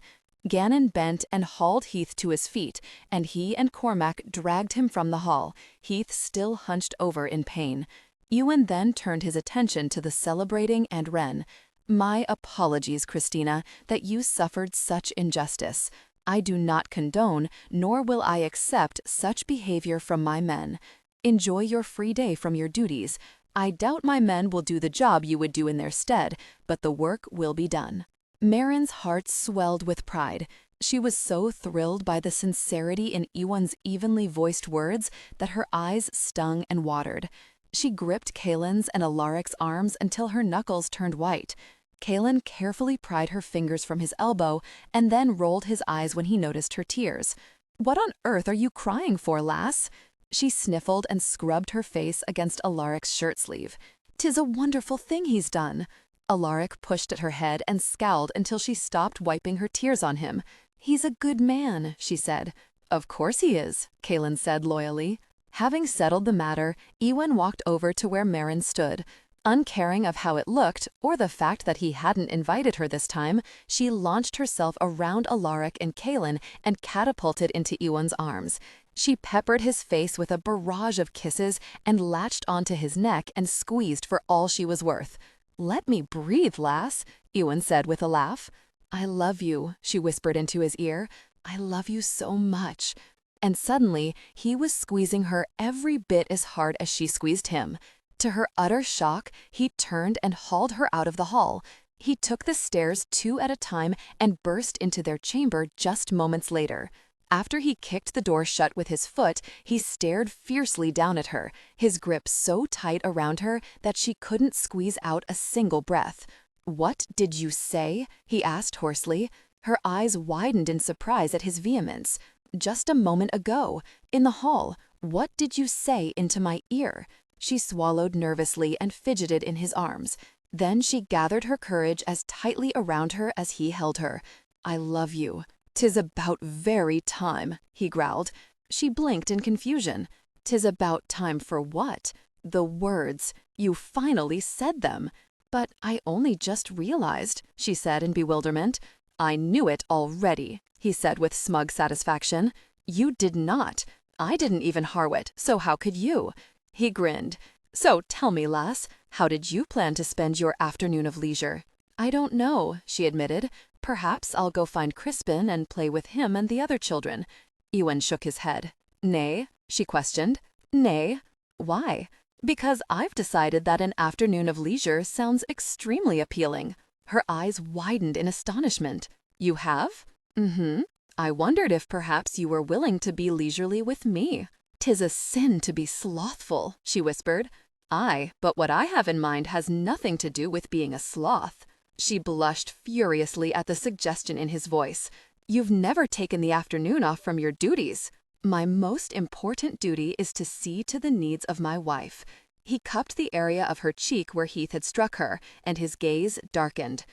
Speaker 2: Gannon bent and hauled Heath to his feet, and he and Cormac dragged him from the hall, Heath still hunched over in pain. Ewan then turned his attention to the celebrating and Wren. "My apologies, Christina, that you suffered such injustice. I do not condone, nor will I accept such behavior from my men. Enjoy your free day from your duties. I doubt my men will do the job you would do in their stead, but the work will be done." Mairin's heart swelled with pride. She was so thrilled by the sincerity in Ewan's evenly voiced words that her eyes stung and watered. She gripped Kaelin's and Alaric's arms until her knuckles turned white. Kaelin carefully pried her fingers from his elbow and then rolled his eyes when he noticed her tears. "What on earth are you crying for, lass?" She sniffled and scrubbed her face against Alaric's shirt sleeve. "'Tis a wonderful thing he's done." Alaric pushed at her head and scowled until she stopped wiping her tears on him. "He's a good man," she said. "Of course he is," Kaelin said loyally. Having settled the matter, Ewan walked over to where Mairin stood. Uncaring of how it looked, or the fact that he hadn't invited her this time, she launched herself around Alaric and Kaelin and catapulted into Ewan's arms. She peppered his face with a barrage of kisses and latched onto his neck and squeezed for all she was worth. "Let me breathe, lass," Ewan said with a laugh. "I love you," she whispered into his ear. "I love you so much." And suddenly, he was squeezing her every bit as hard as she squeezed him. To her utter shock, he turned and hauled her out of the hall. He took the stairs 2 at a time and burst into their chamber just moments later. After he kicked the door shut with his foot, he stared fiercely down at her, his grip so tight around her that she couldn't squeeze out a single breath. "What did you say?" he asked hoarsely. Her eyes widened in surprise at his vehemence. "Just a moment ago, in the hall, what did you say into my ear?" She swallowed nervously and fidgeted in his arms. Then she gathered her courage as tightly around her as he held her. "I love you. 'Tis about very time," he growled. She blinked in confusion. "'Tis about time for what?" "The words. You finally said them." "But I only just realized," she said in bewilderment. "I knew it already," he said with smug satisfaction. "You did not. I didn't even harrow it, so how could you?" He grinned. "So tell me, lass, how did you plan to spend your afternoon of leisure?" "I don't know," she admitted. "Perhaps I'll go find Crispin and play with him and the other children." Ewan shook his head. "Nay?" she questioned. "Nay." "Why?" "Because I've decided that an afternoon of leisure sounds extremely appealing." Her eyes widened in astonishment. "You have?" "Mm-hmm. I wondered if perhaps you were willing to be leisurely with me." "'Tis a sin to be slothful," she whispered. "Aye, but what I have in mind has nothing to do with being a sloth." She blushed furiously at the suggestion in his voice. "You've never taken the afternoon off from your duties." "My most important duty is to see to the needs of my wife." He cupped the area of her cheek where Heath had struck her, and his gaze darkened.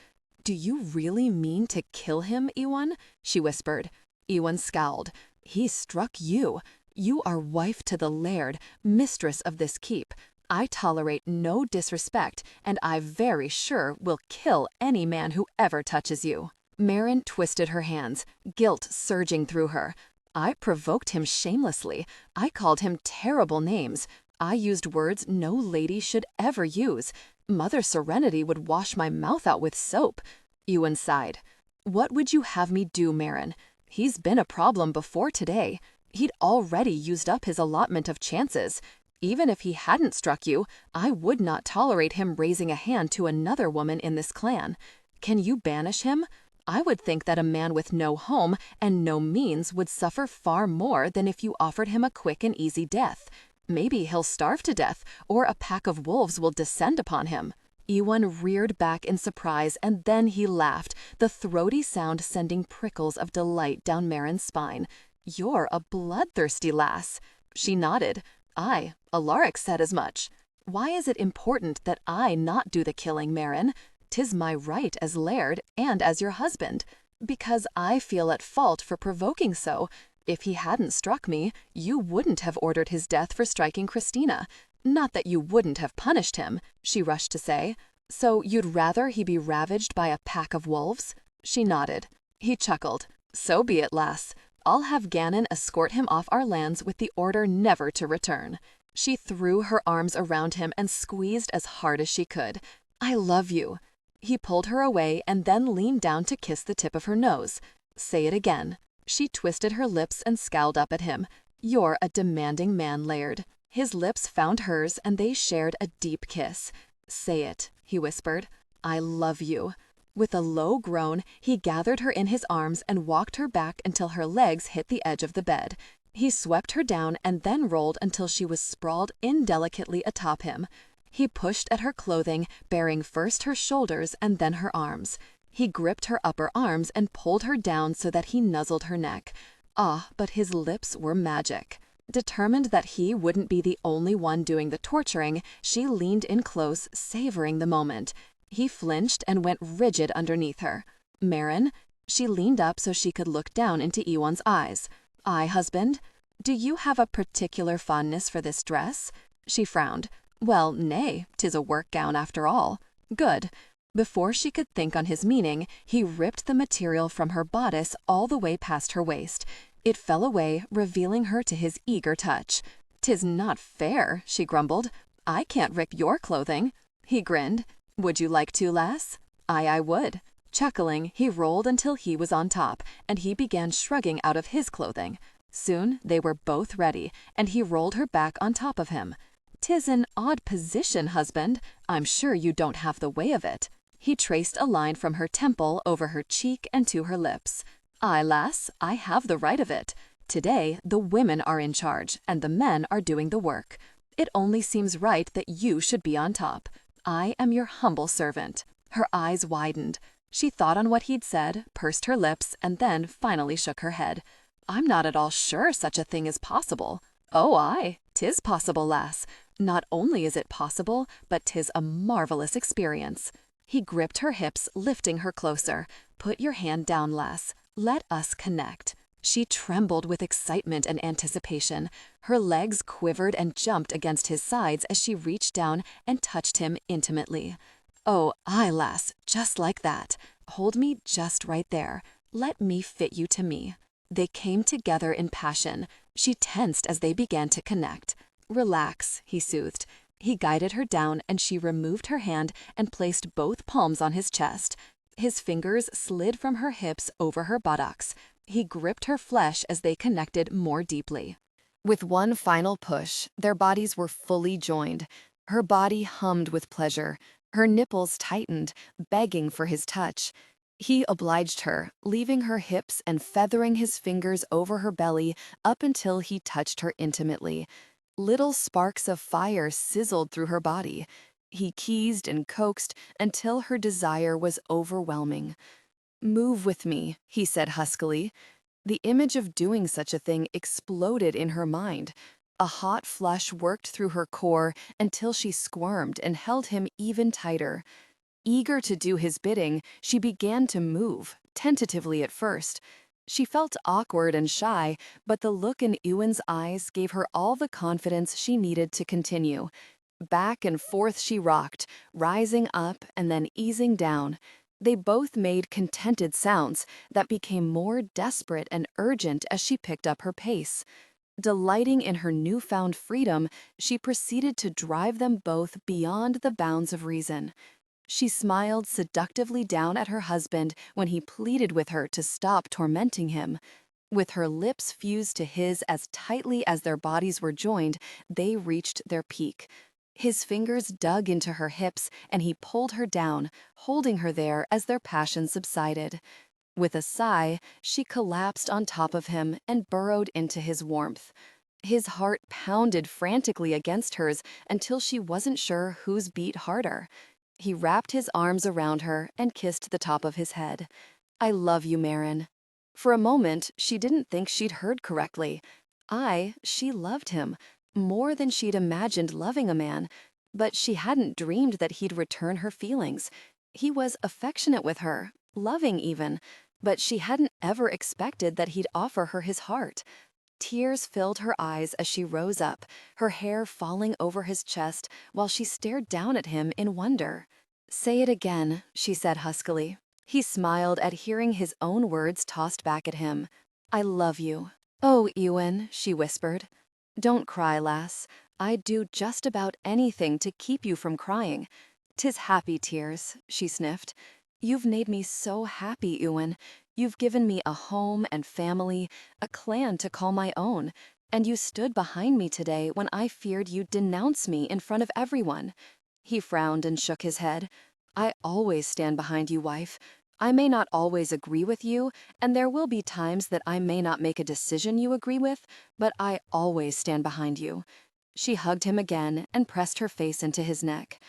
Speaker 2: "Do you really mean to kill him, Ewan?" she whispered. Ewan scowled. "He struck you. You are wife to the Laird, mistress of this keep. I tolerate no disrespect, and I very sure will kill any man who ever touches you." Mairin twisted her hands, guilt surging through her. I provoked him shamelessly. I called him terrible names. I used words no lady should ever use. Mother Serenity would wash my mouth out with soap. Ewan sighed. "What would you have me do, Mairin? He's been a problem before today. He'd already used up his allotment of chances. Even if he hadn't struck you, I would not tolerate him raising a hand to another woman in this clan. Can you banish him? I would think that a man with no home and no means would suffer far more than if you offered him a quick and easy death. Maybe he'll starve to death, or a pack of wolves will descend upon him." Ewan reared back in surprise, and then he laughed, the throaty sound sending prickles of delight down Mairin's spine. "You're a bloodthirsty lass." She nodded. "Aye, Alaric said as much. Why is it important that I not do the killing, Mairin? 'Tis my right as Laird and as your husband. Because I feel at fault for provoking so. If he hadn't struck me, you wouldn't have ordered his death for striking Christina. Not that you wouldn't have punished him," she rushed to say. "So you'd rather he be ravaged by a pack of wolves?" She nodded. He chuckled. "So be it, lass. I'll have Gannon escort him off our lands with the order never to return." She threw her arms around him and squeezed as hard as she could. "I love you." He pulled her away and then leaned down to kiss the tip of her nose. "Say it again." She twisted her lips and scowled up at him. "You're a demanding man, Laird." His lips found hers and they shared a deep kiss. "Say it," he whispered. "I love you." With a low groan, he gathered her in his arms and walked her back until her legs hit the edge of the bed. He swept her down and then rolled until she was sprawled indelicately atop him. He pushed at her clothing, baring first her shoulders and then her arms. He gripped her upper arms and pulled her down so that he nuzzled her neck. Ah, but his lips were magic. Determined that he wouldn't be the only one doing the torturing, she leaned in close, savoring the moment. He flinched and went rigid underneath her. "Mairin?" She leaned up so she could look down into Ewan's eyes. "Aye, husband? Do you have a particular fondness for this dress?" She frowned. "Well, nay, 'tis a work gown after all." "Good." Before she could think on his meaning, he ripped the material from her bodice all the way past her waist. It fell away, revealing her to his eager touch. "'Tis not fair," she grumbled. "I can't rip your clothing." He grinned. "Would you like to, lass?" "Aye, I would." Chuckling, he rolled until he was on top, and he began shrugging out of his clothing. Soon they were both ready, and he rolled her back on top of him. "'Tis an odd position, husband. I'm sure you don't have the way of it." He traced a line from her temple over her cheek and to her lips. "Aye, lass, I have the right of it. Today, the women are in charge, and the men are doing the work. It only seems right that you should be on top. I am your humble servant." Her eyes widened. She thought on what he'd said, pursed her lips, and then finally shook her head. "I'm not at all sure such a thing is possible." "Oh, aye, 'tis possible, lass. Not only is it possible, but 'tis a marvelous experience." He gripped her hips, lifting her closer. "Put your hand down, lass. Let us connect." She trembled with excitement and anticipation. Her legs quivered and jumped against his sides as she reached down and touched him intimately. "Oh, aye, lass, just like that. Hold me just right there. Let me fit you to me." They came together in passion. She tensed as they began to connect. "Relax," he soothed. He guided her down and she removed her hand and placed both palms on his chest. His fingers slid from her hips over her buttocks. He gripped her flesh as they connected more deeply. With one final push, their bodies were fully joined. Her body hummed with pleasure. Her nipples tightened, begging for his touch. He obliged her, leaving her hips and feathering his fingers over her belly up until he touched her intimately. Little sparks of fire sizzled through her body. He teased and coaxed until her desire was overwhelming. "Move with me," he said huskily. The image of doing such a thing exploded in her mind. A hot flush worked through her core until she squirmed and held him even tighter. Eager to do his bidding, she began to move, tentatively at first.
Speaker 1: She felt awkward and shy, but the look in Ewan's eyes gave her all the confidence she needed to continue. Back and forth she rocked, rising up and then easing down. They both made contented sounds that became more desperate and urgent as she picked up her pace. Delighting in her newfound freedom, she proceeded to drive them both beyond the bounds of reason. She smiled seductively down at her husband when he pleaded with her to stop tormenting him. With her lips fused to his as tightly as their bodies were joined, they reached their peak. His fingers dug into her hips and he pulled her down, holding her there as their passion subsided. With a sigh, she collapsed on top of him and burrowed into his warmth. His heart pounded frantically against hers until she wasn't sure whose beat harder. He wrapped his arms around her and kissed the top of his head. "I love you, Mairin." For a moment, she didn't think she'd heard correctly. She loved him, more than she'd imagined loving a man, but she hadn't dreamed that he'd return her feelings. He was affectionate with her, loving even, but she hadn't ever expected that he'd offer her his heart. Tears filled her eyes as she rose up, her hair falling over his chest while she stared down at him in wonder. "Say it again," she said huskily. He smiled at hearing his own words tossed back at him. "I love you." "Oh, Ewan," she whispered. "Don't cry, lass. I'd do just about anything to keep you from crying. 'Tis happy tears," she sniffed. "You've made me so happy, Ewan. You've given me a home and family, a clan to call my own, and you stood behind me today when I feared you'd denounce me in front of everyone." He frowned and shook his head. "I always stand behind you, wife. I may not always agree with you, and there will be times that I may not make a decision you agree with, but I always stand behind you." She hugged him again and pressed her face into his neck.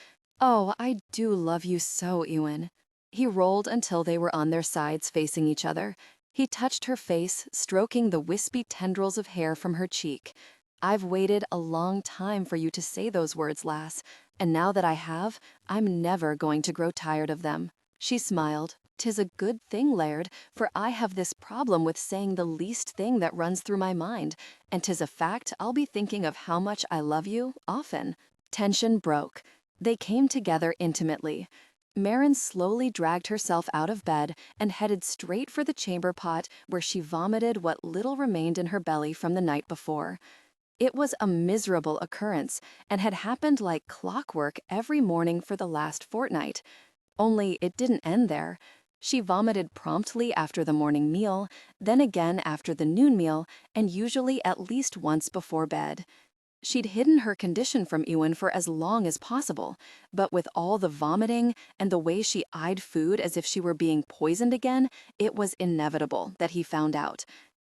Speaker 1: "Oh, I do love you so, Ewan." He rolled until they were on their sides facing each other. He touched her face, stroking the wispy tendrils of hair from her cheek. "I've waited a long time for you to say those words, lass, and now that I have, I'm never going to grow tired of them." She smiled. "'Tis a good thing, Laird, for I have this problem with saying the least thing that runs through my mind, and 'tis a fact I'll be thinking of how much I love you often." Tension broke. They came together intimately. Mairin slowly dragged herself out of bed and headed straight for the chamber pot where she vomited what little remained in her belly from the night before. It was a miserable occurrence and had happened like clockwork every morning for the last fortnight. Only it didn't end there. She vomited promptly after the morning meal, then again after the noon meal, and usually at least once before bed. She'd hidden her condition from Ewan for as long as possible, but with all the vomiting and the way she eyed food as if she were being poisoned again, it was inevitable that he found out.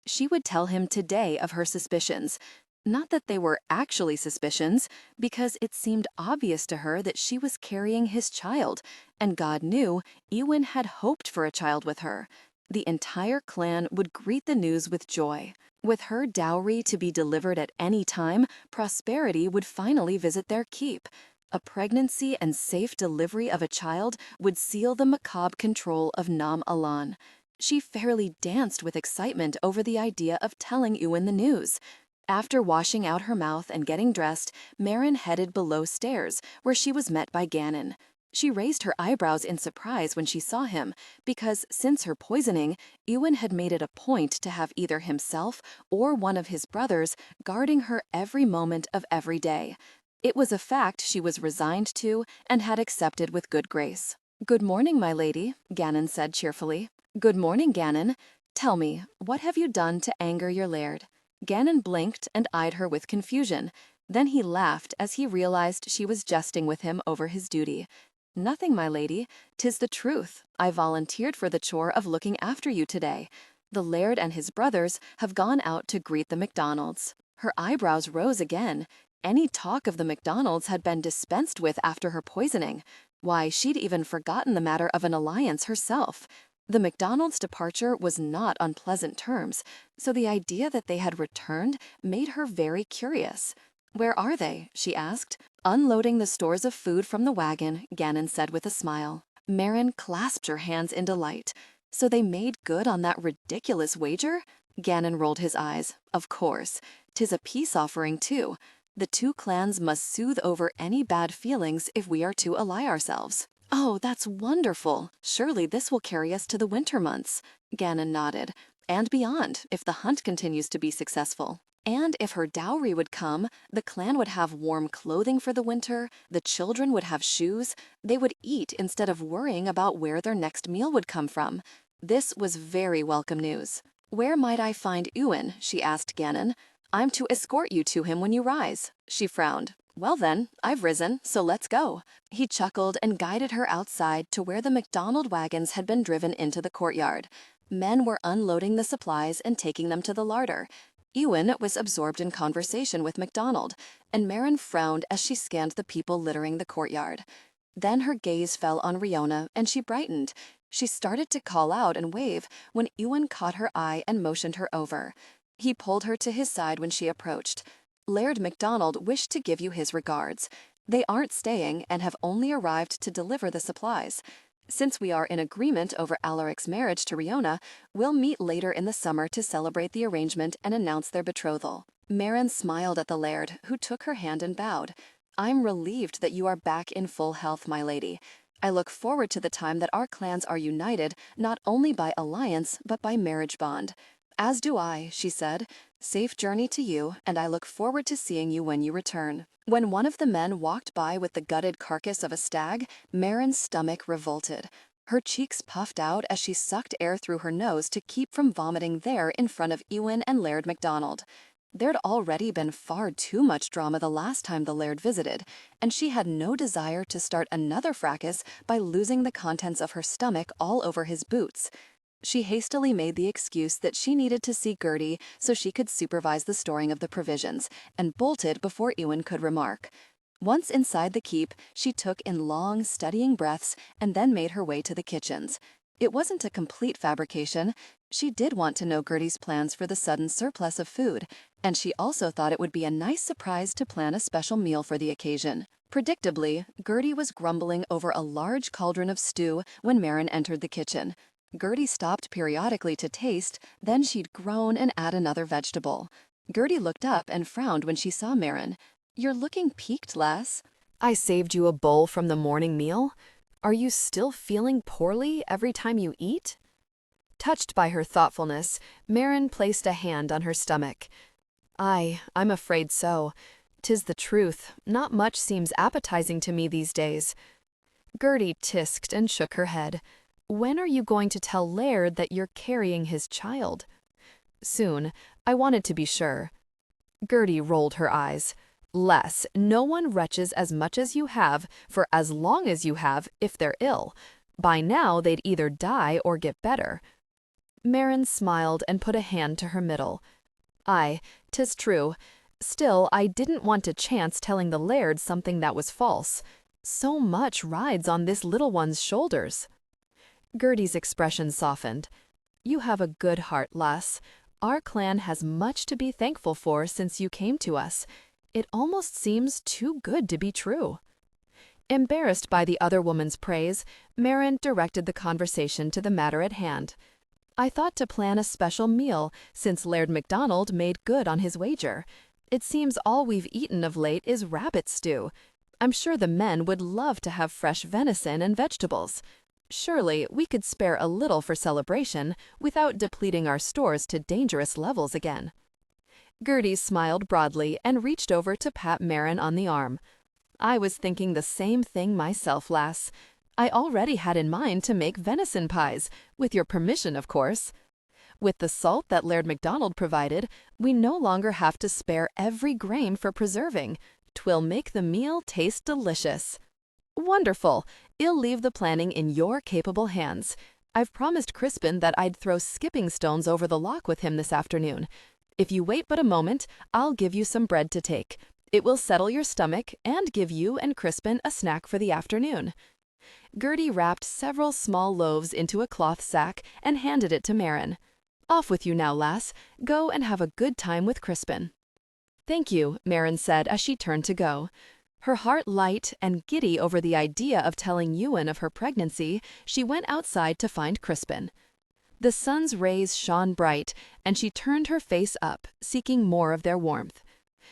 Speaker 1: She would tell him today of her suspicions. Not that they were actually suspicions, because it seemed obvious to her that she was carrying his child, and God knew Ewan had hoped for a child with her. The entire clan would greet the news with joy. With her dowry to be delivered at any time, prosperity would finally visit their keep. A pregnancy and safe delivery of a child would seal the macabre control of Nam Alan. She fairly danced with excitement over the idea of telling Ewan the news. After washing out her mouth and getting dressed, Mairin headed below stairs, where she was met by Gannon. She raised her eyebrows in surprise when she saw him, because since her poisoning, Ewan had made it a point to have either himself or one of his brothers guarding her every moment of every day. It was a fact she was resigned to and had accepted with good grace. "Good morning, my lady," Gannon said cheerfully. "Good morning, Gannon. Tell me, what have you done to anger your laird?" Gannon blinked and eyed her with confusion. Then he laughed as he realized she was jesting with him over his duty. "Nothing, my lady. 'Tis the truth. I volunteered for the chore of looking after you today. The laird and his brothers have gone out to greet the MacDonalds." Her eyebrows rose again. Any talk of the MacDonalds had been dispensed with after her poisoning. Why, she'd even forgotten the matter of an alliance herself. The MacDonalds' departure was not on pleasant terms, so the idea that they had returned made her very curious. "Where are they?" she asked. "Unloading the stores of food from the wagon," Gannon said with a smile. Mairin clasped her hands in delight.
Speaker 2: So they made good on that ridiculous wager? Gannon rolled his eyes. Of course. 'Tis a peace offering, too. The two clans must soothe over any bad feelings if we are to ally ourselves. Oh, that's wonderful. Surely this will carry us to the winter months. Gannon nodded. And beyond, if the hunt continues to be successful. And if her dowry would come, the clan would have warm clothing for the winter, the children would have shoes, they would eat instead of worrying about where their next meal would come from. This was very welcome news. Where might I find Ewan? She asked Gannon. I'm to escort you to him when you rise. She frowned. Well then, I've risen, so let's go. He chuckled and guided her outside to where the McDonald wagons had been driven into the courtyard. Men were unloading the supplies and taking them to the larder. Ewan was absorbed in conversation with MacDonald, and Mairin frowned as she scanned the people littering the courtyard. Then her gaze fell on Riona, and she brightened. She started to call out and wave when Ewan caught her eye and motioned her over. He pulled her to his side when she approached. Laird MacDonald wished to give you his regards. They aren't staying and have only arrived to deliver the supplies. Since we are in agreement over Alaric's marriage to Riona, we'll meet later in the summer to celebrate the arrangement and announce their betrothal. Mairin smiled at the Laird, who took her hand and bowed. I'm relieved that you are back in full health, my lady. I look forward to the time that our clans are united, not only by alliance, but by marriage bond. As do I, she said. Safe journey to you, and I look forward to seeing you when you return. When one of the men walked by with the gutted carcass of a stag, Mairin's stomach revolted. Her cheeks puffed out as she sucked air through her nose to keep from vomiting there in front of Ewan and Laird MacDonald. There'd already been far too much drama the last time the Laird visited, and she had no desire to start another fracas by losing the contents of her stomach all over his boots. She hastily made the excuse that she needed to see Gertie so she could supervise the storing of the provisions, and bolted before Ewan could remark. Once inside the keep, she took in long, steadying breaths and then made her way to the kitchens. It wasn't a complete fabrication. She did want to know Gertie's plans for the sudden surplus of food, and she also thought it would be a nice surprise to plan a special meal for the occasion. Predictably, Gertie was grumbling over a large cauldron of stew when Mairin entered the kitchen. Gertie stopped periodically to taste, then she'd groan and add another vegetable. Gertie looked up and frowned when she saw Mairin. You're looking peaked, lass. I saved you a bowl from the morning meal? Are you still feeling poorly every time you eat? Touched by her thoughtfulness, Mairin placed a hand on her stomach. I'm afraid so. 'Tis the truth. Not much seems appetizing to me these days. Gertie tisked and shook her head. When are you going to tell Laird that you're carrying his child? Soon. I wanted to be sure. Gertie rolled her eyes. Less. No one retches as much as you have for as long as you have if they're ill. By now they'd either die or get better. Mairin smiled and put a hand to her middle. 'Tis true. Still, I didn't want to chance telling the Laird something that was false. So much rides on this little one's shoulders. Gertie's expression softened. You have a good heart, lass. Our clan has much to be thankful for since you came to us. It almost seems too good to be true. Embarrassed by the other woman's praise, Mairin directed the conversation to the matter at hand. I thought to plan a special meal since Laird MacDonald made good on his wager. It seems all we've eaten of late is rabbit stew. I'm sure the men would love to have fresh venison and vegetables. Surely we could spare a little for celebration without depleting our stores to dangerous levels again. Gertie smiled broadly and reached over to pat Mairin on the arm. I was thinking the same thing myself, lass. I already had in mind to make venison pies, with your permission, of course. With the salt that Laird MacDonald provided, we no longer have to spare every grain for preserving. 'Twill make the meal taste delicious. Wonderful. I'll leave the planning in your capable hands. I've promised Crispin that I'd throw skipping stones over the lock with him this afternoon. If you wait but a moment, I'll give you some bread to take. It will settle your stomach and give you and Crispin a snack for the afternoon. Gertie wrapped several small loaves into a cloth sack and handed it to Mairin. Off with you now, lass. Go and have a good time with Crispin. Thank you, Mairin said as she turned to go. Her heart light and giddy over the idea of telling Ewan of her pregnancy, she went outside to find Crispin. The sun's rays shone bright, and she turned her face up, seeking more of their warmth.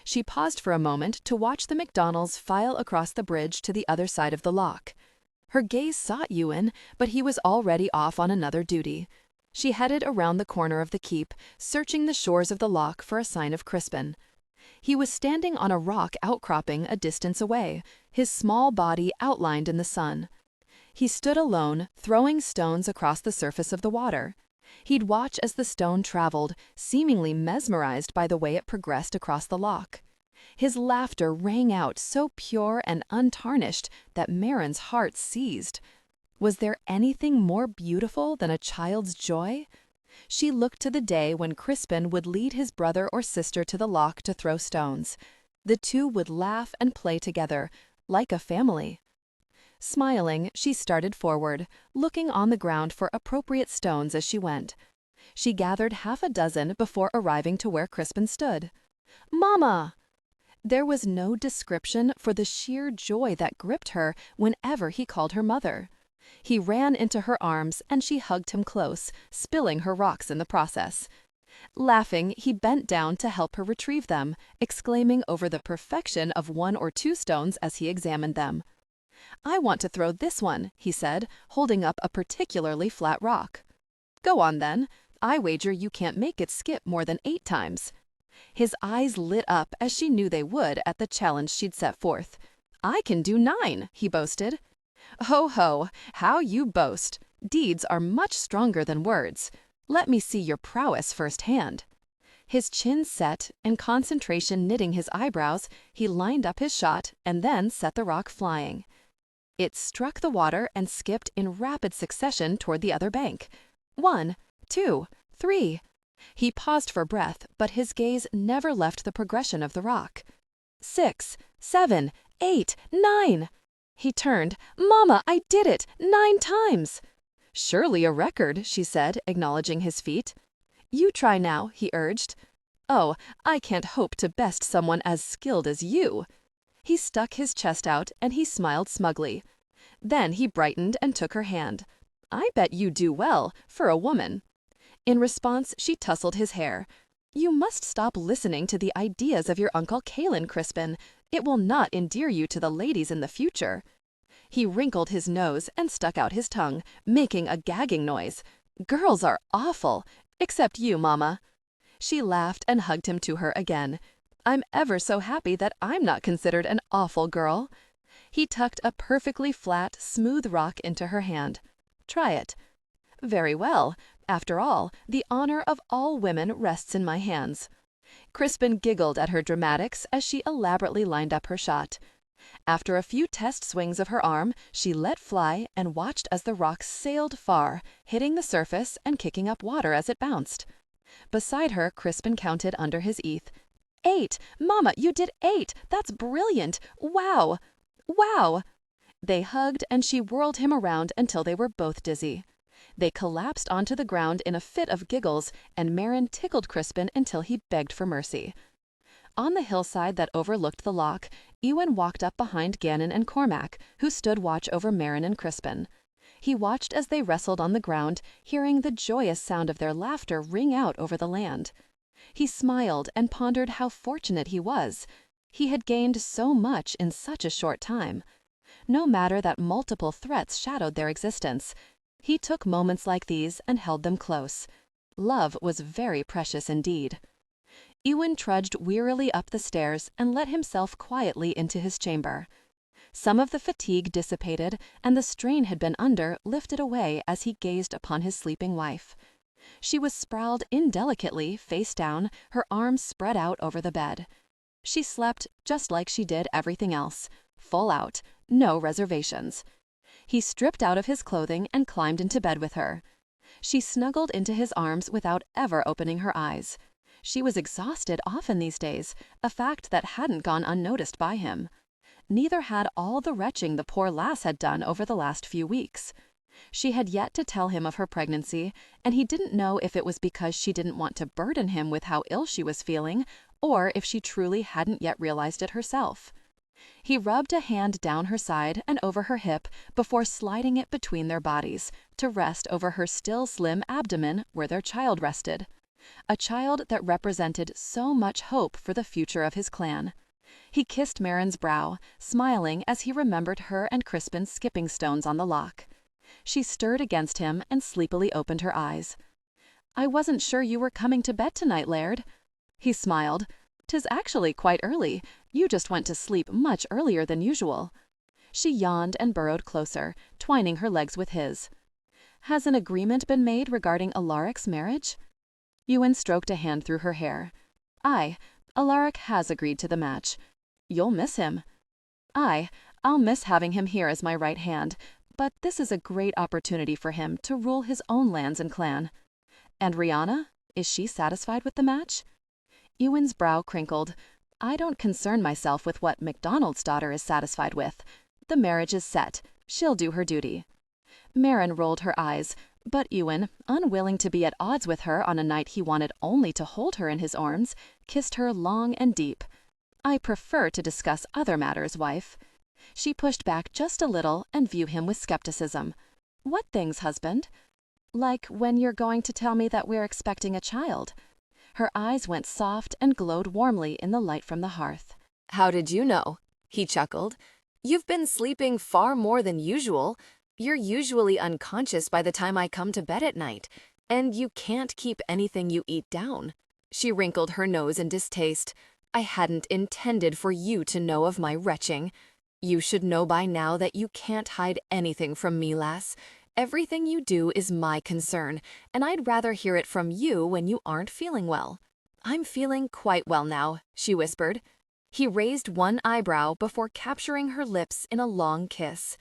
Speaker 2: She paused for a moment to watch the McDonalds file across the bridge to the other side of the loch. Her gaze sought Ewan, but he was already off on another duty. She headed around the corner of the keep, searching the shores of the loch for a sign of Crispin. He was standing on a rock outcropping a distance away, his small body outlined in the sun. He stood alone, throwing stones across the surface of the water. He'd watch as the stone traveled, seemingly mesmerized by the way it progressed across the loch. His laughter rang out so pure and untarnished that Mairin's heart seized. Was there anything more beautiful than a child's joy? She looked to the day when Crispin would lead his brother or sister to the loch to throw stones. The two would laugh and play together, like a family. Smiling, she started forward, looking on the ground for appropriate stones as she went. She gathered half a dozen before arriving to where Crispin stood. "Mama!" There was no description for the sheer joy that gripped her whenever he called her mother. He ran into her arms and she hugged him close, spilling her rocks in the process. Laughing, he bent down to help her retrieve them, exclaiming over the perfection of one or two stones as he examined them. "I want to throw this one," he said, holding up a particularly flat rock. "Go on then. I wager you can't make it skip more than 8 times. His eyes lit up as she knew they would at the challenge she'd set forth. "I can do 9, he boasted. "Ho ho, how you boast. Deeds are much stronger than words. Let me see your prowess firsthand." His chin set, and concentration knitting his eyebrows, he lined up his shot and then set the rock flying. It struck the water and skipped in rapid succession toward the other bank. 1, 2, 3. He paused for breath, but his gaze never left the progression of the rock. 6, 7, 8, 9. He turned. "Mama, I did it! 9 times!" "Surely a record," she said, acknowledging his feat. "You try now," he urged. "Oh, I can't hope to best someone as skilled as you." He stuck his chest out and he smiled smugly. Then he brightened and took her hand. "I bet you do well, for a woman." In response, she tousled his hair. "You must stop listening to the ideas of your Uncle Calin, Crispin. It will not endear you to the ladies in the future." He wrinkled his nose and stuck out his tongue, making a gagging noise. "Girls are awful, except you, Mama." She laughed and hugged him to her again. "I'm ever so happy that I'm not considered an awful girl." He tucked a perfectly flat, smooth rock into her hand. "Try it." "Very well. After all, the honor of all women rests in my hands." Crispin giggled at her dramatics as she elaborately lined up her shot. After a few test swings of her arm, she let fly and watched as the rock sailed far, hitting the surface and kicking up water as it bounced. Beside her, Crispin counted under his teeth. 8! Mama, you did 8! That's brilliant! Wow! Wow! They hugged and she whirled him around until they were both dizzy. They collapsed onto the ground in a fit of giggles, and Mairin tickled Crispin until he begged for mercy. On the hillside that overlooked the loch, Ewan walked up behind Gannon and Cormac, who stood watch over Mairin and Crispin. He watched as they wrestled on the ground, hearing the joyous sound of their laughter ring out over the land. He smiled and pondered how fortunate he was. He had gained so much in such a short time. No matter that multiple threats shadowed their existence, he took moments like these and held them close. Love was very precious indeed. Ewan trudged wearily up the stairs and let himself quietly into his chamber. Some of the fatigue dissipated, and the strain had been under lifted away as he gazed upon his sleeping wife. She was sprawled indelicately, face down, her arms spread out over the bed. She slept just like she did everything else, full out, no reservations. He stripped out of his clothing and climbed into bed with her. She snuggled into his arms without ever opening her eyes. She was exhausted often these days, a fact that hadn't gone unnoticed by him. Neither had all the retching the poor lass had done over the last few weeks. She had yet to tell him of her pregnancy, and he didn't know if it was because she didn't want to burden him with how ill she was feeling, or if she truly hadn't yet realized it herself.
Speaker 1: He rubbed a hand down her side and over her hip before sliding it between their bodies to rest over her still slim abdomen where their child rested. A child that represented so much hope for the future of his clan. He kissed Mairin's brow, smiling as he remembered her and Crispin's skipping stones on the loch. She stirred against him and sleepily opened her eyes. "I wasn't sure you were coming to bed tonight, Laird." He smiled. "'Tis actually quite early. You just went to sleep much earlier than usual." She yawned and burrowed closer, twining her legs with his. "Has an agreement been made regarding Alaric's marriage?" Ewan stroked a hand through her hair. "Aye, Alaric has agreed to the match. You'll miss him." "Aye, I'll miss having him here as my right hand, but this is a great opportunity for him to rule his own lands and clan." "And Rihanna? Is she satisfied with the match?" Ewan's brow crinkled. "I don't concern myself with what MacDonald's daughter is satisfied with. The marriage is set. She'll do her duty." Mairin rolled her eyes, but Ewan, unwilling to be at odds with her on a night he wanted only to hold her in his arms, kissed her long and deep. "I prefer to discuss other matters, wife." She pushed back just a little and viewed him with skepticism. "What things, husband?" "Like when you're going to tell me that we're expecting a child." Her eyes went soft and glowed warmly in the light from the hearth.
Speaker 2: "How did you know?" He chuckled. "You've been sleeping far more than usual. You're usually unconscious by the time I come to bed at night, and you can't keep anything you eat down." She wrinkled her nose in distaste. "I hadn't intended for you to know of my retching. You should know by now that you can't hide anything from me, lass. Everything you do is my concern, and I'd rather hear it from you when you aren't feeling well." "I'm feeling quite well now," she whispered. He raised one eyebrow before capturing her lips in a long kiss.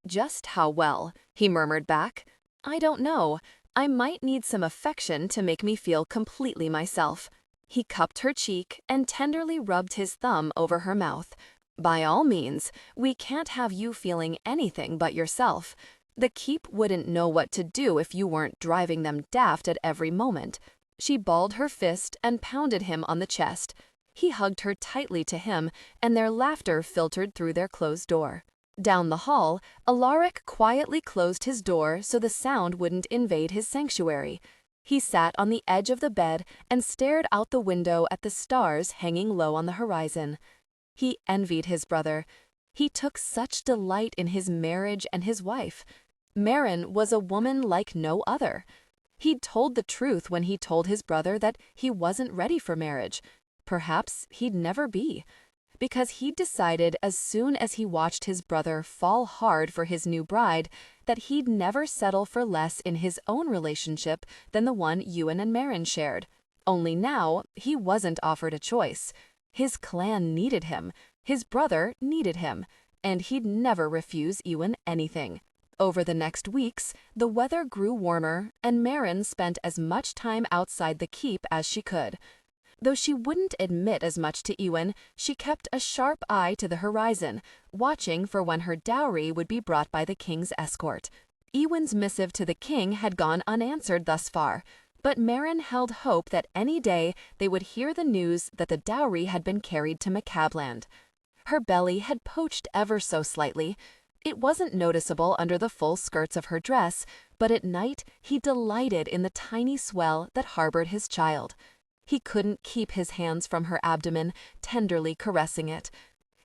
Speaker 2: "Just how well?" he murmured back. "I don't know. I might need some affection to make me feel completely myself." He cupped her cheek and tenderly rubbed his thumb over her mouth. "By all means, we can't have you feeling anything but yourself. The keep wouldn't know what to do if you weren't driving them daft at every moment." She balled her fist and pounded him on the chest. He hugged her tightly to him, and their laughter filtered through their closed door. Down the hall, Alaric quietly closed his door so the sound wouldn't invade his sanctuary. He sat on the edge of the bed and stared out the window at the stars hanging low on the horizon. He envied his brother. He took such delight in his marriage and his wife. Mairin was a woman like no other. He'd told the truth when he told his brother that he wasn't ready for marriage. Perhaps he'd never be. Because he'd decided as soon as he watched his brother fall hard for his new bride that he'd never settle for less in his own relationship than the one Ewan and Mairin shared. Only now, he wasn't offered a choice. His clan needed him, his brother needed him, and he'd never refuse Ewan anything. Over the next weeks, the weather grew warmer, and Mairin spent as much time outside the keep as she could. Though she wouldn't admit as much to Ewan, she kept a sharp eye to the horizon, watching for when her dowry would be brought by the king's escort. Ewan's missive to the king had gone unanswered thus far, but Mairin held hope that any day they would hear the news that the dowry had been carried to McCabland. Her belly had poached ever so slightly. It wasn't noticeable under the full skirts of her dress, but at night he delighted in the tiny swell that harbored his child. He couldn't keep his hands from her abdomen, tenderly caressing it.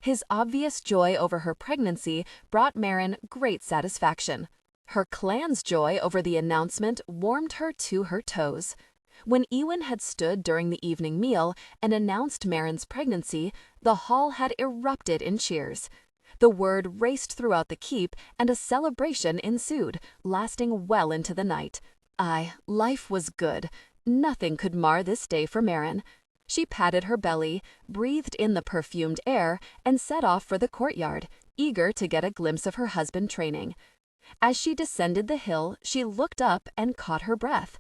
Speaker 2: His obvious joy over her pregnancy brought Mairin great satisfaction. Her clan's joy over the announcement warmed her to her toes. When Ewan had stood during the evening meal and announced Mairin's pregnancy, the hall had erupted in cheers. The word raced throughout the keep, and a celebration ensued, lasting well into the night. Aye, life was good. Nothing could mar this day for Mairin. She patted her belly, breathed in the perfumed air, and set off for the courtyard, eager to get a glimpse of her husband training. As she descended the hill, she looked up and caught her breath.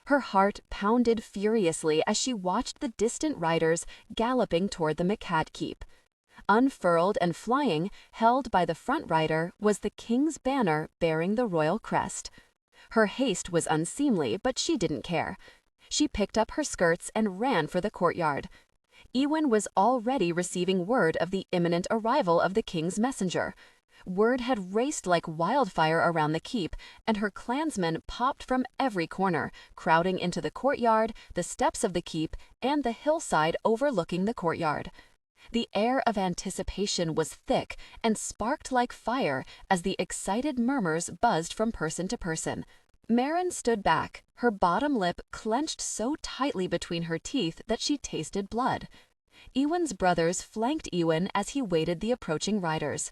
Speaker 2: Her heart pounded furiously as she watched the distant riders galloping toward the McCad keep. Unfurled and flying, held by the front rider, was the king's banner bearing the royal crest. Her haste was unseemly, but she didn't care. She picked up her skirts and ran for the courtyard.
Speaker 1: Ewan was already receiving word of the imminent arrival of the king's messenger. Word had raced like wildfire around the keep, and her clansmen popped from every corner, crowding into the courtyard, the steps of the keep, and the hillside overlooking the courtyard. The air of anticipation was thick and sparked like fire as the excited murmurs buzzed from person to person. Mairin stood back, her bottom lip clenched so tightly between her teeth that she tasted blood. Ewan's brothers flanked Ewan as he waited the approaching riders.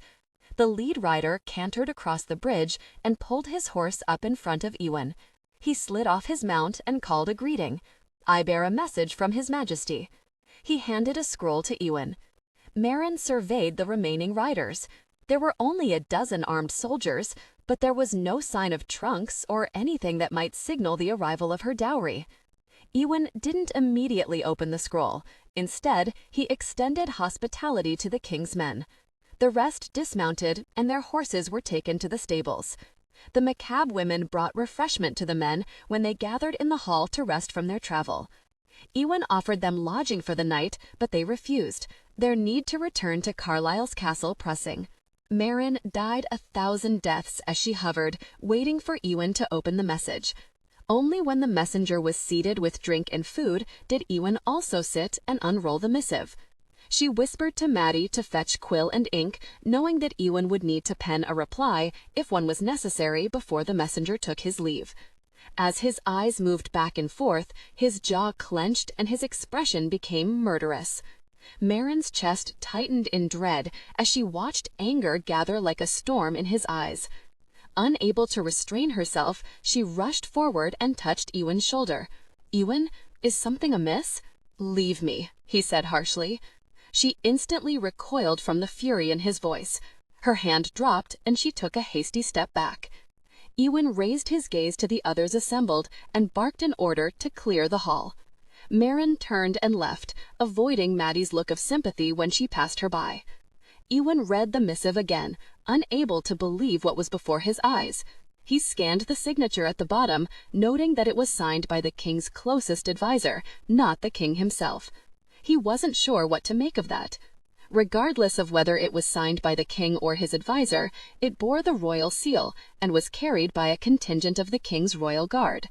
Speaker 1: The lead rider cantered across the bridge and pulled his horse up in front of Ewan. He slid off his mount and called a greeting. "I bear a message from His Majesty." He handed a scroll to Ewan. Mairin surveyed the remaining riders. There were only a dozen armed soldiers, but there was no sign of trunks or anything that might signal the arrival of her dowry. Ewan didn't immediately open the scroll. Instead, he extended hospitality to the king's men. The rest dismounted, and their horses were taken to the stables. The McCabe women brought refreshment to the men when they gathered in the hall to rest from their travel. Ewan offered them lodging for the night, but they refused, their need to return to Carlisle's castle pressing. Mairin died 1,000 deaths as she hovered, waiting for Ewan to open the message. Only when the messenger was seated with drink and food did Ewan also sit and unroll the missive. She whispered to Maddie to fetch quill and ink, knowing that Ewan would need to pen a reply if one was necessary before the messenger took his leave. As his eyes moved back and forth, his jaw clenched and his expression became murderous. Mairin's chest tightened in dread as she watched anger gather like a storm in his eyes. Unable to restrain herself, she rushed forward and touched Ewan's shoulder. "Ewan, is something amiss?" "Leave me," he said harshly. She instantly recoiled from the fury in his voice. Her hand dropped, and she took a hasty step back. Ewan raised his gaze to the others assembled and barked an order to clear the hall. Mairin turned and left, avoiding Maddie's look of sympathy when she passed her by. Ewan read the missive again, unable to believe what was before his eyes. He scanned the signature at the bottom, noting that it was signed by the king's closest advisor, not the king himself. He wasn't sure what to make of that. Regardless of whether it was signed by the king or his advisor, it bore the royal seal and was carried by a contingent of the king's royal guard.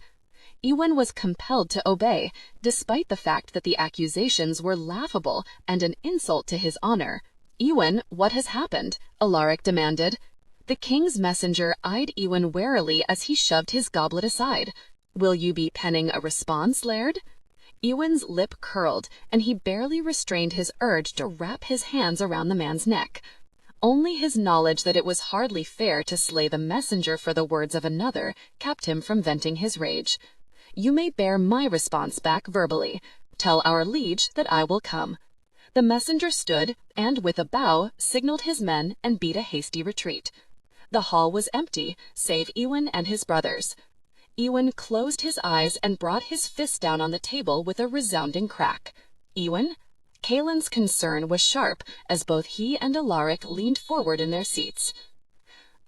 Speaker 1: Ewan was compelled to obey, despite the fact that the accusations were laughable and an insult to his honor. "Ewan, what has happened?" Alaric demanded. The king's messenger eyed Ewan warily as he shoved his goblet aside. "Will you be penning a response, Laird?" Ewan's lip curled, and he barely restrained his urge to wrap his hands around the man's neck. Only his knowledge that it was hardly fair to slay the messenger for the words of another kept him from venting his rage. "You may bear my response back verbally. Tell our liege that I will come." The messenger stood and, with a bow, signaled his men and beat a hasty retreat. The hall was empty, save Ewan and his brothers. Ewan closed his eyes and brought his fist down on the table with a resounding crack. "Ewan?" Caelan's concern was sharp as both he and Alaric leaned forward in their seats.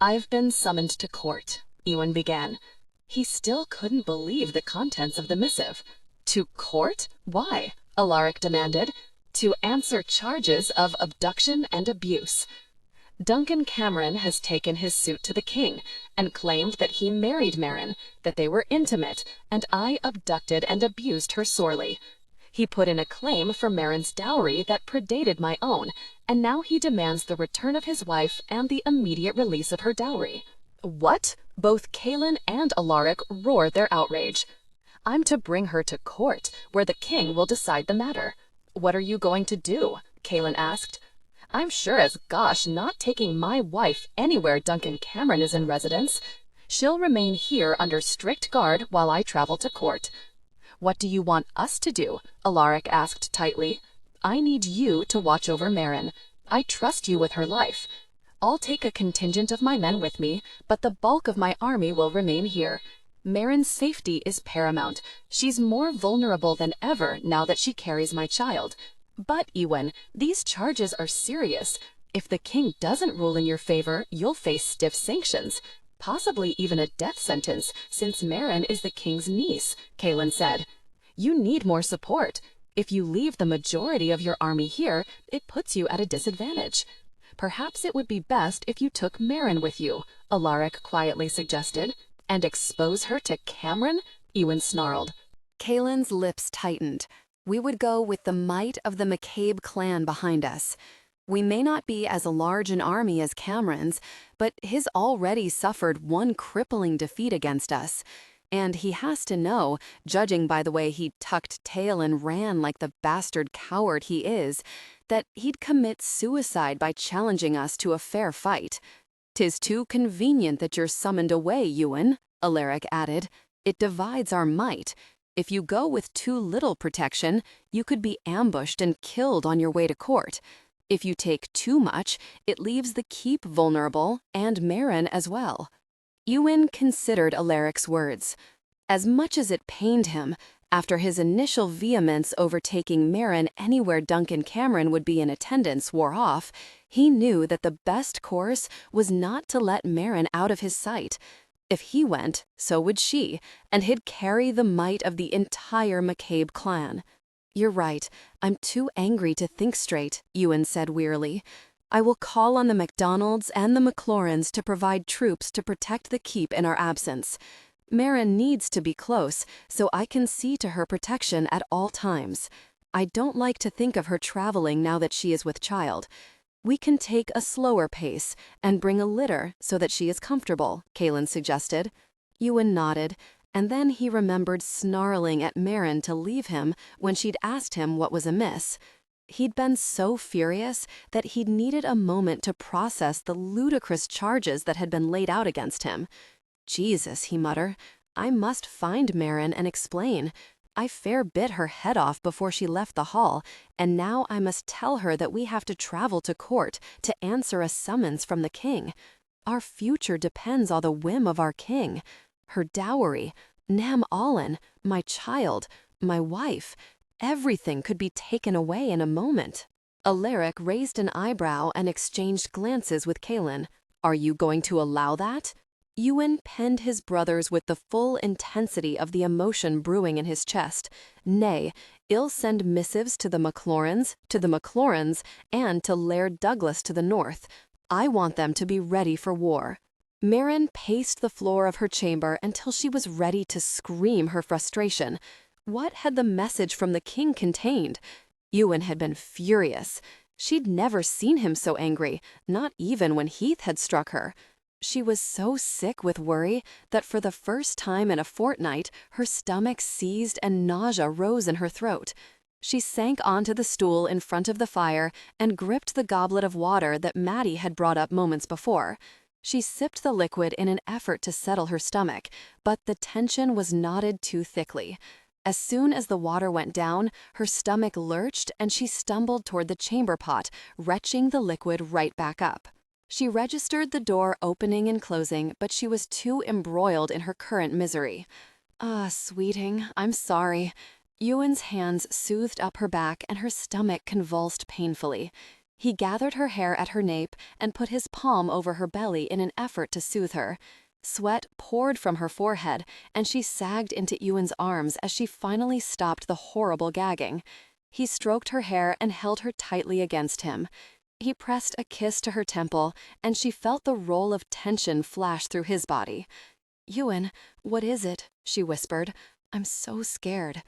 Speaker 1: "I've been summoned to court," Ewan began. He still couldn't believe the contents of the missive. "To court? Why?" Alaric demanded. "To answer charges of abduction and abuse. Duncan Cameron has taken his suit to the king and claimed that he married Mairin, that they were intimate, and I abducted and abused her sorely. He put in a claim for Mairin's dowry that predated my own, and now he demands the return of his wife and the immediate release of her dowry." "What?" Both Caelan and Alaric roared their outrage. "I'm to bring her to court, where the king will decide the matter." "What are you going to do?" Caelan asked. "I'm sure as gosh not taking my wife anywhere Duncan Cameron is in residence. She'll remain here under strict guard while I travel to court." "What do you want us to do?" Alaric asked tightly. "I need you to watch over Mairin. I trust you with her life. I'll take a contingent of my men with me, but the bulk of my army will remain here. Mairin's safety is paramount. She's more vulnerable than ever now that she carries my child. But, Ewan, these charges are serious. If the king doesn't rule in your favor, you'll face stiff sanctions, possibly even a death sentence, since Mairin is the king's niece," Caelan said. "You need more support.
Speaker 3: If you leave the majority of your army here, it puts you at a disadvantage. Perhaps it would be best if you took Mairin with you, Alaric quietly suggested. And expose her to Cameron? Ewan snarled.
Speaker 1: Kaelin's lips tightened. We would go with the might of the McCabe clan behind us. We may not be as large an army as Cameron's, but his already suffered one crippling defeat against us. And he has to know, judging by the way he tucked tail and ran like the bastard coward he is, that he'd commit suicide by challenging us to a fair fight. "'Tis too convenient that you're summoned away, Ewan," Alaric added. "It divides our might. If you go with too little protection, you could be ambushed and killed on your way to court. If you take too much, it leaves the keep vulnerable, and Mairin as well." Ewan considered Alaric's words. As much as it pained him, after his initial vehemence over taking Mairin anywhere Duncan Cameron would be in attendance wore off, he knew that the best course was not to let Mairin out of his sight. If he went, so would she, and he'd carry the might of the entire McCabe clan. "You're right, I'm too angry to think straight," Ewan said wearily. "I will call on the MacDonalds and the McLaurins to provide troops to protect the keep in our absence. Mairin needs to be close, so I can see to her protection at all times. I don't like to think of her traveling now that she is with child. We can take a slower pace and bring a litter so that she is comfortable," Kaelin suggested. Ewan nodded, and then he remembered snarling at Mairin to leave him when she'd asked him what was amiss. He'd been so furious that he'd needed a moment to process the ludicrous charges that had been laid out against him. "Jesus," he muttered, "I must find Mairin and explain. I fair bit her head off before she left the hall, and now I must tell her that we have to travel to court to answer a summons from the king. Our future depends on the whim of our king. Her dowry, Nam Allen, my child, my wife, everything could be taken away in a moment." Alaric raised an eyebrow and exchanged glances with Kaelin. "Are you going to allow that?" Ewan penned his brothers with the full intensity of the emotion brewing in his chest. "Nay, I'll send missives to the McLaurins, and to Laird Douglas to the north. I want them to be ready for war." Mairin paced the floor of her chamber until she was ready to scream her frustration. What had the message from the king contained? Ewan had been furious. She'd never seen him so angry, not even when Heath had struck her. She was so sick with worry that for the first time in a fortnight, her stomach seized and nausea rose in her throat. She sank onto the stool in front of the fire and gripped the goblet of water that Maddie had brought up moments before. She sipped the liquid in an effort to settle her stomach, but the tension was knotted too thickly. As soon as the water went down, her stomach lurched and she stumbled toward the chamber pot, retching the liquid right back up. She registered the door opening and closing, but she was too embroiled in her current misery. "Ah, sweeting, I'm sorry." Ewan's hands soothed up her back and her stomach convulsed painfully. He gathered her hair at her nape and put his palm over her belly in an effort to soothe her. Sweat poured from her forehead, and she sagged into Ewan's arms as she finally stopped the horrible gagging. He stroked her hair and held her tightly against him. He pressed a kiss to her temple, and she felt the roll of tension flash through his body. "Ewan, what is it?" she whispered. "I'm so scared."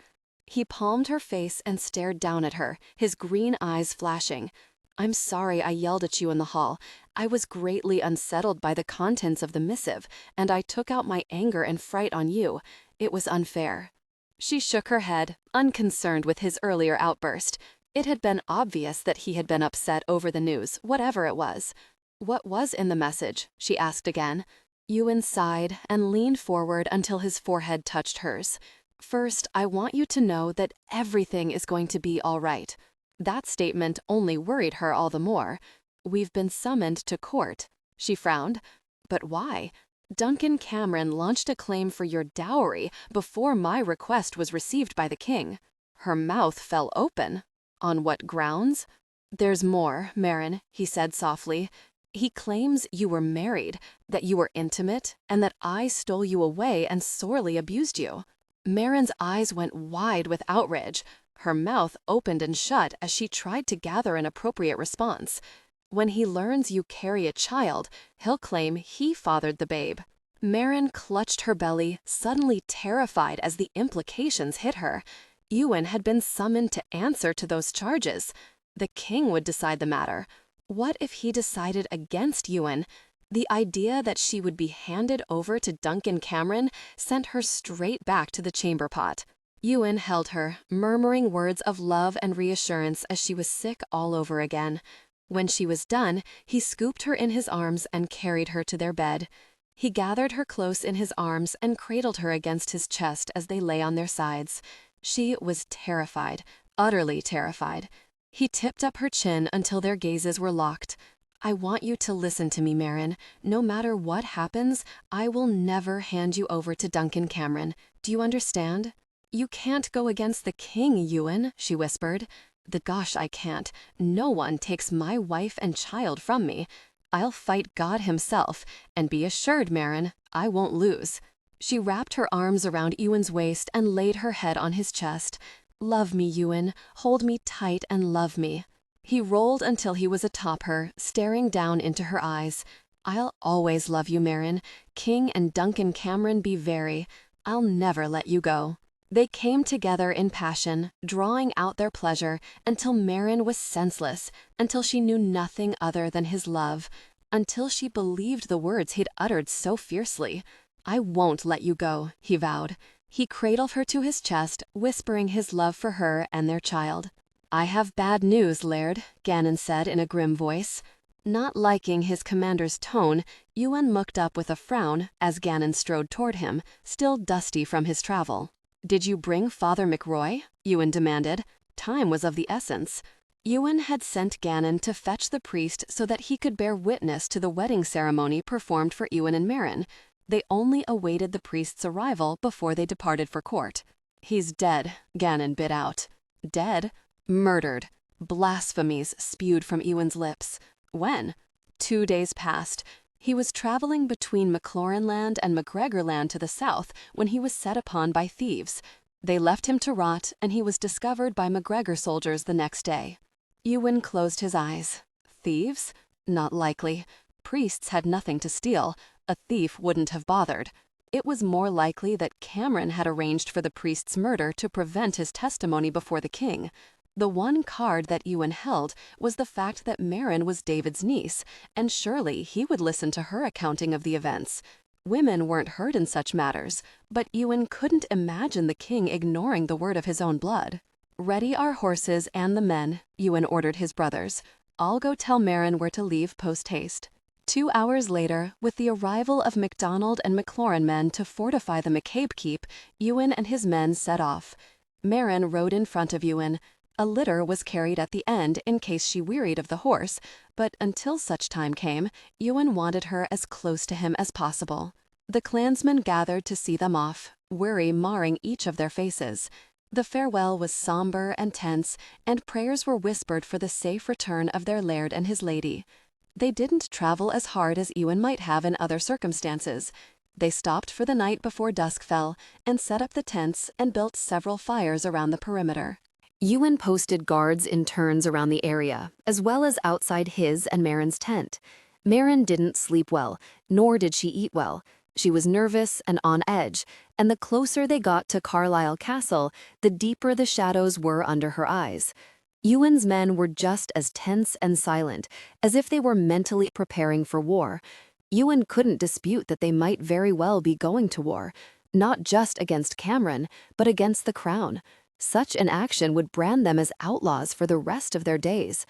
Speaker 1: He palmed her face and stared down at her, his green eyes flashing. "I'm sorry I yelled at you in the hall. I was greatly unsettled by the contents of the missive, and I took out my anger and fright on you. It was unfair." She shook her head, unconcerned with his earlier outburst. It had been obvious that he had been upset over the news, whatever it was. "What was in the message?" she asked again. Ewan sighed and leaned forward until his forehead touched hers. "First, I want you to know that everything is going to be all right." That statement only worried her all the more. "We've been summoned to court." She frowned. "But why? Duncan Cameron launched a claim for your dowry before my request was received by the king." Her mouth fell open. "On what grounds?" "There's more, Mairin," he said softly. "He claims you were married, that you were intimate, and that I stole you away and sorely abused you." Mairin's eyes went wide with outrage.
Speaker 2: Her mouth opened and shut as she tried to gather an appropriate response. When he learns you carry a child, he'll claim he fathered the babe. Mairin clutched her belly, suddenly terrified as the implications hit her. Ewan had been summoned to answer to those charges. The king would decide the matter. What if he decided against Ewan? The idea that she would be handed over to Duncan Cameron sent her straight back to the chamber pot. Ewan held her, murmuring words of love and reassurance as she was sick all over again. When she was done, he scooped her in his arms and carried her to their bed. He gathered her close in his arms and cradled her against his chest as they lay on their sides. She was terrified, utterly terrified. He tipped up her chin until their gazes were locked. "I want you to listen to me, Mairin. No matter what happens, I will never hand you over to Duncan Cameron. Do you understand?" "You can't go against the king, Ewan," she whispered. "The gosh, I can't. No one takes my wife and child from me. I'll fight God himself, and be assured, Mairin, I won't lose." She wrapped her arms around Ewan's waist and laid her head on his chest. "Love me, Ewan. Hold me tight and love me." He rolled until he was atop her, staring down into her eyes. "I'll always love you, Mairin. King and Duncan Cameron be very. I'll never let you go." They came together in passion, drawing out their pleasure until Mairin was senseless, until she knew nothing other than his love, until she believed the words he'd uttered so fiercely. "I won't let you go," he vowed. He cradled her to his chest, whispering his love for her and their child. "I have bad news, Laird," Gannon said in a grim voice. Not liking his commander's tone, Ewan looked up with a frown as Gannon strode toward him, still dusty from his travel. "Did you bring Father McRoy?" Ewan demanded. Time was of the essence. Ewan had sent Gannon to fetch the priest so that he could bear witness to the wedding ceremony performed for Ewan and Mairin. They only awaited the priest's arrival before they departed for court. "He's dead," Gannon bit out. "Dead? Murdered." Blasphemies spewed from Ewan's lips. When? 2 days past. He was traveling between McLaurinland and McGregorland to the south when he was set upon by thieves. They left him to rot, and he was discovered by McGregor soldiers the next day. Ewan closed his eyes. Thieves? Not likely. Priests had nothing to steal. A thief wouldn't have bothered. It was more likely that Cameron had arranged for the priest's murder to prevent his testimony before the king. The one card that Ewan held was the fact that Mairin was David's niece, and surely he would listen to her accounting of the events. Women weren't heard in such matters, but Ewan couldn't imagine the king ignoring the word of his own blood. "Ready our horses and the men," Ewan ordered his brothers. "I'll go tell Mairin where to leave post-haste." 2 hours later, with the arrival of MacDonald and McLaurin men to fortify the McCabe keep, Ewan and his men set off. Mairin rode in front of Ewan. A litter was carried at the end in case she wearied of the horse, but until such time came, Ewan wanted her as close to him as possible. The clansmen gathered to see them off, worry marring each of their faces. The farewell was somber and tense, and prayers were whispered for the safe return of their laird and his lady. They didn't travel as hard as Ewan might have in other circumstances. They stopped for the night before dusk fell, and set up the tents and built several fires around the perimeter. Ewan posted guards in turns around the area, as well as outside his and Mairin's tent. Mairin didn't sleep well, nor did she eat well. She was nervous and on edge, and the closer they got to Carlisle Castle, the deeper the shadows were under her eyes. Ewan's men were just as tense and silent, as if they were mentally preparing for war. Ewan couldn't dispute that they might very well be going to war, not just against Cameron, but against the crown. Such an action would brand them as outlaws for the rest of their days.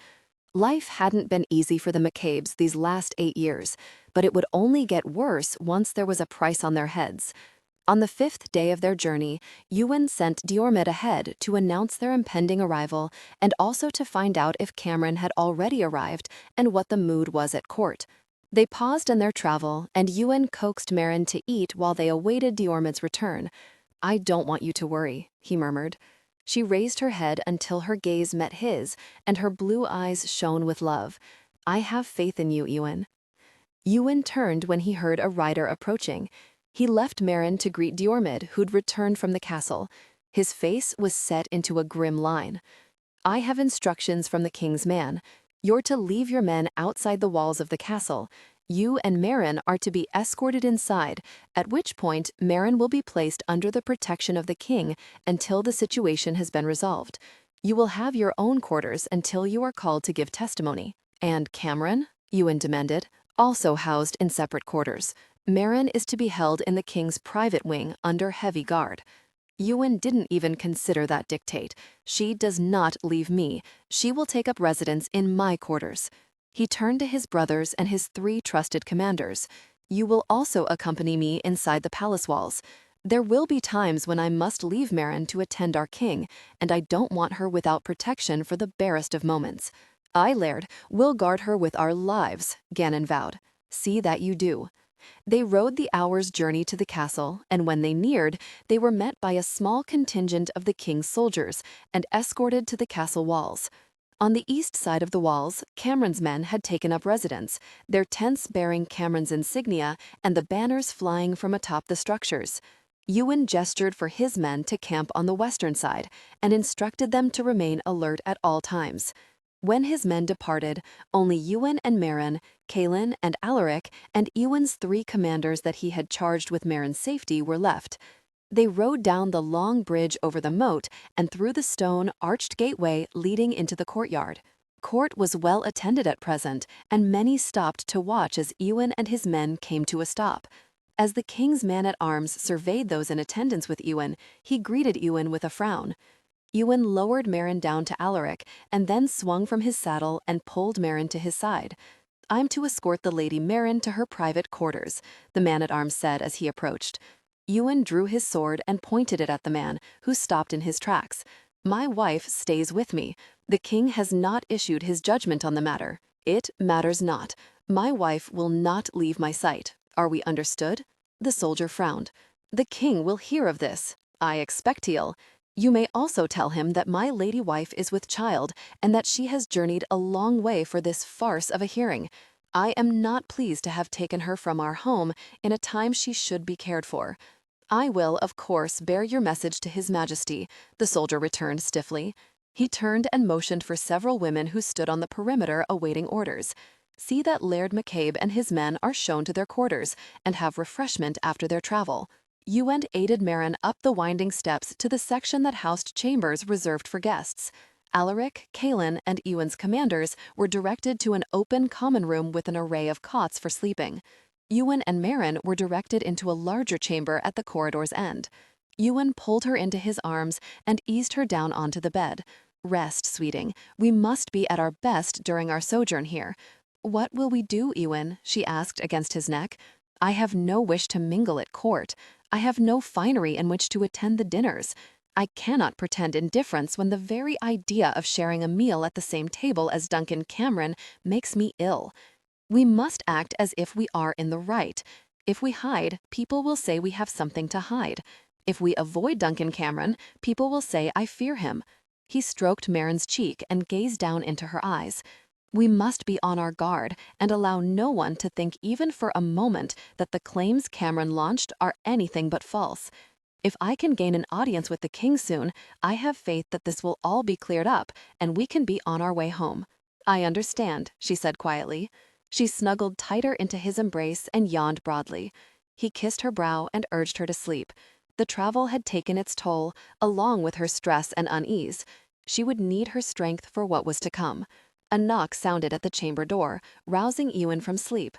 Speaker 2: Life hadn't been easy for the McCabes these last 8 years, but it would only get worse once there was a price on their heads. On the 5th day of their journey, Ewan sent Diarmid ahead to announce their impending arrival and also to find out if Cameron had already arrived and what the mood was at court. They paused in their travel, and Ewan coaxed Mairin to eat while they awaited Diarmid's return. "I don't want you to worry," he murmured. She raised her head until her gaze met his, and her blue eyes shone with love. "I have faith in you, Ewan." Ewan turned when he heard a rider approaching. He left Mairin to greet Diarmid, who'd returned from the castle.
Speaker 1: His face was set into a grim line. "I have instructions from the king's man. You're to leave your men outside the walls of the castle. You and Mairin are to be escorted inside, at which point Mairin will be placed under the protection of the king until the situation has been resolved. You will have your own quarters until you are called to give testimony." "And Cameron?" Ewan demanded. "Also housed in separate quarters. Mairin is to be held in the king's private wing under heavy guard." Ewan didn't even consider that dictate. "She does not leave me. She will take up residence in my quarters." He turned to his brothers and his 3 trusted commanders. "You will also accompany me inside the palace walls. There will be times when I must leave Mairin to attend our king, and I don't want her without protection for the barest of moments. I, Laird, will guard her with our lives," Gannon vowed. "See that you do." They rode the hour's journey to the castle, and when they neared, they were met by a small contingent of the king's soldiers and escorted to the castle walls. On the east side of the walls, Cameron's men had taken up residence, their tents bearing Cameron's insignia and the banners flying from atop the structures. Ewan gestured for his men to camp on the western side and instructed them to remain alert at all times. When his men departed, only Ewan and Mairin, Kaelin and Alaric, and Ewan's 3 commanders that he had charged with Mairin's safety were left. They rode down the long bridge over the moat and through the stone, arched gateway leading into the courtyard. Court was well attended at present, and many stopped to watch as Ewan and his men came to a stop. As the king's man-at-arms surveyed those in attendance with Ewan, he greeted Ewan with a frown. Ewan lowered Mairin down to Alaric and then swung from his saddle and pulled Mairin to his side. "I'm to escort the Lady Mairin to her private quarters," the man-at-arms said as he approached. Ewan drew his sword and pointed it at the man, who stopped in his tracks. "My wife stays with me. The king has not issued his judgment on the matter. It matters not. My wife will not leave my sight. Are we understood?" The soldier frowned. "The king will hear of this. I expect he'll. You may also tell him that my lady wife is with child and that she has journeyed a long way for this farce of a hearing. I am not pleased to have taken her from our home in a time she should be cared for." "I will, of course, bear your message to His Majesty," the soldier returned stiffly. He turned and motioned for several women who stood on the perimeter awaiting orders. "See that Laird McCabe and his men are shown to their quarters and have refreshment after their travel." Ewan aided Mairin up the winding steps to the section that housed chambers reserved for guests. Alaric, Kaelin, and Ewan's commanders were directed to an open common room with an array of cots for sleeping. Ewan and Mairin were directed into a larger chamber at the corridor's end. Ewan pulled her into his arms and eased her down onto the bed. "Rest, sweeting. We must be at our best during our sojourn here." "What will we do, Ewan?" she asked against his neck. "I have no wish to mingle at court. I have no finery in which to attend the dinners. I cannot pretend indifference when the very idea of sharing a meal at the same table as Duncan Cameron makes me ill. We must act as if we are in the right. If we hide, people will say we have something to hide. If we avoid Duncan Cameron, people will say I fear him." He stroked Mairin's cheek and gazed down into her eyes. "We must be on our guard and allow no one to think even for a moment that the claims Cameron launched are anything but false. If I can gain an audience with the king soon, I have faith that this will all be cleared up and we can be on our way home." "I understand," she said quietly. She snuggled tighter into his embrace and yawned broadly. He kissed her brow and urged her to sleep. The travel had taken its toll, along with her stress and unease. She would need her strength for what was to come. A knock sounded at the chamber door, rousing Ewan from sleep.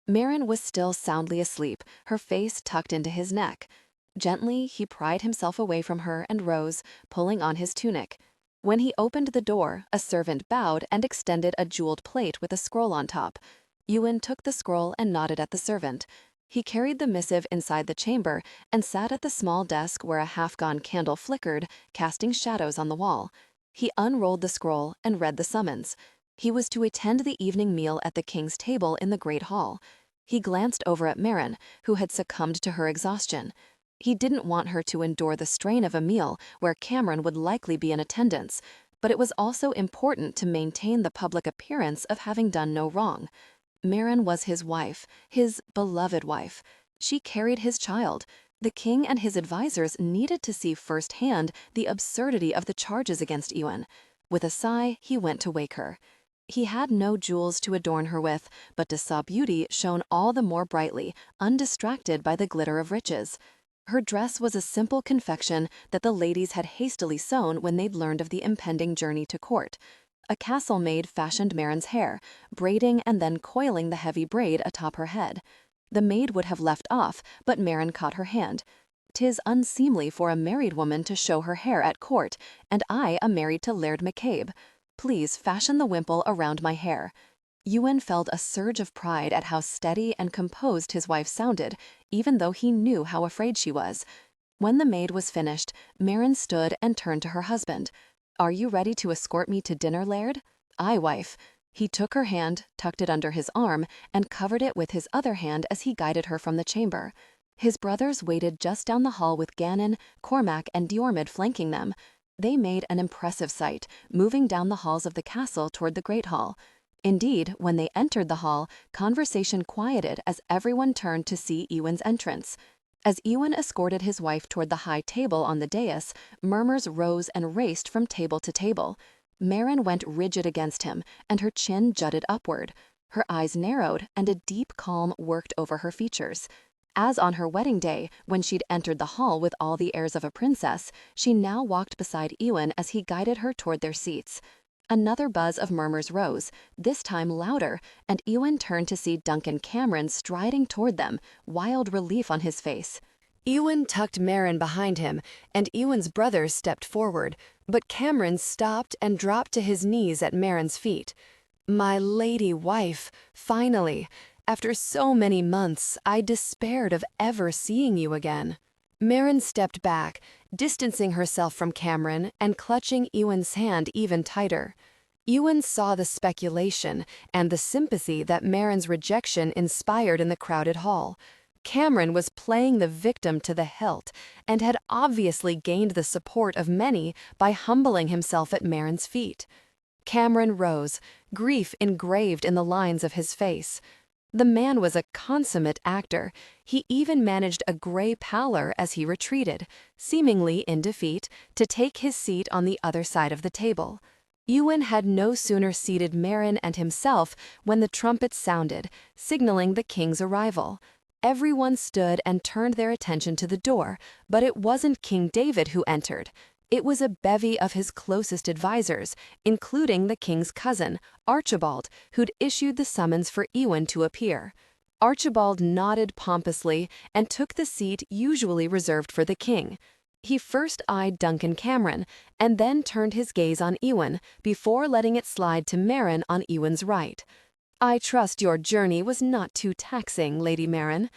Speaker 1: Mairin was still soundly asleep, her face tucked into his neck. Gently, he pried himself away from her and rose, pulling on his tunic. When he opened the door, a servant bowed and extended a jeweled plate with a scroll on top. Ewan took the scroll and nodded at the servant. He carried the missive inside the chamber and sat at the small desk where a half-gone candle flickered, casting shadows on the wall. He unrolled the scroll and read the summons. He was to attend the evening meal at the king's table in the great hall. He glanced over at Mairin, who had succumbed to her exhaustion. He didn't want her to endure the strain of a meal where Cameron would likely be in attendance, but it was also important to maintain the public appearance of having done no wrong. Mairin was his wife, his beloved wife. She carried his child. The king and his advisors needed to see firsthand the absurdity of the charges against Ewan. With a sigh, he went to wake her. He had no jewels to adorn her with, but de sa beauty shone all the more brightly, undistracted by the glitter of riches. Her dress was a simple confection that the ladies had hastily sewn when they'd learned of the impending journey to court. A castle maid fashioned Mairin's hair, braiding and then coiling the heavy braid atop her head. The maid would have left off, but Mairin caught her hand. "'Tis unseemly for a married woman to show her hair at court, and I am married to Laird McCabe. Please fashion the wimple around my hair." Ewan felt a surge of pride at how steady and composed his wife sounded, even though he knew how afraid she was. When the maid was finished, Mairin stood and turned to her husband. "Are you ready to escort me to dinner, Laird?" "Aye, wife." He took her hand, tucked it under his arm, and covered it with his other hand as he guided her from the chamber. His brothers waited just down the hall with Gannon, Cormac, and Diarmid flanking them. They made an impressive sight, moving down the halls of the castle toward the Great Hall. Indeed, when they entered the hall, conversation quieted as everyone turned to see Ewan's entrance. As Ewan escorted his wife toward the high table on the dais, murmurs rose and raced from table to table. Mairin went rigid against him, and her chin jutted upward. Her eyes narrowed, and a deep calm worked over her features. As on her wedding day, when she'd entered the hall with all the airs of a princess, she now walked beside Ewan as he guided her toward their seats. Another buzz of murmurs rose, this time louder, and Ewan turned to see Duncan Cameron striding toward them, wild relief on his face. Ewan tucked Mairin behind him, and Ewan's brothers stepped forward, but Cameron stopped and dropped to his knees at Mairin's feet. "My lady wife, finally. After so many months, I despaired of ever seeing you again." Mairin stepped back, distancing herself from Cameron and clutching Ewan's hand even tighter. Ewan saw the speculation and the sympathy that Mairin's rejection inspired in the crowded hall. Cameron was playing the victim to the hilt and had obviously gained the support of many by humbling himself at Mairin's feet. Cameron rose, grief engraved in the lines of his face. The man was a consummate actor. He even managed a gray pallor as he retreated, seemingly in defeat, to take his seat on the other side of the table. Ewan had no sooner seated Mairin and himself when the trumpet sounded, signaling the king's arrival. Everyone stood and turned their attention to the door, but it wasn't King David who entered. It was a bevy of his closest advisors, including the king's cousin, Archibald, who'd issued the summons for Ewan to appear. Archibald nodded pompously and took the seat usually reserved for the king. He first eyed Duncan Cameron, and then turned his gaze on Ewan, before letting it slide to Mairin on Ewan's right. "I trust your journey was not too taxing, Lady Mairin.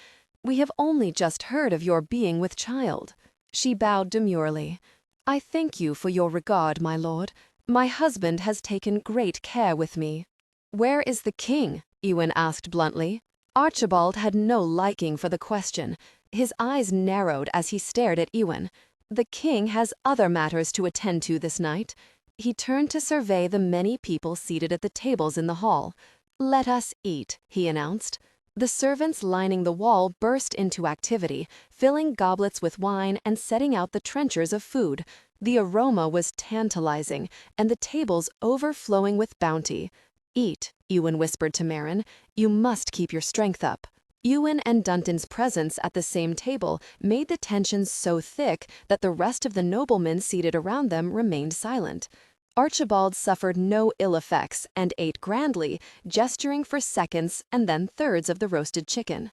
Speaker 1: We have only just heard of your being with child." She bowed demurely. "I thank you for your regard, my lord. My husband has taken great care with me." "Where is the king?" Ewan asked bluntly. Archibald had no liking for the question. His eyes narrowed as he stared at Ewan. "The king has other matters to attend to this night." He turned to survey the many people seated at the tables in the hall. "Let us eat," he announced. The servants lining the wall burst into activity, filling goblets with wine and setting out the trenchers of food. The aroma was tantalizing, and the tables overflowing with bounty. "Eat," Ewan whispered to Mairin. "You must keep your strength up." Ewan and Duncan's presence at the same table made the tension so thick that the rest of the noblemen seated around them remained silent. Archibald suffered no ill effects and ate grandly, gesturing for seconds and then thirds of the roasted chicken.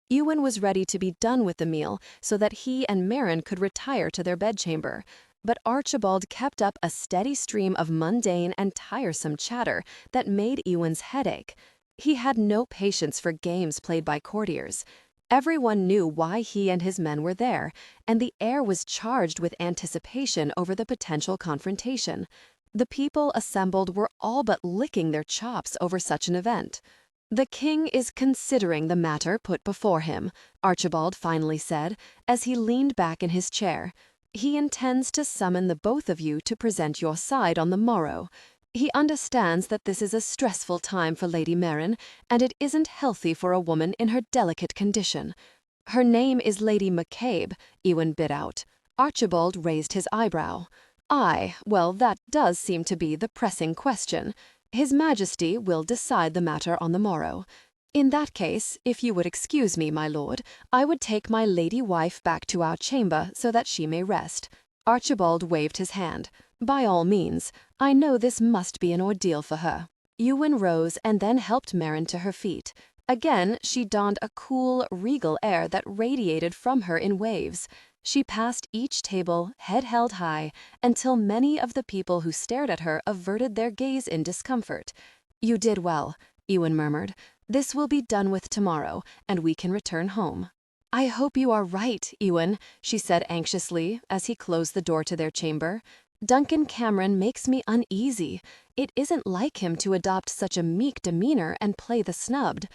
Speaker 1: Ewan was ready to be done with the meal so that he and Mairin could retire to their bedchamber, but Archibald kept up a steady stream of mundane and tiresome chatter that made Ewan's head ache. He had no patience for games played by courtiers. Everyone knew why he and his men were there, and the air was charged with anticipation over the potential confrontation. The people assembled were all but licking their chops over such an event. "The king is considering the matter put before him," Archibald finally said, as he leaned back in his chair. "He intends to summon the both of you to present your side on the morrow. He understands that this is a stressful time for Lady Mairin, and it isn't healthy for a woman in her delicate condition.
Speaker 2: Her name is Lady McCabe, Ewan bit out. Archibald raised his eyebrow. Aye, well, that does seem to be the pressing question. His Majesty will decide the matter on the morrow. In that case, if you would excuse me, my lord, I would take my lady wife back to our chamber so that she may rest. Archibald waved his hand. By all means, I know this must be an ordeal for her. Ewan rose and then helped Mairin to her feet. Again, she donned a cool, regal air that radiated from her in waves. She passed each table, head held high, until many of the people who stared at her averted their gaze in discomfort. You did well, Ewan murmured. This will be done with tomorrow, and we can return home. I hope you are right, Ewan, she said anxiously as he closed the door to their chamber. Duncan Cameron makes me uneasy. It isn't like him to adopt such a meek demeanor and play the snubbed.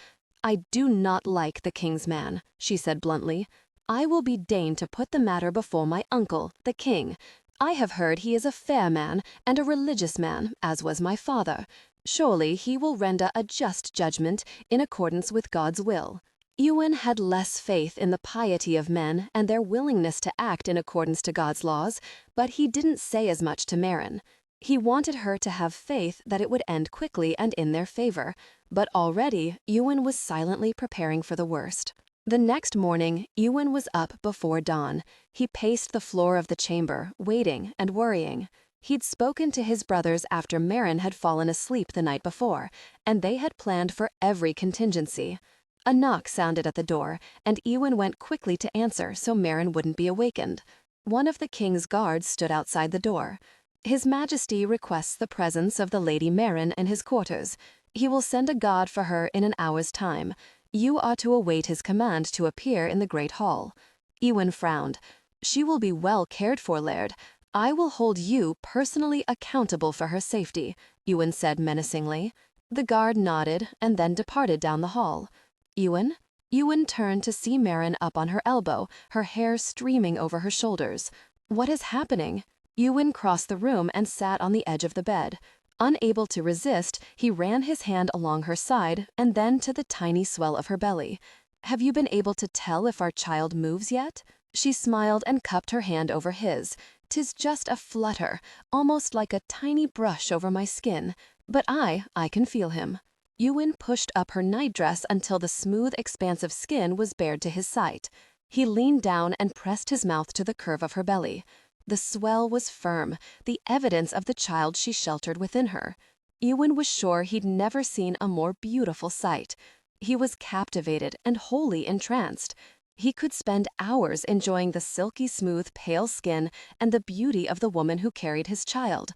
Speaker 2: I do not like the king's man, she said bluntly. I will be deigned to put the matter before my uncle, the king. I have heard he is a fair man and a religious man, as was my father. Surely he will render a just judgment in accordance with God's will. Ewan had less faith in the piety of men and their willingness to act in accordance to God's laws, but he didn't say as much to Mairin. He wanted her to have faith that it would end quickly and in their favor, but already Ewan was silently preparing for the worst. The next morning, Ewan was up before dawn. He paced the floor of the chamber, waiting and worrying. He'd spoken to his brothers after Mairin had fallen asleep the night before, and they had planned for every contingency. A knock sounded at the door, and Ewan went quickly to answer so Mairin wouldn't be awakened. One of the king's guards stood outside the door. His Majesty requests the presence of the Lady Mairin in his quarters. He will send a guard for her in an hour's time. You are to await his command to appear in the great hall. Ewan frowned. She will be well cared for, Laird. I will hold you personally accountable for her safety, Ewan said menacingly. The guard nodded and then departed down the hall. Ewan? Ewan turned to see Mairin up on her elbow, her hair streaming over her shoulders. What is happening? Ewan crossed the room and sat on the edge of the bed. Unable to resist, he ran his hand along her side and then to the tiny swell of her belly. Have you been able to tell if our child moves yet? She smiled and cupped her hand over his. 'Tis just a flutter, almost like a tiny brush over my skin, but I can feel him. Ewan pushed up her nightdress until the smooth expanse of skin was bared to his sight. He leaned down and pressed his mouth to the curve of her belly. The swell was firm, the evidence of the child she sheltered within her. Ewan was sure he'd never seen a more beautiful sight. He was captivated and wholly entranced. He could spend hours enjoying the silky smooth pale skin and the beauty of the woman who carried his child.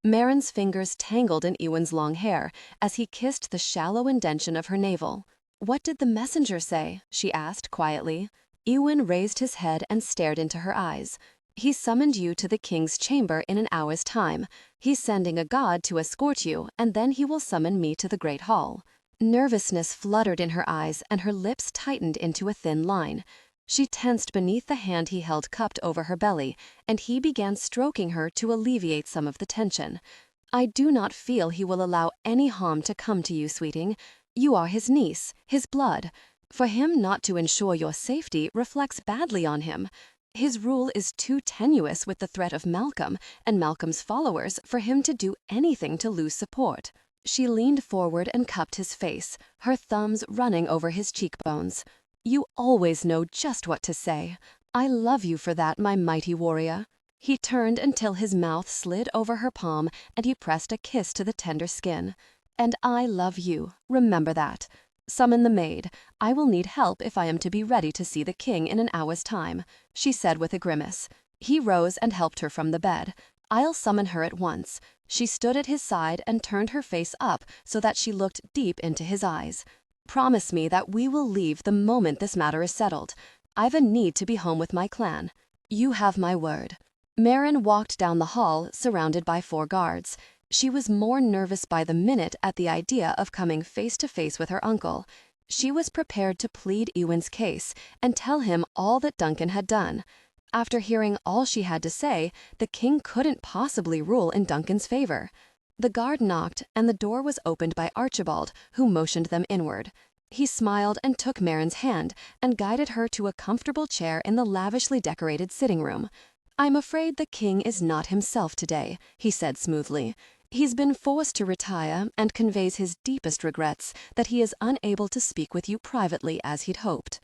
Speaker 2: Mairin's fingers tangled in Ewan's long hair as he kissed the shallow indention of her navel. What did the messenger say? She asked quietly. Ewan raised his head and stared into her eyes. He summoned you to the king's chamber in an hour's time. He's sending a god to escort you, and then he will summon me to the great hall. Nervousness fluttered in her eyes, and her lips tightened into a thin line. She tensed beneath the hand he held cupped over her belly, and he began stroking her to alleviate some of the tension. I do not feel he will allow any harm to come to you, sweeting. You are his niece, his blood. For him not to ensure your safety reflects badly on him. His rule is too tenuous with the threat of Malcolm and Malcolm's followers for him to do anything to lose support. She leaned forward and cupped his face, her thumbs running over his cheekbones. You always know just what to say. I love you for that, my mighty warrior. He turned until his mouth slid over her palm and he pressed a kiss to the tender skin. And I love you. Remember that. Summon the maid. I will need help if I am to be ready to see the king in an hour's time, she said with a grimace. He rose and helped her from the bed. I'll summon her at once. She stood at his side and turned her face up so that she looked deep into his eyes. Promise me that we will leave the moment this matter is settled. I've a need to be home with my clan. You have my word. Mairin walked down the hall, surrounded by 4 guards. She was more nervous by the minute at the idea of coming face to face with her uncle. She was prepared to plead Ewan's case and tell him all that Duncan had done. After hearing all she had to say, the king couldn't possibly rule in Duncan's favor. The guard knocked, and the door was opened by Archibald, who motioned them inward. He smiled and took Mairin's hand and guided her to a comfortable chair in the lavishly decorated sitting room. "I'm afraid the king is not himself today," he said smoothly. "He's been forced to retire and conveys his deepest regrets that he is unable to speak with you privately as he'd hoped."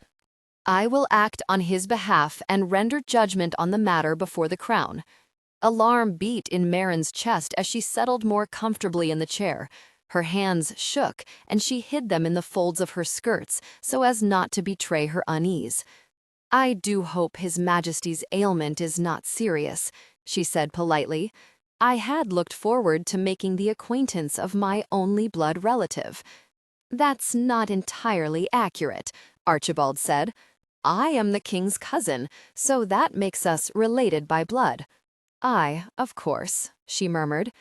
Speaker 1: "I will act on his behalf and render judgment on the matter before the crown." Alarm beat in Mairin's chest as she settled more comfortably in the chair. Her hands shook, and she hid them in the folds of her skirts so as not to betray her unease. "I do hope His Majesty's ailment is not serious," she said politely. "I had looked forward to making the acquaintance of my only blood relative." "That's not entirely accurate," Archibald said. "I am the king's cousin, so that makes us related by blood." Of course," she murmured.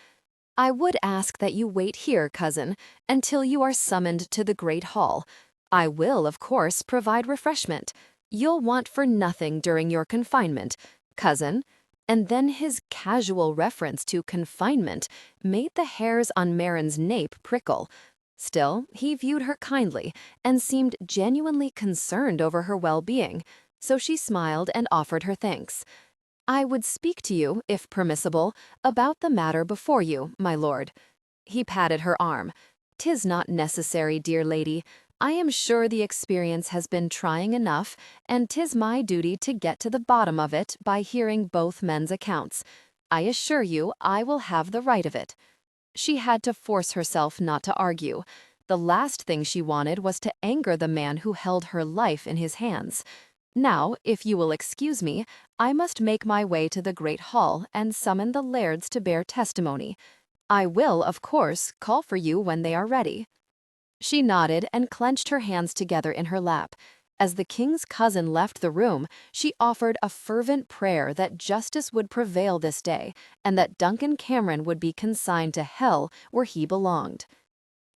Speaker 1: "I would ask that you wait here, cousin, until you are summoned to the Great Hall. I will, of course, provide refreshment. You'll want for nothing during your confinement, cousin." And then his casual reference to confinement made the hairs on Mairin's nape prickle. Still, he viewed her kindly and seemed genuinely concerned over her well-being, so she smiled and offered her thanks. "I would speak to you, if permissible, about the matter before you, my lord." He patted her arm. "'Tis not necessary, dear lady. I am sure the experience has been trying enough, and 'tis my duty to get to the bottom of it by hearing both men's accounts. I assure you I will have the right of it." She had to force herself not to argue. The last thing she wanted was to anger the man who held her life in his hands. "Now, if you will excuse me, I must make my way to the Great Hall and summon the lairds to bear testimony. I will, of course, call for you when they are ready." She nodded and clenched her hands together in her lap. As the king's cousin left the room, she offered a fervent prayer that justice would prevail this day and that Duncan Cameron would be consigned to hell where he belonged.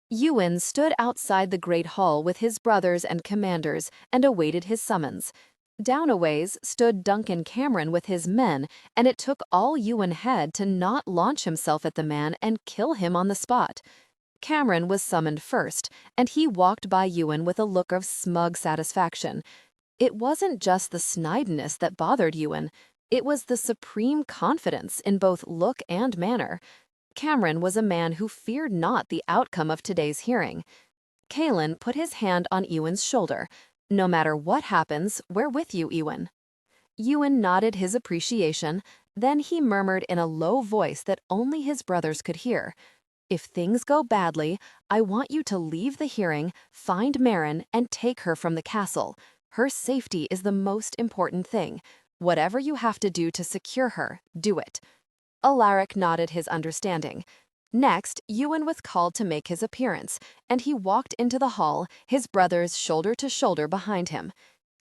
Speaker 1: Ewan stood outside the Great Hall with his brothers and commanders and awaited his summons. Down a ways stood Duncan Cameron with his men, and it took all Ewan had to not launch himself at the man and kill him on the spot. Cameron was summoned first, and he walked by Ewan with a look of smug satisfaction. It wasn't just the snidiness that bothered Ewan, it was the supreme confidence in both look and manner. Cameron was a man who feared not the outcome of today's hearing. Kalen put his hand on Ewan's shoulder. "No matter what happens, we're with you, Ewan." Ewan nodded his appreciation, then he murmured in a low voice that only his brothers could hear. "If things go badly, I want you to leave the hearing, find Mairin, and take her from the castle. Her safety is the most important thing. Whatever you have to do to secure her, do it." Alaric nodded his understanding. Next, Ewan was called to make his appearance, and he walked into the hall, his brothers shoulder to shoulder behind him.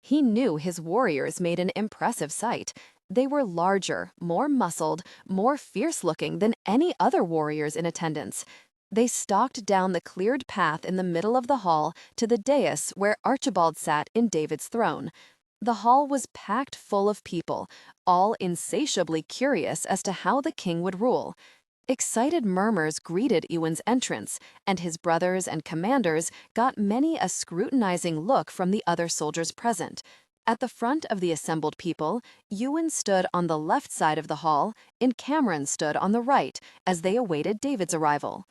Speaker 1: He knew his warriors made an impressive sight. They were larger, more muscled, more fierce-looking than any other warriors in attendance. They stalked down the cleared path in the middle of the hall to the dais where Archibald sat in David's throne. The hall was packed full of people, all insatiably curious as to how the king would rule. Excited murmurs greeted Ewan's entrance, and his brothers and commanders got many a scrutinizing look from the other soldiers present. At the front of the assembled people, Ewan stood on the left side of the hall, and Cameron stood on the right as they awaited David's arrival.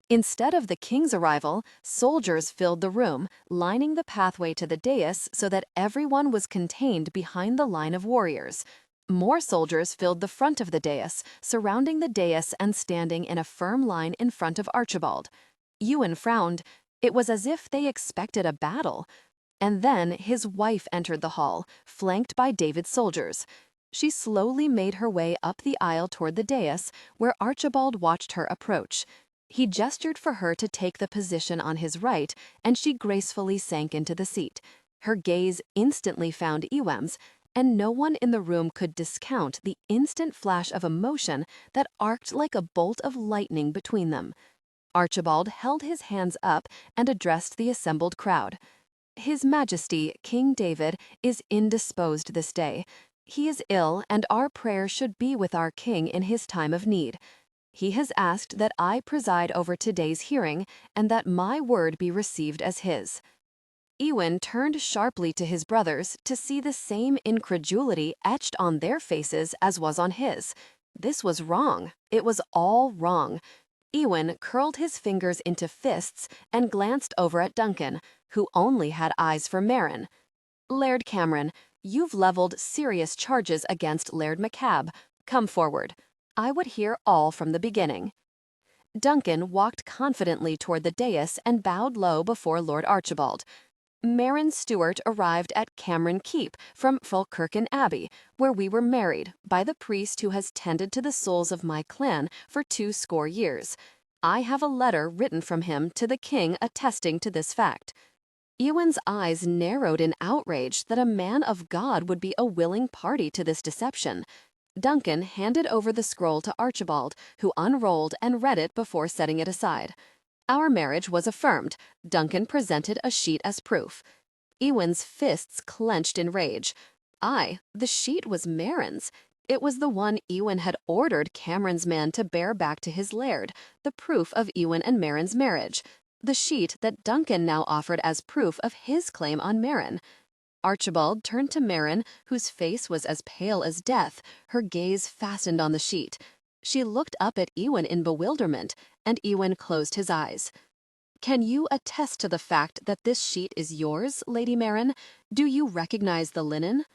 Speaker 1: Instead of the king's arrival, soldiers filled the room, lining the pathway to the dais so that everyone was contained behind the line of warriors. More soldiers filled the front of the dais, surrounding the dais and standing in a firm line in front of Archibald. Ewan frowned. It was as if they expected a battle. And then his wife entered the hall, flanked by David's soldiers. She slowly made her way up the aisle toward the dais, where Archibald watched her approach. He gestured for her to take the position on his right, and she gracefully sank into the seat. Her gaze instantly found Ewan's, and no one in the room could discount the instant flash of emotion that arced like a bolt of lightning between them. Archibald held his hands up and addressed the assembled crowd. "His Majesty, King David, is indisposed this day. He is ill, and our prayer should be with our king in his time of need. He has asked that I preside over today's hearing and that my word be received as his."
Speaker 2: Ewan turned sharply to his brothers to see the same incredulity etched on their faces as was on his. This was wrong. It was all wrong. Ewan curled his fingers into fists and glanced over at Duncan, who only had eyes for Mairin. Laird Cameron, you've leveled serious charges against Laird McCabe. Come forward. I would hear all from the beginning. Duncan walked confidently toward the dais and bowed low before Lord Archibald. Mairin Stuart arrived at Cameron Keep from Falkirk Abbey, where we were married, by the priest who has tended to the souls of my clan for 20 years. I have a letter written from him to the king attesting to this fact. Ewan's eyes narrowed in outrage that a man of God would be a willing party to this deception. Duncan handed over the scroll to Archibald, who unrolled and read it before setting it aside. Our marriage was affirmed. Duncan presented a sheet as proof. Ewan's fists clenched in rage. The sheet was Mairin's. It was the one Ewan had ordered Cameron's man to bear back to his laird, the proof of Ewan and Mairin's marriage. The sheet that Duncan now offered as proof of his claim on Mairin. Archibald turned to Mairin, whose face was as pale as death, her gaze fastened on the sheet. She looked up at Ewan in bewilderment, and Ewan closed his eyes. Can you attest to the fact that this sheet is yours, Lady Mairin? Do you recognize the linen?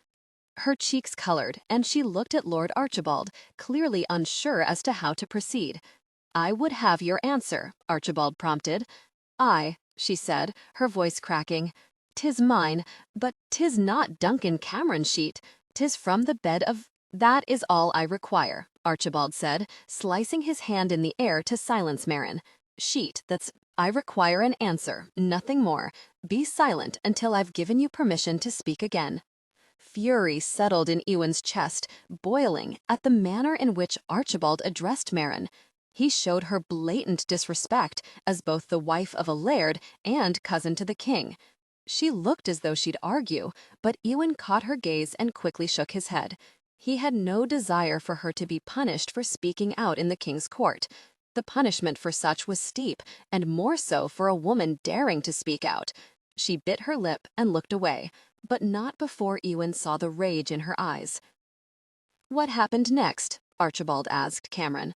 Speaker 2: Her cheeks colored, and she looked at Lord Archibald, clearly unsure as to how to proceed. I would have your answer, Archibald prompted. Aye, she said, her voice cracking. 'Tis mine, but 'tis not Duncan Cameron's sheet. 'Tis from the bed of— That is all I require, Archibald said, slicing his hand in the air to silence Mairin. Sheet, I require an answer, nothing more. Be silent until I've given you permission to speak again. Fury settled in Ewan's chest, boiling at the manner in which Archibald addressed Mairin. He showed her blatant disrespect as both the wife of a laird and cousin to the king. She looked as though she'd argue, but Ewan caught her gaze and quickly shook his head. He had no desire for her to be punished for speaking out in the king's court. The punishment for such was steep, and more so for a woman daring to speak out. She bit her lip and looked away, but not before Ewan saw the rage in her eyes. What happened next? Archibald asked Cameron.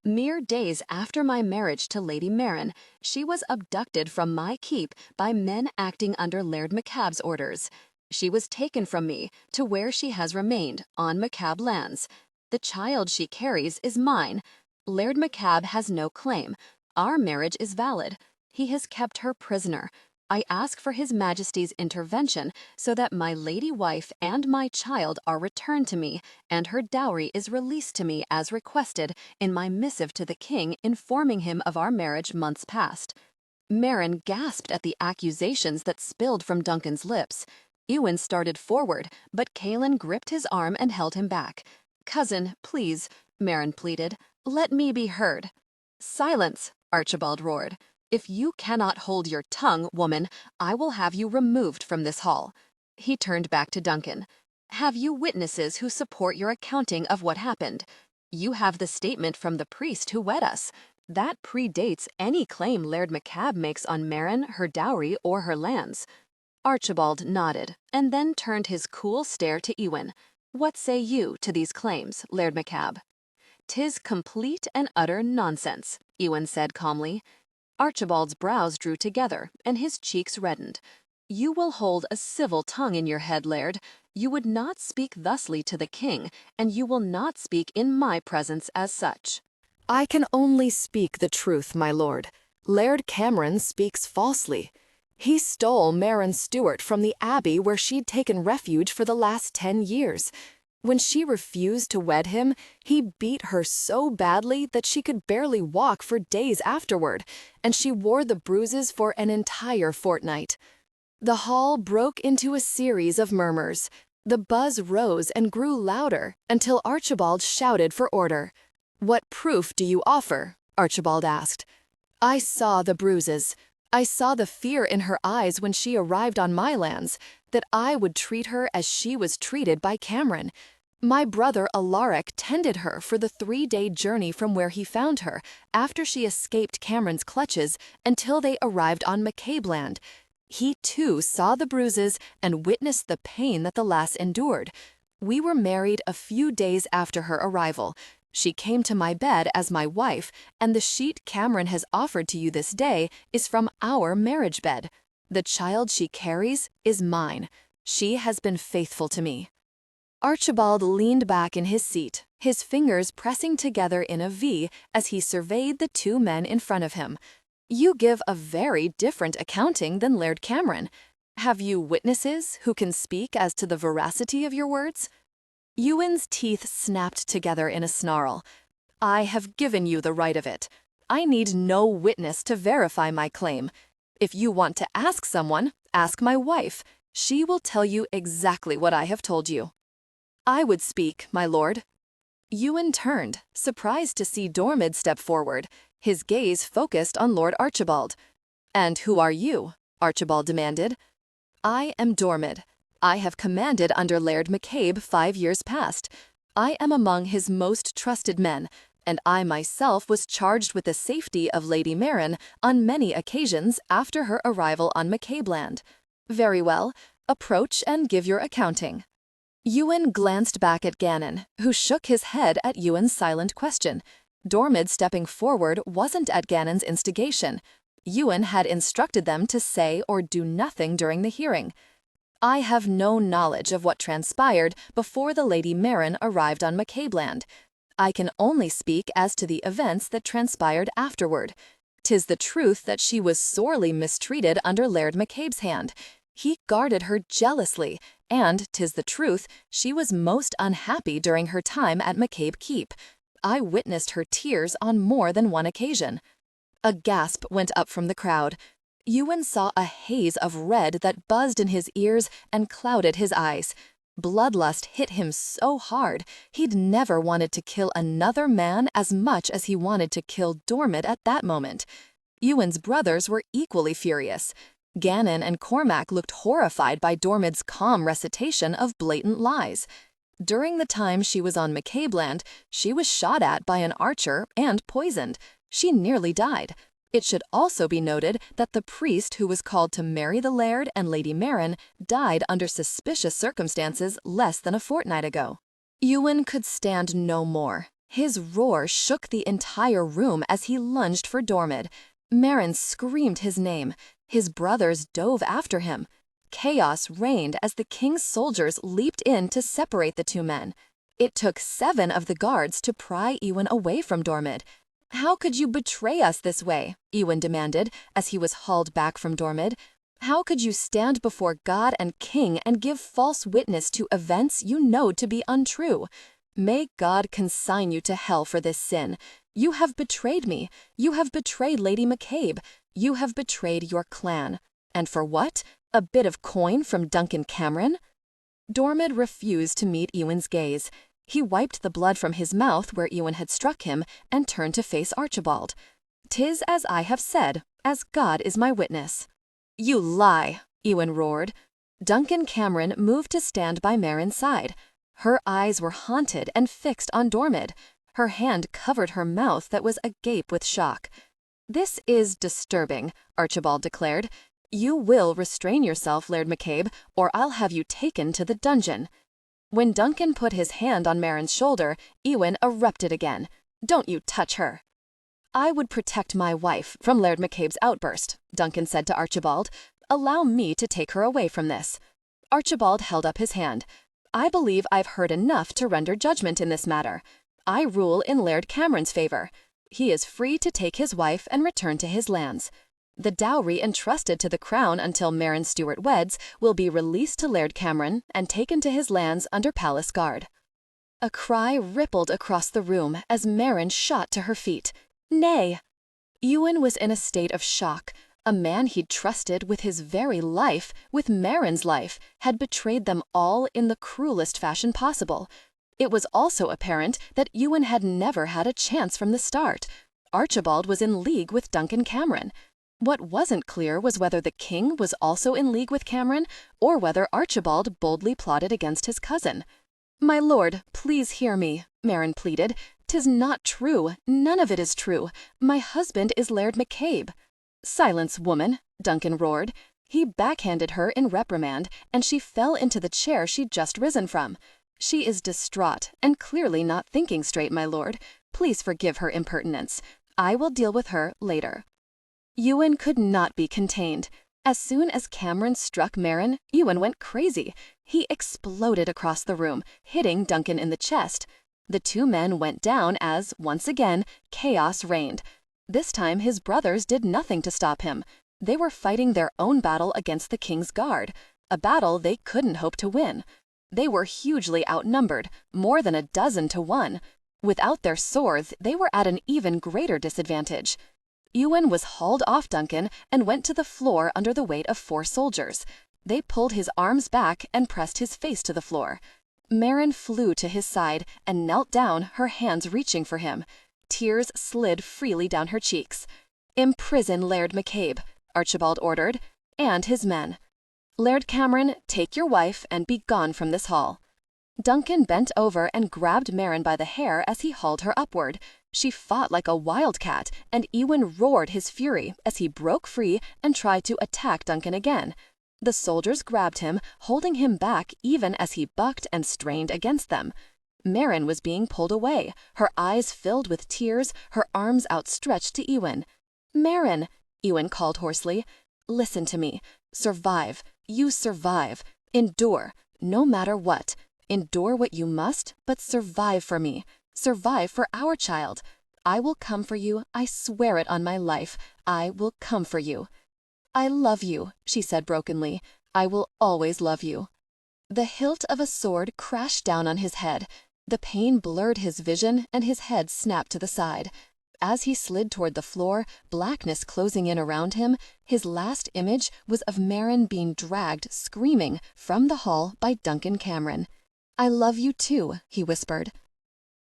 Speaker 2: Mere days after my marriage to Lady Mairin, she was abducted from my keep by men acting under Laird McCabe's orders. She was taken from me to where she has remained, on McCabe lands. The child she carries is mine. Laird McCabe has no claim. Our marriage is valid. He has kept her prisoner. I ask for His Majesty's intervention so that my lady wife and my child are returned to me, and her dowry is released to me as requested in my missive to the king informing him of our marriage months past. Mairin gasped at the accusations that spilled from Duncan's lips. Ewan started forward, but Caelan gripped his arm and held him back. Cousin, please, Mairin pleaded, let me be heard. Silence, Archibald roared. If you cannot hold your tongue, woman, I will have you removed from this hall. He turned back to Duncan. Have you witnesses who support your accounting of what happened? You have the statement from the priest who wed us. That predates any claim Laird McCabe makes on Mairin, her dowry, or her lands. Archibald nodded, and then turned his cool stare to Ewan. What say you to these claims, Laird McCabe? 'Tis complete and utter nonsense, Ewan said calmly. Archibald's brows drew together, and his cheeks reddened. You will hold a civil tongue in your head, Laird. You would not speak thusly to the king, and you will not speak in my presence as such.
Speaker 1: I can only speak the truth, my lord. Laird Cameron speaks falsely. He stole Mairin Stuart from the abbey where she'd taken refuge for the last 10 years. When she refused to wed him, he beat her so badly that she could barely walk for days afterward, and she wore the bruises for an entire fortnight. The hall broke into a series of murmurs. The buzz rose and grew louder until Archibald shouted for order. What proof do you offer? Archibald asked. I saw the bruises. I saw the fear in her eyes when she arrived on my lands, that I would treat her as she was treated by Cameron. My brother Alaric tended her for the 3-day journey from where he found her, after she escaped Cameron's clutches, until they arrived on McCabe land. He too saw the bruises and witnessed the pain that the lass endured. We were married a few days after her arrival. She came to my bed as my wife, and the sheet Cameron has offered to you this day is from our marriage bed. The child she carries is mine. She has been faithful to me." Archibald leaned back in his seat, his fingers pressing together in a V as he surveyed the two men in front of him. "You give a very different accounting than Laird Cameron. Have you witnesses who can speak as to the veracity of your words?" Ewan's teeth snapped together in a snarl. "I have given you the right of it. I need no witness to verify my claim. If you want to ask someone, ask my wife. She will tell you exactly what I have told you." "I would speak, my lord." Ewan turned, surprised to see Dormid step forward, his gaze focused on Lord Archibald. "And who are you?" Archibald demanded. "I am Dormid. I have commanded under Laird McCabe 5 years past. I am among his most trusted men, and I myself was charged with the safety of Lady Mairin on many occasions after her arrival on McCabe land." "Very well. Approach and give your accounting." Ewan glanced back at Gannon, who shook his head at Ewan's silent question. Dormid stepping forward wasn't at Gannon's instigation. Ewan had instructed them to say or do nothing during the hearing. "I have no knowledge of what transpired before the Lady Mairin arrived on McCabe land. I can only speak as to the events that transpired afterward. 'Tis the truth that she was sorely mistreated under Laird McCabe's hand. He guarded her jealously, and 'tis the truth, she was most unhappy during her time at McCabe Keep. I witnessed her tears on more than one occasion." A gasp went up from the crowd. Ewan saw a haze of red that buzzed in his ears and clouded his eyes. Bloodlust hit him so hard, he'd never wanted to kill another man as much as he wanted to kill Dormid at that moment. Ewan's brothers were equally furious. Gannon and Cormac looked horrified by Dormid's calm recitation of blatant lies. During the time she was on McCabe land, she was shot at by an archer and poisoned. She nearly died. It should also be noted that the priest who was called to marry the Laird and Lady Mairin died under suspicious circumstances less than a fortnight ago. Ewan could stand no more. His roar shook the entire room as he lunged for Dormid. Mairin screamed his name. His brothers dove after him. Chaos reigned as the king's soldiers leaped in to separate the two men. It took 7 of the guards to pry Ewan away from Dormid. "How could you betray us this way?" Ewan demanded as he was hauled back from Dormid. "How could you stand before God and King and give false witness to events you know to be untrue? May God consign you to hell for this sin. You have betrayed me. You have betrayed Lady McCabe. You have betrayed your clan. And for what? A bit of coin from Duncan Cameron?" Dormid refused to meet Ewan's gaze. He wiped the blood from his mouth where Ewan had struck him and turned to face Archibald. "'Tis as I have said, as God is my witness." "You lie," Ewan roared. Duncan Cameron moved to stand by Mairin's side. Her eyes were haunted and fixed on Dormid. Her hand covered her mouth that was agape with shock. "This is disturbing," Archibald declared. "You will restrain yourself, Laird McCabe, or I'll have you taken to the dungeon." When Duncan put his hand on Mairin's shoulder, Ewan erupted again. "Don't you touch her." "I would protect my wife from Laird McCabe's outburst," Duncan said to Archibald. "Allow me to take her away from this." Archibald held up his hand. "I believe I've heard enough to render judgment in this matter. I rule in Laird Cameron's favor. He is free to take his wife and return to his lands. The dowry entrusted to the crown until Mairin Stuart weds will be released to Laird Cameron and taken to his lands under palace guard." A cry rippled across the room as Mairin shot to her feet. "Nay!" Ewan was in a state of shock. A man he'd trusted with his very life, with Mairin's life, had betrayed them all in the cruelest fashion possible. It was also apparent that Ewan had never had a chance from the start. Archibald was in league with Duncan Cameron. What wasn't clear was whether the king was also in league with Cameron, or whether Archibald boldly plotted against his cousin. "My lord, please hear me," Mairin pleaded. "'Tis not true. None of it is true. My husband is Laird McCabe." "Silence, woman," Duncan roared. He backhanded her in reprimand, and she fell into the chair she'd just risen from. She is distraught and clearly not thinking straight, my lord. Please forgive her impertinence. I will deal with her later. Ewan could not be contained. As soon as Cameron struck Mairin, Ewan went crazy. He exploded across the room, hitting Duncan in the chest. The two men went down as, once again, chaos reigned. This time his brothers did nothing to stop him. They were fighting their own battle against the king's guard, a battle they couldn't hope to win. They were hugely outnumbered, more than 12 to 1. Without their swords, they were at an even greater disadvantage. Ewan was hauled off Duncan and went to the floor under the weight of 4 soldiers. They pulled his arms back and pressed his face to the floor. Mairin flew to his side and knelt down, her hands reaching for him. Tears slid freely down her cheeks. "Imprison Laird McCabe," Archibald ordered, "and his men. Laird Cameron, take your wife and be gone from this hall." Duncan bent over and grabbed Mairin by the hair as he hauled her upward. She fought like a wildcat, and Ewan roared his fury as he broke free and tried to attack Duncan again. The soldiers grabbed him, holding him back even as he bucked and strained against them. Mairin was being pulled away, her eyes filled with tears, her arms outstretched to Ewan. "Mairin," Ewan called hoarsely, "listen to me. Survive. You survive. Endure, no matter what. Endure what you must, but survive for me. Survive for our child. I will come for you. I swear it on my life. I will come for you." "I love you," she said brokenly. "I will always love you." The hilt of a sword crashed down on his head. The pain blurred his vision, and his head snapped to the side. As he slid toward the floor, blackness closing in around him, his last image was of Mairin being dragged, screaming, from the hall by Duncan Cameron. "I love you too," he whispered.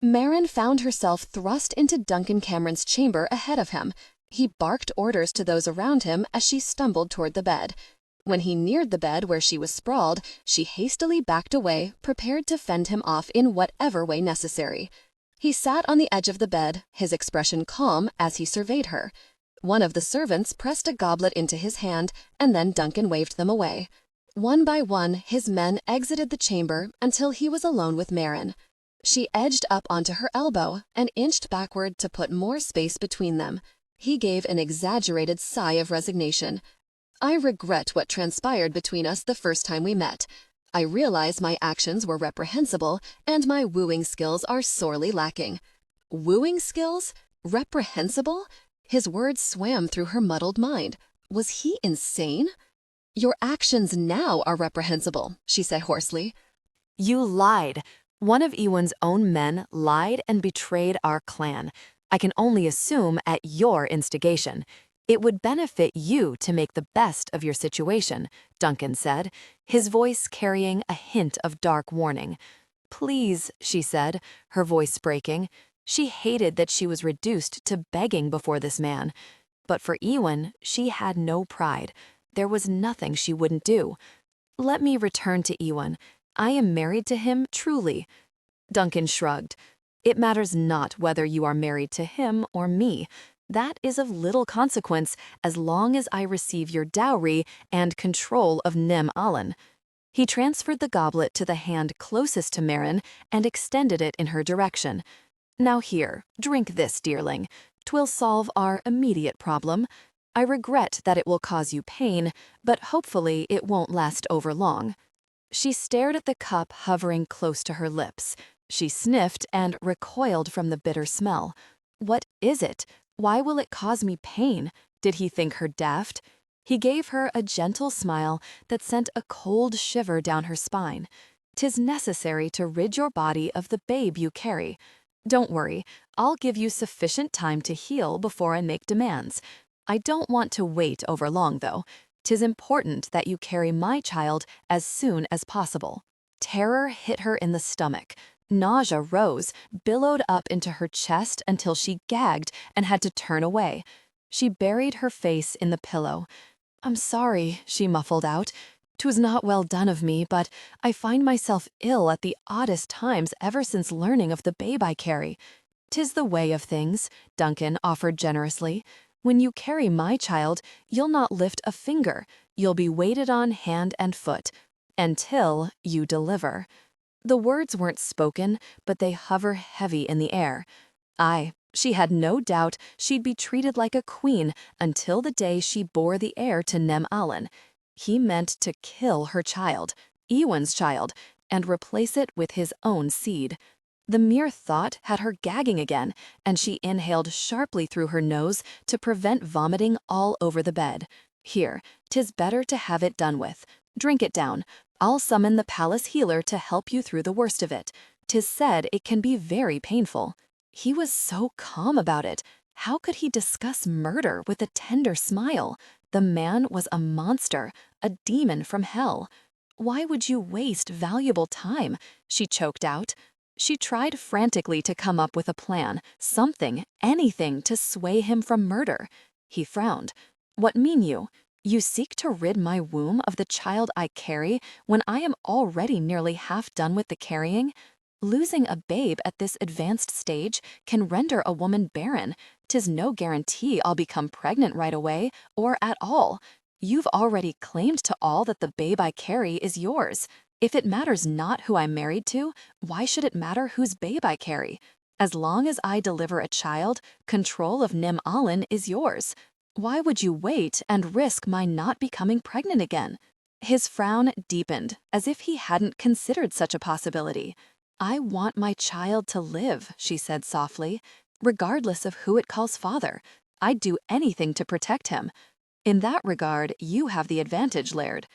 Speaker 1: Mairin found herself thrust into Duncan Cameron's chamber ahead of him. He barked orders to those around him as she stumbled toward the bed. When he neared the bed where she was sprawled, she hastily backed away, prepared to fend him off in whatever way necessary. He sat on the edge of the bed, his expression calm as he surveyed her. One of the servants pressed a goblet into his hand, and then Duncan waved them away. One by one, his men exited the chamber until he was alone with Mairin. She edged up onto her elbow and inched backward to put more space between them. He gave an exaggerated sigh of resignation. "I regret what transpired between us the first time we met. I realize my actions were reprehensible, and my wooing skills are sorely lacking." Wooing skills? Reprehensible? His words swam through her muddled mind. Was he insane? "Your actions now are reprehensible," she said hoarsely.
Speaker 2: You lied. One of Ewan's own men lied and betrayed our clan. I can only assume at your instigation. It would benefit you to make the best of your situation, Duncan said, his voice carrying a hint of dark warning. Please, she said, her voice breaking. She hated that she was reduced to begging before this man. But for Ewan, she had no pride. There was nothing she wouldn't do. Let me return to Ewan. I am married to him truly. Duncan shrugged. It matters not whether you are married to him or me. That is of little consequence as long as I receive your dowry and control of Nem Allen. He transferred the goblet to the hand closest to Mairin and extended it in her direction. Now here, drink this, dearling. 'Twill solve our immediate problem. I regret that it will cause you pain, but hopefully it won't last over long. She stared at the cup hovering close to her lips. She sniffed and recoiled from the bitter smell. What is it? Why will it cause me pain? Did he think her daft? He gave her a gentle smile that sent a cold shiver down her spine. 'Tis necessary to rid your body of the babe you carry. Don't worry, I'll give you sufficient time to heal before I make demands. I don't want to wait over long, though. 'Tis important that you carry my child as soon as possible. Terror hit her in the stomach. Nausea rose, billowed up into her chest until she gagged and had to turn away. She buried her face in the pillow. I'm sorry, she muffled out. 'Twas not well done of me, but I find myself ill at the oddest times ever since learning of the babe I carry. 'Tis the way of things, Duncan offered generously. When you carry my child, you'll not lift a finger. You'll be waited on hand and foot, until you deliver. The words weren't spoken, but they hover heavy in the air. She had no doubt she'd be treated like a queen until the day she bore the heir to Nem Allen. He meant to kill her child, Ewan's child, and replace it with his own seed. The mere thought had her gagging again, and she inhaled sharply through her nose to prevent vomiting all over the bed. Here, 'tis better to have it done with. Drink it down. I'll summon the palace healer to help you through the worst of it. 'Tis said it can be very painful. He was so calm about it. How could he discuss murder with a tender smile? The man was a monster, a demon from hell. Why would you waste valuable time? She choked out. She tried frantically to come up with a plan, something, anything to sway him from murder. He frowned. What mean you? You seek to rid my womb of the child I carry when I am already nearly half done with the carrying? Losing a babe at this advanced stage can render a woman barren. 'Tis no guarantee I'll become pregnant right away, or at all. You've already claimed to all that the babe I carry is yours. If it matters not who I'm married to, why should it matter whose babe I carry? As long as I deliver a child, control of Nem Allen is yours. Why would you wait and risk my not becoming pregnant again? His frown deepened, as if he hadn't considered such a possibility. I want my child to live, she said softly, regardless of who it calls father. I'd do anything to protect him. In that regard, you have the advantage, Laird.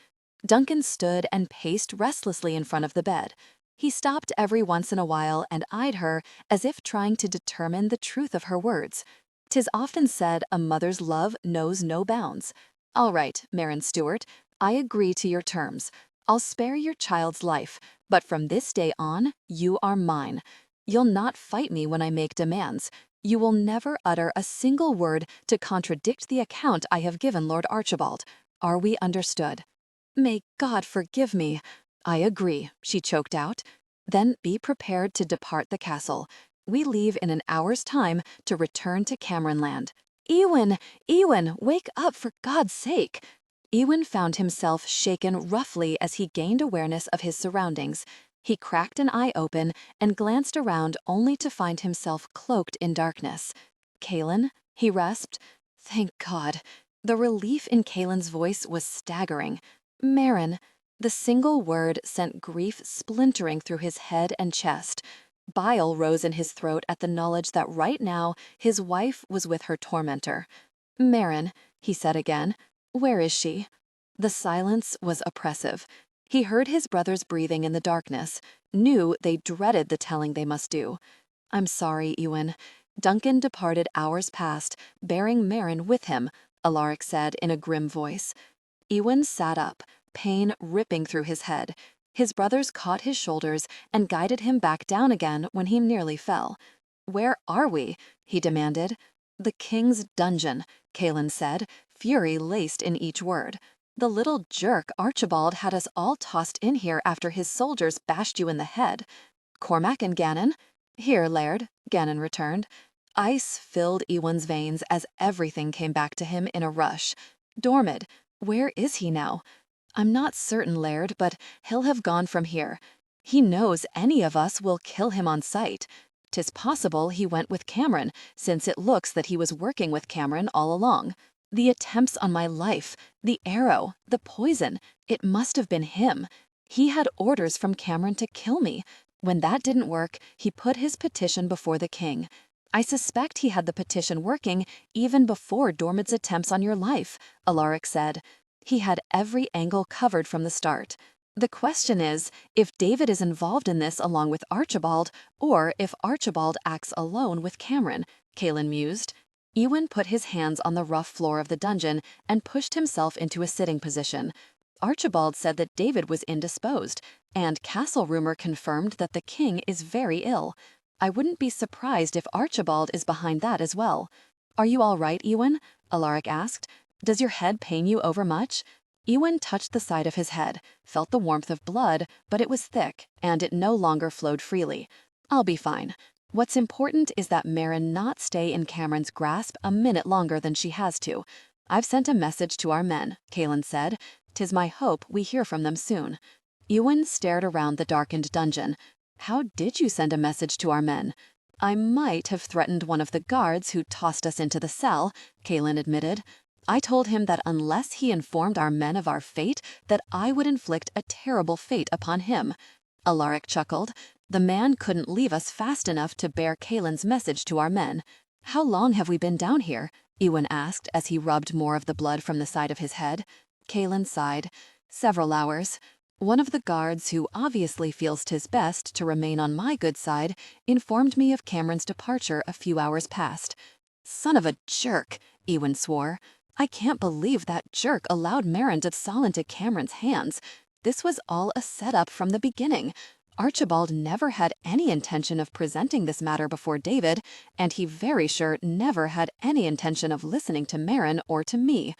Speaker 2: Duncan stood and paced restlessly in front of the bed. He stopped every once in a while and eyed her as if trying to determine the truth of her words. 'Tis often said a mother's love knows no bounds. All right, Mairin Stewart, I agree to your terms. I'll spare your child's life, but from this day on, you are mine. You'll not fight me when I make demands. You will never utter a single word to contradict the account I have given Lord Archibald. Are we understood? May God forgive me. I agree, she choked out. Then be prepared to depart the castle. We leave in an hour's time to return to Cameronland. Ewan, wake up for God's sake. Ewan found himself shaken roughly as he gained awareness of his surroundings. He cracked an eye open and glanced around only to find himself cloaked in darkness. Kaelin, he rasped. Thank God. The relief in Kaelin's voice was staggering. Mairin. The single word sent grief splintering through his head and chest. Bile rose in his throat at the knowledge that right now his wife was with her tormentor. Mairin, he said again. Where is she? The silence was oppressive. He heard his brothers breathing in the darkness, knew they dreaded the telling they must do. I'm sorry, Ewan. Duncan departed hours past, bearing Mairin with him, Alaric said in a grim voice. Ewan sat up, pain ripping through his head. His brothers caught his shoulders and guided him back down again when he nearly fell. Where are we? He demanded. The king's dungeon, Kaelin said, fury laced in each word. The little jerk Archibald had us all tossed in here after his soldiers bashed you in the head. Cormac and Gannon? Here, Laird, Gannon returned. Ice filled Ewan's veins as everything came back to him in a rush. Dormid, where is he now? I'm not certain, Laird, but he'll have gone from here. He knows any of us will kill him on sight. 'Tis possible he went with Cameron, since it looks that he was working with Cameron all along. The attempts on my life, the arrow, the poison, it must have been him. He had orders from Cameron to kill me. When that didn't work, he put his petition before the king. I suspect he had the petition working even before Dormid's attempts on your life, Alaric said. He had every angle covered from the start. The question is if David is involved in this along with Archibald, or if Archibald acts alone with Cameron, Kaelin mused. Ewan put his hands on the rough floor of the dungeon and pushed himself into a sitting position. Archibald said that David was indisposed, and castle rumor confirmed that the king is very ill. I wouldn't be surprised if Archibald is behind that as well. Are you all right, Ewan? Alaric asked. Does your head pain you overmuch? Ewan touched the side of his head, felt the warmth of blood, but it was thick, and it no longer flowed freely. I'll be fine. What's important is that Mairin not stay in Cameron's grasp a minute longer than she has to.
Speaker 3: "I've sent a message to our men," Kaelin said. "'Tis my hope we hear from them soon." Ewan stared around the darkened dungeon. "How did you send a message to our men?" "I might have threatened one of the guards who tossed us into the cell," Kaelin admitted. "I told him that unless he informed our men of our fate, that I would inflict a terrible fate upon him." Alaric chuckled. "The man couldn't leave us fast enough to bear Kaelin's message to our men." "How long have we been down here?" Ewan asked as he rubbed more of the blood from the side of his head. Kaelin sighed. "Several hours. One of the guards, who obviously feels 'tis best to remain on my good side, informed me of Cameron's departure a few hours past." "Son of a jerk," Ewan swore. "I can't believe that jerk allowed Mairin to fall into Cameron's hands. This was all a setup from the beginning. Archibald never had any intention of presenting this matter before David, and he very sure never had any intention of listening to Mairin or to me.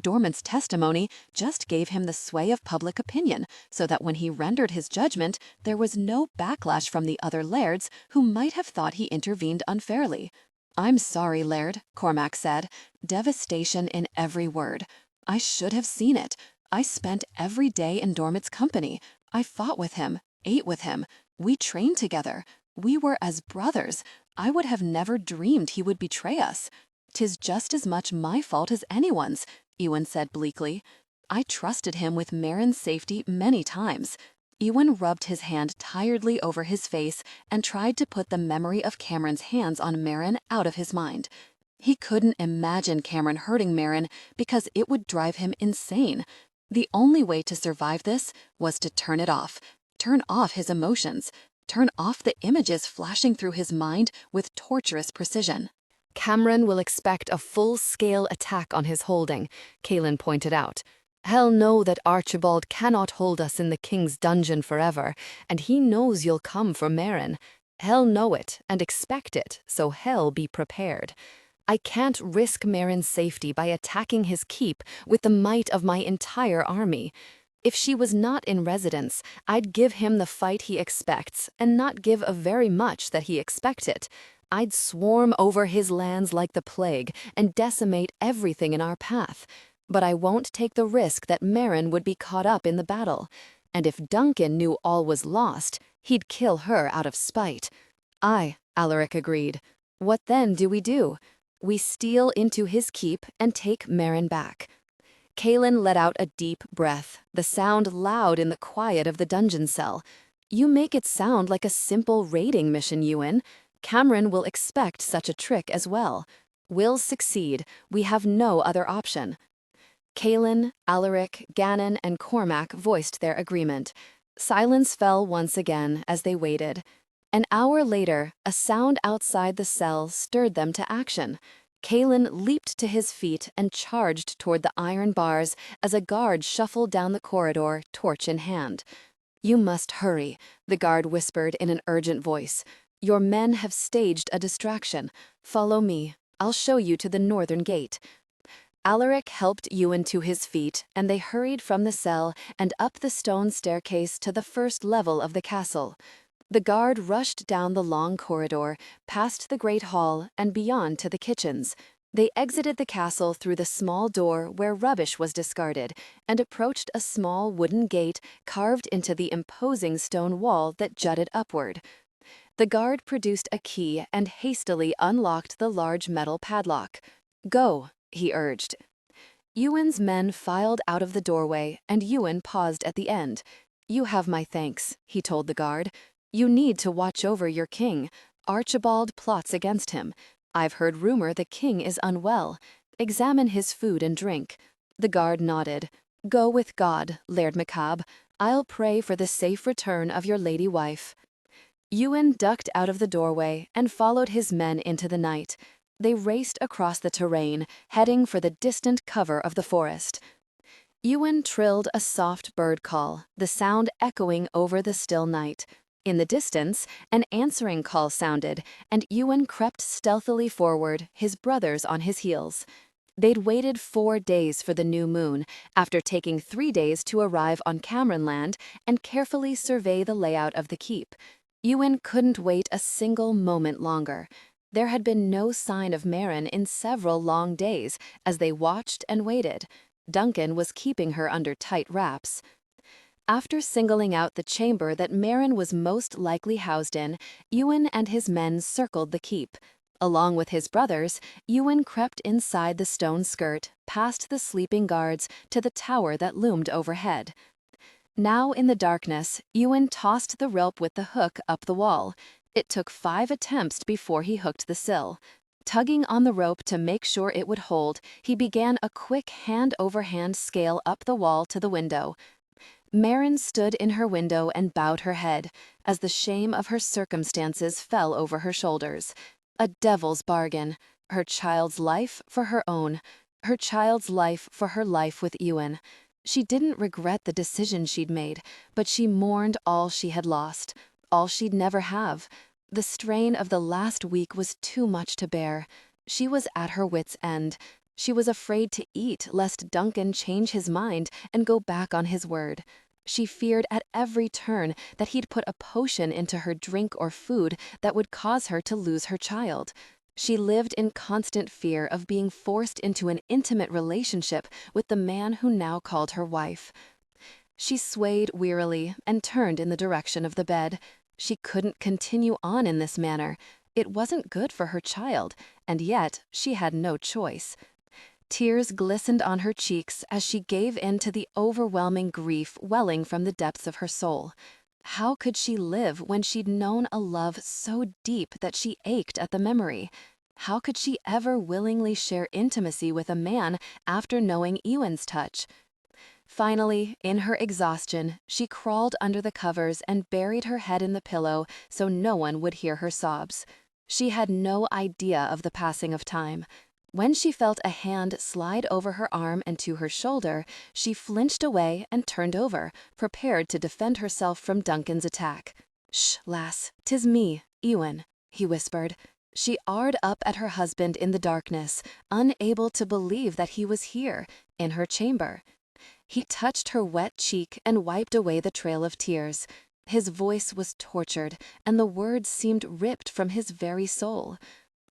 Speaker 3: Dormant's testimony just gave him the sway of public opinion, so that when he rendered his judgment, there was no backlash from the other lairds who might have thought he intervened unfairly." "I'm sorry, Laird," Cormac said, devastation in every word. "I should have seen it. I spent every day in Dormant's company. I fought with him, ate with him. We trained together. We were as brothers. I would have never dreamed he would betray us." "'Tis just as much my fault as anyone's," Ewan said bleakly. "I trusted him with Mairin's safety many times." Ewan rubbed his hand tiredly over his face and tried to put the memory of Cameron's hands on Mairin out of his mind. He couldn't imagine Cameron hurting Mairin because it would drive him insane. The only way to survive this was to turn it off. Turn off his emotions. Turn off the images flashing through his mind with torturous precision.
Speaker 1: Cameron will expect a full-scale attack on his holding, Kaelin pointed out. Hell know that Archibald cannot hold us in the king's dungeon forever, and he knows you'll come for Mairin. Hell know it, and expect it, so hell be prepared. I can't risk Mairin's safety by attacking his keep with the might of my entire army. If she was not in residence, I'd give him the fight he expects, and not give a very much that he expected. I'd swarm over his lands like the plague and decimate everything in our path. But I won't take the risk that Mairin would be caught up in the battle. And if Duncan knew all was lost, he'd kill her out of spite. "Aye," Alaric agreed. "What then do we do? We steal into his keep and take Mairin back." Kaelin let out a deep breath, the sound loud in the quiet of the dungeon cell. "You make it sound like a simple raiding mission, Ewan. Cameron will expect such a trick as well. We'll succeed. We have no other option." Kaelin, Alaric, Gannon, and Cormac voiced their agreement. Silence fell once again as they waited. An hour later, a sound outside the cell stirred them to action. Kaelin leaped to his feet and charged toward the iron bars as a guard shuffled down the corridor, torch in hand. "You must hurry," the guard whispered in an urgent voice. "Your men have staged a distraction. Follow me. I'll show you to the northern gate." Alaric helped Ewan to his feet, and they hurried from the cell and up the stone staircase to the first level of the castle. The guard rushed down the long corridor, past the great hall, and beyond to the kitchens. They exited the castle through the small door where rubbish was discarded, and approached a small wooden gate carved into the imposing stone wall that jutted upward. The guard produced a key and hastily unlocked the large metal padlock. "Go," he urged. Ewan's men filed out of the doorway, and Ewan paused at the end. "You have my thanks," he told the guard. "You need to watch over your king. Archibald plots against him. I've heard rumor the king is unwell. Examine his food and drink." The guard nodded. "Go with God, Laird McCabe. I'll pray for the safe return of your lady wife." Ewan ducked out of the doorway and followed his men into the night. They raced across the terrain, heading for the distant cover of the forest. Ewan trilled a soft bird call, the sound echoing over the still night. In the distance, an answering call sounded, and Ewan crept stealthily forward, his brothers on his heels. They'd waited 4 days for the new moon, after taking 3 days to arrive on Cameron land and carefully survey the layout of the keep. Ewan couldn't wait a single moment longer. There had been no sign of Mairin in several long days as they watched and waited. Duncan was keeping her under tight wraps. After singling out the chamber that Mairin was most likely housed in, Ewan and his men circled the keep. Along with his brothers, Ewan crept inside the stone skirt, past the sleeping guards, to the tower that loomed overhead. Now in the darkness, Ewan tossed the rope with the hook up the wall. It took 5 attempts before he hooked the sill. Tugging on the rope to make sure it would hold, he began a quick hand-over-hand scale up the wall to the window. Mairin stood in her window and bowed her head, as the shame of her circumstances fell over her shoulders. A devil's bargain. Her child's life for her own. Her child's life for her life with Ewan. She didn't regret the decision she'd made, but she mourned all she had lost, all she'd never have. The strain of the last week was too much to bear. She was at her wit's end. She was afraid to eat lest Duncan change his mind and go back on his word. She feared at every turn that he'd put a potion into her drink or food that would cause her to lose her child. She lived in constant fear of being forced into an intimate relationship with the man who now called her wife. She swayed wearily and turned in the direction of the bed. She couldn't continue on in this manner. It wasn't good for her child, and yet she had no choice. Tears glistened on her cheeks as she gave in to the overwhelming grief welling from the depths of her soul. How could she live when she'd known a love so deep that she ached at the memory? How could she ever willingly share intimacy with a man after knowing Ewan's touch? Finally, in her exhaustion, she crawled under the covers and buried her head in the pillow so no one would hear her sobs. She had no idea of the passing of time. When she felt a hand slide over her arm and to her shoulder, she flinched away and turned over, prepared to defend herself from Duncan's attack. "Shh, lass, 'tis me, Ewan," he whispered. She arred up at her husband in the darkness, unable to believe that he was here, in her chamber. He touched her wet cheek and wiped away the trail of tears. His voice was tortured, and the words seemed ripped from his very soul.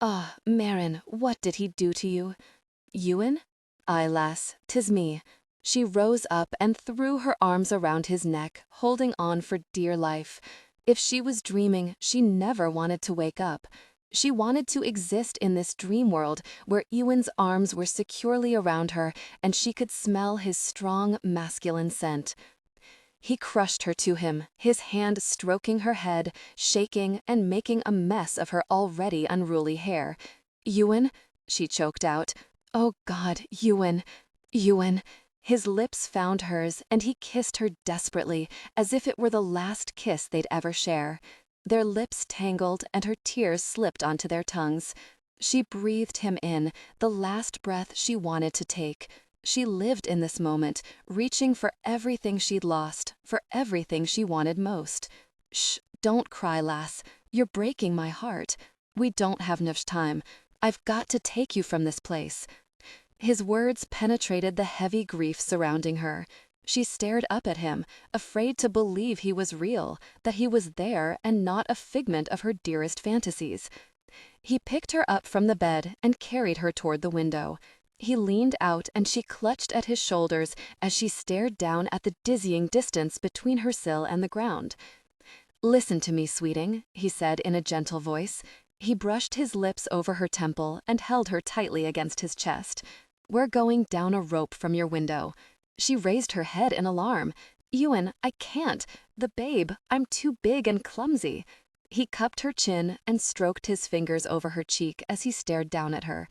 Speaker 1: "Ah, Mairin, what did he do to you?" "Ewan?" "Aye, lass, 'tis me." She rose up and threw her arms around his neck, holding on for dear life. If she was dreaming, she never wanted to wake up. She wanted to exist in this dream world where Ewan's arms were securely around her and she could smell his strong masculine scent. He crushed her to him, his hand stroking her head, shaking and making a mess of her already unruly hair. "Ewan?" she choked out. "Oh God, Ewan, Ewan." His lips found hers and he kissed her desperately, as if it were the last kiss they'd ever share. Their lips tangled and her tears slipped onto their tongues. She breathed him in, the last breath she wanted to take. She lived in this moment, reaching for everything she'd lost, for everything she wanted most. "Shh, don't cry, lass. You're breaking my heart. We don't have much time. I've got to take you from this place." His words penetrated the heavy grief surrounding her. She stared up at him, afraid to believe he was real, that he was there and not a figment of her dearest fantasies. He picked her up from the bed and carried her toward the window. He leaned out and she clutched at his shoulders as she stared down at the dizzying distance between her sill and the ground. "Listen to me, sweeting," he said in a gentle voice. He brushed his lips over her temple and held her tightly against his chest. "We're going down a rope from your window." She raised her head in alarm. "Ewan, I can't. The babe, I'm too big and clumsy." He cupped her chin and stroked his fingers over her cheek as he stared down at her.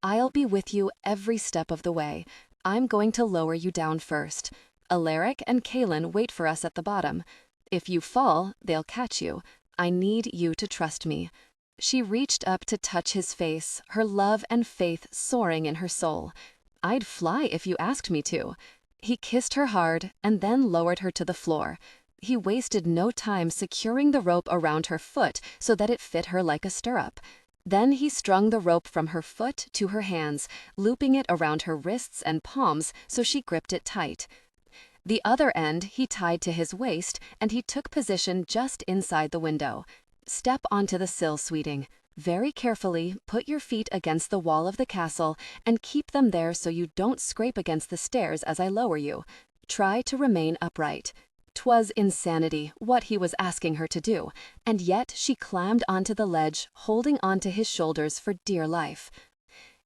Speaker 1: "I'll be with you every step of the way. I'm going to lower you down first. Alaric and Kaelin wait for us at the bottom. If you fall, they'll catch you. I need you to trust me." She reached up to touch his face, her love and faith soaring in her soul. "I'd fly if you asked me to." He kissed her hard and then lowered her to the floor. He wasted no time securing the rope around her foot so that it fit her like a stirrup. Then he strung the rope from her foot to her hands, looping it around her wrists and palms so she gripped it tight. The other end he tied to his waist and he took position just inside the window. "Step onto the sill, sweeting."
Speaker 3: Very carefully, put your feet against the wall of the castle and keep them there so you don't scrape against the stairs as I lower you. Try to remain upright. 'Twas insanity, what he was asking her to do, and yet she climbed onto the ledge, holding onto his shoulders for dear life.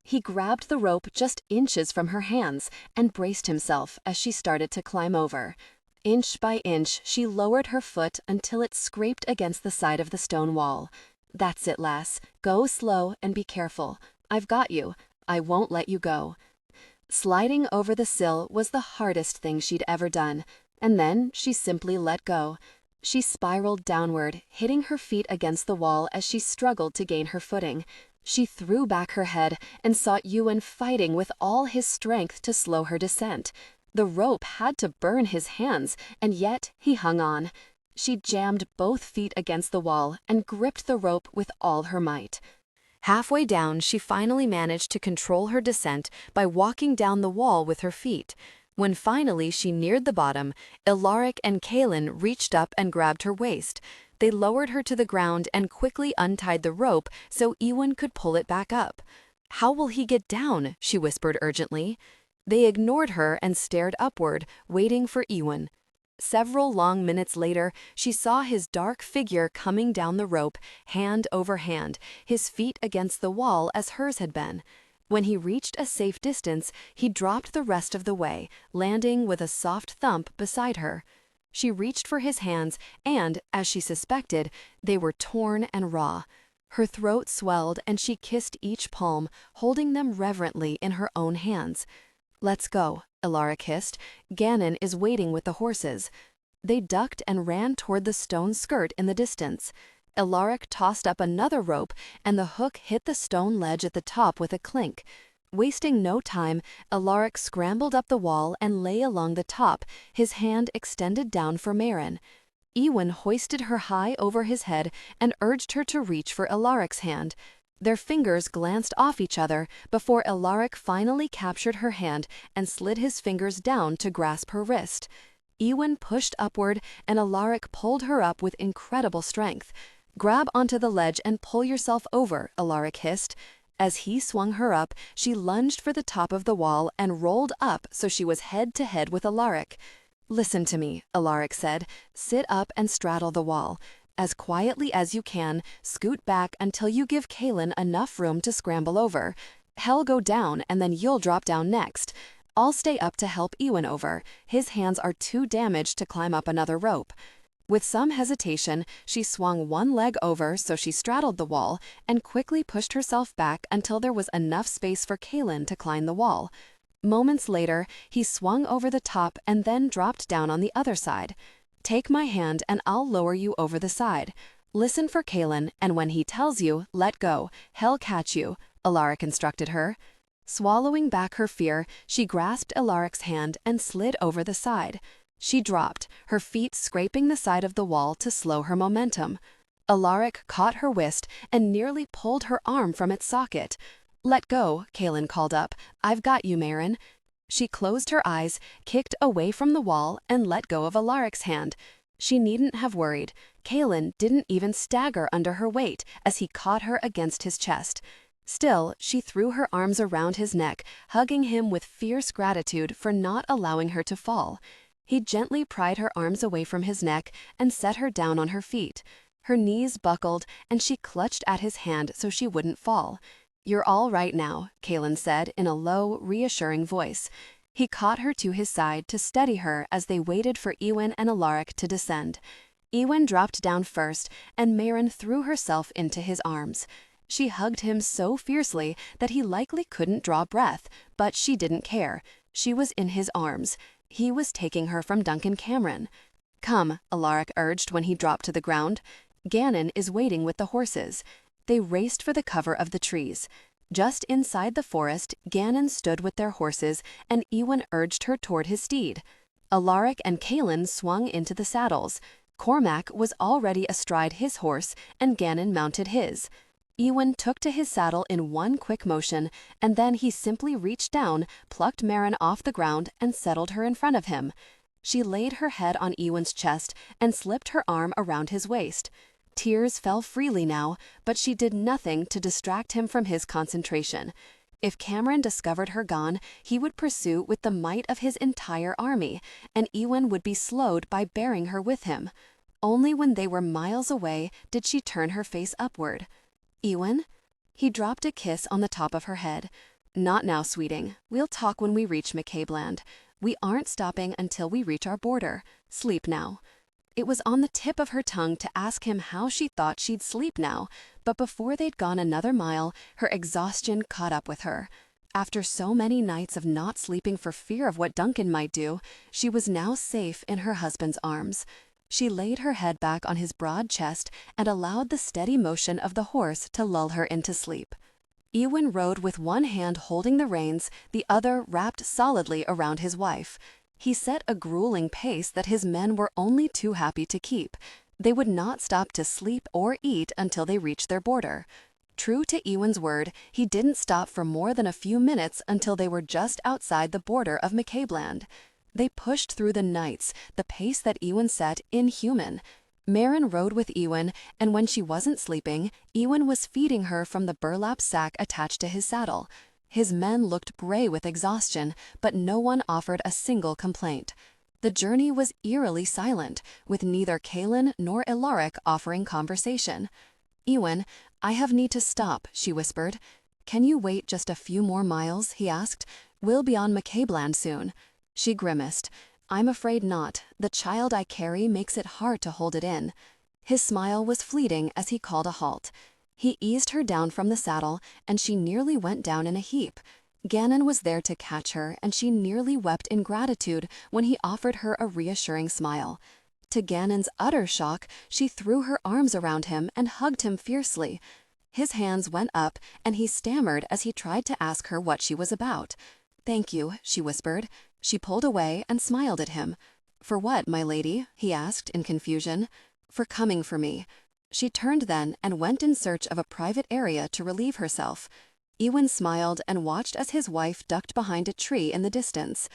Speaker 3: He grabbed the rope just inches from her hands and braced himself as she started to climb over. Inch by inch, she lowered her foot until it scraped against the side of the stone wall. That's it, lass. Go slow and be careful. I've got you. I won't let you go. Sliding over the sill was the hardest thing she'd ever done, and then she simply let go. She spiraled downward, hitting her feet against the wall as she struggled to gain her footing. She threw back her head and saw Ewan fighting with all his strength to slow her descent. The rope had to burn his hands, and yet he hung on. She jammed both feet against the wall and gripped the rope with all her might.
Speaker 1: Halfway down, she finally managed to control her descent by walking down the wall with her feet. When finally she neared the bottom, Alaric and Kaelin reached up and grabbed her waist. They lowered her to the ground and quickly untied the rope so Ewan could pull it back up. "How will he get down?" she whispered urgently. They ignored her and stared upward, waiting for Ewan. Several long minutes later, she saw his dark figure coming down the rope, hand over hand, his feet against the wall as hers had been. When he reached a safe distance, he dropped the rest of the way, landing with a soft thump beside her. She reached for his hands, and, as she suspected, they were torn and raw. Her throat swelled, and she kissed each palm, holding them reverently in her own hands. "Let's go," Alaric hissed. "Gannon is waiting with the horses." They ducked and ran toward the stone skirt in the distance. Alaric tossed up another rope, and the hook hit the stone ledge at the top with a clink. Wasting no time, Alaric scrambled up the wall and lay along the top, his hand extended down for Mairin. Ewan hoisted her high over his head and urged her to reach for Alaric's hand. Their fingers glanced off each other before Alaric finally captured her hand and slid his fingers down to grasp her wrist. Ewan pushed upward, and Alaric pulled her up with incredible strength. "Grab onto the ledge and pull yourself over," Alaric hissed. As he swung her up, she lunged for the top of the wall and rolled up so she was head to head with Alaric. "Listen to me," Alaric said. "Sit up and straddle the wall. As quietly as you can, scoot back until you give Kaelin enough room to scramble over. Hell go down, and then you'll drop down next. I'll stay up to help Ewan over. His hands are too damaged to climb up another rope." With some hesitation, she swung one leg over so she straddled the wall and quickly pushed herself back until there was enough space for Kaelin to climb the wall. Moments later, he swung over the top and then dropped down on the other side. "Take my hand and I'll lower you over the side. Listen for Kaelin, and when he tells you, let go. He'll catch you," Alaric instructed her. Swallowing back her fear, she grasped Alaric's hand and slid over the side. She dropped, her feet scraping the side of the wall to slow her momentum. Alaric caught her wrist and nearly pulled her arm from its socket. "Let go," Kaelin called up. "I've got you, Mairin." She closed her eyes, kicked away from the wall, and let go of Alaric's hand. She needn't have worried. Kaelin didn't even stagger under her weight as he caught her against his chest. Still, she threw her arms around his neck, hugging him with fierce gratitude for not allowing her to fall. He gently pried her arms away from his neck and set her down on her feet. Her knees buckled, and she clutched at his hand so she wouldn't fall. "You're all right now," Kaelin said in a low, reassuring voice. He caught her to his side to steady her as they waited for Ewan and Alaric to descend. Ewan dropped down first, and Mairin threw herself into his arms. She hugged him so fiercely that he likely couldn't draw breath, but she didn't care. She was in his arms. He was taking her from Duncan Cameron. "Come," Alaric urged when he dropped to the ground. "Gannon is waiting with the horses." They raced for the cover of the trees. Just inside the forest, Gannon stood with their horses, and Ewan urged her toward his steed. Alaric and Kaelin swung into the saddles. Cormac was already astride his horse, and Gannon mounted his. Ewan took to his saddle in one quick motion, and then he simply reached down, plucked Mairin off the ground, and settled her in front of him. She laid her head on Ewan's chest and slipped her arm around his waist. Tears fell freely now, but she did nothing to distract him from his concentration. If Cameron discovered her gone, he would pursue with the might of his entire army, and Ewan would be slowed by bearing her with him. Only when they were miles away did she turn her face upward. "Ewan?" He dropped a kiss on the top of her head. "Not now, sweeting. We'll talk when we reach McCabeland. We aren't stopping until we reach our border. Sleep now." It was on the tip of her tongue to ask him how she thought she'd sleep now, but before they'd gone another mile, her exhaustion caught up with her. After so many nights of not sleeping for fear of what Duncan might do, she was now safe in her husband's arms. She laid her head back on his broad chest and allowed the steady motion of the horse to lull her into sleep. Ewan rode with one hand holding the reins, the other wrapped solidly around his wife. He set a grueling pace that his men were only too happy to keep. They would not stop to sleep or eat until they reached their border. True to Ewan's word, he didn't stop for more than a few minutes until they were just outside the border of McCabeland. They pushed through the nights, the pace that Ewan set inhuman. Mairin rode with Ewan, and when she wasn't sleeping, Ewan was feeding her from the burlap sack attached to his saddle. His men looked gray with exhaustion, but no one offered a single complaint. The journey was eerily silent, with neither Kaelin nor Alaric offering conversation. "Ewan, I have need to stop," she whispered. "Can you wait just a few more miles?" he asked. "We'll be on McCabeland soon." She grimaced. "I'm afraid not. The child I carry makes it hard to hold it in." His smile was fleeting as he called a halt. He eased her down from the saddle, and she nearly went down in a heap. Gannon was there to catch her, and she nearly wept in gratitude when he offered her a reassuring smile. To Gannon's utter shock, she threw her arms around him and hugged him fiercely. His hands went up, and he stammered as he tried to ask her what she was about. "Thank you," she whispered. She pulled away and smiled at him. "For what, my lady?" he asked in confusion. "For coming for me." She turned then and went in search of a private area to relieve herself. Ewan smiled and watched as his wife ducked behind a tree in the distance.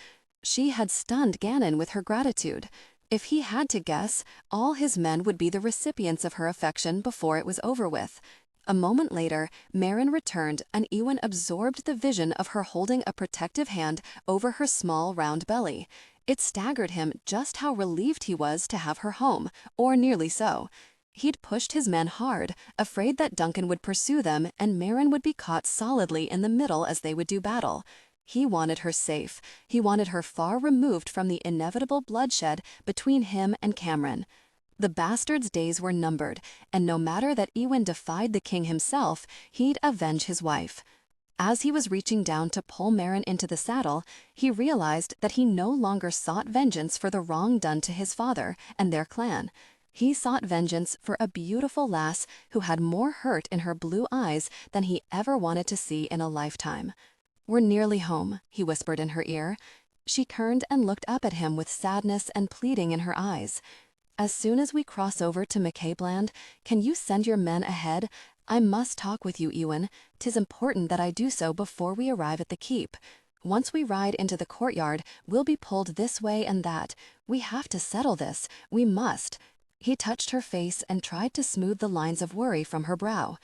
Speaker 1: She had stunned Gannon with her gratitude. If he had to guess, all his men would be the recipients of her affection before it was over with. A moment later, Mairin returned, and Ewan absorbed the vision of her holding a protective hand over her small round belly. It staggered him just how relieved he was to have her home, or nearly so. He'd pushed his men hard, afraid that Duncan would pursue them and Mairin would be caught solidly in the middle as they would do battle. He wanted her safe. He wanted her far removed from the inevitable bloodshed between him and Cameron. The bastard's days were numbered, and no matter that Ewan defied the king himself, he'd avenge his wife. As he was reaching down to pull Mairin into the saddle, he realized that he no longer sought vengeance for the wrong done to his father and their clan. He sought vengeance for a beautiful lass who had more hurt in her blue eyes than he ever wanted to see in a lifetime. "We're nearly home," he whispered in her ear. She turned and looked up at him with sadness and pleading in her eyes. "As soon as we cross over to McCabeland, can you send your men ahead? I must talk with you, Ewan. 'Tis important that I do so before we arrive at the keep. Once we ride into the courtyard, we'll be pulled this way and that. We have to settle this. We must." He touched her face and tried to smooth the lines of worry from her brow.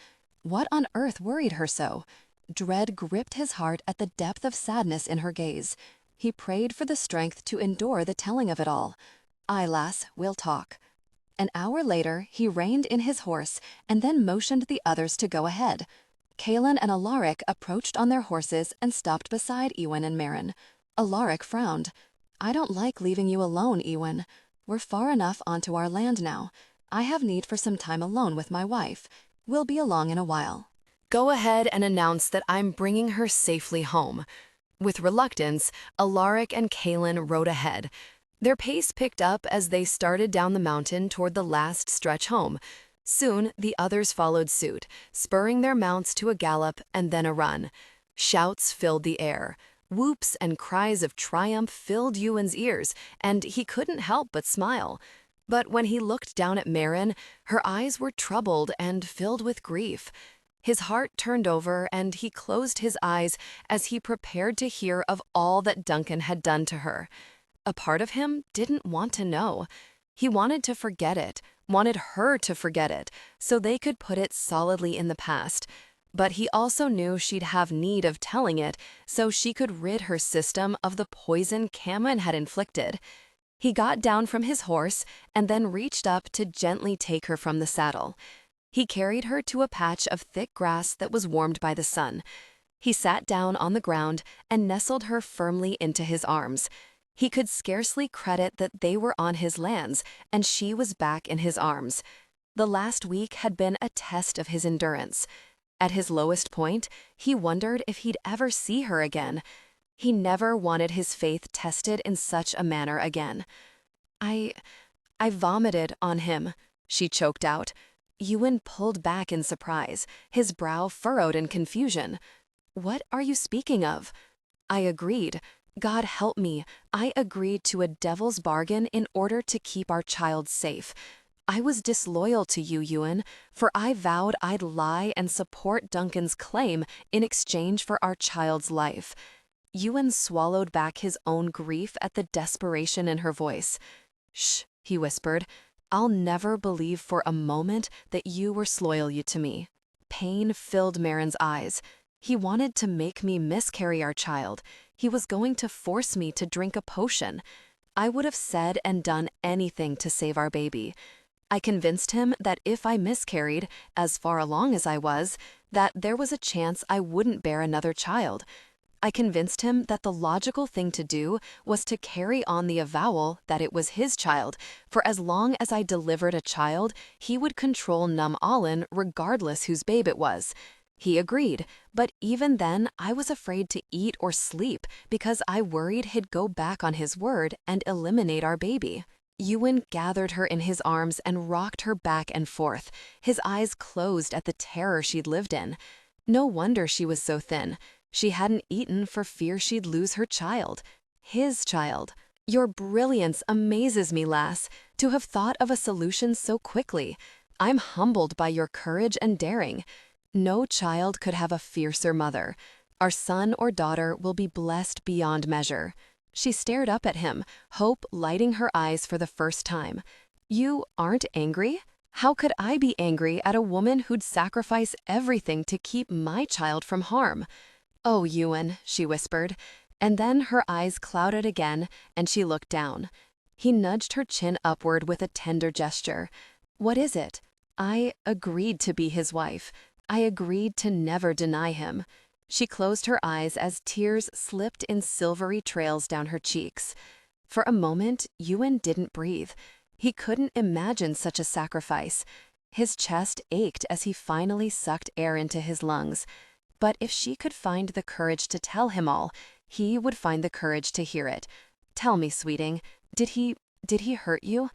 Speaker 1: What on earth worried her so? Dread gripped his heart at the depth of sadness in her gaze. He prayed for the strength to endure the telling of it all. "Aye, lass, we'll talk." An hour later, he reined in his horse and then motioned the others to go ahead. Kaelin and Alaric approached on their horses and stopped beside Ewan and Mairin. Alaric frowned. "I don't like leaving you alone, Ewan. We're far enough onto our land now. I have need for some time alone with my wife. We'll be along in a while."
Speaker 2: "Go ahead and announce that I'm bringing her safely home." With reluctance, Alaric and Kaelin rode ahead. Their pace picked up as they started down the mountain toward the last stretch home. Soon, the others followed suit, spurring their mounts to a gallop and then a run. Shouts filled the air. Whoops and cries of triumph filled Ewan's ears, and he couldn't help but smile. But when he looked down at Mairin, her eyes were troubled and filled with grief. His heart turned over and he closed his eyes as he prepared to hear of all that Duncan had done to her. A part of him didn't want to know. He wanted to forget it,
Speaker 1: wanted her to forget it, so they could put it solidly in the past. But he also knew she'd have need of telling it, so she could rid her system of the poison Cameron had inflicted. He got down from his horse and then reached up to gently take her from the saddle. He carried her to a patch of thick grass that was warmed by the sun. He sat down on the ground and nestled her firmly into his arms. He could scarcely credit that they were on his lands and she was back in his arms. The last week had been a test of his endurance. At his lowest point, he wondered if he'd ever see her again. He never wanted his faith tested in such a manner again. I vomited on him, she choked out. Ewan pulled back in surprise, his brow furrowed in confusion. What are you speaking of? I agreed. God help me, I agreed to a devil's bargain in order to keep our child safe. I was disloyal to you, Ewan, for I vowed I'd lie and support Duncan's claim in exchange for our child's life. Ewan swallowed back his own grief at the desperation in her voice. Shh, he whispered. I'll never believe for a moment that you were loyal to me. Pain filled Mairin's eyes. He wanted to make me miscarry our child. He was going to force me to drink a potion. I would have said and done anything to save our baby. I convinced him that if I miscarried, as far along as I was, that there was a chance I wouldn't bear another child. I convinced him that the logical thing to do was to carry on the avowal that it was his child, for as long as I delivered a child, he would control Allen regardless whose babe it was. He agreed, but even then I was afraid to eat or sleep because I worried he'd go back on his word and eliminate our baby. Ewan gathered her in his arms and rocked her back and forth, his eyes closed at the terror she'd lived in. No wonder she was so thin. She hadn't eaten for fear she'd lose her child. His child. Your brilliance amazes me, lass, to have thought of a solution so quickly. I'm humbled by your courage and daring. No child could have a fiercer mother. Our son or daughter will be blessed beyond measure. She stared up at him, hope lighting her eyes for the first time. You aren't angry? How could I be angry at a woman who'd sacrifice everything to keep my child from harm? Oh, Ewan, she whispered, and then her eyes clouded again and she looked down. He nudged her chin upward with a tender gesture. What is it? I agreed to be his wife. I agreed to never deny him. She closed her eyes as tears slipped in silvery trails down her cheeks. For a moment, Ewan didn't breathe. He couldn't imagine such a sacrifice. His chest ached as he finally sucked air into his lungs. But if she could find the courage to tell him all, he would find the courage to hear it. Tell me, sweeting, did he hurt you?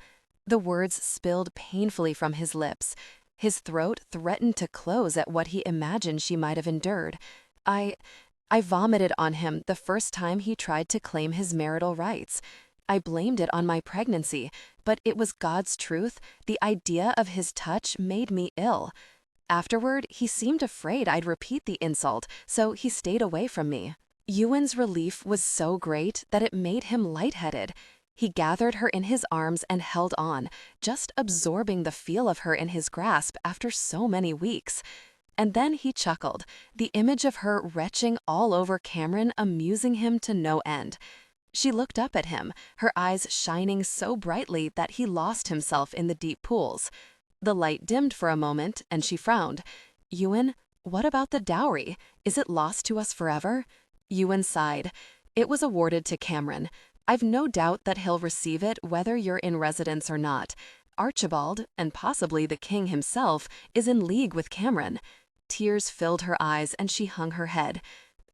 Speaker 1: The words spilled painfully from his lips. His throat threatened to close at what he imagined she might have endured. I vomited on him the first time he tried to claim his marital rights. I blamed it on my pregnancy, but it was God's truth. The idea of his touch made me ill. Afterward, he seemed afraid I'd repeat the insult, so he stayed away from me. Ewan's relief was so great that it made him lightheaded. He gathered her in his arms and held on, just absorbing the feel of her in his grasp after so many weeks. And then he chuckled, the image of her retching all over Cameron amusing him to no end. She looked up at him, her eyes shining so brightly that he lost himself in the deep pools. The light dimmed for a moment, and she frowned. Ewan, what about the dowry? Is it lost to us forever? Ewan sighed. It was awarded to Cameron. I've no doubt that he'll receive it whether you're in residence or not. Archibald, and possibly the king himself, is in league with Cameron. Tears filled her eyes and she hung her head.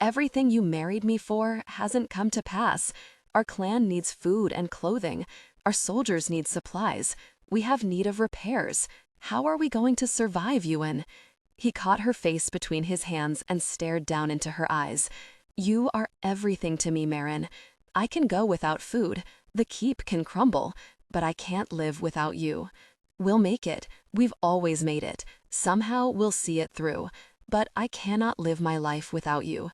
Speaker 1: Everything you married me for hasn't come to pass. Our clan needs food and clothing. Our soldiers need supplies. We have need of repairs. How are we going to survive, Ewan? He caught her face between his hands and stared down into her eyes. You are everything to me, Mairin. I can go without food. The keep can crumble, but I can't live without you. We'll make it. We've always made it. Somehow we'll see it through. But I cannot live my life without you.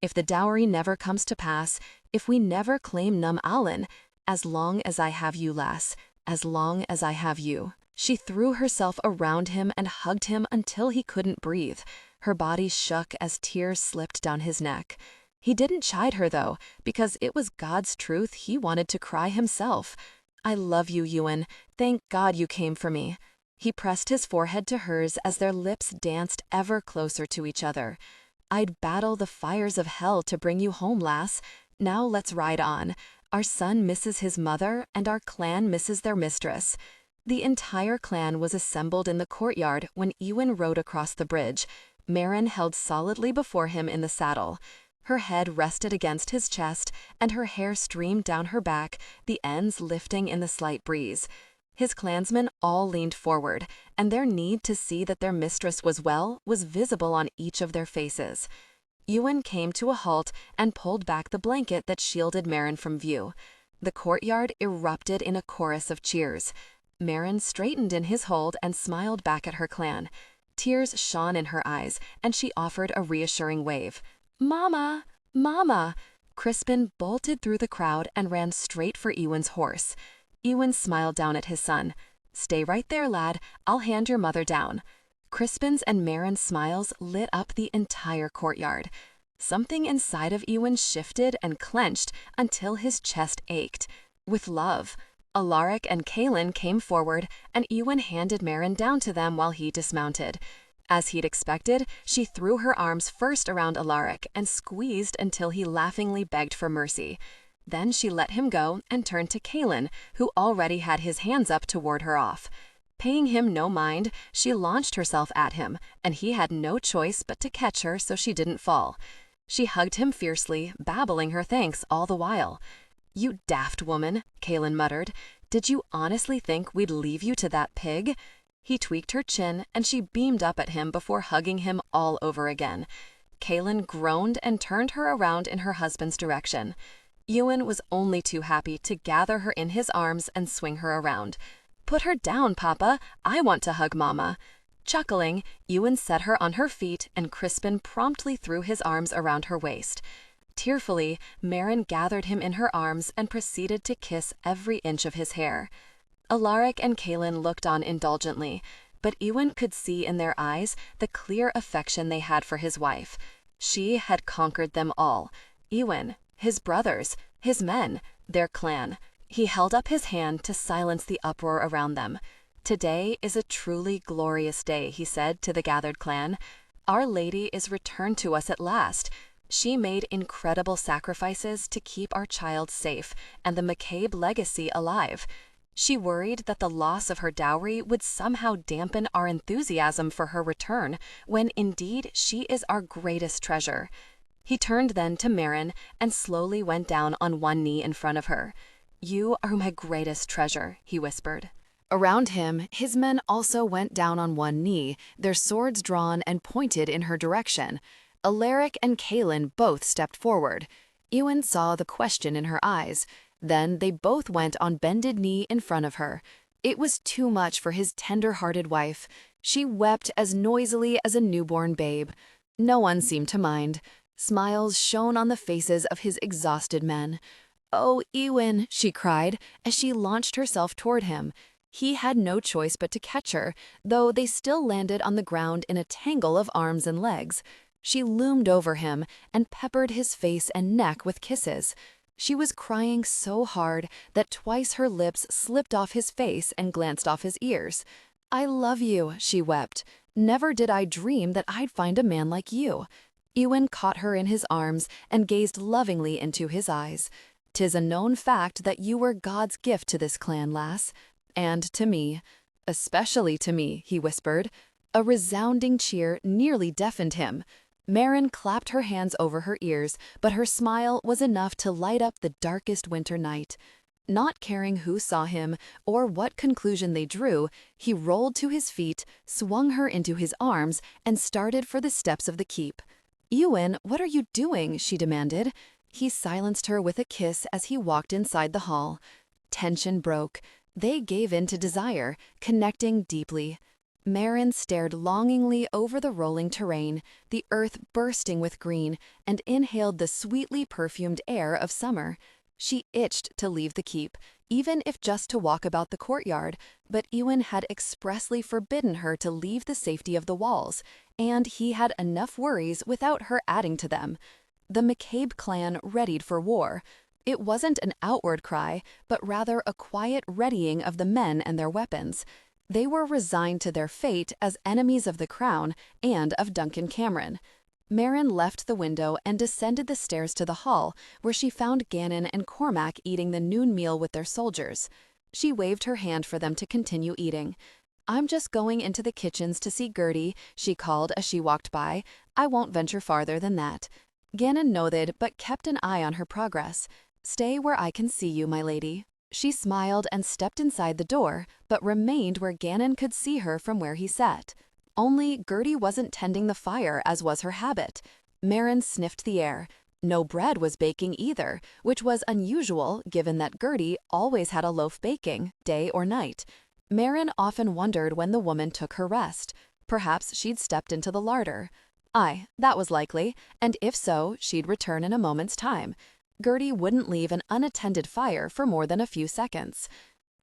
Speaker 1: If the dowry never comes to pass, if we never claim Allen, as long as I have you, lass, as long as I have you.
Speaker 2: She threw herself around him and hugged him until he couldn't breathe. Her body shook as tears slipped down his neck. He didn't chide her, though, because it was God's truth he wanted to cry himself. "I love you, Ewan. Thank God you came for me." He pressed his forehead to hers as their lips danced ever closer to each other. "I'd battle the fires of hell to bring you home, lass. Now let's ride on. Our son misses his mother, and our clan misses their mistress." The entire clan was assembled in the courtyard when Ewan rode across the bridge. Mairin held solidly before him in the saddle. Her head rested against his chest, and her hair streamed down her back, the ends lifting in the slight breeze. His clansmen all leaned forward, and their need to see that their mistress was well was visible on each of their faces. Ewan came to a halt and pulled back the blanket that shielded Mairin from view. The courtyard erupted in a chorus of cheers. Mairin straightened in his hold and smiled back at her clan. Tears shone in her eyes, and she offered a reassuring wave. "Mama! Mama!" Crispin bolted through the crowd and ran straight for Ewan's horse. Ewan smiled down at his son. "Stay right there, lad. I'll hand your mother down." Crispin's and Mairin's smiles lit up the entire courtyard. Something inside of Ewan shifted and clenched until his chest ached. With love. Alaric and Kaelin came forward, and Ewan handed Mairin down to them while he dismounted. As he'd expected, she threw her arms first around Alaric and squeezed until he laughingly begged for mercy. Then she let him go and turned to Kaelin, who already had his hands up to ward her off. Paying him no mind, she launched herself at him, and he had no choice but to catch her so she didn't fall. She hugged him fiercely, babbling her thanks all the while. "You daft woman," Kaelin muttered. "Did you honestly think we'd leave you to that pig?" He tweaked her chin, and she beamed up at him before hugging him all over again. Kaelin groaned and turned her around in her husband's direction. Ewan was only too happy to gather her in his arms and swing her around. "Put her down, Papa. I want to hug Mama." Chuckling, Ewan set her on her feet, and Crispin promptly threw his arms around her waist. Tearfully, Mairin gathered him in her arms and proceeded to kiss every inch of his hair. Alaric and Kaelin looked on indulgently, but Ewan could see in their eyes the clear affection they had for his wife. She had conquered them all. Ewan, his brothers, his men, their clan. He held up his hand to silence the uproar around them. "Today is a truly glorious day," he said to the gathered clan. "Our Lady is returned to us at last. She made incredible sacrifices to keep our child safe and the McCabe legacy alive. She worried that the loss of her dowry would somehow dampen our enthusiasm for her return, when indeed she is our greatest treasure." He turned then to Mairin and slowly went down on one knee in front of her. "You are my greatest treasure," he whispered.
Speaker 1: Around him, his men also went down on one knee, their swords drawn and pointed in her direction. Alaric and Kaelin both stepped forward. Ewan saw the question in her eyes. Then they both went on bended knee in front of her. It was too much for his tender-hearted wife. She wept as noisily as a newborn babe. No one seemed to mind. Smiles shone on the faces of his exhausted men. "Oh, Ewan," she cried as she launched herself toward him. He had no choice but to catch her, though they still landed on the ground in a tangle of arms and legs. She loomed over him and peppered his face and neck with kisses. She was crying so hard that twice her lips slipped off his face and glanced off his ears. "I love you," she wept. "Never did I dream that I'd find a man like you." Ewan caught her in his arms and gazed lovingly into his eyes. "'Tis a known fact that you were God's gift to this clan, lass. And to me. Especially to me," he whispered. A resounding cheer nearly deafened him. Mairin clapped her hands over her ears, but her smile was enough to light up the darkest winter night. Not caring who saw him or what conclusion they drew, he rolled to his feet, swung her into his arms, and started for the steps of the keep. "Ewan, what are you doing?" she demanded. He silenced her with a kiss as he walked inside the hall. Tension broke. They gave in to desire, connecting deeply. Mairin stared longingly over the rolling terrain, the earth bursting with green, and inhaled the sweetly perfumed air of summer. She itched to leave the keep, even if just to walk about the courtyard, but Ewan had expressly forbidden her to leave the safety of the walls, and he had enough worries without her adding to them. The McCabe clan readied for war. It wasn't an outward cry, but rather a quiet readying of the men and their weapons. They were resigned to their fate as enemies of the crown and of Duncan Cameron. Mairin left the window and descended the stairs to the hall, where she found Gannon and Cormac eating the noon meal with their soldiers. She waved her hand for them to continue eating. "I'm just going into the kitchens to see Gertie," she called as she walked by. "I won't venture farther than that." Gannon nodded but kept an eye on her progress. "Stay where I can see you, my lady." She smiled and stepped inside the door, but remained where Gannon could see her from where he sat. Only Gertie wasn't tending the fire as was her habit. Mairin sniffed the air. No bread was baking either, which was unusual given that Gertie always had a loaf baking, day or night. Mairin often wondered when the woman took her rest. Perhaps she'd stepped into the larder. Aye, that was likely, and if so, she'd return in a moment's time. Gertie wouldn't leave an unattended fire for more than a few seconds.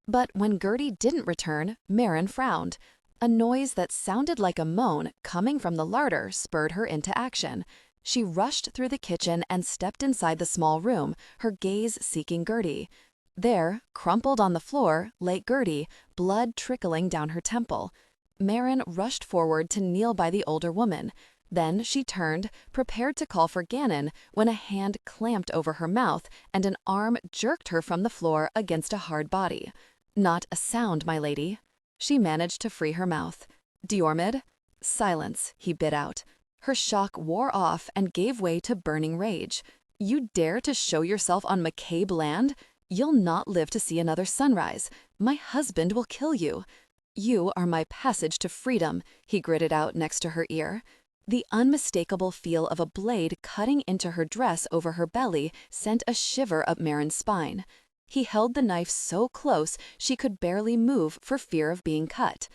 Speaker 1: But when Gertie didn't return, Mairin frowned. A noise that sounded like a moan coming from the larder spurred her into action. She rushed through the kitchen and stepped inside the small room, her gaze seeking Gertie. There, crumpled on the floor, lay Gertie, blood trickling down her temple. Mairin rushed forward to kneel by the older woman. Then she turned, prepared to call for Gannon, when a hand clamped over her mouth and an arm jerked her from the floor against a hard body. "Not a sound, my lady." She managed to free her mouth. "Diarmid?" "Silence," he bit out. Her shock wore off and gave way to burning rage. "You dare to show yourself on McCabe land? You'll not live to see another sunrise. My husband will kill you." "You are my passage to freedom," he gritted out next to her ear. The unmistakable feel of a blade cutting into her dress over her belly sent a shiver up Mairin's spine. He held the knife so close she could barely move for fear of being cut.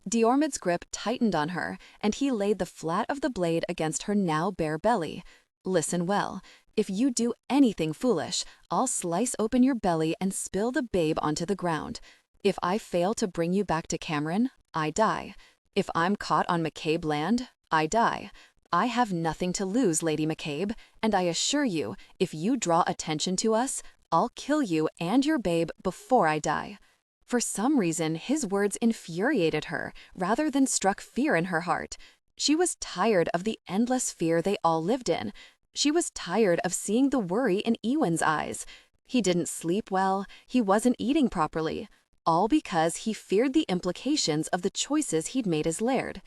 Speaker 1: Diarmid's grip tightened on her, and he laid the flat of the blade against her now bare belly. "Listen well. If you do anything foolish, I'll slice open your belly and spill the babe onto the ground. If I fail to bring you back to Cameron, I die. If I'm caught on McCabe land, I die. I have nothing to lose, Lady McCabe, and I assure you, if you draw attention to us, I'll kill you and your babe before I die." For some reason, his words infuriated her rather than struck fear in her heart. She was tired of the endless fear they all lived in. She was tired of seeing the worry in Ewan's eyes. He didn't sleep well, he wasn't eating properly, all because he feared the implications of the choices he'd made as Laird.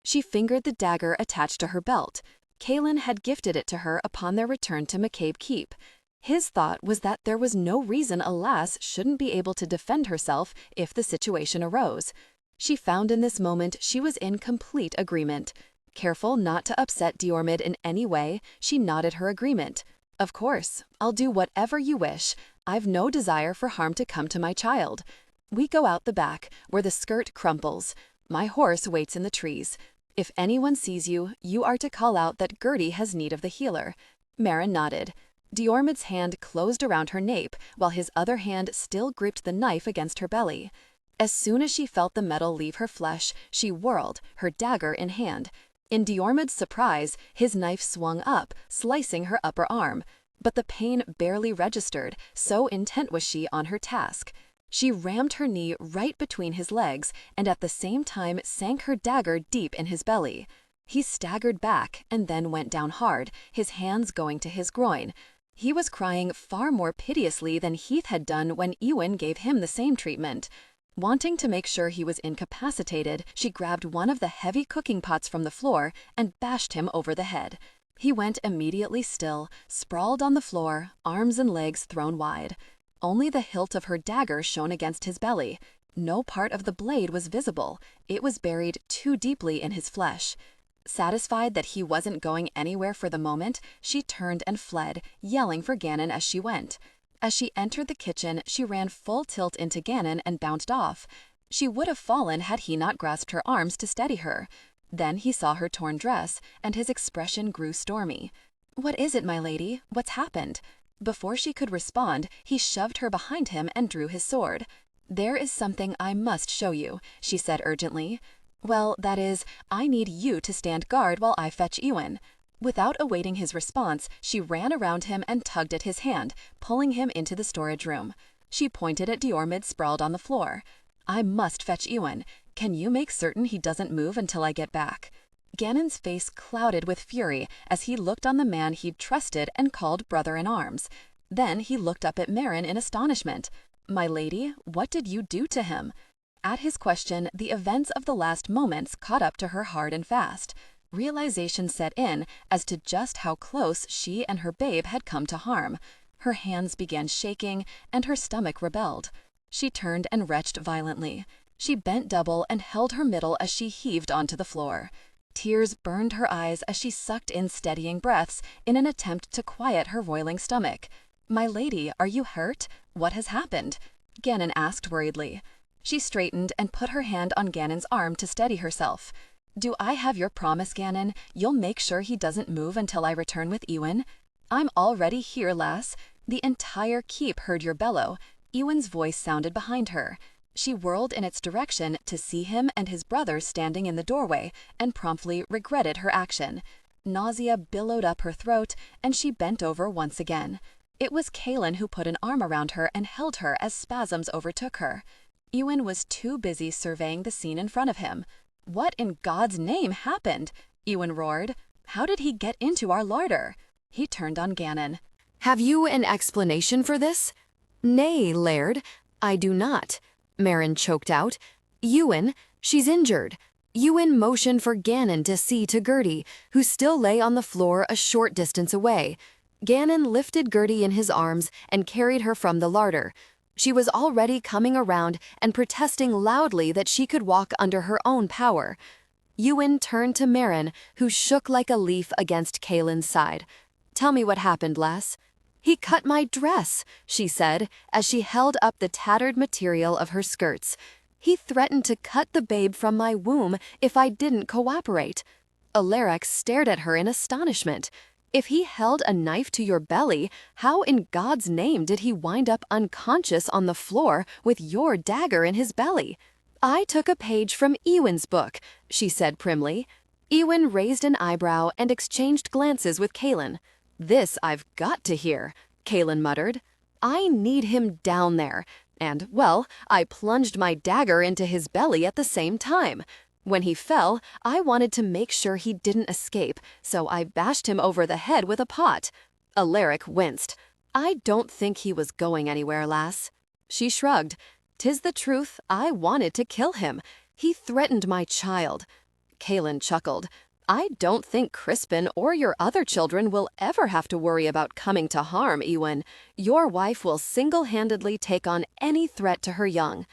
Speaker 1: She fingered the dagger attached to her belt. Caelan had gifted it to her upon their return to McCabe Keep. His thought was that there was no reason a lass shouldn't be able to defend herself if the situation arose. She found in this moment she was in complete agreement. Careful not to upset Diarmid in any way, she nodded her agreement. "Of course, I'll do whatever you wish. I've no desire for harm to come to my child. We go out the back, where the skirt crumples. My horse waits in the trees. If anyone sees you, you are to call out that Gertie has need of the healer." Mairin nodded. Diarmid's hand closed around her nape, while his other hand still gripped the knife against her belly. As soon as she felt the metal leave her flesh, she whirled, her dagger in hand. In Diarmid's surprise, his knife swung up, slicing her upper arm. But the pain barely registered, so intent was she on her task. She rammed her knee right between his legs and at the same time sank her dagger deep in his belly. He staggered back and then went down hard, his hands going to his groin. He was crying far more piteously than Heath had done when Ewan gave him the same treatment. Wanting to make sure he was incapacitated, she grabbed one of the heavy cooking pots from the floor and bashed him over the head. He went immediately still, sprawled on the floor, arms and legs thrown wide. Only the hilt of her dagger shone against his belly. No part of the blade was visible. It was buried too deeply in his flesh. Satisfied that he wasn't going anywhere for the moment, she turned and fled, yelling for Gannon as she went. As she entered the kitchen, she ran full tilt into Gannon and bounced off. She would have fallen had he not grasped her arms to steady her. Then he saw her torn dress, and his expression grew stormy. "What is it, my lady? What's happened?"
Speaker 3: Before she could respond, he shoved her behind him and drew his sword. "There is something I must show you," she said urgently. "Well, that is, I need you to stand guard while I fetch Ewan." Without awaiting his response, she ran around him and tugged at his hand, pulling him into the storage room. She pointed at Diarmid sprawled on the floor. "I must fetch Ewan. Can you make certain he doesn't move until I get back?" Gannon's face clouded with fury as he looked on the man he'd trusted and called brother-in-arms. Then he looked up at Mairin in astonishment. "My lady, what did you do to him?" At his question, the events of the last moments caught up to her hard and fast. Realization set in as to just how close she and her babe had come to harm. Her hands began shaking, and her stomach rebelled. She turned and retched violently. She bent double and held her middle as she heaved onto the floor. Tears burned her eyes as she sucked in steadying breaths in an attempt to quiet her roiling stomach. "My lady, are you hurt? What has happened?" Gannon asked worriedly. She straightened and put her hand on Gannon's arm to steady herself. "Do I have your promise, Gannon? You'll make sure he doesn't move until I return with Ewan?" "I'm already here, lass. The entire keep heard your bellow." Ewan's voice sounded behind her. She whirled in its direction to see him and his brother standing in the doorway and promptly regretted her action. Nausea billowed up her throat, and she bent over once again. It was Kaelin who put an arm around her and held her as spasms overtook her. Ewan was too busy surveying the scene in front of him. "What in God's name happened?" Ewan roared. "How did he get into our larder?" He turned on Gannon.
Speaker 2: "Have you an explanation for this?" "Nay, Laird, I do not," Mairin choked out. "Ewan, she's injured." Ewan motioned for Gannon to see to Gertie, who still lay on the floor a short distance away. Gannon lifted Gertie in his arms and carried her from the larder. She was already coming around and protesting loudly that she could walk under her own power. Ewan turned to Mairin, who shook like a leaf against Kaelin's side. "Tell me what happened, lass." "He cut my dress," she said, as she held up the tattered material of her skirts. "He threatened to cut the babe from my womb if I didn't cooperate." Alaric stared at her in astonishment. "If he held a knife to your belly, how in God's name did he wind up unconscious on the floor with your dagger in his belly?" "I took a page from Ewan's book," she said primly. Ewan raised an eyebrow and exchanged glances with Kaelin. "This I've got to hear," Kaelin muttered. "I need him down there. And, well, I plunged my dagger into his belly at the same time. When he fell, I wanted to make sure he didn't escape, so I bashed him over the head with a pot." Alaric winced. "I don't think he was going anywhere, lass." She shrugged. "'Tis the truth, I wanted to kill him. He threatened my child." Kaelin chuckled. "I don't think Crispin or your other children will ever have to worry about coming to harm, Ewan. Your wife will single-handedly take on any threat to her young."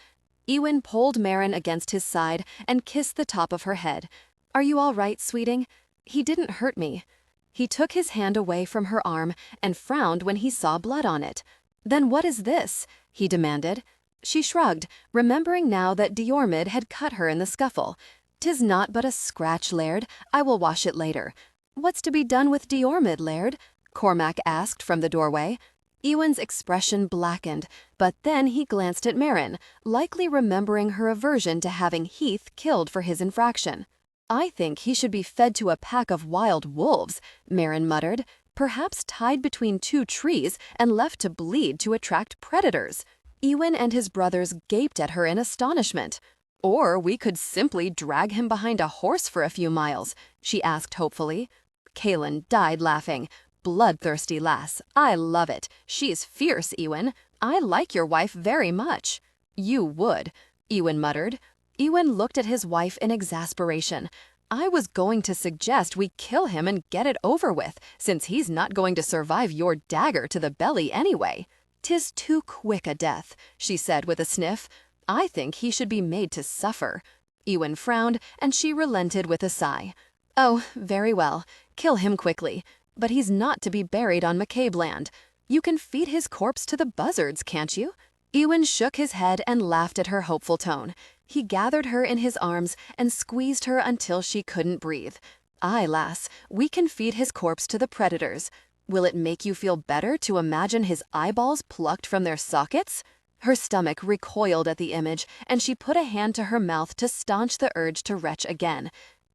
Speaker 2: Ewan pulled Mairin against his side and kissed the top of her head. "Are you all right, sweeting? He didn't hurt me." He took his hand away from her arm and frowned when he saw blood on it. "Then what is this?" he demanded. She shrugged, remembering now that Diarmid had cut her in the scuffle. "'Tis not but a scratch, Laird. I will wash it later." "What's to be done with Diarmid, Laird?" Cormac asked from the doorway. Ewan's expression blackened, but then he glanced at Mairin, likely remembering her aversion to having Heath killed for his infraction. "I think he should be fed to a pack of wild wolves," Mairin muttered, "perhaps tied between two trees and left to bleed to attract predators." Ewan and his brothers gaped at her in astonishment. "Or we could simply drag him behind a horse for a few miles," she asked hopefully. Kaelin died laughing. "Bloodthirsty lass. I love it. She's fierce, Ewan. I like your wife very much." "You would," Ewan muttered. Ewan looked at his wife in exasperation. "I was going to suggest we kill him and get it over with, since he's not going to survive your dagger to the belly anyway." "'Tis too quick a death," she said with a sniff. "I think he should be made to suffer." Ewan frowned, and she relented with a sigh. "Oh, very well. Kill him quickly. But he's not to be buried on McCabe land. You can feed his corpse to the buzzards, can't you?" Ewan shook his head and laughed at her hopeful tone. He gathered her in his arms and squeezed her until she couldn't breathe. "Aye, lass, we can feed his corpse to the predators."
Speaker 1: Will it make you feel better to imagine his eyeballs plucked from their sockets? Her stomach recoiled at the image, and she put a hand to her mouth to staunch the urge to retch again.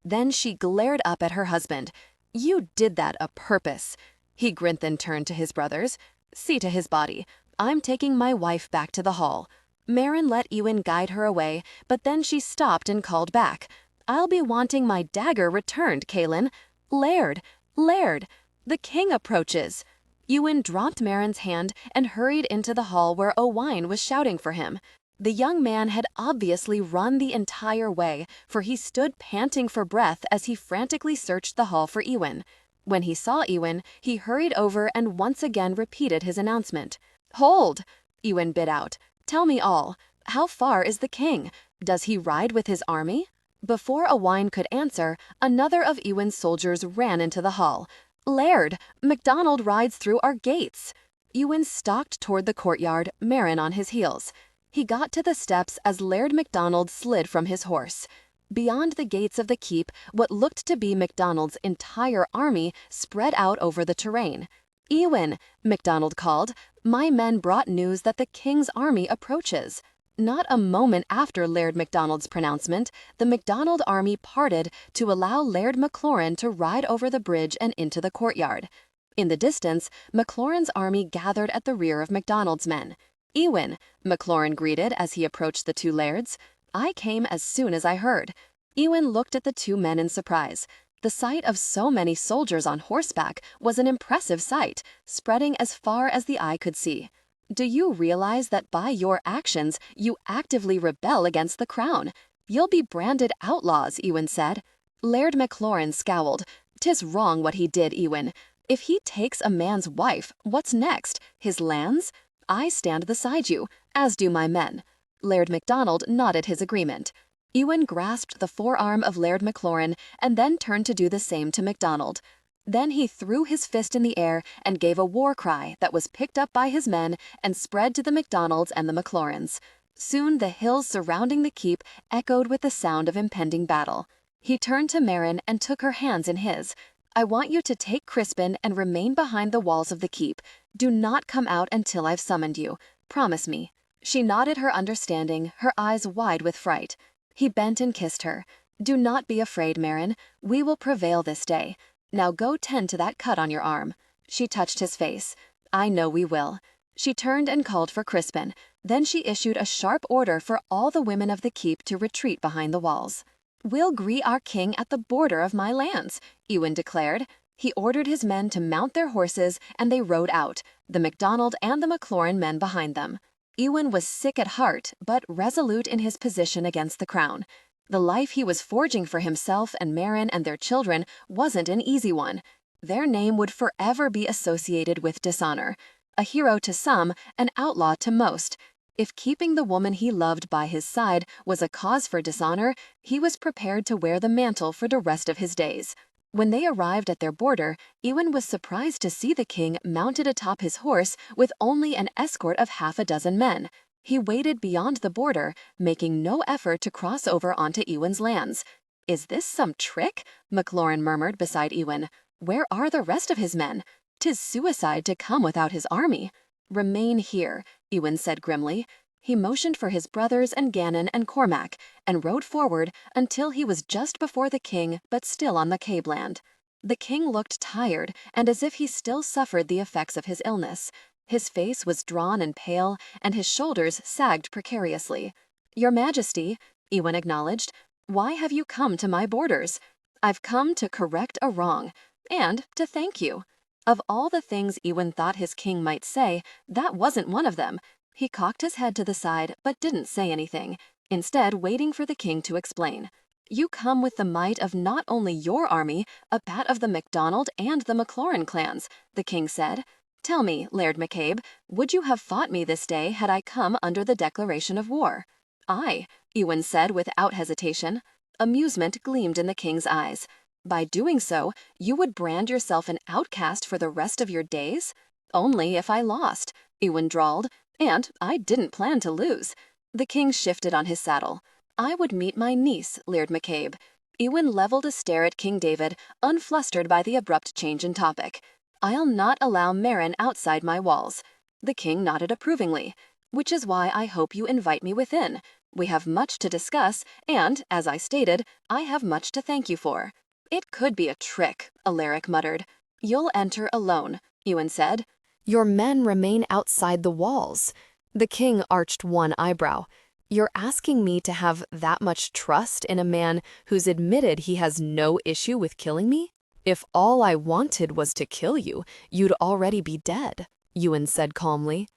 Speaker 1: Then she glared up at her husband. "You did that a purpose." He grinned, then turned to his brothers. "See to his body. I'm taking my wife back to the hall." Mairin let Ewan guide her away, but then she stopped and called back. "I'll be wanting my dagger returned, Kaelin. Laird, Laird, the king approaches." Ewan dropped Mairin's hand and hurried into the hall where Owain was shouting for him. The young man had obviously run the entire way, for he stood panting for breath as he frantically searched the hall for Ewan. When he saw Ewan, he hurried over and once again repeated his announcement. "Hold!" Ewan bit out. "Tell me all. How far is the king? Does he ride with his army?" Before Owain could answer, another of Ewan's soldiers ran into the hall. "Laird, MacDonald rides through our gates." Ewan stalked toward the courtyard, Mairin on his heels. He got to the steps as Laird MacDonald slid from his horse. Beyond the gates of the keep, what looked to be MacDonald's entire army spread out over the terrain. "Ewan," MacDonald called, "my men brought news that the king's army approaches." Not a moment after Laird MacDonald's pronouncement, the MacDonald army parted to allow Laird Maclaurin to ride over the bridge and into the courtyard. In the distance, Maclaurin's army gathered at the rear of MacDonald's men. "Ewan," Maclaurin greeted as he approached the two lairds. "I came as soon as I heard." Ewan looked at the two men in surprise. The sight of so many soldiers on horseback was an impressive sight, spreading as far as the eye could see. "Do you realize that by your actions you actively rebel against the crown? You'll be branded outlaws," Ewan said. Laird Maclaurin scowled. "'Tis wrong what he did, Ewan. If he takes a man's wife, what's next? His lands? I stand beside you, as do my men." Laird MacDonald nodded his agreement. Ewan grasped the forearm of Laird Maclaurin and then turned to do the same to MacDonald. Then he threw his fist in the air and gave a war cry that was picked up by his men and spread to the MacDonalds and the Maclaurins. Soon the hills surrounding the keep echoed with the sound of impending battle. He turned to Mairin and took her hands in his. "I want you to take Crispin and remain behind the walls of the keep. Do not come out until I've summoned you. Promise me." She nodded her understanding, her eyes wide with fright. He bent and kissed her. "Do not be afraid, Mairin. We will prevail this day. Now go tend to that cut on your arm." She touched his face. "I know we will." She turned and called for Crispin. Then she issued a sharp order for all the women of the keep to retreat behind the walls. "We'll greet our king at the border of my lands," Ewan declared. He ordered his men to mount their horses, and they rode out, the MacDonald and the Maclaurin men behind them. Ewan was sick at heart, but resolute in his position against the crown. The life he was forging for himself and Mairin and their children wasn't an easy one. Their name would forever be associated with dishonor. A hero to some, an outlaw to most. If keeping the woman he loved by his side was a cause for dishonor, he was prepared to wear the mantle for the rest of his days. When they arrived at their border, Ewan was surprised to see the king mounted atop his horse with only an escort of half a dozen men. He waited beyond the border, making no effort to cross over onto Ewan's lands. "Is this some trick?" Maclaurin murmured beside Ewan. "Where are the rest of his men? 'Tis suicide to come without his army." "Remain here," Ewan said grimly. He motioned for his brothers and Gannon and Cormac, and rode forward until he was just before the king, but still on the Cabeland. The king looked tired, and as if he still suffered the effects of his illness. His face was drawn and pale, and his shoulders sagged precariously. "Your Majesty," Ewan acknowledged, "why have you come to my borders?" "I've come to correct a wrong, and to thank you." Of all the things Ewan thought his king might say, that wasn't one of them. He cocked his head to the side, but didn't say anything, instead waiting for the king to explain. "You come with the might of not only your army, but that of the MacDonald and the Maclaurin clans," the king said. "Tell me, Laird McCabe, would you have fought me this day had I come under the declaration of war?" "Aye," Ewan said without hesitation. Amusement gleamed in the king's eyes. "By doing so, you would brand yourself an outcast for the rest of your days?" "Only if I lost," Ewan drawled, "and I didn't plan to lose." The king shifted on his saddle. "I would meet my niece, Laird McCabe." Ewan leveled a stare at King David, unflustered by the abrupt change in topic.
Speaker 2: I'll not allow Mairin outside my walls. The king nodded approvingly, which is why I hope you invite me within. We have much to discuss, and, as I stated, I have much to thank you for. It could be a trick, Alaric muttered. You'll enter alone, Ewan said.
Speaker 1: Your men remain outside the walls. The king arched one eyebrow. You're asking me to have that much trust in a man who's admitted he has no issue with killing me? If all I wanted was to kill you, you'd already be dead, Ewan said calmly.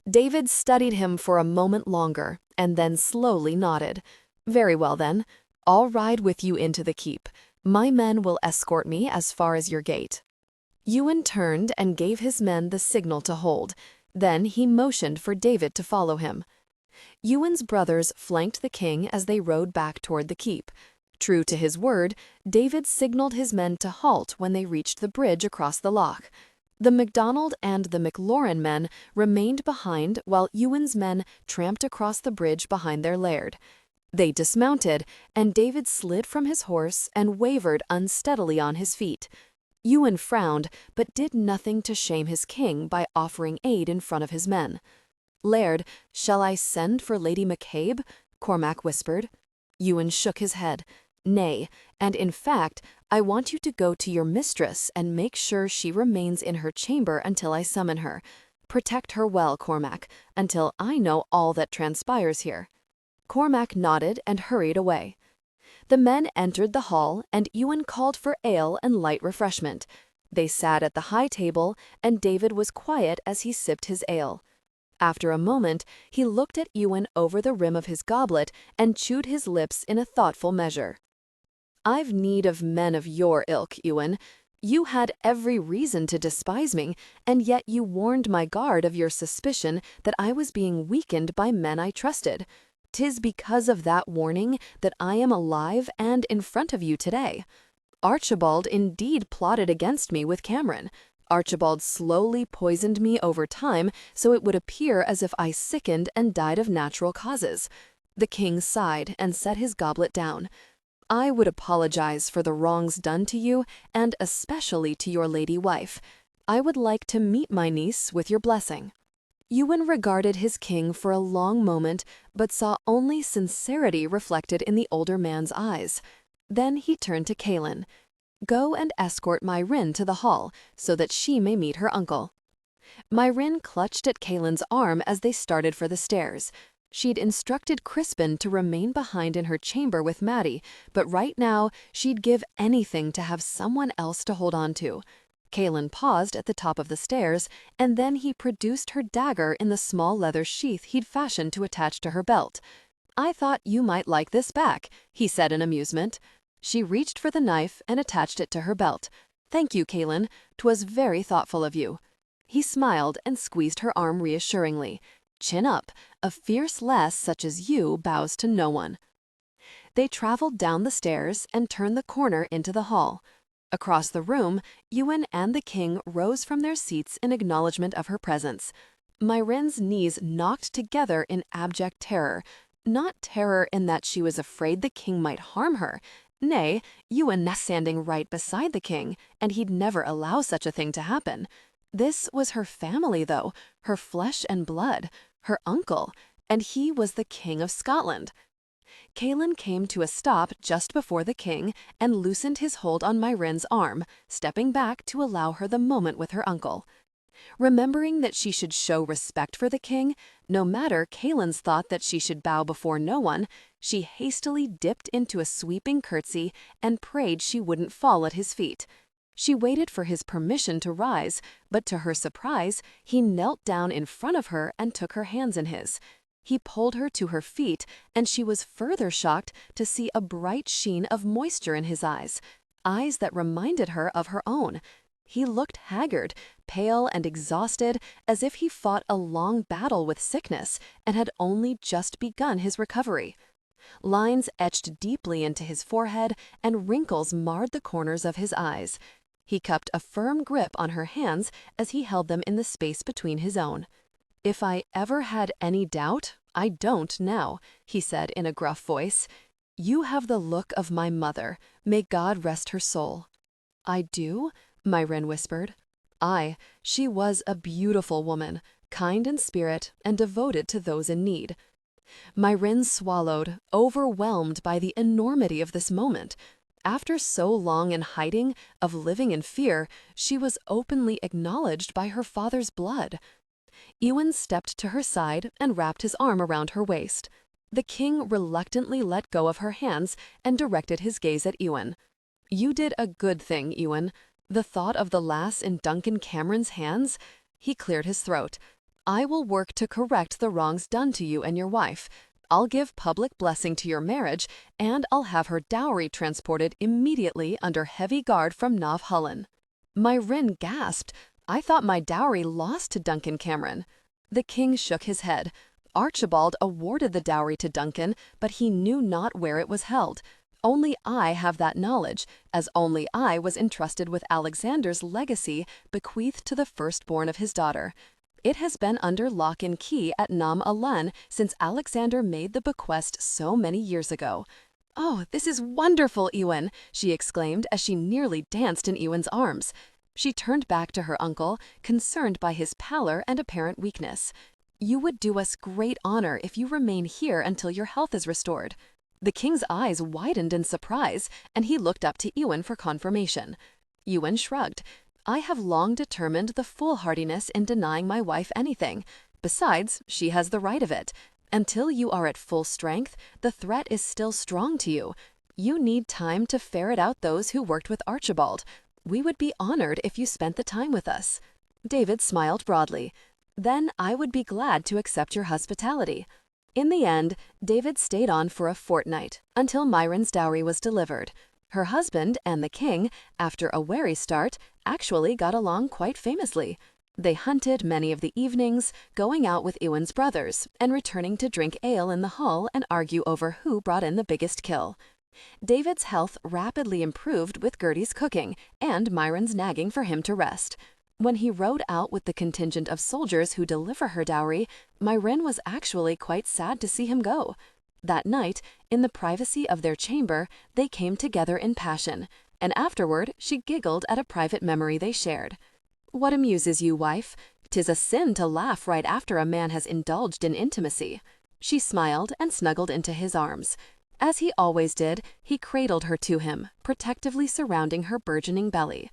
Speaker 1: David studied him for a moment longer and then slowly nodded. Very well then, I'll ride with you into the keep. My men will escort me as far as your gate. Ewan turned and gave his men the signal to hold. Then he motioned for David to follow him. Ewan's brothers flanked the king as they rode back toward the keep. True to his word, David signaled his men to halt when they reached the bridge across the loch. The MacDonald and the McLaurin men remained behind while Ewan's men tramped across the bridge behind their laird. They dismounted, and David slid from his horse and wavered unsteadily on his feet. Ewan frowned, but did nothing to shame his king by offering aid in front of his men. "Laird, shall I send for Lady McCabe?" Cormac whispered. Ewan shook his head. "Nay, and in fact, I want you to go to your mistress and make sure she remains in her chamber until I summon her. Protect her well, Cormac, until I know all that transpires here." Cormac nodded and hurried away. The men entered the hall, and Ewan called for ale and light refreshment. They sat at the high table, and David was quiet as he sipped his ale. After a moment, he looked at Ewan over the rim of his goblet and chewed his lips in a thoughtful measure. "I've need of men of your ilk, Ewan. You had every reason to despise me, and yet you warned my guard of your suspicion that I was being weakened by men I trusted. 'Tis because of that warning that I am alive and in front of you today. Archibald indeed plotted against me with Cameron. Archibald slowly poisoned me over time so it would appear as if I sickened and died of natural causes." The king sighed and set his goblet down. "I would apologize for the wrongs done to you, and especially to your lady wife. I would like to meet my niece with your blessing." Ewan regarded his king for a long moment, but saw only sincerity reflected in the older man's eyes. Then he turned to Kaelin. "Go and escort Mairin to the hall, so that she may meet her uncle." Mairin clutched at Kaelin's arm as they started for the stairs. She'd instructed Crispin to remain behind in her chamber with Maddie, but right now she'd give anything to have someone else to hold on to. Kaelin paused at the top of the stairs, and then he produced her dagger in the small leather sheath he'd fashioned to attach to her belt. "I thought you might like this back," he said in amusement. She reached for the knife and attached it to her belt. "Thank you, Kaelin. 'Twas very thoughtful of you." He smiled and squeezed her arm reassuringly. "Chin up. A fierce lass such as you bows to no one." They traveled down the stairs and turned the corner into the hall. Across the room, Ewan and the king rose from their seats in acknowledgement of her presence. Mairin's knees knocked together in abject terror. Not terror in that she was afraid the king might harm her. Nay, Ewan was standing right beside the king, and he'd never allow such a thing to happen. This was her family, though, her flesh and blood, her uncle, and he was the King of Scotland. Kaelin came to a stop just before the king and loosened his hold on Mairin's arm, stepping back to allow her the moment with her uncle. Remembering that she should show respect for the king, no matter Kaelin's thought that she should bow before no one, she hastily dipped into a sweeping curtsy and prayed she wouldn't fall at his feet. She waited for his permission to rise, but to her surprise, he knelt down in front of her and took her hands in his. He pulled her to her feet, and she was further shocked to see a bright sheen of moisture in his eyes that reminded her of her own. He looked haggard, pale and exhausted, as if he fought a long battle with sickness and had only just begun his recovery. Lines etched deeply into his forehead, and wrinkles marred the corners of his eyes. He kept a firm grip on her hands as he held them in the space between his own. "If I ever had any doubt, I don't now," he said in a gruff voice. "You have the look of my mother. May God rest her soul." "I do?" Mairin whispered.
Speaker 2: She was a beautiful woman, kind in spirit and devoted to those in need. Mairin swallowed, overwhelmed by the enormity of this moment. After so long in hiding, of living in fear, she was openly acknowledged by her father's blood. Ewan stepped to her side and wrapped his arm around her waist. The king reluctantly let go of her hands and directed his gaze at Ewan. "You did a good thing, Ewan. The thought of the lass in Duncan Cameron's hands?" He cleared his throat. "I will work to correct the wrongs done to you and your wife. I'll give public blessing to your marriage, and I'll have her dowry transported immediately under heavy guard from Nav Hullen." Mairin gasped. "I thought my dowry lost to Duncan Cameron." The king shook his head. "Archibald awarded the dowry to Duncan, but he knew not where it was held. Only I have that knowledge, as only I was entrusted with Alexander's legacy bequeathed to the firstborn of his daughter. It has been under lock and key at Nam Alan since Alexander made the bequest so many years ago." "Oh, this is wonderful, Ewan!" she exclaimed as she nearly danced in Ewan's arms. She turned back to her uncle, concerned by his pallor and apparent weakness. "You would do us great honor if you remain here until your health is restored." The king's eyes widened in surprise, and he looked up to Ewan for confirmation. Ewan shrugged. "I have long determined the foolhardiness in denying my wife anything. Besides, she has the right of it. Until you are at full strength, the threat is still strong to you. You need time to ferret out those who worked with Archibald. We would be honored if you spent the time with us." David smiled broadly. "Then I would be glad to accept your hospitality." In the end, David stayed on for a fortnight, until Mairin's dowry was delivered. Her husband and the king, after a wary start, actually got along quite famously. They hunted many of the evenings, going out with Ewan's brothers, and returning to drink ale in the hall and argue over who brought in the biggest kill. David's health rapidly improved with Gertie's cooking and Mairin's nagging for him to rest. When he rode out with the contingent of soldiers who deliver her dowry, Mairin was actually quite sad to see him go. That night, in the privacy of their chamber, they came together in passion, and afterward she giggled at a private memory they shared. "What amuses you, wife? 'Tis a sin to laugh right after a man has indulged in intimacy." She smiled and snuggled into his arms. As he always did, he cradled her to him, protectively surrounding her burgeoning belly.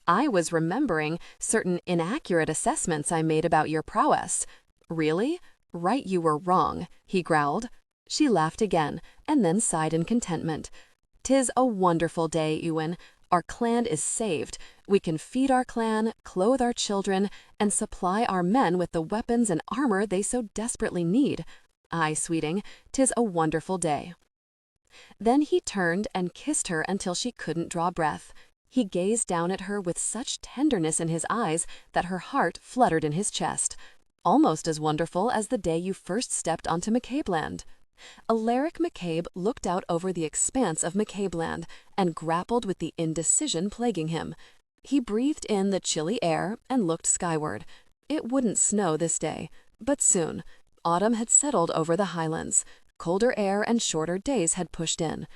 Speaker 2: "I was remembering certain inaccurate assessments I made about your prowess." "Really? Right you were wrong," he growled. She laughed again, and then sighed in contentment. "'Tis a wonderful day, Ewan. Our clan is saved. We can feed our clan, clothe our children, and supply our men with the weapons and armor they so desperately need. Aye, sweeting, 'tis a wonderful day." Then he turned and kissed her until she couldn't draw breath. He gazed down at her with such tenderness in his eyes that her heart fluttered in his chest. "Almost as wonderful as the day you first stepped onto McCabeland." Laird McCabe looked out over the expanse of McCabeland and grappled with the indecision plaguing him. He breathed in the chilly air and looked skyward. It wouldn't snow this day, but soon. Autumn had settled over the Highlands. Colder air and shorter days had pushed in.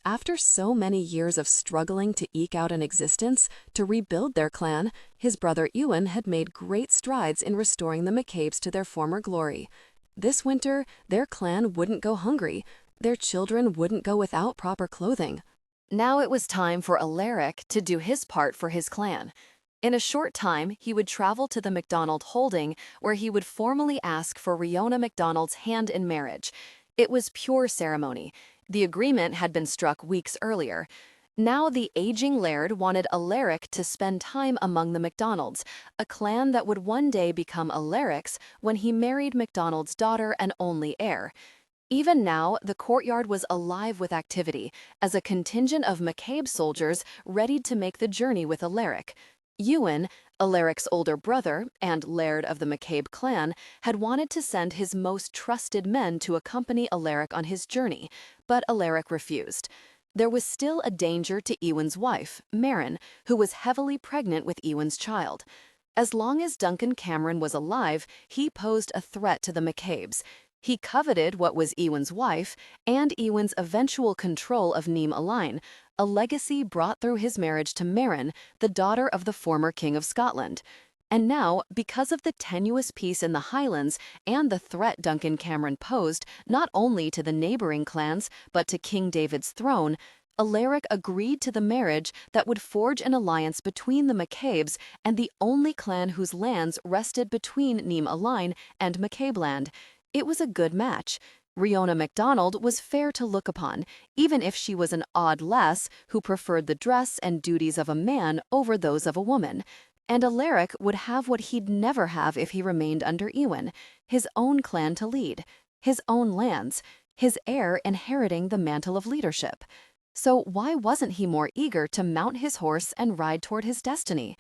Speaker 2: After so many years of struggling to eke out an existence, to rebuild their clan, his brother Ewan had made great strides in restoring the McCabes to their former glory. This winter, their clan wouldn't go hungry. Their children wouldn't go without proper clothing. Now it was time for Alaric to do his part for his clan. In a short time, he would travel to the MacDonald holding, where he would formally ask for Riona MacDonald's hand in marriage. It was pure ceremony. The agreement had been struck weeks earlier. Now the aging Laird wanted Alaric to spend time among the MacDonalds, a clan that would one day become Alaric's when he married MacDonald's daughter and only heir. Even now, the courtyard was alive with activity, as a contingent of McCabe soldiers readied to make the journey with Alaric. Ewan, Alaric's older brother and Laird of the McCabe clan, had wanted to send his most trusted men to accompany Alaric on his journey, but Alaric refused. There was still a danger to Ewan's wife, Mairin, who was heavily pregnant with Ewan's child. As long as Duncan Cameron was alive, he posed a threat to the McCabes. He coveted what was Ewan's wife and Ewan's eventual control of Neem Align,
Speaker 1: a legacy brought through his marriage to Mairin, the daughter of the former King of Scotland. And now, because of the tenuous peace in the Highlands and the threat Duncan Cameron posed not only to the neighboring clans but to King David's throne, Alaric agreed to the marriage that would forge an alliance between the McCabes and the only clan whose lands rested between Neem Aline and McCabeland. It was a good match. Riona MacDonald was fair to look upon, even if she was an odd lass who preferred the dress and duties of a man over those of a woman. And Alaric would have what he'd never have if he remained under Ewan, his own clan to lead, his own lands, his heir inheriting the mantle of leadership. So why wasn't he more eager to mount his horse and ride toward his destiny?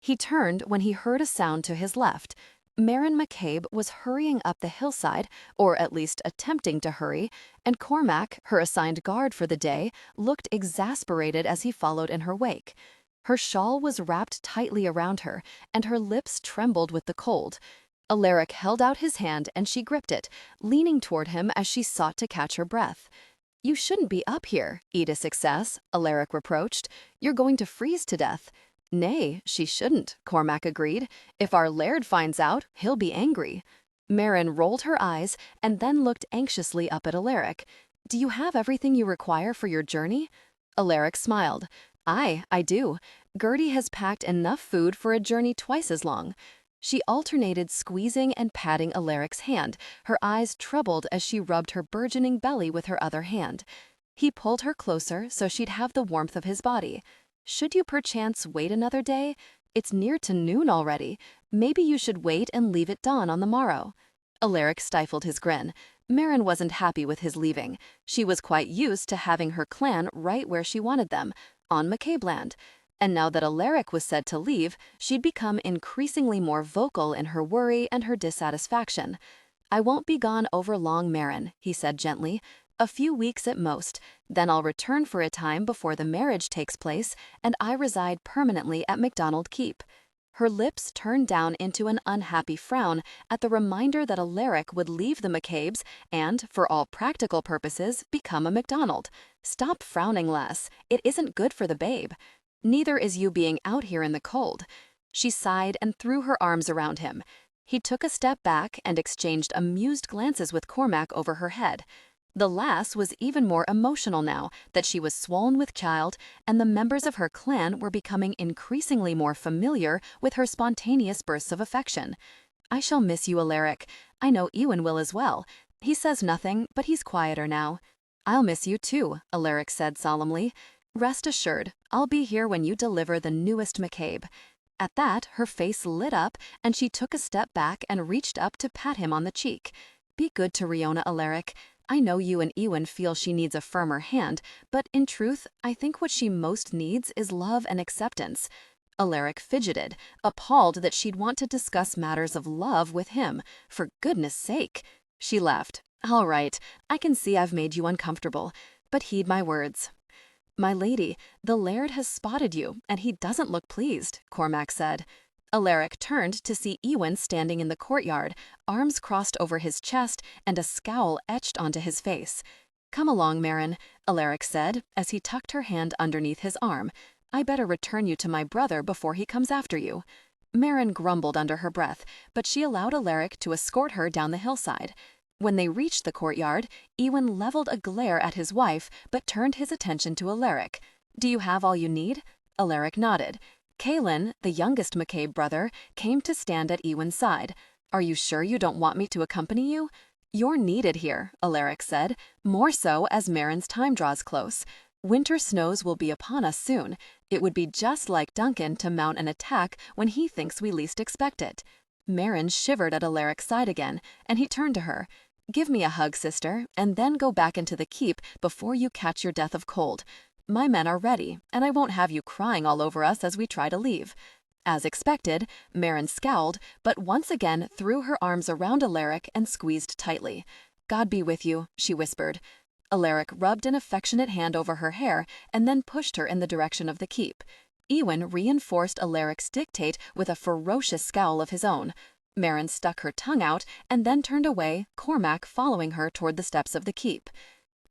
Speaker 1: He turned when he heard a sound to his left. Mairin McCabe was hurrying up the hillside, or at least attempting to hurry, and Cormac, her assigned guard for the day, looked exasperated as he followed in her wake. Her shawl was wrapped tightly around her, and her lips trembled with the cold. Alaric held out his hand and she gripped it, leaning toward him as she sought to catch her breath. "You shouldn't be up here, Edith Success," Alaric reproached. "You're going to freeze to death." "Nay, she shouldn't," Cormac agreed. "If our Laird finds out, he'll be angry." Mairin rolled her eyes and then looked anxiously up at Alaric. "Do you have everything you require for your journey?" Alaric smiled. "Aye, I do. Gertie has packed enough food for a journey twice as long." She alternated squeezing and patting Alaric's hand, her eyes troubled as she rubbed her burgeoning belly with her other hand. He pulled her closer so she'd have the warmth of his body. "Should you perchance wait another day? It's near to noon already. Maybe you should wait and leave at dawn on the morrow." Alaric stifled his grin. Mairin wasn't happy with his leaving. She was quite used to having her clan right where she wanted them, on McCabeland. And now that Alaric was said to leave, she'd become increasingly more vocal in her worry and her dissatisfaction. "I won't be gone over long, Mairin," he said gently. "A few weeks at most. Then I'll return for a time before the marriage takes place, and I reside permanently at MacDonald Keep." Her lips turned down into an unhappy frown at the reminder that Alaric would leave the McCabes and, for all practical purposes, become a MacDonald. "Stop frowning, lass. It isn't good for the babe. Neither is you being out here in the cold." She sighed and threw her arms around him. He took a step back and exchanged amused glances with Cormac over her head. The lass was even more emotional now that she was swollen with child, and the members of her clan were becoming increasingly more familiar with her spontaneous bursts of affection. "I shall miss you, Alaric. I know Ewan will as well. He says nothing, but he's quieter now." "I'll miss you too," Alaric said solemnly. "Rest assured, I'll be here when you deliver the newest McCabe." At that, her face lit up, and she took a step back and reached up to pat him on the cheek. "Be good to Riona, Alaric. I know you and Ewan feel she needs a firmer hand, but in truth, I think what she most needs is love and acceptance." Alaric fidgeted, appalled that she'd want to discuss matters of love with him. For goodness sake. She laughed. "All right, I can see I've made you uncomfortable, but heed my words." "My lady, the Laird has spotted you, and he doesn't look pleased," Cormac said. Alaric turned to see Ewan standing in the courtyard, arms crossed over his chest and a scowl etched onto his face. "Come along, Mairin," Alaric said as he tucked her hand underneath his arm. "I better return you to my brother before he comes after you." Mairin grumbled under her breath, but she allowed Alaric to escort her down the hillside. When they reached the courtyard, Ewan leveled a glare at his wife but turned his attention to Alaric. "Do you have all you need?" Alaric nodded. Caelan, the youngest McCabe brother, came to stand at Ewan's side. "Are you sure you don't want me to accompany you?" "You're needed here," Alaric said, "more so as Mairin's time draws close. Winter snows will be upon us soon. It would be just like Duncan to mount an attack when he thinks we least expect it." Mairin shivered at Alaric's side again, and he turned to her. "Give me a hug, sister, and then go back into the keep before you catch your death of cold. My men are ready, and I won't have you crying all over us as we try to leave." As expected, Mairin scowled, but once again threw her arms around Alaric and squeezed tightly. "God be with you," she whispered. Alaric rubbed an affectionate hand over her hair and then pushed her in the direction of the keep. Ewan reinforced Alaric's dictate with a ferocious scowl of his own. Mairin stuck her tongue out and then turned away, Cormac following her toward the steps of the keep.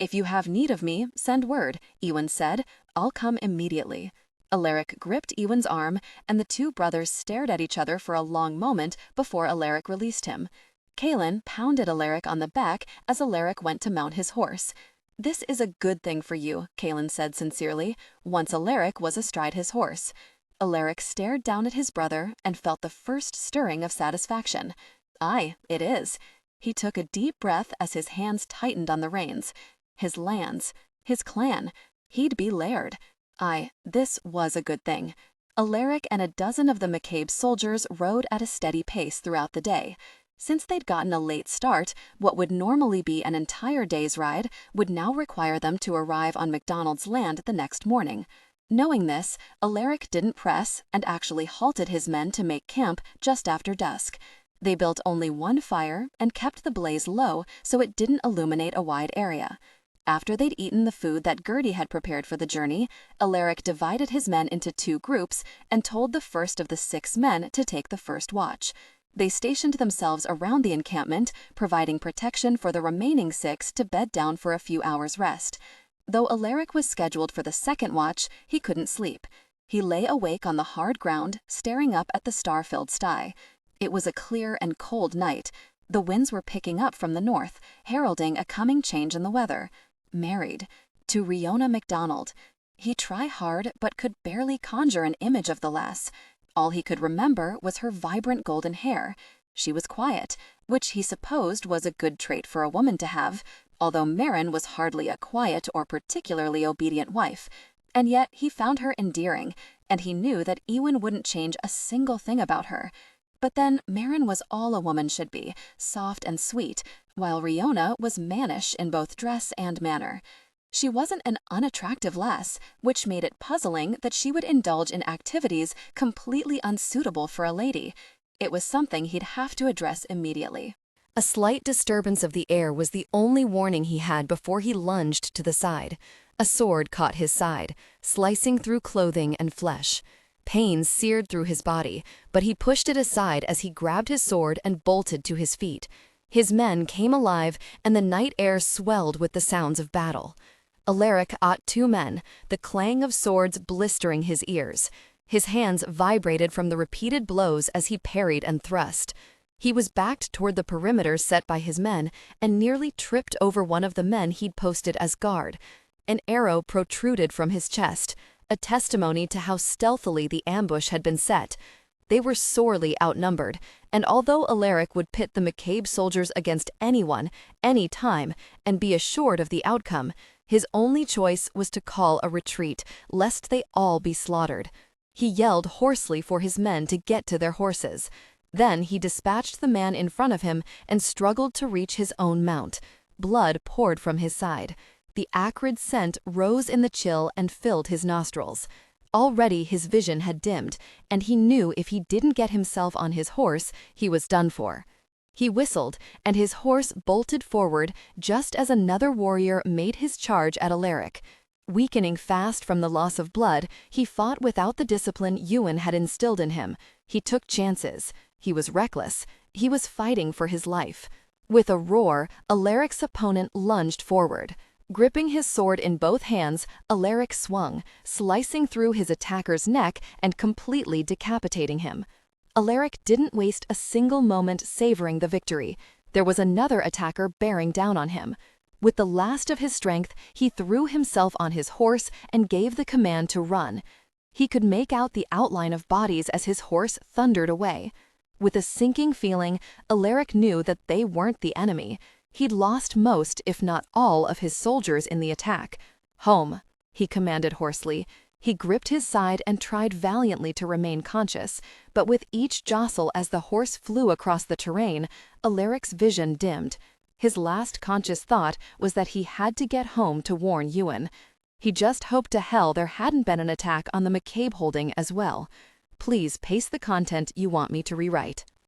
Speaker 2: "If you have need of me, send word," Ewan said. "I'll come immediately." Alaric gripped Ewan's arm, and the two brothers stared at each other for a long moment before Alaric released him. Kaelin pounded Alaric on the back as Alaric went to mount his horse. "This is a good thing for you," Kaelin said sincerely, once Alaric was astride his horse. Alaric stared down at his brother and felt the first stirring of satisfaction. "Aye, it is." He took a deep breath as his hands tightened on the reins. His lands, his clan, he'd be Laird. Aye, this was a good thing. Alaric and a dozen of the McCabe soldiers rode at a steady pace throughout the day. Since they'd gotten a late start, what would normally be an entire day's ride would now require them to arrive on MacDonald's land the next morning. Knowing this, Alaric didn't press and actually halted his men to make camp just after dusk. They built only one fire and kept the blaze low so it didn't illuminate a wide area. After they'd eaten the food that Gertie had prepared for the journey, Alaric divided his men into two groups and told the first of the 6 men to take the first watch. They stationed themselves around the encampment, providing protection for the remaining 6 to bed down for a few hours' rest. Though Alaric was scheduled for the second watch, he couldn't sleep. He lay awake on the hard ground, staring up at the star-filled sky. It was a clear and cold night. The winds were picking up from the north, heralding a coming change in the weather. Married to Riona MacDonald. He tried hard but could barely conjure an image of the lass. All he could remember was her vibrant golden hair. She was quiet, which he supposed was a good trait for a woman to have, although Mairin was hardly a quiet or particularly obedient wife. And yet he found her endearing, and he knew that Ewan wouldn't change a single thing about her. But then Mairin was all a woman should be, soft and sweet, while Riona was mannish in both dress and manner. She wasn't an unattractive lass, which made it puzzling that she would indulge in activities completely unsuitable for a lady. It was something he'd have to address immediately.
Speaker 1: A slight disturbance of the air was the only warning he had before he lunged to the side. A sword caught his side, slicing through clothing and flesh. Pain seared through his body, but he pushed it aside as he grabbed his sword and bolted to his feet. His men came alive, and the night air swelled with the sounds of battle. Alaric ought 2 men, the clang of swords blistering his ears. His hands vibrated from the repeated blows as he parried and thrust. He was backed toward the perimeter set by his men and nearly tripped over one of the men he'd posted as guard. An arrow protruded from his chest, a testimony to how stealthily the ambush had been set. They were sorely outnumbered, and although Alaric would pit the McCabe soldiers against anyone, any time, and be assured of the outcome, his only choice was to call a retreat, lest they all be slaughtered. He yelled hoarsely for his men to get to their horses. Then he dispatched the man in front of him and struggled to reach his own mount. Blood poured from his side. The acrid scent rose in the chill and filled his nostrils. Already his vision had dimmed, and he knew if he didn't get himself on his horse, he was done for. He whistled, and his horse bolted forward just as another warrior made his charge at Alaric. Weakening fast from the loss of blood, he fought without the discipline Ewan had instilled in him. He took chances. He was reckless. He was fighting for his life. With a roar, Alaric's opponent lunged forward. Gripping his sword in both hands, Alaric swung, slicing through his attacker's neck and completely decapitating him. Alaric didn't waste a single moment savoring the victory. There was another attacker bearing down on him. With the last of his strength, he threw himself on his horse and gave the command to run. He could make out the outline of bodies as his horse thundered away. With a sinking feeling, Alaric knew that they weren't the enemy. He'd lost most, if not all, of his soldiers in the attack. "Home," he commanded hoarsely. He gripped his side and tried valiantly to remain conscious, but with each jostle as the horse flew across the terrain, Alaric's vision dimmed. His last conscious thought was that he had to get home to warn Ewan. He just hoped to hell there hadn't been an attack on the McCabe holding as well. Please paste the content you want me to rewrite.